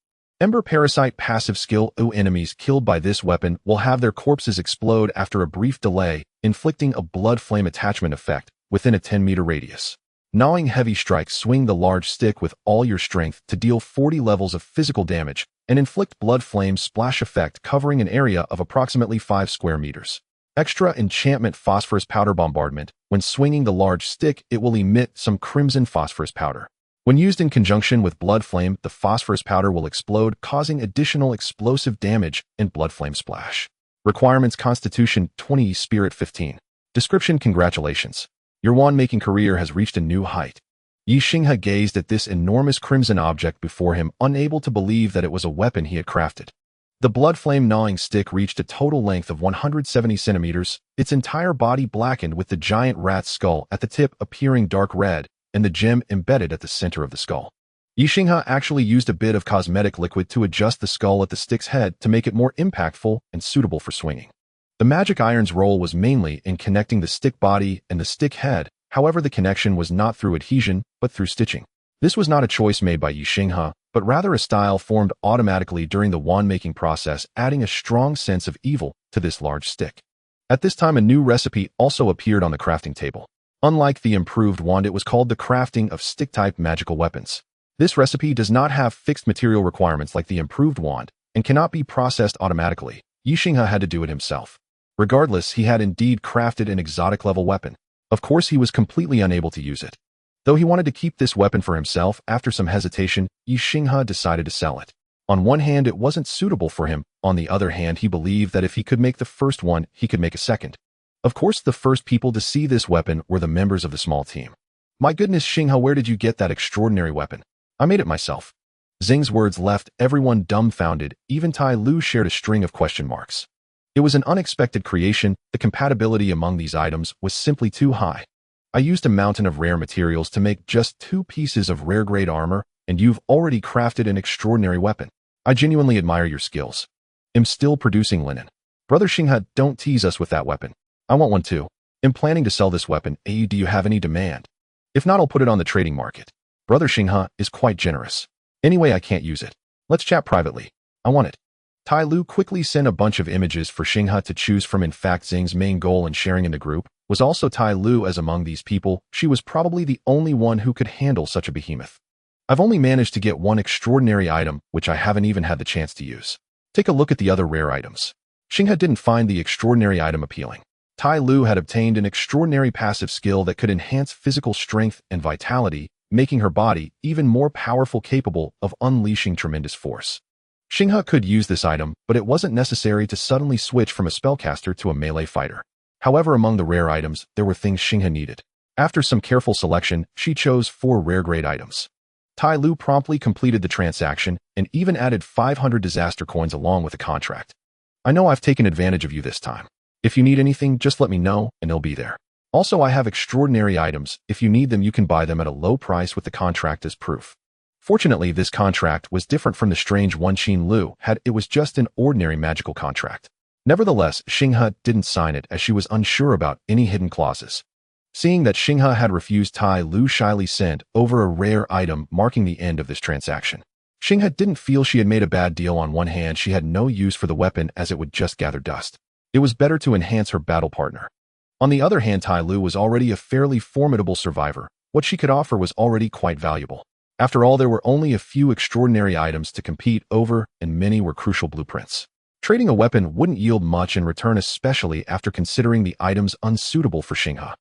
Ember Parasite Passive Skill. Enemies killed by this weapon will have their corpses explode after a brief delay, inflicting a blood flame attachment effect within a 10-meter radius. Gnawing Heavy Strike. Swing the large stick with all your strength to deal 40 levels of physical damage and inflict blood flame splash effect covering an area of approximately 5 square meters. Extra Enchantment Phosphorus Powder Bombardment. When swinging the large stick, it will emit some crimson phosphorus powder. When used in conjunction with blood flame, the phosphorus powder will explode, causing additional explosive damage and blood flame splash. Requirements: Constitution 20, Spirit 15. Description: Congratulations. Your wand-making career has reached a new height. Ye Xinghe gazed at this enormous crimson object before him, unable to believe that it was a weapon he had crafted. The blood flame gnawing stick reached a total length of 170 centimeters, its entire body blackened with the giant rat's skull at the tip appearing dark red, and the gem embedded at the center of the skull. Ye Xinghe actually used a bit of cosmetic liquid to adjust the skull at the stick's head to make it more impactful and suitable for swinging. The magic iron's role was mainly in connecting the stick body and the stick head, however the connection was not through adhesion, but through stitching. This was not a choice made by Ye Xinghe, but rather a style formed automatically during the wand-making process, adding a strong sense of evil to this large stick. At this time, a new recipe also appeared on the crafting table. Unlike the improved wand, it was called the crafting of stick-type magical weapons. This recipe does not have fixed material requirements like the improved wand, and cannot be processed automatically. Ye Xinghe had to do it himself. Regardless, he had indeed crafted an exotic level weapon. Of course, he was completely unable to use it. Though he wanted to keep this weapon for himself, after some hesitation, Ye Xinghe decided to sell it. On one hand, it wasn't suitable for him. On the other hand, he believed that if he could make the first one, he could make a second. Of course, the first people to see this weapon were the members of the small team. My goodness, Xinghe, where did you get that extraordinary weapon? I made it myself. Xing's words left everyone dumbfounded. Even Tai Lu shared a string of question marks. It was an unexpected creation. The compatibility among these items was simply too high. I used a mountain of rare materials to make just 2 pieces of rare-grade armor, and you've already crafted an extraordinary weapon. I genuinely admire your skills. Am still producing linen. Brother Xinghe, don't tease us with that weapon. I want one too. Am planning to sell this weapon. Do you have any demand? If not, I'll put it on the trading market. Brother Xinghe is quite generous. Anyway, I can't use it. Let's chat privately. I want it. Tai Lu quickly sent a bunch of images for Xinghe to choose from. In fact, Xing's main goal in sharing in the group was also Tai Lu, as among these people, she was probably the only one who could handle such a behemoth. I've only managed to get one extraordinary item, which I haven't even had the chance to use. Take a look at the other rare items. Xinghe didn't find the extraordinary item appealing. Tai Lu had obtained an extraordinary passive skill that could enhance physical strength and vitality, making her body even more powerful, capable of unleashing tremendous force. Xinghe could use this item, but it wasn't necessary to suddenly switch from a spellcaster to a melee fighter. However, among the rare items, there were things Xinghe needed. After some careful selection, she chose 4 rare-grade items. Tai Lu promptly completed the transaction and even added 500 disaster coins along with the contract. I know I've taken advantage of you this time. If you need anything, just let me know and they'll be there. Also, I have extraordinary items. If you need them, you can buy them at a low price with the contract as proof. Fortunately, this contract was different from the strange one Qin Lu had. It was just an ordinary magical contract. Nevertheless, Xinghe didn't sign it as she was unsure about any hidden clauses. Seeing that Xinghe had refused, Tai Lu shyly sent over a rare item, marking the end of this transaction. Xinghe didn't feel she had made a bad deal. On one hand, she had no use for the weapon as it would just gather dust. It was better to enhance her battle partner. On the other hand, Tai Lu was already a fairly formidable survivor. What she could offer was already quite valuable. After all, there were only a few extraordinary items to compete over, and many were crucial blueprints. Trading a weapon wouldn't yield much in return, especially after considering the items unsuitable for Xinghe.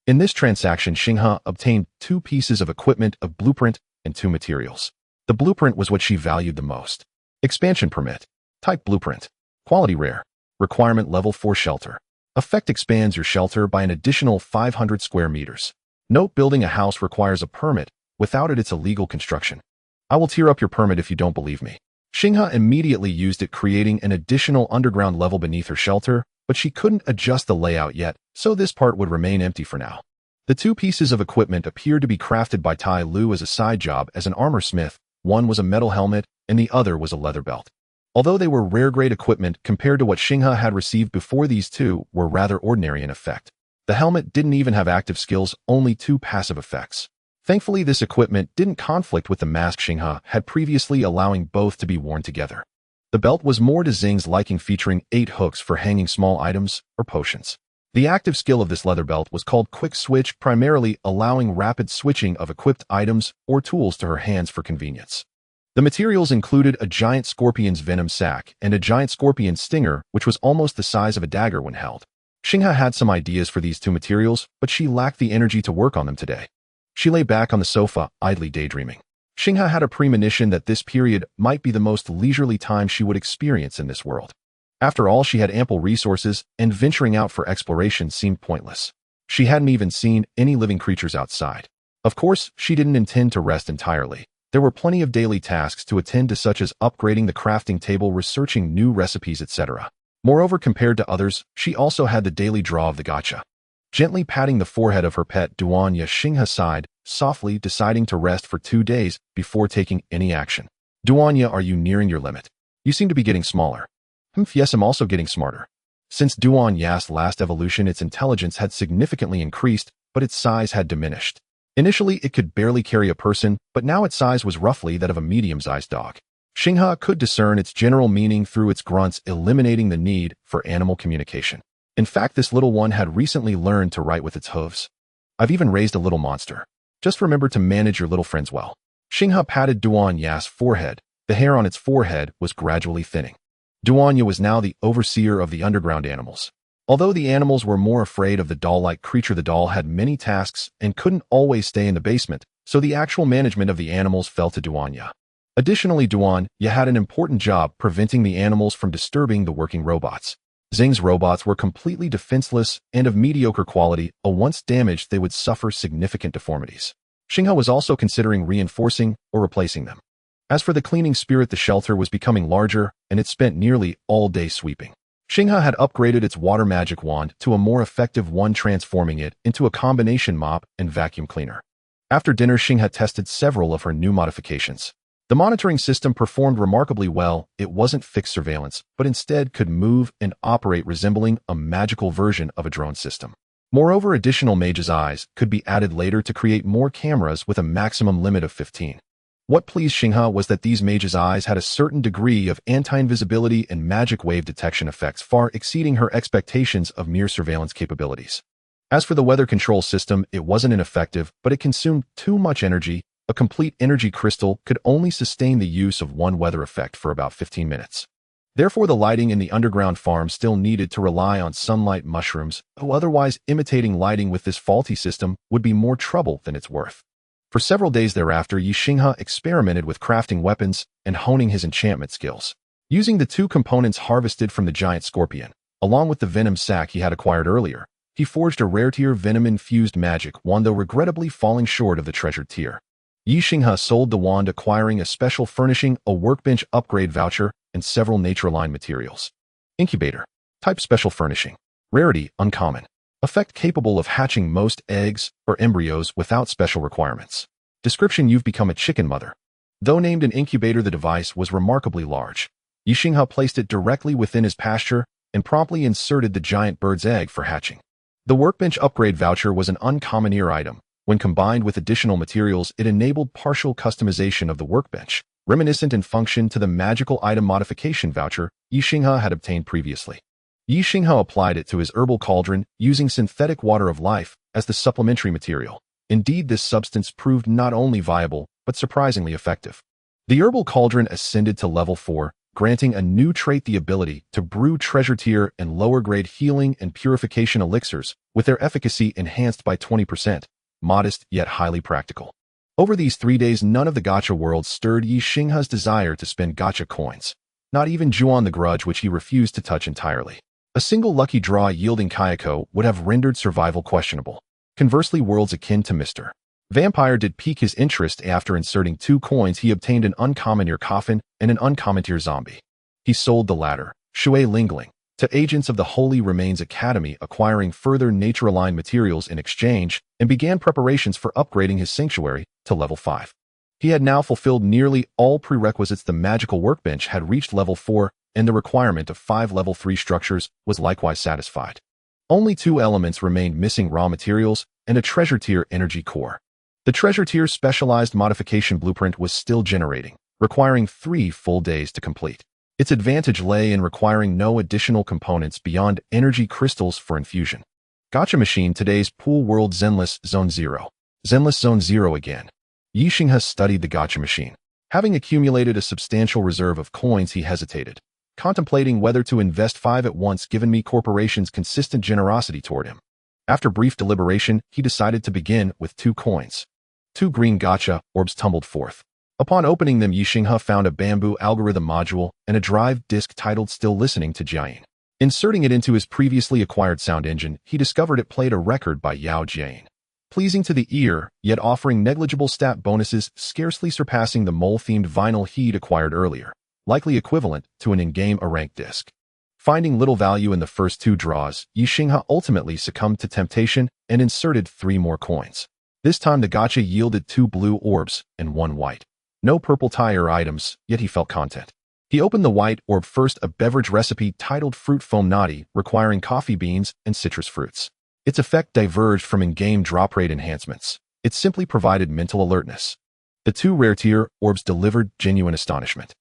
In this transaction, Xinghe obtained 2 pieces of equipment, a blueprint, and 2 materials. The blueprint was what she valued the most. Expansion permit. Type blueprint. Quality rare. Requirement level 4 shelter. Effect expands your shelter by an additional 500 square meters. Note: building a house requires a permit. Without it, it's a legal construction. I will tear up your permit if you don't believe me. Xinghe immediately used it, creating an additional underground level beneath her shelter, but she couldn't adjust the layout yet, so this part would remain empty for now. The two pieces of equipment appeared to be crafted by Tai Lu as a side job as an armor smith. One was a metal helmet, and the other was a leather belt. Although they were rare-grade equipment compared to what Xinghe had received before, these two were rather ordinary in effect. The helmet didn't even have active skills, only two passive effects. Thankfully, this equipment didn't conflict with the mask Xinghe had previously, allowing both to be worn together. The belt was more to Xing's liking, featuring 8 hooks for hanging small items or potions. The active skill of this leather belt was called Quick Switch, primarily allowing rapid switching of equipped items or tools to her hands for convenience. The materials included a giant scorpion's venom sac and a giant scorpion stinger, which was almost the size of a dagger when held. Xinghe had some ideas for these two materials, but she lacked the energy to work on them today. She lay back on the sofa, idly daydreaming. Xinghe had a premonition that this period might be the most leisurely time she would experience in this world. After all, she had ample resources, and venturing out for exploration seemed pointless. She hadn't even seen any living creatures outside. Of course, she didn't intend to rest entirely. There were plenty of daily tasks to attend to, such as upgrading the crafting table, researching new recipes, etc. Moreover, compared to others, she also had the daily draw of the gacha. Gently patting the forehead of her pet Duan Ye Xinghe sighed, softly, deciding to rest for 2 days before taking any action. Duan Ye, are you nearing your limit? You seem to be getting smaller. Yes, I'm also getting smarter. Since Duan Ye's last evolution, its intelligence had significantly increased, but its size had diminished. Initially, it could barely carry a person, but now its size was roughly that of a medium-sized dog. Xinghe could discern its general meaning through its grunts, eliminating the need for animal communication. In fact, this little one had recently learned to write with its hooves. I've even raised a little monster. Just remember to manage your little friends well. Xinghe patted Duan Ye's forehead. The hair on its forehead was gradually thinning. Duan Ye was now the overseer of the underground animals. Although the animals were more afraid of the doll-like creature, the doll had many tasks and couldn't always stay in the basement, so the actual management of the animals fell to Duan Ye. Additionally, Duan Ye had an important job preventing the animals from disturbing the working robots. Xing's robots were completely defenseless and of mediocre quality. Once damaged, they would suffer significant deformities. Xinghe was also considering reinforcing or replacing them. As for the cleaning spirit, the shelter was becoming larger, and it spent nearly all day sweeping. Xinghe had upgraded its water magic wand to a more effective one, transforming it into a combination mop and vacuum cleaner. After dinner, Xinghe tested several of her new modifications. The monitoring system performed remarkably well. It wasn't fixed surveillance, but instead could move and operate, resembling a magical version of a drone system. Moreover, additional mage's eyes could be added later to create more cameras with a maximum limit of 15. What pleased Xinghe was that these mage's eyes had a certain degree of anti-invisibility and magic wave detection effects, far exceeding her expectations of mere surveillance capabilities. As for the weather control system, it wasn't ineffective, but it consumed too much energy. A complete energy crystal could only sustain the use of one weather effect for about 15 minutes. Therefore, the lighting in the underground farm still needed to rely on sunlight mushrooms, though otherwise imitating lighting with this faulty system would be more trouble than it's worth. For several days thereafter, Ye Xinghe experimented with crafting weapons and honing his enchantment skills. Using the 2 components harvested from the giant scorpion, along with the venom sac he had acquired earlier, he forged a rare-tier venom-infused magic wand, though regrettably falling short of the treasured tier. Ye Xinghe sold the wand, acquiring a special furnishing, a workbench upgrade voucher, and several nature-line materials. Incubator. Type special furnishing. Rarity uncommon. Effect capable of hatching most eggs or embryos without special requirements. Description: you've become a chicken mother. Though named an incubator, the device was remarkably large. Ye Xinghe placed it directly within his pasture and promptly inserted the giant bird's egg for hatching. The workbench upgrade voucher was an uncommon ear item. When combined with additional materials, it enabled partial customization of the workbench, reminiscent in function to the magical item modification voucher Ye Xinghe had obtained previously. Ye Xinghe applied it to his herbal cauldron, using synthetic water of life as the supplementary material. Indeed, this substance proved not only viable, but surprisingly effective. The herbal cauldron ascended to level 4, granting a new trait, the ability to brew treasure tier and lower-grade healing and purification elixirs, with their efficacy enhanced by 20%, modest yet highly practical. Over these 3 days, none of the gacha worlds stirred Ye Xinghe's desire to spend gacha coins. Not even Juan the Grudge, which he refused to touch entirely. A single lucky draw yielding Kayako would have rendered survival questionable. Conversely, worlds akin to Mr. Vampire did pique his interest. After inserting 2 coins, he obtained an uncommon ear coffin and an uncommon tier zombie. He sold the latter, Shui Lingling, to agents of the Holy Remains Academy, acquiring further nature-aligned materials in exchange, and began preparations for upgrading his sanctuary to level 5. He had now fulfilled nearly all prerequisites. The magical workbench had reached level 4, and the requirement of 5 level 3 structures was likewise satisfied. Only 2 elements remained missing: raw materials and a treasure tier energy core. The treasure tier specialized modification blueprint was still generating, requiring 3 full days to complete. Its advantage lay in requiring no additional components beyond energy crystals for infusion. Gacha Machine, today's pool world. Zenless Zone 0. Zenless Zone 0 again. Ye Xinghe studied the Gacha Machine. Having accumulated a substantial reserve of coins, he hesitated, contemplating whether to invest 5 at once given Mi Corporation's consistent generosity toward him. After brief deliberation, he decided to begin with 2 coins. 2 green gacha orbs tumbled forth. Upon opening them, Ye Xinghe found a bamboo algorithm module and a drive disk titled Still Listening to Jiayin. Inserting it into his previously acquired sound engine, he discovered it played a record by Yao Jiayin. Pleasing to the ear, yet offering negligible stat bonuses, scarcely surpassing the mole-themed vinyl he'd acquired earlier, likely equivalent to an in-game A-rank disc. Finding little value in the first 2 draws, Ye Xinghe ultimately succumbed to temptation and inserted 3 more coins. This time the gacha yielded 2 blue orbs and 1 white. No purple tire items, yet he felt content. He opened the white orb first, a beverage recipe titled Fruit Foam Nati, requiring coffee beans and citrus fruits. Its effect diverged from in-game drop rate enhancements. It simply provided mental alertness. The 2 rare tier orbs delivered genuine astonishment.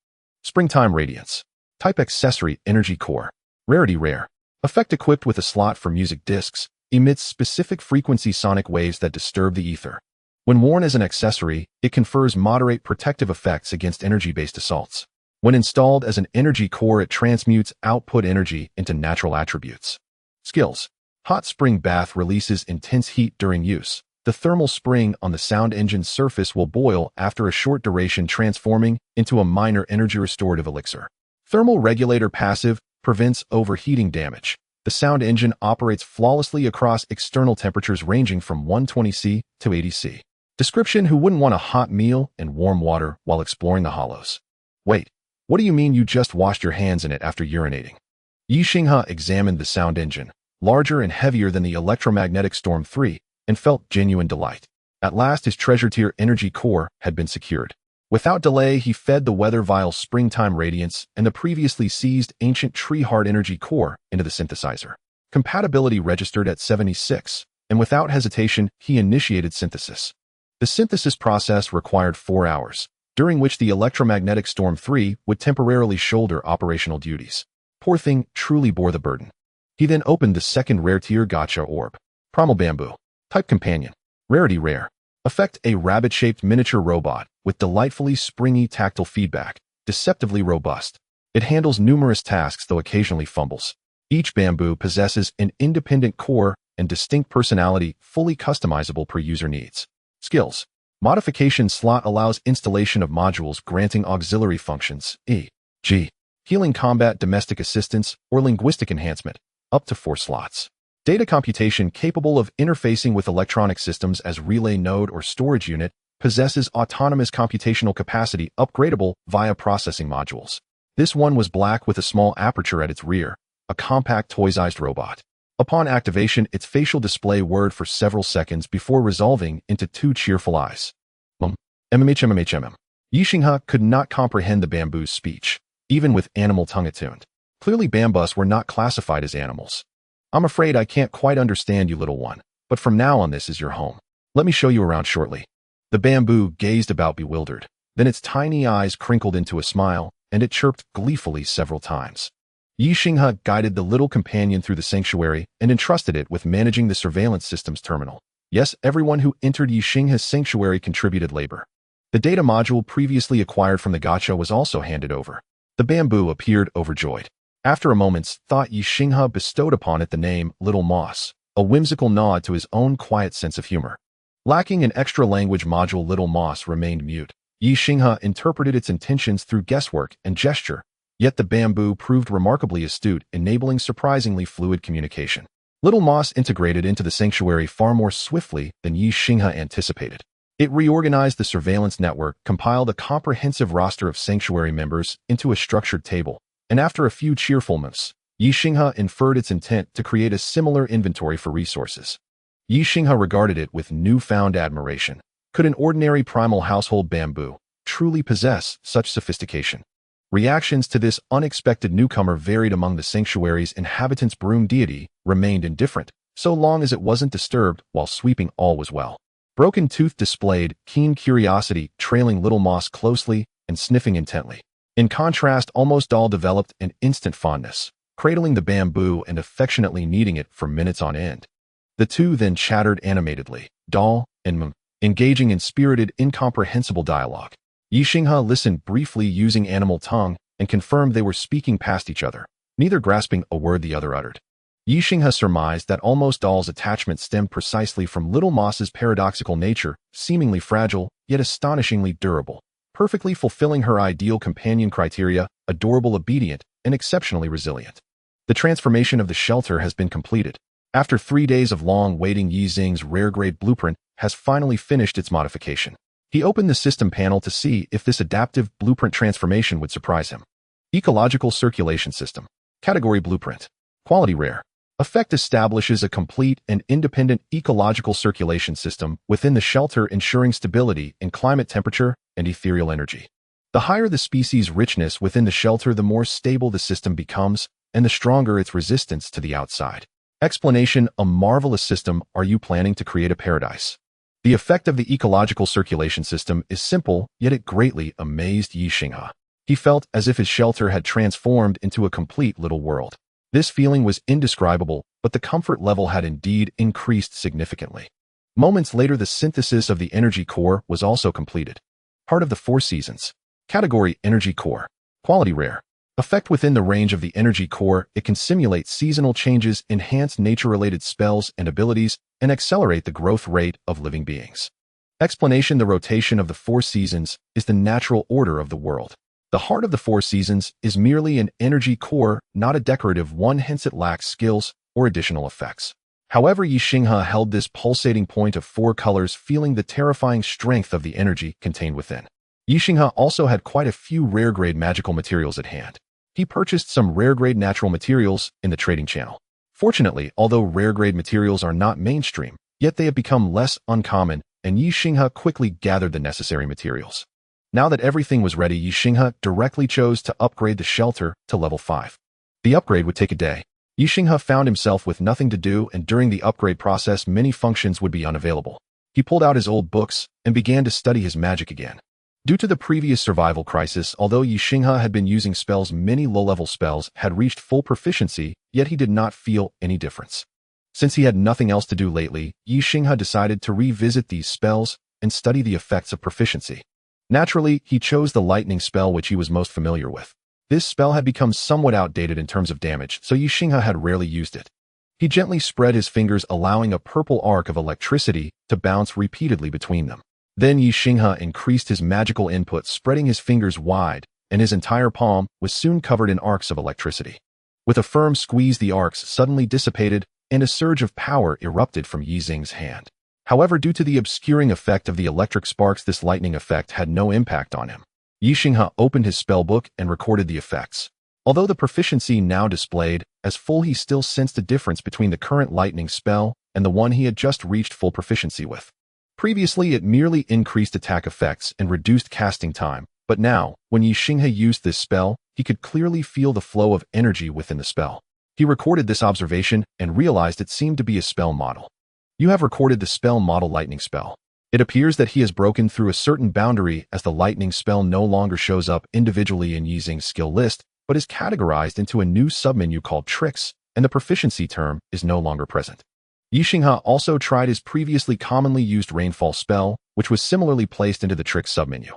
Springtime Radiance. Type accessory energy core. Rarity rare. Effect equipped with a slot for music discs, emits specific frequency sonic waves that disturb the ether. When worn as an accessory, it confers moderate protective effects against energy-based assaults. When installed as an energy core, it transmutes output energy into natural attributes. Skills. Hot spring bath releases intense heat during use. The thermal spring on the sound engine's surface will boil after a short duration, transforming into a minor energy restorative elixir. Thermal regulator passive prevents overheating damage. The sound engine operates flawlessly across external temperatures ranging from 120°C to 80°C. Description: who wouldn't want a hot meal and warm water while exploring the hollows? Wait, what do you mean you just washed your hands in it after urinating? Ye Xinghe examined the sound engine, larger and heavier than the electromagnetic Storm 3, and felt genuine delight. At last his treasure tier energy core had been secured. Without delay, he fed the weather vial Springtime Radiance and the previously seized ancient tree heart energy core into the synthesizer. Compatibility registered at 76, and without hesitation, he initiated synthesis. The synthesis process required 4 hours, during which the electromagnetic Storm 3 would temporarily shoulder operational duties. Poor thing truly bore the burden. He then opened the 2nd rare tier gacha orb. Primal Bamboo. Type Companion. Rarity rare. Effect: a rabbit-shaped miniature robot with delightfully springy tactile feedback, deceptively robust. It handles numerous tasks, though occasionally fumbles. Each bamboo possesses an independent core and distinct personality, fully customizable per user needs. Skills. Modification slot allows installation of modules granting auxiliary functions, e.g., healing, combat, domestic assistance, or linguistic enhancement, up to 4 slots. Data computation capable of interfacing with electronic systems as relay node or storage unit, possesses autonomous computational capacity upgradable via processing modules. This one was black with a small aperture at its rear, a compact toy-sized robot. Upon activation, its facial display whirred for several seconds before resolving into 2 cheerful eyes. MMHMMHMM. Ye Xinghe could not comprehend the bamboo's speech, even with animal tongue attuned. Clearly bambus were not classified as animals. I'm afraid I can't quite understand you, little one, but from now on this is your home. Let me show you around shortly. The bamboo gazed about bewildered. Then its tiny eyes crinkled into a smile, and it chirped gleefully several times. Ye Xinghe guided the little companion through the sanctuary and entrusted it with managing the surveillance system's terminal. Yes, everyone who entered Ye Xinghe's sanctuary contributed labor. The data module previously acquired from the gacha was also handed over. The bamboo appeared overjoyed. After a moment's thought, Ye Xinghe bestowed upon it the name Little Moss, a whimsical nod to his own quiet sense of humor. Lacking an extra language module, Little Moss remained mute. Ye Xinghe interpreted its intentions through guesswork and gesture, yet the bamboo proved remarkably astute, enabling surprisingly fluid communication. Little Moss integrated into the sanctuary far more swiftly than Ye Xinghe anticipated. It reorganized the surveillance network, compiled a comprehensive roster of sanctuary members into a structured table, and after a few cheerful moves, Ye Xinghe inferred its intent to create a similar inventory for resources. Ye Xinghe regarded it with newfound admiration. Could an ordinary primal household bamboo truly possess such sophistication? Reactions to this unexpected newcomer varied among the sanctuary's inhabitants. Broom deity remained indifferent, so long as it wasn't disturbed while sweeping all was well. Broken Tooth displayed keen curiosity, trailing Little Moss closely and sniffing intently. In contrast, Almost Doll developed an instant fondness, cradling the bamboo and affectionately kneading it for minutes on end. The two then chattered animatedly, Doll and engaging in spirited, incomprehensible dialogue. Ye Xinghe listened briefly using animal tongue and confirmed they were speaking past each other, neither grasping a word the other uttered. Ye Xinghe surmised that Almost Doll's attachment stemmed precisely from Little Moss's paradoxical nature, seemingly fragile, yet astonishingly durable, perfectly fulfilling her ideal companion criteria, adorable, obedient, and exceptionally resilient. The transformation of the shelter has been completed. After 3 days of long waiting, Ye Xinghe's rare-grade blueprint has finally finished its modification. He opened the system panel to see if this adaptive blueprint transformation would surprise him. Ecological Circulation System. Category Blueprint. Quality Rare. Effect establishes a complete and independent ecological circulation system within the shelter, ensuring stability in climate, temperature, and ethereal energy. The higher the species richness within the shelter, the more stable the system becomes, and the stronger its resistance to the outside. Explanation: a marvelous system. Are you planning to create a paradise? The effect of the ecological circulation system is simple, yet it greatly amazed Ye Xinghe. He felt as if his shelter had transformed into a complete little world. This feeling was indescribable, but the comfort level had indeed increased significantly. Moments later, the synthesis of the energy core was also completed. Part of the 4 seasons. Category: Energy Core. Quality Rare. Effect: within the range of the energy core, it can simulate seasonal changes, enhance nature-related spells and abilities, and accelerate the growth rate of living beings. Explanation: the rotation of the 4 seasons is the natural order of the world. The heart of the 4 seasons is merely an energy core, not a decorative one, hence it lacks skills or additional effects. However, Ye Xinghe held this pulsating point of 4 colors, feeling the terrifying strength of the energy contained within. Ye Xinghe also had quite a few rare-grade magical materials at hand. He purchased some rare-grade natural materials in the trading channel. Fortunately, although rare-grade materials are not mainstream, yet they have become less uncommon, and Ye Xinghe quickly gathered the necessary materials. Now that everything was ready, Ye Xinghe directly chose to upgrade the shelter to level 5. The upgrade would take a day. Ye Xinghe found himself with nothing to do, and during the upgrade process, many functions would be unavailable. He pulled out his old books and began to study his magic again. Due to the previous survival crisis, although Ye Xinghe had been using spells, many low-level spells had reached full proficiency, yet he did not feel any difference. Since he had nothing else to do lately, Ye Xinghe decided to revisit these spells and study the effects of proficiency. Naturally, he chose the lightning spell, which he was most familiar with. This spell had become somewhat outdated in terms of damage, so Ye Xinghe had rarely used it. He gently spread his fingers, allowing a purple arc of electricity to bounce repeatedly between them. Then Ye Xinghe increased his magical input, spreading his fingers wide, and his entire palm was soon covered in arcs of electricity. With a firm squeeze, the arcs suddenly dissipated, and a surge of power erupted from Ye Xinghe's hand. However, due to the obscuring effect of the electric sparks, this lightning effect had no impact on him. Ye Xinghe opened his spellbook and recorded the effects. Although the proficiency now displayed as full, he still sensed a difference between the current lightning spell and the one he had just reached full proficiency with. Previously, it merely increased attack effects and reduced casting time, but now, when Ye Xinghe used this spell, he could clearly feel the flow of energy within the spell. He recorded this observation and realized it seemed to be a spell model. You have recorded the spell model lightning spell. It appears that he has broken through a certain boundary, as the lightning spell no longer shows up individually in Ye Xinghe's skill list, but is categorized into a new submenu called tricks, and the proficiency term is no longer present. Ye Xinghe also tried his previously commonly used rainfall spell, which was similarly placed into the tricks submenu.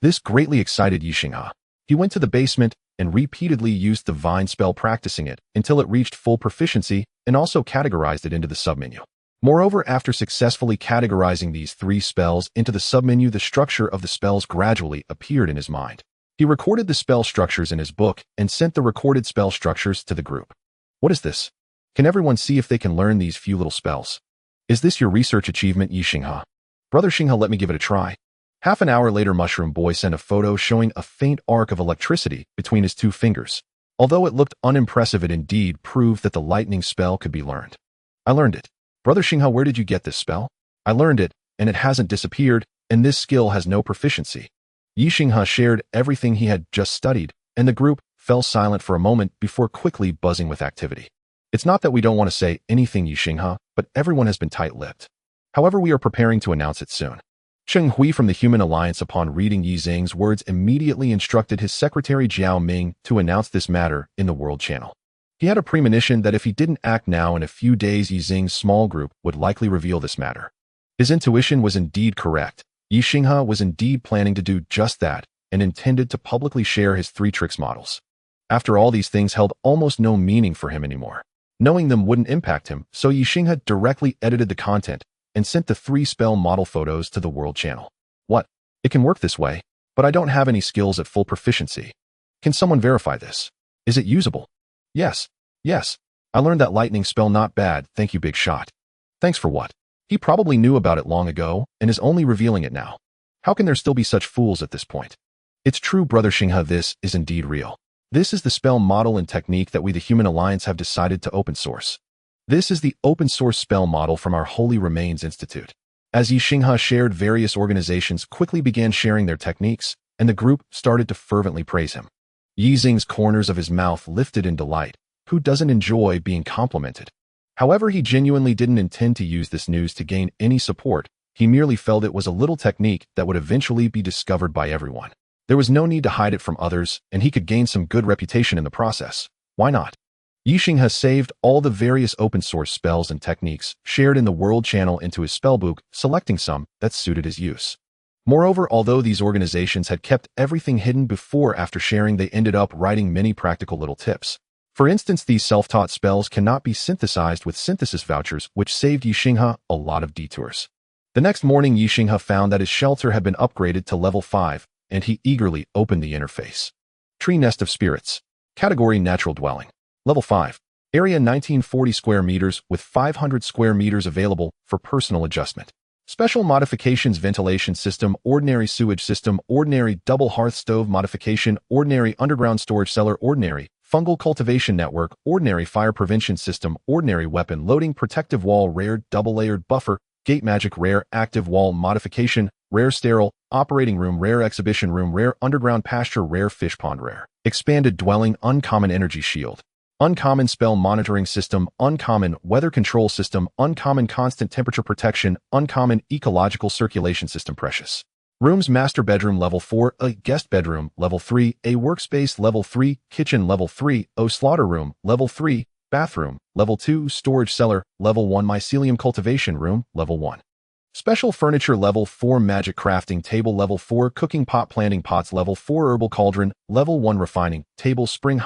This greatly excited Ye Xinghe. He went to the basement and repeatedly used the vine spell, practicing it until it reached full proficiency, and also categorized it into the submenu. Moreover, after successfully categorizing these 3 spells into the submenu, the structure of the spells gradually appeared in his mind. He recorded the spell structures in his book and sent the recorded spell structures to the group. What is this? Can everyone see if they can learn these few little spells? Is this your research achievement, Ye Xinghe? Brother Xinghe, let me give it a try. Half an hour later, Mushroom Boy sent a photo showing a faint arc of electricity between his 2 fingers. Although it looked unimpressive, it indeed proved that the lightning spell could be learned. I learned it. Brother Xinghe, where did you get this spell? I learned it, and it hasn't disappeared, and this skill has no proficiency. Ye Xinghe shared everything he had just studied, and the group fell silent for a moment before quickly buzzing with activity. It's not that we don't want to say anything, Ye Xinghe, but everyone has been tight-lipped. However, we are preparing to announce it soon. Cheng Hui from the Human Alliance, upon reading Yi Xing's words, immediately instructed his secretary Jiao Ming to announce this matter in the World Channel. He had a premonition that if he didn't act now, in a few days Yi Xing's small group would likely reveal this matter. His intuition was indeed correct. Ye Xinghe was indeed planning to do just that, and intended to publicly share his 3 tricks models. After all, these things held almost no meaning for him anymore. Knowing them wouldn't impact him, so Ye Xinghe directly edited the content and sent the 3 spell model photos to the World Channel. What? It can work this way, but I don't have any skills at full proficiency. Can someone verify this? Is it usable? Yes. I learned that lightning spell, not bad, thank you, big shot. Thanks for what? He probably knew about it long ago and is only revealing it now. How can there still be such fools at this point? It's true, Brother Xinghe, this is indeed real. This is the spell model and technique that we, the Human Alliance, have decided to open source. This is the open source spell model from our Holy Remains Institute. As Ye Xinghe shared, various organizations quickly began sharing their techniques, and the group started to fervently praise him. Yi Xing's corners of his mouth lifted in delight. Who doesn't enjoy being complimented? However, he genuinely didn't intend to use this news to gain any support. He merely felt it was a little technique that would eventually be discovered by everyone. There was no need to hide it from others, and he could gain some good reputation in the process. Why not? Ye Xinghe saved all the various open source spells and techniques shared in the World Channel into his spellbook, selecting some that suited his use. Moreover, although these organizations had kept everything hidden before, after sharing they ended up writing many practical little tips. For instance, these self-taught spells cannot be synthesized with synthesis vouchers, which saved Ye Xinghe a lot of detours. The next morning, Ye Xinghe found that his shelter had been upgraded to level 5, and he eagerly opened the interface. Tree Nest of Spirits. Category Natural Dwelling. Level 5. Area 1940 square meters with 500 square meters available for personal adjustment. Special modifications: ventilation system, ordinary sewage system, ordinary double hearth stove modification, ordinary underground storage cellar, ordinary fungal cultivation network, ordinary fire prevention system, ordinary weapon loading, protective wall, rare double-layered buffer, gate magic, rare active wall modification, rare sterile operating room, rare exhibition room, rare underground pasture, rare fish pond, rare expanded dwelling, uncommon energy shield, uncommon spell monitoring system, uncommon weather control system, uncommon constant temperature protection, uncommon ecological circulation system. Precious rooms: master bedroom level 4, a guest bedroom level 3, a workspace level 3, kitchen level 3, a slaughter room level 3, bathroom level 2, storage cellar level 1, mycelium cultivation room level 1. Special furniture level 4, magic crafting table level 4, cooking pot, planting pots level 4, herbal cauldron level 1, refining table, spring,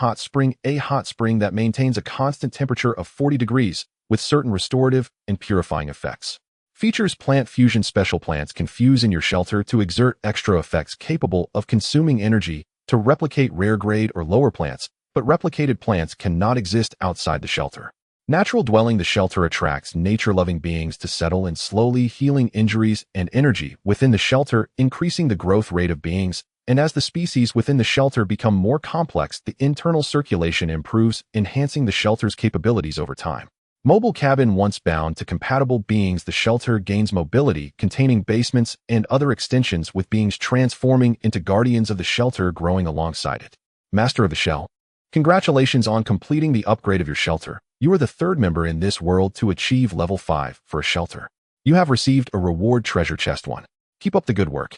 a hot spring that maintains a constant temperature of 40 degrees with certain restorative and purifying effects. Features: plant fusion. Special plants can fuse in your shelter to exert extra effects capable of consuming energy to replicate rare grade or lower plants, but replicated plants cannot exist outside the shelter. Natural dwelling. The shelter attracts nature-loving beings to settle and slowly healing injuries and energy within the shelter, increasing the growth rate of beings, and as the species within the shelter become more complex, the internal circulation improves, enhancing the shelter's capabilities over time. Mobile cabin. Once bound to compatible beings, the shelter gains mobility, containing basements and other extensions, with beings transforming into guardians of the shelter growing alongside it. Master of the Shell. Congratulations on completing the upgrade of your shelter. You are the 3rd member in this world to achieve level 5 for a shelter. You have received a reward: treasure chest 1. Keep up the good work.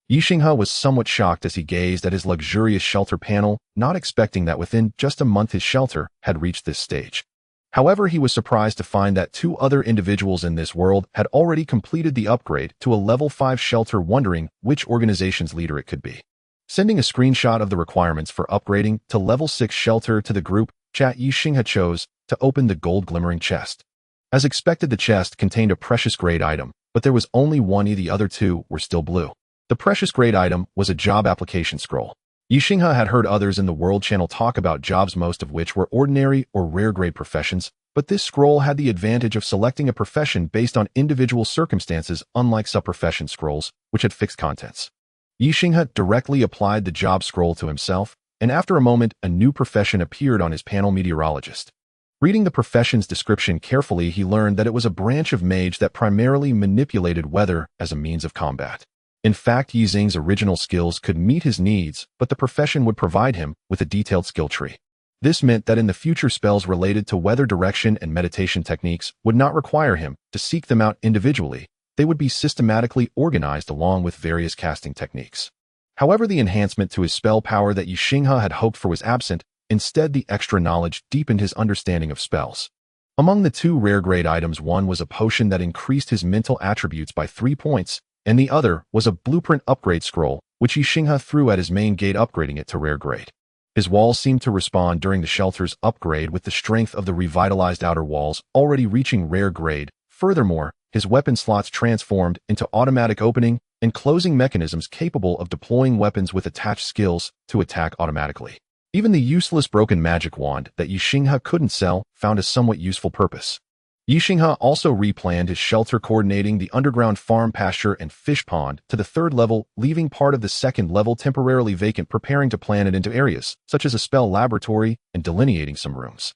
Ye Xinghe was somewhat shocked as he gazed at his luxurious shelter panel, not expecting that within just a month his shelter had reached this stage. However, he was surprised to find that 2 other individuals in this world had already completed the upgrade to a level 5 shelter, wondering which organization's leader it could be. Sending a screenshot of the requirements for upgrading to level 6 shelter to the group chat, Ye Xinghe chose to open the gold glimmering chest. As expected, the chest contained a precious grade item, but there was only one. The other 2 were still blue. The precious grade item was a job application scroll. Ye Xinghe had heard others in the World Channel talk about jobs, most of which were ordinary or rare grade professions, but this scroll had the advantage of selecting a profession based on individual circumstances, unlike sub-profession scrolls, which had fixed contents. Ye Xinghe directly applied the job scroll to himself, and after a moment, a new profession appeared on his panel: meteorologist. Reading the profession's description carefully, he learned that it was a branch of mage that primarily manipulated weather as a means of combat. In fact, Ye Xinghe's original skills could meet his needs, but the profession would provide him with a detailed skill tree. This meant that in the future, spells related to weather direction and meditation techniques would not require him to seek them out individually. They would be systematically organized along with various casting techniques. However, the enhancement to his spell power that Ye Xinghe had hoped for was absent. Instead, the extra knowledge deepened his understanding of spells. Among the two rare grade items, one was a potion that increased his mental attributes by 3 points, and the other was a blueprint upgrade scroll, which Ye Xinghe threw at his main gate, upgrading it to rare grade. His walls seemed to respond during the shelter's upgrade with the strength of the revitalized outer walls already reaching rare grade. Furthermore, his weapon slots transformed into automatic opening and closing mechanisms capable of deploying weapons with attached skills to attack automatically. Even the useless broken magic wand that Ye Xinghe couldn't sell found a somewhat useful purpose. Ye Xinghe also replanned his shelter, coordinating the underground farm, pasture, and fish pond to the 3rd level, leaving part of the 2nd level temporarily vacant, preparing to plan it into areas such as a spell laboratory and delineating some rooms.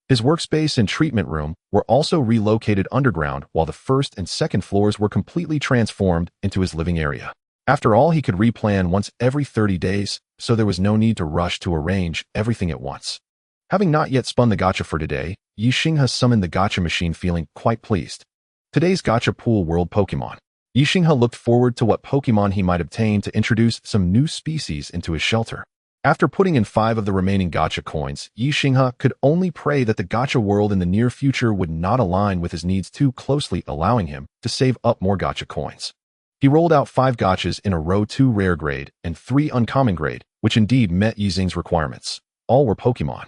His workspace and treatment room were also relocated underground, while the 1st and 2nd floors were completely transformed into his living area. After all, he could replan once every 30 days, so there was no need to rush to arrange everything at once. Having not yet spun the gacha for today, Ye Xinghe summoned the gacha machine, feeling quite pleased. Today's gacha pool: world Pokemon. Ye Xinghe looked forward to what Pokemon he might obtain to introduce some new species into his shelter. After putting in 5 of the remaining gacha coins, Ye Xinghe could only pray that the gacha world in the near future would not align with his needs too closely, allowing him to save up more gacha coins. He rolled out 5 gachas in a row: 2 rare grade and 3 uncommon grade, which indeed met Ye Xinghe's requirements. All were Pokemon.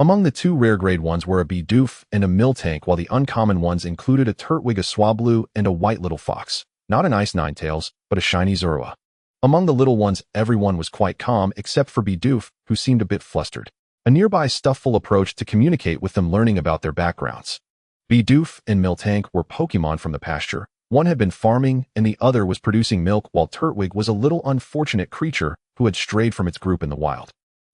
Among the 2 rare grade ones were a Bidoof and a Miltank, while the uncommon ones included a Turtwig, a Swablu, and a white little fox. Not an Ice Ninetales, but a shiny Zorua. Among the little ones, everyone was quite calm except for Bidoof, who seemed a bit flustered. A nearby Stufful approached to communicate with them, learning about their backgrounds. Bidoof and Miltank were Pokemon from the pasture. One had been farming and the other was producing milk, while Turtwig was a little unfortunate creature who had strayed from its group in the wild.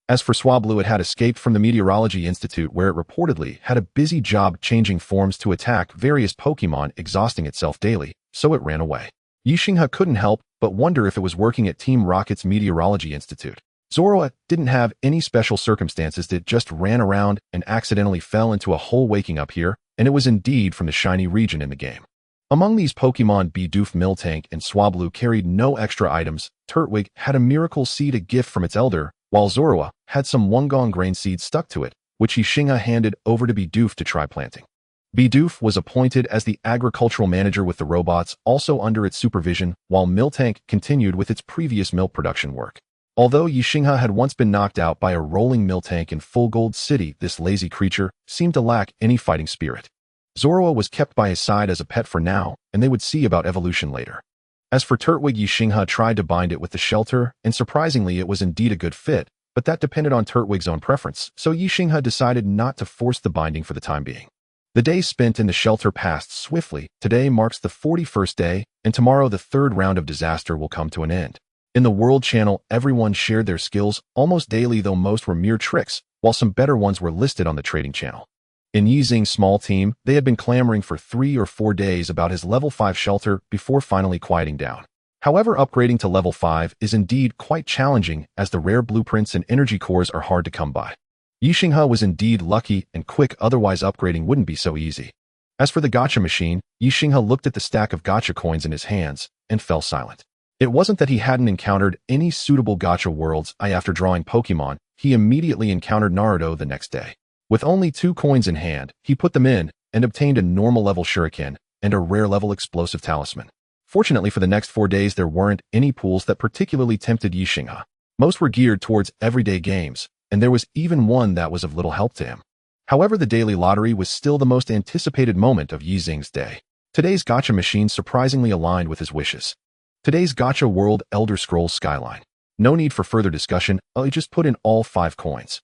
As for Swablu, it had escaped from the Meteorology Institute, where it reportedly had a busy job changing forms to attack various Pokemon, exhausting itself daily, so it ran away. Ye Xinghe couldn't help but wonder if it was working at Team Rocket's Meteorology Institute. Zorua didn't have any special circumstances. It just ran around and accidentally fell into a hole, waking up here, and it was indeed from the shiny region in the game. Among these Pokemon, Bidoof, Miltank, and Swablu carried no extra items. Turtwig had a miracle seed, a gift from its elder, while Zorua had some Wungong grain seeds stuck to it, which Ye Xinghe handed over to Bidoof to try planting. Bidoof was appointed as the agricultural manager with the robots also under its supervision, while Miltank continued with its previous milk production work. Although Ye Xinghe had once been knocked out by a rolling Miltank in Full Gold City, this lazy creature seemed to lack any fighting spirit. Zorua was kept by his side as a pet for now, and they would see about evolution later. As for Turtwig, Ye Xinghe tried to bind it with the shelter, and surprisingly it was indeed a good fit, but that depended on Turtwig's own preference, so Ye Xinghe decided not to force the binding for the time being. The days spent in the shelter passed swiftly. Today marks the 41st day, and tomorrow the 3rd round of disaster will come to an end. In the World Channel, everyone shared their skills almost daily, though most were mere tricks, while some better ones were listed on the trading channel. In Ye Xinghe's small team, they had been clamoring for 3 or 4 days about his level 5 shelter before finally quieting down. However, upgrading to level 5 is indeed quite challenging, as the rare blueprints and energy cores are hard to come by. Ye Xinghe was indeed lucky and quick, otherwise upgrading wouldn't be so easy. As for the gacha machine, Ye Xinghe looked at the stack of gacha coins in his hands and fell silent. It wasn't that he hadn't encountered any suitable gacha worlds. After drawing Pokemon, he immediately encountered Naruto the next day. With only 2 coins in hand, he put them in and obtained a normal level shuriken and a rare level explosive talisman. Fortunately, for the next 4 days there weren't any pools that particularly tempted Ye Xinghe. Most were geared towards everyday games, and there was even one that was of little help to him. However, the daily lottery was still the most anticipated moment of Ye Xinghe's day. Today's gacha machine surprisingly aligned with his wishes. Today's gacha world: Elder Scrolls Skyline. No need for further discussion, I just put in all 5 coins.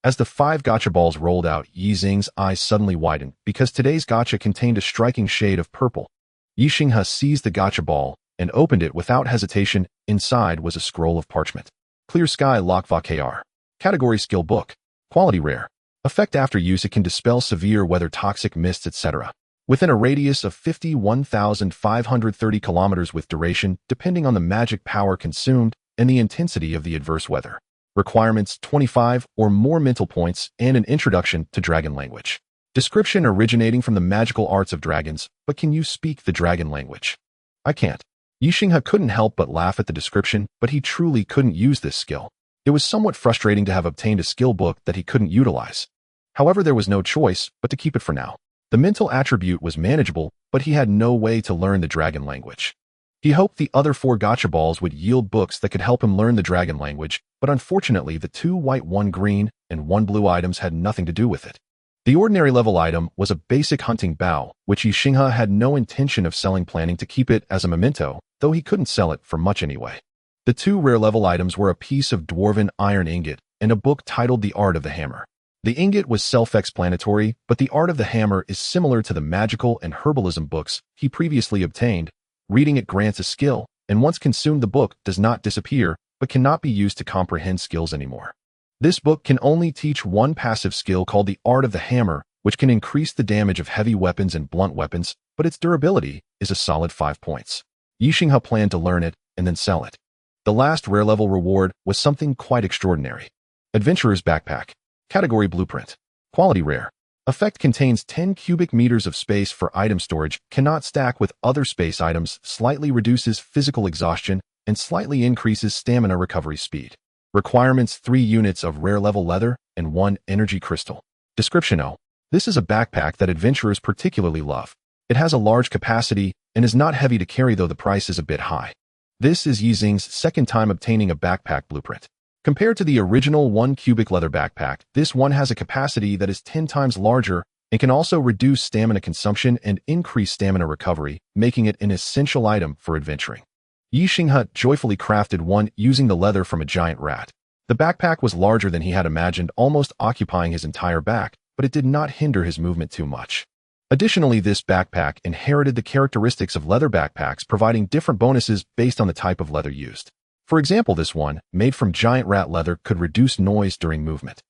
As the 5 gacha balls rolled out, Ye Xinghe's eyes suddenly widened, because today's gacha contained a striking shade of purple. Ye Xinghe seized the gacha ball and opened it without hesitation. Inside was a scroll of parchment. Clear Sky Lock Va KR. Category Skill Book. Quality Rare. Effect after use, it can dispel severe weather, toxic mists, etc. within a radius of 51,530 kilometers with duration, depending on the magic power consumed and the intensity of the adverse weather. Requirements: 25 or more mental points and an introduction to dragon language. Description: originating from the magical arts of dragons, but can you speak the dragon language? I can't. Ye Xinghe couldn't help but laugh at the description, but he truly couldn't use this skill. It was somewhat frustrating to have obtained a skill book that he couldn't utilize. However, there was no choice but to keep it for now. The mental attribute was manageable, but he had no way to learn the dragon language. He hoped the other 4 gacha balls would yield books that could help him learn the dragon language, but unfortunately the 2 white, 1 green, and 1 blue items had nothing to do with it. The ordinary level item was a basic hunting bow, which Ye Xinghe had no intention of selling, planning to keep it as a memento, though he couldn't sell it for much anyway. The 2 rare level items were a piece of dwarven iron ingot and a book titled The Art of the Hammer. The ingot was self-explanatory, but the Art of the Hammer is similar to the magical and herbalism books he previously obtained. Reading it grants a skill, and once consumed the book does not disappear, but cannot be used to comprehend skills anymore. This book can only teach 1 passive skill called the Art of the Hammer, which can increase the damage of heavy weapons and blunt weapons, but its durability is a solid 5 points. Ye Xinghe planned to learn it and then sell it. The last rare level reward was something quite extraordinary. Adventurer's Backpack. Category Blueprint. Quality Rare. Effect contains 10 cubic meters of space for item storage, cannot stack with other space items, slightly reduces physical exhaustion, and slightly increases stamina recovery speed. Requirements: 3 units of rare level leather and 1 energy crystal. Description: Oh, this is a backpack that adventurers particularly love. It has a large capacity and is not heavy to carry, though the price is a bit high. This is Ye Xinghe's second time obtaining a backpack blueprint. Compared to the original 1 cubic leather backpack, this one has a capacity that is 10 times larger and can also reduce stamina consumption and increase stamina recovery, making it an essential item for adventuring. Ye Xinghe joyfully crafted one using the leather from a giant rat. The backpack was larger than he had imagined, almost occupying his entire back, but it did not hinder his movement too much. Additionally, this backpack inherited the characteristics of leather backpacks, providing different bonuses based on the type of leather used. For example, this one, made from giant rat leather, could reduce noise during movement.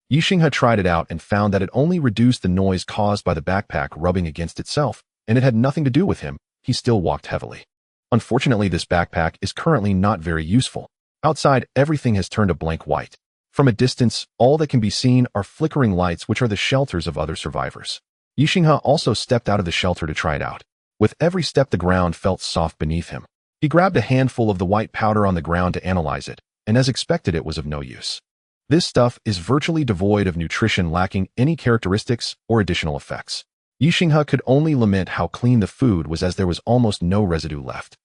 Ye Xinghe tried it out and found that it only reduced the noise caused by the backpack rubbing against itself, and it had nothing to do with him. He still walked heavily. Unfortunately, this backpack is currently not very useful. Outside, everything has turned a blank white. From a distance, all that can be seen are flickering lights, which are the shelters of other survivors. Ye Xinghe also stepped out of the shelter to try it out. With every step, the ground felt soft beneath him. He grabbed a handful of the white powder on the ground to analyze it, and as expected, it was of no use. This stuff is virtually devoid of nutrition, lacking any characteristics or additional effects. Ye Xinghe could only lament how clean the food was, as there was almost no residue left.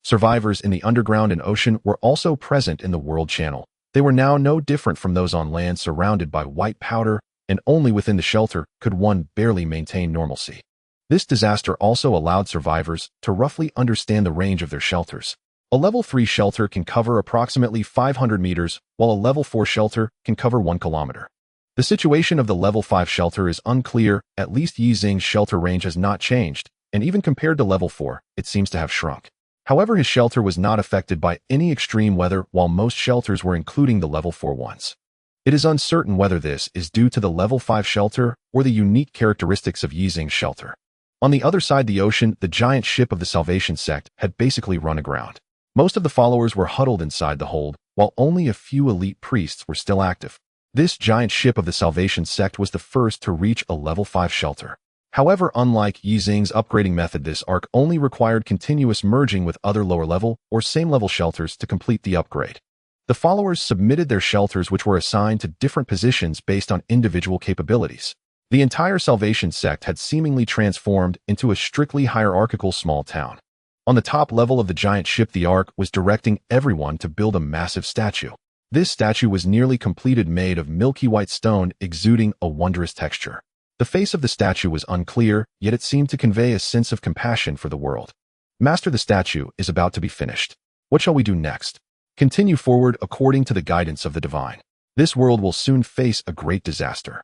Survivors in the underground and ocean were also present in the world channel. They were now no different from those on land, surrounded by white powder, and only within the shelter could one barely maintain normalcy. This disaster also allowed survivors to roughly understand the range of their shelters. A level 3 shelter can cover approximately 500 meters, while a level 4 shelter can cover 1 kilometer. The situation of the level 5 shelter is unclear. At least Ye Xinghe's shelter range has not changed, and even compared to level 4, it seems to have shrunk. However, his shelter was not affected by any extreme weather, while most shelters were, including the level 4 ones. It is uncertain whether this is due to the level 5 shelter or the unique characteristics of Ye Xinghe's shelter. On the other side of the ocean, the giant ship of the Salvation sect had basically run aground. Most of the followers were huddled inside the hold, while only a few elite priests were still active. This giant ship of the Salvation sect was the first to reach a level 5 shelter. However, unlike Ye Xinghe's upgrading method, this arc only required continuous merging with other lower level or same level shelters to complete the upgrade. The followers submitted their shelters, which were assigned to different positions based on individual capabilities. The entire Salvation sect had seemingly transformed into a strictly hierarchical small town. On the top level of the giant ship, the Ark was directing everyone to build a massive statue. This statue was nearly completed, made of milky white stone, exuding a wondrous texture. The face of the statue was unclear, yet it seemed to convey a sense of compassion for the world. Master, the statue is about to be finished. What shall we do next? Continue forward according to the guidance of the divine. This world will soon face a great disaster.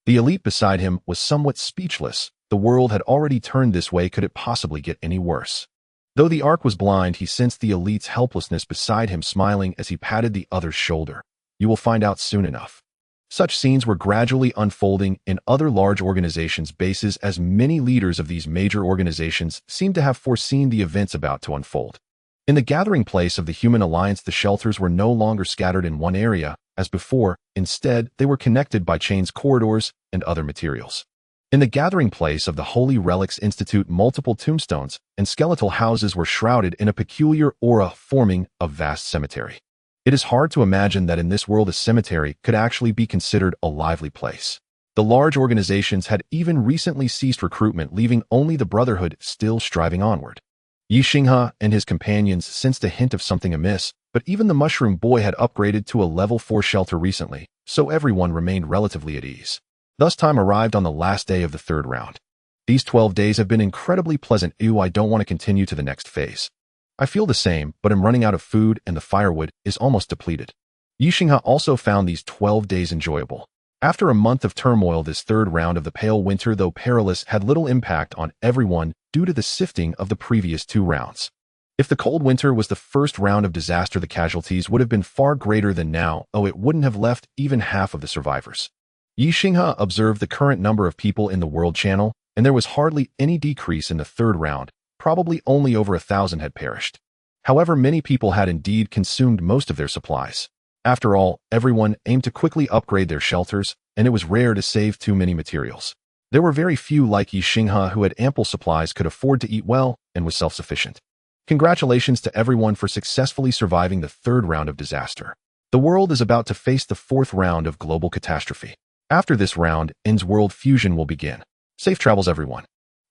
The elite beside him was somewhat speechless. The world had already turned this way. Could it possibly get any worse? Though the Ark was blind, he sensed the elite's helplessness beside him, smiling as he patted the other's shoulder. You will find out soon enough. Such scenes were gradually unfolding in other large organizations' bases as many leaders of these major organizations seemed to have foreseen the events about to unfold. In the gathering place of the Human Alliance, the shelters were no longer scattered in one area, as before. Instead, they were connected by chains, corridors, and other materials. In the gathering place of the Holy Relics Institute, multiple tombstones and skeletal houses were shrouded in a peculiar aura, forming a vast cemetery. It is hard to imagine that in this world a cemetery could actually be considered a lively place. The large organizations had even recently ceased recruitment, leaving only the Brotherhood still striving onward. Ye Xinghe and his companions sensed a hint of something amiss, but even the Mushroom Boy had upgraded to a level 4 shelter recently, so everyone remained relatively at ease. Thus time arrived on the last day of the third round. These 12 days have been incredibly pleasant. I don't want to continue to the next phase. I feel the same, but I'm running out of food and the firewood is almost depleted. Ye Xinghe also found these 12 days enjoyable. After a month of turmoil, this third round of the Pale Winter, though perilous, had little impact on everyone due to the sifting of the previous 2 rounds. If the Cold Winter was the first round of disaster, the casualties would have been far greater than now. It wouldn't have left even half of the survivors. Ye Xinghe observed the current number of people in the World Channel, and there was hardly any decrease in the third round. Probably only over 1,000 had perished. However, many people had indeed consumed most of their supplies. After all, everyone aimed to quickly upgrade their shelters, and it was rare to save too many materials. There were very few like Ye Xinghe who had ample supplies, could afford to eat well, and was self-sufficient. Congratulations to everyone for successfully surviving the third round of disaster. The world is about to face the fourth round of global catastrophe. After this round, ends world fusion will begin. Safe travels, everyone.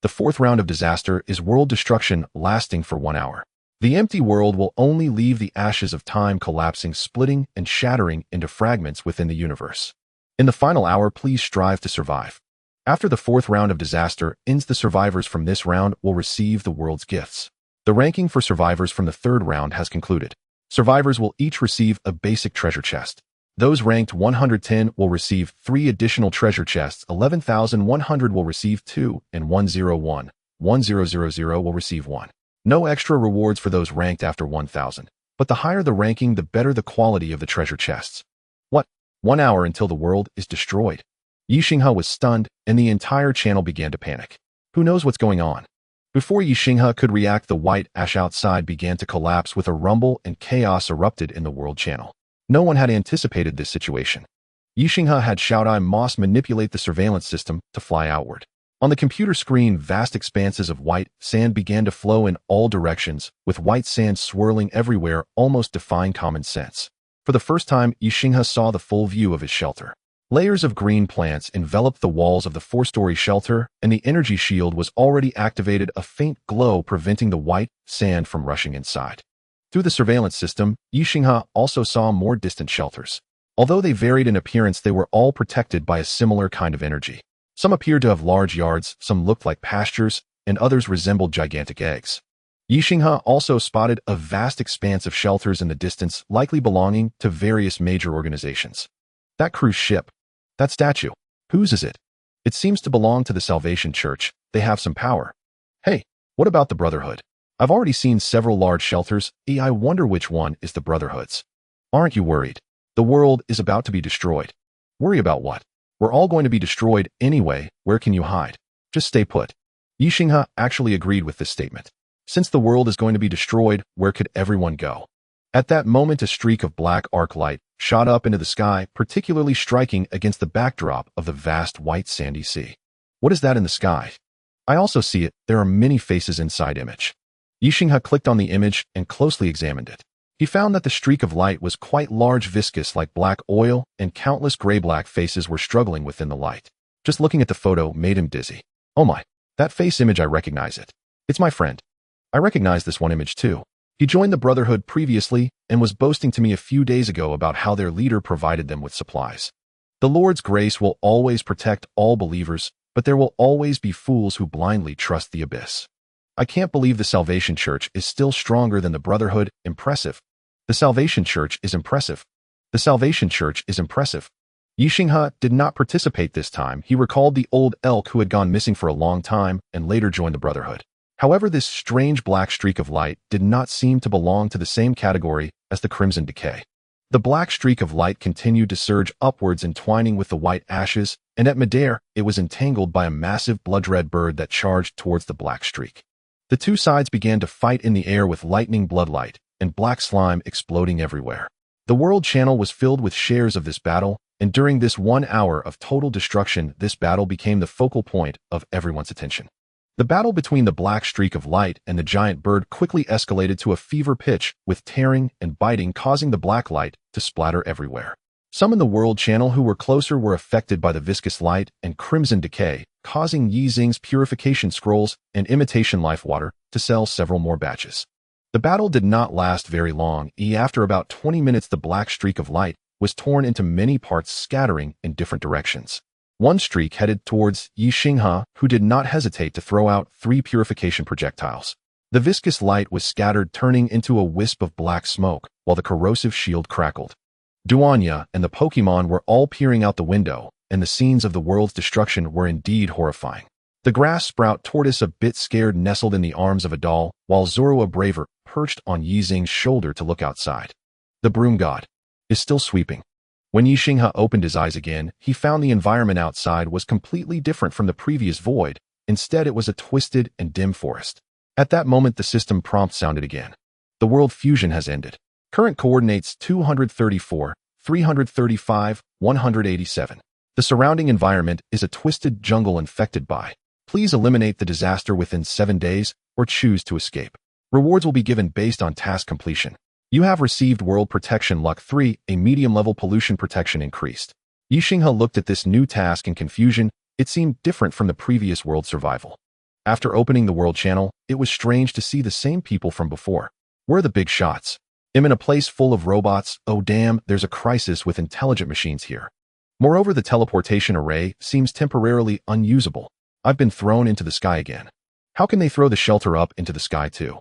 The fourth round of disaster is world destruction, lasting for 1 hour. The empty world will only leave the ashes of time, collapsing, splitting, and shattering into fragments within the universe. In the final hour, please strive to survive. After the fourth round of disaster ends, the survivors from this round will receive the world's gifts. The ranking for survivors from the third round has concluded. Survivors will each receive a basic treasure chest. Those ranked 110 will receive 3 additional treasure chests, 11,100 will receive 2, and 101, 1000 will receive 1. No extra rewards for those ranked after 1,000, but the higher the ranking, the better the quality of the treasure chests. What? 1 hour until the world is destroyed? Ye Xinghe was stunned, and the entire channel began to panic. Who knows what's going on? Before Ye Xinghe could react, the white ash outside began to collapse with a rumble, and chaos erupted in the world channel. No one had anticipated this situation. Ye Xinghe had Xiaodai Moss manipulate the surveillance system to fly outward. On the computer screen, vast expanses of white sand began to flow in all directions, with white sand swirling everywhere, almost defying common sense. For the first time, Ye Xinghe saw the full view of his shelter. Layers of green plants enveloped the walls of the 4-story shelter, and the energy shield was already activated, a faint glow preventing the white sand from rushing inside. Through the surveillance system, Ye Xinghe also saw more distant shelters. Although they varied in appearance, they were all protected by a similar kind of energy. Some appeared to have large yards, some looked like pastures, and others resembled gigantic eggs. Ye Xinghe also spotted a vast expanse of shelters in the distance, likely belonging to various major organizations. That cruise ship. That statue. Whose is it? It seems to belong to the Salvation Church. They have some power. Hey, what about the Brotherhood? I've already seen several large shelters. I wonder which one is the Brotherhood's. Aren't you worried? The world is about to be destroyed. Worry about what? We're all going to be destroyed anyway. Where can you hide? Just stay put. Ye Xinghe actually agreed with this statement. Since the world is going to be destroyed, where could everyone go? At that moment, a streak of black arc light shot up into the sky, particularly striking against the backdrop of the vast white sandy sea. What is that in the sky? I also see it. There are many faces inside image. Ye Xinghe clicked on the image and closely examined it. He found that the streak of light was quite large, viscous like black oil, and countless gray-black faces were struggling within the light. Just looking at the photo made him dizzy. Oh my, that face image, I recognize it. It's my friend. I recognize this one image too. He joined the Brotherhood previously and was boasting to me a few days ago about how their leader provided them with supplies. The Lord's grace will always protect all believers, but there will always be fools who blindly trust the abyss. I can't believe the Salvation Church is still stronger than the Brotherhood. Impressive. The Salvation Church is impressive. The Salvation Church is impressive. Ye Xinghe did not participate this time. He recalled the old elk who had gone missing for a long time and later joined the Brotherhood. However, this strange black streak of light did not seem to belong to the same category as the Crimson Decay. The black streak of light continued to surge upwards, entwining with the white ashes, and at midair, it was entangled by a massive blood-red bird that charged towards the black streak. The two sides began to fight in the air with lightning bloodlight and black slime exploding everywhere. The world channel was filled with shares of this battle, and during this 1 hour of total destruction, this battle became the focal point of everyone's attention. The battle between the black streak of light and the giant bird quickly escalated to a fever pitch, with tearing and biting causing the black light to splatter everywhere. Some in the world channel who were closer were affected by the viscous light and crimson decay, causing Ye Xinghe's purification scrolls and imitation life water to sell several more batches. The battle did not last very long. After about 20 minutes, the black streak of light was torn into many parts, scattering in different directions. One streak headed towards Ye Xinghe, who did not hesitate to throw out 3 purification projectiles. The viscous light was scattered, turning into a wisp of black smoke, while the corrosive shield crackled. Duanya and the Pokemon were all peering out the window, and the scenes of the world's destruction were indeed horrifying. The grass sprout tortoise, a bit scared, nestled in the arms of a doll, while Zoro, a braver, perched on Ye Xinghe's shoulder to look outside. The broom god is still sweeping. When Ye Xinghe opened his eyes again, he found the environment outside was completely different from the previous void. Instead, it was a twisted and dim forest. At that moment, the system prompt sounded again. The world fusion has ended. Current coordinates 234, 335, 187. The surrounding environment is a twisted jungle infected by. Please eliminate the disaster within 7 days or choose to escape. Rewards will be given based on task completion. You have received World Protection Luck 3, a medium-level pollution protection increased. Ye Xinghe looked at this new task in confusion. It seemed different from the previous world survival. After opening the world channel, it was strange to see the same people from before. Where are the big shots? I'm in a place full of robots. Oh damn, there's a crisis with intelligent machines here. Moreover, the teleportation array seems temporarily unusable. I've been thrown into the sky again. How can they throw the shelter up into the sky too?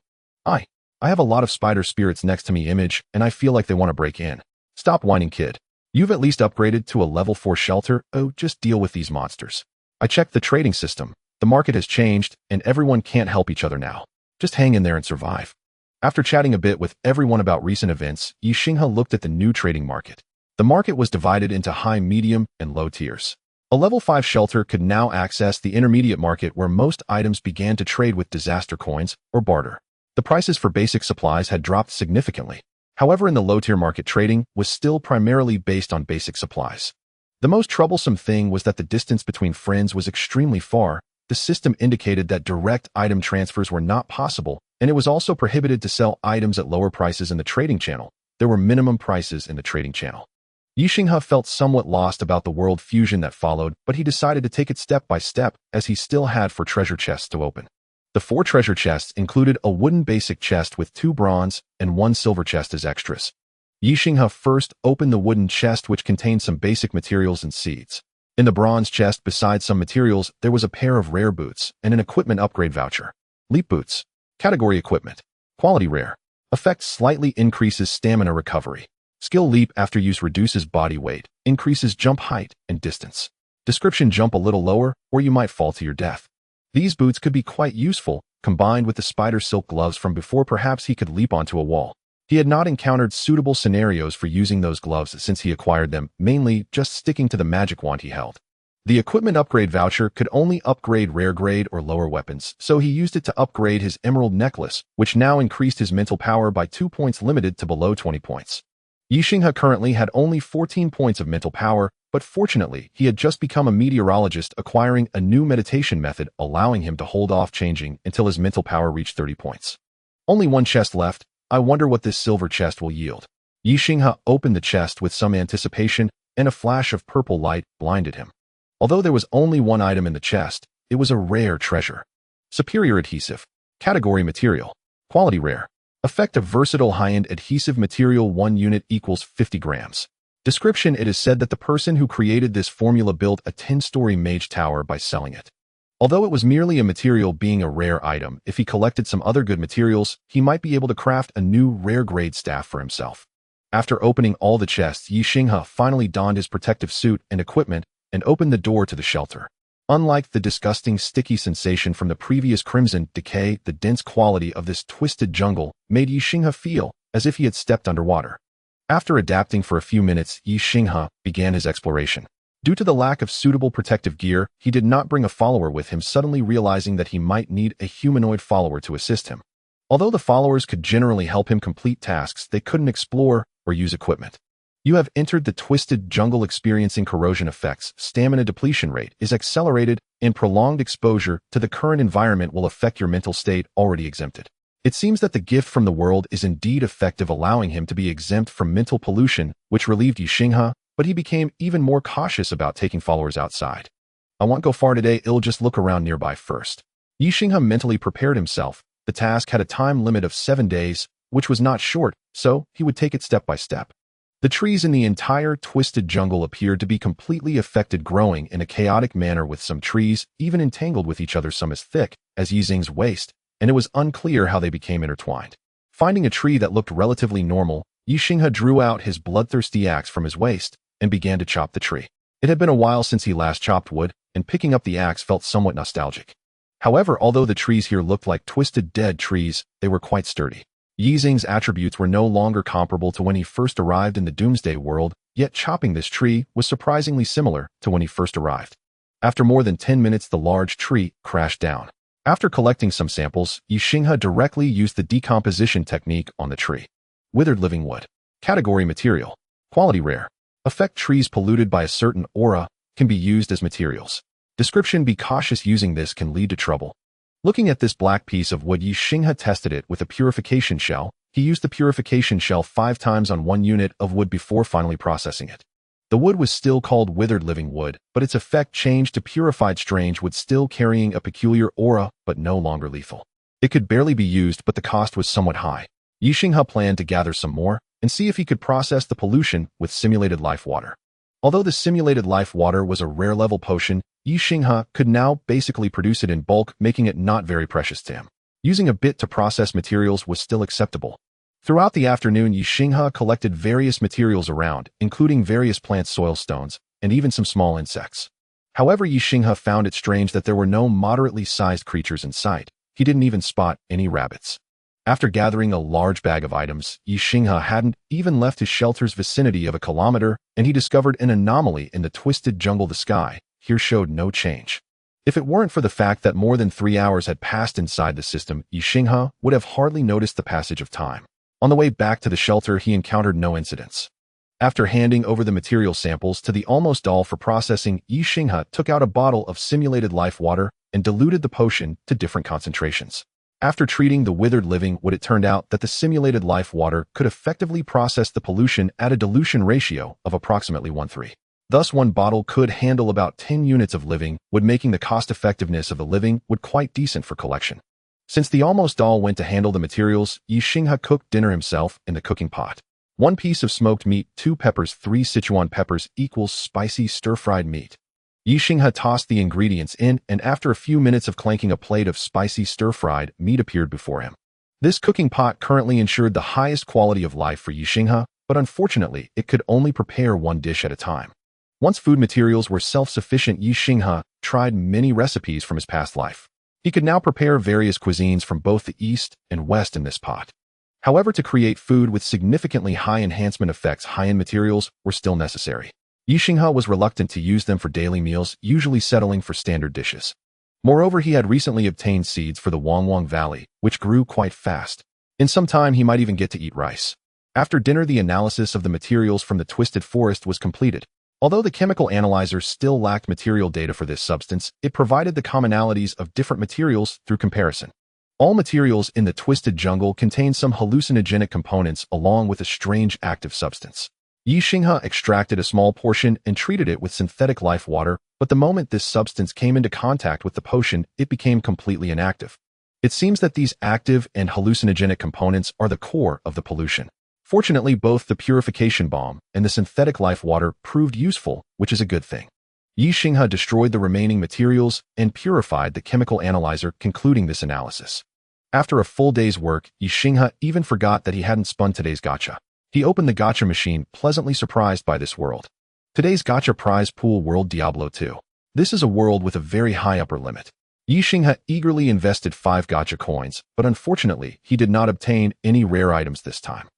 I have a lot of spider spirits next to me, image, and I feel like they want to break in. Stop whining, kid. You've at least upgraded to a level 4 shelter. Oh, just deal with these monsters. I checked the trading system. The market has changed, and everyone can't help each other now. Just hang in there and survive. After chatting a bit with everyone about recent events, Ye Xinghe looked at the new trading market. The market was divided into high, medium, and low tiers. A level 5 shelter could now access the intermediate market, where most items began to trade with disaster coins or barter. The prices for basic supplies had dropped significantly. However, in the low-tier market, trading was still primarily based on basic supplies. The most troublesome thing was that the distance between friends was extremely far. The system indicated that direct item transfers were not possible, and it was also prohibited to sell items at lower prices in the trading channel. There were minimum prices in the trading channel. Ye Xinghe felt somewhat lost about the world fusion that followed, but he decided to take it step by step, as he still had 4 treasure chests to open. The 4 treasure chests included a wooden basic chest with 2 bronze and 1 silver chest as extras. Ye Xinghe first opened the wooden chest, which contained some basic materials and seeds. In the bronze chest, besides some materials, there was a pair of rare boots and an equipment upgrade voucher. Leap boots. Category equipment. Quality rare. Effect slightly increases stamina recovery. Skill leap after use reduces body weight, increases jump height and distance. Description: jump a little lower, or you might fall to your death. These boots could be quite useful, combined with the spider silk gloves from before. Perhaps he could leap onto a wall. He had not encountered suitable scenarios for using those gloves since he acquired them, mainly just sticking to the magic wand he held. The equipment upgrade voucher could only upgrade rare grade or lower weapons, so he used it to upgrade his emerald necklace, which now increased his mental power by 2 points, limited to below 20 points. Ye Xinghe currently had only 14 points of mental power, but fortunately, he had just become a meteorologist, acquiring a new meditation method, allowing him to hold off changing until his mental power reached 30 points. Only 1 chest left. I wonder what this silver chest will yield. Ye Xinghe opened the chest with some anticipation, and a flash of purple light blinded him. Although there was only 1 item in the chest, it was a rare treasure. Superior adhesive. Category material. Quality rare. Effect of versatile high-end adhesive material. 1 unit equals 50 grams. Description: it is said that the person who created this formula built a 10-story mage tower by selling it. Although it was merely a material, being a rare item, if he collected some other good materials, he might be able to craft a new rare grade staff for himself. After opening all the chests, Ye Xinghe finally donned his protective suit and equipment and opened the door to the shelter. Unlike the disgusting sticky sensation from the previous crimson decay, the dense quality of this twisted jungle made Ye Xinghe feel as if he had stepped underwater. After adapting for a few minutes, Ye Xinghe began his exploration. Due to the lack of suitable protective gear, he did not bring a follower with him, suddenly realizing that he might need a humanoid follower to assist him. Although the followers could generally help him complete tasks, they couldn't explore or use equipment. You have entered the twisted jungle experiencing corrosion effects. Stamina depletion rate is accelerated, and prolonged exposure to the current environment will affect your mental state already exempted. It seems that the gift from the world is indeed effective, allowing him to be exempt from mental pollution, which relieved Ye Xinghe, but he became even more cautious about taking followers outside. I won't go far today, I'll just look around nearby first. Ye Xinghe mentally prepared himself. The task had a time limit of 7 days, which was not short, so he would take it step by step. The trees in the entire twisted jungle appeared to be completely affected, growing in a chaotic manner, with some trees even entangled with each other, some as thick as Ye Xinghe's waist, and it was unclear how they became intertwined. Finding a tree that looked relatively normal, Ye Xinghe drew out his bloodthirsty axe from his waist and began to chop the tree. It had been a while since he last chopped wood, and picking up the axe felt somewhat nostalgic. However, although the trees here looked like twisted dead trees, they were quite sturdy. Ye Xinghe's attributes were no longer comparable to when he first arrived in the Doomsday world, yet chopping this tree was surprisingly similar to when he first arrived. After more than 10 minutes, the large tree crashed down. After collecting some samples, Ye Xinghe directly used the decomposition technique on the tree. Withered living wood. Category material. Quality rare. Effect: trees polluted by a certain aura can be used as materials. Description: be cautious, using this can lead to trouble. Looking at this black piece of wood, Ye Xinghe tested it with a purification shell. He used the purification shell 5 times on 1 unit of wood before finally processing it. The wood was still called withered living wood, but its effect changed to purified strange wood, still carrying a peculiar aura, but no longer lethal. It could barely be used, but the cost was somewhat high. Ye Xinghe planned to gather some more and see if he could process the pollution with simulated life water. Although the simulated life water was a rare level potion, Ye Xinghe could now basically produce it in bulk, making it not very precious to him. Using a bit to process materials was still acceptable. Throughout the afternoon, Ye Xinghe collected various materials around, including various plant soil stones, and even some small insects. However, Ye Xinghe found it strange that there were no moderately sized creatures in sight. He didn't even spot any rabbits. After gathering a large bag of items, Ye Xinghe hadn't even left his shelter's vicinity of a kilometer, and he discovered an anomaly in the twisted jungle. The sky here showed no change. If it weren't for the fact that more than 3 hours had passed inside the system, Ye Xinghe would have hardly noticed the passage of time. On the way back to the shelter, he encountered no incidents. After handing over the material samples to the almost doll for processing, Ye Xinghe took out a bottle of simulated life water and diluted the potion to different concentrations. After treating the withered living wood, it turned out that the simulated life water could effectively process the pollution at a dilution ratio of approximately 1:3. Thus, 1 bottle could handle about 10 units of living wood, making the cost-effectiveness of the living wood quite decent for collection. Since the almost doll went to handle the materials, Ye Xinghe cooked dinner himself in the cooking pot. 1 piece of smoked meat, 2 peppers, 3 Sichuan peppers equals spicy stir-fried meat. Ye Xinghe tossed the ingredients in, and after a few minutes of clanking, a plate of spicy stir-fried meat appeared before him. This cooking pot currently ensured the highest quality of life for Ye Xinghe, but unfortunately, it could only prepare 1 dish at a time. Once food materials were self-sufficient, Ye Xinghe tried many recipes from his past life. He could now prepare various cuisines from both the east and west in this pot. However, to create food with significantly high enhancement effects, high-end materials were still necessary. Ye Xinghe was reluctant to use them for daily meals, usually settling for standard dishes. Moreover, he had recently obtained seeds for the Wangwang Valley, which grew quite fast. In some time, he might even get to eat rice. After dinner, the analysis of the materials from the Twisted Forest was completed. Although the chemical analyzer still lacked material data for this substance, it provided the commonalities of different materials through comparison. All materials in the Twisted Jungle contain some hallucinogenic components along with a strange active substance. Ye Xinghe extracted a small portion and treated it with synthetic life water, but the moment this substance came into contact with the potion, it became completely inactive. It seems that these active and hallucinogenic components are the core of the pollution. Fortunately, both the purification bomb and the synthetic life water proved useful, which is a good thing. Ye Xinghe destroyed the remaining materials and purified the chemical analyzer, concluding this analysis. After a full day's work, Ye Xinghe even forgot that he hadn't spun today's gacha. He opened the gacha machine, pleasantly surprised by this world. Today's gacha prize pool world, Diablo 2. This is a world with a very high upper limit. Ye Xinghe eagerly invested 5 gacha coins, but unfortunately, he did not obtain any rare items this time.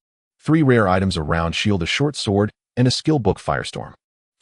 3 rare items: a round shield, a short sword, and a skill book. Firestorm.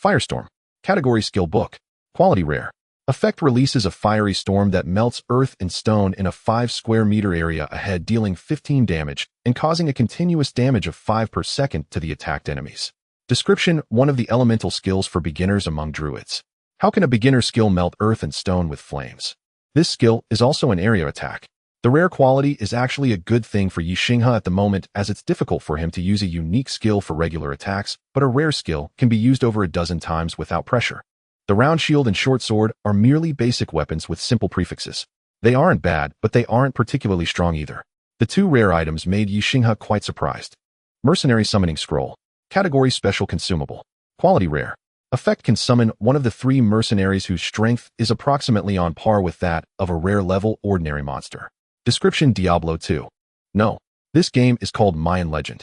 Firestorm. Category: skill book. Quality: rare. Effect: releases a fiery storm that melts earth and stone in a 5 square meter area ahead, dealing 15 damage and causing a continuous damage of 5 per second to the attacked enemies. Description: one of the elemental skills for beginners among druids. How can a beginner skill melt earth and stone with flames? This skill is also an area attack. The rare quality is actually a good thing for Ye Xinghe at the moment, as it's difficult for him to use a unique skill for regular attacks, but a rare skill can be used over a dozen times without pressure. The round shield and short sword are merely basic weapons with simple prefixes. They aren't bad, but they aren't particularly strong either. The 2 rare items made Ye Xinghe quite surprised. Mercenary summoning scroll. Category: special consumable. Quality: rare. Effect: can summon one of the 3 mercenaries whose strength is approximately on par with that of a rare level ordinary monster. Description: Diablo 2. No. This game is called Mayan Legend.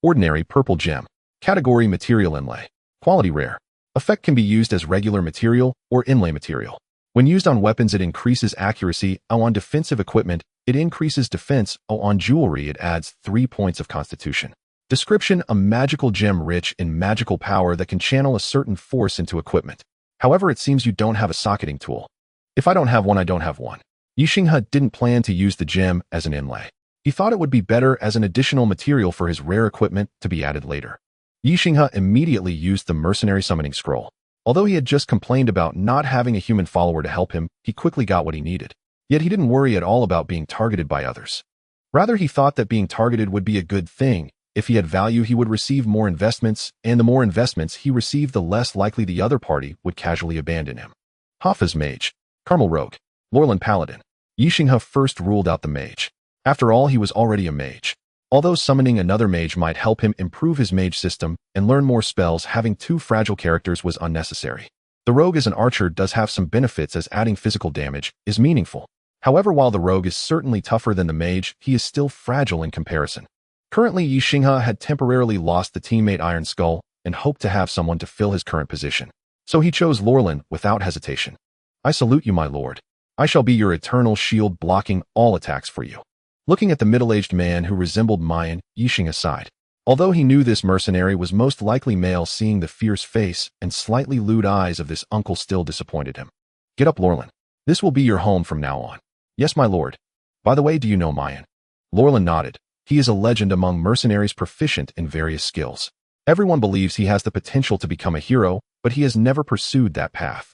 Ordinary purple gem. Category: material inlay. Quality: rare. Effect: can be used as regular material or inlay material. When used on weapons, it increases accuracy. On defensive equipment, it increases defense. On jewelry, it adds 3 points of constitution. Description: a magical gem rich in magical power that can channel a certain force into equipment. However, it seems you don't have a socketing tool. If I don't have one, I don't have one. Ye Xinghe didn't plan to use the gem as an inlay. He thought it would be better as an additional material for his rare equipment to be added later. Ye Xinghe immediately used the mercenary summoning scroll. Although he had just complained about not having a human follower to help him, he quickly got what he needed. Yet he didn't worry at all about being targeted by others. Rather, he thought that being targeted would be a good thing. If he had value, he would receive more investments, and the more investments he received, the less likely the other party would casually abandon him. Hafiz Mage. Carmel Rogue. Lorland Paladin. Ye Xinghe first ruled out the mage. After all, he was already a mage. Although summoning another mage might help him improve his mage system and learn more spells, having 2 fragile characters was unnecessary. The rogue as an archer does have some benefits, as adding physical damage is meaningful. However, while the rogue is certainly tougher than the mage, he is still fragile in comparison. Currently, Ye Xinghe had temporarily lost the teammate Iron Skull and hoped to have someone to fill his current position. So he chose Lorland without hesitation. I salute you, my lord. I shall be your eternal shield, blocking all attacks for you. Looking at the middle-aged man who resembled Mayan, Ye Xinghe sighed. Although he knew this mercenary was most likely male, seeing the fierce face and slightly lewd eyes of this uncle still disappointed him. Get up, Lorland. This will be your home from now on. Yes, my lord. By the way, do you know Mayan? Lorland nodded. He is a legend among mercenaries, proficient in various skills. Everyone believes he has the potential to become a hero, but he has never pursued that path.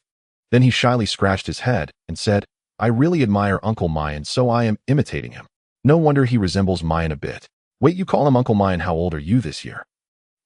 Then he shyly scratched his head and said, I really admire Uncle Mayan, so I am imitating him. No wonder he resembles Mayan a bit. Wait, you call him Uncle Mayan? How old are you this year?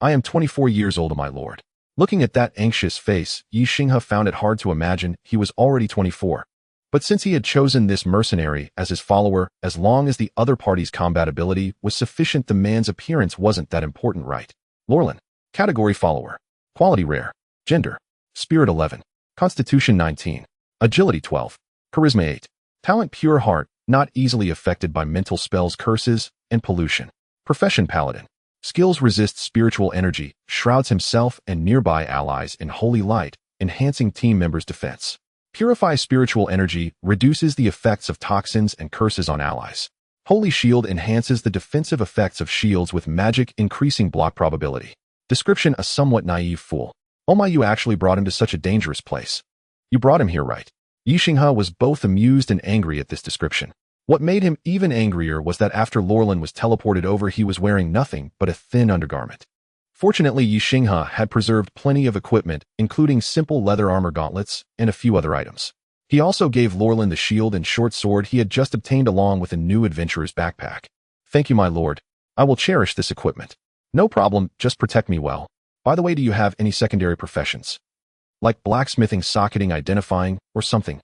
I am 24 years old, my lord. Looking at that anxious face, Ye Xinghe found it hard to imagine he was already 24. But since he had chosen this mercenary as his follower, as long as the other party's combat ability was sufficient, the man's appearance wasn't that important, right? Lorland. Category: follower. Quality: rare. Gender: Spirit 11. Constitution 19. Agility 12. Charisma 8. Talent: pure heart, not easily affected by mental spells, curses, and pollution. Profession: paladin. Skills: resist spiritual energy, shrouds himself and nearby allies in holy light, enhancing team members' defense. Purify spiritual energy, reduces the effects of toxins and curses on allies. Holy shield enhances the defensive effects of shields with magic, increasing block probability. Description: a somewhat naive fool. Oh my, you actually brought him to such a dangerous place. You brought him here, right? Ye Xinghe was both amused and angry at this description. What made him even angrier was that after Lorland was teleported over, he was wearing nothing but a thin undergarment. Fortunately, Ye Xinghe had preserved plenty of equipment, including simple leather armor gauntlets and a few other items. He also gave Lorland the shield and short sword he had just obtained, along with a new adventurer's backpack. Thank you, my lord. I will cherish this equipment. No problem, just protect me well. By the way, do you have any secondary professions? Like blacksmithing, socketing, identifying, or something?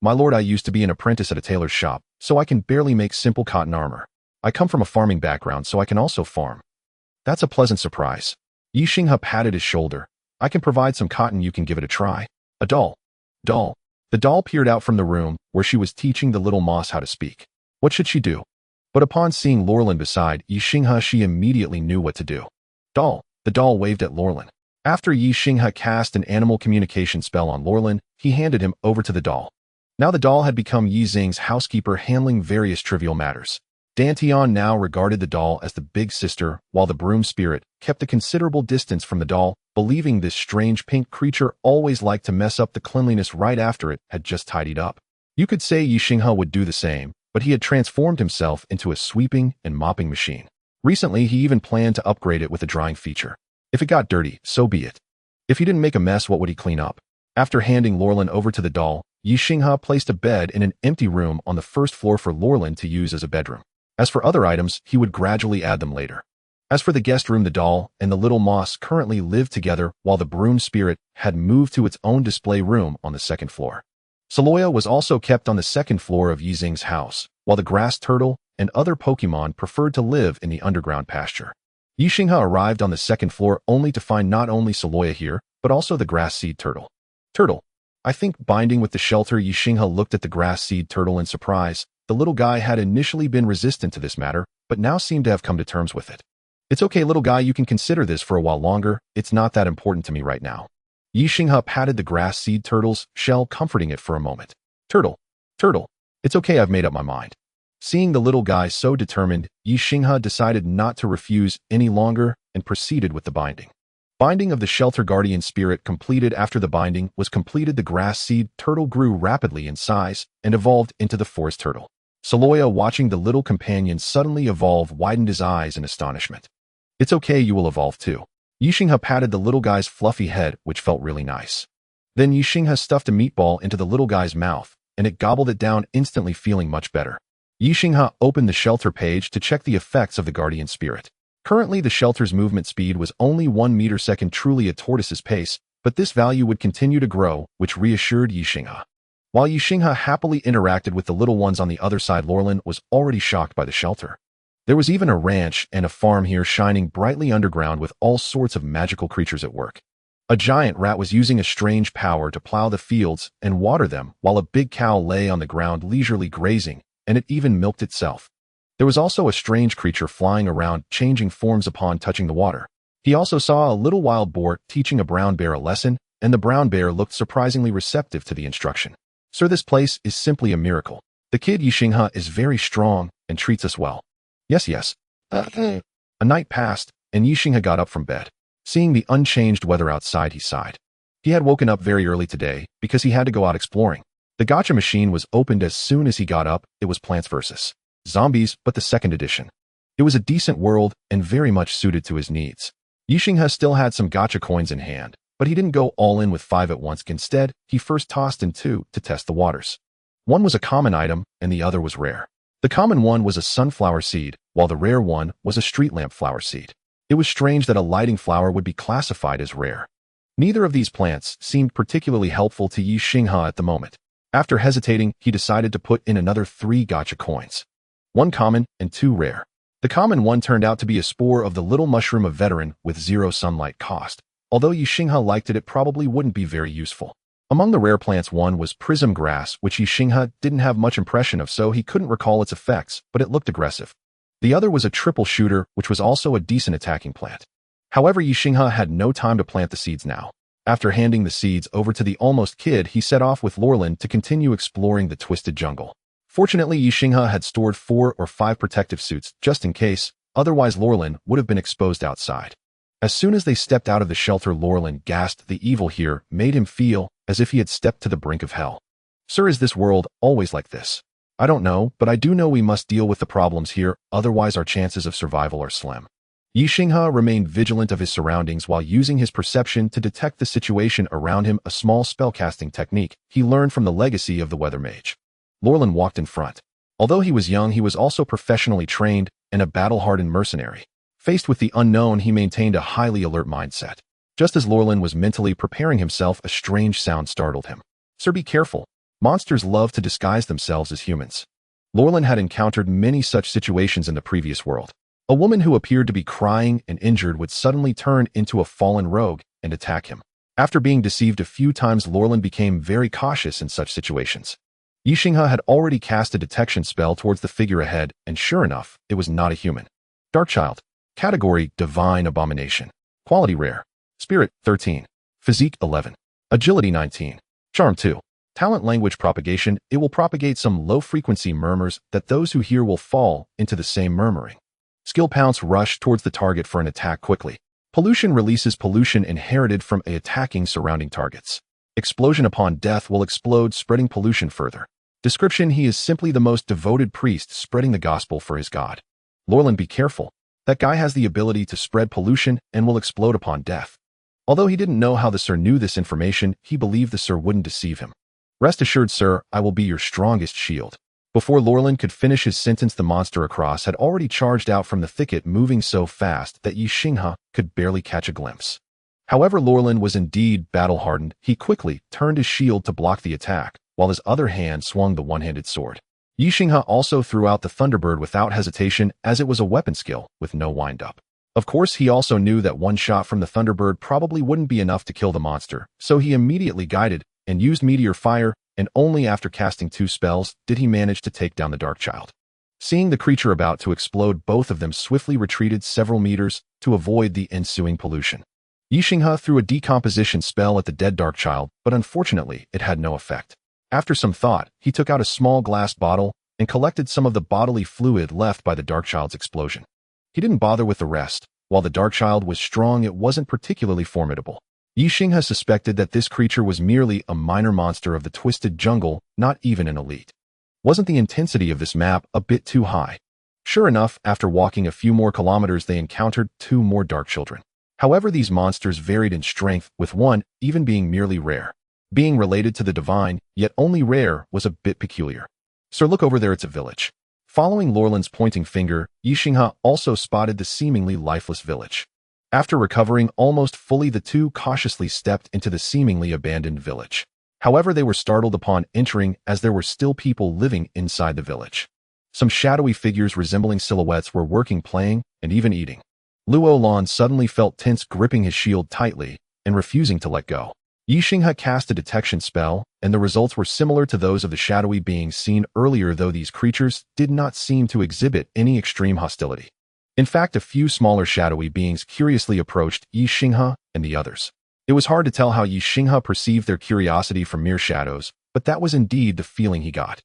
My lord, I used to be an apprentice at a tailor's shop, so I can barely make simple cotton armor. I come from a farming background, so I can also farm. That's a pleasant surprise. Ye Xinghe patted his shoulder. I can provide some cotton, you can give it a try. A doll. Doll. The doll peered out from the room where she was teaching the little moss how to speak. What should she do? But upon seeing Lorland beside Ye Xinghe, she immediately knew what to do. Doll. The doll waved at Lorland. After Ye Xinghe cast an animal communication spell on Lorland, he handed him over to the doll. Now the doll had become Ye Xinghe's housekeeper, handling various trivial matters. Dantian now regarded the doll as the big sister, while the broom spirit kept a considerable distance from the doll, believing this strange pink creature always liked to mess up the cleanliness right after it had just tidied up. You could say Ye Xinghe would do the same, but he had transformed himself into a sweeping and mopping machine. Recently, he even planned to upgrade it with a drying feature. If it got dirty, so be it. If he didn't make a mess, what would he clean up? After handing Lorlan over to the doll, Ye Xinghe placed a bed in an empty room on the first floor for Lorlan to use as a bedroom. As for other items, he would gradually add them later. As for the guest room, the doll and the little moss currently lived together, while the broom spirit had moved to its own display room on the second floor. Saloya was also kept on the second floor of Ye Xinghe's house, while the grass turtle and other Pokemon preferred to live in the underground pasture. Ye Xinghe arrived on the second floor only to find not only Saloya here, but also the grass seed turtle. Turtle. I think binding with the shelter. Ye Xinghe looked at the grass seed turtle in surprise. The little guy had initially been resistant to this matter, but now seemed to have come to terms with it. It's okay, little guy, you can consider this for a while longer. It's not that important to me right now. Ye Xinghe patted the grass seed turtle's shell, comforting it for a moment. Turtle. Turtle. It's okay, I've made up my mind. Seeing the little guy so determined, Ye Xinghe decided not to refuse any longer and proceeded with the binding. Binding of the shelter guardian spirit completed. After the binding was completed, the grass seed turtle grew rapidly in size and evolved into the forest turtle. Saloya, watching the little companion suddenly evolve, widened his eyes in astonishment. It's okay, you will evolve too. Ye Xinghe patted the little guy's fluffy head, which felt really nice. Then Ye Xinghe stuffed a meatball into the little guy's mouth, and it gobbled it down, instantly feeling much better. Ye Xinghe opened the shelter page to check the effects of the guardian spirit. Currently, the shelter's movement speed was only 1 meter/second, truly a tortoise's pace, but this value would continue to grow, which reassured Ye Xinghe. While Ye Xinghe happily interacted with the little ones on the other side, Lorlan was already shocked by the shelter. There was even a ranch and a farm here, shining brightly underground with all sorts of magical creatures at work. A giant rat was using a strange power to plow the fields and water them, while a big cow lay on the ground leisurely grazing, and it even milked itself. There was also a strange creature flying around, changing forms upon touching the water. He also saw a little wild boar teaching a brown bear a lesson, and the brown bear looked surprisingly receptive to the instruction. Sir, this place is simply a miracle. The kid Ye Xinghe is very strong and treats us well. Yes. A night passed, and Ye Xinghe got up from bed. Seeing the unchanged weather outside, he sighed. He had woken up very early today because he had to go out exploring. The gacha machine was opened as soon as he got up. It was Plants vs. Zombies, but the second edition. It was a decent world and very much suited to his needs. Ye Xinghe still had some gacha coins in hand, but he didn't go all in with 5 at once. Instead, he first tossed in 2 to test the waters. One was a common item, and the other was rare. The common one was a sunflower seed, while the rare one was a street lamp flower seed. It was strange that a lighting flower would be classified as rare. Neither of these plants seemed particularly helpful to Ye Xinghe at the moment. After hesitating, he decided to put in another 3 gacha coins. 1 common and 2 rare. The common one turned out to be a spore of the little mushroom of veteran with 0 sunlight cost. Although Ye Xinghe liked it, it probably wouldn't be very useful. Among the rare plants, one was prism grass, which Ye Xinghe didn't have much impression of, so he couldn't recall its effects, but it looked aggressive. The other was a triple shooter, which was also a decent attacking plant. However, Ye Xinghe had no time to plant the seeds now. After handing the seeds over to the almost kid, he set off with Lorlan to continue exploring the twisted jungle. Fortunately, Ye Xinghe had stored 4 or 5 protective suits, just in case, otherwise Lorlan would have been exposed outside. As soon as they stepped out of the shelter, Lorlan gasped. The evil here made him feel as if he had stepped to the brink of hell. Sir, is this world always like this? I don't know, but I do know we must deal with the problems here, otherwise our chances of survival are slim. Ye Xinghe remained vigilant of his surroundings while using his perception to detect the situation around him, a small spellcasting technique he learned from the legacy of the weather mage. Lorlan walked in front. Although he was young, he was also professionally trained and a battle-hardened mercenary. Faced with the unknown, he maintained a highly alert mindset. Just as Lorlan was mentally preparing himself, a strange sound startled him. Sir, be careful. Monsters love to disguise themselves as humans. Lorlan had encountered many such situations in the previous world. A woman who appeared to be crying and injured would suddenly turn into a fallen rogue and attack him. After being deceived a few times, Lorlan became very cautious in such situations. Ye Xinghe had already cast a detection spell towards the figure ahead, and sure enough, it was not a human. Darkchild. Category: Divine Abomination. Quality: Rare. Spirit: 13. Physique: 11. Agility: 19. Charm: 2. Talent language propagation, it will propagate some low-frequency murmurs that those who hear will fall into the same murmuring. Skill pounce rush towards the target for an attack quickly. Pollution releases pollution inherited from attacking surrounding targets. Explosion upon death will explode, spreading pollution further. Description: he is simply the most devoted priest spreading the gospel for his god. Lorland, be careful. That guy has the ability to spread pollution and will explode upon death. Although he didn't know how the Sir knew this information, he believed the Sir wouldn't deceive him. Rest assured, sir, I will be your strongest shield. Before Lorland could finish his sentence, the monster across had already charged out from the thicket, moving so fast that Ye Xinghe could barely catch a glimpse. However, Lorland was indeed battle-hardened. He quickly turned his shield to block the attack, while his other hand swung the one-handed sword. Ye Xinghe also threw out the Thunderbird without hesitation, as it was a weapon skill with no wind-up. Of course, he also knew that one shot from the Thunderbird probably wouldn't be enough to kill the monster, so he immediately guided and used Meteor Fire, and only after casting 2 spells did he manage to take down the Dark Child. Seeing the creature about to explode, both of them swiftly retreated several meters to avoid the ensuing pollution. Ye Xinghe threw a decomposition spell at the dead Dark Child, but unfortunately it had no effect. After some thought, he took out a small glass bottle and collected some of the bodily fluid left by the Dark Child's explosion. He didn't bother with the rest. While the Dark Child was strong, it wasn't particularly formidable. Ye Xinghe suspected that this creature was merely a minor monster of the twisted jungle, not even an elite. Wasn't the intensity of this map a bit too high? Sure enough, after walking a few more kilometers, they encountered 2 more Dark Children. However, these monsters varied in strength, with one even being merely rare. Being related to the divine, yet only rare, was a bit peculiar. Sir, look over there, it's a village. Following Lorland's pointing finger, Ye Xinghe also spotted the seemingly lifeless village. After recovering almost fully, the two cautiously stepped into the seemingly abandoned village. However, they were startled upon entering, as there were still people living inside the village. Some shadowy figures resembling silhouettes were working, playing, and even eating. Luo Lan suddenly felt tense, gripping his shield tightly and refusing to let go. Ye Xinghe cast a detection spell, and the results were similar to those of the shadowy beings seen earlier, though these creatures did not seem to exhibit any extreme hostility. In fact, a few smaller shadowy beings curiously approached Ye Xinghe and the others. It was hard to tell how Ye Xinghe perceived their curiosity from mere shadows, but that was indeed the feeling he got.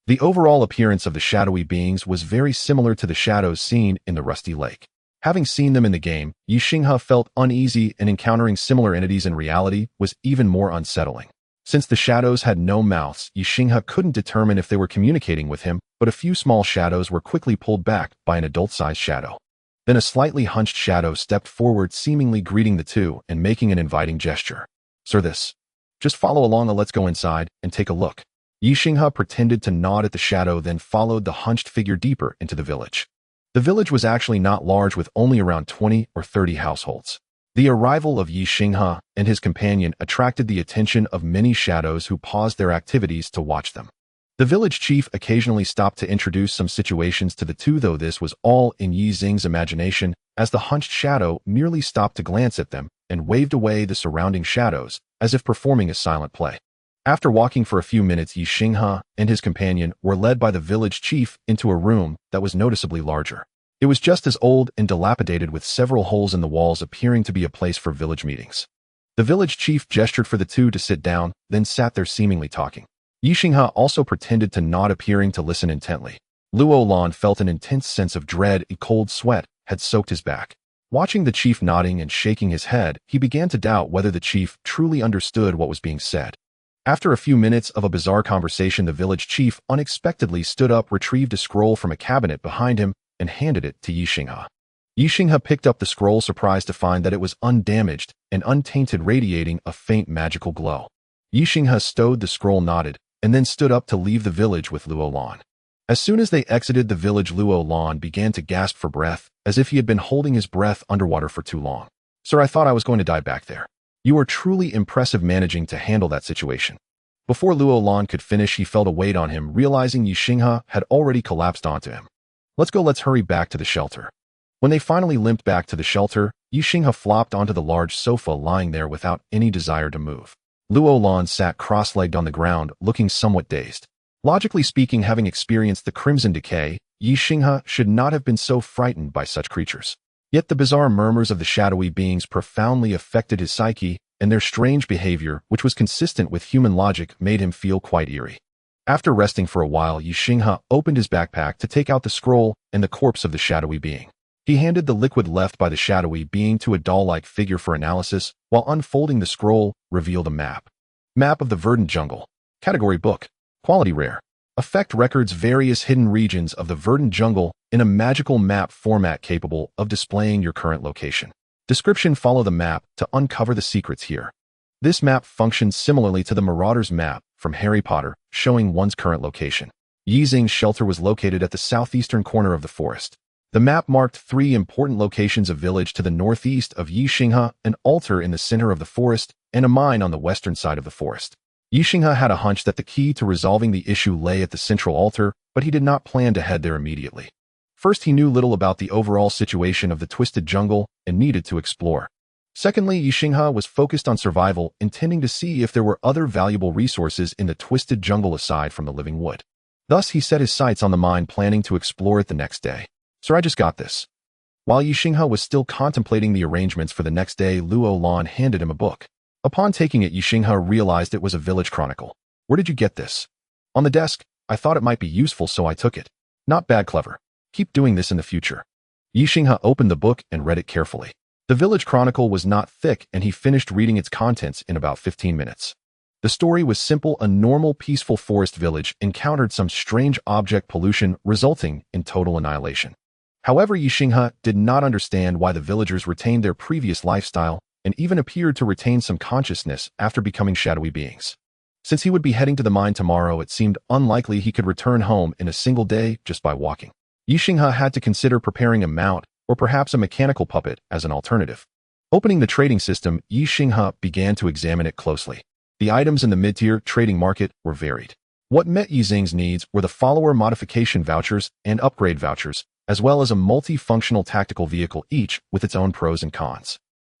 The overall appearance of the shadowy beings was very similar to the shadows seen in the Rusty Lake. Having seen them in the game, Ye Xinghe felt uneasy, and encountering similar entities in reality was even more unsettling. Since the shadows had no mouths, Ye Xinghe couldn't determine if they were communicating with him, but a few small shadows were quickly pulled back by an adult-sized shadow. Then a slightly hunched shadow stepped forward, seemingly greeting the two and making an inviting gesture. Sir, this. Just follow along, and let's go inside and take a look. Ye Xinghe pretended to nod at the shadow, then followed the hunched figure deeper into the village. The village was actually not large, with only around 20 or 30 households. The arrival of Ye Xinghe and his companion attracted the attention of many shadows who paused their activities to watch them. The village chief occasionally stopped to introduce some situations to the two, though this was all in Ye Xinghe's imagination, as the hunched shadow merely stopped to glance at them and waved away the surrounding shadows, as if performing a silent play. After walking for a few minutes, Ye Xinghe and his companion were led by the village chief into a room that was noticeably larger. It was just as old and dilapidated, with several holes in the walls, appearing to be a place for village meetings. The village chief gestured for the two to sit down, then sat there seemingly talking. Ye Xinghe also pretended to nod, appearing to listen intently. Luo Lan felt an intense sense of dread. A cold sweat had soaked his back. Watching the chief nodding and shaking his head, he began to doubt whether the chief truly understood what was being said. After a few minutes of a bizarre conversation, the village chief unexpectedly stood up, retrieved a scroll from a cabinet behind him, and handed it to Ye Xinghe. Ye Xinghe picked up the scroll, surprised to find that it was undamaged and untainted, radiating a faint magical glow. Ye Xinghe stowed the scroll, nodded, and then stood up to leave the village with Luo Lan. As soon as they exited the village, Luo Lan began to gasp for breath, as if he had been holding his breath underwater for too long. Sir, I thought I was going to die back there. You are truly impressive managing to handle that situation. Before Luo Lan could finish, he felt a weight on him, realizing Ye Xinghe had already collapsed onto him. Let's hurry back to the shelter. When they finally limped back to the shelter, Ye Xinghe flopped onto the large sofa, lying there without any desire to move. Luo Lan sat cross-legged on the ground, looking somewhat dazed. Logically speaking, having experienced the Crimson Decay, Ye Xinghe should not have been so frightened by such creatures. Yet the bizarre murmurs of the shadowy beings profoundly affected his psyche, and their strange behavior, which was consistent with human logic, made him feel quite eerie. After resting for a while, Ye Xinghe opened his backpack to take out the scroll and the corpse of the shadowy being. He handed the liquid left by the shadowy being to a doll-like figure for analysis, while unfolding the scroll, revealed a map. Map of the Verdant Jungle. Category Book. Quality Rare. Effect records various hidden regions of the Verdant Jungle in a magical map format capable of displaying your current location. Description: follow the map to uncover the secrets here. This map functions similarly to the Marauder's map from Harry Potter, showing one's current location. Ye Xinghe's shelter was located at the southeastern corner of the forest. The map marked 3 important locations: a village to the northeast of Ye Xinghe, an altar in the center of the forest, and a mine on the western side of the forest. Ye Xinghe had a hunch that the key to resolving the issue lay at the central altar, but he did not plan to head there immediately. First, he knew little about the overall situation of the Twisted Jungle and needed to explore. Secondly, Ye Xinghe was focused on survival, intending to see if there were other valuable resources in the Twisted Jungle aside from the living wood. Thus, he set his sights on the mine, planning to explore it the next day. "Sir, I just got this." While Ye Xinghe was still contemplating the arrangements for the next day, Luo Lan handed him a book. Upon taking it, Ye Xinghe realized it was a village chronicle. "Where did you get this?" "On the desk. I thought it might be useful, so I took it." "Not bad, clever. Keep doing this in the future." Ye Xinghe opened the book and read it carefully. The village chronicle was not thick, and he finished reading its contents in about 15 minutes. The story was simple: a normal, peaceful forest village encountered some strange object pollution, resulting in total annihilation. However, Ye Xinghe did not understand why the villagers retained their previous lifestyle and even appeared to retain some consciousness after becoming shadowy beings. Since he would be heading to the mine tomorrow, it seemed unlikely he could return home in a single day just by walking. Ye Xinghe had to consider preparing a mount or perhaps a mechanical puppet as an alternative. Opening the trading system, Ye Xinghe began to examine it closely. The items in the mid-tier trading market were varied. What met Ye Xinghe's needs were the follower modification vouchers and upgrade vouchers, as well as a multi-functional tactical vehicle, each with its own pros and cons.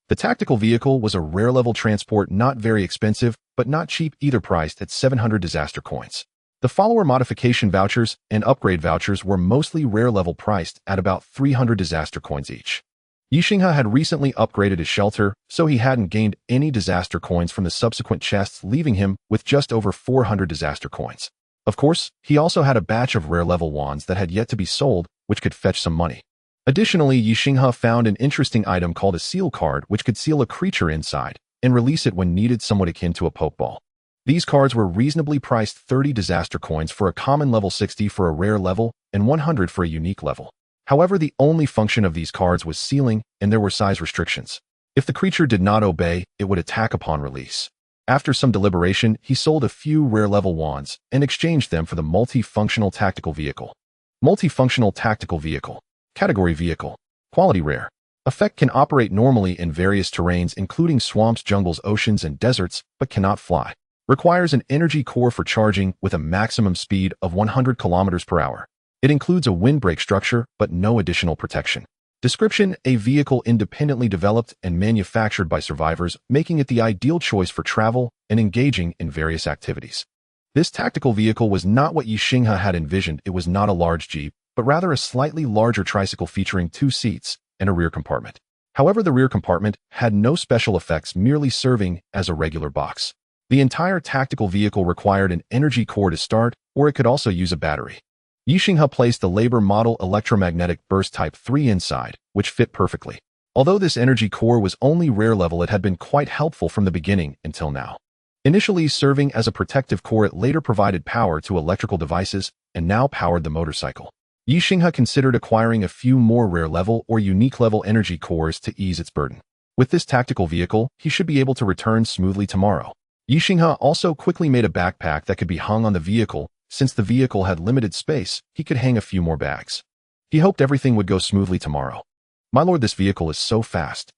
The tactical vehicle was a rare-level transport, not very expensive, but not cheap either, priced at 700 disaster coins. The follower modification vouchers and upgrade vouchers were mostly rare-level, priced at about 300 disaster coins each. Ye Xinghe had recently upgraded his shelter, so he hadn't gained any disaster coins from the subsequent chests, leaving him with just over 400 disaster coins. Of course, he also had a batch of rare-level wands that had yet to be sold, which could fetch some money. Additionally, Ye Xinghe found an interesting item called a seal card, which could seal a creature inside and release it when needed, somewhat akin to a pokeball. These cards were reasonably priced: 30 disaster coins for a common level, 60 for a rare level, and 100 for a unique level. However, the only function of these cards was sealing, and there were size restrictions. If the creature did not obey, it would attack upon release. After some deliberation, he sold a few rare-level wands and exchanged them for the multifunctional tactical vehicle. Multifunctional tactical vehicle. Category Vehicle. Quality Rare. Effect: can operate normally in various terrains including swamps, jungles, oceans, and deserts, but cannot fly. Requires an energy core for charging with a maximum speed of 100 km per hour. It includes a windbreak structure, but no additional protection. Description: a vehicle independently developed and manufactured by survivors, making it the ideal choice for travel and engaging in various activities. This tactical vehicle was not what Ye Xinghe had envisioned. It was not a large jeep, but rather a slightly larger tricycle featuring 2 seats and a rear compartment. However, the rear compartment had no special effects, merely serving as a regular box. The entire tactical vehicle required an energy core to start, or it could also use a battery. Ye Xinghe placed the Labor Model Electromagnetic Burst Type 3 inside, which fit perfectly. Although this energy core was only rare level, it had been quite helpful from the beginning until now. Initially serving as a protective core, it later provided power to electrical devices and now powered the motorcycle. Ye Xinghe considered acquiring a few more rare level or unique level energy cores to ease its burden. With this tactical vehicle, he should be able to return smoothly tomorrow. Ye Xinghe also quickly made a backpack that could be hung on the vehicle. Since the vehicle had limited space, he could hang a few more bags. He hoped everything would go smoothly tomorrow. "My lord, this vehicle is so fast."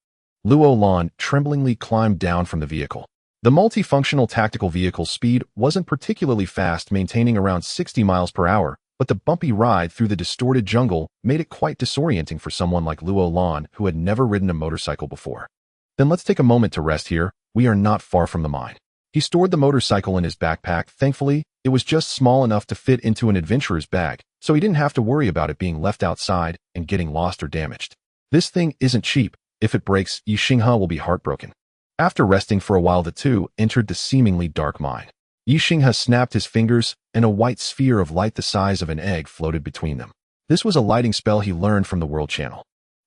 Luo Lan tremblingly climbed down from the vehicle. The multifunctional tactical vehicle's speed wasn't particularly fast, maintaining around 60 miles per hour, but the bumpy ride through the distorted jungle made it quite disorienting for someone like Luo Lan, who had never ridden a motorcycle before. "Then let's take a moment to rest here. We are not far from the mine." He stored the motorcycle in his backpack. Thankfully, it was just small enough to fit into an adventurer's bag, so he didn't have to worry about it being left outside and getting lost or damaged. "This thing isn't cheap. If it breaks, Ye Xinghe will be heartbroken." After resting for a while, the two entered the seemingly dark mine. Ye Xinghe snapped his fingers, and a white sphere of light the size of an egg floated between them. This was a lighting spell he learned from the World Channel.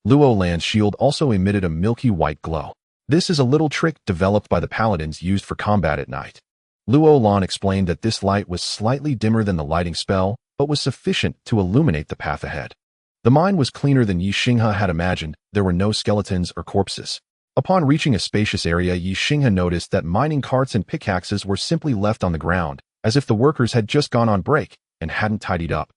Luo Lan's shield also emitted a milky white glow. This is a little trick developed by the paladins used for combat at night. Luo Lan explained that this light was slightly dimmer than the lighting spell, but was sufficient to illuminate the path ahead. The mine was cleaner than Ye Xinghe had imagined. There were no skeletons or corpses. Upon reaching a spacious area, Ye Xinghe noticed that mining carts and pickaxes were simply left on the ground, as if the workers had just gone on break and hadn't tidied up.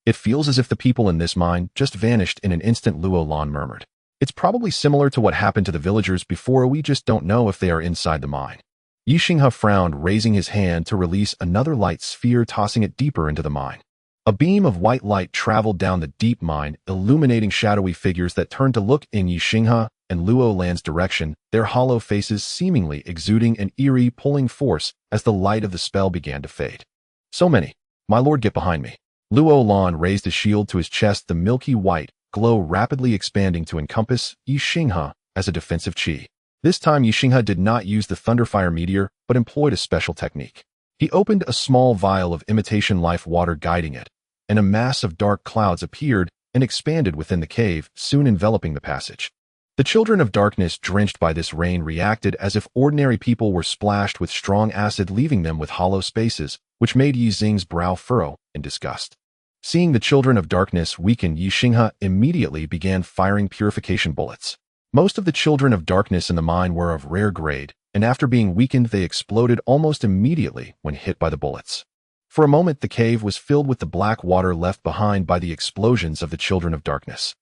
It feels as if the people in this mine just vanished in an instant, Luo Lan murmured. It's probably similar to what happened to the villagers before. We just don't know if they are inside the mine. Ye Xinghe frowned, raising his hand to release another light sphere, tossing it deeper into the mine. A beam of white light traveled down the deep mine, illuminating shadowy figures that turned to look in Ye Xinghe and Luo Lan's direction, their hollow faces seemingly exuding an eerie, pulling force as the light of the spell began to fade. So many. My lord, get behind me. Luo Lan raised his shield to his chest, the milky white glow rapidly expanding to encompass Ye Xinghe as a defensive chi. This time Ye Xinghe did not use the Thunderfire Meteor, but employed a special technique. He opened a small vial of imitation life water, guiding it, and a mass of dark clouds appeared and expanded within the cave, soon enveloping the passage. The children of darkness, drenched by this rain, reacted as if ordinary people were splashed with strong acid, leaving them with hollow spaces, which made Yi Xing's brow furrow in disgust. Seeing the children of darkness weaken, Ye Xinghe immediately began firing purification bullets. Most of the children of darkness in the mine were of rare grade, and after being weakened they exploded almost immediately when hit by the bullets. For a moment the cave was filled with the black water left behind by the explosions of the children of darkness.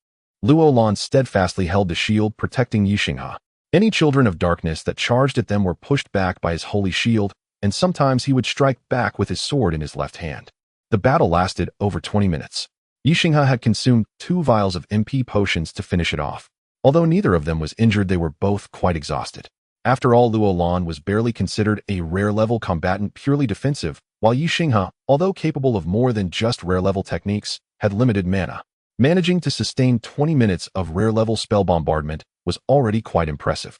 Luo Lan steadfastly held the shield, protecting Ye Xinghe. Any children of darkness that charged at them were pushed back by his holy shield, and sometimes he would strike back with his sword in his left hand. The battle lasted over 20 minutes. Ye Xinghe had consumed 2 vials of MP potions to finish it off. Although neither of them was injured, they were both quite exhausted. After all, Luo Lan was barely considered a rare-level combatant, purely defensive, while Ye Xinghe, although capable of more than just rare-level techniques, had limited mana. Managing to sustain 20 minutes of rare-level spell bombardment was already quite impressive.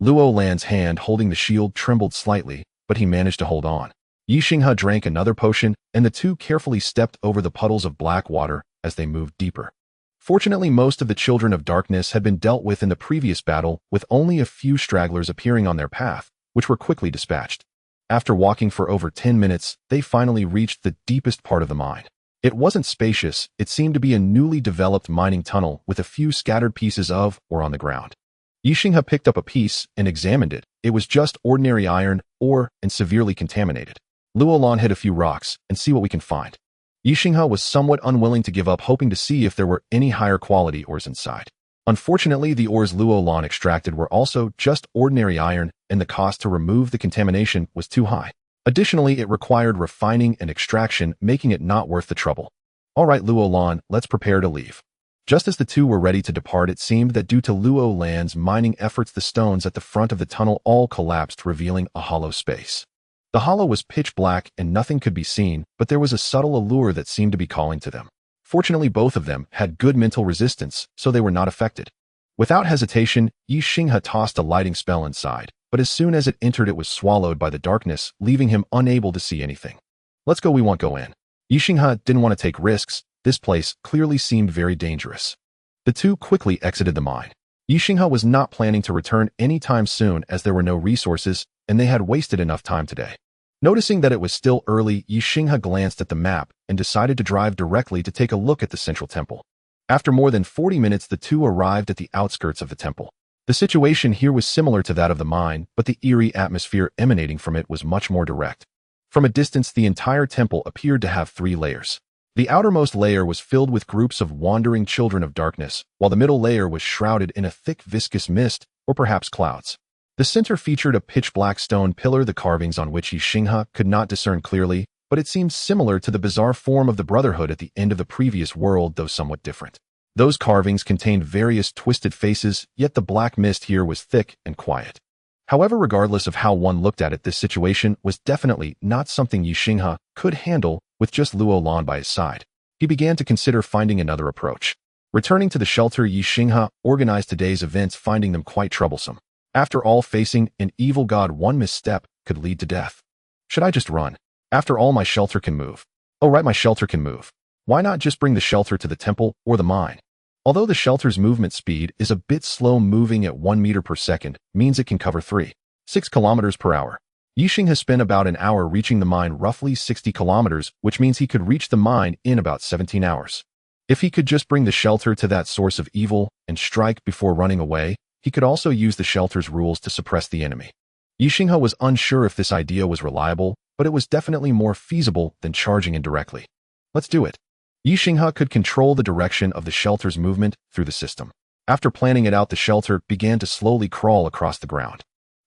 Luo Lan's hand holding the shield trembled slightly, but he managed to hold on. Ye Xinghe drank another potion, and the two carefully stepped over the puddles of black water as they moved deeper. Fortunately, most of the children of darkness had been dealt with in the previous battle, with only a few stragglers appearing on their path, which were quickly dispatched. After walking for over 10 minutes, they finally reached the deepest part of the mine. It wasn't spacious, it seemed to be a newly developed mining tunnel with a few scattered pieces of or on the ground. Ye Xinghe picked up a piece and examined it. It was just ordinary iron, ore, and severely contaminated. Luo Lan hit a few rocks and see what we can find. Ye Xinghe was somewhat unwilling to give up, hoping to see if there were any higher quality ores inside. Unfortunately, the ores Luo Lan extracted were also just ordinary iron, and the cost to remove the contamination was too high. Additionally, it required refining and extraction, making it not worth the trouble. All right, Luo Lan, let's prepare to leave. Just as the two were ready to depart, it seemed that due to Luo Lan's mining efforts, the stones at the front of the tunnel all collapsed, revealing a hollow space. The hollow was pitch black and nothing could be seen, but there was a subtle allure that seemed to be calling to them. Fortunately, both of them had good mental resistance, so they were not affected. Without hesitation, Ye Xinghe tossed a lighting spell inside, but as soon as it entered, it was swallowed by the darkness, leaving him unable to see anything. Let's go, we won't go in. Ye Xinghe didn't want to take risks. This place clearly seemed very dangerous. The two quickly exited the mine. Ye Xinghe was not planning to return anytime soon, as there were no resources, and they had wasted enough time today. Noticing that it was still early, Ye Xinghe glanced at the map and decided to drive directly to take a look at the central temple. After more than 40 minutes, the two arrived at the outskirts of the temple. The situation here was similar to that of the mine, but the eerie atmosphere emanating from it was much more direct. From a distance, the entire temple appeared to have 3 layers. The outermost layer was filled with groups of wandering children of darkness, while the middle layer was shrouded in a thick viscous mist, or perhaps clouds. The center featured a pitch-black stone pillar, the carvings on which Ye Xinghe could not discern clearly, but it seemed similar to the bizarre form of the Brotherhood at the end of the previous world, though somewhat different. Those carvings contained various twisted faces, yet the black mist here was thick and quiet. However, regardless of how one looked at it, this situation was definitely not something Ye Xinghe could handle with just Luo Lan by his side. He began to consider finding another approach. Returning to the shelter, Ye Xinghe organized today's events, finding them quite troublesome. After all, facing an evil god, one misstep could lead to death. Should I just run? After all, my shelter can move. Oh right, my shelter can move. Why not just bring the shelter to the temple or the mine? Although the shelter's movement speed is a bit slow, moving at 1 meter per second means it can cover 3.6 kilometers per hour. Ye Xinghe has spent about an hour reaching the mine, roughly 60 kilometers, which means he could reach the mine in about 17 hours. If he could just bring the shelter to that source of evil and strike before running away, he could also use the shelter's rules to suppress the enemy. Ye Xinghe was unsure if this idea was reliable, but it was definitely more feasible than charging indirectly. Let's do it. Ye Xinghe could control the direction of the shelter's movement through the system. After planning it out, the shelter began to slowly crawl across the ground.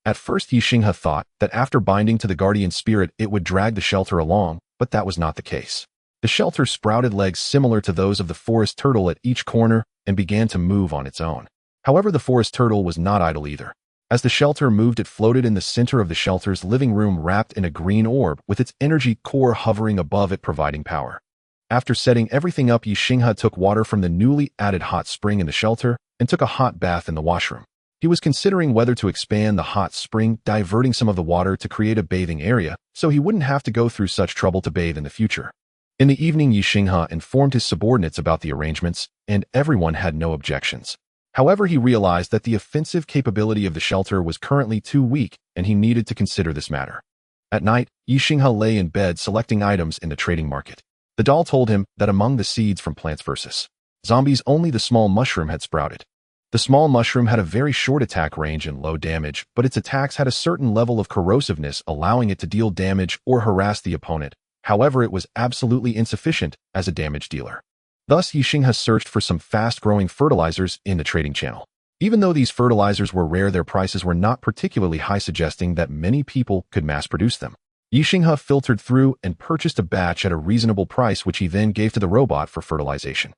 At first, Ye Xinghe thought that after binding to the guardian spirit, it would drag the shelter along, but that was not the case. The shelter sprouted legs similar to those of the forest turtle at each corner and began to move on its own. However, the forest turtle was not idle either. As the shelter moved, it floated in the center of the shelter's living room, wrapped in a green orb, with its energy core hovering above it, providing power. After setting everything up, Ye Xinghe took water from the newly added hot spring in the shelter and took a hot bath in the washroom. He was considering whether to expand the hot spring, diverting some of the water to create a bathing area, so he wouldn't have to go through such trouble to bathe in the future. In the evening, Ye Xinghe informed his subordinates about the arrangements, and everyone had no objections. However, he realized that the offensive capability of the shelter was currently too weak, and he needed to consider this matter. At night, Ye Xinghe lay in bed selecting items in the trading market. The doll told him that among the seeds from Plants vs. Zombies, only the small mushroom had sprouted. The small mushroom had a very short attack range and low damage, but its attacks had a certain level of corrosiveness, allowing it to deal damage or harass the opponent. However, it was absolutely insufficient as a damage dealer. Thus, Ye Xinghe searched for some fast-growing fertilizers in the trading channel. Even though these fertilizers were rare, their prices were not particularly high, suggesting that many people could mass-produce them. Ye Xinghe filtered through and purchased a batch at a reasonable price, which he then gave to the robot for fertilization.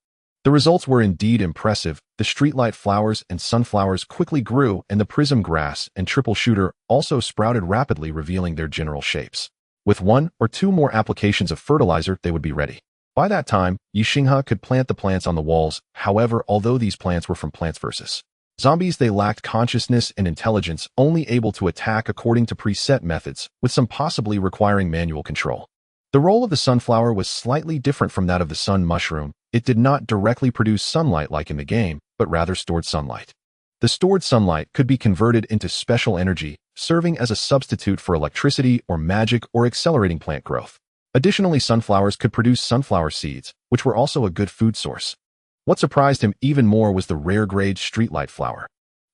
The results were indeed impressive. The streetlight flowers and sunflowers quickly grew, and the prism grass and triple shooter also sprouted rapidly, revealing their general shapes. With 1 or 2 more applications of fertilizer, they would be ready. By that time, Ye Xinghe could plant the plants on the walls. However, although these plants were from Plants vs. Zombies, they lacked consciousness and intelligence, only able to attack according to preset methods, with some possibly requiring manual control. The role of the sunflower was slightly different from that of the sun mushroom. It did not directly produce sunlight like in the game, but rather stored sunlight. The stored sunlight could be converted into special energy, serving as a substitute for electricity or magic or accelerating plant growth. Additionally, sunflowers could produce sunflower seeds, which were also a good food source. What surprised him even more was the rare grade streetlight flower.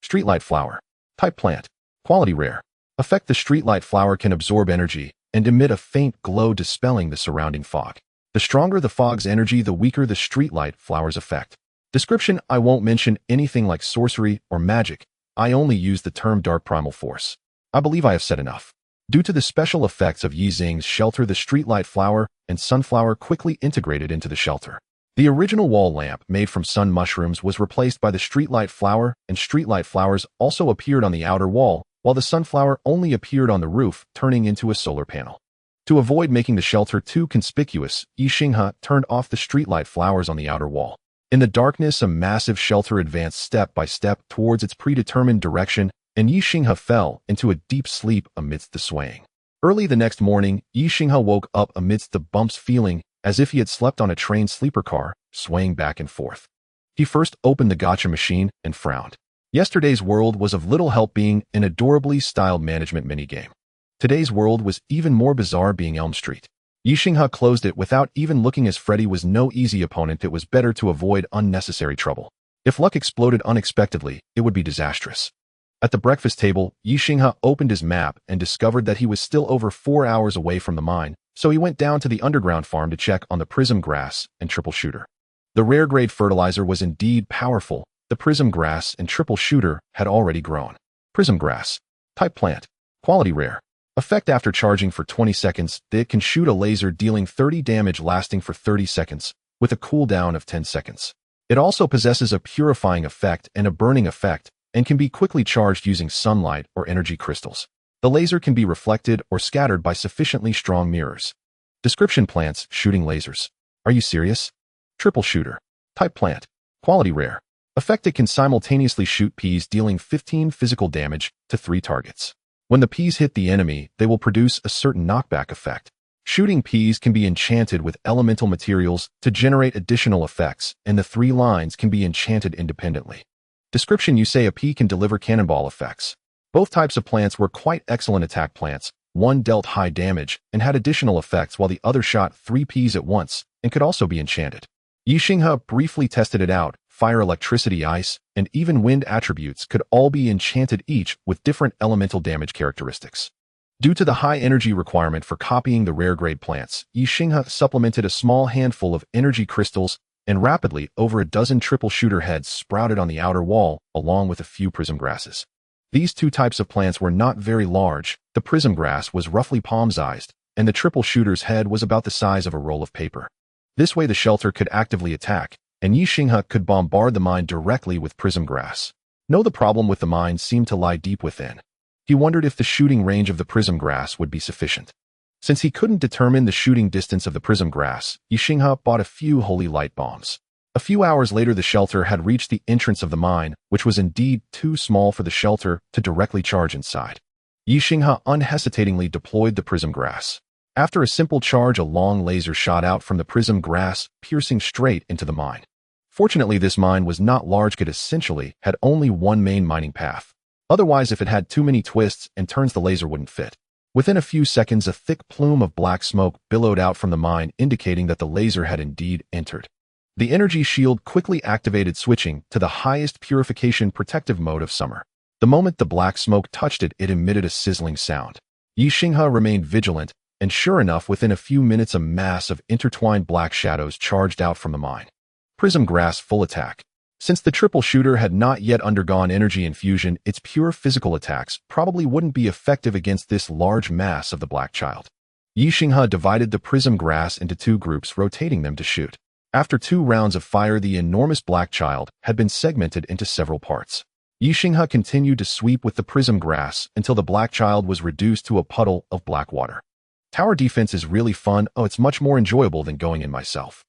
Streetlight flower. Type plant. Quality rare. Effect: the streetlight flower can absorb energy and emit a faint glow, dispelling the surrounding fog. The stronger the fog's energy, the weaker the streetlight flower's effect. Description: I won't mention anything like sorcery or magic. I only use the term dark primal force. I believe I have said enough. Due to the special effects of Ye Xinghe's shelter, the streetlight flower and sunflower quickly integrated into the shelter. The original wall lamp made from sun mushrooms was replaced by the streetlight flower, and streetlight flowers also appeared on the outer wall, while the sunflower only appeared on the roof, turning into a solar panel. To avoid making the shelter too conspicuous, Ye Xinghe turned off the streetlight flowers on the outer wall. In the darkness, a massive shelter advanced step by step towards its predetermined direction, and Ye Xinghe fell into a deep sleep amidst the swaying. Early the next morning, Ye Xinghe woke up amidst the bumps, feeling as if he had slept on a train sleeper car, swaying back and forth. He first opened the gacha machine and frowned. Yesterday's world was of little help, being an adorably styled management minigame. Today's world was even more bizarre, being Elm Street. Ye Xinghe closed it without even looking, as Freddy was no easy opponent. It was better to avoid unnecessary trouble. If luck exploded unexpectedly, it would be disastrous. At the breakfast table, Ye Xinghe opened his map and discovered that he was still over 4 hours away from the mine, so he went down to the underground farm to check on the prism grass and triple shooter. The rare grade fertilizer was indeed powerful. The prism grass and triple shooter had already grown. Prism grass. Type plant. Quality rare. Effect: after charging for 20 seconds, it can shoot a laser dealing 30 damage, lasting for 30 seconds, with a cooldown of 10 seconds. It also possesses a purifying effect and a burning effect, and can be quickly charged using sunlight or energy crystals. The laser can be reflected or scattered by sufficiently strong mirrors. Description: plants shooting lasers. Are you serious? Triple shooter. Type plant. Quality rare. Effect: it can simultaneously shoot peas, dealing 15 physical damage to 3 targets. When the peas hit the enemy, they will produce a certain knockback effect. Shooting peas can be enchanted with elemental materials to generate additional effects, and the 3 lines can be enchanted independently. Description: you say a pea can deliver cannonball effects. Both types of plants were quite excellent attack plants. One dealt high damage and had additional effects, while the other shot 3 peas at once and could also be enchanted. Ye Xinghe briefly tested it out. Fire, electricity, ice, and even wind attributes could all be enchanted, each with different elemental damage characteristics. Due to the high energy requirement for copying the rare grade plants, Ye Xinghe supplemented a small handful of energy crystals, and rapidly over a dozen triple shooter heads sprouted on the outer wall, along with a few prism grasses. These 2 types of plants were not very large. The prism grass was roughly palm-sized, and the triple shooter's head was about the size of a roll of paper. This way the shelter could actively attack, and Ye Xinghe could bombard the mine directly with prism grass. No, the problem with the mine seemed to lie deep within. He wondered if the shooting range of the prism grass would be sufficient. Since he couldn't determine the shooting distance of the prism grass, Ye Xinghe bought a few holy light bombs. A few hours later, the shelter had reached the entrance of the mine, which was indeed too small for the shelter to directly charge inside. Ye Xinghe unhesitatingly deployed the prism grass. After a simple charge, a long laser shot out from the prism grass, piercing straight into the mine. Fortunately, this mine was not large. It essentially had only one main mining path. Otherwise, if it had too many twists and turns, the laser wouldn't fit. Within a few seconds, a thick plume of black smoke billowed out from the mine, indicating that the laser had indeed entered. The energy shield quickly activated, switching to the highest purification protective mode of summer. The moment the black smoke touched it, it emitted a sizzling sound. Ye Xinghe remained vigilant, and sure enough, within a few minutes, a mass of intertwined black shadows charged out from the mine. Prism grass full attack. Since the triple shooter had not yet undergone energy infusion, its pure physical attacks probably wouldn't be effective against this large mass of the black child. Ye Xinghe divided the prism grass into 2 groups, rotating them to shoot. After 2 rounds of fire, the enormous black child had been segmented into several parts. Ye Xinghe continued to sweep with the prism grass until the black child was reduced to a puddle of black water. Tower defense is really fun. Oh, it's much more enjoyable than going in myself.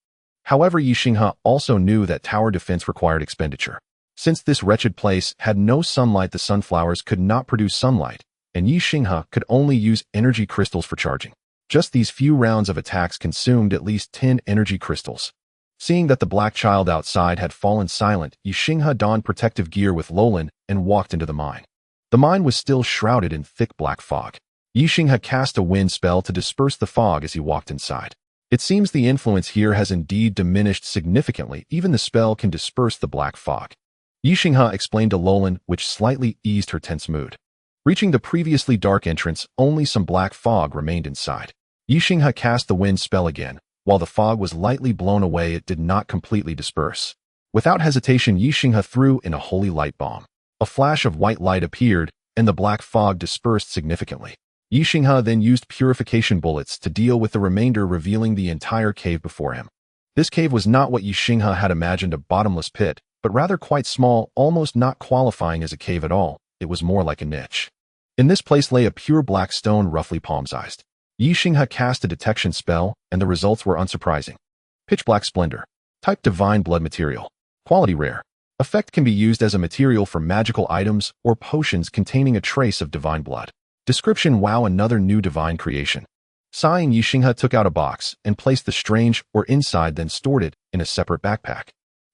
However, Ye Xinghe also knew that tower defense required expenditure. Since this wretched place had no sunlight, the sunflowers could not produce sunlight, and Ye Xinghe could only use energy crystals for charging. Just these few rounds of attacks consumed at least 10 energy crystals. Seeing that the black child outside had fallen silent, Ye Xinghe donned protective gear with Lolan and walked into the mine. The mine was still shrouded in thick black fog. Ye Xinghe cast a wind spell to disperse the fog as he walked inside. It seems the influence here has indeed diminished significantly. Even the spell can disperse the black fog. Ye Xinghe explained to Lolan, which slightly eased her tense mood. Reaching the previously dark entrance, only some black fog remained inside. Ye Xinghe cast the wind spell again. While the fog was lightly blown away, it did not completely disperse. Without hesitation, Ye Xinghe threw in a holy light bomb. A flash of white light appeared, and the black fog dispersed significantly. Ye Xinghe then used purification bullets to deal with the remainder, revealing the entire cave before him. This cave was not what Ye Xinghe had imagined, a bottomless pit, but rather quite small, almost not qualifying as a cave at all. It was more like a niche. In this place lay a pure black stone, roughly palm-sized. Ye Xinghe cast a detection spell, and the results were unsurprising. Pitch black splendor. Type divine blood material. Quality rare. Effect can be used as a material for magical items or potions containing a trace of divine blood. Description: wow, another new divine creation. Sighing, Ye Xinghe took out a box and placed the strange ore inside, then stored it in a separate backpack.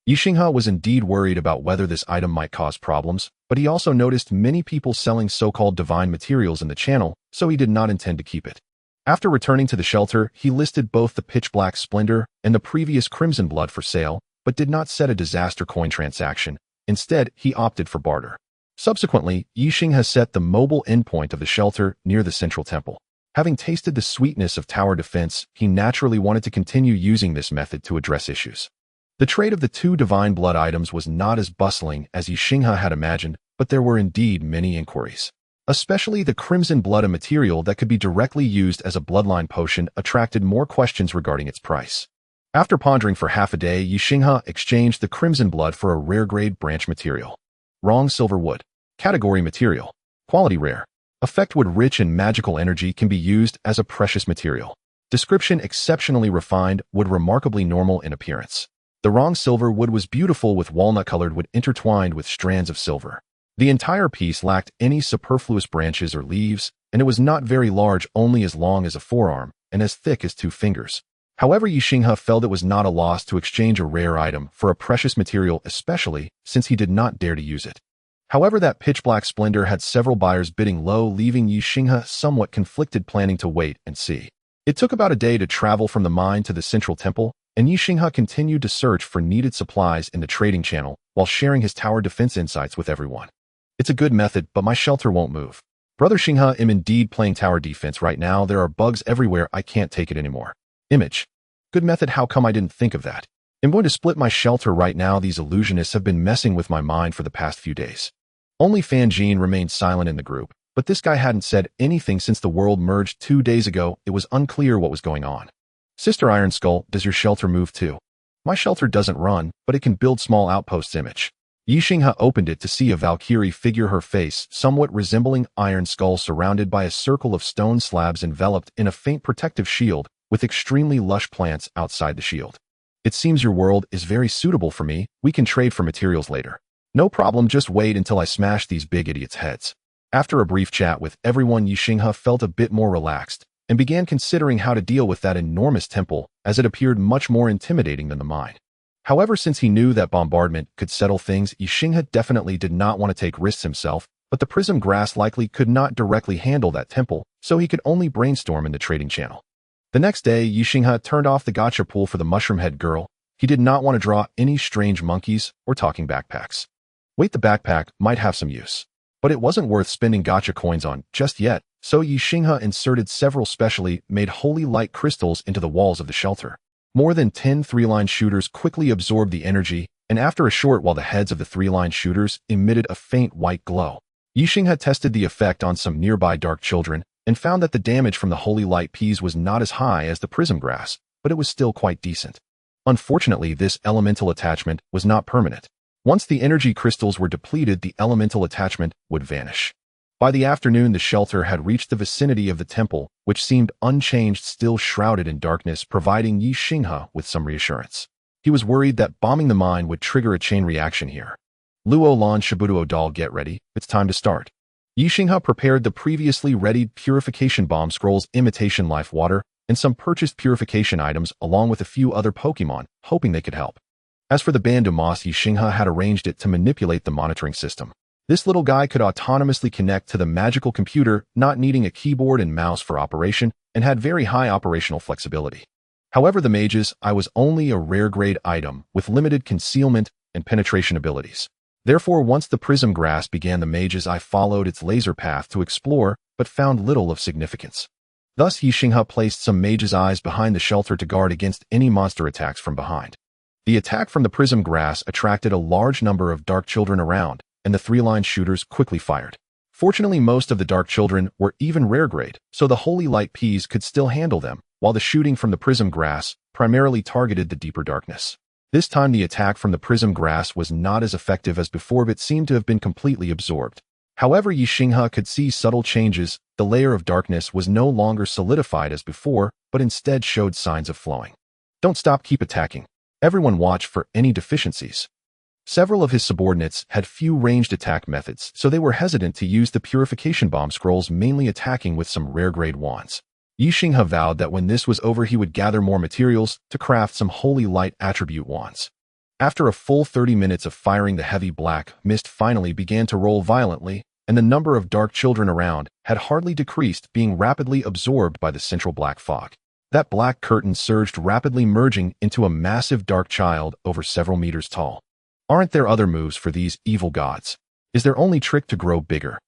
Ye Xinghe was indeed worried about whether this item might cause problems, but he also noticed many people selling so-called divine materials in the channel, so he did not intend to keep it. After returning to the shelter, he listed both the pitch black splendor and the previous crimson blood for sale, but did not set a disaster coin transaction. Instead, he opted for barter. Subsequently, Ye Xinghe set the mobile endpoint of the shelter near the central temple. Having tasted the sweetness of tower defense, he naturally wanted to continue using this method to address issues. The trade of the 2 divine blood items was not as bustling as Ye Xinghe had imagined, but there were indeed many inquiries. Especially the crimson blood, a material that could be directly used as a bloodline potion, attracted more questions regarding its price. After pondering for half a day, Ye Xinghe exchanged the crimson blood for a rare grade branch material. Wrong silver wood. Category material. Quality rare. Effect: wood rich in magical energy, can be used as a precious material. Description: exceptionally refined, wood remarkably normal in appearance. The wrong silver wood was beautiful with walnut-colored wood intertwined with strands of silver. The entire piece lacked any superfluous branches or leaves, and it was not very large, only as long as a forearm and as thick as 2 fingers. However, Ye Xinghe felt it was not a loss to exchange a rare item for a precious material, especially since he did not dare to use it. However, that pitch-black splendor had several buyers bidding low, leaving Ye Xinghe somewhat conflicted, planning to wait and see. It took about a day to travel from the mine to the central temple, and Ye Xinghe continued to search for needed supplies in the trading channel while sharing his tower defense insights with everyone. It's a good method, but my shelter won't move. Brother Xinghe, am indeed playing tower defense right now. There are bugs everywhere. I can't take it anymore. Image. Good method. How come I didn't think of that? I'm going to split my shelter right now. These illusionists have been messing with my mind for the past few days. Only Fan Jin remained silent in the group, but this guy hadn't said anything since the world merged 2 days ago. It was unclear what was going on. Sister Iron Skull, does your shelter move too? My shelter doesn't run, but it can build small outposts. Image. Ye Xinghe opened it to see a Valkyrie figure, her face somewhat resembling Iron Skull, surrounded by a circle of stone slabs enveloped in a faint protective shield with extremely lush plants outside the shield. It seems your world is very suitable for me. We can trade for materials later. No problem, just wait until I smash these big idiots' heads. After a brief chat with everyone, Ye Xinghe felt a bit more relaxed and began considering how to deal with that enormous temple, as it appeared much more intimidating than the mine. However, since he knew that bombardment could settle things, Ye Xinghe definitely did not want to take risks himself, but the prism grass likely could not directly handle that temple, so he could only brainstorm in the trading channel. The next day, Ye Xinghe turned off the gacha pool for the mushroom head girl. He did not want to draw any strange monkeys or talking backpacks. Wait, the backpack might have some use, but it wasn't worth spending gacha coins on just yet, so Ye Xinghe inserted several specially made holy light crystals into the walls of the shelter. More than 10 3-line shooters quickly absorbed the energy, and after a short while the heads of the 3-line shooters emitted a faint white glow. Ye Xinghe tested the effect on some nearby dark children and found that the damage from the holy light peas was not as high as the prism grass, but it was still quite decent. Unfortunately, this elemental attachment was not permanent. Once the energy crystals were depleted, the elemental attachment would vanish. By the afternoon, the shelter had reached the vicinity of the temple, which seemed unchanged, still shrouded in darkness, providing Ye Xinghe with some reassurance. He was worried that bombing the mine would trigger a chain reaction here. Luo Lan Shibudo doll, get ready, it's time to start. Ye Xinghe prepared the previously readied purification bomb scrolls, imitation life water, and some purchased purification items along with a few other Pokemon, hoping they could help. As for the Bandumas, Ye Xinghe had arranged it to manipulate the monitoring system. This little guy could autonomously connect to the magical computer, not needing a keyboard and mouse for operation, and had very high operational flexibility. However, the mage's eye was only a rare grade item with limited concealment and penetration abilities. Therefore, once the prism grass began, the mage's eye followed its laser path to explore, but found little of significance. Thus, Ye Xinghe placed some mage's eyes behind the shelter to guard against any monster attacks from behind. The attack from the prism grass attracted a large number of dark children around, and the 3-line shooters quickly fired. Fortunately, most of the dark children were even rare grade, so the holy light peas could still handle them, while the shooting from the prism grass primarily targeted the deeper darkness. This time, the attack from the prism grass was not as effective as before, but seemed to have been completely absorbed. However, Ye Xinghe could see subtle changes. The layer of darkness was no longer solidified as before, but instead showed signs of flowing. Don't stop, keep attacking. Everyone watch for any deficiencies. Several of his subordinates had few ranged attack methods, so they were hesitant to use the purification bomb scrolls, mainly attacking with some rare-grade wands. Ye Xinghe vowed that when this was over he would gather more materials to craft some holy light attribute wands. After a full 30 minutes of firing, the heavy black mist finally began to roll violently, and the number of dark children around had hardly decreased, being rapidly absorbed by the central black fog. That black curtain surged rapidly, merging into a massive dark child over several meters tall. Aren't there other moves for these evil gods? Is their only trick to grow bigger?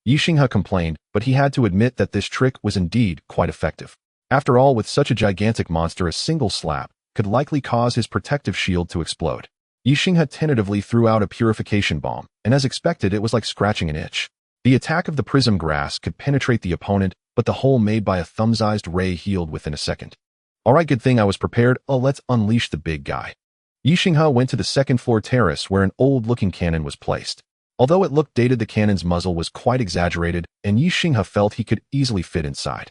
Ye Xinghe complained, but he had to admit that this trick was indeed quite effective. After all, with such a gigantic monster, a single slap could likely cause his protective shield to explode. Ye Xinghe tentatively threw out a purification bomb, and as expected, it was like scratching an itch. The attack of the prism grass could penetrate the opponent, but the hole made by a thumb-sized ray healed within a second. Alright, good thing I was prepared. Oh, let's unleash the big guy. Ye Xinghe went to the second-floor terrace where an old-looking cannon was placed. Although it looked dated, the cannon's muzzle was quite exaggerated, and Ye Xinghe felt he could easily fit inside.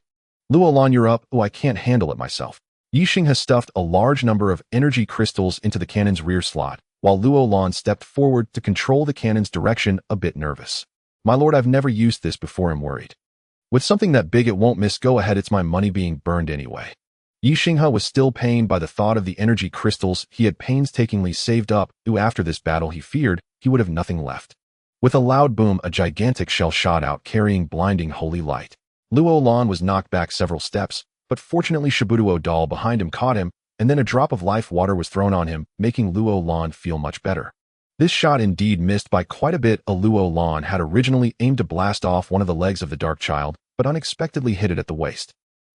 Luo Lan, you're up. Oh, I can't handle it myself. Ye Xinghe stuffed a large number of energy crystals into the cannon's rear slot, while Luo Lan stepped forward to control the cannon's direction, a bit nervous. My lord, I've never used this before, I'm worried. With something that big it won't miss, go ahead, it's my money being burned anyway. Ye Xinghe was still pained by the thought of the energy crystals he had painstakingly saved up, who after this battle he feared he would have nothing left. With a loud boom, a gigantic shell shot out carrying blinding holy light. Luo Lan was knocked back several steps, but fortunately Shabuduo Dal behind him caught him, and then a drop of life water was thrown on him, making Luo Lan feel much better. This shot indeed missed by quite a bit. Luo Lan had originally aimed to blast off one of the legs of the Dark Child, but unexpectedly hit it at the waist.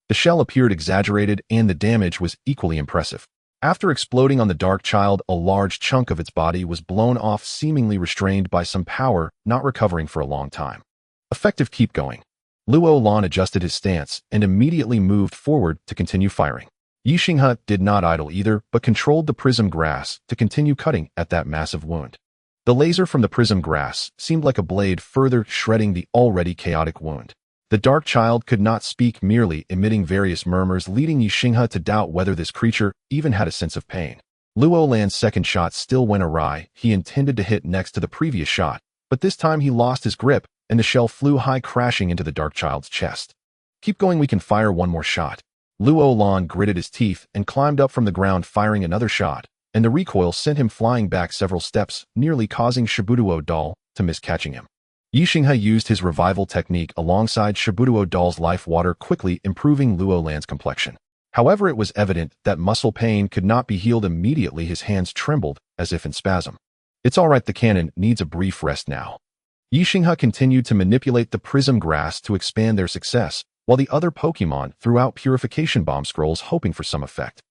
The shell appeared exaggerated, and the damage was equally impressive. After exploding on the Dark Child, a large chunk of its body was blown off, seemingly restrained by some power, not recovering for a long time. Effective, keep going. Luo Lan adjusted his stance and immediately moved forward to continue firing. Ye Xinghe did not idle either, but controlled the prism grass to continue cutting at that massive wound. The laser from the prism grass seemed like a blade, further shredding the already chaotic wound. The Dark Child could not speak, merely emitting various murmurs, leading Ye Xinghe to doubt whether this creature even had a sense of pain. Luo Lan's second shot still went awry. He intended to hit next to the previous shot, but this time he lost his grip, and the shell flew high, crashing into the Dark Child's chest. Keep going, we can fire one more shot. Luo Lan gritted his teeth and climbed up from the ground, firing another shot, and the recoil sent him flying back several steps, nearly causing Shabuduo Dal to miss catching him. Ye Xinghe used his revival technique alongside Shabuduo Dal's life water, quickly improving Luo Lan's complexion. However, it was evident that muscle pain could not be healed immediately. His hands trembled, as if in spasm. It's all right, the cannon needs a brief rest now. Ye Xinghe continued to manipulate the prism grass to expand their success, while the other Pokemon threw out purification bomb scrolls, hoping for some effect.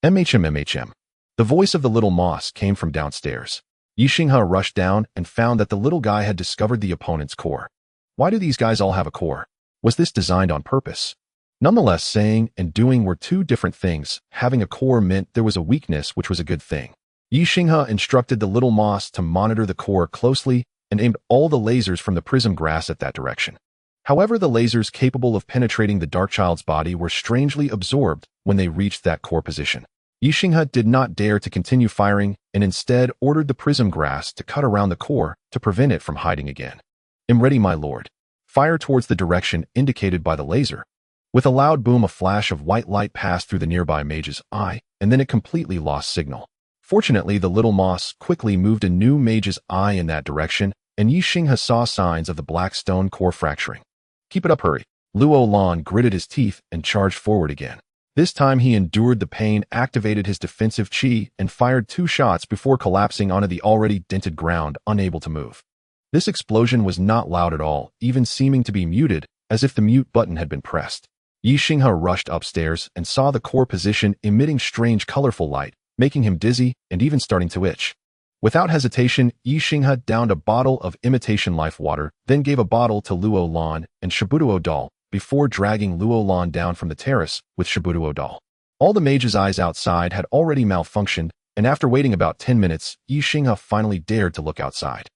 MHM. The voice of the little moss came from downstairs. Ye Xinghe rushed down and found that the little guy had discovered the opponent's core. Why do these guys all have a core? Was this designed on purpose? Nonetheless, saying and doing were two different things. Having a core meant there was a weakness, which was a good thing. Ye Xinghe instructed the little moss to monitor the core closely and aimed all the lasers from the prism grass at that direction. However, the lasers capable of penetrating the Dark Child's body were strangely absorbed when they reached that core position. Ye Xinghe did not dare to continue firing and instead ordered the prism grass to cut around the core to prevent it from hiding again. Am ready, my lord. Fire towards the direction indicated by the laser. With a loud boom, a flash of white light passed through the nearby mage's eye, and then it completely lost signal. Fortunately, the little moss quickly moved a new mage's eye in that direction, and Ye Xinghe saw signs of the black stone core fracturing. Keep it up, hurry. Luo Lan gritted his teeth and charged forward again. This time he endured the pain, activated his defensive chi, and fired 2 shots before collapsing onto the already dented ground, unable to move. This explosion was not loud at all, even seeming to be muted, as if the mute button had been pressed. Ye Xinghe rushed upstairs and saw the core position emitting strange colorful light, making him dizzy and even starting to itch. Without hesitation, Ye Xinghe downed a bottle of imitation life water, then gave a bottle to Luo Lan and Shabuduo Dal, before dragging Luo Lan down from the terrace with Shabuduo Dal. All the mage's eyes outside had already malfunctioned, and after waiting about 10 minutes, Ye Xinghe finally dared to look outside.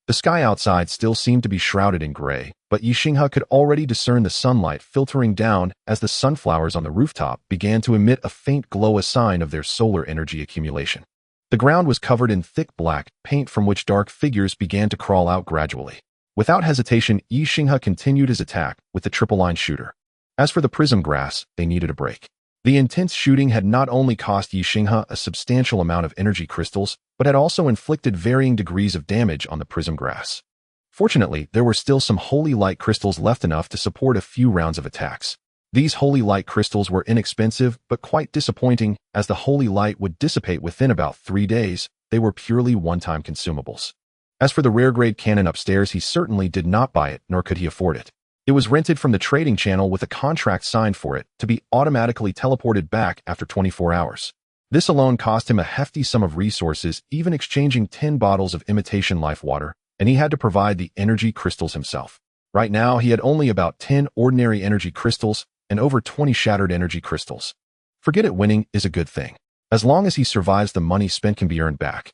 The sky outside still seemed to be shrouded in gray, but Ye Xinghe could already discern the sunlight filtering down as the sunflowers on the rooftop began to emit a faint glow, a sign of their solar energy accumulation. The ground was covered in thick black paint from which dark figures began to crawl out gradually. Without hesitation, Ye Xinghe continued his attack with the triple-line shooter. As for the prism grass, they needed a break. The intense shooting had not only cost Ye Xinghe a substantial amount of energy crystals, but had also inflicted varying degrees of damage on the prism grass. Fortunately, there were still some holy light crystals left, enough to support a few rounds of attacks. These holy light crystals were inexpensive, but quite disappointing, as the holy light would dissipate within about 3 days. They were purely one-time consumables. As for the rare-grade cannon upstairs, he certainly did not buy it, nor could he afford it. It was rented from the trading channel with a contract signed for it to be automatically teleported back after 24 hours. This alone cost him a hefty sum of resources, even exchanging 10 bottles of imitation life water, and he had to provide the energy crystals himself. Right now, he had only about 10 ordinary energy crystals and over 20 shattered energy crystals. Forget it, winning is a good thing. As long as he survives, the money spent can be earned back.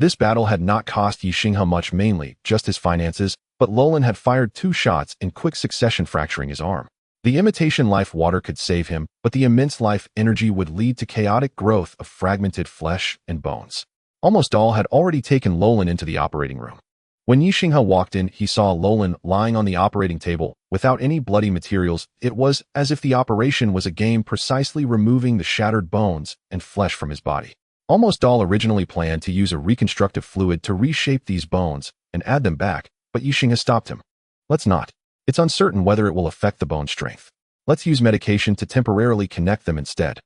This battle had not cost Ye Xinghe much, mainly just his finances, but Lolan had fired 2 shots in quick succession, fracturing his arm. The imitation life water could save him, but the immense life energy would lead to chaotic growth of fragmented flesh and bones. Almost all had already taken Lolan into the operating room. When Ye Xinghe walked in, he saw Lolan lying on the operating table, without any bloody materials. It was as if the operation was a game precisely removing the shattered bones and flesh from his body. Almost all originally planned to use a reconstructive fluid to reshape these bones and add them back, but Ye Xinghe stopped him. Let's not. It's uncertain whether it will affect the bone strength. Let's use medication to temporarily connect them instead.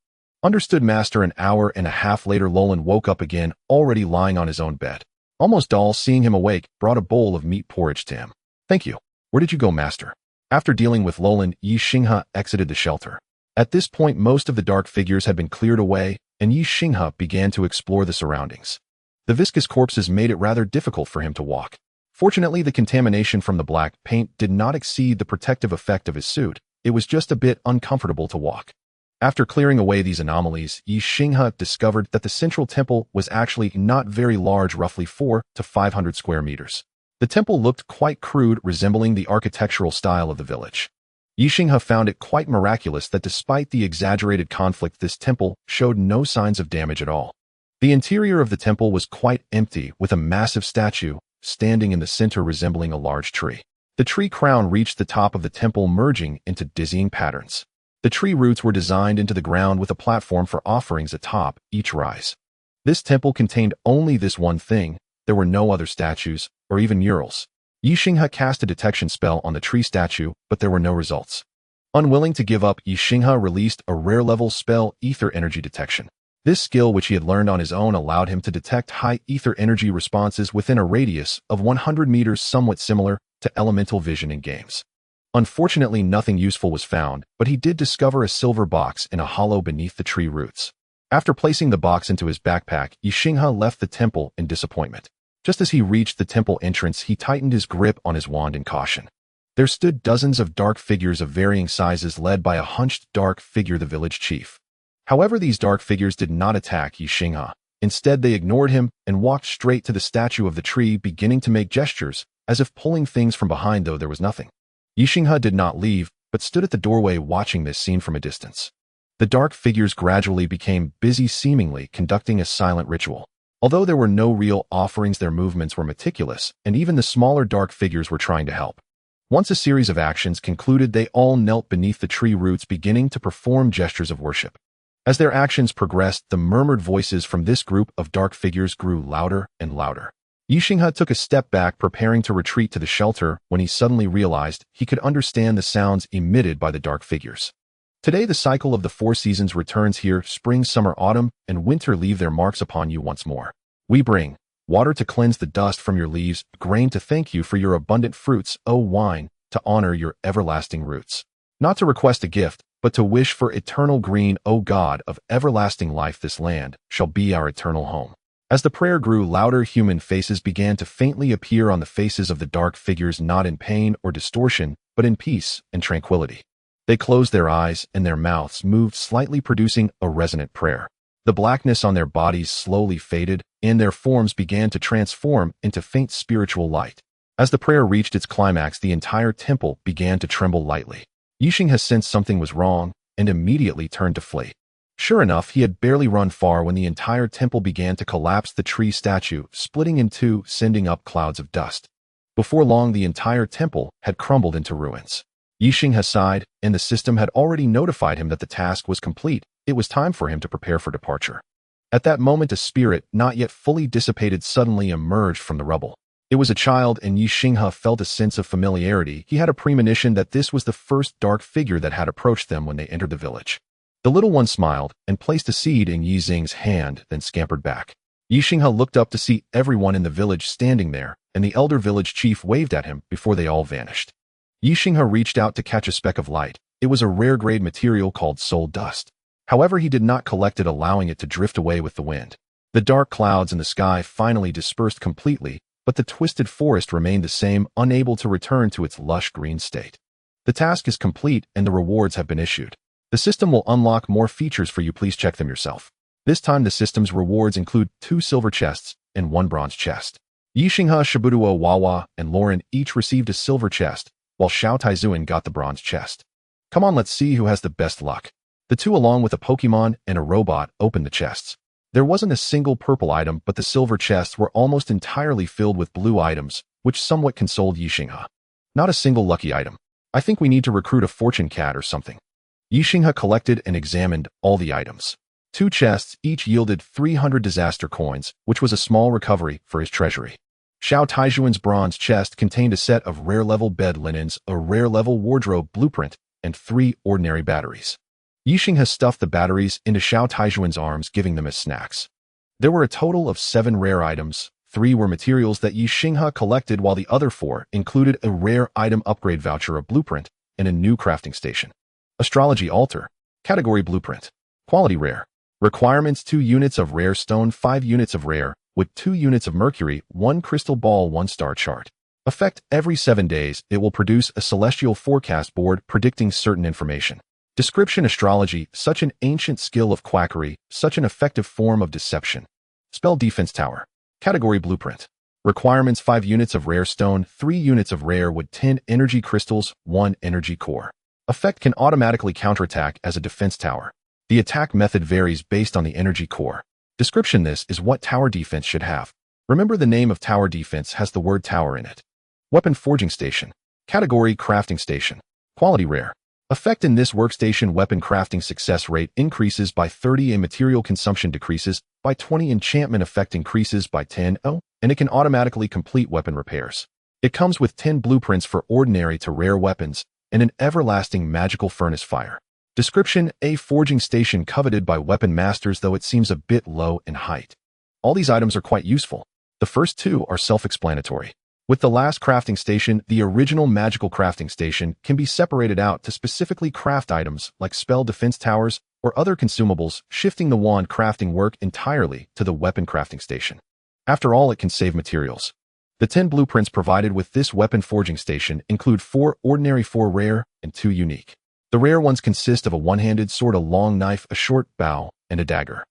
Understood, Master. An hour and a half later, Lolan woke up again, already lying on his own bed. Almost all, seeing him awake, brought a bowl of meat porridge to him. Thank you. Where did you go, Master? After dealing with Lolan, Ye Xinghe exited the shelter. At this point, most of the dark figures had been cleared away, and Ye Xinghe began to explore the surroundings. The viscous corpses made it rather difficult for him to walk. Fortunately, the contamination from the black paint did not exceed the protective effect of his suit. It was just a bit uncomfortable to walk. After clearing away these anomalies, Ye Xinghe discovered that the central temple was actually not very large, roughly 400 to 500 square meters. The temple looked quite crude, resembling the architectural style of the village. Ye Xinghe found it quite miraculous that despite the exaggerated conflict, this temple showed no signs of damage at all. The interior of the temple was quite empty, with a massive statue standing in the center resembling a large tree. The tree crown reached the top of the temple, merging into dizzying patterns. The tree roots were designed into the ground with a platform for offerings atop each rise. This temple contained only this one thing. There were no other statues or even murals. Ye Xinghe cast a detection spell on the tree statue, but there were no results. Unwilling to give up, Ye Xinghe released a rare-level spell, ether energy detection. This skill, which he had learned on his own, allowed him to detect high ether energy responses within a radius of 100 meters, somewhat similar to elemental vision in games. Unfortunately, nothing useful was found, but he did discover a silver box in a hollow beneath the tree roots. After placing the box into his backpack, Ye Xinghe left the temple in disappointment. Just as he reached the temple entrance, he tightened his grip on his wand in caution. There stood dozens of dark figures of varying sizes, led by a hunched dark figure, the village chief. However, these dark figures did not attack Ye Xinghe. Instead, they ignored him and walked straight to the statue of the tree, beginning to make gestures, as if pulling things from behind, though there was nothing. Ye Xinghe did not leave, but stood at the doorway watching this scene from a distance. The dark figures gradually became busy, seemingly conducting a silent ritual. Although there were no real offerings, their movements were meticulous, and even the smaller dark figures were trying to help. Once a series of actions concluded, they all knelt beneath the tree roots, beginning to perform gestures of worship. As their actions progressed, the murmured voices from this group of dark figures grew louder and louder. Ye Xinghe took a step back, preparing to retreat to the shelter, when he suddenly realized he could understand the sounds emitted by the dark figures. Today, the cycle of the 4 seasons returns here. Spring, summer, autumn, and winter leave their marks upon you once more. We bring water to cleanse the dust from your leaves, grain to thank you for your abundant fruits, O wine, to honor your everlasting roots. Not to request a gift, but to wish for eternal green, O God of everlasting life. This land shall be our eternal home. As the prayer grew louder, human faces began to faintly appear on the faces of the dark figures, not in pain or distortion, but in peace and tranquility. They closed their eyes, and their mouths moved slightly, producing a resonant prayer. The blackness on their bodies slowly faded, and their forms began to transform into faint spiritual light. As the prayer reached its climax, the entire temple began to tremble lightly. Ye Xinghe sensed something was wrong, and immediately turned to flee. Sure enough, he had barely run far when the entire temple began to collapse, the tree statue splitting in two, sending up clouds of dust. Before long, the entire temple had crumbled into ruins. Ye Xinghe sighed, and the system had already notified him that the task was complete. It was time for him to prepare for departure. At that moment, a spirit, not yet fully dissipated, suddenly emerged from the rubble. It was a child, and Ye Xinghe felt a sense of familiarity. He had a premonition that this was the first dark figure that had approached them when they entered the village. The little one smiled and placed a seed in Ye Xinghe's hand, then scampered back. Ye Xinghe looked up to see everyone in the village standing there, and the elder village chief waved at him before they all vanished. Ye Xinghe reached out to catch a speck of light. It was a rare-grade material called soul dust. However, he did not collect it, allowing it to drift away with the wind. The dark clouds in the sky finally dispersed completely, but the twisted forest remained the same, unable to return to its lush green state. The task is complete, and the rewards have been issued. The system will unlock more features for you. Please check them yourself. This time, the system's rewards include 2 silver chests and 1 bronze chest. Ye Xinghe, Shibuduo, Wawa, and Lauren each received a silver chest, while Xiao Taizuan got the bronze chest. Come on, let's see who has the best luck. The two, along with a Pokemon and a robot, opened the chests. There wasn't a single purple item, but the silver chests were almost entirely filled with blue items, which somewhat consoled Ye Xinghe. Not a single lucky item. I think we need to recruit a fortune cat or something. Ye Xinghe collected and examined all the items. 2 chests each yielded 300 disaster coins, which was a small recovery for his treasury. Xiao Taijuan's bronze chest contained a set of rare-level bed linens, a rare-level wardrobe blueprint, and 3 ordinary batteries. Ye Xinghe stuffed the batteries into Xiao Taijuan's arms, giving them as snacks. There were a total of 7 rare items. 3 were materials that Ye Xinghe collected, while the other 4 included a rare item upgrade voucher, a blueprint, and a new crafting station. Astrology altar. Category blueprint. Quality rare. Requirements: 2 units of rare stone, 5 units of rare wood, 2 units of mercury, 1 crystal ball, 1 star chart. Effect: every 7 days, it will produce a celestial forecast board predicting certain information. Description: astrology, such an ancient skill of quackery, such an effective form of deception. Spell: defense tower. Category blueprint. Requirements: 5 units of rare stone, 3 units of rare wood, 10 energy crystals, 1 energy core. Effect: can automatically counterattack as a defense tower. The attack method varies based on the energy core. Description: this is what tower defense should have. Remember, the name of tower defense has the word tower in it. Weapon forging station. Category crafting station. Quality rare. Effect: in this workstation, weapon crafting success rate increases by 30 and material consumption decreases by 20. Enchantment effect increases by 10, and it can automatically complete weapon repairs. It comes with 10 blueprints for ordinary to rare weapons and an everlasting magical furnace fire. Description: a forging station coveted by weapon masters, though it seems a bit low in height. All these items are quite useful. The first 2 are self-explanatory. With the last crafting station, the original magical crafting station can be separated out to specifically craft items like spell defense towers or other consumables, shifting the wand crafting work entirely to the weapon crafting station. After all, it can save materials. The 10 blueprints provided with this weapon forging station include 4 ordinary, 4 rare, and 2 unique. The rare ones consist of a one-handed sword, a long knife, a short bow, and a dagger.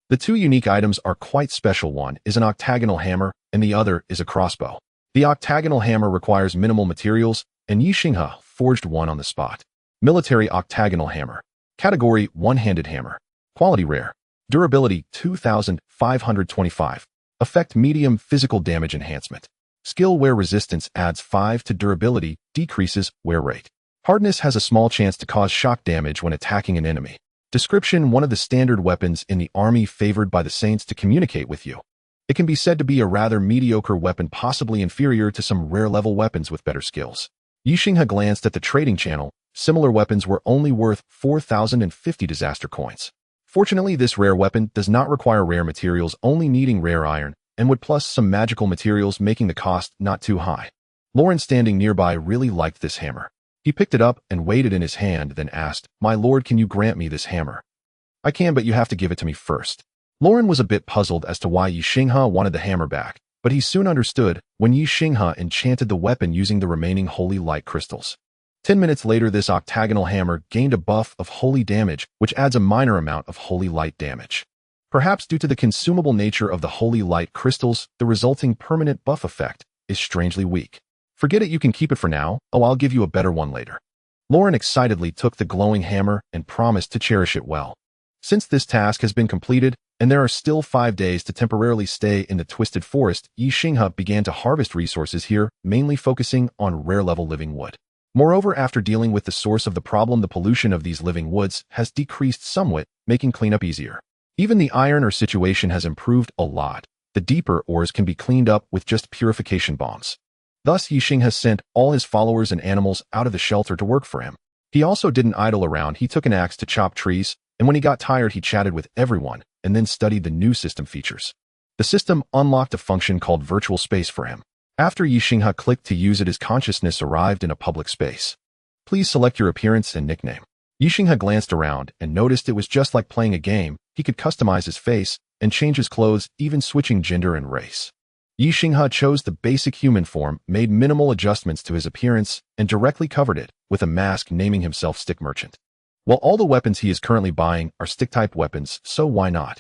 The 2 unique items are quite special. One is an octagonal hammer, and the other is a crossbow. The octagonal hammer requires minimal materials, and Ye Xinghe forged one on the spot. Military octagonal hammer. Category one-handed hammer. Quality rare. Durability 2525. Effect: medium physical damage enhancement. Skill: wear resistance adds 5 to durability, decreases wear rate. Hardness has a small chance to cause shock damage when attacking an enemy. Description: one of the standard weapons in the army favored by the saints to communicate with you. It can be said to be a rather mediocre weapon, possibly inferior to some rare-level weapons with better skills. Ye Xinghe glanced at the trading channel. Similar weapons were only worth 4,050 disaster coins. Fortunately, this rare weapon does not require rare materials, only needing rare iron, and would plus some magical materials, making the cost not too high. Lauren, standing nearby, really liked this hammer. He picked it up and weighed it in his hand, then asked, "My lord, can you grant me this hammer?" "I can, but you have to give it to me first." Lauren was a bit puzzled as to why Ye Xinghe wanted the hammer back, but he soon understood when Ye Xinghe enchanted the weapon using the remaining holy light crystals. 10 minutes later, this octagonal hammer gained a buff of holy damage, which adds a minor amount of holy light damage. Perhaps due to the consumable nature of the holy light crystals, the resulting permanent buff effect is strangely weak. "Forget it, you can keep it for now. Oh, I'll give you a better one later." Lauren excitedly took the glowing hammer and promised to cherish it well. Since this task has been completed, and there are still 5 days to temporarily stay in the Twisted Forest, Ye Xinghe began to harvest resources here, mainly focusing on rare-level living wood. Moreover, after dealing with the source of the problem, the pollution of these living woods has decreased somewhat, making cleanup easier. Even the iron ore situation has improved a lot. The deeper ores can be cleaned up with just purification bombs. Thus, Ye Xinghe sent all his followers and animals out of the shelter to work for him. He also didn't idle around. He took an axe to chop trees, and when he got tired, he chatted with everyone and then studied the new system features. The system unlocked a function called virtual space for him. After Ye Xinghe clicked to use it, his consciousness arrived in a public space. "Please select your appearance and nickname." Ye Xinghe glanced around and noticed it was just like playing a game. He could customize his face and change his clothes, even switching gender and race. Ye Xinghe chose the basic human form, made minimal adjustments to his appearance, and directly covered it with a mask, naming himself Stick Merchant. While all the weapons he is currently buying are stick-type weapons, so why not?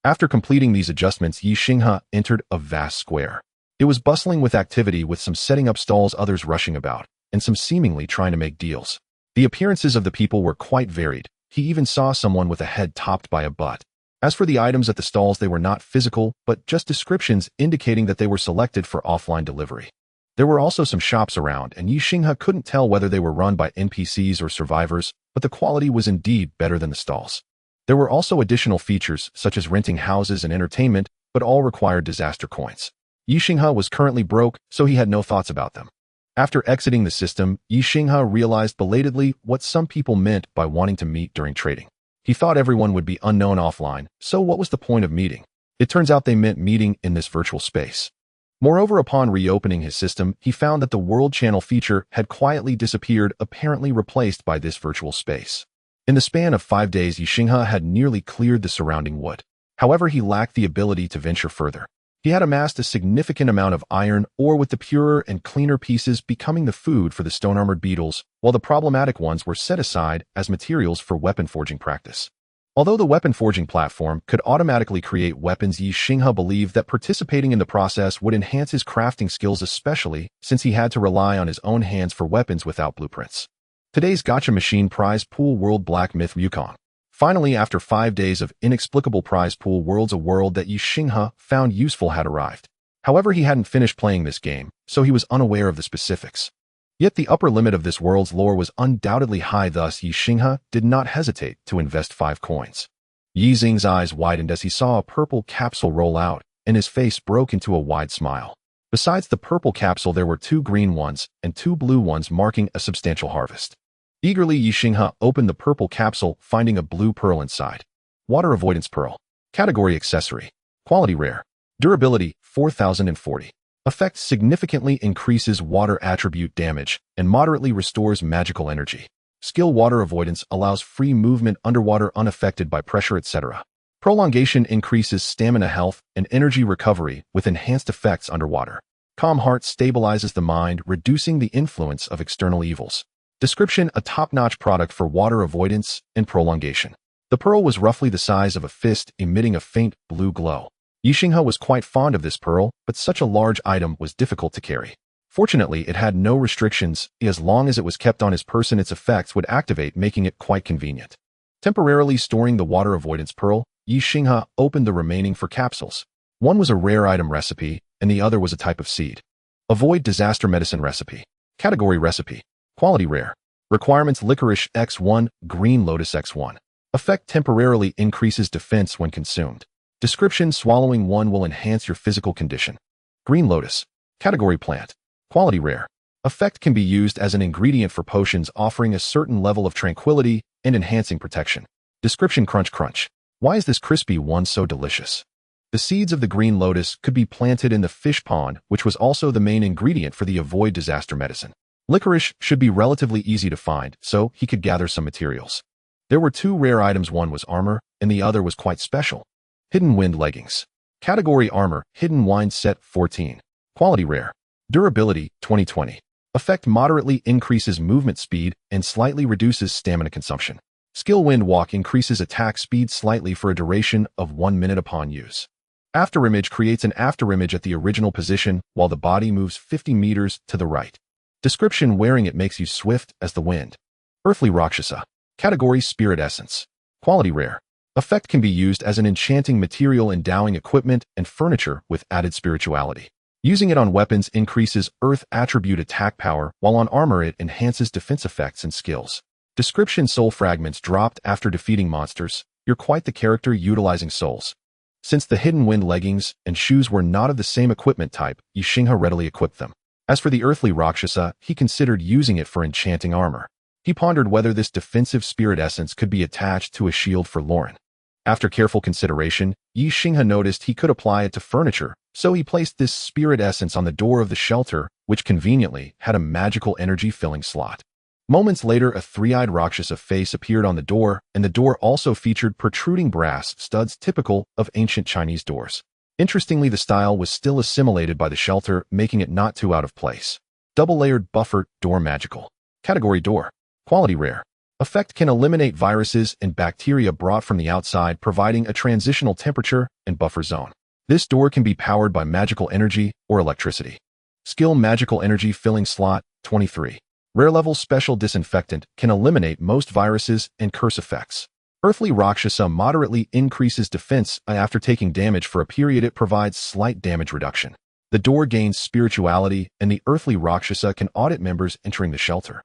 After completing these adjustments, Ye Xinghe entered a vast square. It was bustling with activity, with some setting up stalls, others rushing about, and some seemingly trying to make deals. The appearances of the people were quite varied. He even saw someone with a head topped by a butt. As for the items at the stalls, they were not physical, but just descriptions indicating that they were selected for offline delivery. There were also some shops around, and Ye Xinghe couldn't tell whether they were run by NPCs or survivors, but the quality was indeed better than the stalls. There were also additional features, such as renting houses and entertainment, but all required disaster coins. Ye Xinghe was currently broke, so he had no thoughts about them. After exiting the system, Ye Xinghe realized belatedly what some people meant by wanting to meet during trading. He thought everyone would be unknown offline, so what was the point of meeting? It turns out they meant meeting in this virtual space. Moreover, upon reopening his system, he found that the World Channel feature had quietly disappeared, apparently replaced by this virtual space. In the span of 5 days, Ye Xinghe had nearly cleared the surrounding wood. However, he lacked the ability to venture further. He had amassed a significant amount of iron ore, with the purer and cleaner pieces becoming the food for the stone-armored beetles, while the problematic ones were set aside as materials for weapon forging practice. Although the weapon forging platform could automatically create weapons, Ye Xinghe believed that participating in the process would enhance his crafting skills, especially since he had to rely on his own hands for weapons without blueprints. Today's gacha machine prize pool world Black Myth Wukong. Finally, after 5 days of inexplicable prize pool worlds, a world that Ye Xinghe found useful had arrived. However, he hadn't finished playing this game, so he was unaware of the specifics. Yet the upper limit of this world's lore was undoubtedly high, thus Ye Xinghe did not hesitate to invest 5 coins. Ye Xinghe's eyes widened as he saw a purple capsule roll out, and his face broke into a wide smile. Besides the purple capsule, there were 2 green ones and 2 blue ones, marking a substantial harvest. Eagerly, Ye Xinghe opened the purple capsule, finding a blue pearl inside. Water Avoidance Pearl. Category Accessory. Quality Rare. Durability 4040. Effect significantly increases water attribute damage and moderately restores magical energy. Skill Water Avoidance allows free movement underwater unaffected by pressure, etc. Prolongation increases stamina health and energy recovery with enhanced effects underwater. Calm Heart stabilizes the mind, reducing the influence of external evils. Description: a top-notch product for water avoidance and prolongation. The pearl was roughly the size of a fist, emitting a faint blue glow. Ye Xinghe was quite fond of this pearl, but such a large item was difficult to carry. Fortunately, it had no restrictions. As long as it was kept on his person, its effects would activate, making it quite convenient. Temporarily storing the water avoidance pearl, Ye Xinghe opened the remaining 4 capsules. One was a rare item recipe, and the other was a type of seed. Avoid disaster medicine recipe. Category Recipe. Quality Rare. Requirements: Licorice X1, Green Lotus X1. Effect: temporarily increases defense when consumed. Description: swallowing one will enhance your physical condition. Green Lotus. Category Plant. Quality Rare. Effect can be used as an ingredient for potions, offering a certain level of tranquility and enhancing protection. Description: Crunch Crunch. Why is this crispy one so delicious? The seeds of the green lotus could be planted in the fish pond, which was also the main ingredient for the Avoid Disaster medicine. Licorice should be relatively easy to find, so he could gather some materials. There were 2 rare items. One was armor, and the other was quite special. Hidden Wind Leggings. Category Armor. Hidden Wind Set 14. Quality Rare. Durability 2020. Effect: moderately increases movement speed and slightly reduces stamina consumption. Skill: Wind Walk increases attack speed slightly for a duration of 1 minute upon use. Afterimage creates an afterimage at the original position while the body moves 50 meters to the right. Description: wearing it makes you swift as the wind. Earthly Rakshasa. Category Spirit Essence. Quality Rare. Effect can be used as an enchanting material, endowing equipment and furniture with added spirituality. Using it on weapons increases earth attribute attack power, while on armor it enhances defense effects and skills. Description: soul fragments dropped after defeating monsters. You're quite the character utilizing souls. Since the Hidden Wind leggings and shoes were not of the same equipment type, Ye Xinghe readily equipped them. As for the Earthly Rakshasa, he considered using it for enchanting armor. He pondered whether this defensive spirit essence could be attached to a shield for Lauren. After careful consideration, Ye Xinghe noticed he could apply it to furniture, so he placed this spirit essence on the door of the shelter, which conveniently had a magical energy-filling slot. Moments later, a 3-eyed Rakshasa face appeared on the door, and the door also featured protruding brass studs typical of ancient Chinese doors. Interestingly, the style was still assimilated by the shelter, making it not too out of place. Double-layered buffer door magical. Category Door. Quality Rare. Effect can eliminate viruses and bacteria brought from the outside, providing a transitional temperature and buffer zone. This door can be powered by magical energy or electricity. Skill: Magical Energy Filling Slot 23. Rare level special disinfectant can eliminate most viruses and curse effects. Earthly Rakshasa moderately increases defense after taking damage for a period. It provides slight damage reduction. The door gains spirituality, and the Earthly Rakshasa can audit members entering the shelter.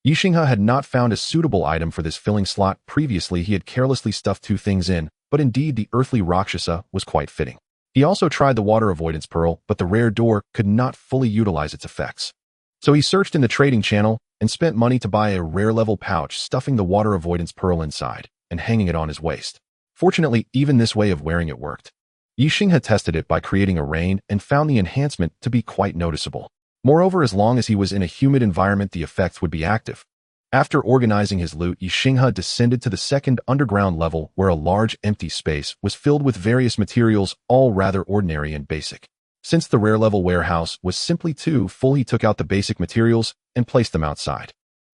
Ye Xinghe had not found a suitable item for this filling slot. Previously, he had carelessly stuffed 2 things in, but indeed the Earthly Rakshasa was quite fitting. He also tried the water avoidance pearl, but the rare door could not fully utilize its effects. So he searched in the trading channel and spent money to buy a rare level pouch, stuffing the water avoidance pearl inside and hanging it on his waist. Fortunately, even this way of wearing it worked. Ye Xinghe tested it by creating a rain and found the enhancement to be quite noticeable. Moreover, as long as he was in a humid environment, the effects would be active. After organizing his loot, Ye Xinghe descended to the second underground level, where a large empty space was filled with various materials, all rather ordinary and basic. Since the rare level warehouse was simply too full, he took out the basic materials and placed them outside.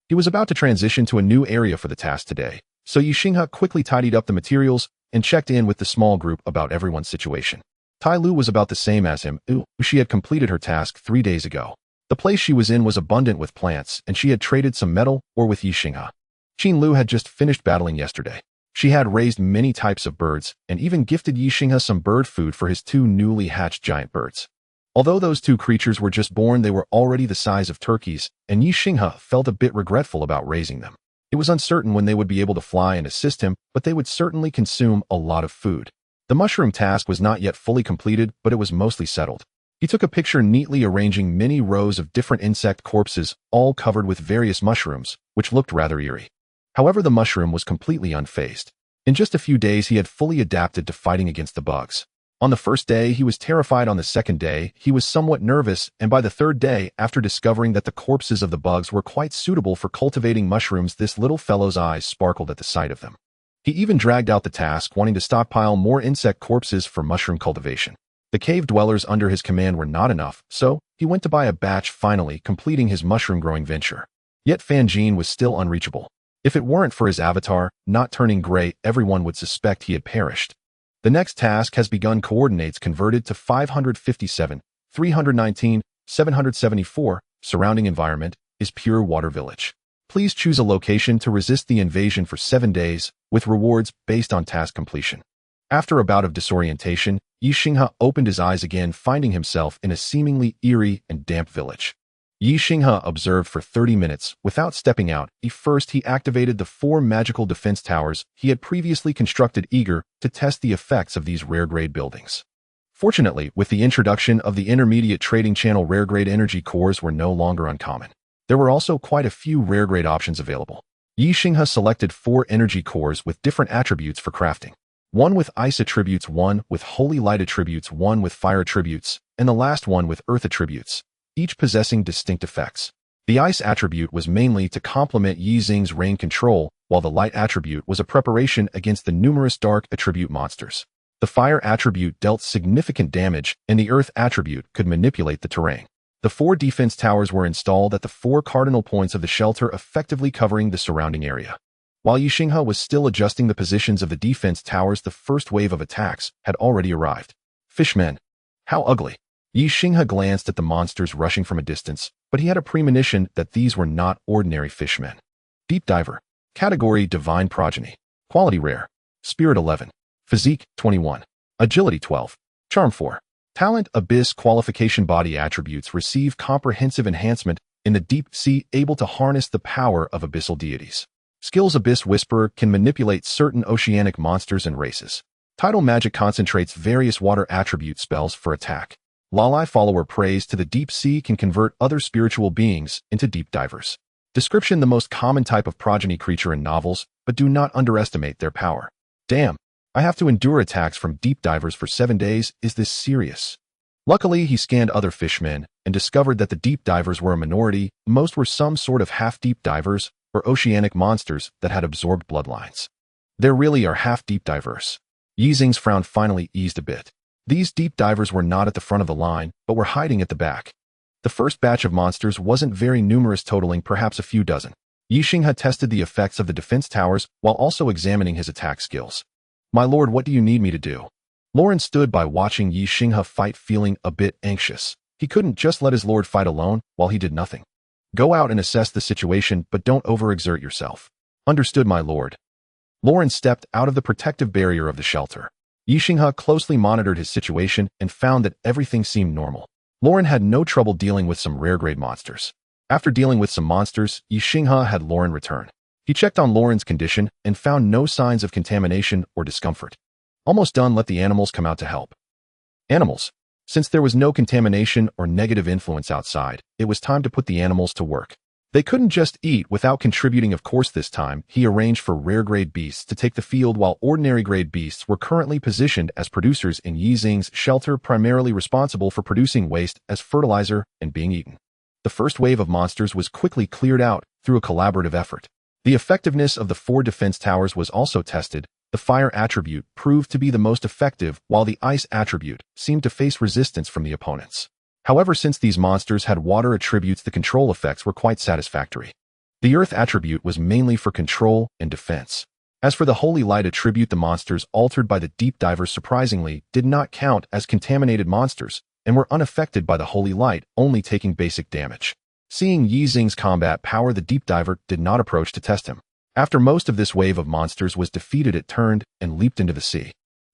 He was about to transition to a new area for the task today, so Ye Xinghe quickly tidied up the materials and checked in with the small group about everyone's situation. Tai Lu was about the same as him. She had completed her task 3 days ago. The place she was in was abundant with plants, and she had traded some metal ore with Ye Xinghe. Qin Lu had just finished battling yesterday. She had raised many types of birds and even gifted Ye Xinghe some bird food for his 2 newly hatched giant birds. Although those 2 creatures were just born, they were already the size of turkeys, and Ye Xinghe felt a bit regretful about raising them. It was uncertain when they would be able to fly and assist him, but they would certainly consume a lot of food. The mushroom task was not yet fully completed, but it was mostly settled. He took a picture neatly arranging many rows of different insect corpses, all covered with various mushrooms, which looked rather eerie. However, the mushroom was completely unfazed. In just a few days, he had fully adapted to fighting against the bugs. On the first day, he was terrified. On the second day, he was somewhat nervous, and by the third day, after discovering that the corpses of the bugs were quite suitable for cultivating mushrooms, this little fellow's eyes sparkled at the sight of them. He even dragged out the task, wanting to stockpile more insect corpses for mushroom cultivation. The cave dwellers under his command were not enough, so he went to buy a batch, finally completing his mushroom-growing venture. Yet Fan Jin was still unreachable. If it weren't for his avatar not turning gray, everyone would suspect he had perished. The next task has begun. Coordinates converted to 557, 319, 774. Surrounding environment is Pure Water Village. Please choose a location to resist the invasion for 7 days, with rewards based on task completion. After a bout of disorientation, Ye Xinghe opened his eyes again, finding himself in a seemingly eerie and damp village. Ye Xinghe observed for 30 minutes without stepping out. First, he activated the 4 magical defense towers he had previously constructed, eager to test the effects of these rare-grade buildings. Fortunately, with the introduction of the intermediate trading channel, rare-grade energy cores were no longer uncommon. There were also quite a few rare-grade options available. Ye Xinghe selected 4 energy cores with different attributes for crafting. 1 with ice attributes, 1 with holy light attributes, 1 with fire attributes, and the last one with earth attributes, each possessing distinct effects. The ice attribute was mainly to complement Yi Xing's rain control, while the light attribute was a preparation against the numerous dark attribute monsters. The fire attribute dealt significant damage, and the earth attribute could manipulate the terrain. The 4 defense towers were installed at the 4 cardinal points of the shelter, effectively covering the surrounding area. While Ye Xinghe was still adjusting the positions of the defense towers, the first wave of attacks had already arrived. Fishmen. How ugly. Ye Xinghe glanced at the monsters rushing from a distance, but he had a premonition that these were not ordinary fishmen. Deep Diver. Category Divine Progeny. Quality Rare. Spirit 11. Physique 21. Agility 12. Charm 4. Talent Abyss. Qualification. Body attributes receive comprehensive enhancement in the deep sea, able to harness the power of abyssal deities. Skills Abyss Whisperer can manipulate certain oceanic monsters and races. Tidal Magic concentrates various water attribute spells for attack. Lalai Follower prays to the deep sea can convert other spiritual beings into deep divers. Description: the most common type of progeny creature in novels, but do not underestimate their power. Damn, I have to endure attacks from deep divers for 7 days. Is this serious? Luckily, he scanned other fishmen and discovered that the deep divers were a minority. Most were some sort of half-deep divers or oceanic monsters that had absorbed bloodlines. There really are half-deep divers. Yi Xing's frown finally eased a bit. These deep divers were not at the front of the line, but were hiding at the back. The first batch of monsters wasn't very numerous, totaling perhaps a few dozen. Ye Xinghe tested the effects of the defense towers while also examining his attack skills. My lord, what do you need me to do? Lauren stood by watching Ye Xinghe fight, feeling a bit anxious. He couldn't just let his lord fight alone while he did nothing. Go out and assess the situation, but don't overexert yourself. Understood, my lord. Lauren stepped out of the protective barrier of the shelter. Ye Xinghe closely monitored his situation and found that everything seemed normal. Lauren had no trouble dealing with some rare-grade monsters. After dealing with some monsters, Ye Xinghe had Lauren return. He checked on Lauren's condition and found no signs of contamination or discomfort. Almost done, let the animals come out to help. Animals. Since there was no contamination or negative influence outside, it was time to put the animals to work. They couldn't just eat without contributing. Of course, this time, he arranged for rare-grade beasts to take the field while ordinary-grade beasts were currently positioned as producers in Ye Xinghe's shelter, primarily responsible for producing waste as fertilizer and being eaten. The first wave of monsters was quickly cleared out through a collaborative effort. The effectiveness of the 4 defense towers was also tested. The fire attribute proved to be the most effective, while the ice attribute seemed to face resistance from the opponents. However, since these monsters had water attributes, the control effects were quite satisfactory. The earth attribute was mainly for control and defense. As for the holy light attribute, the monsters altered by the deep divers surprisingly did not count as contaminated monsters and were unaffected by the holy light, only taking basic damage. Seeing Ye Xinghe's combat power, the deep diver did not approach to test him. After most of this wave of monsters was defeated, it turned and leaped into the sea.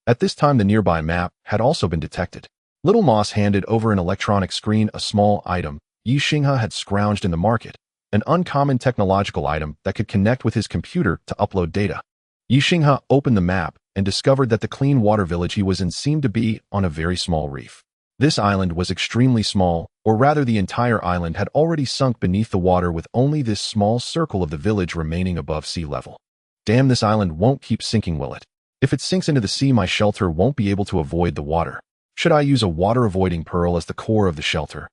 At this time, the nearby map had also been detected. Little Moss handed over an electronic screen, a small item Ye Xinghe had scrounged in the market, an uncommon technological item that could connect with his computer to upload data. Ye Xinghe opened the map and discovered that the clean water village he was in seemed to be on a very small reef. This island was extremely small, or rather the entire island had already sunk beneath the water, with only this small circle of the village remaining above sea level. Damn, this island won't keep sinking, will it? If it sinks into the sea, my shelter won't be able to avoid the water. Should I use a water-avoiding pearl as the core of the shelter?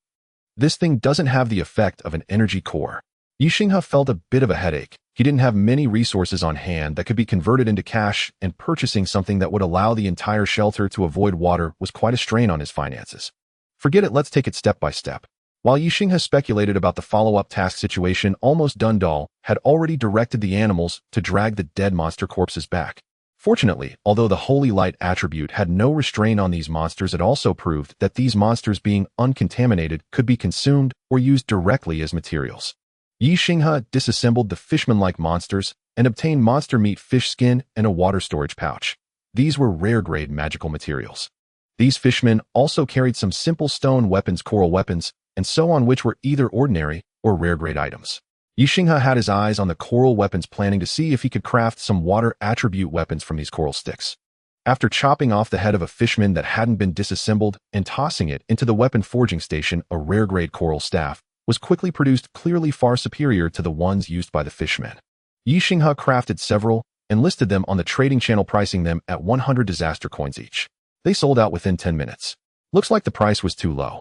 This thing doesn't have the effect of an energy core. Ye Xinghe felt a bit of a headache. He didn't have many resources on hand that could be converted into cash, and purchasing something that would allow the entire shelter to avoid water was quite a strain on his finances. Forget it, let's take it step by step. While Ye Xinghe speculated about the follow-up task situation, almost Dundal had already directed the animals to drag the dead monster corpses back. Fortunately, although the holy light attribute had no restraint on these monsters, it also proved that these monsters, being uncontaminated, could be consumed or used directly as materials. Ye Xinghe disassembled the fishman-like monsters and obtained monster meat, fish skin, and a water storage pouch. These were rare-grade magical materials. These fishmen also carried some simple stone weapons, coral weapons, and so on, which were either ordinary or rare-grade items. Ye Xinghe had his eyes on the coral weapons, planning to see if he could craft some water attribute weapons from these coral sticks. After chopping off the head of a fishman that hadn't been disassembled and tossing it into the weapon forging station, a rare-grade coral staff was quickly produced, clearly far superior to the ones used by the fishmen. Ye Xinghe crafted several and listed them on the trading channel, pricing them at 100 disaster coins each. They sold out within 10 minutes. Looks like the price was too low.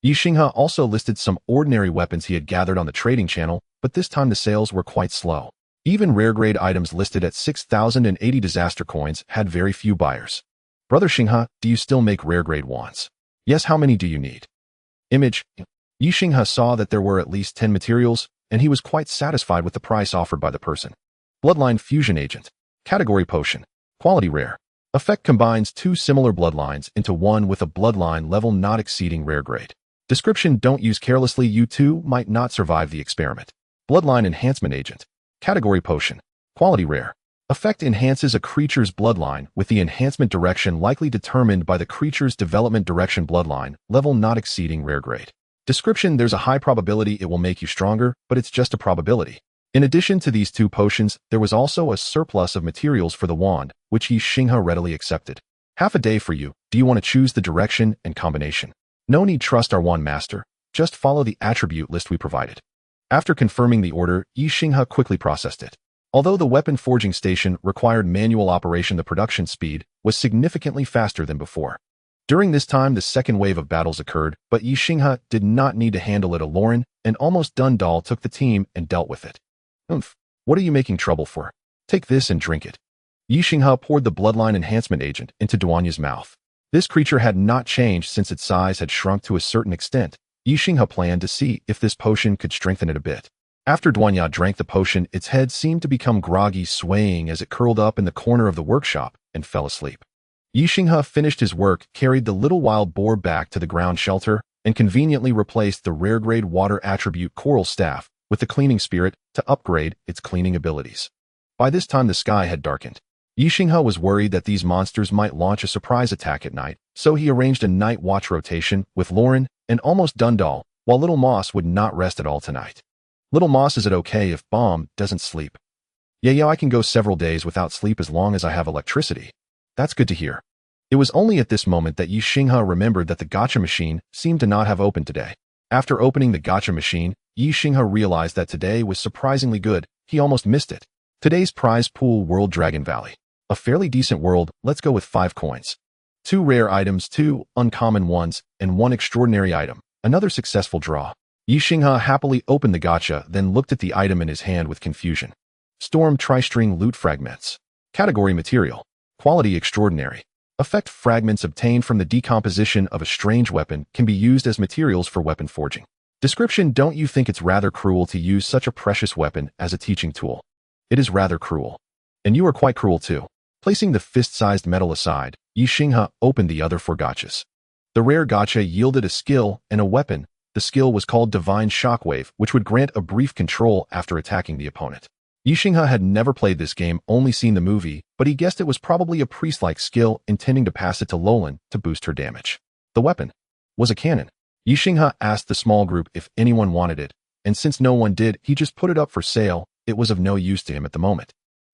Ye Xinghe also listed some ordinary weapons he had gathered on the trading channel, but this time the sales were quite slow. Even rare-grade items listed at 6,080 disaster coins had very few buyers. Brother Xinghe, do you still make rare-grade wands? Yes, how many do you need? Image. Ye Xinghe saw that there were at least 10 materials, and he was quite satisfied with the price offered by the person. Bloodline Fusion Agent. Category Potion. Quality Rare. Effect combines 2 similar bloodlines into one with a bloodline level not exceeding rare grade. Description: don't use carelessly, you too might not survive the experiment. Bloodline Enhancement Agent. Category Potion. Quality Rare. Effect enhances a creature's bloodline with the enhancement direction likely determined by the creature's development direction, bloodline level not exceeding rare grade. Description: there's a high probability it will make you stronger, but it's just a probability. In addition to these 2 potions, there was also a surplus of materials for the wand, which Ye Xinghe readily accepted. Half a day for you. Do you want to choose the direction and combination? No need, trust our wand master. Just follow the attribute list we provided. After confirming the order, Ye Xinghe quickly processed it. Although the weapon forging station required manual operation, the production speed was significantly faster than before. During this time, the second wave of battles occurred, but Ye Xinghe did not need to handle it alone, and almost Dundal took the team and dealt with it. What are you making trouble for? Take this and drink it. Ye Xinghe poured the bloodline enhancement agent into Duanya's mouth. This creature had not changed since its size had shrunk to a certain extent. Ye Xinghe planned to see if this potion could strengthen it a bit. After Duanya drank the potion, its head seemed to become groggy, swaying as it curled up in the corner of the workshop and fell asleep. Ye Xinghe finished his work, carried the little wild boar back to the ground shelter, and conveniently replaced the rare-grade water attribute Coral Staff with the Cleaning Spirit to upgrade its cleaning abilities. By this time the sky had darkened. Ye Xinghe was worried that these monsters might launch a surprise attack at night, so he arranged a night watch rotation with Lauren and almost Dundal, while Little Moss would not rest at all tonight. Little Moss, is it okay if Bomb doesn't sleep? Yeah, I can go several days without sleep as long as I have electricity. That's good to hear. It was only at this moment that Ye Xinghe remembered that the gacha machine seemed to not have opened today. After opening the gacha machine, Ye Xinghe realized that today was surprisingly good. He almost missed it. Today's prize pool: World Dragon Valley. A fairly decent world. Let's go with 5 coins. 2 rare items, 2 uncommon ones, and 1 extraordinary item. Another successful draw. Ye Xinghe happily opened the gacha, then looked at the item in his hand with confusion. Storm Tri-String Loot Fragments. Category: Material. Quality: Extraordinary. Effect: fragments obtained from the decomposition of a strange weapon can be used as materials for weapon forging. Description: don't you think it's rather cruel to use such a precious weapon as a teaching tool? It is rather cruel. And you are quite cruel too. Placing the fist-sized metal aside, Ye Xinghe opened the other 4 gachas. The rare gacha yielded a skill and a weapon. The skill was called Divine Shockwave, which would grant a brief control after attacking the opponent. Ye Xinghe had never played this game, only seen the movie, but he guessed it was probably a priest-like skill, intending to pass it to Lolan to boost her damage. The weapon was a cannon. Ye Xinghe asked the small group if anyone wanted it, and since no one did, he just put it up for sale. It was of no use to him at the moment.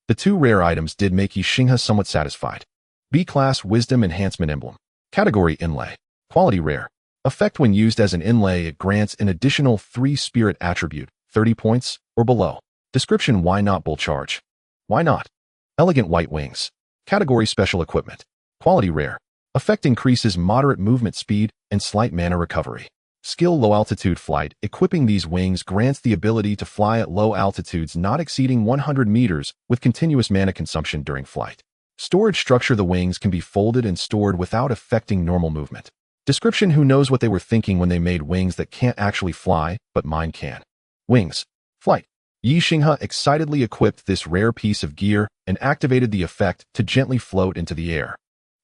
The 2 rare items did make Ye Xinghe somewhat satisfied. B-Class Wisdom Enhancement Emblem. Category: Inlay. Quality: Rare. Effect: when used as an inlay, it grants an additional 3 spirit attribute, 30 points, or below. Description: why not Bull Charge? Why not? Elegant White Wings. Category: Special Equipment. Quality: Rare. Effect: increases moderate movement speed and slight mana recovery. Skill: Low Altitude Flight. Equipping these wings grants the ability to fly at low altitudes not exceeding 100 meters with continuous mana consumption during flight. Storage structure: the wings can be folded and stored without affecting normal movement. Description: who knows what they were thinking when they made wings that can't actually fly, but mine can. Wings. Flight. Ye Xinghe excitedly equipped this rare piece of gear and activated the effect to gently float into the air.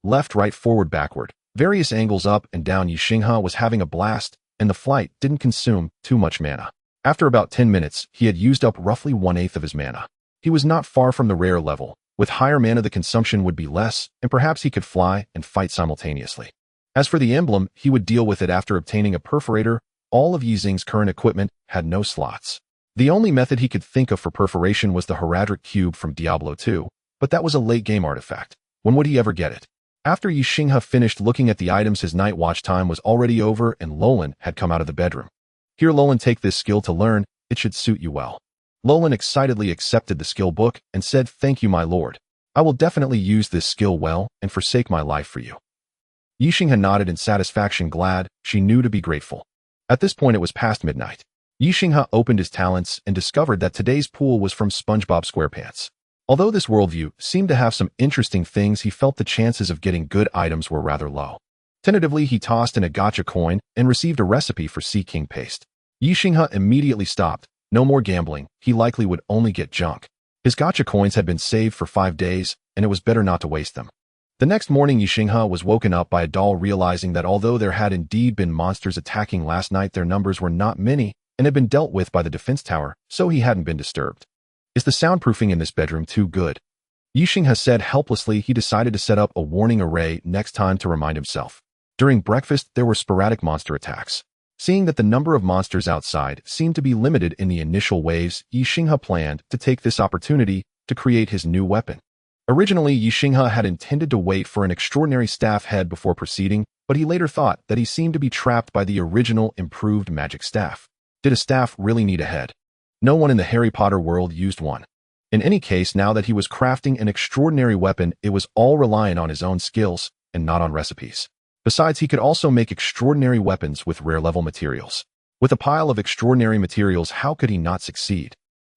Left, right, forward, backward. Various angles up and down. Ye Xinghe was having a blast, and the flight didn't consume too much mana. After about 10 minutes, he had used up roughly 1/8 of his mana. He was not far from the rare level. With higher mana the consumption would be less, and perhaps he could fly and fight simultaneously. As for the emblem, he would deal with it after obtaining a perforator. All of Ye Xinghe's current equipment had no slots. The only method he could think of for perforation was the Heraldric Cube from Diablo 2, but that was a late-game artifact. When would he ever get it? After Ye Xinghe finished looking at the items, his night watch time was already over and Lolan had come out of the bedroom. Here, Lolan, take this skill to learn. It should suit you well. Lolan excitedly accepted the skill book and said, thank you, my lord. I will definitely use this skill well and forsake my life for you. Ye Xinghe nodded in satisfaction, glad she knew to be grateful. At this point it was past midnight. Ye Xinghe opened his talents and discovered that today's pool was from SpongeBob SquarePants. Although this worldview seemed to have some interesting things, he felt the chances of getting good items were rather low. Tentatively, he tossed in a gacha coin and received a recipe for Sea King paste. Ye Xinghe immediately stopped. No more gambling. He likely would only get junk. His gacha coins had been saved for 5 days, and it was better not to waste them. The next morning, Ye Xinghe was woken up by a doll, realizing that although there had indeed been monsters attacking last night, their numbers were not many and had been dealt with by the defense tower, so he hadn't been disturbed. Is the soundproofing in this bedroom too good? Ye Xinghe said helplessly. He decided to set up a warning array next time to remind himself. During breakfast, there were sporadic monster attacks. Seeing that the number of monsters outside seemed to be limited in the initial waves, Ye Xinghe planned to take this opportunity to create his new weapon. Originally, Ye Xinghe had intended to wait for an extraordinary staff head before proceeding, but he later thought that he seemed to be trapped by the original improved magic staff. Did a staff really need a head? No one in the Harry Potter world used one. In any case, now that he was crafting an extraordinary weapon, it was all reliant on his own skills and not on recipes. Besides, he could also make extraordinary weapons with rare-level materials. With a pile of extraordinary materials, how could he not succeed?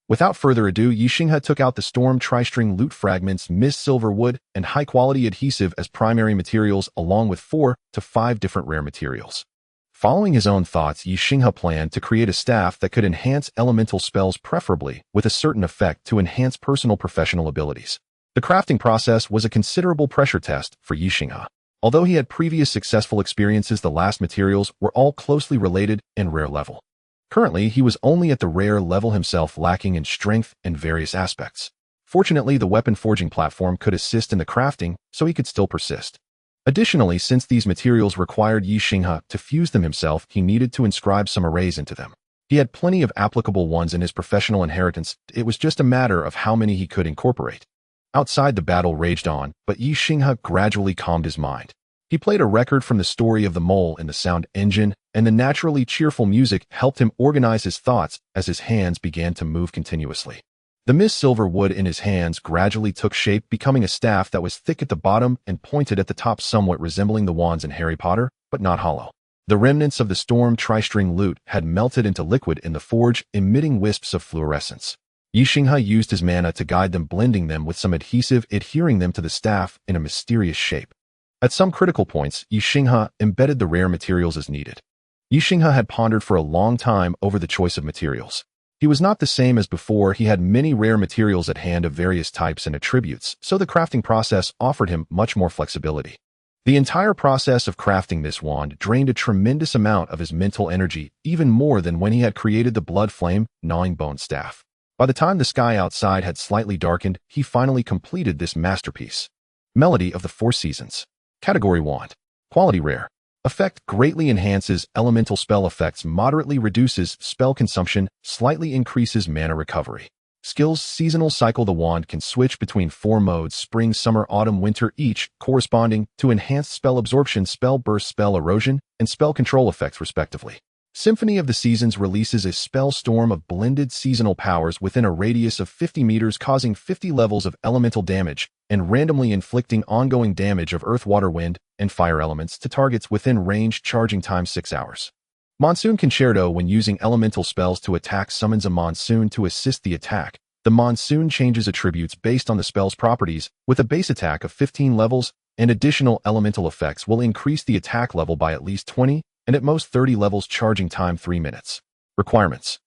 Without further ado, Ye Xinghe took out the Storm Tri-String Loot Fragments, Mist Silver Wood, and high-quality adhesive as primary materials, along with 4 to 5 different rare materials. Following his own thoughts, Ye Xinghe planned to create a staff that could enhance elemental spells, preferably with a certain effect to enhance personal professional abilities. The crafting process was a considerable pressure test for Ye Xinghe. Although he had previous successful experiences, the last materials were all closely related and rare level. Currently, he was only at the rare level himself, lacking in strength and various aspects. Fortunately, the weapon forging platform could assist in the crafting, so he could still persist. Additionally, since these materials required Ye Xinghe to fuse them himself, he needed to inscribe some arrays into them. He had plenty of applicable ones in his professional inheritance. It was just a matter of how many he could incorporate. Outside, the battle raged on, but Ye Xinghe gradually calmed his mind. He played a record from the story of the mole in the sound engine, and the naturally cheerful music helped him organize his thoughts as his hands began to move continuously. The Miss Silver wood in his hands gradually took shape, becoming a staff that was thick at the bottom and pointed at the top, somewhat resembling the wands in Harry Potter, but not hollow. The remnants of the storm tri-string lute had melted into liquid in the forge, emitting wisps of fluorescence. Ye Xinghe used his mana to guide them, blending them with some adhesive, adhering them to the staff in a mysterious shape. At some critical points, Ye Xinghe embedded the rare materials as needed. Ye Xinghe had pondered for a long time over the choice of materials. He was not the same as before. He had many rare materials at hand of various types and attributes, so the crafting process offered him much more flexibility. The entire process of crafting this wand drained a tremendous amount of his mental energy, even more than when he had created the blood flame, gnawing bone staff. By the time the sky outside had slightly darkened, he finally completed this masterpiece. Melody of the Four Seasons. Category Wand. Quality Rare. Effect greatly enhances elemental spell effects, moderately reduces spell consumption, slightly increases mana recovery. Skills seasonal cycle. The wand can switch between 4 modes: spring, summer, autumn, winter, each corresponding to enhanced spell absorption, spell burst, spell erosion, and spell control effects respectively. Symphony of the Seasons releases a spell storm of blended seasonal powers within a radius of 50 meters, causing 50 levels of elemental damage and randomly inflicting ongoing damage of earth, water, wind, and fire elements to targets within range. Charging time 6 hours. Monsoon Concerto. When using elemental spells to attack, summons a monsoon to assist the attack. The monsoon changes attributes based on the spell's properties, with a base attack of 15 levels, and additional elemental effects will increase the attack level by at least 20, and at most 30 levels. Charging time 3 minutes. Requirements.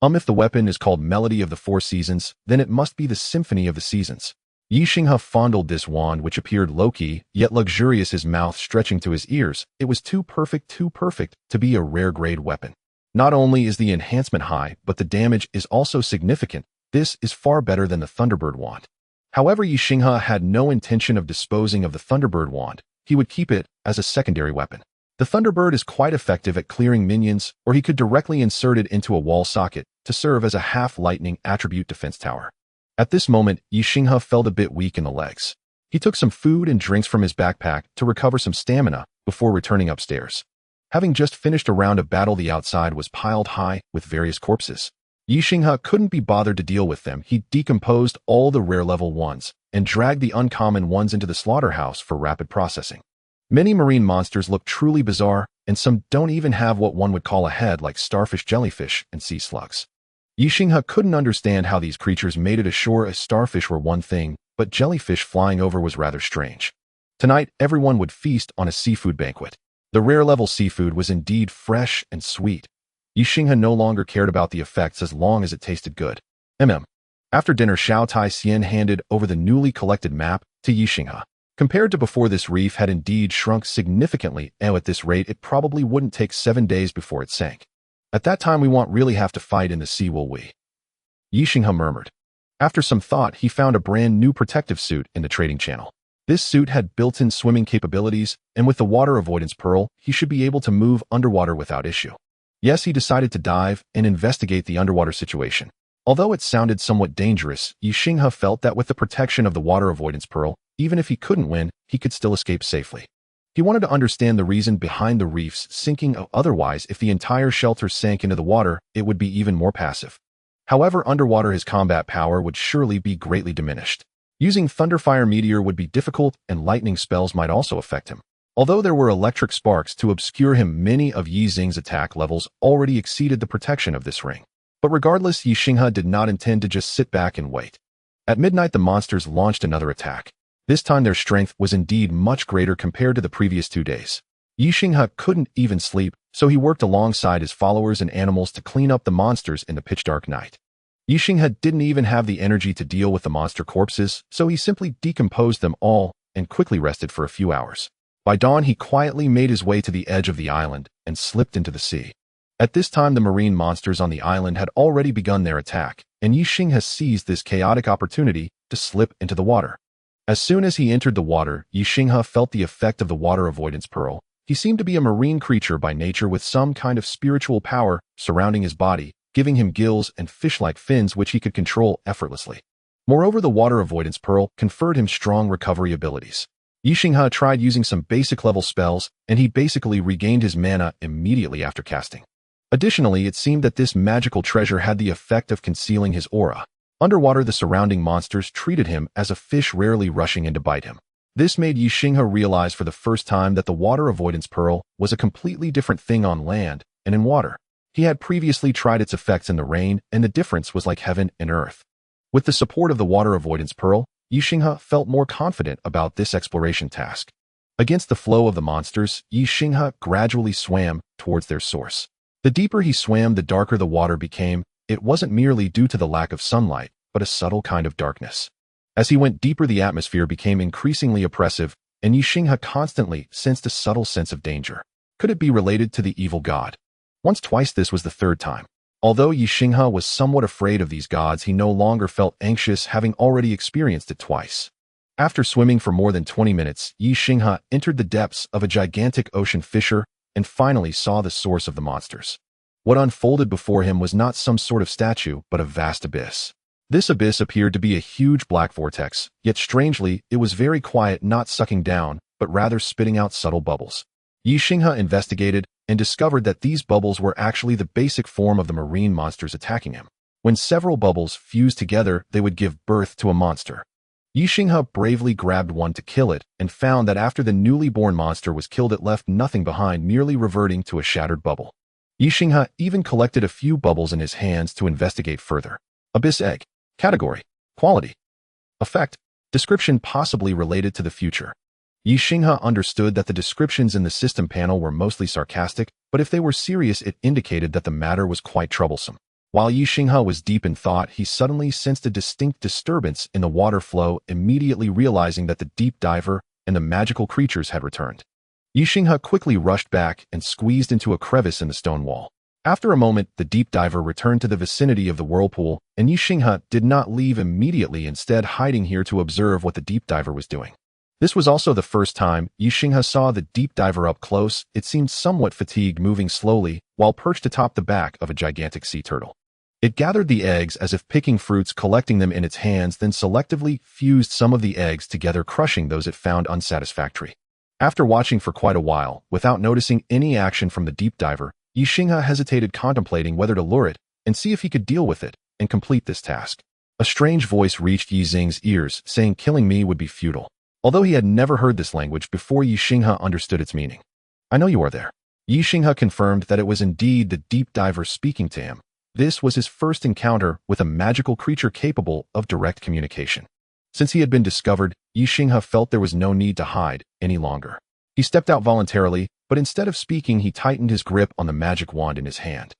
If the weapon is called Melody of the Four Seasons, then it must be the Symphony of the Seasons. Ye Xinghe fondled this wand, which appeared low-key, yet luxurious, his mouth stretching to his ears. It was too perfect to be a rare-grade weapon. Not only is the enhancement high, but the damage is also significant. This is far better than the Thunderbird wand. However, Ye Xinghe had no intention of disposing of the Thunderbird wand. He would keep it as a secondary weapon. The Thunderbird is quite effective at clearing minions, or he could directly insert it into a wall socket to serve as a half-lightning attribute defense tower. At this moment, Ye Xinghe felt a bit weak in the legs. He took some food and drinks from his backpack to recover some stamina before returning upstairs. Having just finished a round of battle, the outside was piled high with various corpses. Ye Xinghe couldn't be bothered to deal with them. He decomposed all the rare level ones and dragged the uncommon ones into the slaughterhouse for rapid processing. Many marine monsters look truly bizarre, and some don't even have what one would call a head, like starfish, jellyfish, and sea slugs. Ye Xinghe couldn't understand how these creatures made it ashore, as starfish were one thing, but jellyfish flying over was rather strange. Tonight, everyone would feast on a seafood banquet. The rare-level seafood was indeed fresh and sweet. Ye Xinghe no longer cared about the effects as long as it tasted good. After dinner, Xiao Tai Xian handed over the newly collected map to Ye Xinghe. Compared to before, this reef had indeed shrunk significantly, and at this rate, it probably wouldn't take 7 days before it sank. At that time, we won't really have to fight in the sea, will we? Ye Xinghe murmured. After some thought, he found a brand new protective suit in the trading channel. This suit had built-in swimming capabilities, and with the water avoidance pearl, he should be able to move underwater without issue. Yes, he decided to dive and investigate the underwater situation. Although it sounded somewhat dangerous, Ye Xinghe felt that with the protection of the water avoidance pearl, even if he couldn't win, he could still escape safely. He wanted to understand the reason behind the reef's sinking. Otherwise, if the entire shelter sank into the water, it would be even more passive. However, underwater his combat power would surely be greatly diminished. Using Thunderfire Meteor would be difficult, and lightning spells might also affect him. Although there were electric sparks to obscure him, many of Ye Xinghe's attack levels already exceeded the protection of this ring. But regardless, Ye Xinghe did not intend to just sit back and wait. At midnight, the monsters launched another attack. This time their strength was indeed much greater compared to the previous 2 days. Ye Xinghe couldn't even sleep, so he worked alongside his followers and animals to clean up the monsters in the pitch-dark night. Ye Xinghe didn't even have the energy to deal with the monster corpses, so he simply decomposed them all and quickly rested for a few hours. By dawn, he quietly made his way to the edge of the island and slipped into the sea. At this time, the marine monsters on the island had already begun their attack, and Ye Xinghe seized this chaotic opportunity to slip into the water. As soon as he entered the water, Ye Xinghe felt the effect of the water avoidance pearl. He seemed to be a marine creature by nature with some kind of spiritual power surrounding his body, giving him gills and fish-like fins which he could control effortlessly. Moreover, the water avoidance pearl conferred him strong recovery abilities. Ye Xinghe tried using some basic level spells, and he basically regained his mana immediately after casting. Additionally, it seemed that this magical treasure had the effect of concealing his aura. Underwater, the surrounding monsters treated him as a fish rarely rushing in to bite him. This made Ye Xinghe realize for the first time that the water avoidance pearl was a completely different thing on land and in water. He had previously tried its effects in the rain, and the difference was like heaven and earth. With the support of the water avoidance pearl, Ye Xinghe felt more confident about this exploration task. Against the flow of the monsters, Ye Xinghe gradually swam towards their source. The deeper he swam, the darker the water became. It wasn't merely due to the lack of sunlight, but a subtle kind of darkness. As he went deeper, the atmosphere became increasingly oppressive, and Ye Xinghe constantly sensed a subtle sense of danger. Could it be related to the evil god? Once, twice, this was the third time. Although Ye Xinghe was somewhat afraid of these gods, he no longer felt anxious, having already experienced it twice. After swimming for more than 20 minutes, Ye Xinghe entered the depths of a gigantic ocean fissure and finally saw the source of the monsters. What unfolded before him was not some sort of statue, but a vast abyss. This abyss appeared to be a huge black vortex, yet strangely, it was very quiet, not sucking down, but rather spitting out subtle bubbles. Ye Xinghe investigated and discovered that these bubbles were actually the basic form of the marine monsters attacking him. When several bubbles fused together, they would give birth to a monster. Ye Xinghe bravely grabbed one to kill it and found that after the newly born monster was killed, it left nothing behind, merely reverting to a shattered bubble. Ye Xinghe even collected a few bubbles in his hands to investigate further. Abyss egg. Category. Quality. Effect. Description possibly related to the future. Ye Xinghe understood that the descriptions in the system panel were mostly sarcastic, but if they were serious, it indicated that the matter was quite troublesome. While Ye Xinghe was deep in thought, he suddenly sensed a distinct disturbance in the water flow, immediately realizing that the deep diver and the magical creatures had returned. Ye Xinghe quickly rushed back and squeezed into a crevice in the stone wall. After a moment, the deep diver returned to the vicinity of the whirlpool, and Ye Xinghe did not leave immediately, instead hiding here to observe what the deep diver was doing. This was also the first time Ye Xinghe saw the deep diver up close. It seemed somewhat fatigued, moving slowly while perched atop the back of a gigantic sea turtle. It gathered the eggs as if picking fruits, collecting them in its hands, then selectively fused some of the eggs together, crushing those it found unsatisfactory. After watching for quite a while, without noticing any action from the deep diver, Ye Xinghe hesitated, contemplating whether to lure it and see if he could deal with it and complete this task. A strange voice reached Ye Xinghe's ears, saying killing me would be futile. Although he had never heard this language before, Ye Xinghe understood its meaning. I know you are there. Ye Xinghe confirmed that it was indeed the deep diver speaking to him. This was his first encounter with a magical creature capable of direct communication. Since he had been discovered, Ye Xinghe felt there was no need to hide any longer. He stepped out voluntarily, but instead of speaking, he tightened his grip on the magic wand in his hand.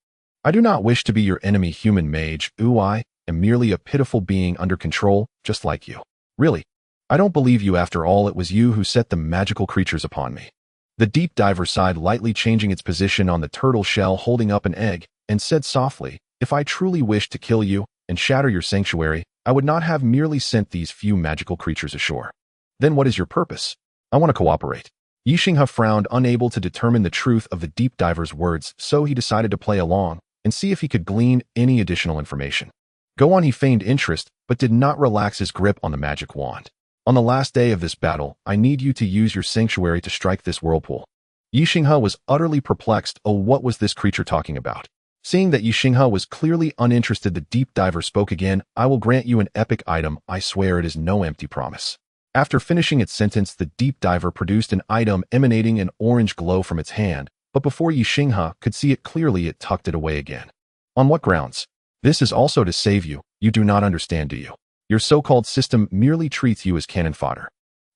I do not wish to be your enemy, human mage. I am merely a pitiful being under control, just like you. Really, I don't believe you. After all, it was you who set the magical creatures upon me. The deep diver sighed lightly, changing its position on the turtle shell, holding up an egg, and said softly, if I truly wished to kill you and shatter your sanctuary, I would not have merely sent these few magical creatures ashore. Then what is your purpose? I want to cooperate. Ye Xinghe frowned, unable to determine the truth of the deep diver's words, so he decided to play along and see if he could glean any additional information. Go on, he feigned interest, but did not relax his grip on the magic wand. On the last day of this battle, I need you to use your sanctuary to strike this whirlpool. Ye Xinghe was utterly perplexed. Oh, what was this creature talking about? Seeing that Ye Xinghe was clearly uninterested, the deep diver spoke again. I will grant you an epic item. I swear it is no empty promise. After finishing its sentence, the deep diver produced an item emanating an orange glow from its hand, but before Ye Xinghe could see it clearly, it tucked it away again. On what grounds? This is also to save you. You do not understand, do you? Your so-called system merely treats you as cannon fodder.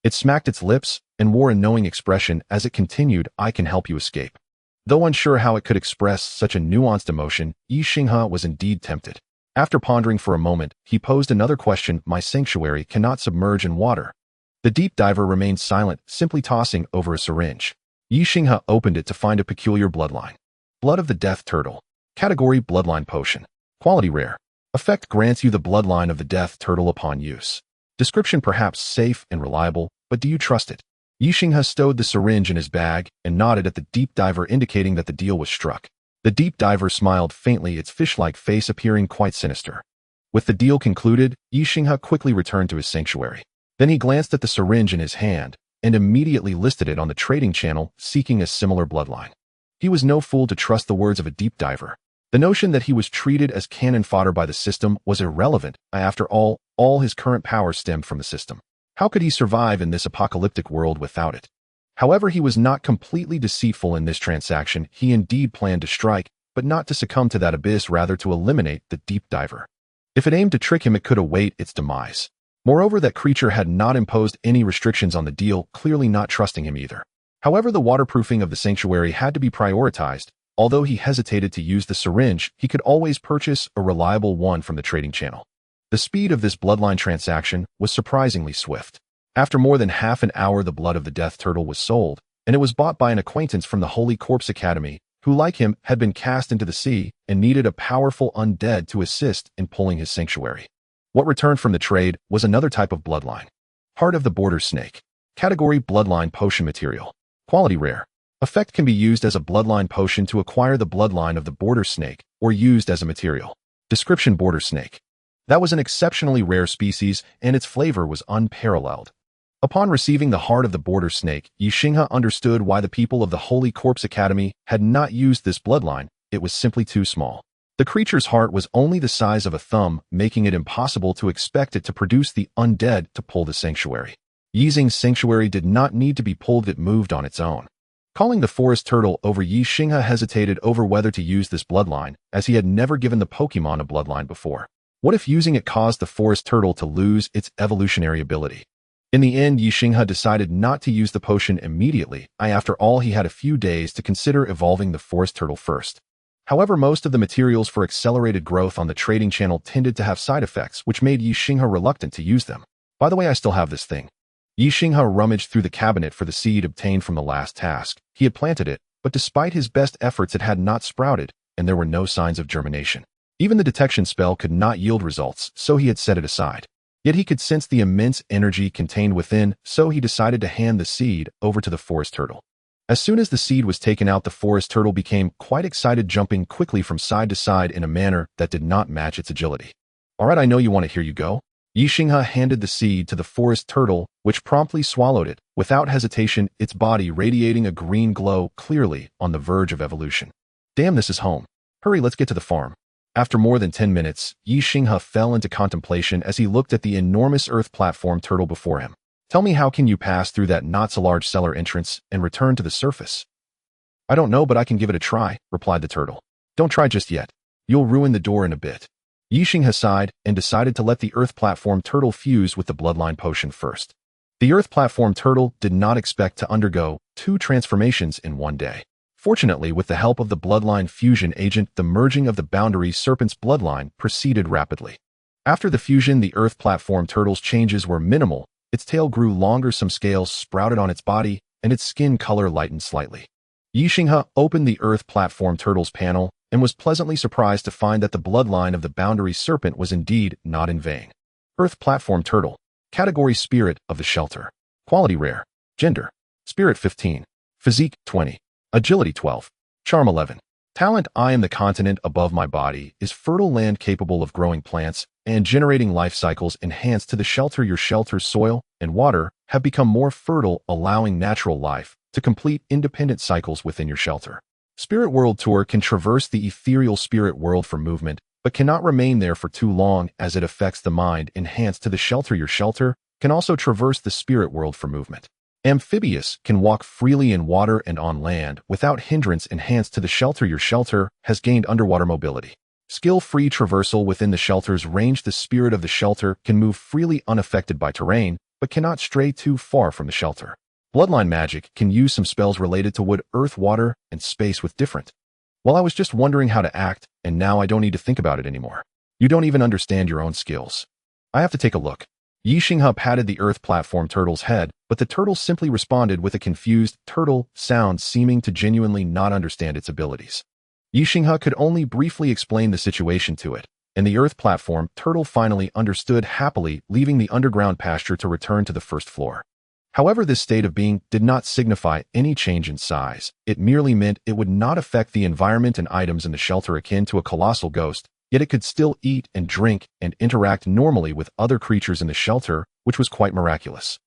It smacked its lips and wore a knowing expression as it continued, I can help you escape. Though unsure how it could express such a nuanced emotion, Ye Xinghe was indeed tempted. After pondering for a moment, he posed another question. My sanctuary cannot submerge in water. The deep diver remained silent, simply tossing over a syringe. Ye Xinghe opened it to find a peculiar bloodline. Blood of the Death Turtle. Category Bloodline Potion. Quality Rare. Effect grants you the bloodline of the Death Turtle upon use. Description perhaps safe and reliable, but do you trust it? Ye Xinghe stowed the syringe in his bag and nodded at the deep diver, indicating that the deal was struck. The deep diver smiled faintly, its fish-like face appearing quite sinister. With the deal concluded, Ye Xinghe quickly returned to his sanctuary. Then he glanced at the syringe in his hand and immediately listed it on the trading channel, seeking a similar bloodline. He was no fool to trust the words of a deep diver. The notion that he was treated as cannon fodder by the system was irrelevant. After all his current powers stemmed from the system. How could he survive in this apocalyptic world without it? However, he was not completely deceitful in this transaction. He indeed planned to strike, but not to succumb to that abyss, rather to eliminate the deep diver. If it aimed to trick him, it could await its demise. Moreover, that creature had not imposed any restrictions on the deal, clearly not trusting him either. However, the waterproofing of the sanctuary had to be prioritized. Although he hesitated to use the syringe, he could always purchase a reliable one from the trading channel. The speed of this bloodline transaction was surprisingly swift. After more than half an hour, the blood of the Death Turtle was sold, and it was bought by an acquaintance from the Holy Corpse Academy, who, like him, had been cast into the sea and needed a powerful undead to assist in pulling his sanctuary. What returned from the trade was another type of bloodline. Heart of the Border Snake. Category Bloodline Potion Material. Quality Rare. Effect can be used as a bloodline potion to acquire the bloodline of the border snake, or used as a material. Description: Border snake. That was an exceptionally rare species, and its flavor was unparalleled. Upon receiving the heart of the border snake, Ye Xinghe understood why the people of the Holy Corpse Academy had not used this bloodline. It was simply too small. The creature's heart was only the size of a thumb, making it impossible to expect it to produce the undead to pull the sanctuary. Ye Xinghe's sanctuary did not need to be pulled, it moved on its own. Calling the forest turtle over, Ye Xinghe hesitated over whether to use this bloodline, as he had never given the Pokemon a bloodline before. What if using it caused the forest turtle to lose its evolutionary ability? In the end, Ye Xinghe decided not to use the potion immediately. After all, he had a few days to consider evolving the forest turtle first. However, most of the materials for accelerated growth on the trading channel tended to have side effects, which made Ye Xinghe reluctant to use them. By the way, I still have this thing. Ye Xinghe rummaged through the cabinet for the seed obtained from the last task. He had planted it, but despite his best efforts it had not sprouted, and there were no signs of germination. Even the detection spell could not yield results, so he had set it aside. Yet he could sense the immense energy contained within, so he decided to hand the seed over to the forest turtle. As soon as the seed was taken out, the forest turtle became quite excited, jumping quickly from side to side in a manner that did not match its agility. "All right, I know you want to. Here you go." Ye Xinghe handed the seed to the forest turtle, which promptly swallowed it, without hesitation, its body radiating a green glow, clearly on the verge of evolution. "Damn, this is home. Hurry, let's get to the farm." After more than 10 minutes, Ye Xinghe fell into contemplation as he looked at the enormous earth platform turtle before him. "Tell me, how can you pass through that not-so-large cellar entrance and return to the surface?" "I don't know, but I can give it a try," replied the turtle. "Don't try just yet. You'll ruin the door in a bit." Ye Xinghe sighed and decided to let the earth platform turtle fuse with the bloodline potion first. The earth platform turtle did not expect to undergo 2 transformations in one day. Fortunately, with the help of the bloodline fusion agent, the merging of the boundary serpent's bloodline proceeded rapidly. After the fusion, the earth platform turtle's changes were minimal. Its tail grew longer, some scales sprouted on its body, and its skin color lightened slightly. Ye Xinghe opened the earth platform turtle's panel and was pleasantly surprised to find that the bloodline of the boundary serpent was indeed not in vain. Earth platform turtle. Category: Spirit of the Shelter. Quality: Rare. Gender: Spirit 15. Physique: 20. Agility: 12. Charm: 11. Talent: I am the continent above my body is fertile land capable of growing plants and generating life cycles enhanced to the shelter. Your shelter's soil and water have become more fertile, allowing natural life to complete independent cycles within your shelter. Spirit World Tour can traverse the ethereal spirit world for movement, but cannot remain there for too long as it affects the mind. Enhanced to the shelter. Your shelter can also traverse the spirit world for movement. Amphibious can walk freely in water and on land without hindrance. Enhanced to the shelter. Your shelter has gained underwater mobility. Skill-free traversal within the shelter's range. The spirit of the shelter can move freely unaffected by terrain, but cannot stray too far from the shelter. Bloodline magic can use some spells related to wood, earth, water, and space with different. Well, I was just wondering how to act, and now I don't need to think about it anymore. You don't even understand your own skills. I have to take a look. Ye Xinghe patted the earth platform turtle's head, but the turtle simply responded with a confused turtle sound, seeming to genuinely not understand its abilities. Ye Xinghe could only briefly explain the situation to it, and the earth platform turtle finally understood, happily leaving the underground pasture to return to the first floor. However, this state of being did not signify any change in size. It merely meant it would not affect the environment and items in the shelter akin to a colossal ghost, yet it could still eat and drink and interact normally with other creatures in the shelter, which was quite miraculous.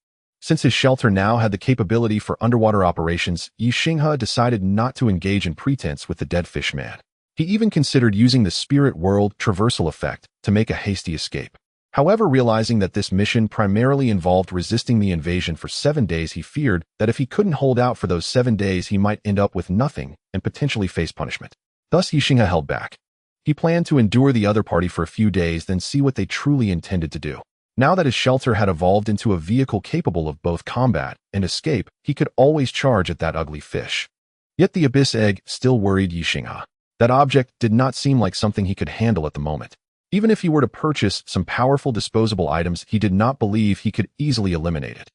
Since his shelter now had the capability for underwater operations, Ye Xinghe decided not to engage in pretense with the dead fish man. He even considered using the spirit world traversal effect to make a hasty escape. However, realizing that this mission primarily involved resisting the invasion for 7 days, he feared that if he couldn't hold out for those 7 days, he might end up with nothing and potentially face punishment. Thus, Ye Xinghe held back. He planned to endure the other party for a few days, then see what they truly intended to do. Now that his shelter had evolved into a vehicle capable of both combat and escape, he could always charge at that ugly fish. Yet the abyss egg still worried Ye Xinghe. That object did not seem like something he could handle at the moment. Even if he were to purchase some powerful disposable items, he did not believe he could easily eliminate it.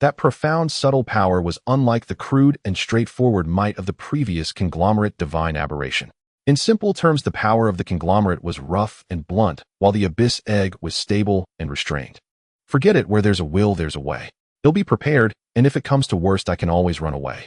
That profound, subtle power was unlike the crude and straightforward might of the previous conglomerate divine aberration. In simple terms, the power of the conglomerate was rough and blunt, while the abyss egg was stable and restrained. Forget it, where there's a will, there's a way. He'll be prepared, and if it comes to worst, I can always run away.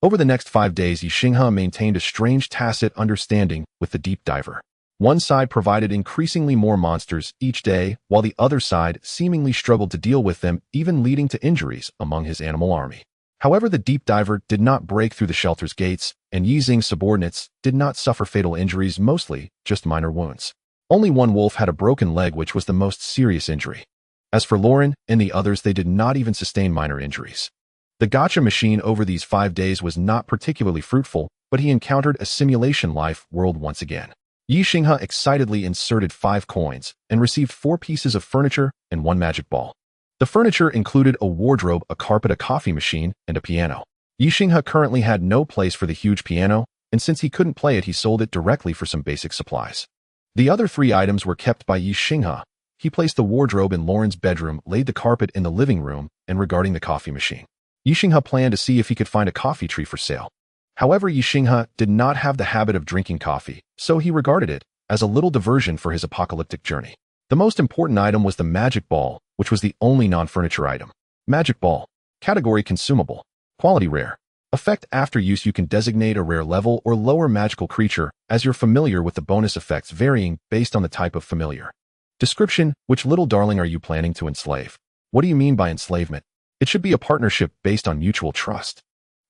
Over the next 5 days, Ye Xinghe maintained a strange tacit understanding with the deep diver. One side provided increasingly more monsters each day, while the other side seemingly struggled to deal with them, even leading to injuries among his animal army. However, the deep diver did not break through the shelter's gates, and Ye Xinghe's subordinates did not suffer fatal injuries, mostly just minor wounds. Only one wolf had a broken leg, which was the most serious injury. As for Lauren and the others, they did not even sustain minor injuries. The gacha machine over these 5 days was not particularly fruitful, but he encountered a simulation life world once again. Ye Xinghe excitedly inserted 5 coins and received 4 pieces of furniture and 1 magic ball. The furniture included a wardrobe, a carpet, a coffee machine, and a piano. Ye Xinghe currently had no place for the huge piano, and since he couldn't play it, he sold it directly for some basic supplies. The other 3 items were kept by Ye Xinghe. He placed the wardrobe in Lauren's bedroom, laid the carpet in the living room, and regarding the coffee machine, Ye Xinghe planned to see if he could find a coffee tree for sale. However, Ye Xinghe did not have the habit of drinking coffee, so he regarded it as a little diversion for his apocalyptic journey. The most important item was the magic ball, which was the only non-furniture item. Magic ball. Category: consumable. Quality: rare. Effect: after use you can designate a rare level or lower magical creature as you're familiar, with the bonus effects varying based on the type of familiar. Description: which little darling are you planning to enslave? What do you mean by enslavement? It should be a partnership based on mutual trust.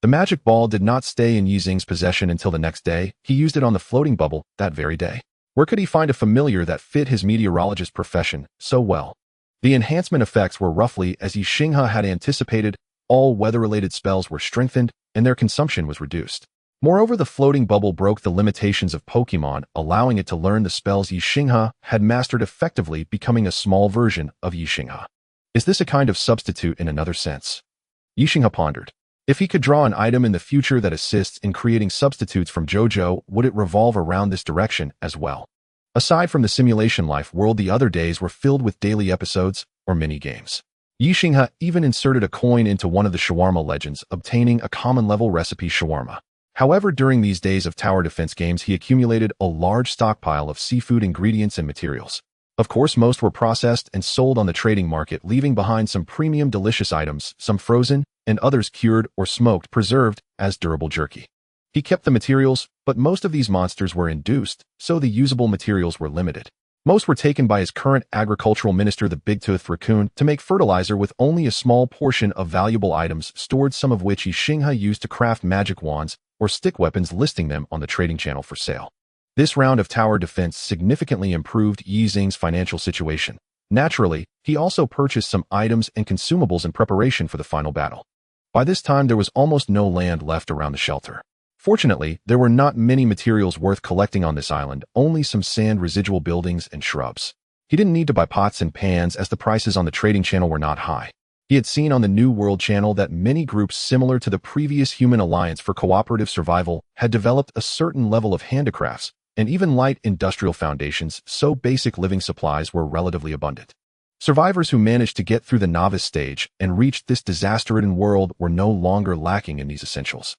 The magic ball did not stay in Ye Xinghe's possession until the next day. He used it on the floating bubble that very day. Where could he find a familiar that fit his meteorologist profession so well? The enhancement effects were roughly as Ye Xinghe had anticipated. All weather-related spells were strengthened, and their consumption was reduced. Moreover, the floating bubble broke the limitations of Pokemon, allowing it to learn the spells Ye Xinghe had mastered effectively, becoming a small version of Ye Xinghe. Is this a kind of substitute in another sense? Ye Xinghe pondered. If he could draw an item in the future that assists in creating substitutes from JoJo, would it revolve around this direction as well? Aside from the simulation life world, the other days were filled with daily episodes or mini-games. Ye Xinghe even inserted a coin into one of the shawarma legends, obtaining a common level recipe shawarma. However, during these days of tower defense games, he accumulated a large stockpile of seafood ingredients and materials. Of course, most were processed and sold on the trading market, leaving behind some premium delicious items, some frozen, and others cured or smoked, preserved as durable jerky. He kept the materials, but most of these monsters were induced, so the usable materials were limited. Most were taken by his current agricultural minister, the big-toothed raccoon, to make fertilizer, with only a small portion of valuable items stored, some of which Ye Xinghe used to craft magic wands or stick weapons, listing them on the trading channel for sale. This round of tower defense significantly improved Ye Xinghe's financial situation. Naturally, he also purchased some items and consumables in preparation for the final battle. By this time, there was almost no land left around the shelter. Fortunately, there were not many materials worth collecting on this island, only some sand, residual buildings, and shrubs. He didn't need to buy pots and pans, as the prices on the trading channel were not high. He had seen on the New World channel that many groups similar to the previous Human Alliance for Cooperative Survival had developed a certain level of handicrafts and even light industrial foundations, so basic living supplies were relatively abundant. Survivors who managed to get through the novice stage and reached this disaster-ridden world were no longer lacking in these essentials.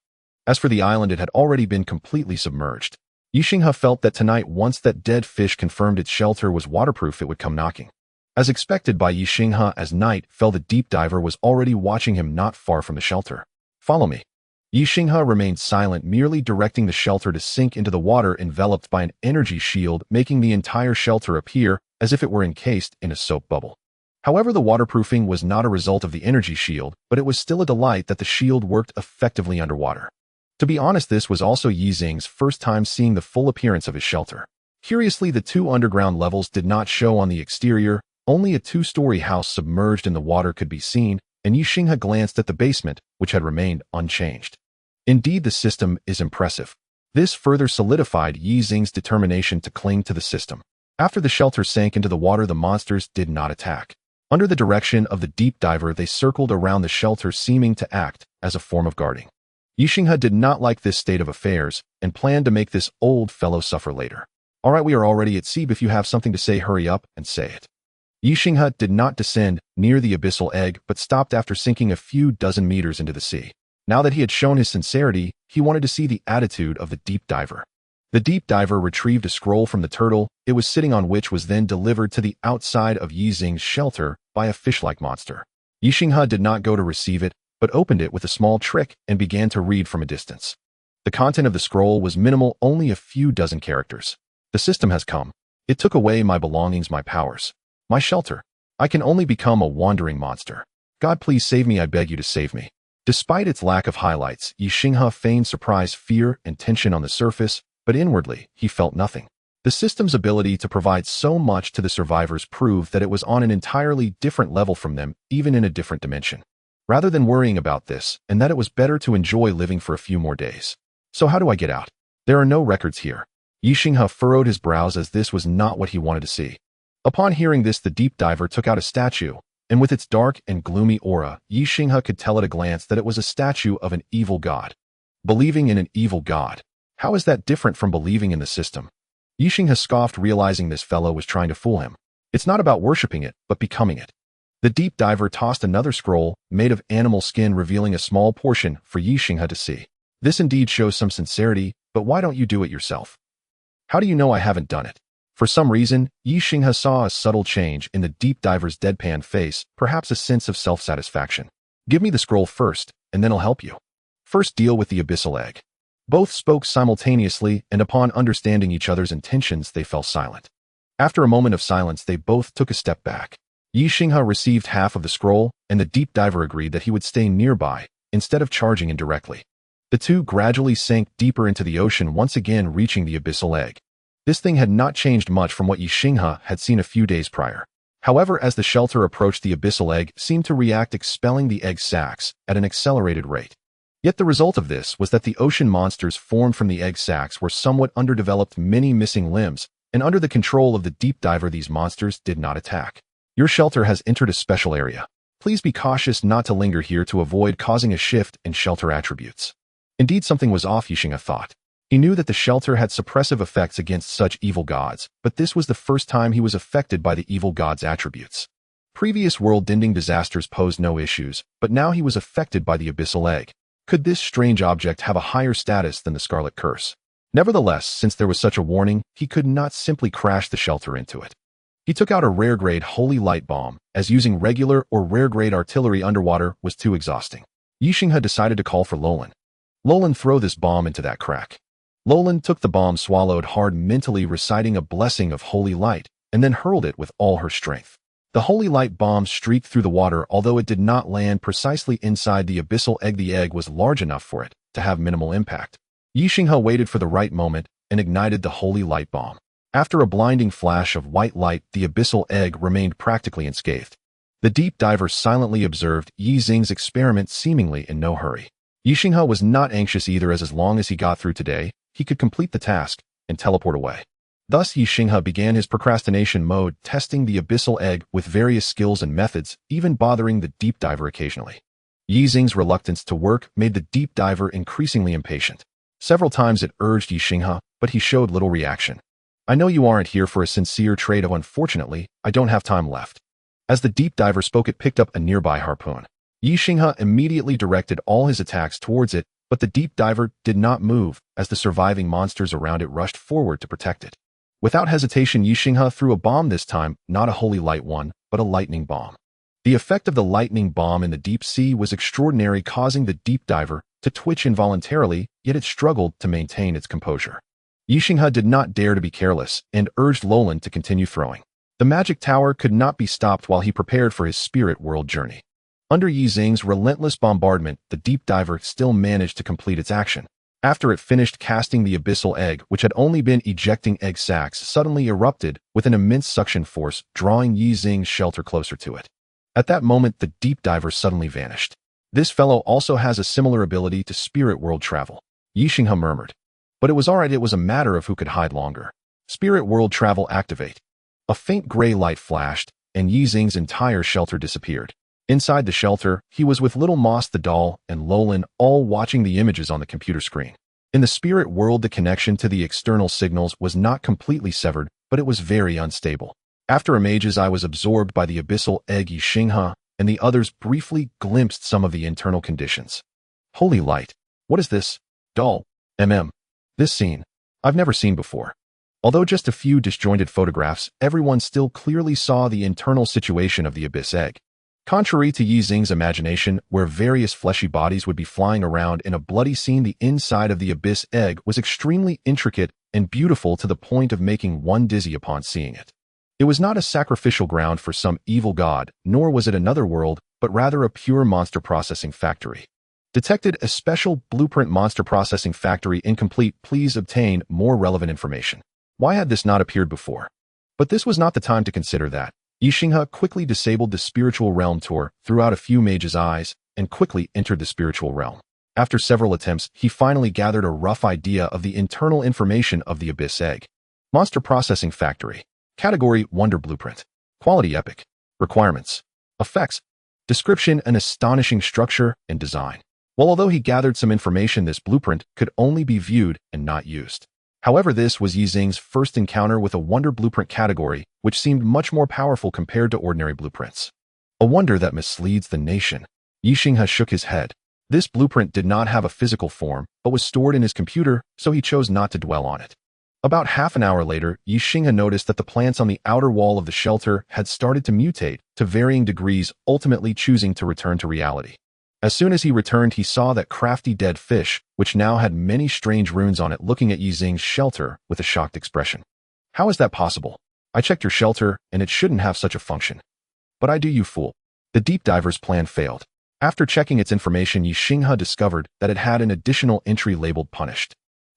As for the island, it had already been completely submerged. Ye Xinghe felt that tonight, once that dead fish confirmed its shelter was waterproof, it would come knocking. As expected by Ye Xinghe, as night fell, the deep diver was already watching him not far from the shelter. "Follow me." Ye Xinghe remained silent, merely directing the shelter to sink into the water, enveloped by an energy shield, making the entire shelter appear as if it were encased in a soap bubble. However, the waterproofing was not a result of the energy shield, but it was still a delight that the shield worked effectively underwater. To be honest, this was also Ye Xinghe's first time seeing the full appearance of his shelter. Curiously, the 2 underground levels did not show on the exterior. Only a 2-story house submerged in the water could be seen, and Ye Xinghe glanced at the basement, which had remained unchanged. Indeed, the system is impressive. This further solidified Ye Xinghe's determination to cling to the system. After the shelter sank into the water, the monsters did not attack. Under the direction of the deep diver, they circled around the shelter, seeming to act as a form of guarding. Ye Xinghe did not like this state of affairs and planned to make this old fellow suffer later. "All right, we are already at sea. If you have something to say, hurry up and say it." Ye Xinghe did not descend near the abyssal egg, but stopped after sinking a few dozen meters into the sea. Now that he had shown his sincerity, he wanted to see the attitude of the deep diver. The deep diver retrieved a scroll from the turtle it was sitting on, which was then delivered to the outside of Ye Xinghe's shelter by a fish-like monster. Ye Xinghe did not go to receive it, but opened it with a small trick and began to read from a distance. The content of the scroll was minimal, only a few dozen characters. "The system has come. It took away my belongings, my powers, my shelter. I can only become a wandering monster. God, please save me. I beg you to save me." Despite its lack of highlights, Ye Xinghe feigned surprise, fear, and tension on the surface, but inwardly, he felt nothing. The system's ability to provide so much to the survivors proved that it was on an entirely different level from them, even in a different dimension. Rather than worrying about this, and that it was better to enjoy living for a few more days. "So how do I get out? There are no records here." Ye Xinghe furrowed his brows, as this was not what he wanted to see. Upon hearing this, the deep diver took out a statue, and with its dark and gloomy aura, Ye Xinghe could tell at a glance that it was a statue of an evil god. Believing in an evil god. How is that different from believing in the system? Ye Xinghe scoffed, realizing this fellow was trying to fool him. It's not about worshipping it, but becoming it. The deep diver tossed another scroll, made of animal skin, revealing a small portion for Ye Xinghe to see. "This indeed shows some sincerity, but why don't you do it yourself?" "How do you know I haven't done it?" For some reason, Ye Xinghe saw a subtle change in the deep diver's deadpan face, perhaps a sense of self-satisfaction. "Give me the scroll first, and then I'll help you. First, deal with the abyssal egg." Both spoke simultaneously, and upon understanding each other's intentions, they fell silent. After a moment of silence, they both took a step back. Ye Xinghe received half of the scroll, and the deep diver agreed that he would stay nearby, instead of charging in directly. The two gradually sank deeper into the ocean, once again reaching the abyssal egg. This thing had not changed much from what Ye Xinghe had seen a few days prior. However, as the shelter approached, the abyssal egg seemed to react, expelling the egg sacs at an accelerated rate. Yet the result of this was that the ocean monsters formed from the egg sacs were somewhat underdeveloped, many missing limbs, and under the control of the deep diver, these monsters did not attack. "Your shelter has entered a special area. Please be cautious not to linger here to avoid causing a shift in shelter attributes." Indeed, something was off, Ye Xinghe thought. He knew that the shelter had suppressive effects against such evil gods, but this was the first time he was affected by the evil god's attributes. Previous world-ending disasters posed no issues, but now he was affected by the abyssal egg. Could this strange object have a higher status than the Scarlet Curse? Nevertheless, since there was such a warning, he could not simply crash the shelter into it. He took out a rare-grade holy light bomb, as using regular or rare-grade artillery underwater was too exhausting. Ye Xinghe decided to call for Lolan. "Lolan, throw this bomb into that crack." Lolan took the bomb, swallowed hard, mentally reciting a blessing of holy light, and then hurled it with all her strength. The holy light bomb streaked through the water, although it did not land precisely inside the abyssal egg. The egg was large enough for it to have minimal impact. Ye Xinghe waited for the right moment and ignited the holy light bomb. After a blinding flash of white light, the abyssal egg remained practically unscathed. The deep diver silently observed Ye Xinghe's experiment, seemingly in no hurry. Ye Xinghe was not anxious either, as long as he got through today, he could complete the task and teleport away. Thus, Ye Xinghe began his procrastination mode, testing the abyssal egg with various skills and methods, even bothering the deep diver occasionally. Ye Xinghe's reluctance to work made the deep diver increasingly impatient. Several times it urged Ye Xinghe, but he showed little reaction. "I know you aren't here for a sincere trade of unfortunately, I don't have time left." As the deep diver spoke, it picked up a nearby harpoon. Ye Xinghe immediately directed all his attacks towards it, but the deep diver did not move as the surviving monsters around it rushed forward to protect it. Without hesitation, Ye Xinghe threw a bomb, this time not a holy light one, but a lightning bomb. The effect of the lightning bomb in the deep sea was extraordinary, causing the deep diver to twitch involuntarily, yet it struggled to maintain its composure. Ye Xinghe did not dare to be careless and urged Lolan to continue throwing. The magic tower could not be stopped while he prepared for his spirit world journey. Under Yi Xing's relentless bombardment, the deep diver still managed to complete its action. After it finished casting, the abyssal egg, which had only been ejecting egg sacs, suddenly erupted with an immense suction force, drawing Yi Xing's shelter closer to it. At that moment, the deep diver suddenly vanished. This fellow also has a similar ability to spirit world travel, Ye Xinghe murmured. But it was alright, it was a matter of who could hide longer. Spirit world travel activate. A faint gray light flashed, and Yi Xing's entire shelter disappeared. Inside the shelter, he was with Little Moss the doll and Lolan, all watching the images on the computer screen. In the spirit world, the connection to the external signals was not completely severed, but it was very unstable. After a mage's eye was absorbed by the abyssal egg, Ye Xinghe and the others briefly glimpsed some of the internal conditions. Holy light! What is this? Doll. This scene. I've never seen before. Although just a few disjointed photographs, everyone still clearly saw the internal situation of the abyss egg. Contrary to Yi Xing's imagination, where various fleshy bodies would be flying around in a bloody scene, the inside of the abyss egg was extremely intricate and beautiful to the point of making one dizzy upon seeing it. It was not a sacrificial ground for some evil god, nor was it another world, but rather a pure monster processing factory. Detected a special blueprint monster processing factory incomplete. Please obtain more relevant information. Why had this not appeared before? But this was not the time to consider that. Ye Xinghe quickly disabled the spiritual realm tour, threw out a few mage's eyes, and quickly entered the spiritual realm. After several attempts, he finally gathered a rough idea of the internal information of the abyss egg. Monster processing factory. Category: Wonder Blueprint. Quality: Epic. Requirements: Effects. Description: An astonishing structure and design. Well, although he gathered some information, this blueprint could only be viewed and not used. However, this was Yi Xing's first encounter with a wonder blueprint category, which seemed much more powerful compared to ordinary blueprints. A wonder that misleads the nation. Ye Xinghe shook his head. This blueprint did not have a physical form, but was stored in his computer, so he chose not to dwell on it. About half an hour later, Ye Xinghe noticed that the plants on the outer wall of the shelter had started to mutate to varying degrees, ultimately choosing to return to reality. As soon as he returned, he saw that crafty dead fish, which now had many strange runes on it, looking at Yi Xing's shelter with a shocked expression. How is that possible? I checked your shelter, and it shouldn't have such a function. But I do, you fool. The deep diver's plan failed. After checking its information, Ye Xinghe discovered that it had an additional entry labeled punished.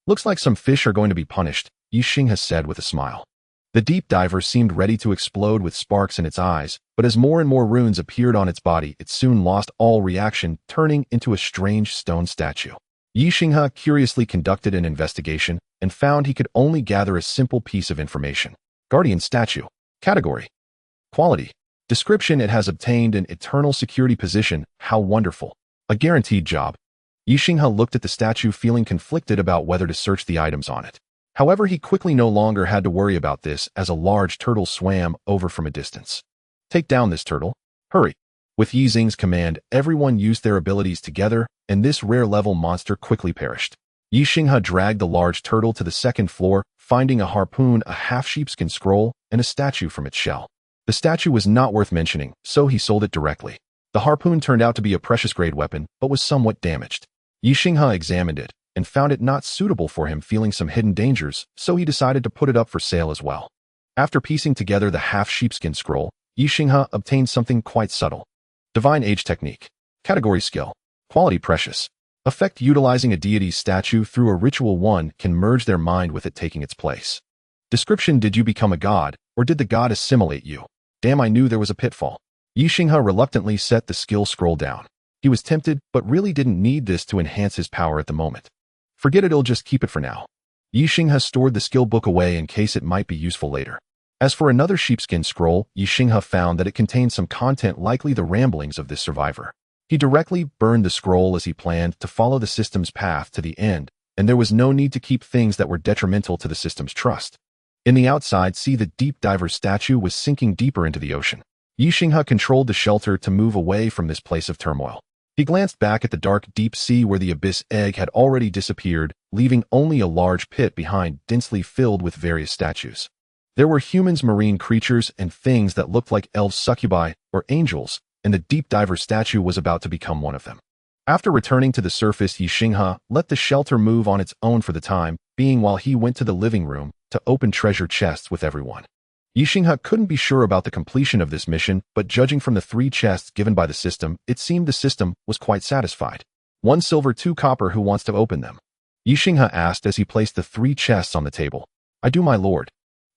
Looks like some fish are going to be punished, Ye Xinghe said with a smile. The deep diver seemed ready to explode with sparks in its eyes, but as more and more runes appeared on its body, it soon lost all reaction, turning into a strange stone statue. Ye Xinghe curiously conducted an investigation and found he could only gather a simple piece of information. Guardian statue. Category: Quality. Description: It has obtained an eternal security position. How wonderful. A guaranteed job. Ye Xinghe looked at the statue, feeling conflicted about whether to search the items on it. However, he quickly no longer had to worry about this as a large turtle swam over from a distance. Take down this turtle. Hurry. With Yi Xing's command, everyone used their abilities together, and this rare-level monster quickly perished. Ye Xinghe dragged the large turtle to the second floor, finding a harpoon, a half-sheepskin scroll, and a statue from its shell. The statue was not worth mentioning, so he sold it directly. The harpoon turned out to be a precious-grade weapon, but was somewhat damaged. Ye Xinghe examined it and found it not suitable for him, feeling some hidden dangers, so he decided to put it up for sale as well. After piecing together the half-sheepskin scroll, Ye Xinghe obtained something quite subtle. Divine Age Technique. Category: Skill. Quality: Precious. Effect: Utilizing a deity's statue through a ritual, one can merge their mind with it, taking its place. Description: Did you become a god, or did the god assimilate you? Damn, I knew there was a pitfall. Ye Xinghe reluctantly set the skill scroll down. He was tempted, but really didn't need this to enhance his power at the moment. Forget it, he'll just keep it for now. Ye Xinghe stored the skill book away in case it might be useful later. As for another sheepskin scroll, Ye Xinghe found that it contained some content, likely the ramblings of this survivor. He directly burned the scroll as he planned to follow the system's path to the end, and there was no need to keep things that were detrimental to the system's trust. In the outside sea, the deep diver's statue was sinking deeper into the ocean. Ye Xinghe controlled the shelter to move away from this place of turmoil. He glanced back at the dark, deep sea where the abyss egg had already disappeared, leaving only a large pit behind, densely filled with various statues. There were humans, marine creatures, and things that looked like elves, succubi, or angels, and the deep diver statue was about to become one of them. After returning to the surface, Ye Xinghe let the shelter move on its own for the time being while he went to the living room to open treasure chests with everyone. Ye Xinghe couldn't be sure about the completion of this mission, but judging from the 3 chests given by the system, it seemed the system was quite satisfied. 1 silver, 2 copper. Who wants to open them? Ye Xinghe asked as he placed the 3 chests on the table. I do, my lord.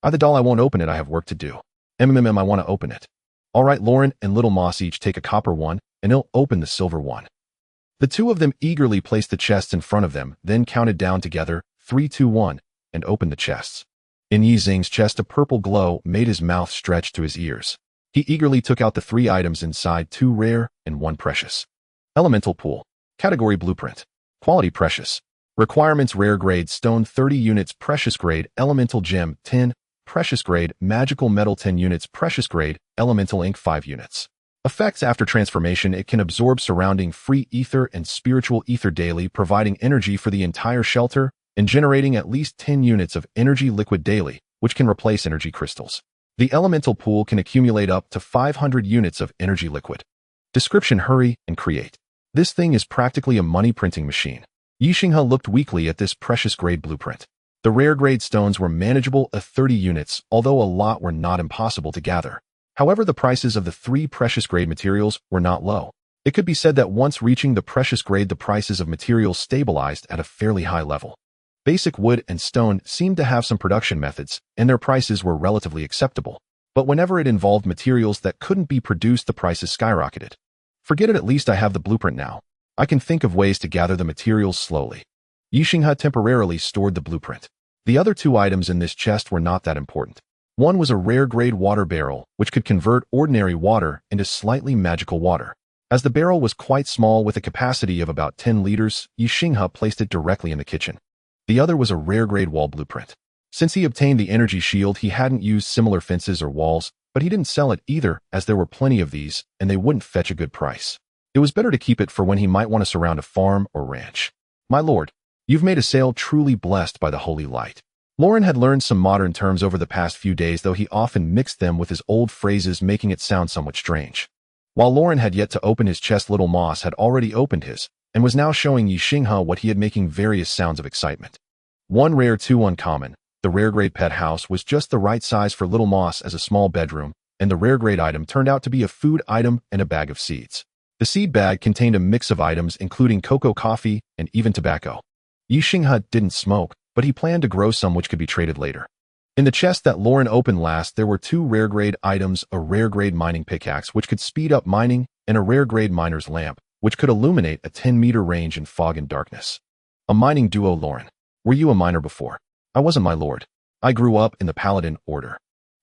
The doll, I won't open it, I have work to do. I want to open it. All right, Lauren and Little Moss each take a copper one, and he'll open the silver one. The 2 of them eagerly placed the chests in front of them, then counted down together, 3, 2, 1, and opened the chests. In Yi Xing's chest, a purple glow made his mouth stretch to his ears. He eagerly took out the 3 items inside, 2 rare and 1 precious. Elemental pool. Category blueprint. Quality precious. Requirements: rare grade stone 30 units, precious grade elemental gem 10, precious grade magical metal 10 units, precious grade elemental ink 5 units. Effects: after transformation, it can absorb surrounding free ether and spiritual ether daily, providing energy for the entire shelter and generating at least 10 units of energy liquid daily, which can replace energy crystals. The elemental pool can accumulate up to 500 units of energy liquid. Description: hurry and create. This thing is practically a money printing machine. Ye Xinghe looked weakly at this precious grade blueprint. The rare grade stones were manageable at 30 units, although a lot were not impossible to gather. However, the prices of the 3 precious grade materials were not low. It could be said that once reaching the precious grade, the prices of materials stabilized at a fairly high level. Basic wood and stone seemed to have some production methods, and their prices were relatively acceptable. But whenever it involved materials that couldn't be produced, the prices skyrocketed. Forget it, at least I have the blueprint now. I can think of ways to gather the materials slowly. Ye Xinghe temporarily stored the blueprint. The other 2 items in this chest were not that important. One was a rare grade water barrel, which could convert ordinary water into slightly magical water. As the barrel was quite small with a capacity of about 10 liters, Ye Xinghe placed it directly in the kitchen. The other was a rare grade wall blueprint. Since he obtained the energy shield, he hadn't used similar fences or walls, but he didn't sell it either, as there were plenty of these, and they wouldn't fetch a good price. It was better to keep it for when he might want to surround a farm or ranch. My lord, you've made a sale truly blessed by the holy light. Lauren had learned some modern terms over the past few days, though he often mixed them with his old phrases, making it sound somewhat strange. While Lauren had yet to open his chest, Little Moss had already opened his, and was now showing Ye Xinghe what he had, making various sounds of excitement. 1 rare, 2 uncommon. The rare grade pet house was just the right size for Little Moss as a small bedroom, and the rare grade item turned out to be a food item and a bag of seeds. The seed bag contained a mix of items including cocoa, coffee, and even tobacco. Ye Xinghe didn't smoke, but he planned to grow some which could be traded later. In the chest that Lauren opened last, there were 2 rare grade items, a rare grade mining pickaxe which could speed up mining, and a rare grade miner's lamp, which could illuminate a 10-meter range in fog and darkness. A mining duo. Lauren, were you a miner before? I wasn't, my lord. I grew up in the Paladin Order.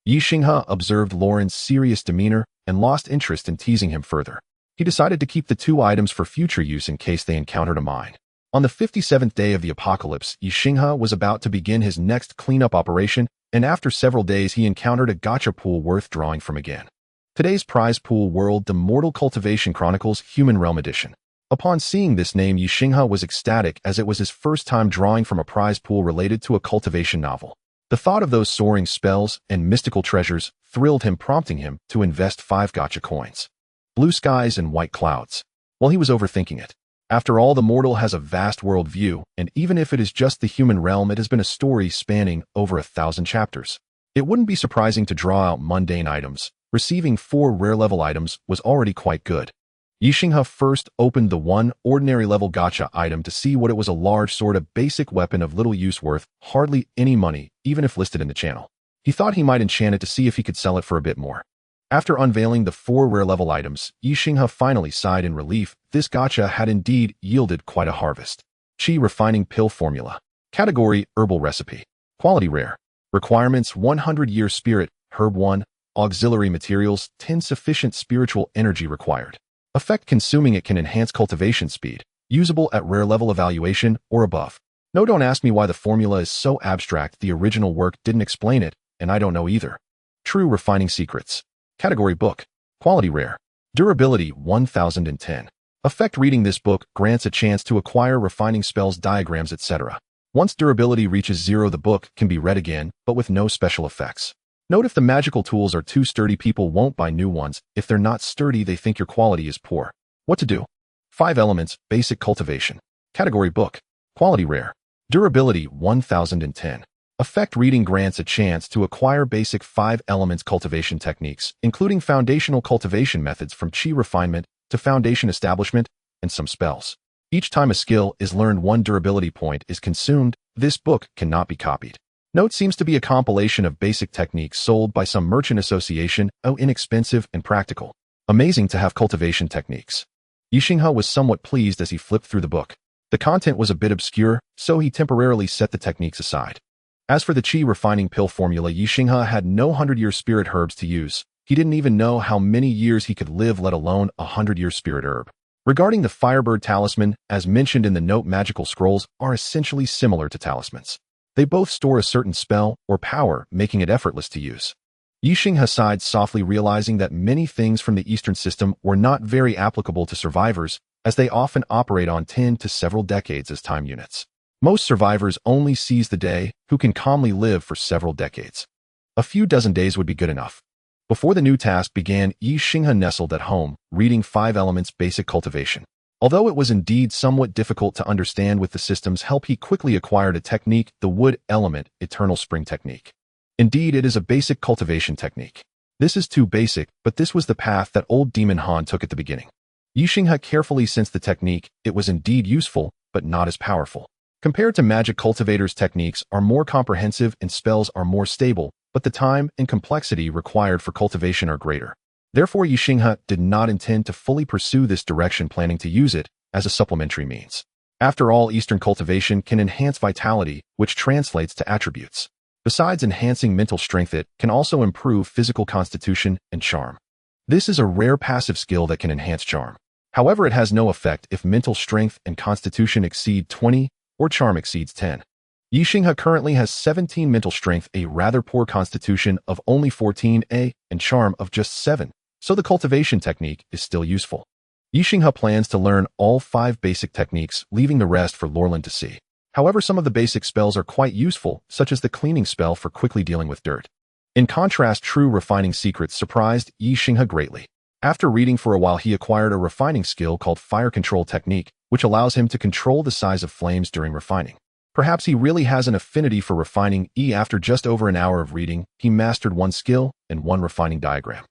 Ye Xinghe observed Lauren's serious demeanor and lost interest in teasing him further. He decided to keep the 2 items for future use in case they encountered a mine. On the 57th day of the apocalypse, Ye Xinghe was about to begin his next cleanup operation, and after several days he encountered a gacha pool worth drawing from again. Today's prize pool: World, The Mortal Cultivation Chronicles, Human Realm Edition. Upon seeing this name, Ye Xinghe was ecstatic, as it was his first time drawing from a prize pool related to a cultivation novel. The thought of those soaring spells and mystical treasures thrilled him, prompting him to invest 5 gacha coins. Blue skies and white clouds. While he was overthinking it. After all, the mortal has a vast world view, and even if it is just the human realm, it has been a story spanning over 1,000 chapters. It wouldn't be surprising to draw out mundane items. Receiving 4 rare level items was already quite good. Ye Xinghe first opened the 1 ordinary level gacha item to see what it was: a large sword, a basic weapon of little use, worth hardly any money, even if listed in the channel. He thought he might enchant it to see if he could sell it for a bit more. After unveiling the 4 rare level items, Ye Xinghe finally sighed in relief. This gacha had indeed yielded quite a harvest. Qi Refining Pill Formula. Category: Herbal Recipe. Quality: Rare. Requirements: 100-year Spirit, Herb 1, Auxiliary Materials, 10 sufficient spiritual energy required. Effect: consuming it can enhance cultivation speed. Usable at rare level evaluation or above. No, don't ask me why the formula is so abstract. The original work didn't explain it, and I don't know either. True Refining Secrets. Category: Book. Quality rare. Durability 1010. Effect reading this book grants a chance to acquire refining spells, diagrams, etc. Once durability reaches 0, the book can be read again, but with no special effects. Note if the magical tools are too sturdy, people won't buy new ones. If they're not sturdy, they think your quality is poor. What to do? 5 elements, basic cultivation. Category book. Quality rare. Durability 1010. Effect reading grants a chance to acquire basic 5 elements cultivation techniques, including foundational cultivation methods from chi refinement to foundation establishment, and some spells. Each time a skill is learned, 1 durability point is consumed. This book cannot be copied. Note seems to be a compilation of basic techniques sold by some merchant association. Oh, inexpensive and practical. Amazing to have cultivation techniques. Ye Xinghe was somewhat pleased as he flipped through the book. The content was a bit obscure, so he temporarily set the techniques aside. As for the chi refining pill formula, Ye Xinghe had no 100-year spirit herbs to use. He didn't even know how many years he could live, let alone a 100-year spirit herb. Regarding the Firebird talisman, as mentioned in the note, magical scrolls are essentially similar to talismans. They both store a certain spell or power, making it effortless to use. Ye Xinghe sighed softly, realizing that many things from the Eastern system were not very applicable to survivors, as they often operate on 10 to several decades as time units. Most survivors only seize the day, who can calmly live for several decades. A few dozen days would be good enough. Before the new task began, Ye Xinghe nestled at home, reading 5 elements basic cultivation. Although it was indeed somewhat difficult to understand with the system's help, he quickly acquired a technique, the wood element eternal spring technique. Indeed, it is a basic cultivation technique. This is too basic, but this was the path that old Demon Han took at the beginning. Ye Xinghe carefully sensed the technique. It was indeed useful, but not as powerful. Compared to magic, cultivators' techniques are more comprehensive and spells are more stable, but the time and complexity required for cultivation are greater. Therefore, Ye Xinghe did not intend to fully pursue this direction, planning to use it as a supplementary means. After all, Eastern cultivation can enhance vitality, which translates to attributes. Besides enhancing mental strength, it can also improve physical constitution and charm. This is a rare passive skill that can enhance charm. However, it has no effect if mental strength and constitution exceed 20 or charm exceeds 10. Ye Xinghe currently has 17 mental strength, a rather poor constitution of only 14, and charm of just 7, so the cultivation technique is still useful. Ye Xinghe plans to learn all 5 basic techniques, leaving the rest for Lorland to see. However, some of the basic spells are quite useful, such as the cleaning spell for quickly dealing with dirt. In contrast, true refining secrets surprised Ye Xinghe greatly. After reading for a while, he acquired a refining skill called Fire Control Technique, which allows him to control the size of flames during refining. Perhaps he really has an affinity for refining. After just over an hour of reading, he mastered 1 skill and 1 refining diagram.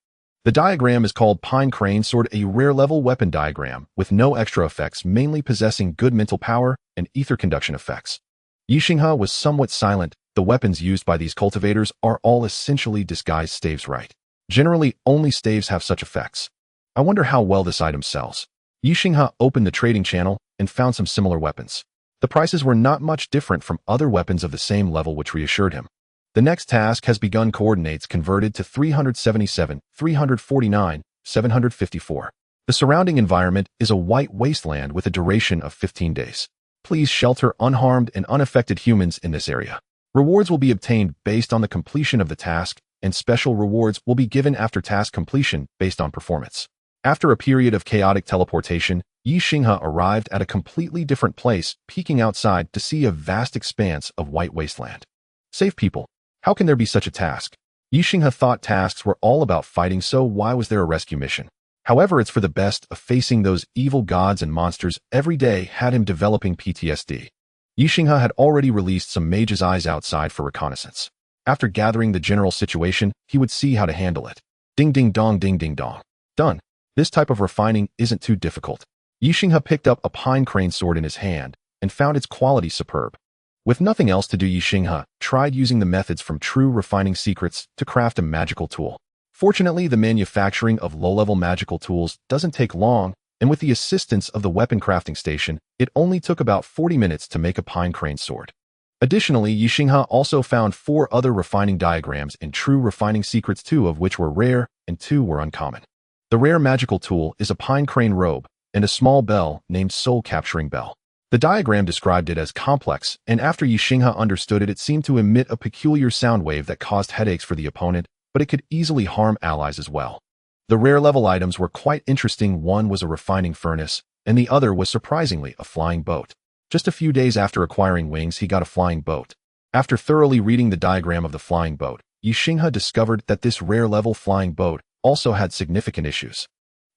The diagram is called Pine Crane Sword, a rare level weapon diagram with no extra effects, mainly possessing good mental power and ether conduction effects. Ye Xinghe was somewhat silent. The weapons used by these cultivators are all essentially disguised staves, right? Generally, only staves have such effects. I wonder how well this item sells. Ye Xinghe opened the trading channel and found some similar weapons. The prices were not much different from other weapons of the same level, which reassured him. The next task has begun. Coordinates converted to 377, 349, 754. The surrounding environment is a white wasteland with a duration of 15 days. Please shelter unharmed and unaffected humans in this area. Rewards will be obtained based on the completion of the task, and special rewards will be given after task completion based on performance. After a period of chaotic teleportation, Ye Xinghe arrived at a completely different place, peeking outside to see a vast expanse of white wasteland. Save people. How can there be such a task? Ye Xinghe thought tasks were all about fighting, so why was there a rescue mission? However, it's for the best of facing those evil gods and monsters every day had him developing PTSD. Ye Xinghe had already released some mage's eyes outside for reconnaissance. After gathering the general situation, he would see how to handle it. Ding ding dong, ding ding dong. Done. This type of refining isn't too difficult. Ye Xinghe picked up a pine crane sword in his hand and found its quality superb. With nothing else to do, Ye Xinghe tried using the methods from True Refining Secrets to craft a magical tool. Fortunately, the manufacturing of low-level magical tools doesn't take long, and with the assistance of the weapon crafting station, it only took about 40 minutes to make a pine crane sword. Additionally, Ye Xinghe also found 4 other refining diagrams in True Refining Secrets, 2 of which were rare and 2 were uncommon. The rare magical tool is a pine crane robe and a small bell named Soul Capturing Bell. The diagram described it as complex, and after Ye Xinghe understood it, it seemed to emit a peculiar sound wave that caused headaches for the opponent, but it could easily harm allies as well. The rare level items were quite interesting. One was a refining furnace, and the other was surprisingly a flying boat. Just a few days after acquiring wings, he got a flying boat. After thoroughly reading the diagram of the flying boat, Ye Xinghe discovered that this rare level flying boat also had significant issues.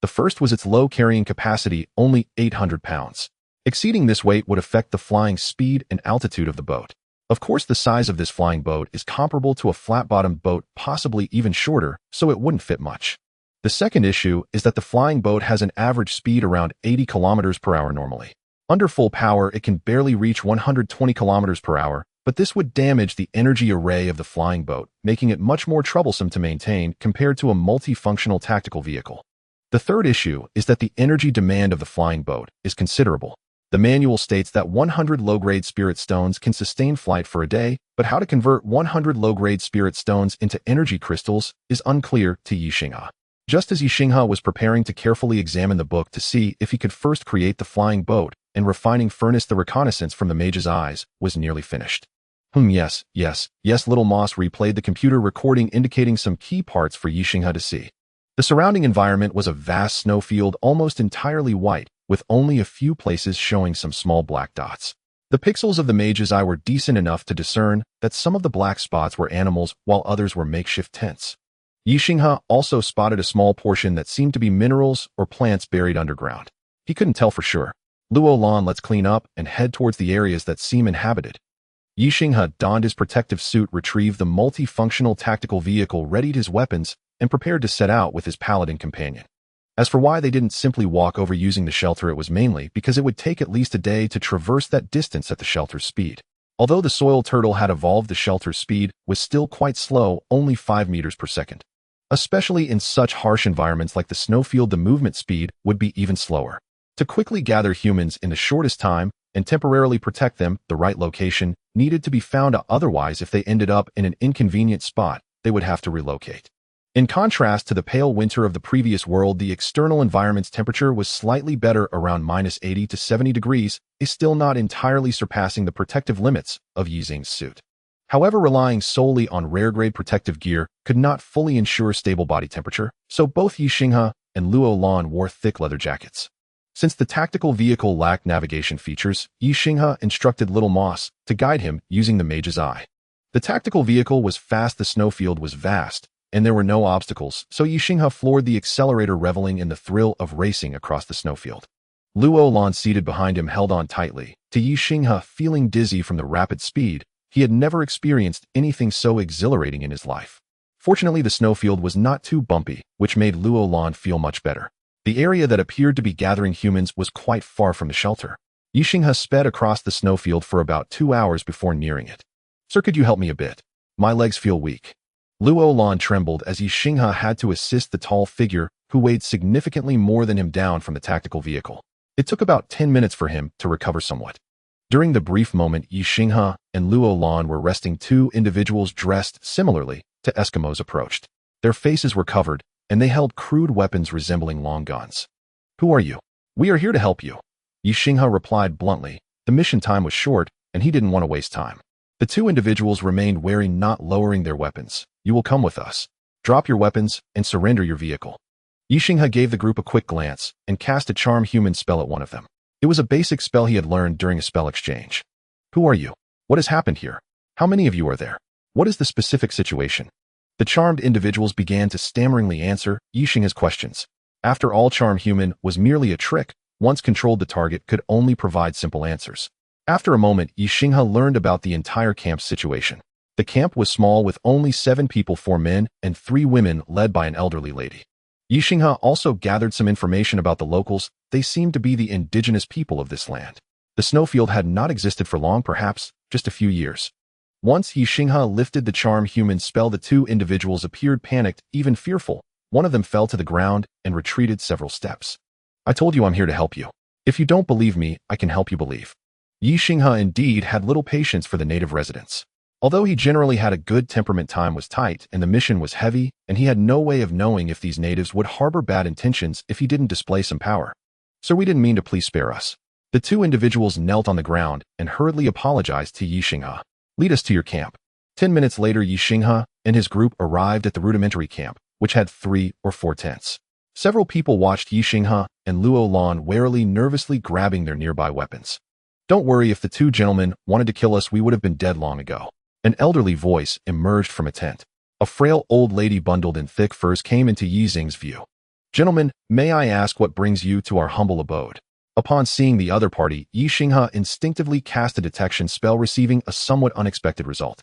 The first was its low carrying capacity, only 800 pounds. Exceeding this weight would affect the flying speed and altitude of the boat. Of course, the size of this flying boat is comparable to a flat-bottomed boat, possibly even shorter, so it wouldn't fit much. The second issue is that the flying boat has an average speed around 80 kilometers per hour normally. Under full power, it can barely reach 120 kilometers per hour, but this would damage the energy array of the flying boat, making it much more troublesome to maintain compared to a multifunctional tactical vehicle. The third issue is that the energy demand of the flying boat is considerable. The manual states that 100 low-grade spirit stones can sustain flight for a day, but how to convert 100 low-grade spirit stones into energy crystals is unclear to Ye Xinghe. Just as Ye Xinghe was preparing to carefully examine the book to see if he could first create the flying boat and refining furnace, the reconnaissance from the mage's eyes was nearly finished. Yes, Little Moss replayed the computer recording indicating some key parts for Ye Xinghe to see. The surrounding environment was a vast snowfield almost entirely white, with only a few places showing some small black dots. The pixels of the mage's eye were decent enough to discern that some of the black spots were animals while others were makeshift tents. Ye Xinghe also spotted a small portion that seemed to be minerals or plants buried underground. He couldn't tell for sure. Luo Lan, let's clean up and head towards the areas that seem inhabited. Ye Xinghe donned his protective suit, retrieved the multifunctional tactical vehicle, readied his weapons, and prepared to set out with his paladin companion. As for why they didn't simply walk over using the shelter, it was mainly because it would take at least a day to traverse that distance at the shelter's speed. Although the soil turtle had evolved, the shelter's speed was still quite slow, only 5 meters per second. Especially in such harsh environments like the snowfield, the movement speed would be even slower. To quickly gather humans in the shortest time and temporarily protect them, the right location needed to be found. Otherwise, if they ended up in an inconvenient spot, they would have to relocate. In contrast to the pale winter of the previous world, the external environment's temperature was slightly better, around -80 to 70 degrees, is still not entirely surpassing the protective limits of Ye Xinghe's suit. However, relying solely on rare-grade protective gear could not fully ensure stable body temperature, so both Ye Xinghe and Luo Lan wore thick leather jackets. Since the tactical vehicle lacked navigation features, Ye Xinghe instructed Little Moss to guide him using the mage's eye. The tactical vehicle was fast, the snowfield was vast, and there were no obstacles, so Ye Xinghe floored the accelerator, reveling in the thrill of racing across the snowfield. Luo Lan, seated behind him, held on tightly to Ye Xinghe, feeling dizzy from the rapid speed. He had never experienced anything so exhilarating in his life. Fortunately, the snowfield was not too bumpy, which made Luo Lan feel much better. The area that appeared to be gathering humans was quite far from the shelter. Ye Xinghe sped across the snowfield for about 2 hours before nearing it. "Sir, could you help me a bit? My legs feel weak." Luo Lan trembled as Ye Xinghe had to assist the tall figure, who weighed significantly more than him, down from the tactical vehicle. It took about 10 minutes for him to recover somewhat. During the brief moment Ye Xinghe and Luo Lan were resting, 2 individuals dressed similarly to Eskimos approached. Their faces were covered, and they held crude weapons resembling long guns. "Who are you?" "We are here to help you," Ye Xinghe replied bluntly. The mission time was short, and he didn't want to waste time. The 2 individuals remained wary, not lowering their weapons. "You will come with us. Drop your weapons and surrender your vehicle." Ye Xinghe gave the group a quick glance and cast a charm human spell at one of them. It was a basic spell he had learned during a spell exchange. "Who are you? What has happened here? How many of you are there? What is the specific situation?" The charmed individuals began to stammeringly answer Ye Xinghe's questions. After all, charm human was merely a trick. Once controlled, the target could only provide simple answers. After a moment, Ye Xinghe learned about the entire camp's situation. The camp was small, with only 7 people, 4 men and 3 women, led by an elderly lady. Ye Xinghe also gathered some information about the locals. They seemed to be the indigenous people of this land. The snowfield had not existed for long, perhaps just a few years. Once Ye Xinghe lifted the charm human spell, the 2 individuals appeared panicked, even fearful. One of them fell to the ground and retreated several steps. "I told you I'm here to help you. If you don't believe me, I can help you believe." Ye Xinghe indeed had little patience for the native residents. Although he generally had a good temperament, time was tight and the mission was heavy, and he had no way of knowing if these natives would harbor bad intentions if he didn't display some power. "Sir, we didn't mean to, please spare us." The 2 individuals knelt on the ground and hurriedly apologized to Ye Xinghe. "Lead us to your camp." 10 minutes later, Ye Xinghe and his group arrived at the rudimentary camp, which had 3 or 4 tents. Several people watched Ye Xinghe and Luo Lan warily, nervously grabbing their nearby weapons. "Don't worry, if the two gentlemen wanted to kill us, we would have been dead long ago." An elderly voice emerged from a tent. A frail old lady bundled in thick furs came into Ye Xinghe's view. "Gentlemen, may I ask what brings you to our humble abode?" Upon seeing the other party, Ye Xinghe instinctively cast a detection spell, receiving a somewhat unexpected result.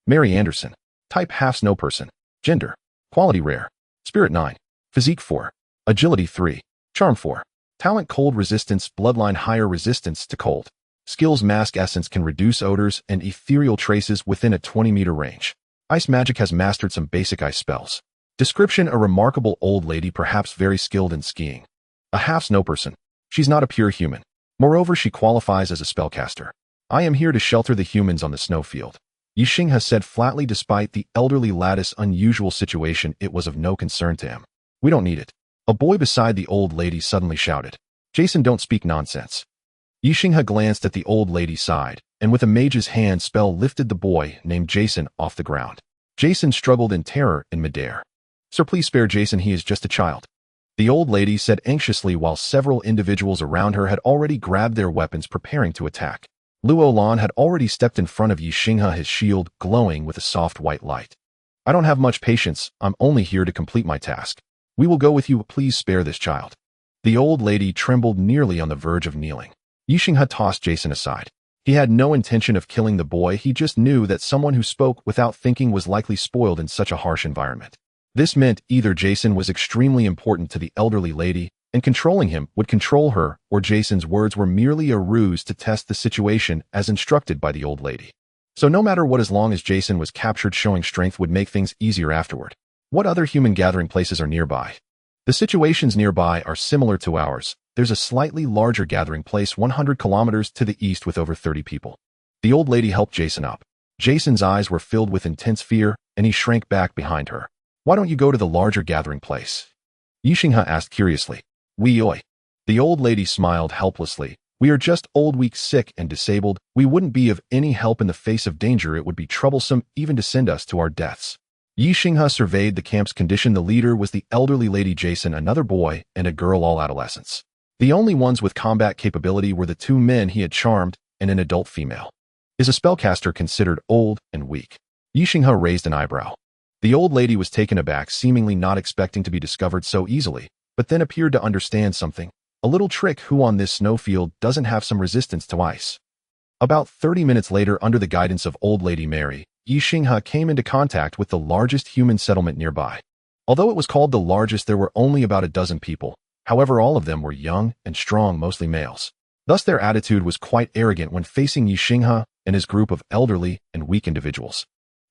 Mary Anderson. Type half-snow person. Gender. Quality rare. Spirit 9. Physique 4. Agility 3. Charm 4. Talent cold resistance, bloodline higher resistance to cold. Skills mask essence can reduce odors and ethereal traces within a 20-meter range. Ice magic has mastered some basic ice spells. Description: a remarkable old lady, perhaps very skilled in skiing. A half-snow person. She's not a pure human. Moreover, she qualifies as a spellcaster. "I am here to shelter the humans on the snowfield," Ye Xinghe said flatly. Despite the elderly lad's unusual situation, it was of no concern to him. "We don't need it." A boy beside the old lady suddenly shouted. "Jason, don't speak nonsense." Ye Xinghe glanced at the old lady's side, and with a mage's hand spell lifted the boy, named Jason, off the ground. Jason struggled in terror in midair. "Sir, please spare Jason, he is just a child," the old lady said anxiously, while several individuals around her had already grabbed their weapons, preparing to attack. Luo Lan had already stepped in front of Ye Xinghe, his shield glowing with a soft white light. "I don't have much patience, I'm only here to complete my task. We will go with you, please spare this child." The old lady trembled, nearly on the verge of kneeling. Ye Xinghe tossed Jason aside. He had no intention of killing the boy, he just knew that someone who spoke without thinking was likely spoiled in such a harsh environment. This meant either Jason was extremely important to the elderly lady, and controlling him would control her, or Jason's words were merely a ruse to test the situation as instructed by the old lady. So no matter what, as long as Jason was captured, showing strength would make things easier afterward. What other human gathering places are nearby? The situations nearby are similar to ours. There's a slightly larger gathering place 100 kilometers to the east with over 30 people. The old lady helped Jason up. Jason's eyes were filled with intense fear, and he shrank back behind her. "Why don't you go to the larger gathering place?" Ye Xinghe asked curiously. "Oi." The old lady smiled helplessly. "We are just old, weak, sick, and disabled. We wouldn't be of any help in the face of danger. It would be troublesome even to send us to our deaths." Ye Xinghe surveyed the camp's condition. The leader was the elderly lady Jason, another boy, and a girl, all adolescents. The only ones with combat capability were the 2 men he had charmed and an adult female. "Is a spellcaster considered old and weak?" Ye Xinghe raised an eyebrow. The old lady was taken aback, seemingly not expecting to be discovered so easily, but then appeared to understand something. "A little trick. Who on this snowfield doesn't have some resistance to ice?" About 30 minutes later, under the guidance of old lady Mary, Ye Xinghe came into contact with the largest human settlement nearby. Although it was called the largest, there were only about a dozen people. However, all of them were young and strong, mostly males. Thus their attitude was quite arrogant when facing Ye Xinghe and his group of elderly and weak individuals.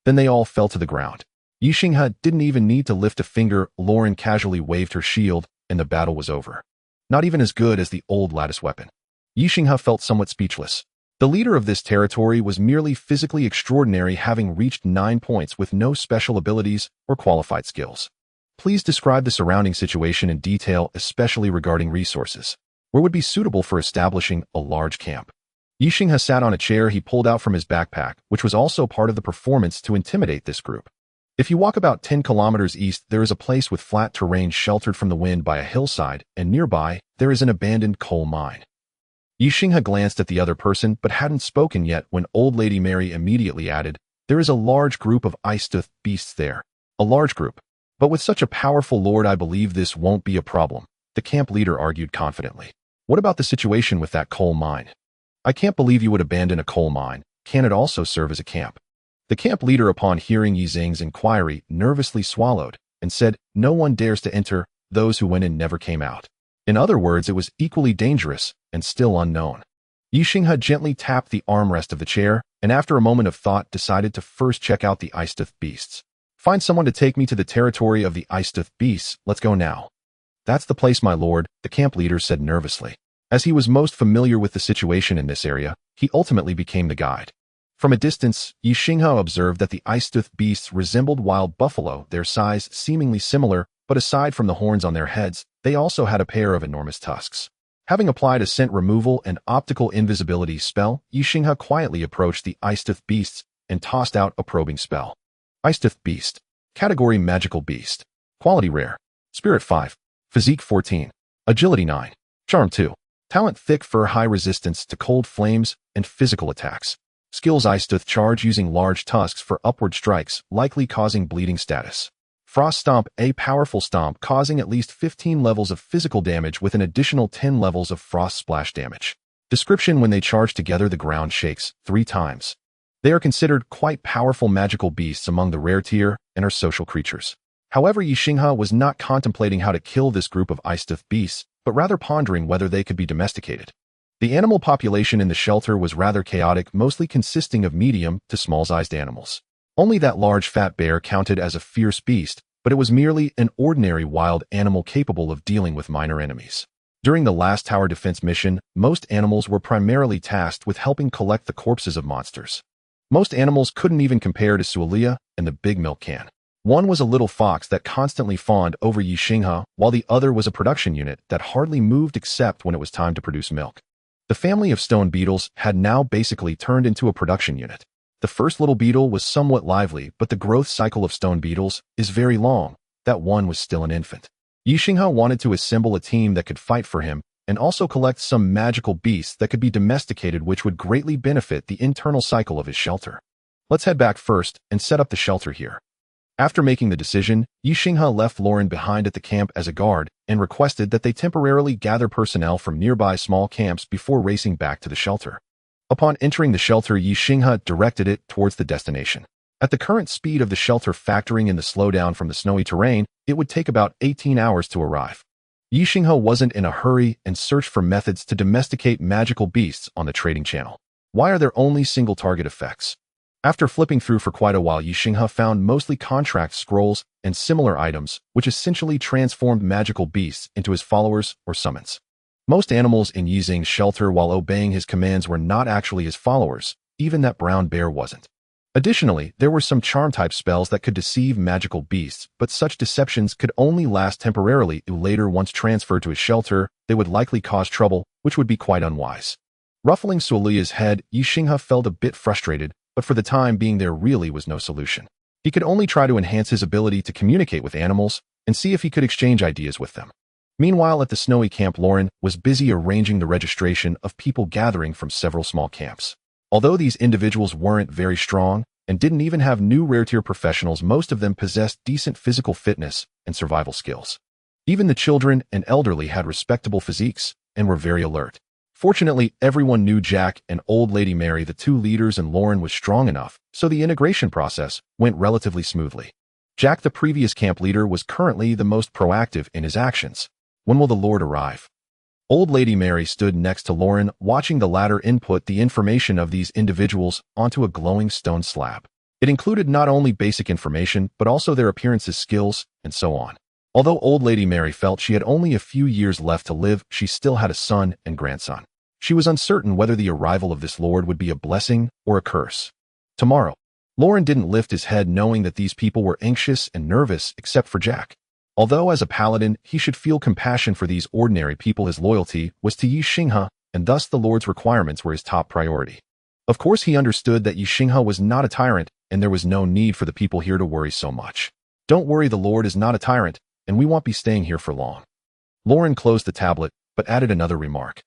Then they all fell to the ground. Ye Xinghe didn't even need to lift a finger. Lauren casually waved her shield, and the battle was over. Not even as good as the old lattice weapon. Ye Xinghe felt somewhat speechless. The leader of this territory was merely physically extraordinary, having reached 9 points with no special abilities or qualified skills. "Please describe the surrounding situation in detail, especially regarding resources. Where would be suitable for establishing a large camp?" Ye Xinghe sat on a chair he pulled out from his backpack, which was also part of the performance to intimidate this group. "If you walk about 10 kilometers east, there is a place with flat terrain sheltered from the wind by a hillside, and nearby, there is an abandoned coal mine." Ye Xinghe glanced at the other person, but hadn't spoken yet when old lady Mary immediately added, "There is a large group of iced beasts there." "A large group. But with such a powerful lord, I believe this won't be a problem," the camp leader argued confidently. "What about the situation with that coal mine?" "I can't believe you would abandon a coal mine. Can it also serve as a camp?" The camp leader, upon hearing Ye Xinghe's inquiry, nervously swallowed and said, "No one dares to enter. Those who went in never came out." In other words, it was equally dangerous and still unknown. Ye Xinghe gently tapped the armrest of the chair, and after a moment of thought decided to first check out the iced beasts. "Find someone to take me to the territory of the iced beasts. Let's go now." "That's the place, my lord," the camp leader said nervously. As he was most familiar with the situation in this area, he ultimately became the guide. From a distance, Ye Xinghe observed that the iced beasts resembled wild buffalo, their size seemingly similar, but aside from the horns on their heads, they also had a pair of enormous tusks. Having applied a scent removal and optical invisibility spell, Ye Xinghe quietly approached the iced beasts and tossed out a probing spell. Iced beast. Category magical beast. Quality rare. Spirit 5. Physique 14. Agility 9. Charm 2. Talent thick fur, high resistance to cold flames and physical attacks. Skills Icetooth, charge using large tusks for upward strikes, likely causing bleeding status. Frost Stomp, a powerful stomp causing at least 15 levels of physical damage with an additional 10 levels of frost splash damage. Description: when they charge together, the ground shakes 3 times. They are considered quite powerful magical beasts among the rare tier and are social creatures. However, Ye Xinghe was not contemplating how to kill this group of Icetooth beasts, but rather pondering whether they could be domesticated. The animal population in the shelter was rather chaotic, mostly consisting of medium to small-sized animals. Only that large fat bear counted as a fierce beast, but it was merely an ordinary wild animal capable of dealing with minor enemies. During the last tower defense mission, most animals were primarily tasked with helping collect the corpses of monsters. Most animals couldn't even compare to Sualia and the big milk can. One was a little fox that constantly fawned over Ye Xinghe, while the other was a production unit that hardly moved except when it was time to produce milk. The family of stone beetles had now basically turned into a production unit. The first little beetle was somewhat lively, but the growth cycle of stone beetles is very long. That one was still an infant. Ye Xinghe wanted to assemble a team that could fight for him and also collect some magical beasts that could be domesticated, which would greatly benefit the internal cycle of his shelter. Let's head back first and set up the shelter here. After making the decision, Ye Xinghe left Lauren behind at the camp as a guard and requested that they temporarily gather personnel from nearby small camps before racing back to the shelter. Upon entering the shelter, Ye Xinghe directed it towards the destination. At the current speed of the shelter, factoring in the slowdown from the snowy terrain, it would take about 18 hours to arrive. Ye Xinghe wasn't in a hurry and searched for methods to domesticate magical beasts on the trading channel. Why are there only single target effects? After flipping through for quite a while, Ye Xinghe found mostly contract scrolls and similar items, which essentially transformed magical beasts into his followers or summons. Most animals in Ye Xinghe's shelter, while obeying his commands, were not actually his followers. Even that brown bear wasn't. Additionally, there were some charm-type spells that could deceive magical beasts, but such deceptions could only last temporarily. Later, once transferred to his shelter, they would likely cause trouble, which would be quite unwise. Ruffling Sualia's head, Ye Xinghe felt a bit frustrated, but for the time being there really was no solution. He could only try to enhance his ability to communicate with animals and see if he could exchange ideas with them. Meanwhile, at the snowy camp, Lauren was busy arranging the registration of people gathering from several small camps. Although these individuals weren't very strong and didn't even have new rare-tier professionals, most of them possessed decent physical fitness and survival skills. Even the children and elderly had respectable physiques and were very alert. Fortunately, everyone knew Jack and Old Lady Mary, the 2 leaders, and Lauren was strong enough, so the integration process went relatively smoothly. Jack, the previous camp leader, was currently the most proactive in his actions. When will the Lord arrive? Old Lady Mary stood next to Lauren, watching the latter input the information of these individuals onto a glowing stone slab. It included not only basic information, but also their appearances, skills, and so on. Although Old Lady Mary felt she had only a few years left to live, she still had a son and grandson. She was uncertain whether the arrival of this Lord would be a blessing or a curse. Tomorrow. Lauren didn't lift his head, knowing that these people were anxious and nervous except for Jack. Although as a paladin, he should feel compassion for these ordinary people, his loyalty was to Ye Xinghe, and thus the Lord's requirements were his top priority. Of course, he understood that Ye Xinghe was not a tyrant, and there was no need for the people here to worry so much. Don't worry, the Lord is not a tyrant, and we won't be staying here for long. Lauren closed the tablet, but added another remark.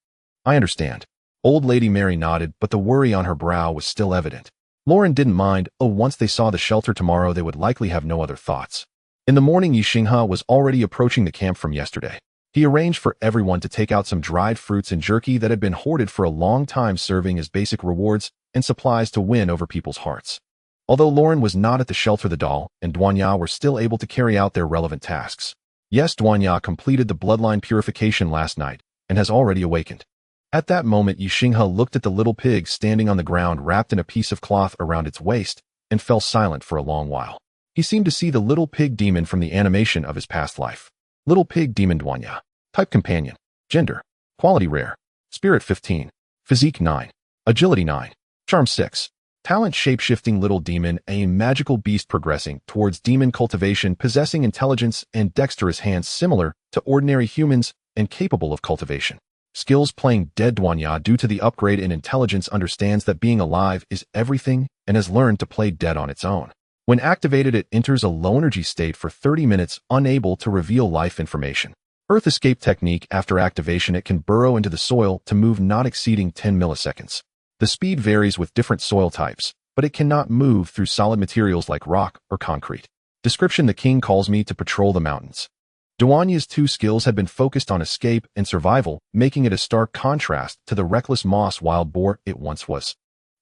I understand. Old Lady Mary nodded, but the worry on her brow was still evident. Lauren didn't mind. Once they saw the shelter tomorrow, they would likely have no other thoughts. In the morning, Ye Xinghe was already approaching the camp from yesterday. He arranged for everyone to take out some dried fruits and jerky that had been hoarded for a long time, serving as basic rewards and supplies to win over people's hearts. Although Lauren was not at the shelter, the doll and Duanya were still able to carry out their relevant tasks. Yes, Duanya completed the bloodline purification last night and has already awakened. At that moment, Ye Xinghe looked at the little pig standing on the ground, wrapped in a piece of cloth around its waist, and fell silent for a long while. He seemed to see the little pig demon from the animation of his past life. Little pig demon Duanya. Type companion. Gender. Quality rare. Spirit 15. Physique 9. Agility 9. Charm 6. Talent shapeshifting little demon, a magical beast progressing towards demon cultivation, possessing intelligence and dexterous hands similar to ordinary humans and capable of cultivation. Skills playing dead. Duanya, due to the upgrade in intelligence, understands that being alive is everything and has learned to play dead on its own. When activated, it enters a low-energy state for 30 minutes, unable to reveal life information. Earth escape technique. After activation, it can burrow into the soil to move not exceeding 10 milliseconds. The speed varies with different soil types, but it cannot move through solid materials like rock or concrete. Description: the king calls me to patrol the mountains. Duanya's two skills had been focused on escape and survival, making it a stark contrast to the reckless moss wild boar it once was.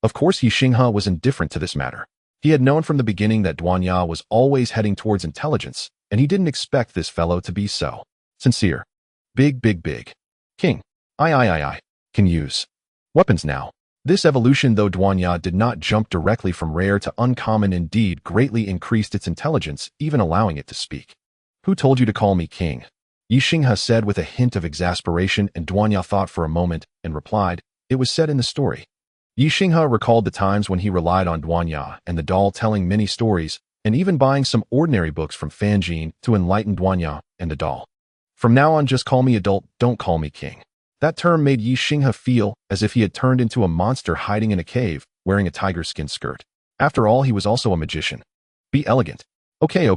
Of course, Ye Xinghe was indifferent to this matter. He had known from the beginning that Duanya was always heading towards intelligence, and he didn't expect this fellow to be so sincere. Big. King. I can use weapons now. This evolution, though Duanya did not jump directly from rare to uncommon, indeed greatly increased its intelligence, even allowing it to speak. Who told you to call me king? Ye Xinghe said with a hint of exasperation, and Duanya thought for a moment and replied, it was said in the story. Ye Xinghe recalled the times when he relied on Duanya and the doll telling many stories, and even buying some ordinary books from Fanjin to enlighten Duanya and the doll. From now on, just call me adult, don't call me king. That term made Ye Xinghe feel as if he had turned into a monster hiding in a cave, wearing a tiger skin skirt. After all, he was also a magician. Be elegant. Okay.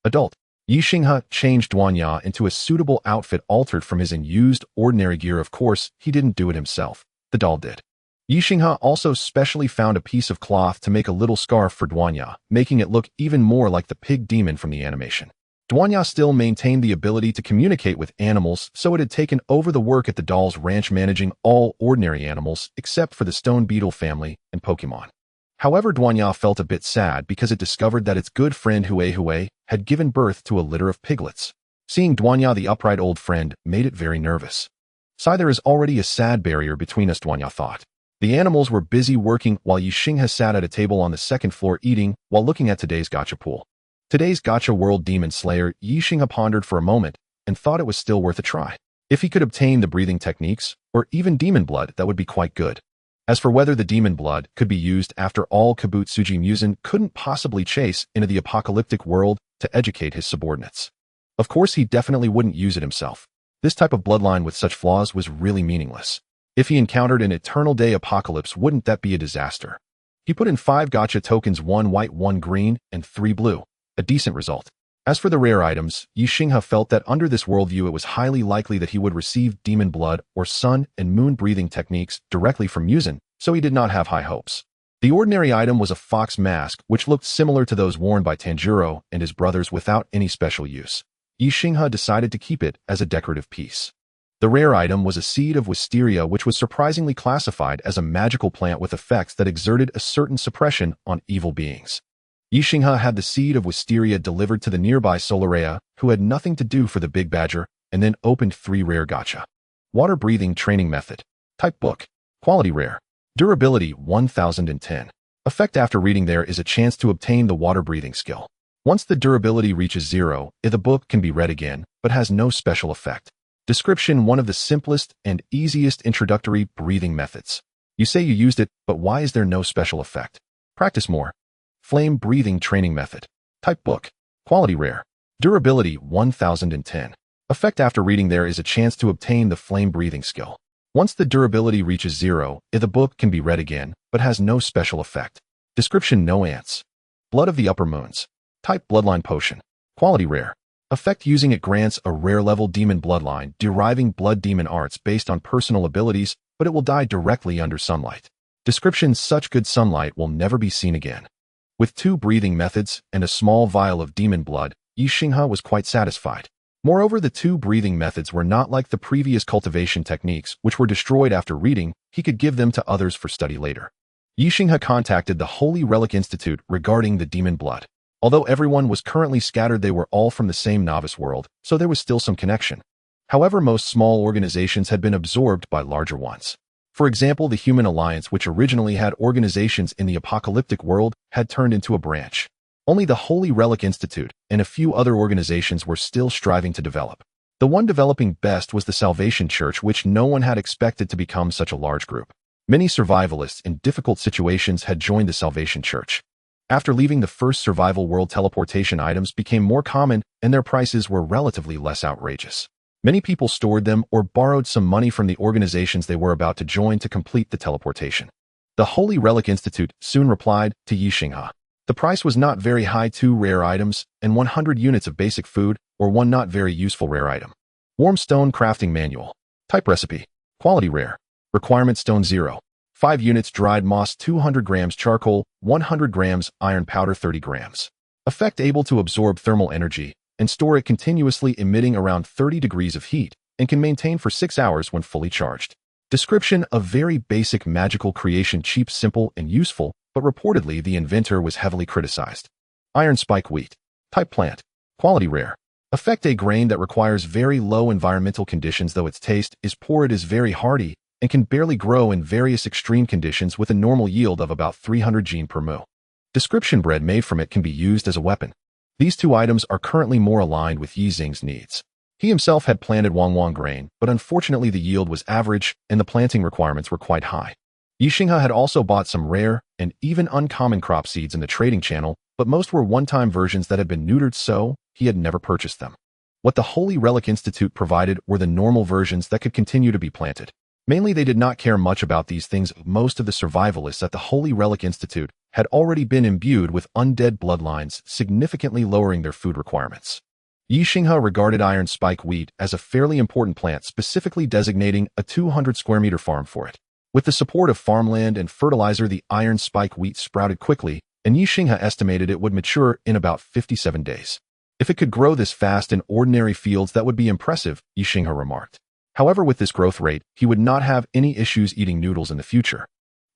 Adult. Ye Xinghe changed Duanya into a suitable outfit altered from his unused, ordinary gear. Of course, he didn't do it himself. The doll did. Ye Xinghe also specially found a piece of cloth to make a little scarf for Duanya, making it look even more like the pig demon from the animation. Duanya still maintained the ability to communicate with animals, so it had taken over the work at the doll's ranch, managing all ordinary animals except for the stone beetle family and Pokemon. However, Duanya felt a bit sad because it discovered that its good friend Hue had given birth to a litter of piglets. Seeing Duanya, the upright old friend, made it very nervous. There is already a sad barrier between us, Duanya thought. The animals were busy working while Ye Xinghe sat at a table on the second floor eating while looking at today's gacha pool. Today's gacha world demon slayer. Ye Xinghe pondered for a moment and thought it was still worth a try. If he could obtain the breathing techniques, or even demon blood, that would be quite good. As for whether the demon blood could be used, after all, Kabutsuji Musen couldn't possibly chase into the apocalyptic world to educate his subordinates. Of course, he definitely wouldn't use it himself. This type of bloodline with such flaws was really meaningless. If he encountered an eternal day apocalypse, wouldn't that be a disaster? He put in 5 gacha tokens, 1 white, 1 green, and 3 blue. A decent result. As for the rare items, Ye Xinghe felt that under this worldview it was highly likely that he would receive demon blood or sun and moon breathing techniques directly from Musen, so he did not have high hopes. The ordinary item was a fox mask, which looked similar to those worn by Tanjiro and his brothers without any special use. Ye Xinghe decided to keep it as a decorative piece. The rare item was a seed of wisteria, which was surprisingly classified as a magical plant with effects that exerted a certain suppression on evil beings. Ye Xinghe had the seed of wisteria delivered to the nearby Solarea, who had nothing to do for the big badger, and then opened 3 rare gacha. Water breathing training method. Type book. Quality rare. Durability 1010. Effect: after reading there is a chance to obtain the water breathing skill. Once the durability reaches 0, the book can be read again, but has no special effect. Description: one of the simplest and easiest introductory breathing methods. You say you used it, but why is there no special effect? Practice more. Flame breathing training method. Type book. Quality rare. Durability 1010. Effect: after reading there is a chance to obtain the flame breathing skill. Once the durability reaches 0, the book can be read again, but has no special effect. Description: no ants. Blood of the upper moons. Type bloodline potion. Quality rare. Effect: using it grants a rare level demon bloodline, deriving blood demon arts based on personal abilities, but it will die directly under sunlight. Description: such good sunlight will never be seen again. With 2 breathing methods and a small vial of demon blood, Ye Xinghe was quite satisfied. Moreover, the 2 breathing methods were not like the previous cultivation techniques, which were destroyed after reading. He could give them to others for study later. Ye Xinghe contacted the Holy Relic Institute regarding the demon blood. Although everyone was currently scattered, they were all from the same novice world, so there was still some connection. However, most small organizations had been absorbed by larger ones. For example, the Human Alliance, which originally had organizations in the apocalyptic world, had turned into a branch. Only the Holy Relic Institute and a few other organizations were still striving to develop. The one developing best was the Salvation Church, which no one had expected to become such a large group. Many survivalists in difficult situations had joined the Salvation Church. After leaving the first survival world, teleportation items became more common and their prices were relatively less outrageous. Many people stored them or borrowed some money from the organizations they were about to join to complete the teleportation. The Holy Relic Institute soon replied to Ye Xinghe. The price was not very high: 2 rare items and 100 units of basic food, or 1 not very useful rare item. Warm stone crafting manual. Type recipe. Quality rare. Requirement stone 0. 5 units dried moss, 200 grams charcoal, 100 grams iron powder, 30 grams. Effect: able to absorb thermal energy and store it continuously, emitting around 30 degrees of heat, and can maintain for 6 hours when fully charged. Description: a very basic magical creation, cheap, simple, and useful, but reportedly the inventor was heavily criticized. Iron spike wheat. Type plant. Quality rare. Effect: a grain that requires very low environmental conditions, though its taste is poor. It is very hardy and can barely grow in various extreme conditions with a normal yield of about 300 gene per mu. Description: bread made from it can be used as a weapon. These 2 items are currently more aligned with Ye Xinghe's needs. He himself had planted Wangwang grain, but unfortunately the yield was average and the planting requirements were quite high. Ye Xinghe had also bought some rare and even uncommon crop seeds in the trading channel, but most were one-time versions that had been neutered, so he had never purchased them. What the Holy Relic Institute provided were the normal versions that could continue to be planted. Mainly, they did not care much about these things. Most of the survivalists at the Holy Relic Institute had already been imbued with undead bloodlines, significantly lowering their food requirements. Ye Xinghe regarded iron spike wheat as a fairly important plant, specifically designating a 200 square meter farm for it. With the support of farmland and fertilizer, the iron spike wheat sprouted quickly, and Ye Xinghe estimated it would mature in about 57 days. If it could grow this fast in ordinary fields, that would be impressive, Ye Xinghe remarked. However, with this growth rate, he would not have any issues eating noodles in the future.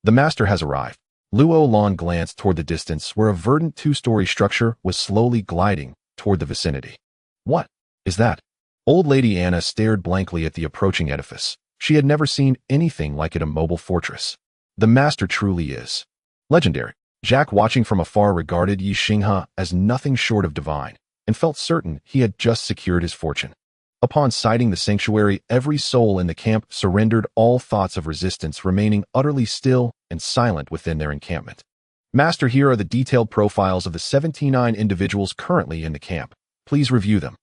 The master has arrived. Luo Lan glanced toward the distance, where a verdant 2-story structure was slowly gliding toward the vicinity. What is that? Old Lady Anna stared blankly at the approaching edifice. She had never seen anything like it, a mobile fortress. The master truly is legendary. Jack, watching from afar, regarded Ye Xinghe as nothing short of divine, and felt certain he had just secured his fortune. Upon sighting the sanctuary, every soul in the camp surrendered, all thoughts of resistance remaining utterly still and silent within their encampment. Master, here are the detailed profiles of the 79 individuals currently in the camp. Please review them.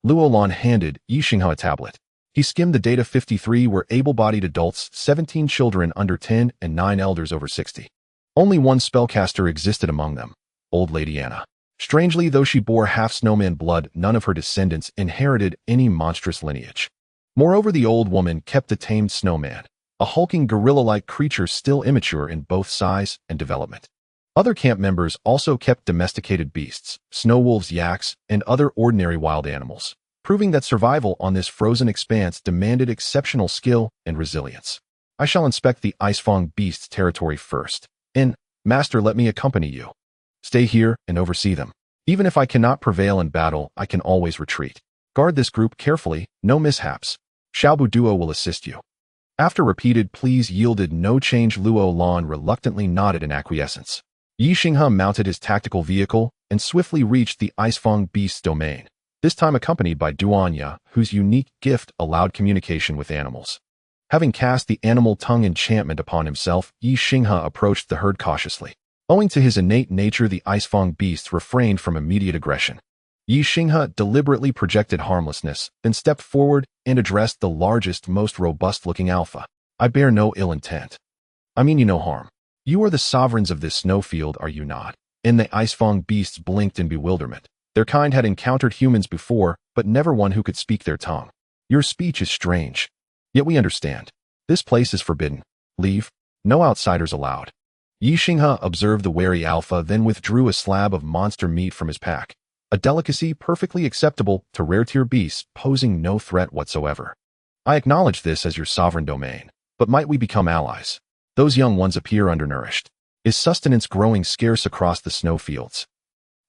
Luo Lan handed Ye Xinghe a tablet. He skimmed the data. 53 were able-bodied adults, 17 children under 10, and 9 elders over 60. Only 1 spellcaster existed among them, Old Lady Anna. Strangely, though she bore half snowman blood, none of her descendants inherited any monstrous lineage. Moreover, the old woman kept a tamed snowman, a hulking gorilla-like creature still immature in both size and development. Other camp members also kept domesticated beasts, snow wolves, yaks, and other ordinary wild animals, proving that survival on this frozen expanse demanded exceptional skill and resilience. I shall inspect the Icefang beasts' territory first. Master, let me accompany you. Stay here and oversee them. Even if I cannot prevail in battle, I can always retreat. Guard this group carefully, no mishaps. Xiaobu Duo will assist you. After repeated pleas yielded no change, Luo Lan reluctantly nodded in acquiescence. Ye Xinghe mounted his tactical vehicle and swiftly reached the Icefang beast's domain, this time accompanied by Duanya, whose unique gift allowed communication with animals. Having cast the animal tongue enchantment upon himself, Ye Xinghe approached the herd cautiously. Owing to his innate nature, the Icefang beast refrained from immediate aggression. Ye Xinghe deliberately projected harmlessness, then stepped forward and addressed the largest, most robust-looking alpha. I bear no ill intent. I mean you no harm. You are the sovereigns of this snowfield, are you not? And the Icefang beasts blinked in bewilderment. Their kind had encountered humans before, but never one who could speak their tongue. Your speech is strange. Yet we understand. This place is forbidden. Leave. No outsiders allowed. Ye Xinghe observed the wary alpha, then withdrew a slab of monster meat from his pack, a delicacy perfectly acceptable to rare-tier beasts, posing no threat whatsoever. I acknowledge this as your sovereign domain, but might we become allies? Those young ones appear undernourished. Is sustenance growing scarce across the snowfields?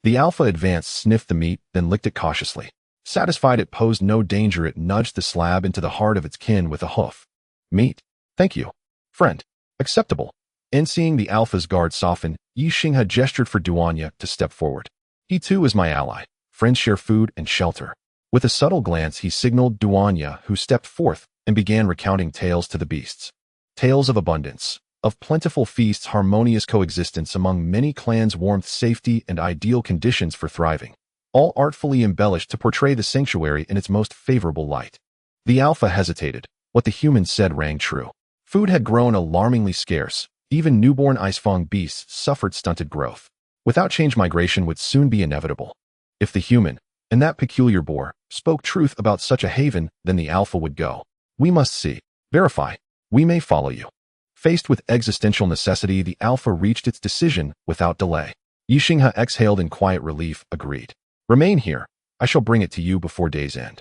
The alpha advanced, sniffed the meat, then licked it cautiously. Satisfied it posed no danger, it nudged the slab into the heart of its kin with a hoof. Meat? Thank you. Friend. Acceptable. And seeing the alpha's guard soften, Ye Xinghe gestured for Duanya to step forward. He too is my ally. Friends share food and shelter. With a subtle glance, he signaled Duanya, who stepped forth and began recounting tales to the beasts. Tales of abundance, of plentiful feasts, harmonious coexistence among many clans, warmth, safety, and ideal conditions for thriving, all artfully embellished to portray the sanctuary in its most favorable light. The alpha hesitated. What the humans said rang true. Food had grown alarmingly scarce. Even newborn Icefang beasts suffered stunted growth. Without change, migration would soon be inevitable. If the human, and that peculiar boar, spoke truth about such a haven, then the Alpha would go. We must see. Verify. We may follow you. Faced with existential necessity, the Alpha reached its decision without delay. Ye Xinghe exhaled in quiet relief, agreed. Remain here. I shall bring it to you before day's end.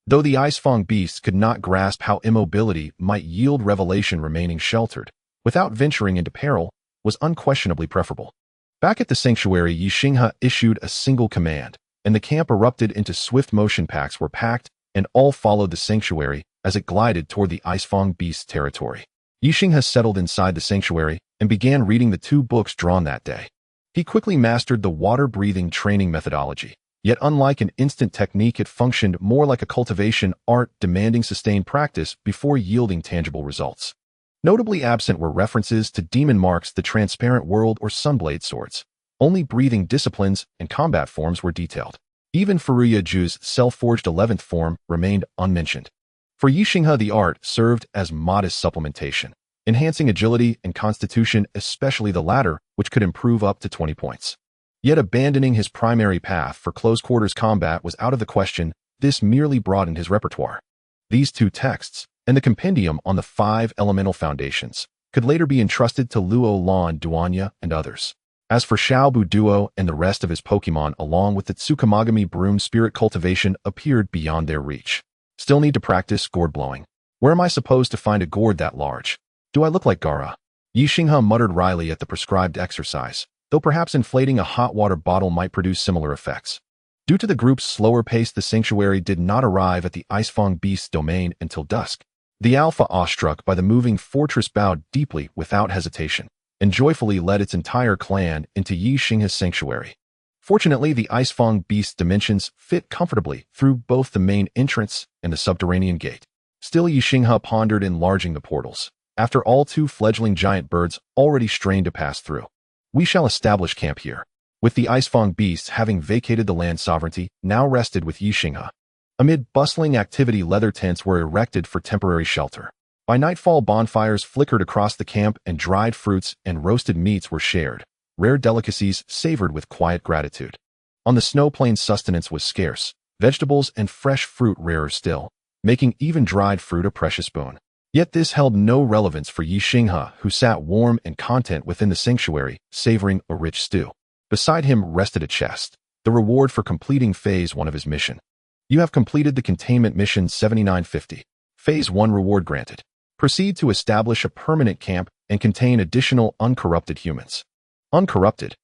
Though the Icefang beasts could not grasp how immobility might yield revelation, remaining sheltered, without venturing into peril, was unquestionably preferable. Back at the sanctuary, Ye Xinghe issued a single command, and the camp erupted into swift motion. Packs were packed, and all followed the sanctuary as it glided toward the Icefang beast's territory. Ye Xinghe settled inside the sanctuary and began reading the 2 books drawn that day. He quickly mastered the water-breathing training methodology, yet unlike an instant technique, it functioned more like a cultivation art, demanding sustained practice before yielding tangible results. Notably absent were references to demon marks, the transparent world, or sunblade swords. Only breathing disciplines and combat forms were detailed. Even Furuya Ju's self-forged 11th form remained unmentioned. For Ye Xinghe, the art served as modest supplementation, enhancing agility and constitution, especially the latter, which could improve up to 20 points. Yet abandoning his primary path for close-quarters combat was out of the question. This merely broadened his repertoire. These 2 texts, and the compendium on the 5 elemental foundations, could later be entrusted to Luo Lan Duanya and others. As for Xiaobu Duo and the rest of his Pokemon, along with the Tsukamagami broom, spirit cultivation appeared beyond their reach. Still need to practice gourd blowing. Where am I supposed to find a gourd that large? Do I look like Gara? Ye Xinghe muttered wryly at the prescribed exercise, though perhaps inflating a hot water bottle might produce similar effects. Due to the group's slower pace, the sanctuary did not arrive at the Icefang beast's domain until dusk. The Alpha, awestruck by the moving fortress, bowed deeply without hesitation, and joyfully led its entire clan into Ye Xinghe's sanctuary. Fortunately, the Icefang beast's dimensions fit comfortably through both the main entrance and the subterranean gate. Still, Ye Xinghe pondered enlarging the portals. After all, 2 fledgling giant birds already strained to pass through. We shall establish camp here. With the Icefang beasts having vacated the land, sovereignty now rested with Ye Xinghe. Amid bustling activity, leather tents were erected for temporary shelter. By nightfall, bonfires flickered across the camp, and dried fruits and roasted meats were shared. Rare delicacies savored with quiet gratitude. On the snow plains, sustenance was scarce, vegetables and fresh fruit rarer still, making even dried fruit a precious boon. Yet this held no relevance for Ye Xinghe, who sat warm and content within the sanctuary, savoring a rich stew. Beside him rested a chest, the reward for completing Phase 1 of his mission. You have completed the containment mission 7950. Phase 1 reward granted. Proceed to establish a permanent camp and contain additional uncorrupted humans. Uncorrupted?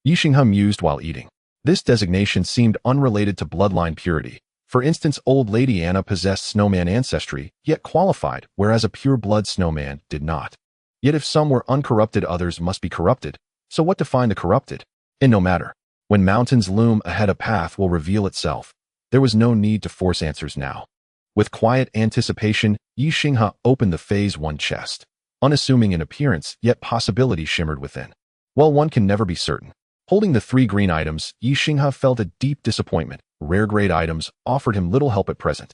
Ye Xinghe mused while eating. This designation seemed unrelated to bloodline purity. For instance, Old Lady Anna possessed snowman ancestry, yet qualified, whereas a pure-blood snowman did not. Yet if some were uncorrupted, others must be corrupted. So what defined the corrupted? And no matter. When mountains loom ahead, a path will reveal itself. There was no need to force answers now. With quiet anticipation, Ye Xinghe opened the Phase 1 chest. Unassuming in appearance, yet possibility shimmered within. Well, one can never be certain. Holding the 3 green items, Ye Xinghe felt a deep disappointment. Rare-grade items offered him little help at present.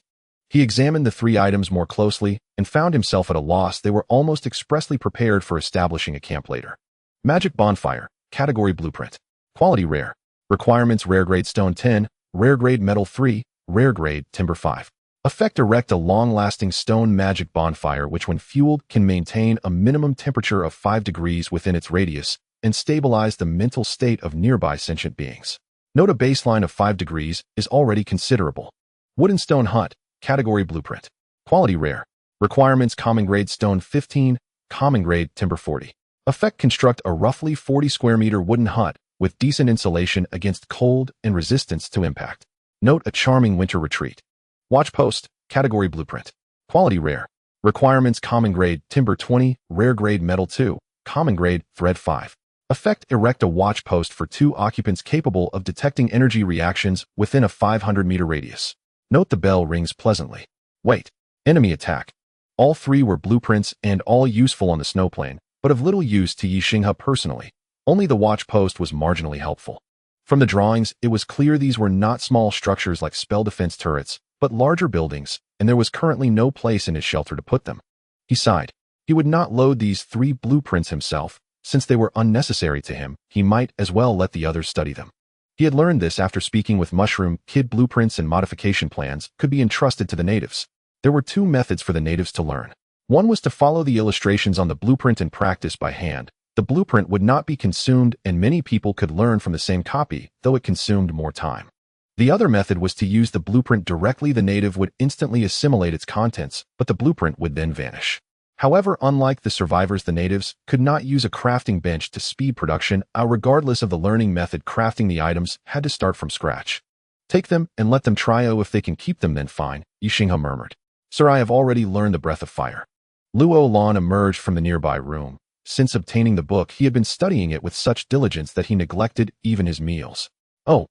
He examined the 3 items more closely and found himself at a loss. They were almost expressly prepared for establishing a camp later. Magic bonfire, category blueprint. Quality rare. Requirements: rare-grade stone 10, rare-grade metal 3, rare-grade timber 5. Effect: erect a long-lasting stone magic bonfire which, when fueled, can maintain a minimum temperature of 5 degrees within its radius and stabilize the mental state of nearby sentient beings. Note: a baseline of 5 degrees is already considerable. Wooden stone hut, category blueprint. Quality rare. Requirements: common grade stone 15, common grade timber 40. Effect: construct a roughly 40 square meter wooden hut with decent insulation against cold and resistance to impact. Note: a charming winter retreat. Watch post, category blueprint. Quality rare. Requirements: common grade timber 20, rare grade metal 2, common grade thread 5. Effect: erect a watch post for 2 occupants capable of detecting energy reactions within a 500 meter radius. Note: the bell rings pleasantly. Wait. Enemy attack. All 3 were blueprints and all useful on the snowplain, but of little use to Ye Xinghe personally. Only the watch post was marginally helpful. From the drawings, it was clear these were not small structures like spell defense turrets, but larger buildings, and there was currently no place in his shelter to put them. He sighed. He would not load these 3 blueprints himself, Since they were unnecessary to him, he might as well let the others study them. He had learned this after speaking with Mushroom Kid. Blueprints and modification plans could be entrusted to the natives. There were two methods for the natives to learn. One was to follow the illustrations on the blueprint and practice by hand. The blueprint would not be consumed and many people could learn from the same copy, though it consumed more time. The other method was to use the blueprint directly. The native would instantly assimilate its contents, but the blueprint would then vanish. However, unlike the survivors, the natives could not use a crafting bench to speed production. Regardless of the learning method, crafting the items had to start from scratch. Take them and let them try. Oh, if they can keep them, then fine, Ye Xinghe murmured. Sir, I have already learned the breath of fire. Luo Lan emerged from the nearby room. Since obtaining the book, he had been studying it with such diligence that he neglected even his meals. Oh,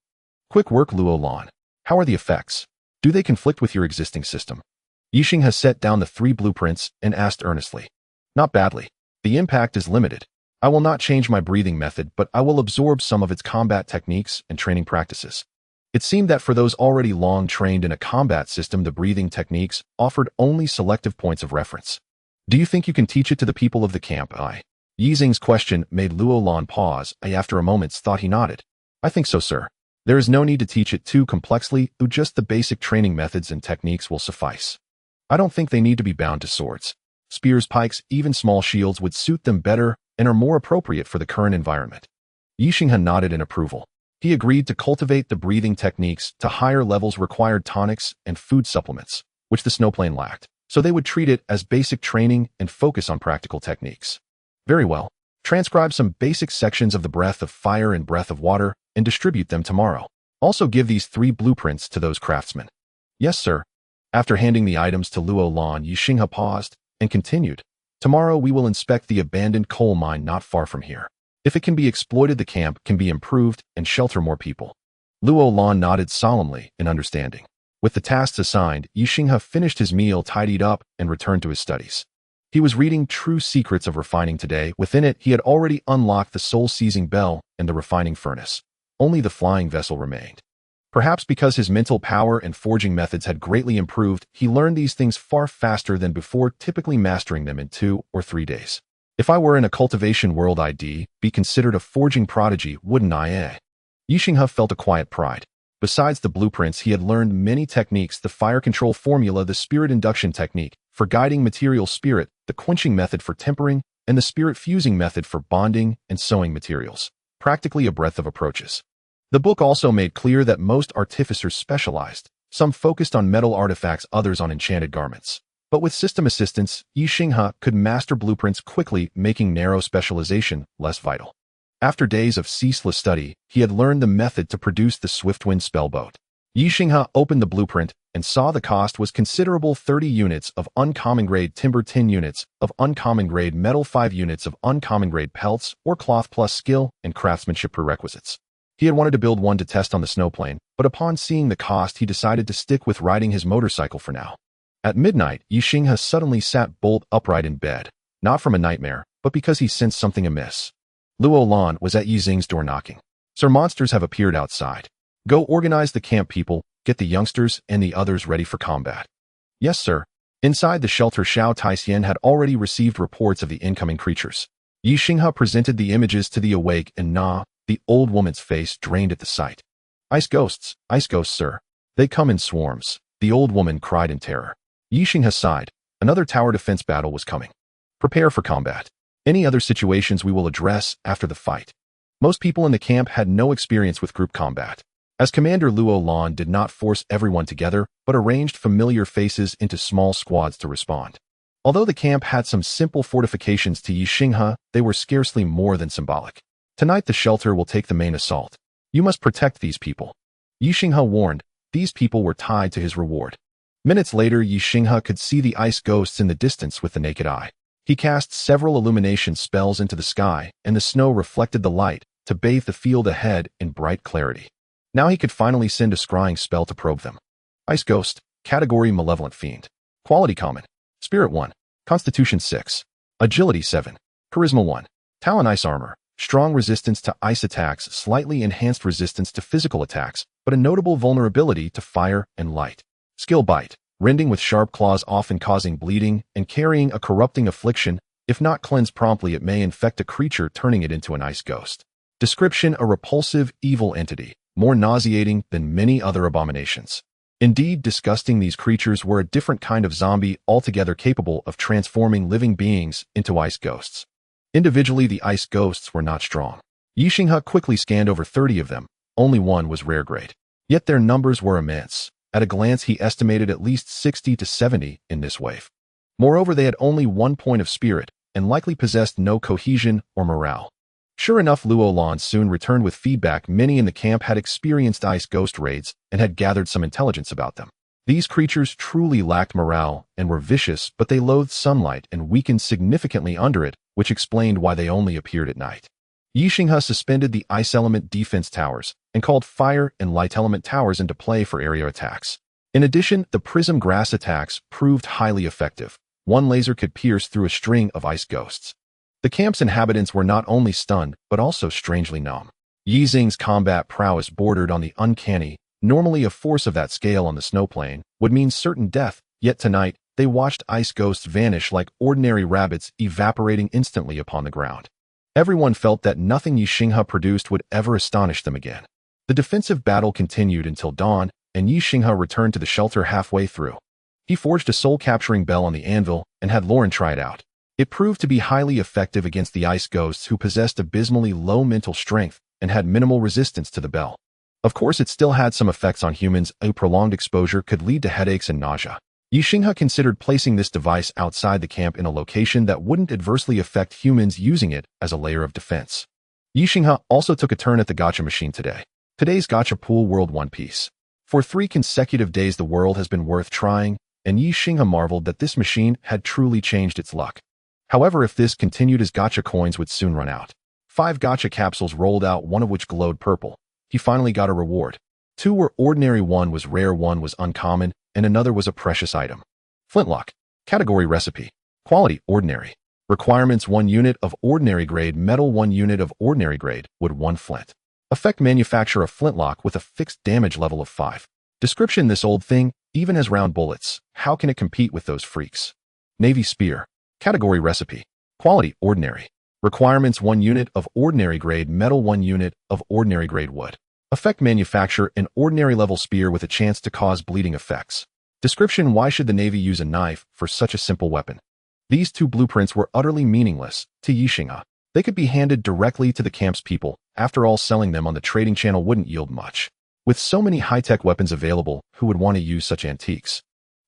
quick work, Luo Lan. How are the effects? Do they conflict with your existing system? Ye Xinghe set down the 3 blueprints and asked earnestly. Not badly. The impact is limited. I will not change my breathing method, but I will absorb some of its combat techniques and training practices. It seemed that for those already long trained in a combat system, the breathing techniques offered only selective points of reference. Do you think you can teach it to the people of the camp? Ye Xinghe's question made Luo Lan pause. After a moment's thought, he nodded. I think so, sir. There is no need to teach it too complexly, just the basic training methods and techniques will suffice. I don't think they need to be bound to swords. Spears, pikes, even small shields would suit them better and are more appropriate for the current environment. Ye Xinghe nodded in approval. He agreed to cultivate the breathing techniques to higher levels, required tonics and food supplements, which the snowplane lacked, so they would treat it as basic training and focus on practical techniques. Very well. Transcribe some basic sections of the breath of fire and breath of water and distribute them tomorrow. Also give these 3 blueprints to those craftsmen. Yes, sir. After handing the items to Luo Lan, Ye Xinghe paused and continued. Tomorrow we will inspect the abandoned coal mine not far from here. If it can be exploited, the camp can be improved and shelter more people. Luo Lan nodded solemnly in understanding. With the tasks assigned, Ye Xinghe finished his meal, tidied up, and returned to his studies. He was reading True Secrets of Refining today. Within it, he had already unlocked the soul-seizing bell and the refining furnace. Only the flying vessel remained. Perhaps because his mental power and forging methods had greatly improved, he learned these things far faster than before, typically mastering them in 2 or 3 days. If I were in a cultivation world, I'd be considered a forging prodigy, wouldn't I? Ye Xinghe felt a quiet pride. Besides the blueprints, he had learned many techniques: the fire control formula, the spirit induction technique for guiding material spirit, the quenching method for tempering, and the spirit fusing method for bonding and sewing materials. Practically a breadth of approaches. The book also made clear that most artificers specialized. Some focused on metal artifacts, others on enchanted garments. But with system assistance, Ye Xinghe could master blueprints quickly, making narrow specialization less vital. After days of ceaseless study, he had learned the method to produce the Swiftwind spellboat. Ye Xinghe opened the blueprint and saw the cost was considerable: 30 units of uncommon grade timber, 10 units of uncommon grade metal, 5 units of uncommon grade pelts or cloth, plus skill and craftsmanship prerequisites. He had wanted to build one to test on the snowplane, but upon seeing the cost, he decided to stick with riding his motorcycle for now. At midnight, Ye Xinghe suddenly sat bolt upright in bed, not from a nightmare, but because he sensed something amiss. Luo Lan was at Ye Xinghe's door knocking. Sir, monsters have appeared outside. Go organize the camp people, get the youngsters and the others ready for combat. Yes, sir. Inside the shelter, Xiao Taixian had already received reports of the incoming creatures. Ye Xinghe presented the images to the awake and the old woman's face drained at the sight. Ice ghosts, sir. They come in swarms, the old woman cried in terror. Ye Xinghe sighed. Another tower defense battle was coming. Prepare for combat. Any other situations we will address after the fight. Most people in the camp had no experience with group combat. As commander, Luo Lan did not force everyone together, but arranged familiar faces into small squads to respond. Although the camp had some simple fortifications, to Ye Xinghe, they were scarcely more than symbolic. Tonight the shelter will take the main assault. You must protect these people. Ye Xinghe warned. These people were tied to his reward. Minutes later, Ye Xinghe could see the ice ghosts in the distance with the naked eye. He cast several illumination spells into the sky, and the snow reflected the light to bathe the field ahead in bright clarity. Now he could finally send a scrying spell to probe them. Ice Ghost, Category Malevolent Fiend. Quality Common. Spirit 1. Constitution 6. Agility 7. Charisma 1. Talon Ice Armor. Strong resistance to ice attacks, slightly enhanced resistance to physical attacks, but a notable vulnerability to fire and light. Skill Bite. Rending with sharp claws, often causing bleeding and carrying a corrupting affliction, If not cleansed promptly, it may infect a creature, turning it into an ice ghost. Description: a repulsive, evil entity, more nauseating than many other abominations. Indeed, disgusting, these creatures were a different kind of zombie altogether, capable of transforming living beings into ice ghosts. Individually, the ice ghosts were not strong. Ye Xinghe quickly scanned over 30 of them. Only one was rare grade. Yet their numbers were immense. At a glance, he estimated at least 60 to 70 in this wave. Moreover, they had only 1 point of spirit, and likely possessed no cohesion or morale. Sure enough, Luo Lan soon returned with feedback. Many in the camp had experienced ice ghost raids and had gathered some intelligence about them. These creatures truly lacked morale and were vicious, but they loathed sunlight and weakened significantly under it, which explained why they only appeared at night. Ye Xinghe suspended the ice element defense towers and called fire and light element towers into play for area attacks. In addition, the prism grass attacks proved highly effective. One laser could pierce through a string of ice ghosts. The camp's inhabitants were not only stunned, but also strangely numb. Ye Xinghe's combat prowess bordered on the uncanny. Normally, a force of that scale on the snowplane would mean certain death, yet tonight, they watched ice ghosts vanish like ordinary rabbits, evaporating instantly upon the ground. Everyone felt that nothing Ye Xinghe produced would ever astonish them again. The defensive battle continued until dawn, and Ye Xinghe returned to the shelter halfway through. He forged a soul-capturing bell on the anvil and had Lauren try it out. It proved to be highly effective against the ice ghosts, who possessed abysmally low mental strength and had minimal resistance to the bell. Of course, it still had some effects on humans. A prolonged exposure could lead to headaches and nausea. Ye Xinghe considered placing this device outside the camp in a location that wouldn't adversely affect humans, using it as a layer of defense. Ye Xinghe also took a turn at the gacha machine today. Today's gacha pool world One Piece. For 3 consecutive days, the world has been worth trying, and Ye Xinghe marveled that this machine had truly changed its luck. However, if this continued, his gacha coins would soon run out. 5 gacha capsules rolled out, one of which glowed purple. He finally got a reward. 2 were ordinary, 1 was rare, 1 was uncommon, and another was a precious item. Flintlock. Category: recipe. Quality: ordinary. Requirements: 1 unit of ordinary grade metal, 1 unit of ordinary grade wood, 1 flint. Effect: manufacture a flintlock with a fixed damage level of 5. Description: this old thing even has round bullets. How can it compete with those freaks? Navy spear. Category: recipe. Quality: ordinary. Requirements: 1 unit of ordinary grade metal, 1 unit of ordinary grade wood. Effect: manufacture an ordinary level spear with a chance to cause bleeding effects. Description: why should the Navy use a knife for such a simple weapon? These 2 blueprints were utterly meaningless to Ye Xinghe. They could be handed directly to the camp's people. After all, selling them on the trading channel wouldn't yield much. With so many high-tech weapons available, who would want to use such antiques?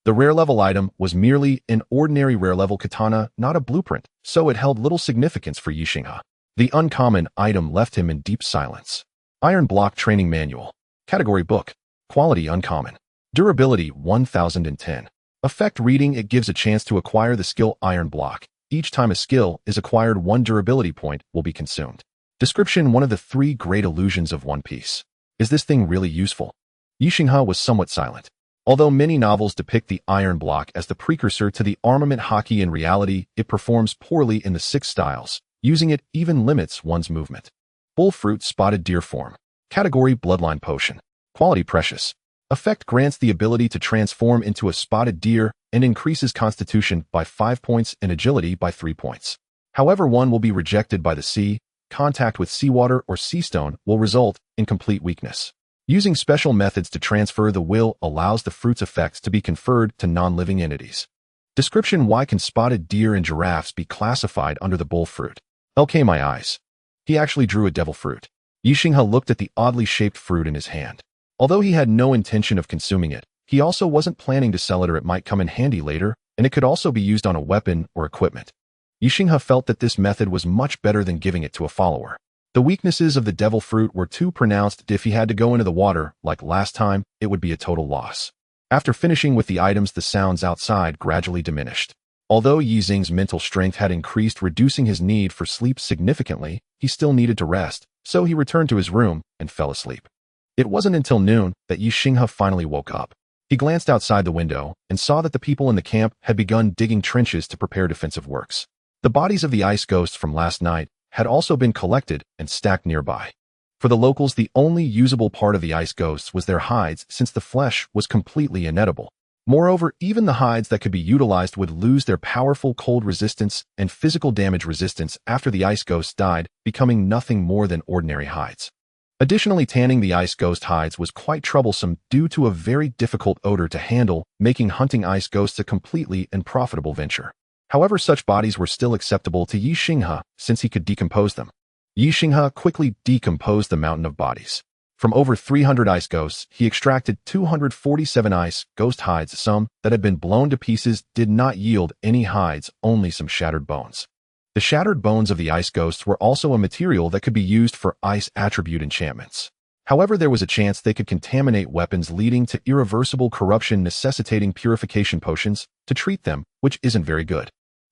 The rare level item was merely an ordinary rare level katana, not a blueprint, so it held little significance for Ye Xinghe. The uncommon item left him in deep silence. Iron block training manual. Category: book. Quality: uncommon. Durability: 1010. Effect: reading. It gives a chance to acquire the skill iron block. Each time a skill is acquired, 1 durability point will be consumed. Description: one of the 3 great illusions of One Piece. Is this thing really useful? Ye Xinghe was somewhat silent. Although many novels depict the iron block as the precursor to the armament hockey, in reality, it performs poorly in the 6 styles. Using it even limits one's movement. Bullfruit spotted deer form. Category: bloodline potion. Quality: precious. Effect: grants the ability to transform into a spotted deer and increases constitution by 5 points and agility by 3 points. However, one will be rejected by the sea. Contact with seawater or sea stone will result in complete weakness. Using special methods to transfer the will allows the fruit's effects to be conferred to non-living entities. Description: why can spotted deer and giraffes be classified under the bull fruit? Okay, my eyes. He actually drew a devil fruit. Ye Xinghe looked at the oddly shaped fruit in his hand. Although he had no intention of consuming it, he also wasn't planning to sell it, or it might come in handy later, and it could also be used on a weapon or equipment. Ye Xinghe felt that this method was much better than giving it to a follower. The weaknesses of the devil fruit were too pronounced. If he had to go into the water, like last time, it would be a total loss. After finishing with the items, the sounds outside gradually diminished. Although Ye Xinghe's mental strength had increased, reducing his need for sleep significantly, he still needed to rest, so he returned to his room and fell asleep. It wasn't until noon that Ye Xinghe finally woke up. He glanced outside the window and saw that the people in the camp had begun digging trenches to prepare defensive works. The bodies of the ice ghosts from last night had also been collected and stacked nearby. For the locals, the only usable part of the ice ghosts was their hides, since the flesh was completely inedible. Moreover, even the hides that could be utilized would lose their powerful cold resistance and physical damage resistance after the ice ghosts died, becoming nothing more than ordinary hides. Additionally, tanning the ice ghost hides was quite troublesome due to a very difficult odor to handle, making hunting ice ghosts a completely unprofitable venture. However, such bodies were still acceptable to Ye Xinghe since he could decompose them. Ye Xinghe quickly decomposed the mountain of bodies. From over 300 ice ghosts, he extracted 247 ice ghost hides. Some that had been blown to pieces did not yield any hides, only some shattered bones. The shattered bones of the ice ghosts were also a material that could be used for ice attribute enchantments. However, there was a chance they could contaminate weapons, leading to irreversible corruption, necessitating purification potions to treat them, which isn't very good.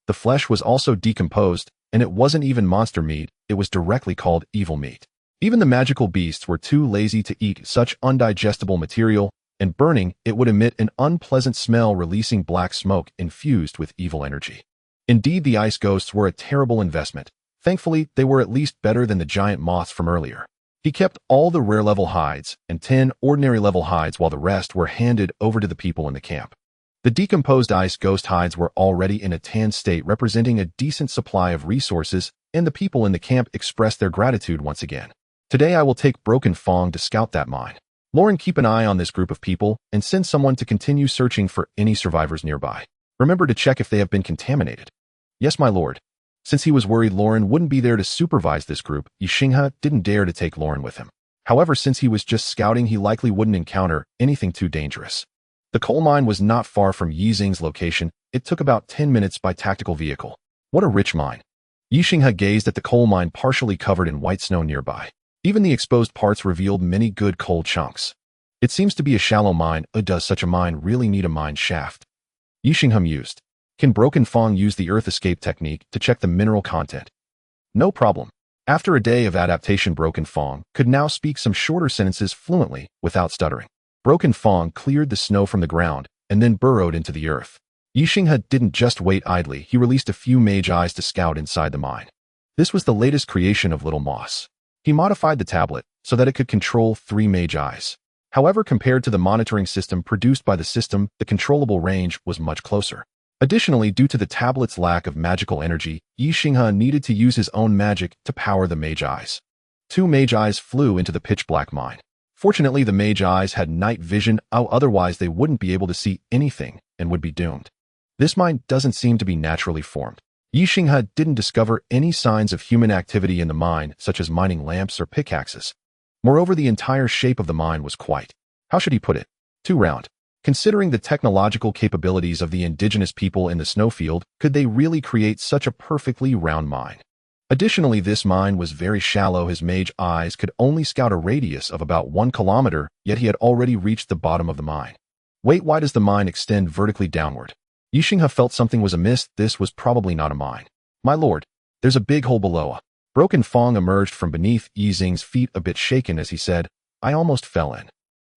The flesh was also decomposed, and it wasn't even monster meat, it was directly called evil meat. Even the magical beasts were too lazy to eat such undigestible material, and burning it would emit an unpleasant smell, releasing black smoke infused with evil energy. Indeed, the ice ghosts were a terrible investment. Thankfully, they were at least better than the giant moths from earlier. He kept all the rare-level hides and 10 ordinary-level hides, while the rest were handed over to the people in the camp. The decomposed ice ghost hides were already in a tan state, representing a decent supply of resources, and the people in the camp expressed their gratitude once again. Today I will take Broken Fong to scout that mine. Lauren, keep an eye on this group of people and send someone to continue searching for any survivors nearby. Remember to check if they have been contaminated. Yes, my lord. Since he was worried Lauren wouldn't be there to supervise this group, Ye Xinghe didn't dare to take Lauren with him. However, since he was just scouting, he likely wouldn't encounter anything too dangerous. The coal mine was not far from Ye Xinghe's location. It took about 10 minutes by tactical vehicle. What a rich mine. Ye Xinghe gazed at the coal mine partially covered in white snow nearby. Even the exposed parts revealed many good coal chunks. It seems to be a shallow mine. Does such a mine really need a mine shaft? Ye Xinghe mused. Can Broken Fong use the earth escape technique to check the mineral content? No problem. After a day of adaptation, Broken Fong could now speak some shorter sentences fluently without stuttering. Broken Fong cleared the snow from the ground and then burrowed into the earth. Ye Xinghe didn't just wait idly. He released a few mage eyes to scout inside the mine. This was the latest creation of Little Moss. He modified the tablet so that it could control 3 mage eyes. However, compared to the monitoring system produced by the system, the controllable range was much closer. Additionally, due to the tablet's lack of magical energy, Ye Xinghe needed to use his own magic to power the mage eyes. 2 mage eyes flew into the pitch-black mine. Fortunately, the mage eyes had night vision, otherwise they wouldn't be able to see anything and would be doomed. This mine doesn't seem to be naturally formed. Ye Xinghe didn't discover any signs of human activity in the mine, such as mining lamps or pickaxes. Moreover, the entire shape of the mine was quite, how should he put it, too round. Considering the technological capabilities of the indigenous people in the snowfield, could they really create such a perfectly round mine? Additionally, this mine was very shallow. His mage eyes could only scout a radius of about 1 kilometer, yet he had already reached the bottom of the mine. Wait, why does the mine extend vertically downward? Ye Xinghe felt something was amiss. This was probably not a mine. My lord, there's a big hole below. Broken Fong emerged from beneath Ye Xinghe's feet, a bit shaken as he said, I almost fell in.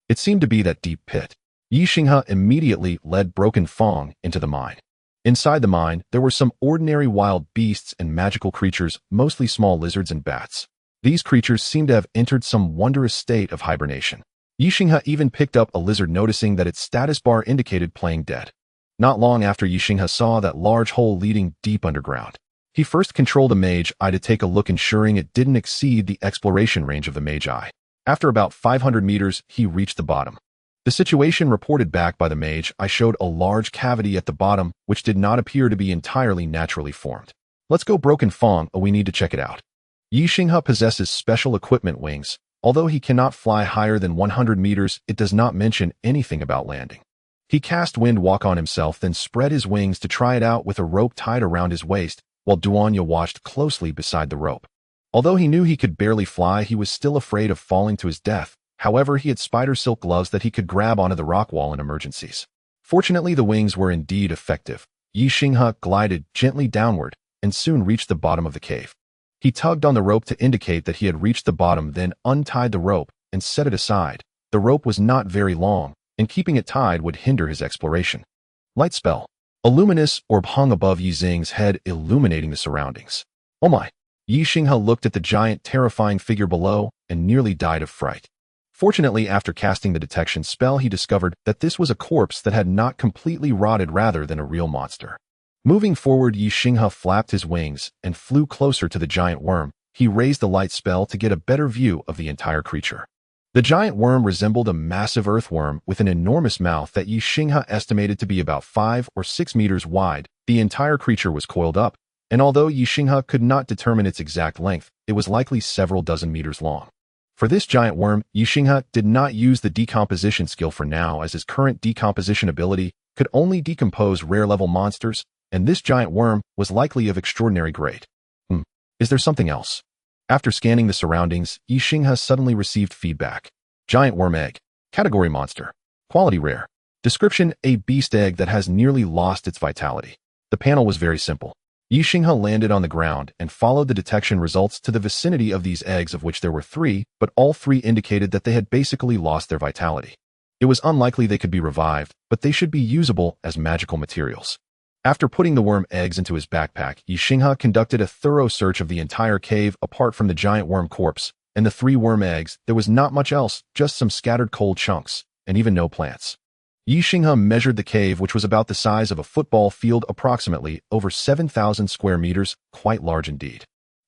It seemed to be that deep pit. Ye Xinghe immediately led Broken Fong into the mine. Inside the mine, there were some ordinary wild beasts and magical creatures, mostly small lizards and bats. These creatures seemed to have entered some wondrous state of hibernation. Ye Xinghe even picked up a lizard, noticing that its status bar indicated playing dead. Not long after, Ye Xinghe saw that large hole leading deep underground. He first controlled a mage eye to take a look, ensuring it didn't exceed the exploration range of the mage eye. After about 500 meters, he reached the bottom. The situation reported back by the mage eye showed a large cavity at the bottom, which did not appear to be entirely naturally formed. Let's go, Broken Fong, we need to check it out. Ye Xinghe possesses special equipment wings. Although he cannot fly higher than 100 meters, it does not mention anything about landing. He cast Wind Walk on himself, then spread his wings to try it out with a rope tied around his waist, while Duanya watched closely beside the rope. Although he knew he could barely fly, he was still afraid of falling to his death. However, he had spider silk gloves that he could grab onto the rock wall in emergencies. Fortunately, the wings were indeed effective. Ye Xinghe glided gently downward and soon reached the bottom of the cave. He tugged on the rope to indicate that he had reached the bottom, then untied the rope and set it aside. The rope was not very long, and keeping it tied would hinder his exploration. Light spell. A luminous orb hung above Ye Xinghe's head, illuminating the surroundings. Oh my! Ye Xinghe looked at the giant, terrifying figure below and nearly died of fright. Fortunately, after casting the detection spell, he discovered that this was a corpse that had not completely rotted rather than a real monster. Moving forward, Ye Xinghe flapped his wings and flew closer to the giant worm. He raised the light spell to get a better view of the entire creature. The giant worm resembled a massive earthworm with an enormous mouth that Ye Xinghe estimated to be about 5 or 6 meters wide. The entire creature was coiled up, and although Ye Xinghe could not determine its exact length, it was likely several dozen meters long. For this giant worm, Ye Xinghe did not use the decomposition skill for now, as his current decomposition ability could only decompose rare-level monsters, and this giant worm was likely of extraordinary grade. Is there something else? After scanning the surroundings, Ye Xinghe suddenly received feedback. Giant worm egg. Category monster. Quality rare. Description: a beast egg that has nearly lost its vitality. The panel was very simple. Ye Xinghe landed on the ground and followed the detection results to the vicinity of these eggs, of which there were 3, but all 3 indicated that they had basically lost their vitality. It was unlikely they could be revived, but they should be usable as magical materials. After putting the worm eggs into his backpack, Ye Xinghe conducted a thorough search of the entire cave. Apart from the giant worm corpse and the 3 worm eggs, there was not much else, just some scattered cold chunks, and even no plants. Ye Xinghe measured the cave, which was about the size of a football field, approximately over 7,000 square meters, quite large indeed.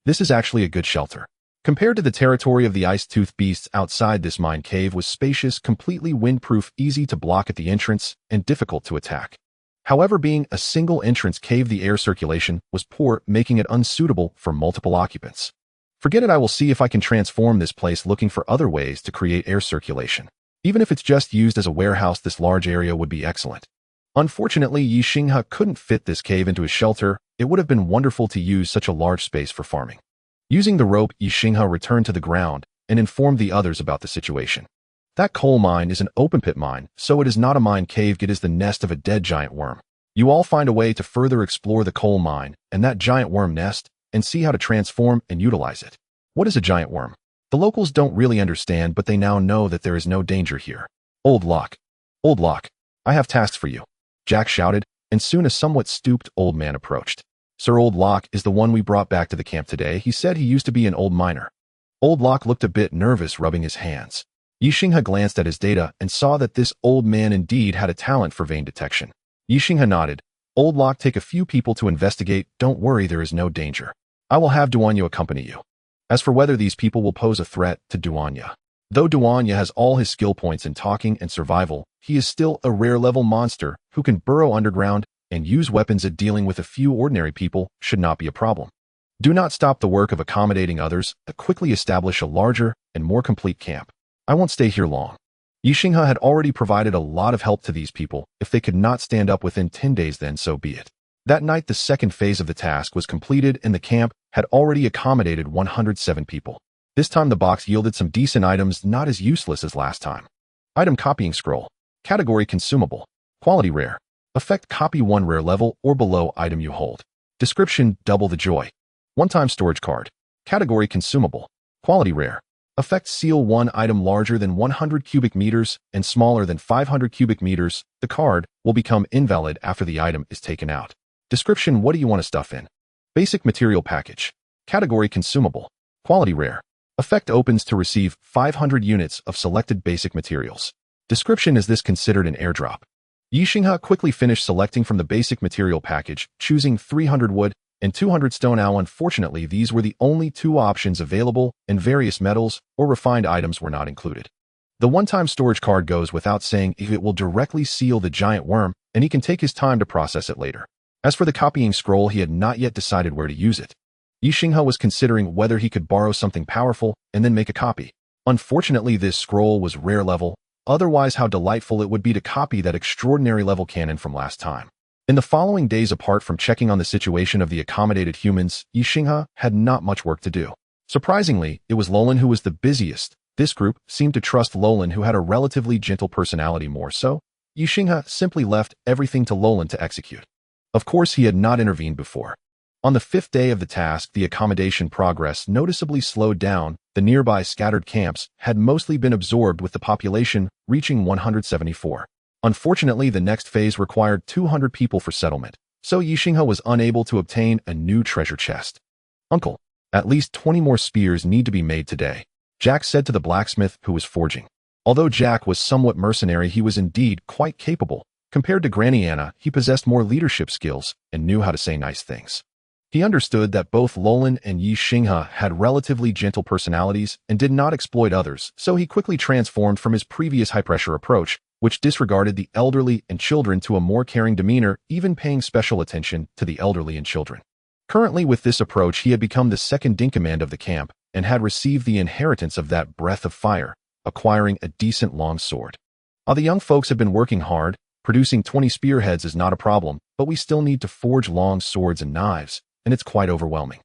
This is actually a good shelter. Compared to the territory of the ice-toothed beasts outside, this mine cave was spacious, completely windproof, easy to block at the entrance, and difficult to attack. However, being a single entrance cave, the air circulation was poor, making it unsuitable for multiple occupants. Forget it, I will see if I can transform this place, looking for other ways to create air circulation. Even if it's just used as a warehouse, this large area would be excellent. Unfortunately, Ye Xinghe couldn't fit this cave into his shelter. It would have been wonderful to use such a large space for farming. Using the rope, Ye Xinghe returned to the ground and informed the others about the situation. That coal mine is an open-pit mine, so it is not a mine cave. It is the nest of a dead giant worm. You all find a way to further explore the coal mine and that giant worm nest and see how to transform and utilize it. What is a giant worm? The locals don't really understand, but they now know that there is no danger here. Old Lock. Old Lock, I have tasks for you, Jack shouted, and soon a somewhat stooped old man approached. Sir, Old Lock is the one we brought back to the camp today. He said he used to be an old miner. Old Lock looked a bit nervous, rubbing his hands. Ye Xinghe glanced at his data and saw that this old man indeed had a talent for vein detection. Ye Xinghe nodded. Old Lock, take a few people to investigate. Don't worry, there is no danger. I will have Duanya accompany you. As for whether these people will pose a threat to Duanya, though Duanya has all his skill points in talking and survival, he is still a rare-level monster who can burrow underground and use weapons. At dealing with a few ordinary people should not be a problem. Do not stop the work of accommodating others. Quickly establish a larger and more complete camp. I won't stay here long. Ye Xinghe had already provided a lot of help to these people. If they could not stand up within 10 days, then so be it. That night, the second phase of the task was completed, and the camp had already accommodated 107 people. This time the box yielded some decent items, not as useless as last time. Item: copying scroll. Category: consumable. Quality: rare. Effect: copy 1 rare level or below item you hold. Description: double the joy. One-time storage card. Category: consumable. Quality: rare. Effect: seal 1 item larger than 100 cubic meters and smaller than 500 cubic meters. The card will become invalid after the item is taken out. Description: what do you want to stuff in? Basic material package. Category: consumable. Quality: rare. Effect: opens to receive 500 units of selected basic materials. Description: is this considered an airdrop? Ye Xinghe quickly finished selecting from the basic material package, choosing 300 wood and 200 stone. Unfortunately, these were the only 2 options available, and various metals or refined items were not included. The one-time storage card goes without saying, if it will directly seal the giant worm, and he can take his time to process it later. As for the copying scroll, he had not yet decided where to use it. Ye Xinghe was considering whether he could borrow something powerful and then make a copy. Unfortunately, this scroll was rare level, otherwise how delightful it would be to copy that extraordinary level cannon from last time. In the following days, apart from checking on the situation of the accommodated humans, Ye Xinghe had not much work to do. Surprisingly, it was Lolan who was the busiest. This group seemed to trust Lolan, who had a relatively gentle personality. More so, Ye Xinghe simply left everything to Lolan to execute. Of course, he had not intervened before. On the 5th day of the task, the accommodation progress noticeably slowed down. The nearby scattered camps had mostly been absorbed, with the population reaching 174. Unfortunately, the next phase required 200 people for settlement, so Ye Xinghe was unable to obtain a new treasure chest. Uncle, at least 20 more spears need to be made today, Jack said to the blacksmith who was forging. Although Jack was somewhat mercenary, he was indeed quite capable. Compared to Granny Anna, he possessed more leadership skills and knew how to say nice things. He understood that both Lolan and Ye Xinghe had relatively gentle personalities and did not exploit others, so he quickly transformed from his previous high-pressure approach, which disregarded the elderly and children, to a more caring demeanor, even paying special attention to the elderly and children. Currently, with this approach, he had become the second-in-command of the camp and had received the inheritance of that breath of fire, acquiring a decent long sword. While the young folks have been working hard, producing 20 spearheads is not a problem, but we still need to forge long swords and knives, and it's quite overwhelming.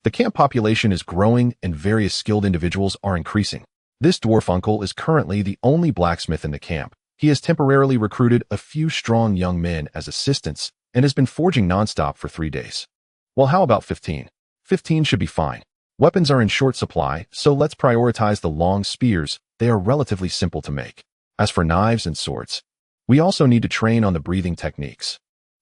The camp population is growing and various skilled individuals are increasing. This dwarf uncle is currently the only blacksmith in the camp. He has temporarily recruited a few strong young men as assistants and has been forging nonstop for 3 days. Well, how about 15? 15 should be fine. Weapons are in short supply, so let's prioritize the long spears. They are relatively simple to make. As for knives and swords, we also need to train on the breathing techniques.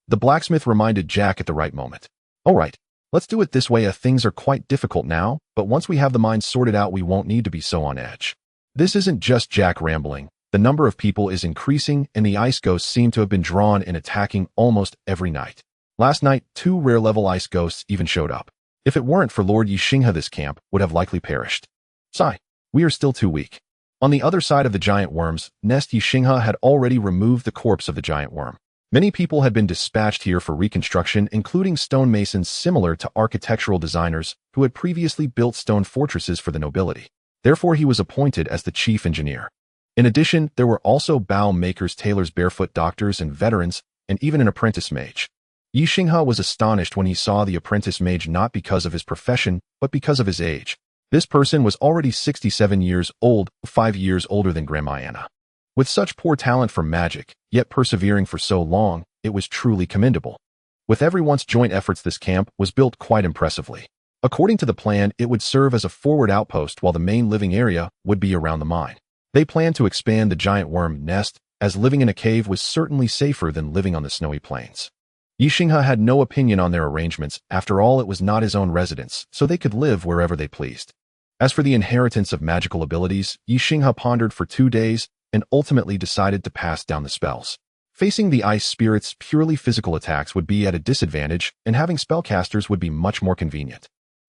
The blacksmith reminded Jack at the right moment. All right, let's do it this way. Things are quite difficult now, but once we have the mines sorted out, we won't need to be so on edge. This isn't just Jack rambling. The number of people is increasing, and the ice ghosts seem to have been drawn and attacking almost every night. Last night, 2 rare-level ice ghosts even showed up. If it weren't for Lord Ye Xinghe, this camp would have likely perished. Sigh, we are still too weak. On the other side of the giant worm's nest, Ye Xinghe had already removed the corpse of the giant worm. Many people had been dispatched here for reconstruction, including stonemasons similar to architectural designers who had previously built stone fortresses for the nobility. Therefore, he was appointed as the chief engineer. In addition, there were also bow makers, tailors, barefoot doctors, and veterans, and even an apprentice mage. Ye Xinghe was astonished when he saw the apprentice mage, not because of his profession, but because of his age. This person was already 67 years old, 5 years older than Grandma Anna. With such poor talent for magic, yet persevering for so long, it was truly commendable. With everyone's joint efforts, this camp was built quite impressively. According to the plan, it would serve as a forward outpost while the main living area would be around the mine. They planned to expand the giant worm nest, as living in a cave was certainly safer than living on the snowy plains. Ye Xinghe had no opinion on their arrangements. After all, it was not his own residence, so they could live wherever they pleased. As for the inheritance of magical abilities, Ye Xinghe pondered for 2 days and ultimately decided to pass down the spells. Facing the ice spirits, purely physical attacks would be at a disadvantage, and having spellcasters would be much more convenient.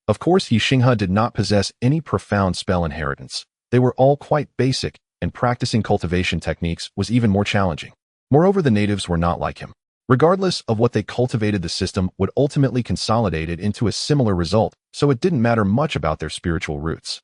Of course, Ye Xinghe did not possess any profound spell inheritance. They were all quite basic, and practicing cultivation techniques was even more challenging. Moreover, the natives were not like him. Regardless of what they cultivated, the system would ultimately consolidate it into a similar result, so it didn't matter much about their spiritual roots.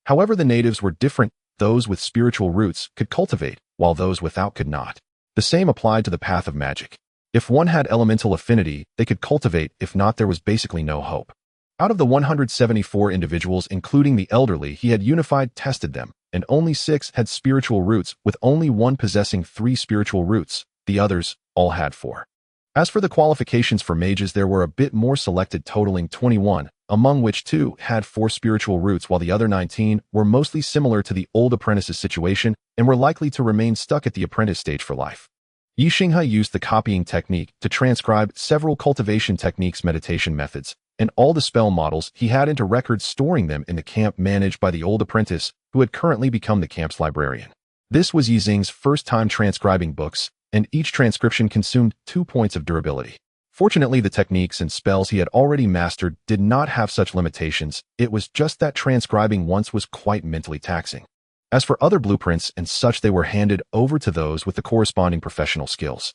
However, the natives were different. Those with spiritual roots could cultivate, while those without could not. The same applied to the path of magic. If one had elemental affinity, they could cultivate. If not, there was basically no hope. Out of the 174 individuals, including the elderly, he had unified tested them, and only 6 had spiritual roots, with only 1 possessing 3 spiritual roots. The others all had 4. As for the qualifications for mages, there were a bit more selected, totaling 21, among which 2 had 4 spiritual roots, while the other 19 were mostly similar to the old apprentice's situation and were likely to remain stuck at the apprentice stage for life. Ye Xinghe used the copying technique to transcribe several cultivation techniques, meditation methods, and all the spell models he had into records, storing them in the camp managed by the old apprentice, who had currently become the camp's librarian. This was Ye Xinghe's first time transcribing books, and each transcription consumed 2 points of durability. Fortunately, the techniques and spells he had already mastered did not have such limitations. It was just that transcribing once was quite mentally taxing. As for other blueprints and such, they were handed over to those with the corresponding professional skills.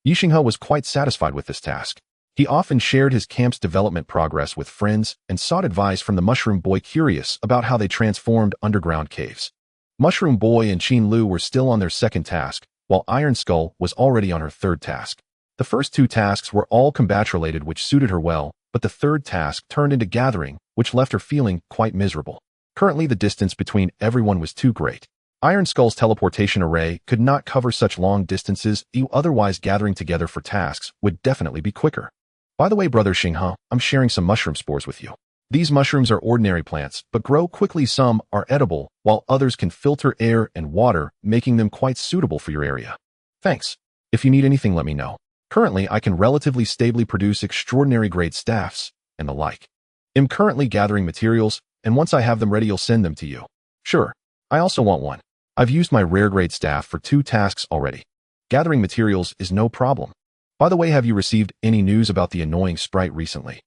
Ye Xinghe was quite satisfied with this task. He often shared his camp's development progress with friends and sought advice from the Mushroom Boy, curious about how they transformed underground caves. Mushroom Boy and Qin Lu were still on their second task, while Iron Skull was already on her third task. The first 2 tasks were all combat-related, which suited her well, but the third task turned into gathering, which left her feeling quite miserable. Currently, the distance between everyone was too great. Iron Skull's teleportation array could not cover such long distances. Otherwise, gathering together for tasks would definitely be quicker. By the way, Brother Xinghe, I'm sharing some mushroom spores with you. These mushrooms are ordinary plants, but grow quickly. Some are edible, while others can filter air and water, making them quite suitable for your area. Thanks. If you need anything, let me know. Currently, I can relatively stably produce extraordinary grade staffs, and the like. I'm currently gathering materials, and once I have them ready, I'll send them to you. Sure. I also want one. I've used my rare grade staff for 2 tasks already. Gathering materials is no problem. By the way, have you received any news about the annoying sprite recently?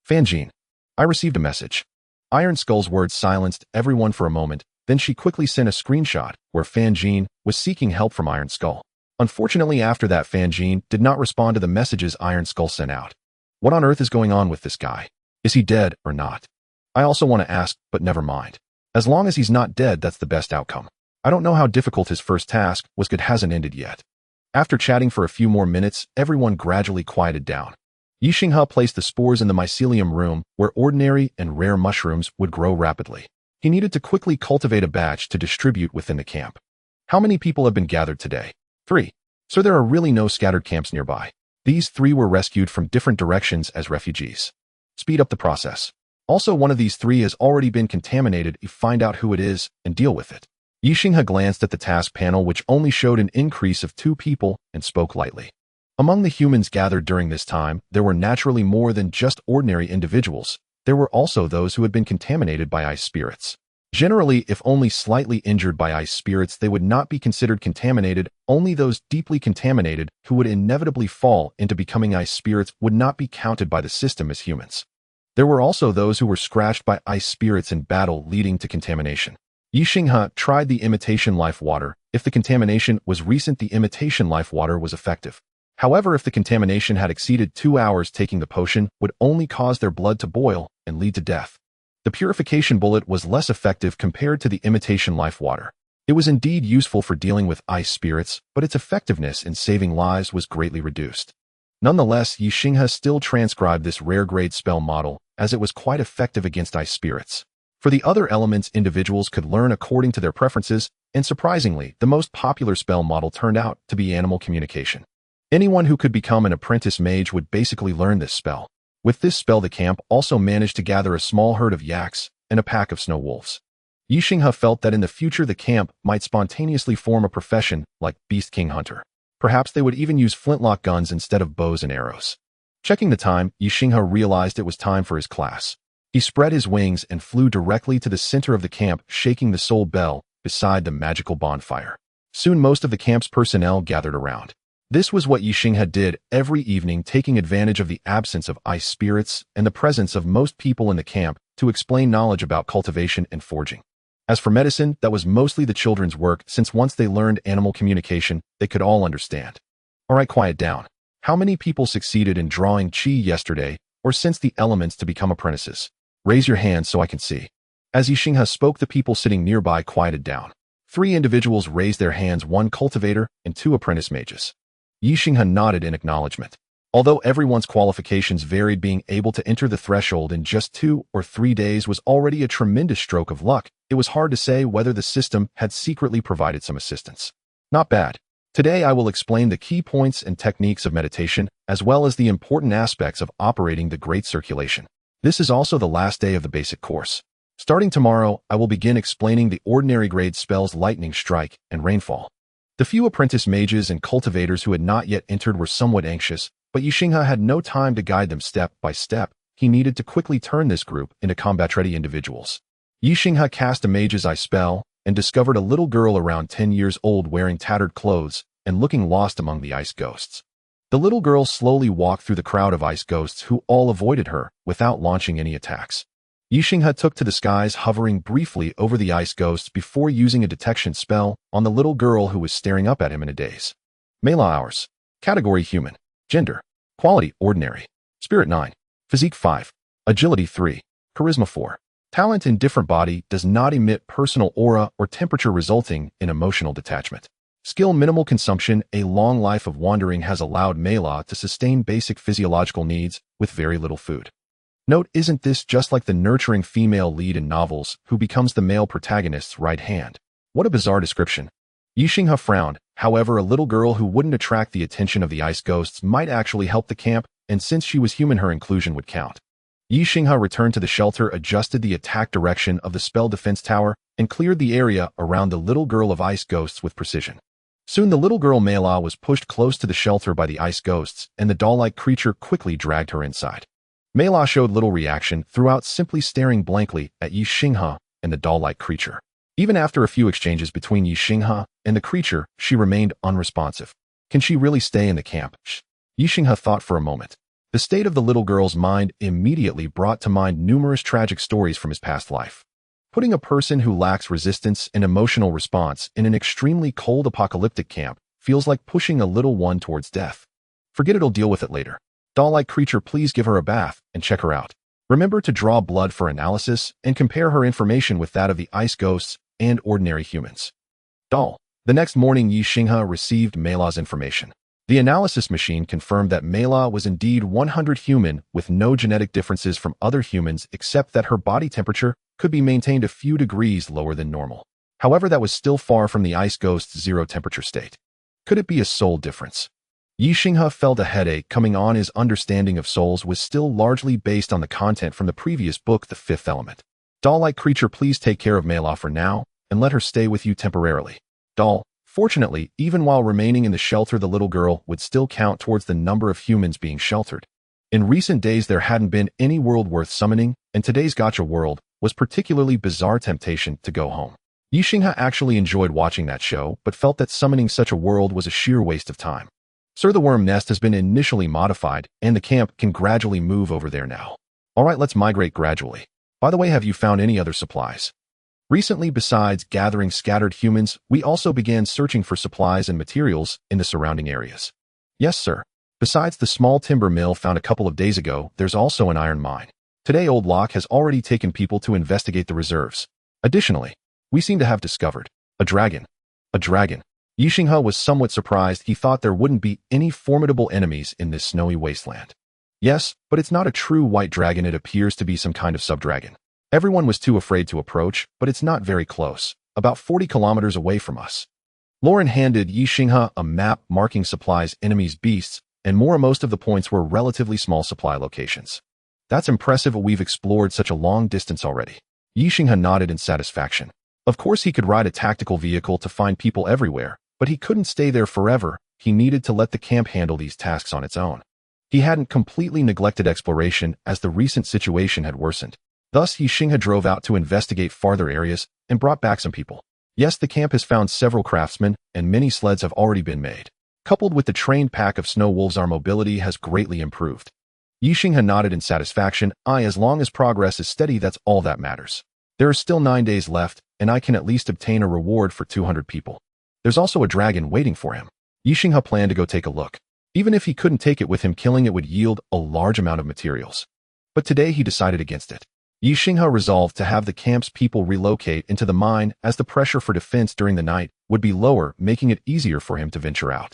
Fanjin. I received a message. Iron Skull's words silenced everyone for a moment, then she quickly sent a screenshot where Fanjin was seeking help from Iron Skull. Unfortunately, after that, Fanjin did not respond to the messages Iron Skull sent out. What on earth is going on with this guy? Is he dead or not? I also want to ask, but never mind. As long as he's not dead, that's the best outcome. I don't know how difficult his first task was, but it hasn't ended yet. After chatting for a few more minutes, everyone gradually quieted down. Ye Xinghe placed the spores in the mycelium room where ordinary and rare mushrooms would grow rapidly. He needed to quickly cultivate a batch to distribute within the camp. How many people have been gathered today? 3. So there are really no scattered camps nearby. These 3 were rescued from different directions as refugees. Speed up the process. Also, one of these 3 has already been contaminated. You find out who it is and deal with it. Ye Xinghe glanced at the task panel, which only showed an increase of 2 people, and spoke lightly. Among the humans gathered during this time, there were naturally more than just ordinary individuals. There were also those who had been contaminated by ice spirits. Generally, if only slightly injured by ice spirits, they would not be considered contaminated. Only those deeply contaminated who would inevitably fall into becoming ice spirits would not be counted by the system as humans. There were also those who were scratched by ice spirits in battle, leading to contamination. Ye Xinghe tried the imitation life water. If the contamination was recent, the imitation life water was effective. However, if the contamination had exceeded 2 hours, taking the potion would only cause their blood to boil and lead to death. The purification bullet was less effective compared to the imitation life water. It was indeed useful for dealing with ice spirits, but its effectiveness in saving lives was greatly reduced. Nonetheless, Ye Xinghe still transcribed this rare grade spell model, as it was quite effective against ice spirits. For the other elements, individuals could learn according to their preferences, and surprisingly, the most popular spell model turned out to be animal communication. Anyone who could become an apprentice mage would basically learn this spell. With this spell, the camp also managed to gather a small herd of yaks and a pack of snow wolves. Ye Xinghe felt that in the future the camp might spontaneously form a profession like Beast King Hunter. Perhaps they would even use flintlock guns instead of bows and arrows. Checking the time, Ye Xinghe realized it was time for his class. He spread his wings and flew directly to the center of the camp, shaking the soul bell beside the magical bonfire. Soon most of the camp's personnel gathered around. This was what Ye Xinghe did every evening, taking advantage of the absence of ice spirits and the presence of most people in the camp to explain knowledge about cultivation and forging. As for medicine, that was mostly the children's work, since once they learned animal communication, they could all understand. Alright, quiet down. How many people succeeded in drawing qi yesterday, or sense the elements to become apprentices? Raise your hands so I can see. As Ye Xinghe spoke, the people sitting nearby quieted down. 3 individuals raised their hands, 1 cultivator and 2 apprentice mages. Ye Xinghe nodded in acknowledgement. Although everyone's qualifications varied, being able to enter the threshold in just 2 or 3 days was already a tremendous stroke of luck. It was hard to say whether the system had secretly provided some assistance. Not bad. Today I will explain the key points and techniques of meditation, as well as the important aspects of operating the Great Circulation. This is also the last day of the basic course. Starting tomorrow, I will begin explaining the ordinary grade spells Lightning Strike and Rainfall. The few apprentice mages and cultivators who had not yet entered were somewhat anxious, but Ye Xinghe had no time to guide them step by step. He needed to quickly turn this group into combat-ready individuals. Ye Xinghe cast a Mage's Eye spell and discovered a little girl around 10 years old wearing tattered clothes and looking lost among the ice ghosts. The little girl slowly walked through the crowd of ice ghosts who all avoided her without launching any attacks. Ye Xinghe took to the skies, hovering briefly over the ice ghosts before using a detection spell on the little girl who was staring up at him in a daze. Mela hours. Category human. Gender. Quality ordinary. Spirit 9. Physique 5. Agility 3. Charisma 4. Talent indifferent. Body does not emit personal aura or temperature, resulting in emotional detachment. Skill minimal consumption. A long life of wandering has allowed Mela to sustain basic physiological needs with very little food. Note, isn't this just like the nurturing female lead in novels who becomes the male protagonist's right hand? What a bizarre description. Ye Xinghe frowned. However, a little girl who wouldn't attract the attention of the ice ghosts might actually help the camp, and since she was human, her inclusion would count. Ye Xinghe returned to the shelter, adjusted the attack direction of the spell defense tower, and cleared the area around the little girl of ice ghosts with precision. Soon the little girl Mela was pushed close to the shelter by the ice ghosts, and the doll-like creature quickly dragged her inside. Mela showed little reaction throughout, simply staring blankly at Ye Xinghe and the doll-like creature. Even after a few exchanges between Ye Xinghe and the creature, she remained unresponsive. Can she really stay in the camp? Ye Xinghe thought for a moment. The state of the little girl's mind immediately brought to mind numerous tragic stories from his past life. Putting a person who lacks resistance and emotional response in an extremely cold apocalyptic camp feels like pushing a little one towards death. Forget it'll deal with it later. Doll-like creature, please give her a bath and check her out. Remember to draw blood for analysis and compare her information with that of the ice ghosts and ordinary humans. Doll. The next morning, Ye Xinghe received Meila's information. The analysis machine confirmed that Meila was indeed 100 human with no genetic differences from other humans except that her body temperature could be maintained a few degrees lower than normal. However, that was still far from the ice ghost's zero temperature state. Could it be a soul difference? Ye Xinghe felt a headache coming on. His understanding of souls was still largely based on the content from the previous book, The Fifth Element. Doll-like creature, please take care of Meila for now and let her stay with you temporarily. Doll. Fortunately, even while remaining in the shelter, the little girl would still count towards the number of humans being sheltered. In recent days, there hadn't been any world worth summoning, and today's gacha world was particularly bizarre temptation to go home. Ye Xinghe actually enjoyed watching that show, but felt that summoning such a world was a sheer waste of time. Sir, the worm nest has been initially modified, and the camp can gradually move over there now. Alright, let's migrate gradually. By the way, have you found any other supplies? Recently, besides gathering scattered humans, we also began searching for supplies and materials in the surrounding areas. Yes, sir. Besides the small timber mill found a couple of days ago, there's also an iron mine. Today, Old Lock has already taken people to investigate the reserves. Additionally, we seem to have discovered a dragon. A dragon. Ye Xinghe was somewhat surprised. He thought there wouldn't be any formidable enemies in this snowy wasteland. Yes, but it's not a true white dragon. It appears to be some kind of sub-dragon. Everyone was too afraid to approach, but it's not very close, about 40 kilometers away from us. Lauren handed Ye Xinghe a map marking supplies, enemies, beasts, and more. Most of the points were relatively small supply locations. That's impressive. We've explored such a long distance already. Ye Xinghe nodded in satisfaction. Of course, he could ride a tactical vehicle to find people everywhere, but he couldn't stay there forever. He needed to let the camp handle these tasks on its own. He hadn't completely neglected exploration as the recent situation had worsened. Thus, Ye Xinghe drove out to investigate farther areas and brought back some people. Yes, the camp has found several craftsmen, and many sleds have already been made. Coupled with the trained pack of snow wolves, our mobility has greatly improved. Ye Xinghe nodded in satisfaction. As long as progress is steady, that's all that matters. There are still 9 days left, and I can at least obtain a reward for 200 people. There's also a dragon waiting for him. Ye Xinghe planned to go take a look. Even if he couldn't take it with him, killing it would yield a large amount of materials. But today he decided against it. Ye Xinghe resolved to have the camp's people relocate into the mine as the pressure for defense during the night would be lower, making it easier for him to venture out.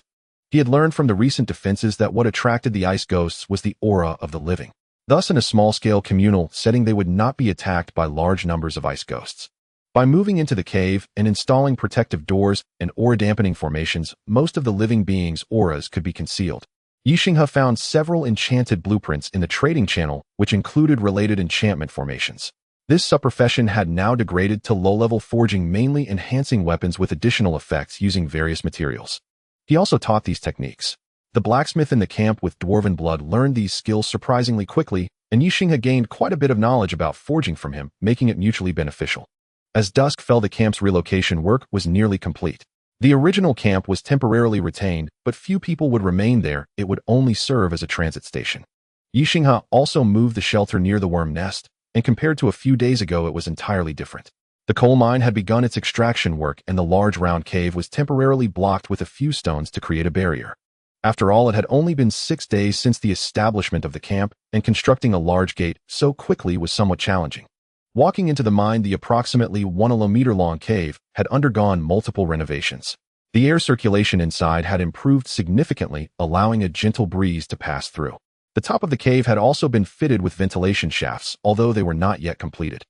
He had learned from the recent defenses that what attracted the ice ghosts was the aura of the living. Thus, in a small-scale communal setting, they would not be attacked by large numbers of ice ghosts. By moving into the cave and installing protective doors and aura-dampening formations, most of the living beings' auras could be concealed. Ye Xinghe found several enchanted blueprints in the trading channel, which included related enchantment formations. This subprofession had now degraded to low-level forging, mainly enhancing weapons with additional effects using various materials. He also taught these techniques. The blacksmith in the camp with dwarven blood learned these skills surprisingly quickly, and Ye Xinghe gained quite a bit of knowledge about forging from him, making it mutually beneficial. As dusk fell, the camp's relocation work was nearly complete. The original camp was temporarily retained, but few people would remain there. It would only serve as a transit station. Ye Xinghe also moved the shelter near the worm nest, and compared to a few days ago, it was entirely different. The coal mine had begun its extraction work, and the large round cave was temporarily blocked with a few stones to create a barrier. After all, it had only been 6 days since the establishment of the camp, and constructing a large gate so quickly was somewhat challenging. Walking into the mine, the approximately 1 kilometer-long cave had undergone multiple renovations. The air circulation inside had improved significantly, allowing a gentle breeze to pass through. The top of the cave had also been fitted with ventilation shafts, although they were not yet completed.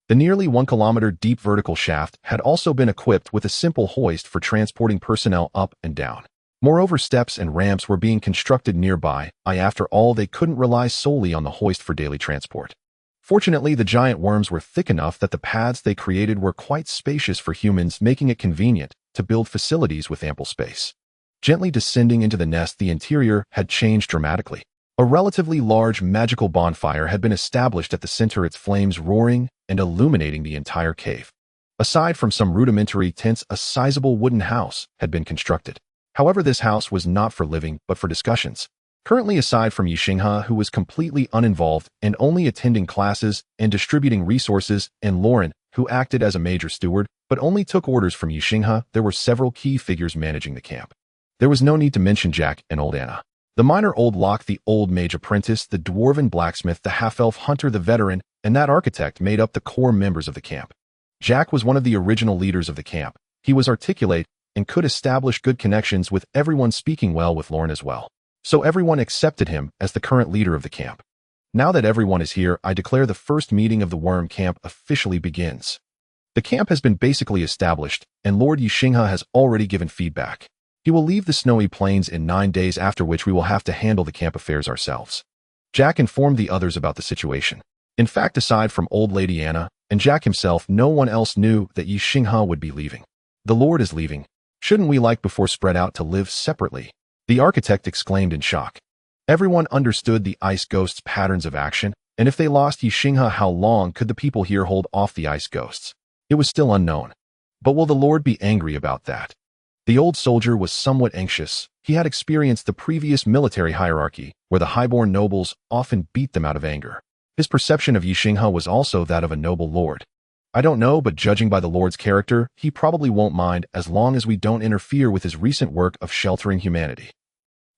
The nearly 1 kilometer deep vertical shaft had also been equipped with a simple hoist for transporting personnel up and down. Moreover, steps and ramps were being constructed nearby. After all, they couldn't rely solely on the hoist for daily transport. Fortunately, the giant worms were thick enough that the paths they created were quite spacious for humans, making it convenient to build facilities with ample space. Gently descending into the nest, the interior had changed dramatically. A relatively large magical bonfire had been established at the center, its flames roaring and illuminating the entire cave. Aside from some rudimentary tents, a sizable wooden house had been constructed. However, this house was not for living, but for discussions. Currently, aside from Ye Xinghe, who was completely uninvolved and only attending classes and distributing resources, and Lauren, who acted as a major steward, but only took orders from Ye Xinghe, there were several key figures managing the camp. There was no need to mention Jack and old Anna. The miner old Locke, the old mage apprentice, the dwarven blacksmith, the half-elf hunter, the veteran, and that architect made up the core members of the camp. Jack was one of the original leaders of the camp. He was articulate and could establish good connections with everyone, speaking well with Lauren as well. So everyone accepted him as the current leader of the camp. Now that everyone is here, I declare the first meeting of the Worm Camp officially begins. The camp has been basically established, and Lord Ye Xinghe has already given feedback. He will leave the snowy plains in 9 days, after which we will have to handle the camp affairs ourselves. Jack informed the others about the situation. In fact, aside from old Lady Anna and Jack himself, no one else knew that Ye Xinghe would be leaving. The Lord is leaving. Shouldn't we before spread out to live separately? The architect exclaimed in shock. Everyone understood the ice ghosts' patterns of action, and if they lost Ye Xinghe, how long could the people here hold off the ice ghosts? It was still unknown. But will the Lord be angry about that? The old soldier was somewhat anxious. He had experienced the previous military hierarchy, where the highborn nobles often beat them out of anger. His perception of Ye Xinghe was also that of a noble lord. I don't know, but judging by the Lord's character, he probably won't mind as long as we don't interfere with his recent work of sheltering humanity.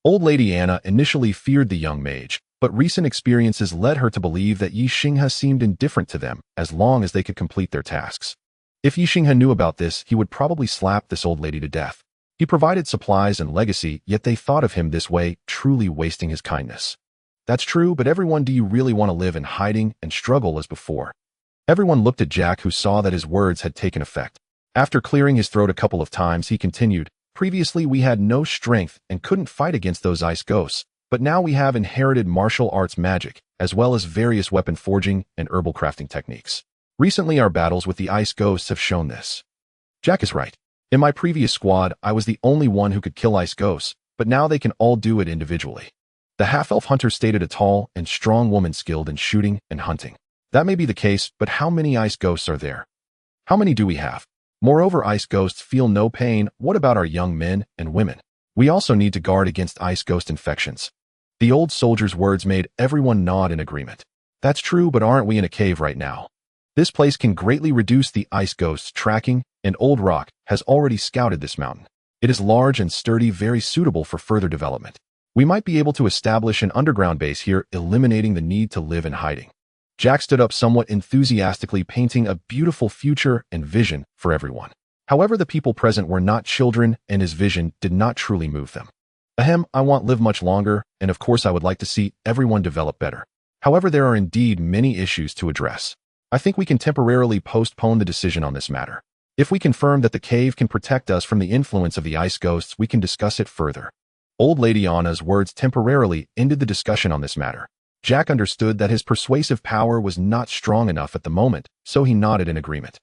Old Lady Anna initially feared the young mage, but recent experiences led her to believe that Ye Xinghe seemed indifferent to them as long as they could complete their tasks. If Ye Xinghe knew about this, he would probably slap this old lady to death. He provided supplies and legacy, yet they thought of him this way, truly wasting his kindness. That's true, but everyone, do you really want to live in hiding and struggle as before? Everyone looked at Jack, who saw that his words had taken effect. After clearing his throat a couple of times, he continued, previously we had no strength and couldn't fight against those ice ghosts, but now we have inherited martial arts magic, as well as various weapon forging and herbal crafting techniques. Recently, our battles with the ice ghosts have shown this. Jack is right. In my previous squad, I was the only one who could kill ice ghosts, but now they can all do it individually. The half-elf hunter stated, a tall and strong woman skilled in shooting and hunting. That may be the case, but how many ice ghosts are there? How many do we have? Moreover, ice ghosts feel no pain. What about our young men and women? We also need to guard against ice ghost infections. The old soldier's words made everyone nod in agreement. That's true, but aren't we in a cave right now? This place can greatly reduce the ice ghost's tracking, and Old Rock has already scouted this mountain. It is large and sturdy, very suitable for further development. We might be able to establish an underground base here, eliminating the need to live in hiding. Jack stood up somewhat enthusiastically, painting a beautiful future and vision for everyone. However, the people present were not children, and his vision did not truly move them. Ahem, I want live much longer, and of course I would like to see everyone develop better. However, there are indeed many issues to address. I think we can temporarily postpone the decision on this matter. If we confirm that the cave can protect us from the influence of the ice ghosts, we can discuss it further. Old Lady Anna's words temporarily ended the discussion on this matter. Jack understood that his persuasive power was not strong enough at the moment, so he nodded in agreement.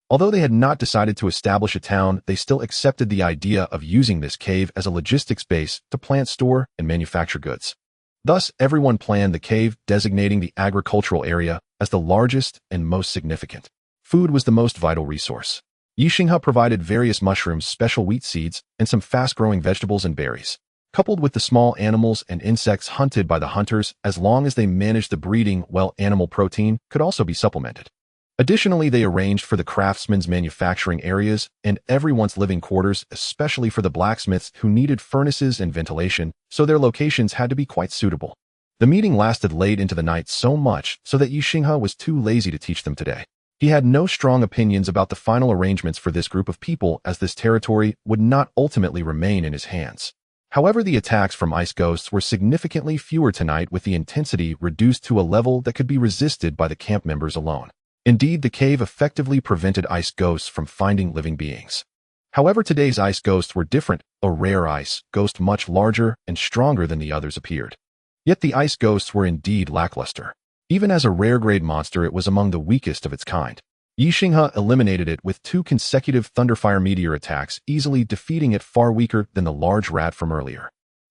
Although they had not decided to establish a town, they still accepted the idea of using this cave as a logistics base to plant, store, and manufacture goods. Thus, everyone planned the cave, designating the agricultural area as the largest and most significant. Food was the most vital resource. Ye Xinghe provided various mushrooms, special wheat seeds, and some fast-growing vegetables and berries, coupled with the small animals and insects hunted by the hunters, as long as they managed the breeding well. Animal protein could also be supplemented. Additionally, they arranged for the craftsmen's manufacturing areas and everyone's living quarters, especially for the blacksmiths who needed furnaces and ventilation, so their locations had to be quite suitable. The meeting lasted late into the night, so much so that Ye Xinghe was too lazy to teach them today. He had no strong opinions about the final arrangements for this group of people, as this territory would not ultimately remain in his hands. However, the attacks from ice ghosts were significantly fewer tonight, with the intensity reduced to a level that could be resisted by the camp members alone. Indeed, the cave effectively prevented ice ghosts from finding living beings. However, today's ice ghosts were different. A rare ice ghost, much larger and stronger than the others, appeared. Yet the ice ghosts were indeed lackluster. Even as a rare-grade monster, it was among the weakest of its kind. Ye Xinghe eliminated it with 2 consecutive Thunderfire meteor attacks, easily defeating it, far weaker than the large rat from earlier.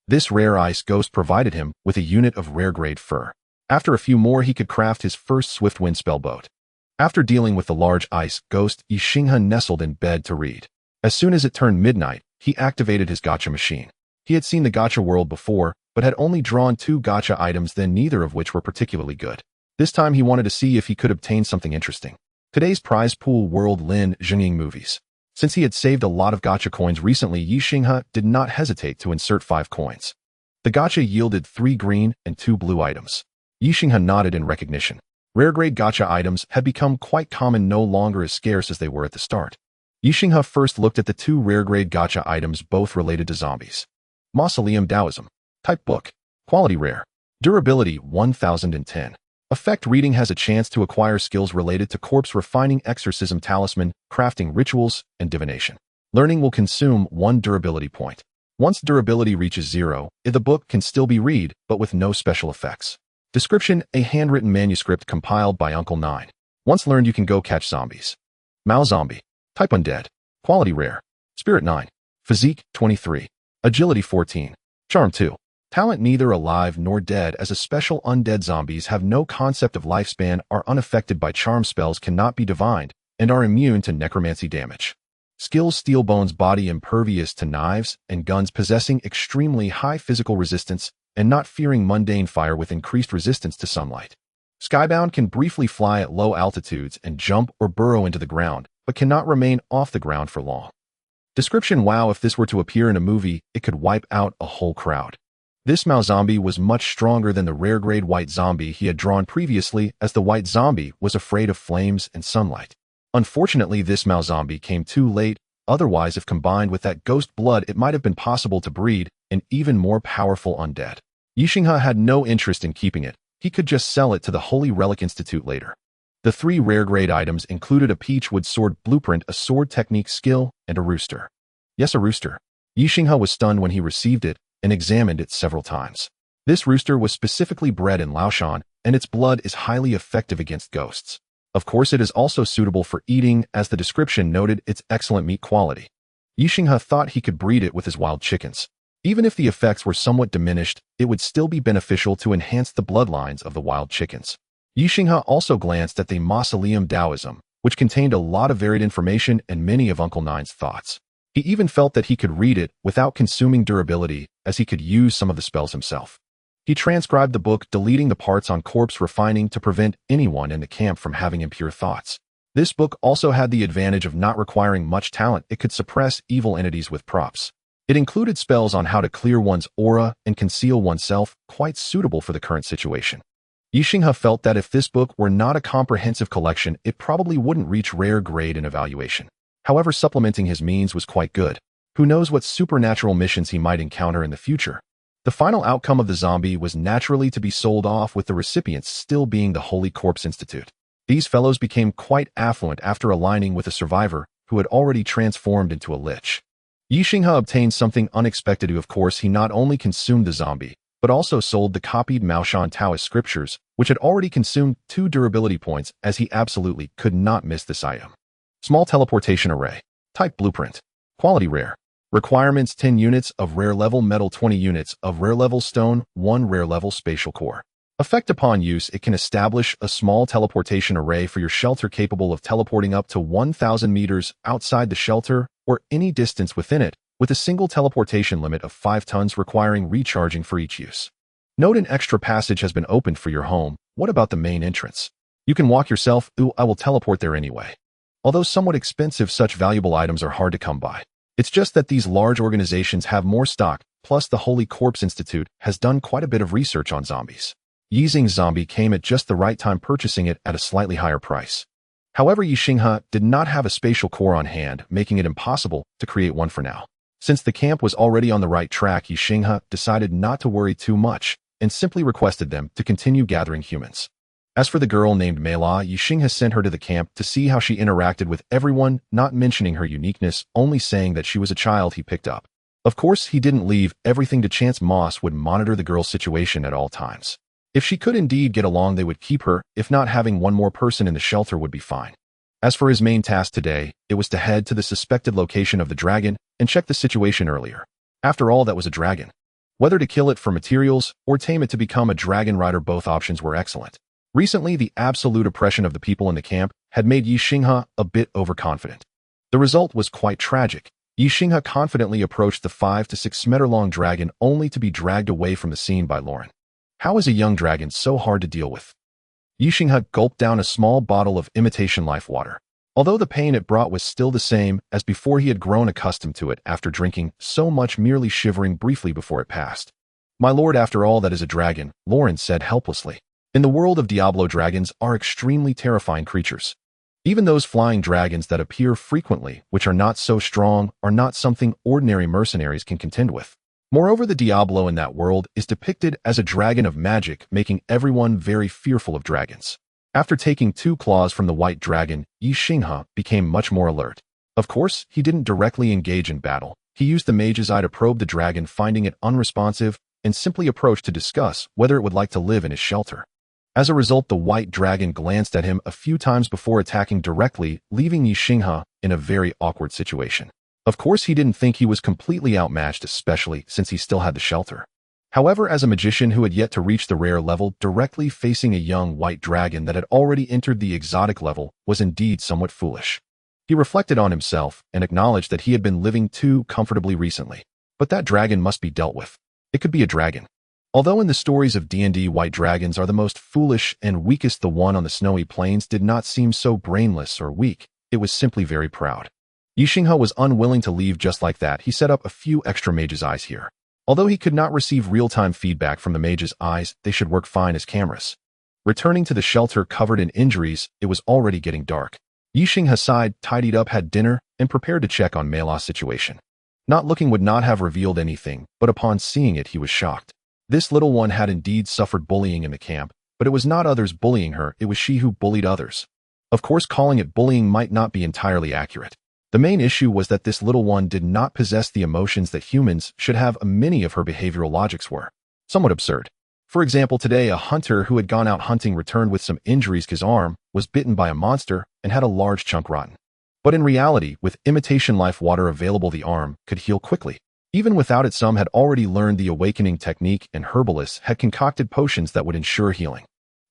This rare ice ghost provided him with a unit of rare-grade fur. After a few more, he could craft his first Swift Wind spellboat. After dealing with the large ice ghost, Ye Xinghe nestled in bed to read. As soon as it turned midnight, he activated his gacha machine. He had seen the gacha world before, but had only drawn 2 gacha items, then neither of which were particularly good. This time he wanted to see if he could obtain something interesting. Today's prize pool: All-Realm Gashapon movies. Since he had saved a lot of gacha coins recently, Ye Xinghe did not hesitate to insert 5 coins. The gacha yielded 3 green and 2 blue items. Ye Xinghe nodded in recognition. Rare-grade gacha items had become quite common, no longer as scarce as they were at the start. Ye Xinghe first looked at the 2 rare-grade gacha items, both related to zombies. Mausoleum Taoism. Type book. Quality rare. Durability 1010. Effect: reading has a chance to acquire skills related to corpse refining, exorcism, talisman, crafting, rituals, and divination. Learning will consume 1 durability point. Once durability reaches 0, the book can still be read, but with no special effects. Description: a handwritten manuscript compiled by Uncle 9. Once learned, you can go catch zombies. Mao Zombie. Type undead. Quality rare. Spirit 9. Physique 23. Agility 14. Charm 2. Talent: neither alive nor dead. As a special, undead zombies have no concept of lifespan, are unaffected by charm spells, cannot be divined, and are immune to necromancy damage. Skills: steel bones, body impervious to knives and guns, possessing extremely high physical resistance and not fearing mundane fire with increased resistance to sunlight. Skybound: can briefly fly at low altitudes and jump or burrow into the ground, but cannot remain off the ground for long. Description: wow, if this were to appear in a movie, it could wipe out a whole crowd. This Mao Zombie was much stronger than the rare-grade white zombie he had drawn previously, as the white zombie was afraid of flames and sunlight. Unfortunately, this Mao Zombie came too late. Otherwise, if combined with that ghost blood, it might have been possible to breed an even more powerful undead. Ye Xinghe had no interest in keeping it. He could just sell it to the Holy Relic Institute later. The 3 rare-grade items included a peachwood sword blueprint, a sword technique skill, and a rooster. Yes, a rooster. Ye Xinghe was stunned when he received it and examined it several times. This rooster was specifically bred in Laoshan, and its blood is highly effective against ghosts. Of course, it is also suitable for eating, as the description noted its excellent meat quality. Ye Xinghe thought he could breed it with his wild chickens. Even if the effects were somewhat diminished, it would still be beneficial to enhance the bloodlines of the wild chickens. Ye Xinghe also glanced at the Mausoleum Taoism, which contained a lot of varied information and many of Uncle 9's thoughts. He even felt that he could read it without consuming durability, as he could use some of the spells himself. He transcribed the book, deleting the parts on corpse refining to prevent anyone in the camp from having impure thoughts. This book also had the advantage of not requiring much talent. It could suppress evil entities with props. It included spells on how to clear one's aura and conceal oneself, quite suitable for the current situation. Ye Xinghe felt that if this book were not a comprehensive collection, it probably wouldn't reach rare grade in evaluation. However, supplementing his means was quite good. Who knows what supernatural missions he might encounter in the future. The final outcome of the zombie was naturally to be sold off, with the recipients still being the Holy Corpse Institute. These fellows became quite affluent after aligning with a survivor who had already transformed into a lich. Ye Xinghe obtained something unexpected. Of course, he not only consumed the zombie, but also sold the copied Maoshan Taoist scriptures, which had already consumed 2 durability points, as he absolutely could not miss this item. Small teleportation array. Type blueprint. Quality rare. Requirements: 10 units of rare level metal, 20 units of rare level stone, 1 rare level spatial core. Effect: upon use, it can establish a small teleportation array for your shelter, capable of teleporting up to 1,000 meters outside the shelter or any distance within it, with a single teleportation limit of 5 tons, requiring recharging for each use. Note: an extra passage has been opened for your home. What about the main entrance? You can walk yourself. Ooh, I will teleport there anyway. Although somewhat expensive, such valuable items are hard to come by. It's just that these large organizations have more stock, plus the Holy Corpse Institute has done quite a bit of research on zombies. Ye Xinghe's zombie came at just the right time, purchasing it at a slightly higher price. However, Ye Xinghe did not have a spatial core on hand, making it impossible to create one for now. Since the camp was already on the right track, Ye Xinghe decided not to worry too much and simply requested them to continue gathering humans. As for the girl named Mela, Ye Xinghe sent her to the camp to see how she interacted with everyone, not mentioning her uniqueness, only saying that she was a child he picked up. Of course, he didn't leave everything to chance. Moss would monitor the girl's situation at all times. If she could indeed get along, they would keep her. If not, having one more person in the shelter would be fine. As for his main task today, it was to head to the suspected location of the dragon and check the situation earlier. After all, that was a dragon. Whether to kill it for materials or tame it to become a dragon rider, both options were excellent. Recently, the absolute oppression of the people in the camp had made Ye Xinghe a bit overconfident. The result was quite tragic. Ye Xinghe confidently approached the 5 to 6 meter long dragon only to be dragged away from the scene by Lauren. How is a young dragon so hard to deal with? Ye Xinghe gulped down a small bottle of imitation life water. Although the pain it brought was still the same as before, he had grown accustomed to it after drinking so much, merely shivering briefly before it passed. My lord, after all, that is a dragon, Lauren said helplessly. In the world of Diablo, dragons are extremely terrifying creatures. Even those flying dragons that appear frequently, which are not so strong, are not something ordinary mercenaries can contend with. Moreover, the Diablo in that world is depicted as a dragon of magic, making everyone very fearful of dragons. After taking 2 claws from the white dragon, Ye Xinghe became much more alert. Of course, he didn't directly engage in battle. He used the mage's eye to probe the dragon, finding it unresponsive, and simply approached to discuss whether it would like to live in his shelter. As a result, the white dragon glanced at him a few times before attacking directly, leaving Ye Xinghe in a very awkward situation. Of course, he didn't think he was completely outmatched, especially since he still had the shelter. However, as a magician who had yet to reach the rare level, directly facing a young white dragon that had already entered the exotic level was indeed somewhat foolish. He reflected on himself and acknowledged that he had been living too comfortably recently. But that dragon must be dealt with. It could be a dragon. Although in the stories of D&D, white dragons are the most foolish and weakest, the one on the snowy plains did not seem so brainless or weak. It was simply very proud. Ye Xinghe was unwilling to leave just like that. He set up a few extra mage's eyes here. Although he could not receive real-time feedback from the mage's eyes, they should work fine as cameras. Returning to the shelter covered in injuries, it was already getting dark. Ye Xinghe sighed, tidied up, had dinner, and prepared to check on Meilah's situation. Not looking would not have revealed anything, but upon seeing it, he was shocked. This little one had indeed suffered bullying in the camp, but it was not others bullying her, it was she who bullied others. Of course, calling it bullying might not be entirely accurate. The main issue was that this little one did not possess the emotions that humans should have. Many of her behavioral logics were somewhat absurd. For example, today a hunter who had gone out hunting returned with some injuries. His arm was bitten by a monster and had a large chunk rotten. But in reality, with imitation life water available, the arm could heal quickly. Even without it, some had already learned the awakening technique, and herbalists had concocted potions that would ensure healing.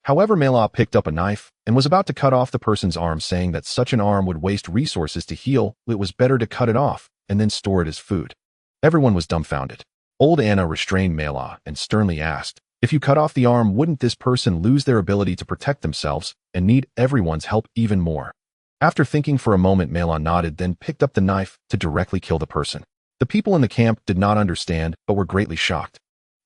However, Meilah picked up a knife and was about to cut off the person's arm, saying that such an arm would waste resources to heal. It was better to cut it off and then store it as food. Everyone was dumbfounded. Old Anna restrained Meilah and sternly asked, if you cut off the arm, wouldn't this person lose their ability to protect themselves and need everyone's help even more? After thinking for a moment, Meilah nodded, then picked up the knife to directly kill the person. The people in the camp did not understand, but were greatly shocked.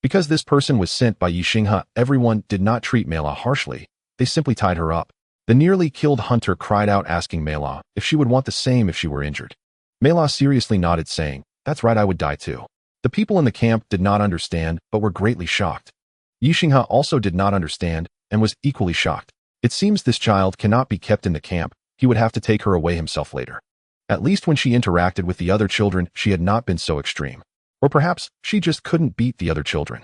Because this person was sent by Ye Xinghe, everyone did not treat Meilah harshly. They simply tied her up. The nearly killed hunter cried out, asking Meilah if she would want the same if she were injured. Meilah seriously nodded, saying, that's right, I would die too. The people in the camp did not understand, but were greatly shocked. Ye Xinghe also did not understand and was equally shocked. It seems this child cannot be kept in the camp. He would have to take her away himself later. At least when she interacted with the other children, she had not been so extreme. Or perhaps she just couldn't beat the other children.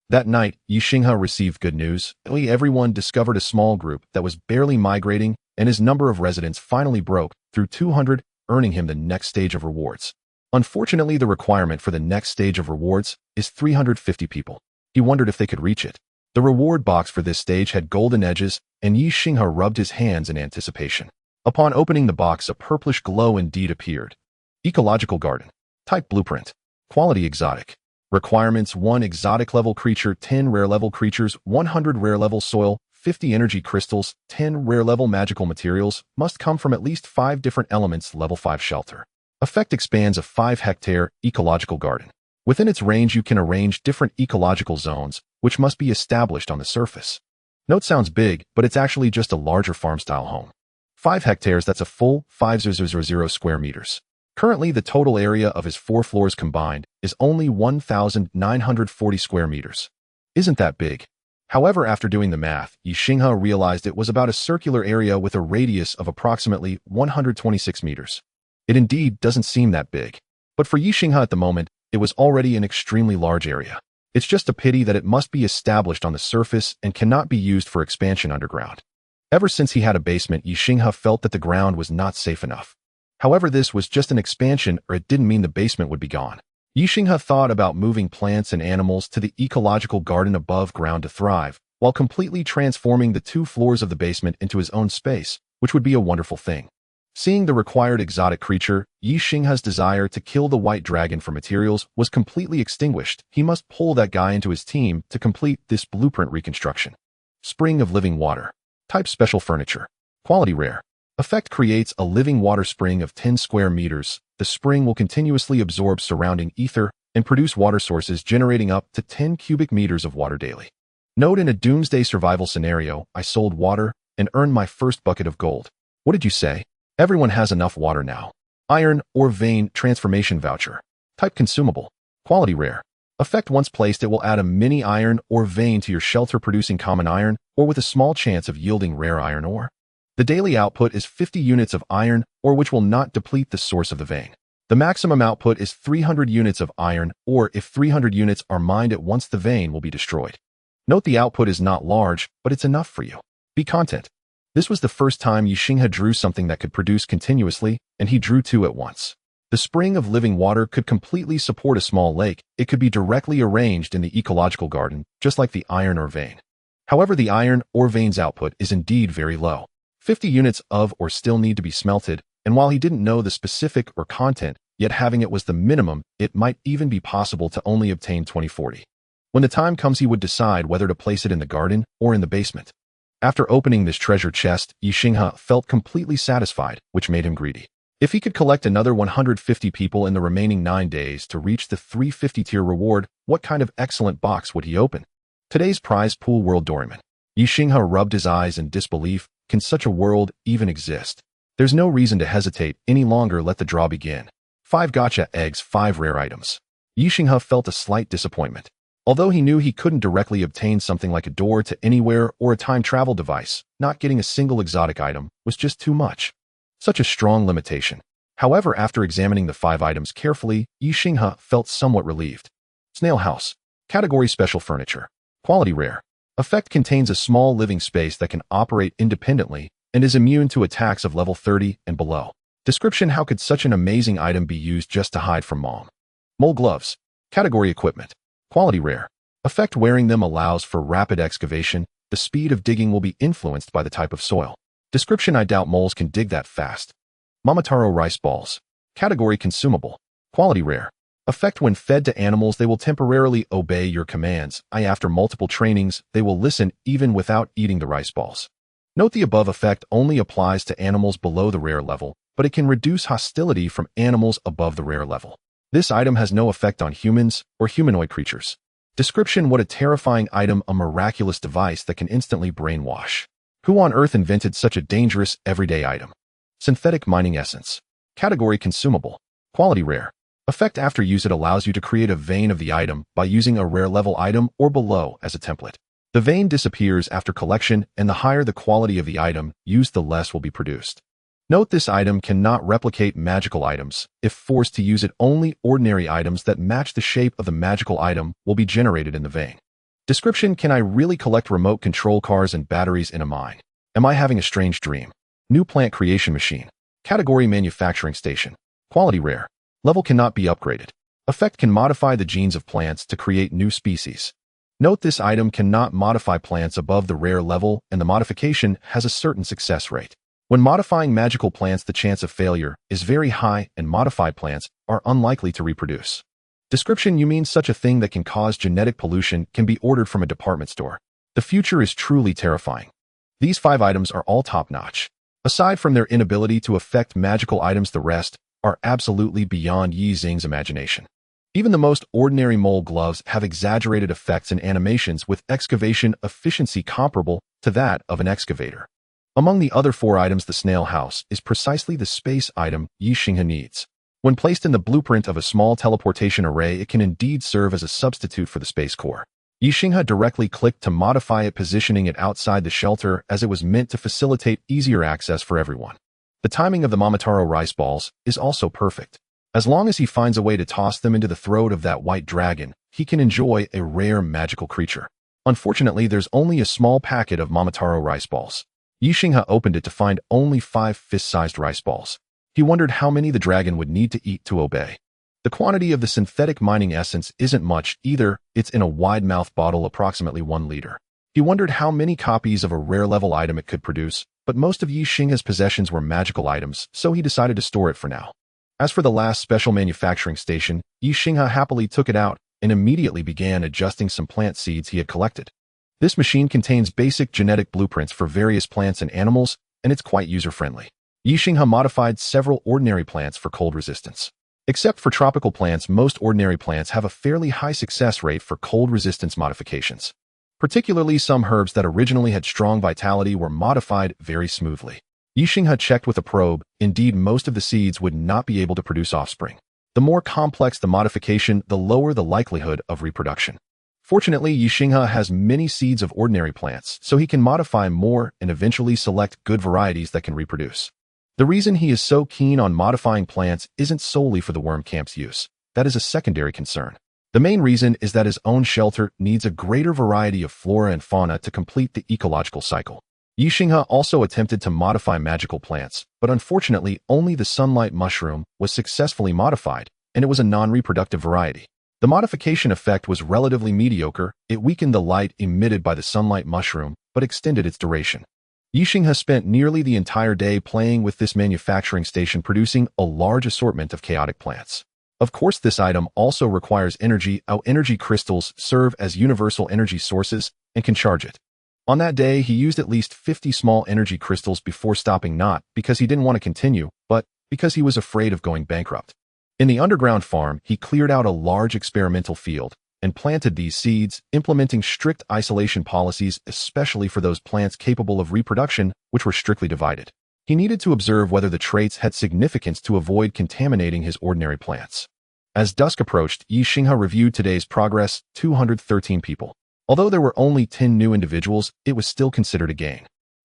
That night, Ye Xinghe received good news. Everyone discovered a small group that was barely migrating, and his number of residents finally broke through 200, earning him the next stage of rewards. Unfortunately, the requirement for the next stage of rewards is 350 people. He wondered if they could reach it. The reward box for this stage had golden edges, and Ye Xinghe rubbed his hands in anticipation. Upon opening the box, a purplish glow indeed appeared. Ecological garden. Type blueprint. Quality exotic. Requirements: 1 exotic level creature, 10 rare level creatures, 100 rare level soil, 50 energy crystals, 10 rare level magical materials, must come from at least 5 different elements, level 5 shelter. Effect: expands a 5-hectare ecological garden. Within its range you can arrange different ecological zones, which must be established on the surface. Note: sounds big, but it's actually just a larger farm-style home. 5 hectares, that's a full 5,000 square meters. Currently, the total area of his 4 floors combined is only 1,940 square meters. Isn't that big? However, after doing the math, Ye Xinghe realized it was about a circular area with a radius of approximately 126 meters. It indeed doesn't seem that big. But for Ye Xinghe at the moment, it was already an extremely large area. It's just a pity that it must be established on the surface and cannot be used for expansion underground. Ever since he had a basement, Ye Xinghe felt that the ground was not safe enough. However, this was just an expansion, or it didn't mean the basement would be gone. Ye Xinghe thought about moving plants and animals to the ecological garden above ground to thrive, while completely transforming the 2 floors of the basement into his own space, which would be a wonderful thing. Seeing the required exotic creature, Ye Xinghe's desire to kill the white dragon for materials was completely extinguished. He must pull that guy into his team to complete this blueprint reconstruction. Spring of living water. Type special furniture. Quality rare. Effect creates a living water spring of 10 square meters. The spring will continuously absorb surrounding ether and produce water sources generating up to 10 cubic meters of water daily. Note: in a doomsday survival scenario, I sold water and earned my first bucket of gold. What did you say? Everyone has enough water now. Iron or vein transformation voucher. Type consumable. Quality rare. Effect: once placed, it will add a mini iron or vein to your shelter, producing common iron or with a small chance of yielding rare iron ore. The daily output is 50 units of iron ore, which will not deplete the source of the vein. The maximum output is 300 units of iron ore. If 300 units are mined at once, the vein will be destroyed. Note: the output is not large, but it's enough for you. Be content. This was the first time Ye Xinghe drew something that could produce continuously, and he drew 2 at once. The spring of living water could completely support a small lake. It could be directly arranged in the ecological garden, just like the iron ore vein. However, the iron ore vein's output is indeed very low. 50 units of ore still need to be smelted, and while he didn't know the specific or content, yet having it was the minimum, it might even be possible to only obtain 2040. When the time comes, he would decide whether to place it in the garden or in the basement. After opening this treasure chest, Ye Xinghe felt completely satisfied, which made him greedy. If he could collect another 150 people in the remaining 9 days to reach the 350 tier reward, what kind of excellent box would he open? Today's prize pool world doorman. Ye Xinghe rubbed his eyes in disbelief. Can such a world even exist? There's no reason to hesitate any longer. Let the draw begin. 5 gacha eggs, 5 rare items. Ye Xinghe felt a slight disappointment. Although he knew he couldn't directly obtain something like a door to anywhere or a time travel device, not getting a single exotic item was just too much. Such a strong limitation. However, after examining the 5 items carefully, Ye Xinghe felt somewhat relieved. Snail house. Category special furniture. Quality rare. Effect contains a small living space that can operate independently and is immune to attacks of level 30 and below. Description: how could such an amazing item be used just to hide from mom? Mole gloves. Category equipment. Quality rare. Effect: wearing them allows for rapid excavation. The speed of digging will be influenced by the type of soil. Description: I doubt moles can dig that fast. Momotaro rice balls. Category consumable. Quality rare. Effect: when fed to animals, they will temporarily obey your commands. After multiple trainings, they will listen even without eating the rice balls. Note: the above effect only applies to animals below the rare level, but it can reduce hostility from animals above the rare level. This item has no effect on humans or humanoid creatures. Description: what a terrifying item, a miraculous device that can instantly brainwash. Who on earth invented such a dangerous, everyday item? Synthetic mining essence. Category consumable. Quality rare. Effect: after use, it allows you to create a vein of the item by using a rare level item or below as a template. The vein disappears after collection, and the higher the quality of the item used, the less will be produced. Note: this item cannot replicate magical items. If forced to use it, only ordinary items that match the shape of the magical item will be generated in the vein. Description: can I really collect remote control cars and batteries in a mine? Am I having a strange dream? New plant creation machine. Category manufacturing station. Quality rare. Level cannot be upgraded. Effect: can modify the genes of plants to create new species. Note: this item cannot modify plants above the rare level, and the modification has a certain success rate. When modifying magical plants, the chance of failure is very high, and modified plants are unlikely to reproduce. Description: you mean such a thing that can cause genetic pollution can be ordered from a department store. The future is truly terrifying. These 5 items are all top-notch. Aside from their inability to affect magical items, the rest are absolutely beyond Ye Xinghe's imagination. Even the most ordinary mole gloves have exaggerated effects and animations with excavation efficiency comparable to that of an excavator. Among the other 4 items, the snail house is precisely the space item Ye Xinghe needs. When placed in the blueprint of a small teleportation array, it can indeed serve as a substitute for the space core. Ye Xinghe directly clicked to modify it, positioning it outside the shelter as it was meant to facilitate easier access for everyone. The timing of the Momotaro rice balls is also perfect. As long as he finds a way to toss them into the throat of that white dragon, he can enjoy a rare magical creature. Unfortunately, there's only a small packet of Momotaro rice balls. Ye Xinghe opened it to find only 5 fist-sized rice balls. He wondered how many the dragon would need to eat to obey. The quantity of the synthetic mining essence isn't much either. It's in a wide-mouth bottle, approximately 1 liter. He wondered how many copies of a rare level item it could produce, but most of Ye Xinghe's possessions were magical items, so he decided to store it for now. As for the last special manufacturing station, Ye Xinghe happily took it out and immediately began adjusting some plant seeds he had collected. This machine contains basic genetic blueprints for various plants and animals, and it's quite user-friendly. Ye Xinghe modified several ordinary plants for cold resistance. Except for tropical plants, most ordinary plants have a fairly high success rate for cold resistance modifications. Particularly some herbs that originally had strong vitality were modified very smoothly. Ye Xinghe checked with a probe. Indeed, most of the seeds would not be able to produce offspring. The more complex the modification, the lower the likelihood of reproduction. Fortunately, Ye Xinghe has many seeds of ordinary plants, so he can modify more and eventually select good varieties that can reproduce. The reason he is so keen on modifying plants isn't solely for the worm camp's use. That is a secondary concern. The main reason is that his own shelter needs a greater variety of flora and fauna to complete the ecological cycle. Ye Xinghe also attempted to modify magical plants, but unfortunately only the sunlight mushroom was successfully modified, and it was a non-reproductive variety. The modification effect was relatively mediocre. It weakened the light emitted by the sunlight mushroom, but extended its duration. Ye Xinghe spent nearly the entire day playing with this manufacturing station, producing a large assortment of chaotic plants. Of course, this item also requires energy. Our energy crystals serve as universal energy sources and can charge it. On that day, he used at least 50 small energy crystals before stopping, not because he didn't want to continue, but because he was afraid of going bankrupt. In the underground farm, he cleared out a large experimental field and planted these seeds, implementing strict isolation policies, especially for those plants capable of reproduction, which were strictly divided. He needed to observe whether the traits had significance to avoid contaminating his ordinary plants. As dusk approached, Ye Xinghe reviewed today's progress: 213 people. Although there were only 10 new individuals, it was still considered a gain.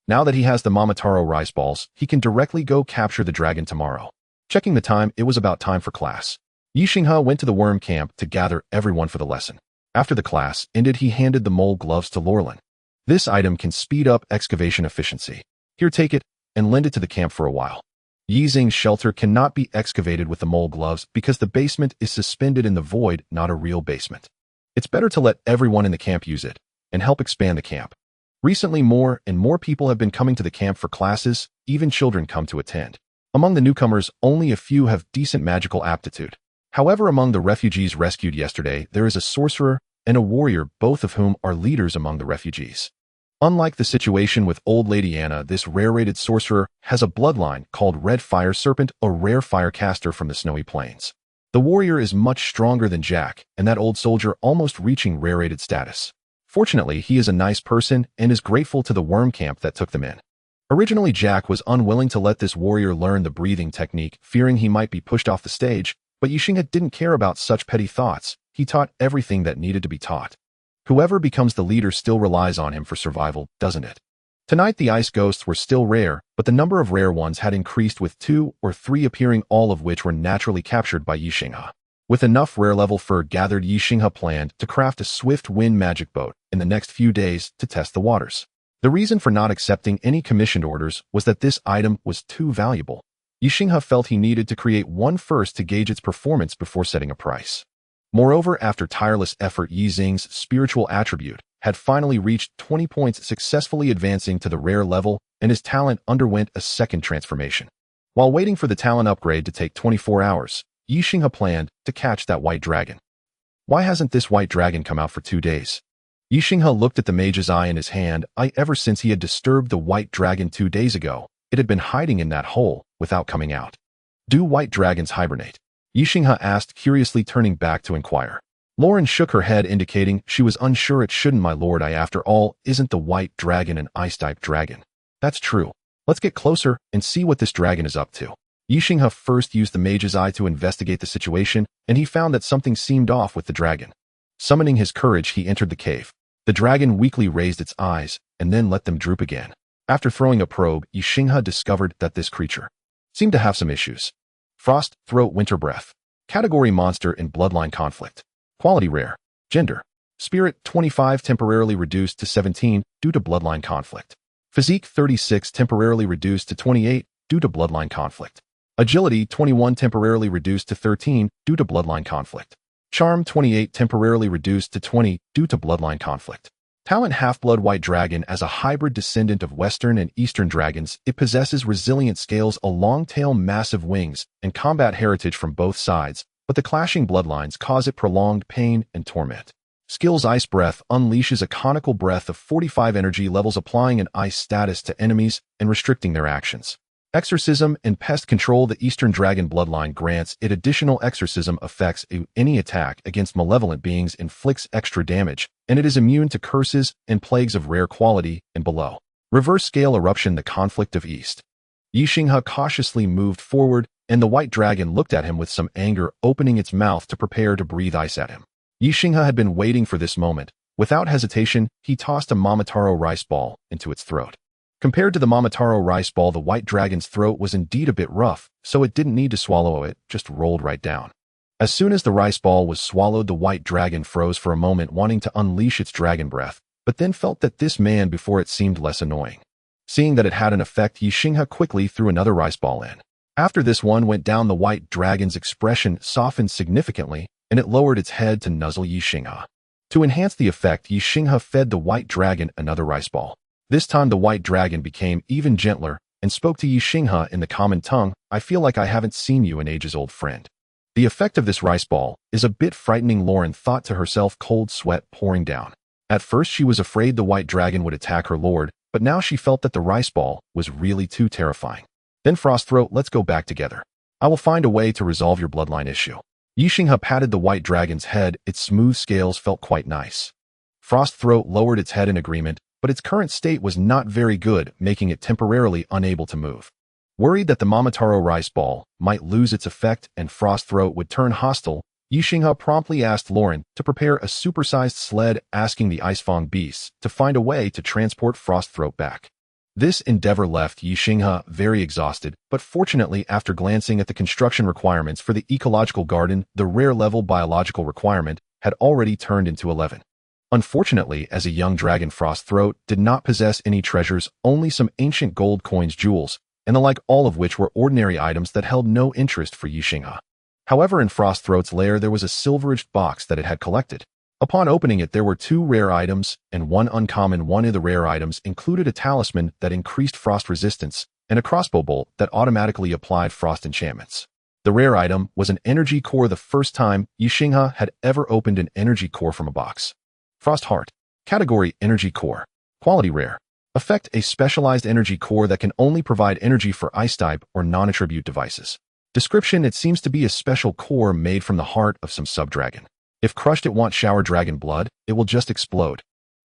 Now that he has the Momotaro rice balls, he can directly go capture the dragon tomorrow. Checking the time, it was about time for class. Ye Xinghe went to the worm camp to gather everyone for the lesson. After the class ended, he handed the mole gloves to Lorelin. This item can speed up excavation efficiency. Here, take it and lend it to the camp for a while. Ye Xinghe's shelter cannot be excavated with the mole gloves because the basement is suspended in the void, not a real basement. It's better to let everyone in the camp use it and help expand the camp. Recently, more and more people have been coming to the camp for classes. Even children come to attend. Among the newcomers, only a few have decent magical aptitude. However, among the refugees rescued yesterday, there is a sorcerer and a warrior, both of whom are leaders among the refugees. Unlike the situation with Old Lady Anna, this rare-rated sorcerer has a bloodline called Red Fire Serpent, a rare fire caster from the Snowy Plains. The warrior is much stronger than Jack, and that old soldier almost reaching rare-rated status. Fortunately, he is a nice person and is grateful to the worm camp that took them in. Originally, Jack was unwilling to let this warrior learn the breathing technique, fearing he might be pushed off the stage, but Ye Xinghe didn't care about such petty thoughts. He taught everything that needed to be taught. Whoever becomes the leader still relies on him for survival, doesn't it? Tonight the ice ghosts were still rare, but the number of rare ones had increased, with 2 or 3 appearing, all of which were naturally captured by Ye Xinghe. With enough rare level fur gathered, Ye Xinghe planned to craft a swift wind magic boat in the next few days to test the waters. The reason for not accepting any commissioned orders was that this item was too valuable. Ye Xinghe felt he needed to create one first to gauge its performance before setting a price. Moreover, after tireless effort, Ye Xinghe's spiritual attribute had finally reached 20 points, successfully advancing to the rare level, and his talent underwent a second transformation. While waiting for the talent upgrade to take 24 hours, Ye Xinghe planned to catch that white dragon. Why hasn't this white dragon come out for 2 days? Ye Xinghe looked at the mage's eye in his hand. Ever since he had disturbed the white dragon 2 days ago, it had been hiding in that hole without coming out. Do white dragons hibernate? Ye Xinghe asked, curiously, turning back to inquire. Lauren shook her head, indicating she was unsure. It shouldn't, my lord. After all, isn't the white dragon an ice-type dragon? That's true. Let's get closer and see what this dragon is up to. Ye Xinghe first used the mage's eye to investigate the situation, and he found that something seemed off with the dragon. Summoning his courage, he entered the cave. The dragon weakly raised its eyes and then let them droop again. After throwing a probe, Ye Xinghe discovered that this creature seemed to have some issues. Frost, throat, winter breath. Category: monster in bloodline conflict. Quality: rare. Gender: spirit, 25, temporarily reduced to 17 due to bloodline conflict. Physique: 36, temporarily reduced to 28 due to bloodline conflict. Agility: 21, temporarily reduced to 13 due to bloodline conflict. Charm: 28, temporarily reduced to 20 due to bloodline conflict. Talent half-blood white dragon. As a hybrid descendant of Western and Eastern dragons, it possesses resilient scales, a long tail, massive wings, and combat heritage from both sides, but the clashing bloodlines cause it prolonged pain and torment. Skills: Ice Breath unleashes a conical breath of 45 energy levels, applying an ice status to enemies and restricting their actions. Exorcism and Pest Control. The Eastern Dragon bloodline grants it additional exorcism effects. Any attack against malevolent beings inflicts extra damage, and it is immune to curses and plagues of rare quality and below. Reverse Scale Eruption. The Conflict of East. Ye Xinghe cautiously moved forward, and the white dragon looked at him with some anger, opening its mouth to prepare to breathe ice at him. Ye Xinghe had been waiting for this moment. Without hesitation, he tossed a Momotaro rice ball into its throat. Compared to the Momotaro rice ball, the white dragon's throat was indeed a bit rough, so it didn't need to swallow it, just rolled right down. As soon as the rice ball was swallowed, the white dragon froze for a moment, wanting to unleash its dragon breath, but then felt that this man before it seemed less annoying. Seeing that it had an effect, Ye Xinghe quickly threw another rice ball in. After this one went down, the white dragon's expression softened significantly, and it lowered its head to nuzzle Ye Xinghe. To enhance the effect, Ye Xinghe fed the white dragon another rice ball. This time the white dragon became even gentler and spoke to Ye Xinghe in the common tongue. "I feel like I haven't seen you in ages, old friend." The effect of this rice ball is a bit frightening, Lauren thought to herself, cold sweat pouring down. At first she was afraid the white dragon would attack her lord, but now she felt that the rice ball was really too terrifying. Then Frostthroat, let's go back together. I will find a way to resolve your bloodline issue. Ye Xinghe patted the white dragon's head. Its smooth scales felt quite nice. Frostthroat lowered its head in agreement, but its current state was not very good, making it temporarily unable to move. Worried that the Momotaro rice ball might lose its effect and Frostthroat would turn hostile, Ye Xinghe promptly asked Lauren to prepare a supersized sled, asking the Icefang beasts to find a way to transport Frostthroat back. This endeavor left Ye Xinghe very exhausted, but fortunately, after glancing at the construction requirements for the ecological garden, the rare level biological requirement had already turned into 11. Unfortunately, as a young dragon, Frostthroat did not possess any treasures, only some ancient gold coins, jewels, and the like, all of which were ordinary items that held no interest for Ye Xinghe. However, in Frostthroat's lair there was a silver-edged box that it had collected. Upon opening it, there were 2 rare items and 1 uncommon. One of the rare items included a talisman that increased frost resistance and a crossbow bolt that automatically applied frost enchantments. The rare item was an energy core, the first time Ye Xinghe had ever opened an energy core from a box. Frost Heart. Category: Energy Core. Quality: Rare. Effect: a specialized energy core that can only provide energy for ice-type or non-attribute devices. Description: it seems to be a special core made from the heart of some sub-dragon. If crushed, it won't shower dragon blood, it will just explode.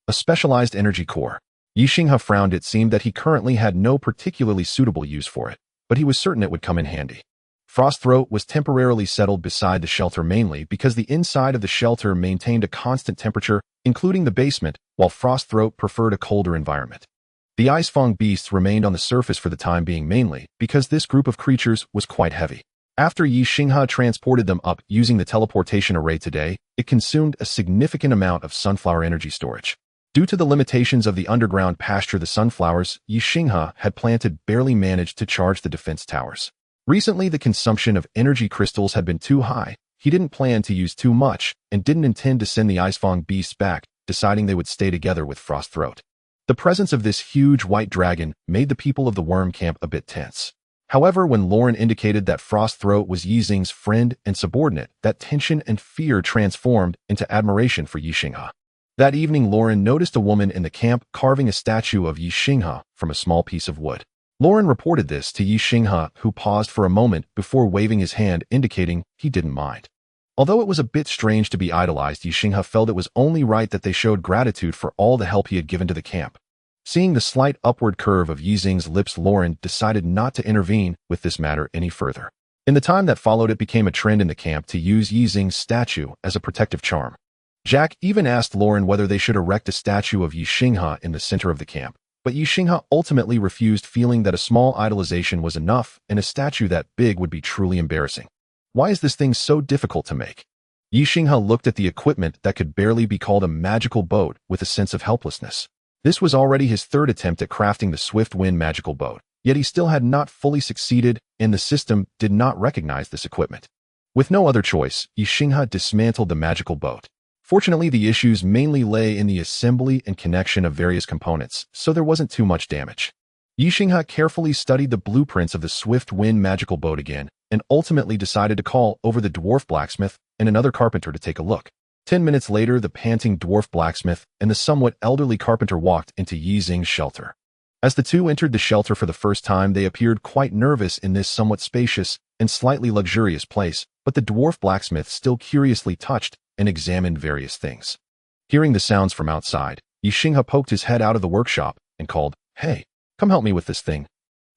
A specialized energy core. Ye Xinghe frowned. It seemed that he currently had no particularly suitable use for it, but he was certain it would come in handy. Frostthroat was temporarily settled beside the shelter, mainly because the inside of the shelter maintained a constant temperature, including the basement, while Frostthroat preferred a colder environment. The Icefang beasts remained on the surface for the time being, mainly because this group of creatures was quite heavy. After Ye Xinghe transported them up using the teleportation array today, it consumed a significant amount of sunflower energy storage. Due to the limitations of the underground pasture, the sunflowers Ye Xinghe had planted barely managed to charge the defense towers. Recently, the consumption of energy crystals had been too high. He didn't plan to use too much and didn't intend to send the Icefang beasts back, deciding they would stay together with Frostthroat. The presence of this huge white dragon made the people of the worm camp a bit tense. However, when Lauren indicated that Frostthroat was Ye Xinghe's friend and subordinate, that tension and fear transformed into admiration for Ye Xinghe. That evening, Lauren noticed a woman in the camp carving a statue of Ye Xinghe from a small piece of wood. Lauren reported this to Ye Xinghe, who paused for a moment before waving his hand, indicating he didn't mind. Although it was a bit strange to be idolized, Ye Xinghe felt it was only right that they showed gratitude for all the help he had given to the camp. Seeing the slight upward curve of Ye Xinghe's lips, Lauren decided not to intervene with this matter any further. In the time that followed, it became a trend in the camp to use Ye Xinghe's statue as a protective charm. Jack even asked Lauren whether they should erect a statue of Ye Xinghe in the center of the camp, but Ye Xinghe ultimately refused, feeling that a small idolization was enough and a statue that big would be truly embarrassing. Why is this thing so difficult to make? Ye Xinghe looked at the equipment that could barely be called a magical boat with a sense of helplessness. This was already his 3rd attempt at crafting the Swift Wind magical boat, yet he still had not fully succeeded, and the system did not recognize this equipment. With no other choice, Ye Xinghe dismantled the magical boat. Fortunately, the issues mainly lay in the assembly and connection of various components, so there wasn't too much damage. Ye Xinghe carefully studied the blueprints of the swift wind magical boat again, and ultimately decided to call over the dwarf blacksmith and another carpenter to take a look. 10 minutes later, the panting dwarf blacksmith and the somewhat elderly carpenter walked into Ye Xinghe's shelter. As the two entered the shelter for the first time, they appeared quite nervous in this somewhat spacious and slightly luxurious place, but the dwarf blacksmith still curiously touched and examined various things. Hearing the sounds from outside, Ye Xinghe poked his head out of the workshop and called, "Hey, come help me with this thing."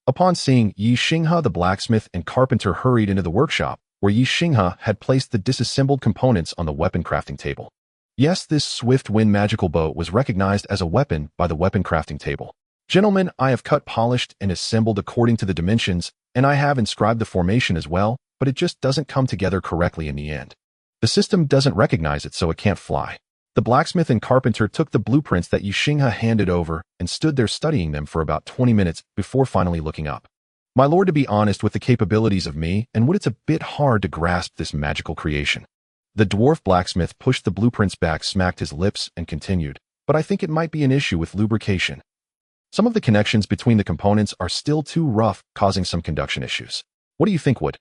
Upon seeing Ye Xinghe, the blacksmith and carpenter hurried into the workshop, where Ye Xinghe had placed the disassembled components on the weapon crafting table. Yes, this swift wind magical boat was recognized as a weapon by the weapon crafting table. "Gentlemen, I have cut, polished, and assembled according to the dimensions, and I have inscribed the formation as well, but it just doesn't come together correctly in the end. The system doesn't recognize it, so it can't fly." The blacksmith and carpenter took the blueprints that Ye Xinghe handed over and stood there studying them for about 20 minutes before finally looking up. "My lord, to be honest with the capabilities of me, and it's a bit hard to grasp this magical creation." The dwarf blacksmith pushed the blueprints back, smacked his lips, and continued, "But I think it might be an issue with lubrication. Some of the connections between the components are still too rough, causing some conduction issues. What do you think, Wood?"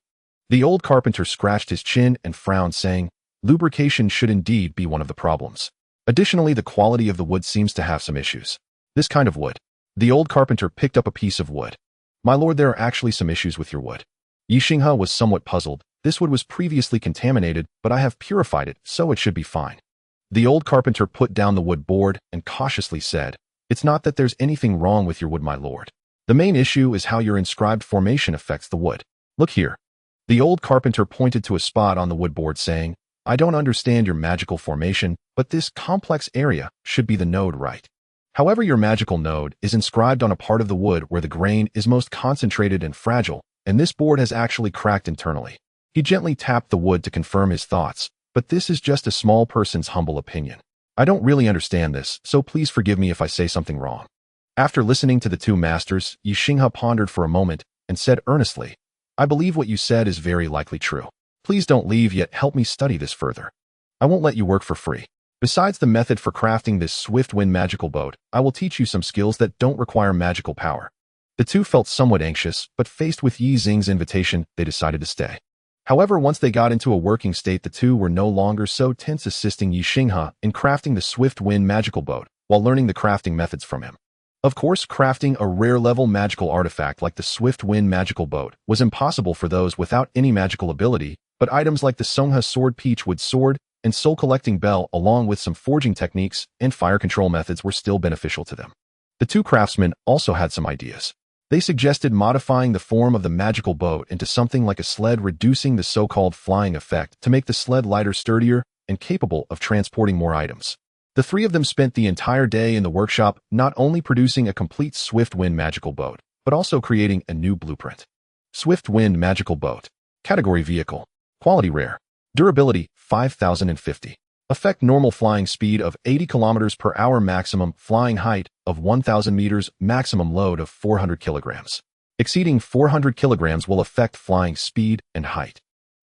The old carpenter scratched his chin and frowned, saying, "Lubrication should indeed be one of the problems. Additionally, the quality of the wood seems to have some issues." "This kind of wood?" The old carpenter picked up a piece of wood. "My lord, there are actually some issues with your wood." Ye Xinghe was somewhat puzzled. "This wood was previously contaminated, but I have purified it, so it should be fine." The old carpenter put down the wood board and cautiously said, "It's not that there's anything wrong with your wood, my lord. The main issue is how your inscribed formation affects the wood. Look here." The old carpenter pointed to a spot on the wood board, saying, "I don't understand your magical formation, but this complex area should be the node, right? However, your magical node is inscribed on a part of the wood where the grain is most concentrated and fragile, and this board has actually cracked internally." He gently tapped the wood to confirm his thoughts, "But this is just a small person's humble opinion. I don't really understand this, so please forgive me if I say something wrong." After listening to the two masters, Ye Xinghe pondered for a moment and said earnestly, "I believe what you said is very likely true. Please don't leave yet, help me study this further. I won't let you work for free. Besides the method for crafting this swift wind magical boat, I will teach you some skills that don't require magical power." The two felt somewhat anxious, but faced with Ye Xinghe's invitation, they decided to stay. However, once they got into a working state, the two were no longer so tense, assisting Ye Xinghe in crafting the swift wind magical boat while learning the crafting methods from him. Of course, crafting a rare-level magical artifact like the swift wind magical boat was impossible for those without any magical ability, but items like the Xinghe sword, peachwood sword, and soul-collecting bell, along with some forging techniques and fire control methods, were still beneficial to them. The two craftsmen also had some ideas. They suggested modifying the form of the magical boat into something like a sled, reducing the so-called flying effect to make the sled lighter, sturdier, and capable of transporting more items. The three of them spent the entire day in the workshop, not only producing a complete swift wind magical boat, but also creating a new blueprint. Swift wind magical boat. Category vehicle. Quality rare. Durability 5050. Effect normal flying speed of 80 km per hour, maximum flying height of 1000 meters, maximum load of 400 kilograms. Exceeding 400 kilograms will affect flying speed and height.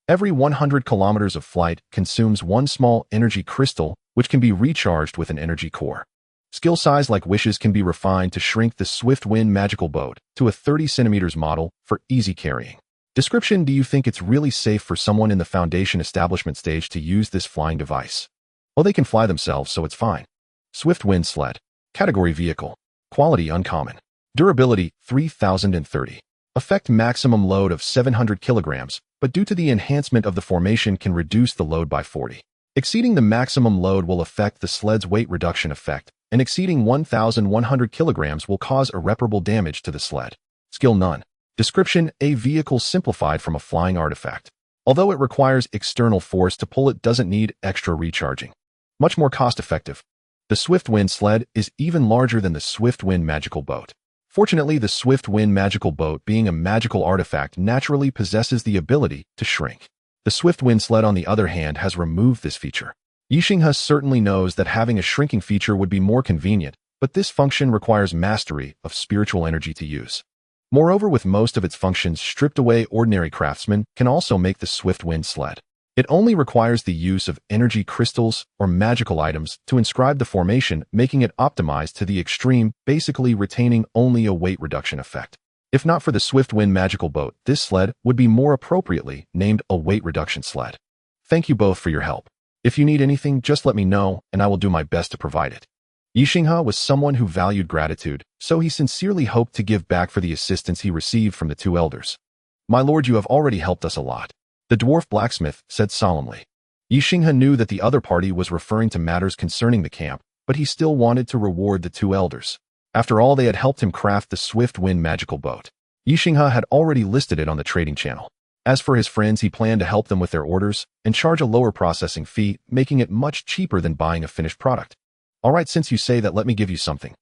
Every 100 kilometers of flight consumes one small energy crystal, which can be recharged with an energy core. Skill size like wishes can be refined to shrink the swift wind magical boat to a 30 centimeters model for easy carrying. Description: do you think it's really safe for someone in the foundation establishment stage to use this flying device? Well, they can fly themselves, so it's fine. Swift wind sled. Category vehicle. Quality uncommon. Durability 3030. Effect maximum load of 700 kilograms, but due to the enhancement of the formation can reduce the load by 40. Exceeding the maximum load will affect the sled's weight reduction effect, and exceeding 1,100 kilograms will cause irreparable damage to the sled. Skill none. Description: a vehicle simplified from a flying artifact. Although it requires external force to pull, it doesn't need extra recharging. Much more cost-effective. The Swift Wind sled is even larger than the Swift Wind magical boat. Fortunately, the Swift Wind magical boat, being a magical artifact, naturally possesses the ability to shrink. The Swift Wind sled, on the other hand, has removed this feature. Ye Xinghe certainly knows that having a shrinking feature would be more convenient, but this function requires mastery of spiritual energy to use. Moreover, with most of its functions stripped away, ordinary craftsmen can also make the Swift Wind sled. It only requires the use of energy crystals or magical items to inscribe the formation, making it optimized to the extreme, basically retaining only a weight reduction effect. If not for the swift wind magical boat, this sled would be more appropriately named a weight reduction sled. Thank you both for your help. If you need anything, just let me know, and I will do my best to provide it. Ye Xinghe was someone who valued gratitude, so he sincerely hoped to give back for the assistance he received from the two elders. My lord, you have already helped us a lot, the dwarf blacksmith said solemnly. Ye Xinghe knew that the other party was referring to matters concerning the camp, but he still wanted to reward the two elders. After all, they had helped him craft the swift wind magical boat. Ye Xinghe had already listed it on the trading channel. As for his friends, he planned to help them with their orders and charge a lower processing fee, making it much cheaper than buying a finished product. All right, since you say that, let me give you something.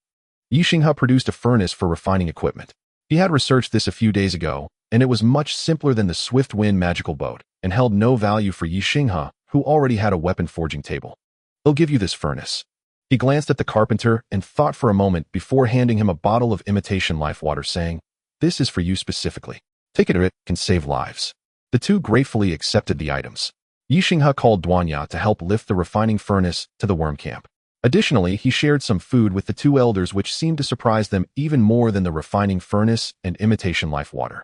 Ye Xinghe produced a furnace for refining equipment. He had researched this a few days ago, and it was much simpler than the swift wind magical boat and held no value for Ye Xinghe, who already had a weapon forging table. He'll give you this furnace. He glanced at the carpenter and thought for a moment before handing him a bottle of imitation life water, saying, "This is for you specifically. Take it or it can save lives." The two gratefully accepted the items. Ye Xinghe called Duanya to help lift the refining furnace to the worm camp. Additionally, he shared some food with the two elders, which seemed to surprise them even more than the refining furnace and imitation life water.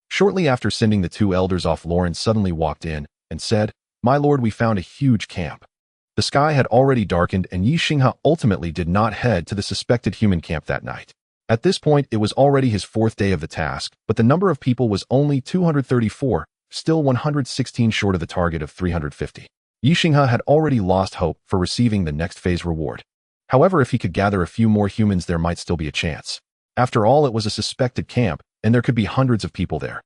Shortly after sending the two elders off, Lauren suddenly walked in and said, "My lord, we found a huge camp." The sky had already darkened, and Ye Xinghe ultimately did not head to the suspected human camp that night. At this point, it was already his fourth day of the task, but the number of people was only 234, still 116 short of the target of 350. Ye Xinghe had already lost hope for receiving the next phase reward. However, if he could gather a few more humans, there might still be a chance. After all, it was a suspected camp, and there could be hundreds of people there.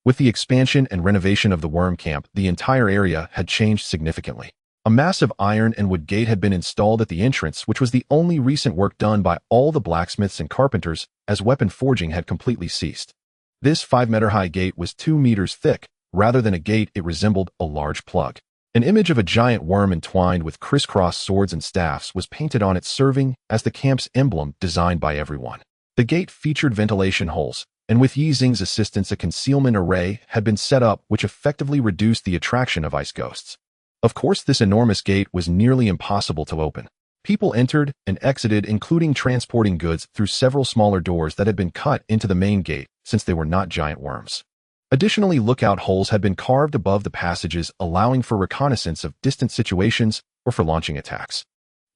With the expansion and renovation of the worm camp, the entire area had changed significantly. A massive iron and wood gate had been installed at the entrance, which was the only recent work done by all the blacksmiths and carpenters, as weapon forging had completely ceased. This 5-meter-high gate was 2 meters thick. Rather than a gate, it resembled a large plug. An image of a giant worm entwined with crisscross swords and staffs was painted on it, serving as the camp's emblem designed by everyone. The gate featured ventilation holes, and with Ye Xinghe's assistance, a concealment array had been set up which effectively reduced the attraction of ice ghosts. Of course, this enormous gate was nearly impossible to open. People entered and exited, including transporting goods, through several smaller doors that had been cut into the main gate, since they were not giant worms. Additionally, lookout holes had been carved above the passages, allowing for reconnaissance of distant situations or for launching attacks.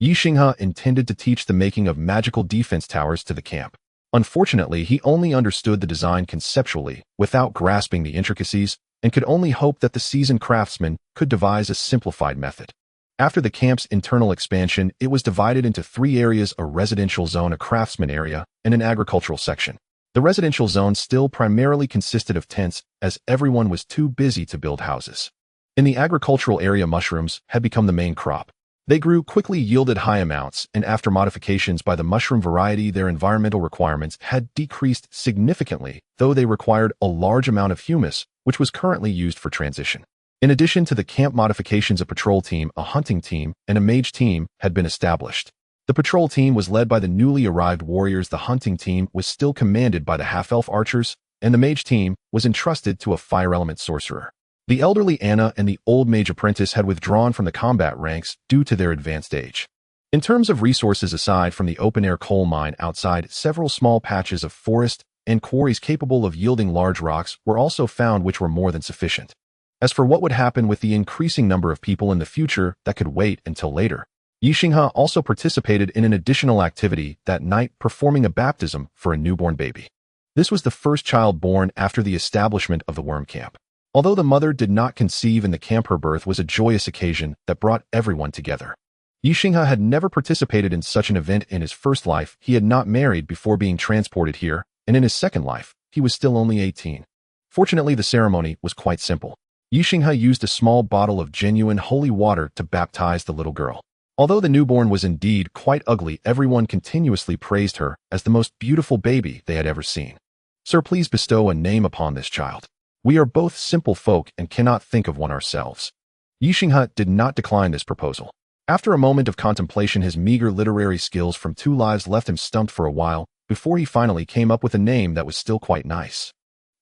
Ye Xinghe intended to teach the making of magical defense towers to the camp. Unfortunately, he only understood the design conceptually, without grasping the intricacies, and could only hope that the seasoned craftsman could devise a simplified method. After the camp's internal expansion, it was divided into 3 areas: a residential zone, a craftsman area, and an agricultural section. The residential zone still primarily consisted of tents, as everyone was too busy to build houses. In the agricultural area, mushrooms had become the main crop. They grew quickly, yielded high amounts, and after modifications by the mushroom variety, their environmental requirements had decreased significantly, though they required a large amount of humus, which was currently used for transition. In addition to the camp modifications, a patrol team, a hunting team, and a mage team had been established. The patrol team was led by the newly arrived warriors, the hunting team was still commanded by the half-elf archers, and the mage team was entrusted to a fire-element sorcerer. The elderly Anna and the old mage apprentice had withdrawn from the combat ranks due to their advanced age. In terms of resources, aside from the open-air coal mine outside, several small patches of forest and quarries capable of yielding large rocks were also found, which were more than sufficient. As for what would happen with the increasing number of people in the future, that could wait until later. Ye Xinghe also participated in an additional activity that night, performing a baptism for a newborn baby. This was the first child born after the establishment of the worm camp. Although the mother did not conceive in the camp, her birth was a joyous occasion that brought everyone together. Ye Xinghe had never participated in such an event in his first life. He had not married before being transported here, and in his second life, he was still only 18. Fortunately, the ceremony was quite simple. Ye Xinghe used a small bottle of genuine holy water to baptize the little girl. Although the newborn was indeed quite ugly, everyone continuously praised her as the most beautiful baby they had ever seen. "Sir, please bestow a name upon this child. We are both simple folk and cannot think of one ourselves." Ye Xinghe did not decline this proposal. After a moment of contemplation, his meager literary skills from 2 lives left him stumped for a while, before he finally came up with a name that was still quite nice.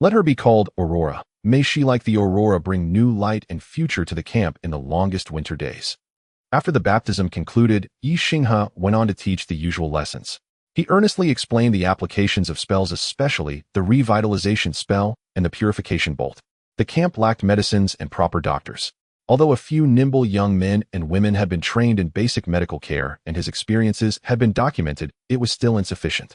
"Let her be called Aurora. May she like the aurora bring new light and future to the camp in the longest winter days. After the baptism concluded, Ye Xinghe went on to teach the usual lessons. He earnestly explained the applications of spells, especially the revitalization spell and the purification bolt. The camp lacked medicines and proper doctors. Although a few nimble young men and women had been trained in basic medical care and his experiences had been documented, it was still insufficient.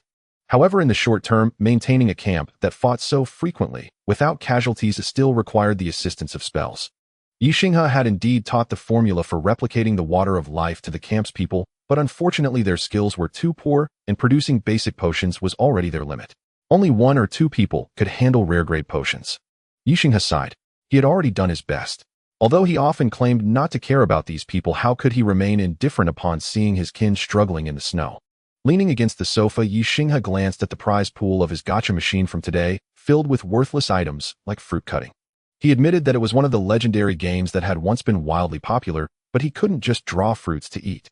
However, in the short term, maintaining a camp that fought so frequently without casualties still required the assistance of spells. Ye Xinghe had indeed taught the formula for replicating the water of life to the camp's people, but unfortunately their skills were too poor, and producing basic potions was already their limit. Only 1 or 2 people could handle rare-grade potions. Ye Xinghe sighed. He had already done his best. Although he often claimed not to care about these people, how could he remain indifferent upon seeing his kin struggling in the snow? Leaning against the sofa, Ye Xinghe glanced at the prize pool of his gacha machine from today, filled with worthless items like fruit cutting. He admitted that it was one of the legendary games that had once been wildly popular, but he couldn't just draw fruits to eat.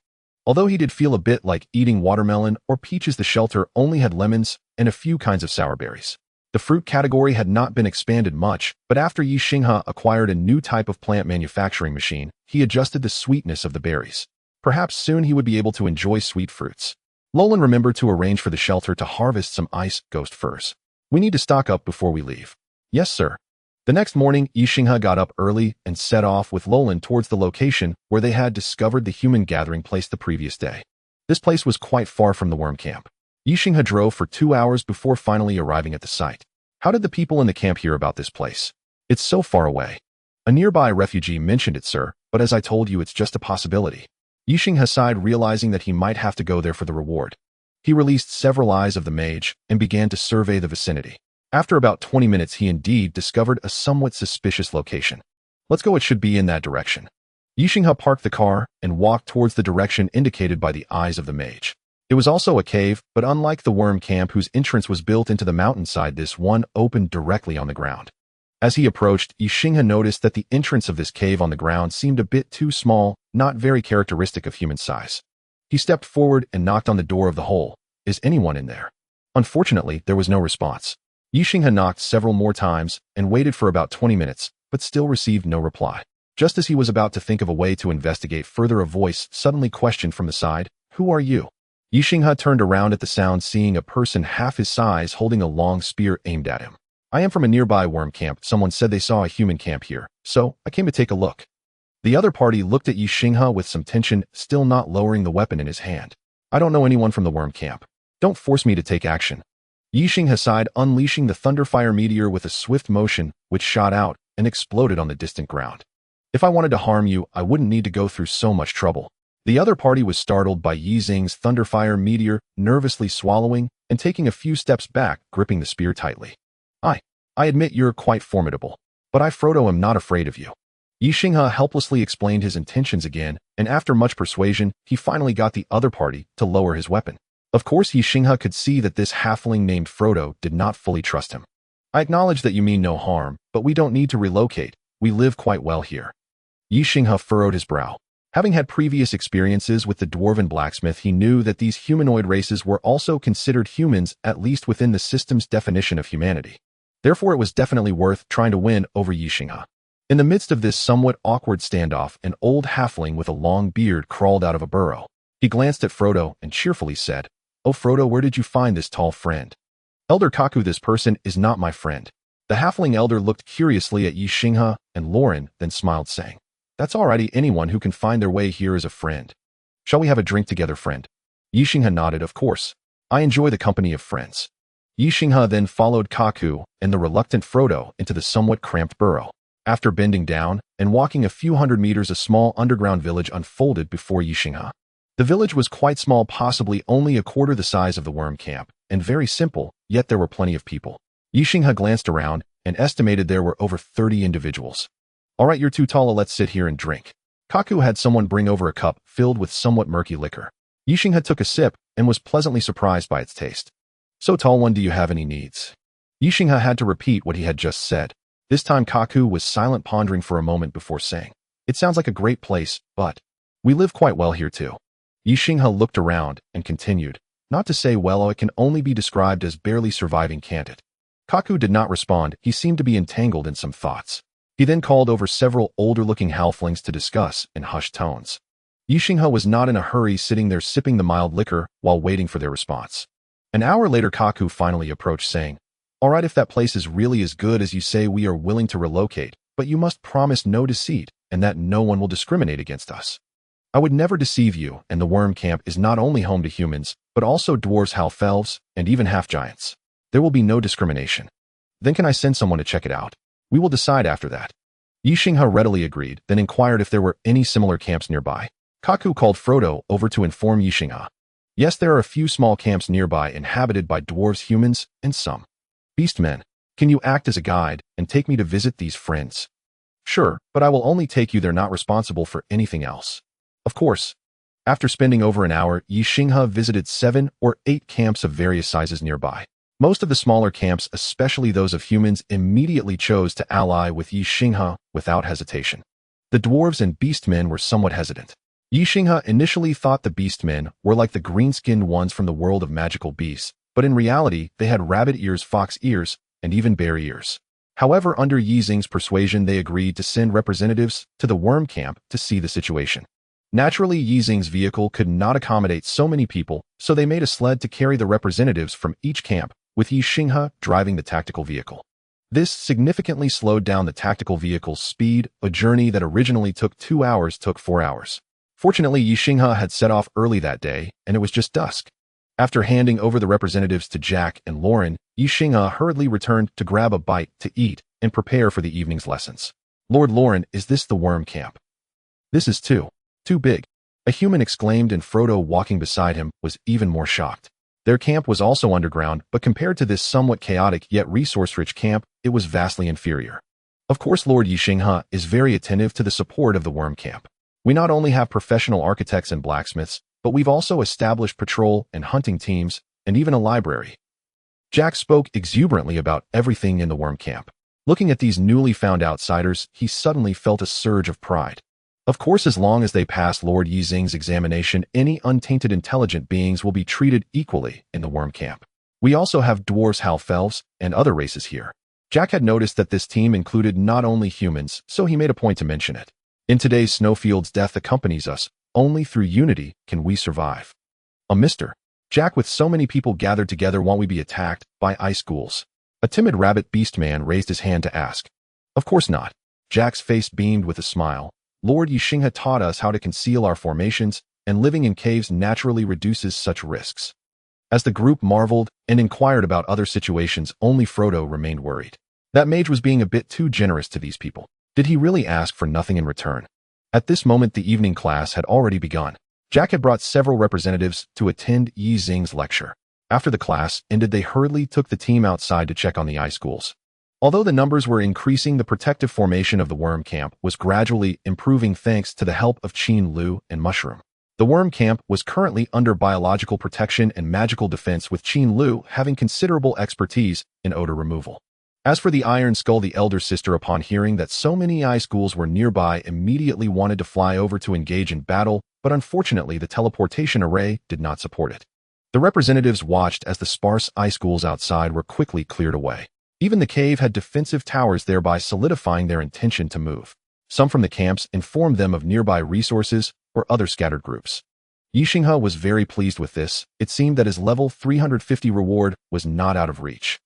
Although he did feel a bit like eating watermelon or peaches, the shelter only had lemons and a few kinds of sour berries. The fruit category had not been expanded much, but after Ye Xinghe acquired a new type of plant manufacturing machine, he adjusted the sweetness of the berries. Perhaps soon he would be able to enjoy sweet fruits. Lolan remembered to arrange for the shelter to harvest some ice ghost furs. We need to stock up before we leave. Yes, sir. The next morning, Ye Xinghe got up early and set off with Lolan towards the location where they had discovered the human gathering place the previous day. This place was quite far from the worm camp. Ye Xinghe drove for 2 hours before finally arriving at the site. How did the people in the camp hear about this place? It's so far away. A nearby refugee mentioned it, sir, but as I told you, it's just a possibility. Ye Xinghe sighed, realizing that he might have to go there for the reward. He released several eyes of the mage and began to survey the vicinity. After about 20 minutes, he indeed discovered a somewhat suspicious location. Let's go, it should be in that direction. Ye Xinghe parked the car and walked towards the direction indicated by the eyes of the mage. It was also a cave, but unlike the worm camp whose entrance was built into the mountainside, this one opened directly on the ground. As he approached, Ye Xinghe noticed that the entrance of this cave on the ground seemed a bit too small, not very characteristic of human size. He stepped forward and knocked on the door of the hole. Is anyone in there? Unfortunately, there was no response. Ye Xinghe knocked several more times and waited for about 20 minutes, but still received no reply. Just as he was about to think of a way to investigate further, a voice suddenly questioned from the side, "Who are you?" Ye Xinghe turned around at the sound, seeing a person half his size holding a long spear aimed at him. "I am from a nearby worm camp. Someone said they saw a human camp here, so I came to take a look." The other party looked at Ye Xinghe with some tension, still not lowering the weapon in his hand. "I don't know anyone from the worm camp. Don't force me to take action." Ye Xinghe sighed, unleashing the thunderfire meteor with a swift motion, which shot out and exploded on the distant ground. "If I wanted to harm you, I wouldn't need to go through so much trouble." The other party was startled by Yi Xing's thunderfire meteor, nervously swallowing and taking a few steps back, gripping the spear tightly. I admit you're quite formidable, but I, Frodo, am not afraid of you." Ye Xinghe helplessly explained his intentions again, and after much persuasion, he finally got the other party to lower his weapon. Of course, Ye Xinghe could see that this halfling named Frodo did not fully trust him. "I acknowledge that you mean no harm, but we don't need to relocate. We live quite well here." Ye Xinghe furrowed his brow. Having had previous experiences with the dwarven blacksmith, he knew that these humanoid races were also considered humans, at least within the system's definition of humanity. Therefore, it was definitely worth trying to win over Ye Xinghe. In the midst of this somewhat awkward standoff, an old halfling with a long beard crawled out of a burrow. He glanced at Frodo and cheerfully said, "Oh, Frodo, where did you find this tall friend?" "Elder Kaku, this person is not my friend." The halfling elder looked curiously at Ye Xinghe and Lauren, then smiled, saying, "That's alrighty, anyone who can find their way here is a friend. Shall we have a drink together, friend?" Ye Xinghe nodded. "Of course. I enjoy the company of friends." Ye Xinghe then followed Kaku and the reluctant Frodo into the somewhat cramped burrow. After bending down and walking a few hundred meters, a small underground village unfolded before Ye Xinghe. The village was quite small, possibly only a quarter the size of the worm camp, and very simple, yet there were plenty of people. Ye Xinghe glanced around and estimated there were over 30 individuals. "All right, you're too tall, let's sit here and drink." Kaku had someone bring over a cup filled with somewhat murky liquor. Ye Xinghe took a sip and was pleasantly surprised by its taste. "So, tall one, do you have any needs?" Ye Xinghe had to repeat what he had just said. This time Kaku was silent, pondering for a moment before saying, "It sounds like a great place, but we live quite well here too." Ye Xinghe looked around and continued, "Not to say well, it can only be described as barely surviving, can't it?" Kaku did not respond. He seemed to be entangled in some thoughts. He then called over several older-looking halflings to discuss in hushed tones. Ye Xinghe was not in a hurry, sitting there sipping the mild liquor while waiting for their response. An hour later, Kaku finally approached, saying, "All right, if that place is really as good as you say, we are willing to relocate, but you must promise no deceit and that no one will discriminate against us." "I would never deceive you, and the worm camp is not only home to humans, but also dwarves, half-elves, and even half-giants. There will be no discrimination." "Then can I send someone to check it out? We will decide after that." Ye Xinghe readily agreed, then inquired if there were any similar camps nearby. Kaku called Frodo over to inform Ye Xinghe. Yes, there are a few small camps nearby inhabited by dwarves, humans, and some beastmen. Can you act as a guide and take me to visit these friends? Sure, but I will only take you. They're not responsible for anything else. Of course. After spending over an hour, Ye Xinghe visited 7 or 8 camps of various sizes nearby. Most of the smaller camps, especially those of humans, immediately chose to ally with Ye Xinghe without hesitation. The dwarves and beastmen were somewhat hesitant. Ye Xinghe initially thought the beastmen were like the green-skinned ones from the world of magical beasts, but in reality, they had rabbit ears, fox ears, and even bear ears. However, under Ye Xinghe's persuasion, they agreed to send representatives to the worm camp to see the situation. Naturally, Ye Xinghe's vehicle could not accommodate so many people, so they made a sled to carry the representatives from each camp, with Ye Xinghe driving the tactical vehicle. This significantly slowed down the tactical vehicle's speed. A journey that originally took 2 hours took 4 hours. Fortunately, Ye Xinghe had set off early that day, and it was just dusk. After handing over the representatives to Jack and Lauren, Ye Xinghe hurriedly returned to grab a bite to eat and prepare for the evening's lessons. "Lord Lauren, is this the worm camp?" "This is too big," a human exclaimed, and Frodo, walking beside him, was even more shocked. Their camp was also underground, but compared to this somewhat chaotic yet resource-rich camp, it was vastly inferior. Of course, Lord Ye Xinghe is very attentive to the support of the worm camp. We not only have professional architects and blacksmiths, but we've also established patrol and hunting teams, and even a library. Jack spoke exuberantly about everything in the worm camp. Looking at these newly found outsiders, he suddenly felt a surge of pride. Of course, as long as they pass Lord Ye Xinghe's examination, any untainted intelligent beings will be treated equally in the worm camp. We also have dwarves, half-elves, and other races here. Jack had noticed that this team included not only humans, so he made a point to mention it. In today's snowfields, death accompanies us. Only through unity can we survive. Mister Jack, with so many people gathered together, won't we be attacked by ice ghouls?" A timid rabbit beast man raised his hand to ask. "Of course not." Jack's face beamed with a smile. "Lord Ye Xinghe taught us how to conceal our formations, and living in caves naturally reduces such risks." As the group marveled and inquired about other situations, only Frodo remained worried. That mage was being a bit too generous to these people. Did he really ask for nothing in return? At this moment, the evening class had already begun. Jack had brought several representatives to attend Ye Xinghe's lecture. After the class ended, they hurriedly took the team outside to check on the ice ghouls. Although the numbers were increasing, the protective formation of the worm camp was gradually improving thanks to the help of Qin Lu and Mushroom. The worm camp was currently under biological protection and magical defense, with Qin Lu having considerable expertise in odor removal. As for the Iron Skull, the elder sister, upon hearing that so many ice ghouls were nearby, immediately wanted to fly over to engage in battle, but unfortunately the teleportation array did not support it. The representatives watched as the sparse ice ghouls outside were quickly cleared away. Even the cave had defensive towers, thereby solidifying their intention to move. Some from the camps informed them of nearby resources or other scattered groups. Ye Xinghe was very pleased with this. It seemed that his level 350 reward was not out of reach.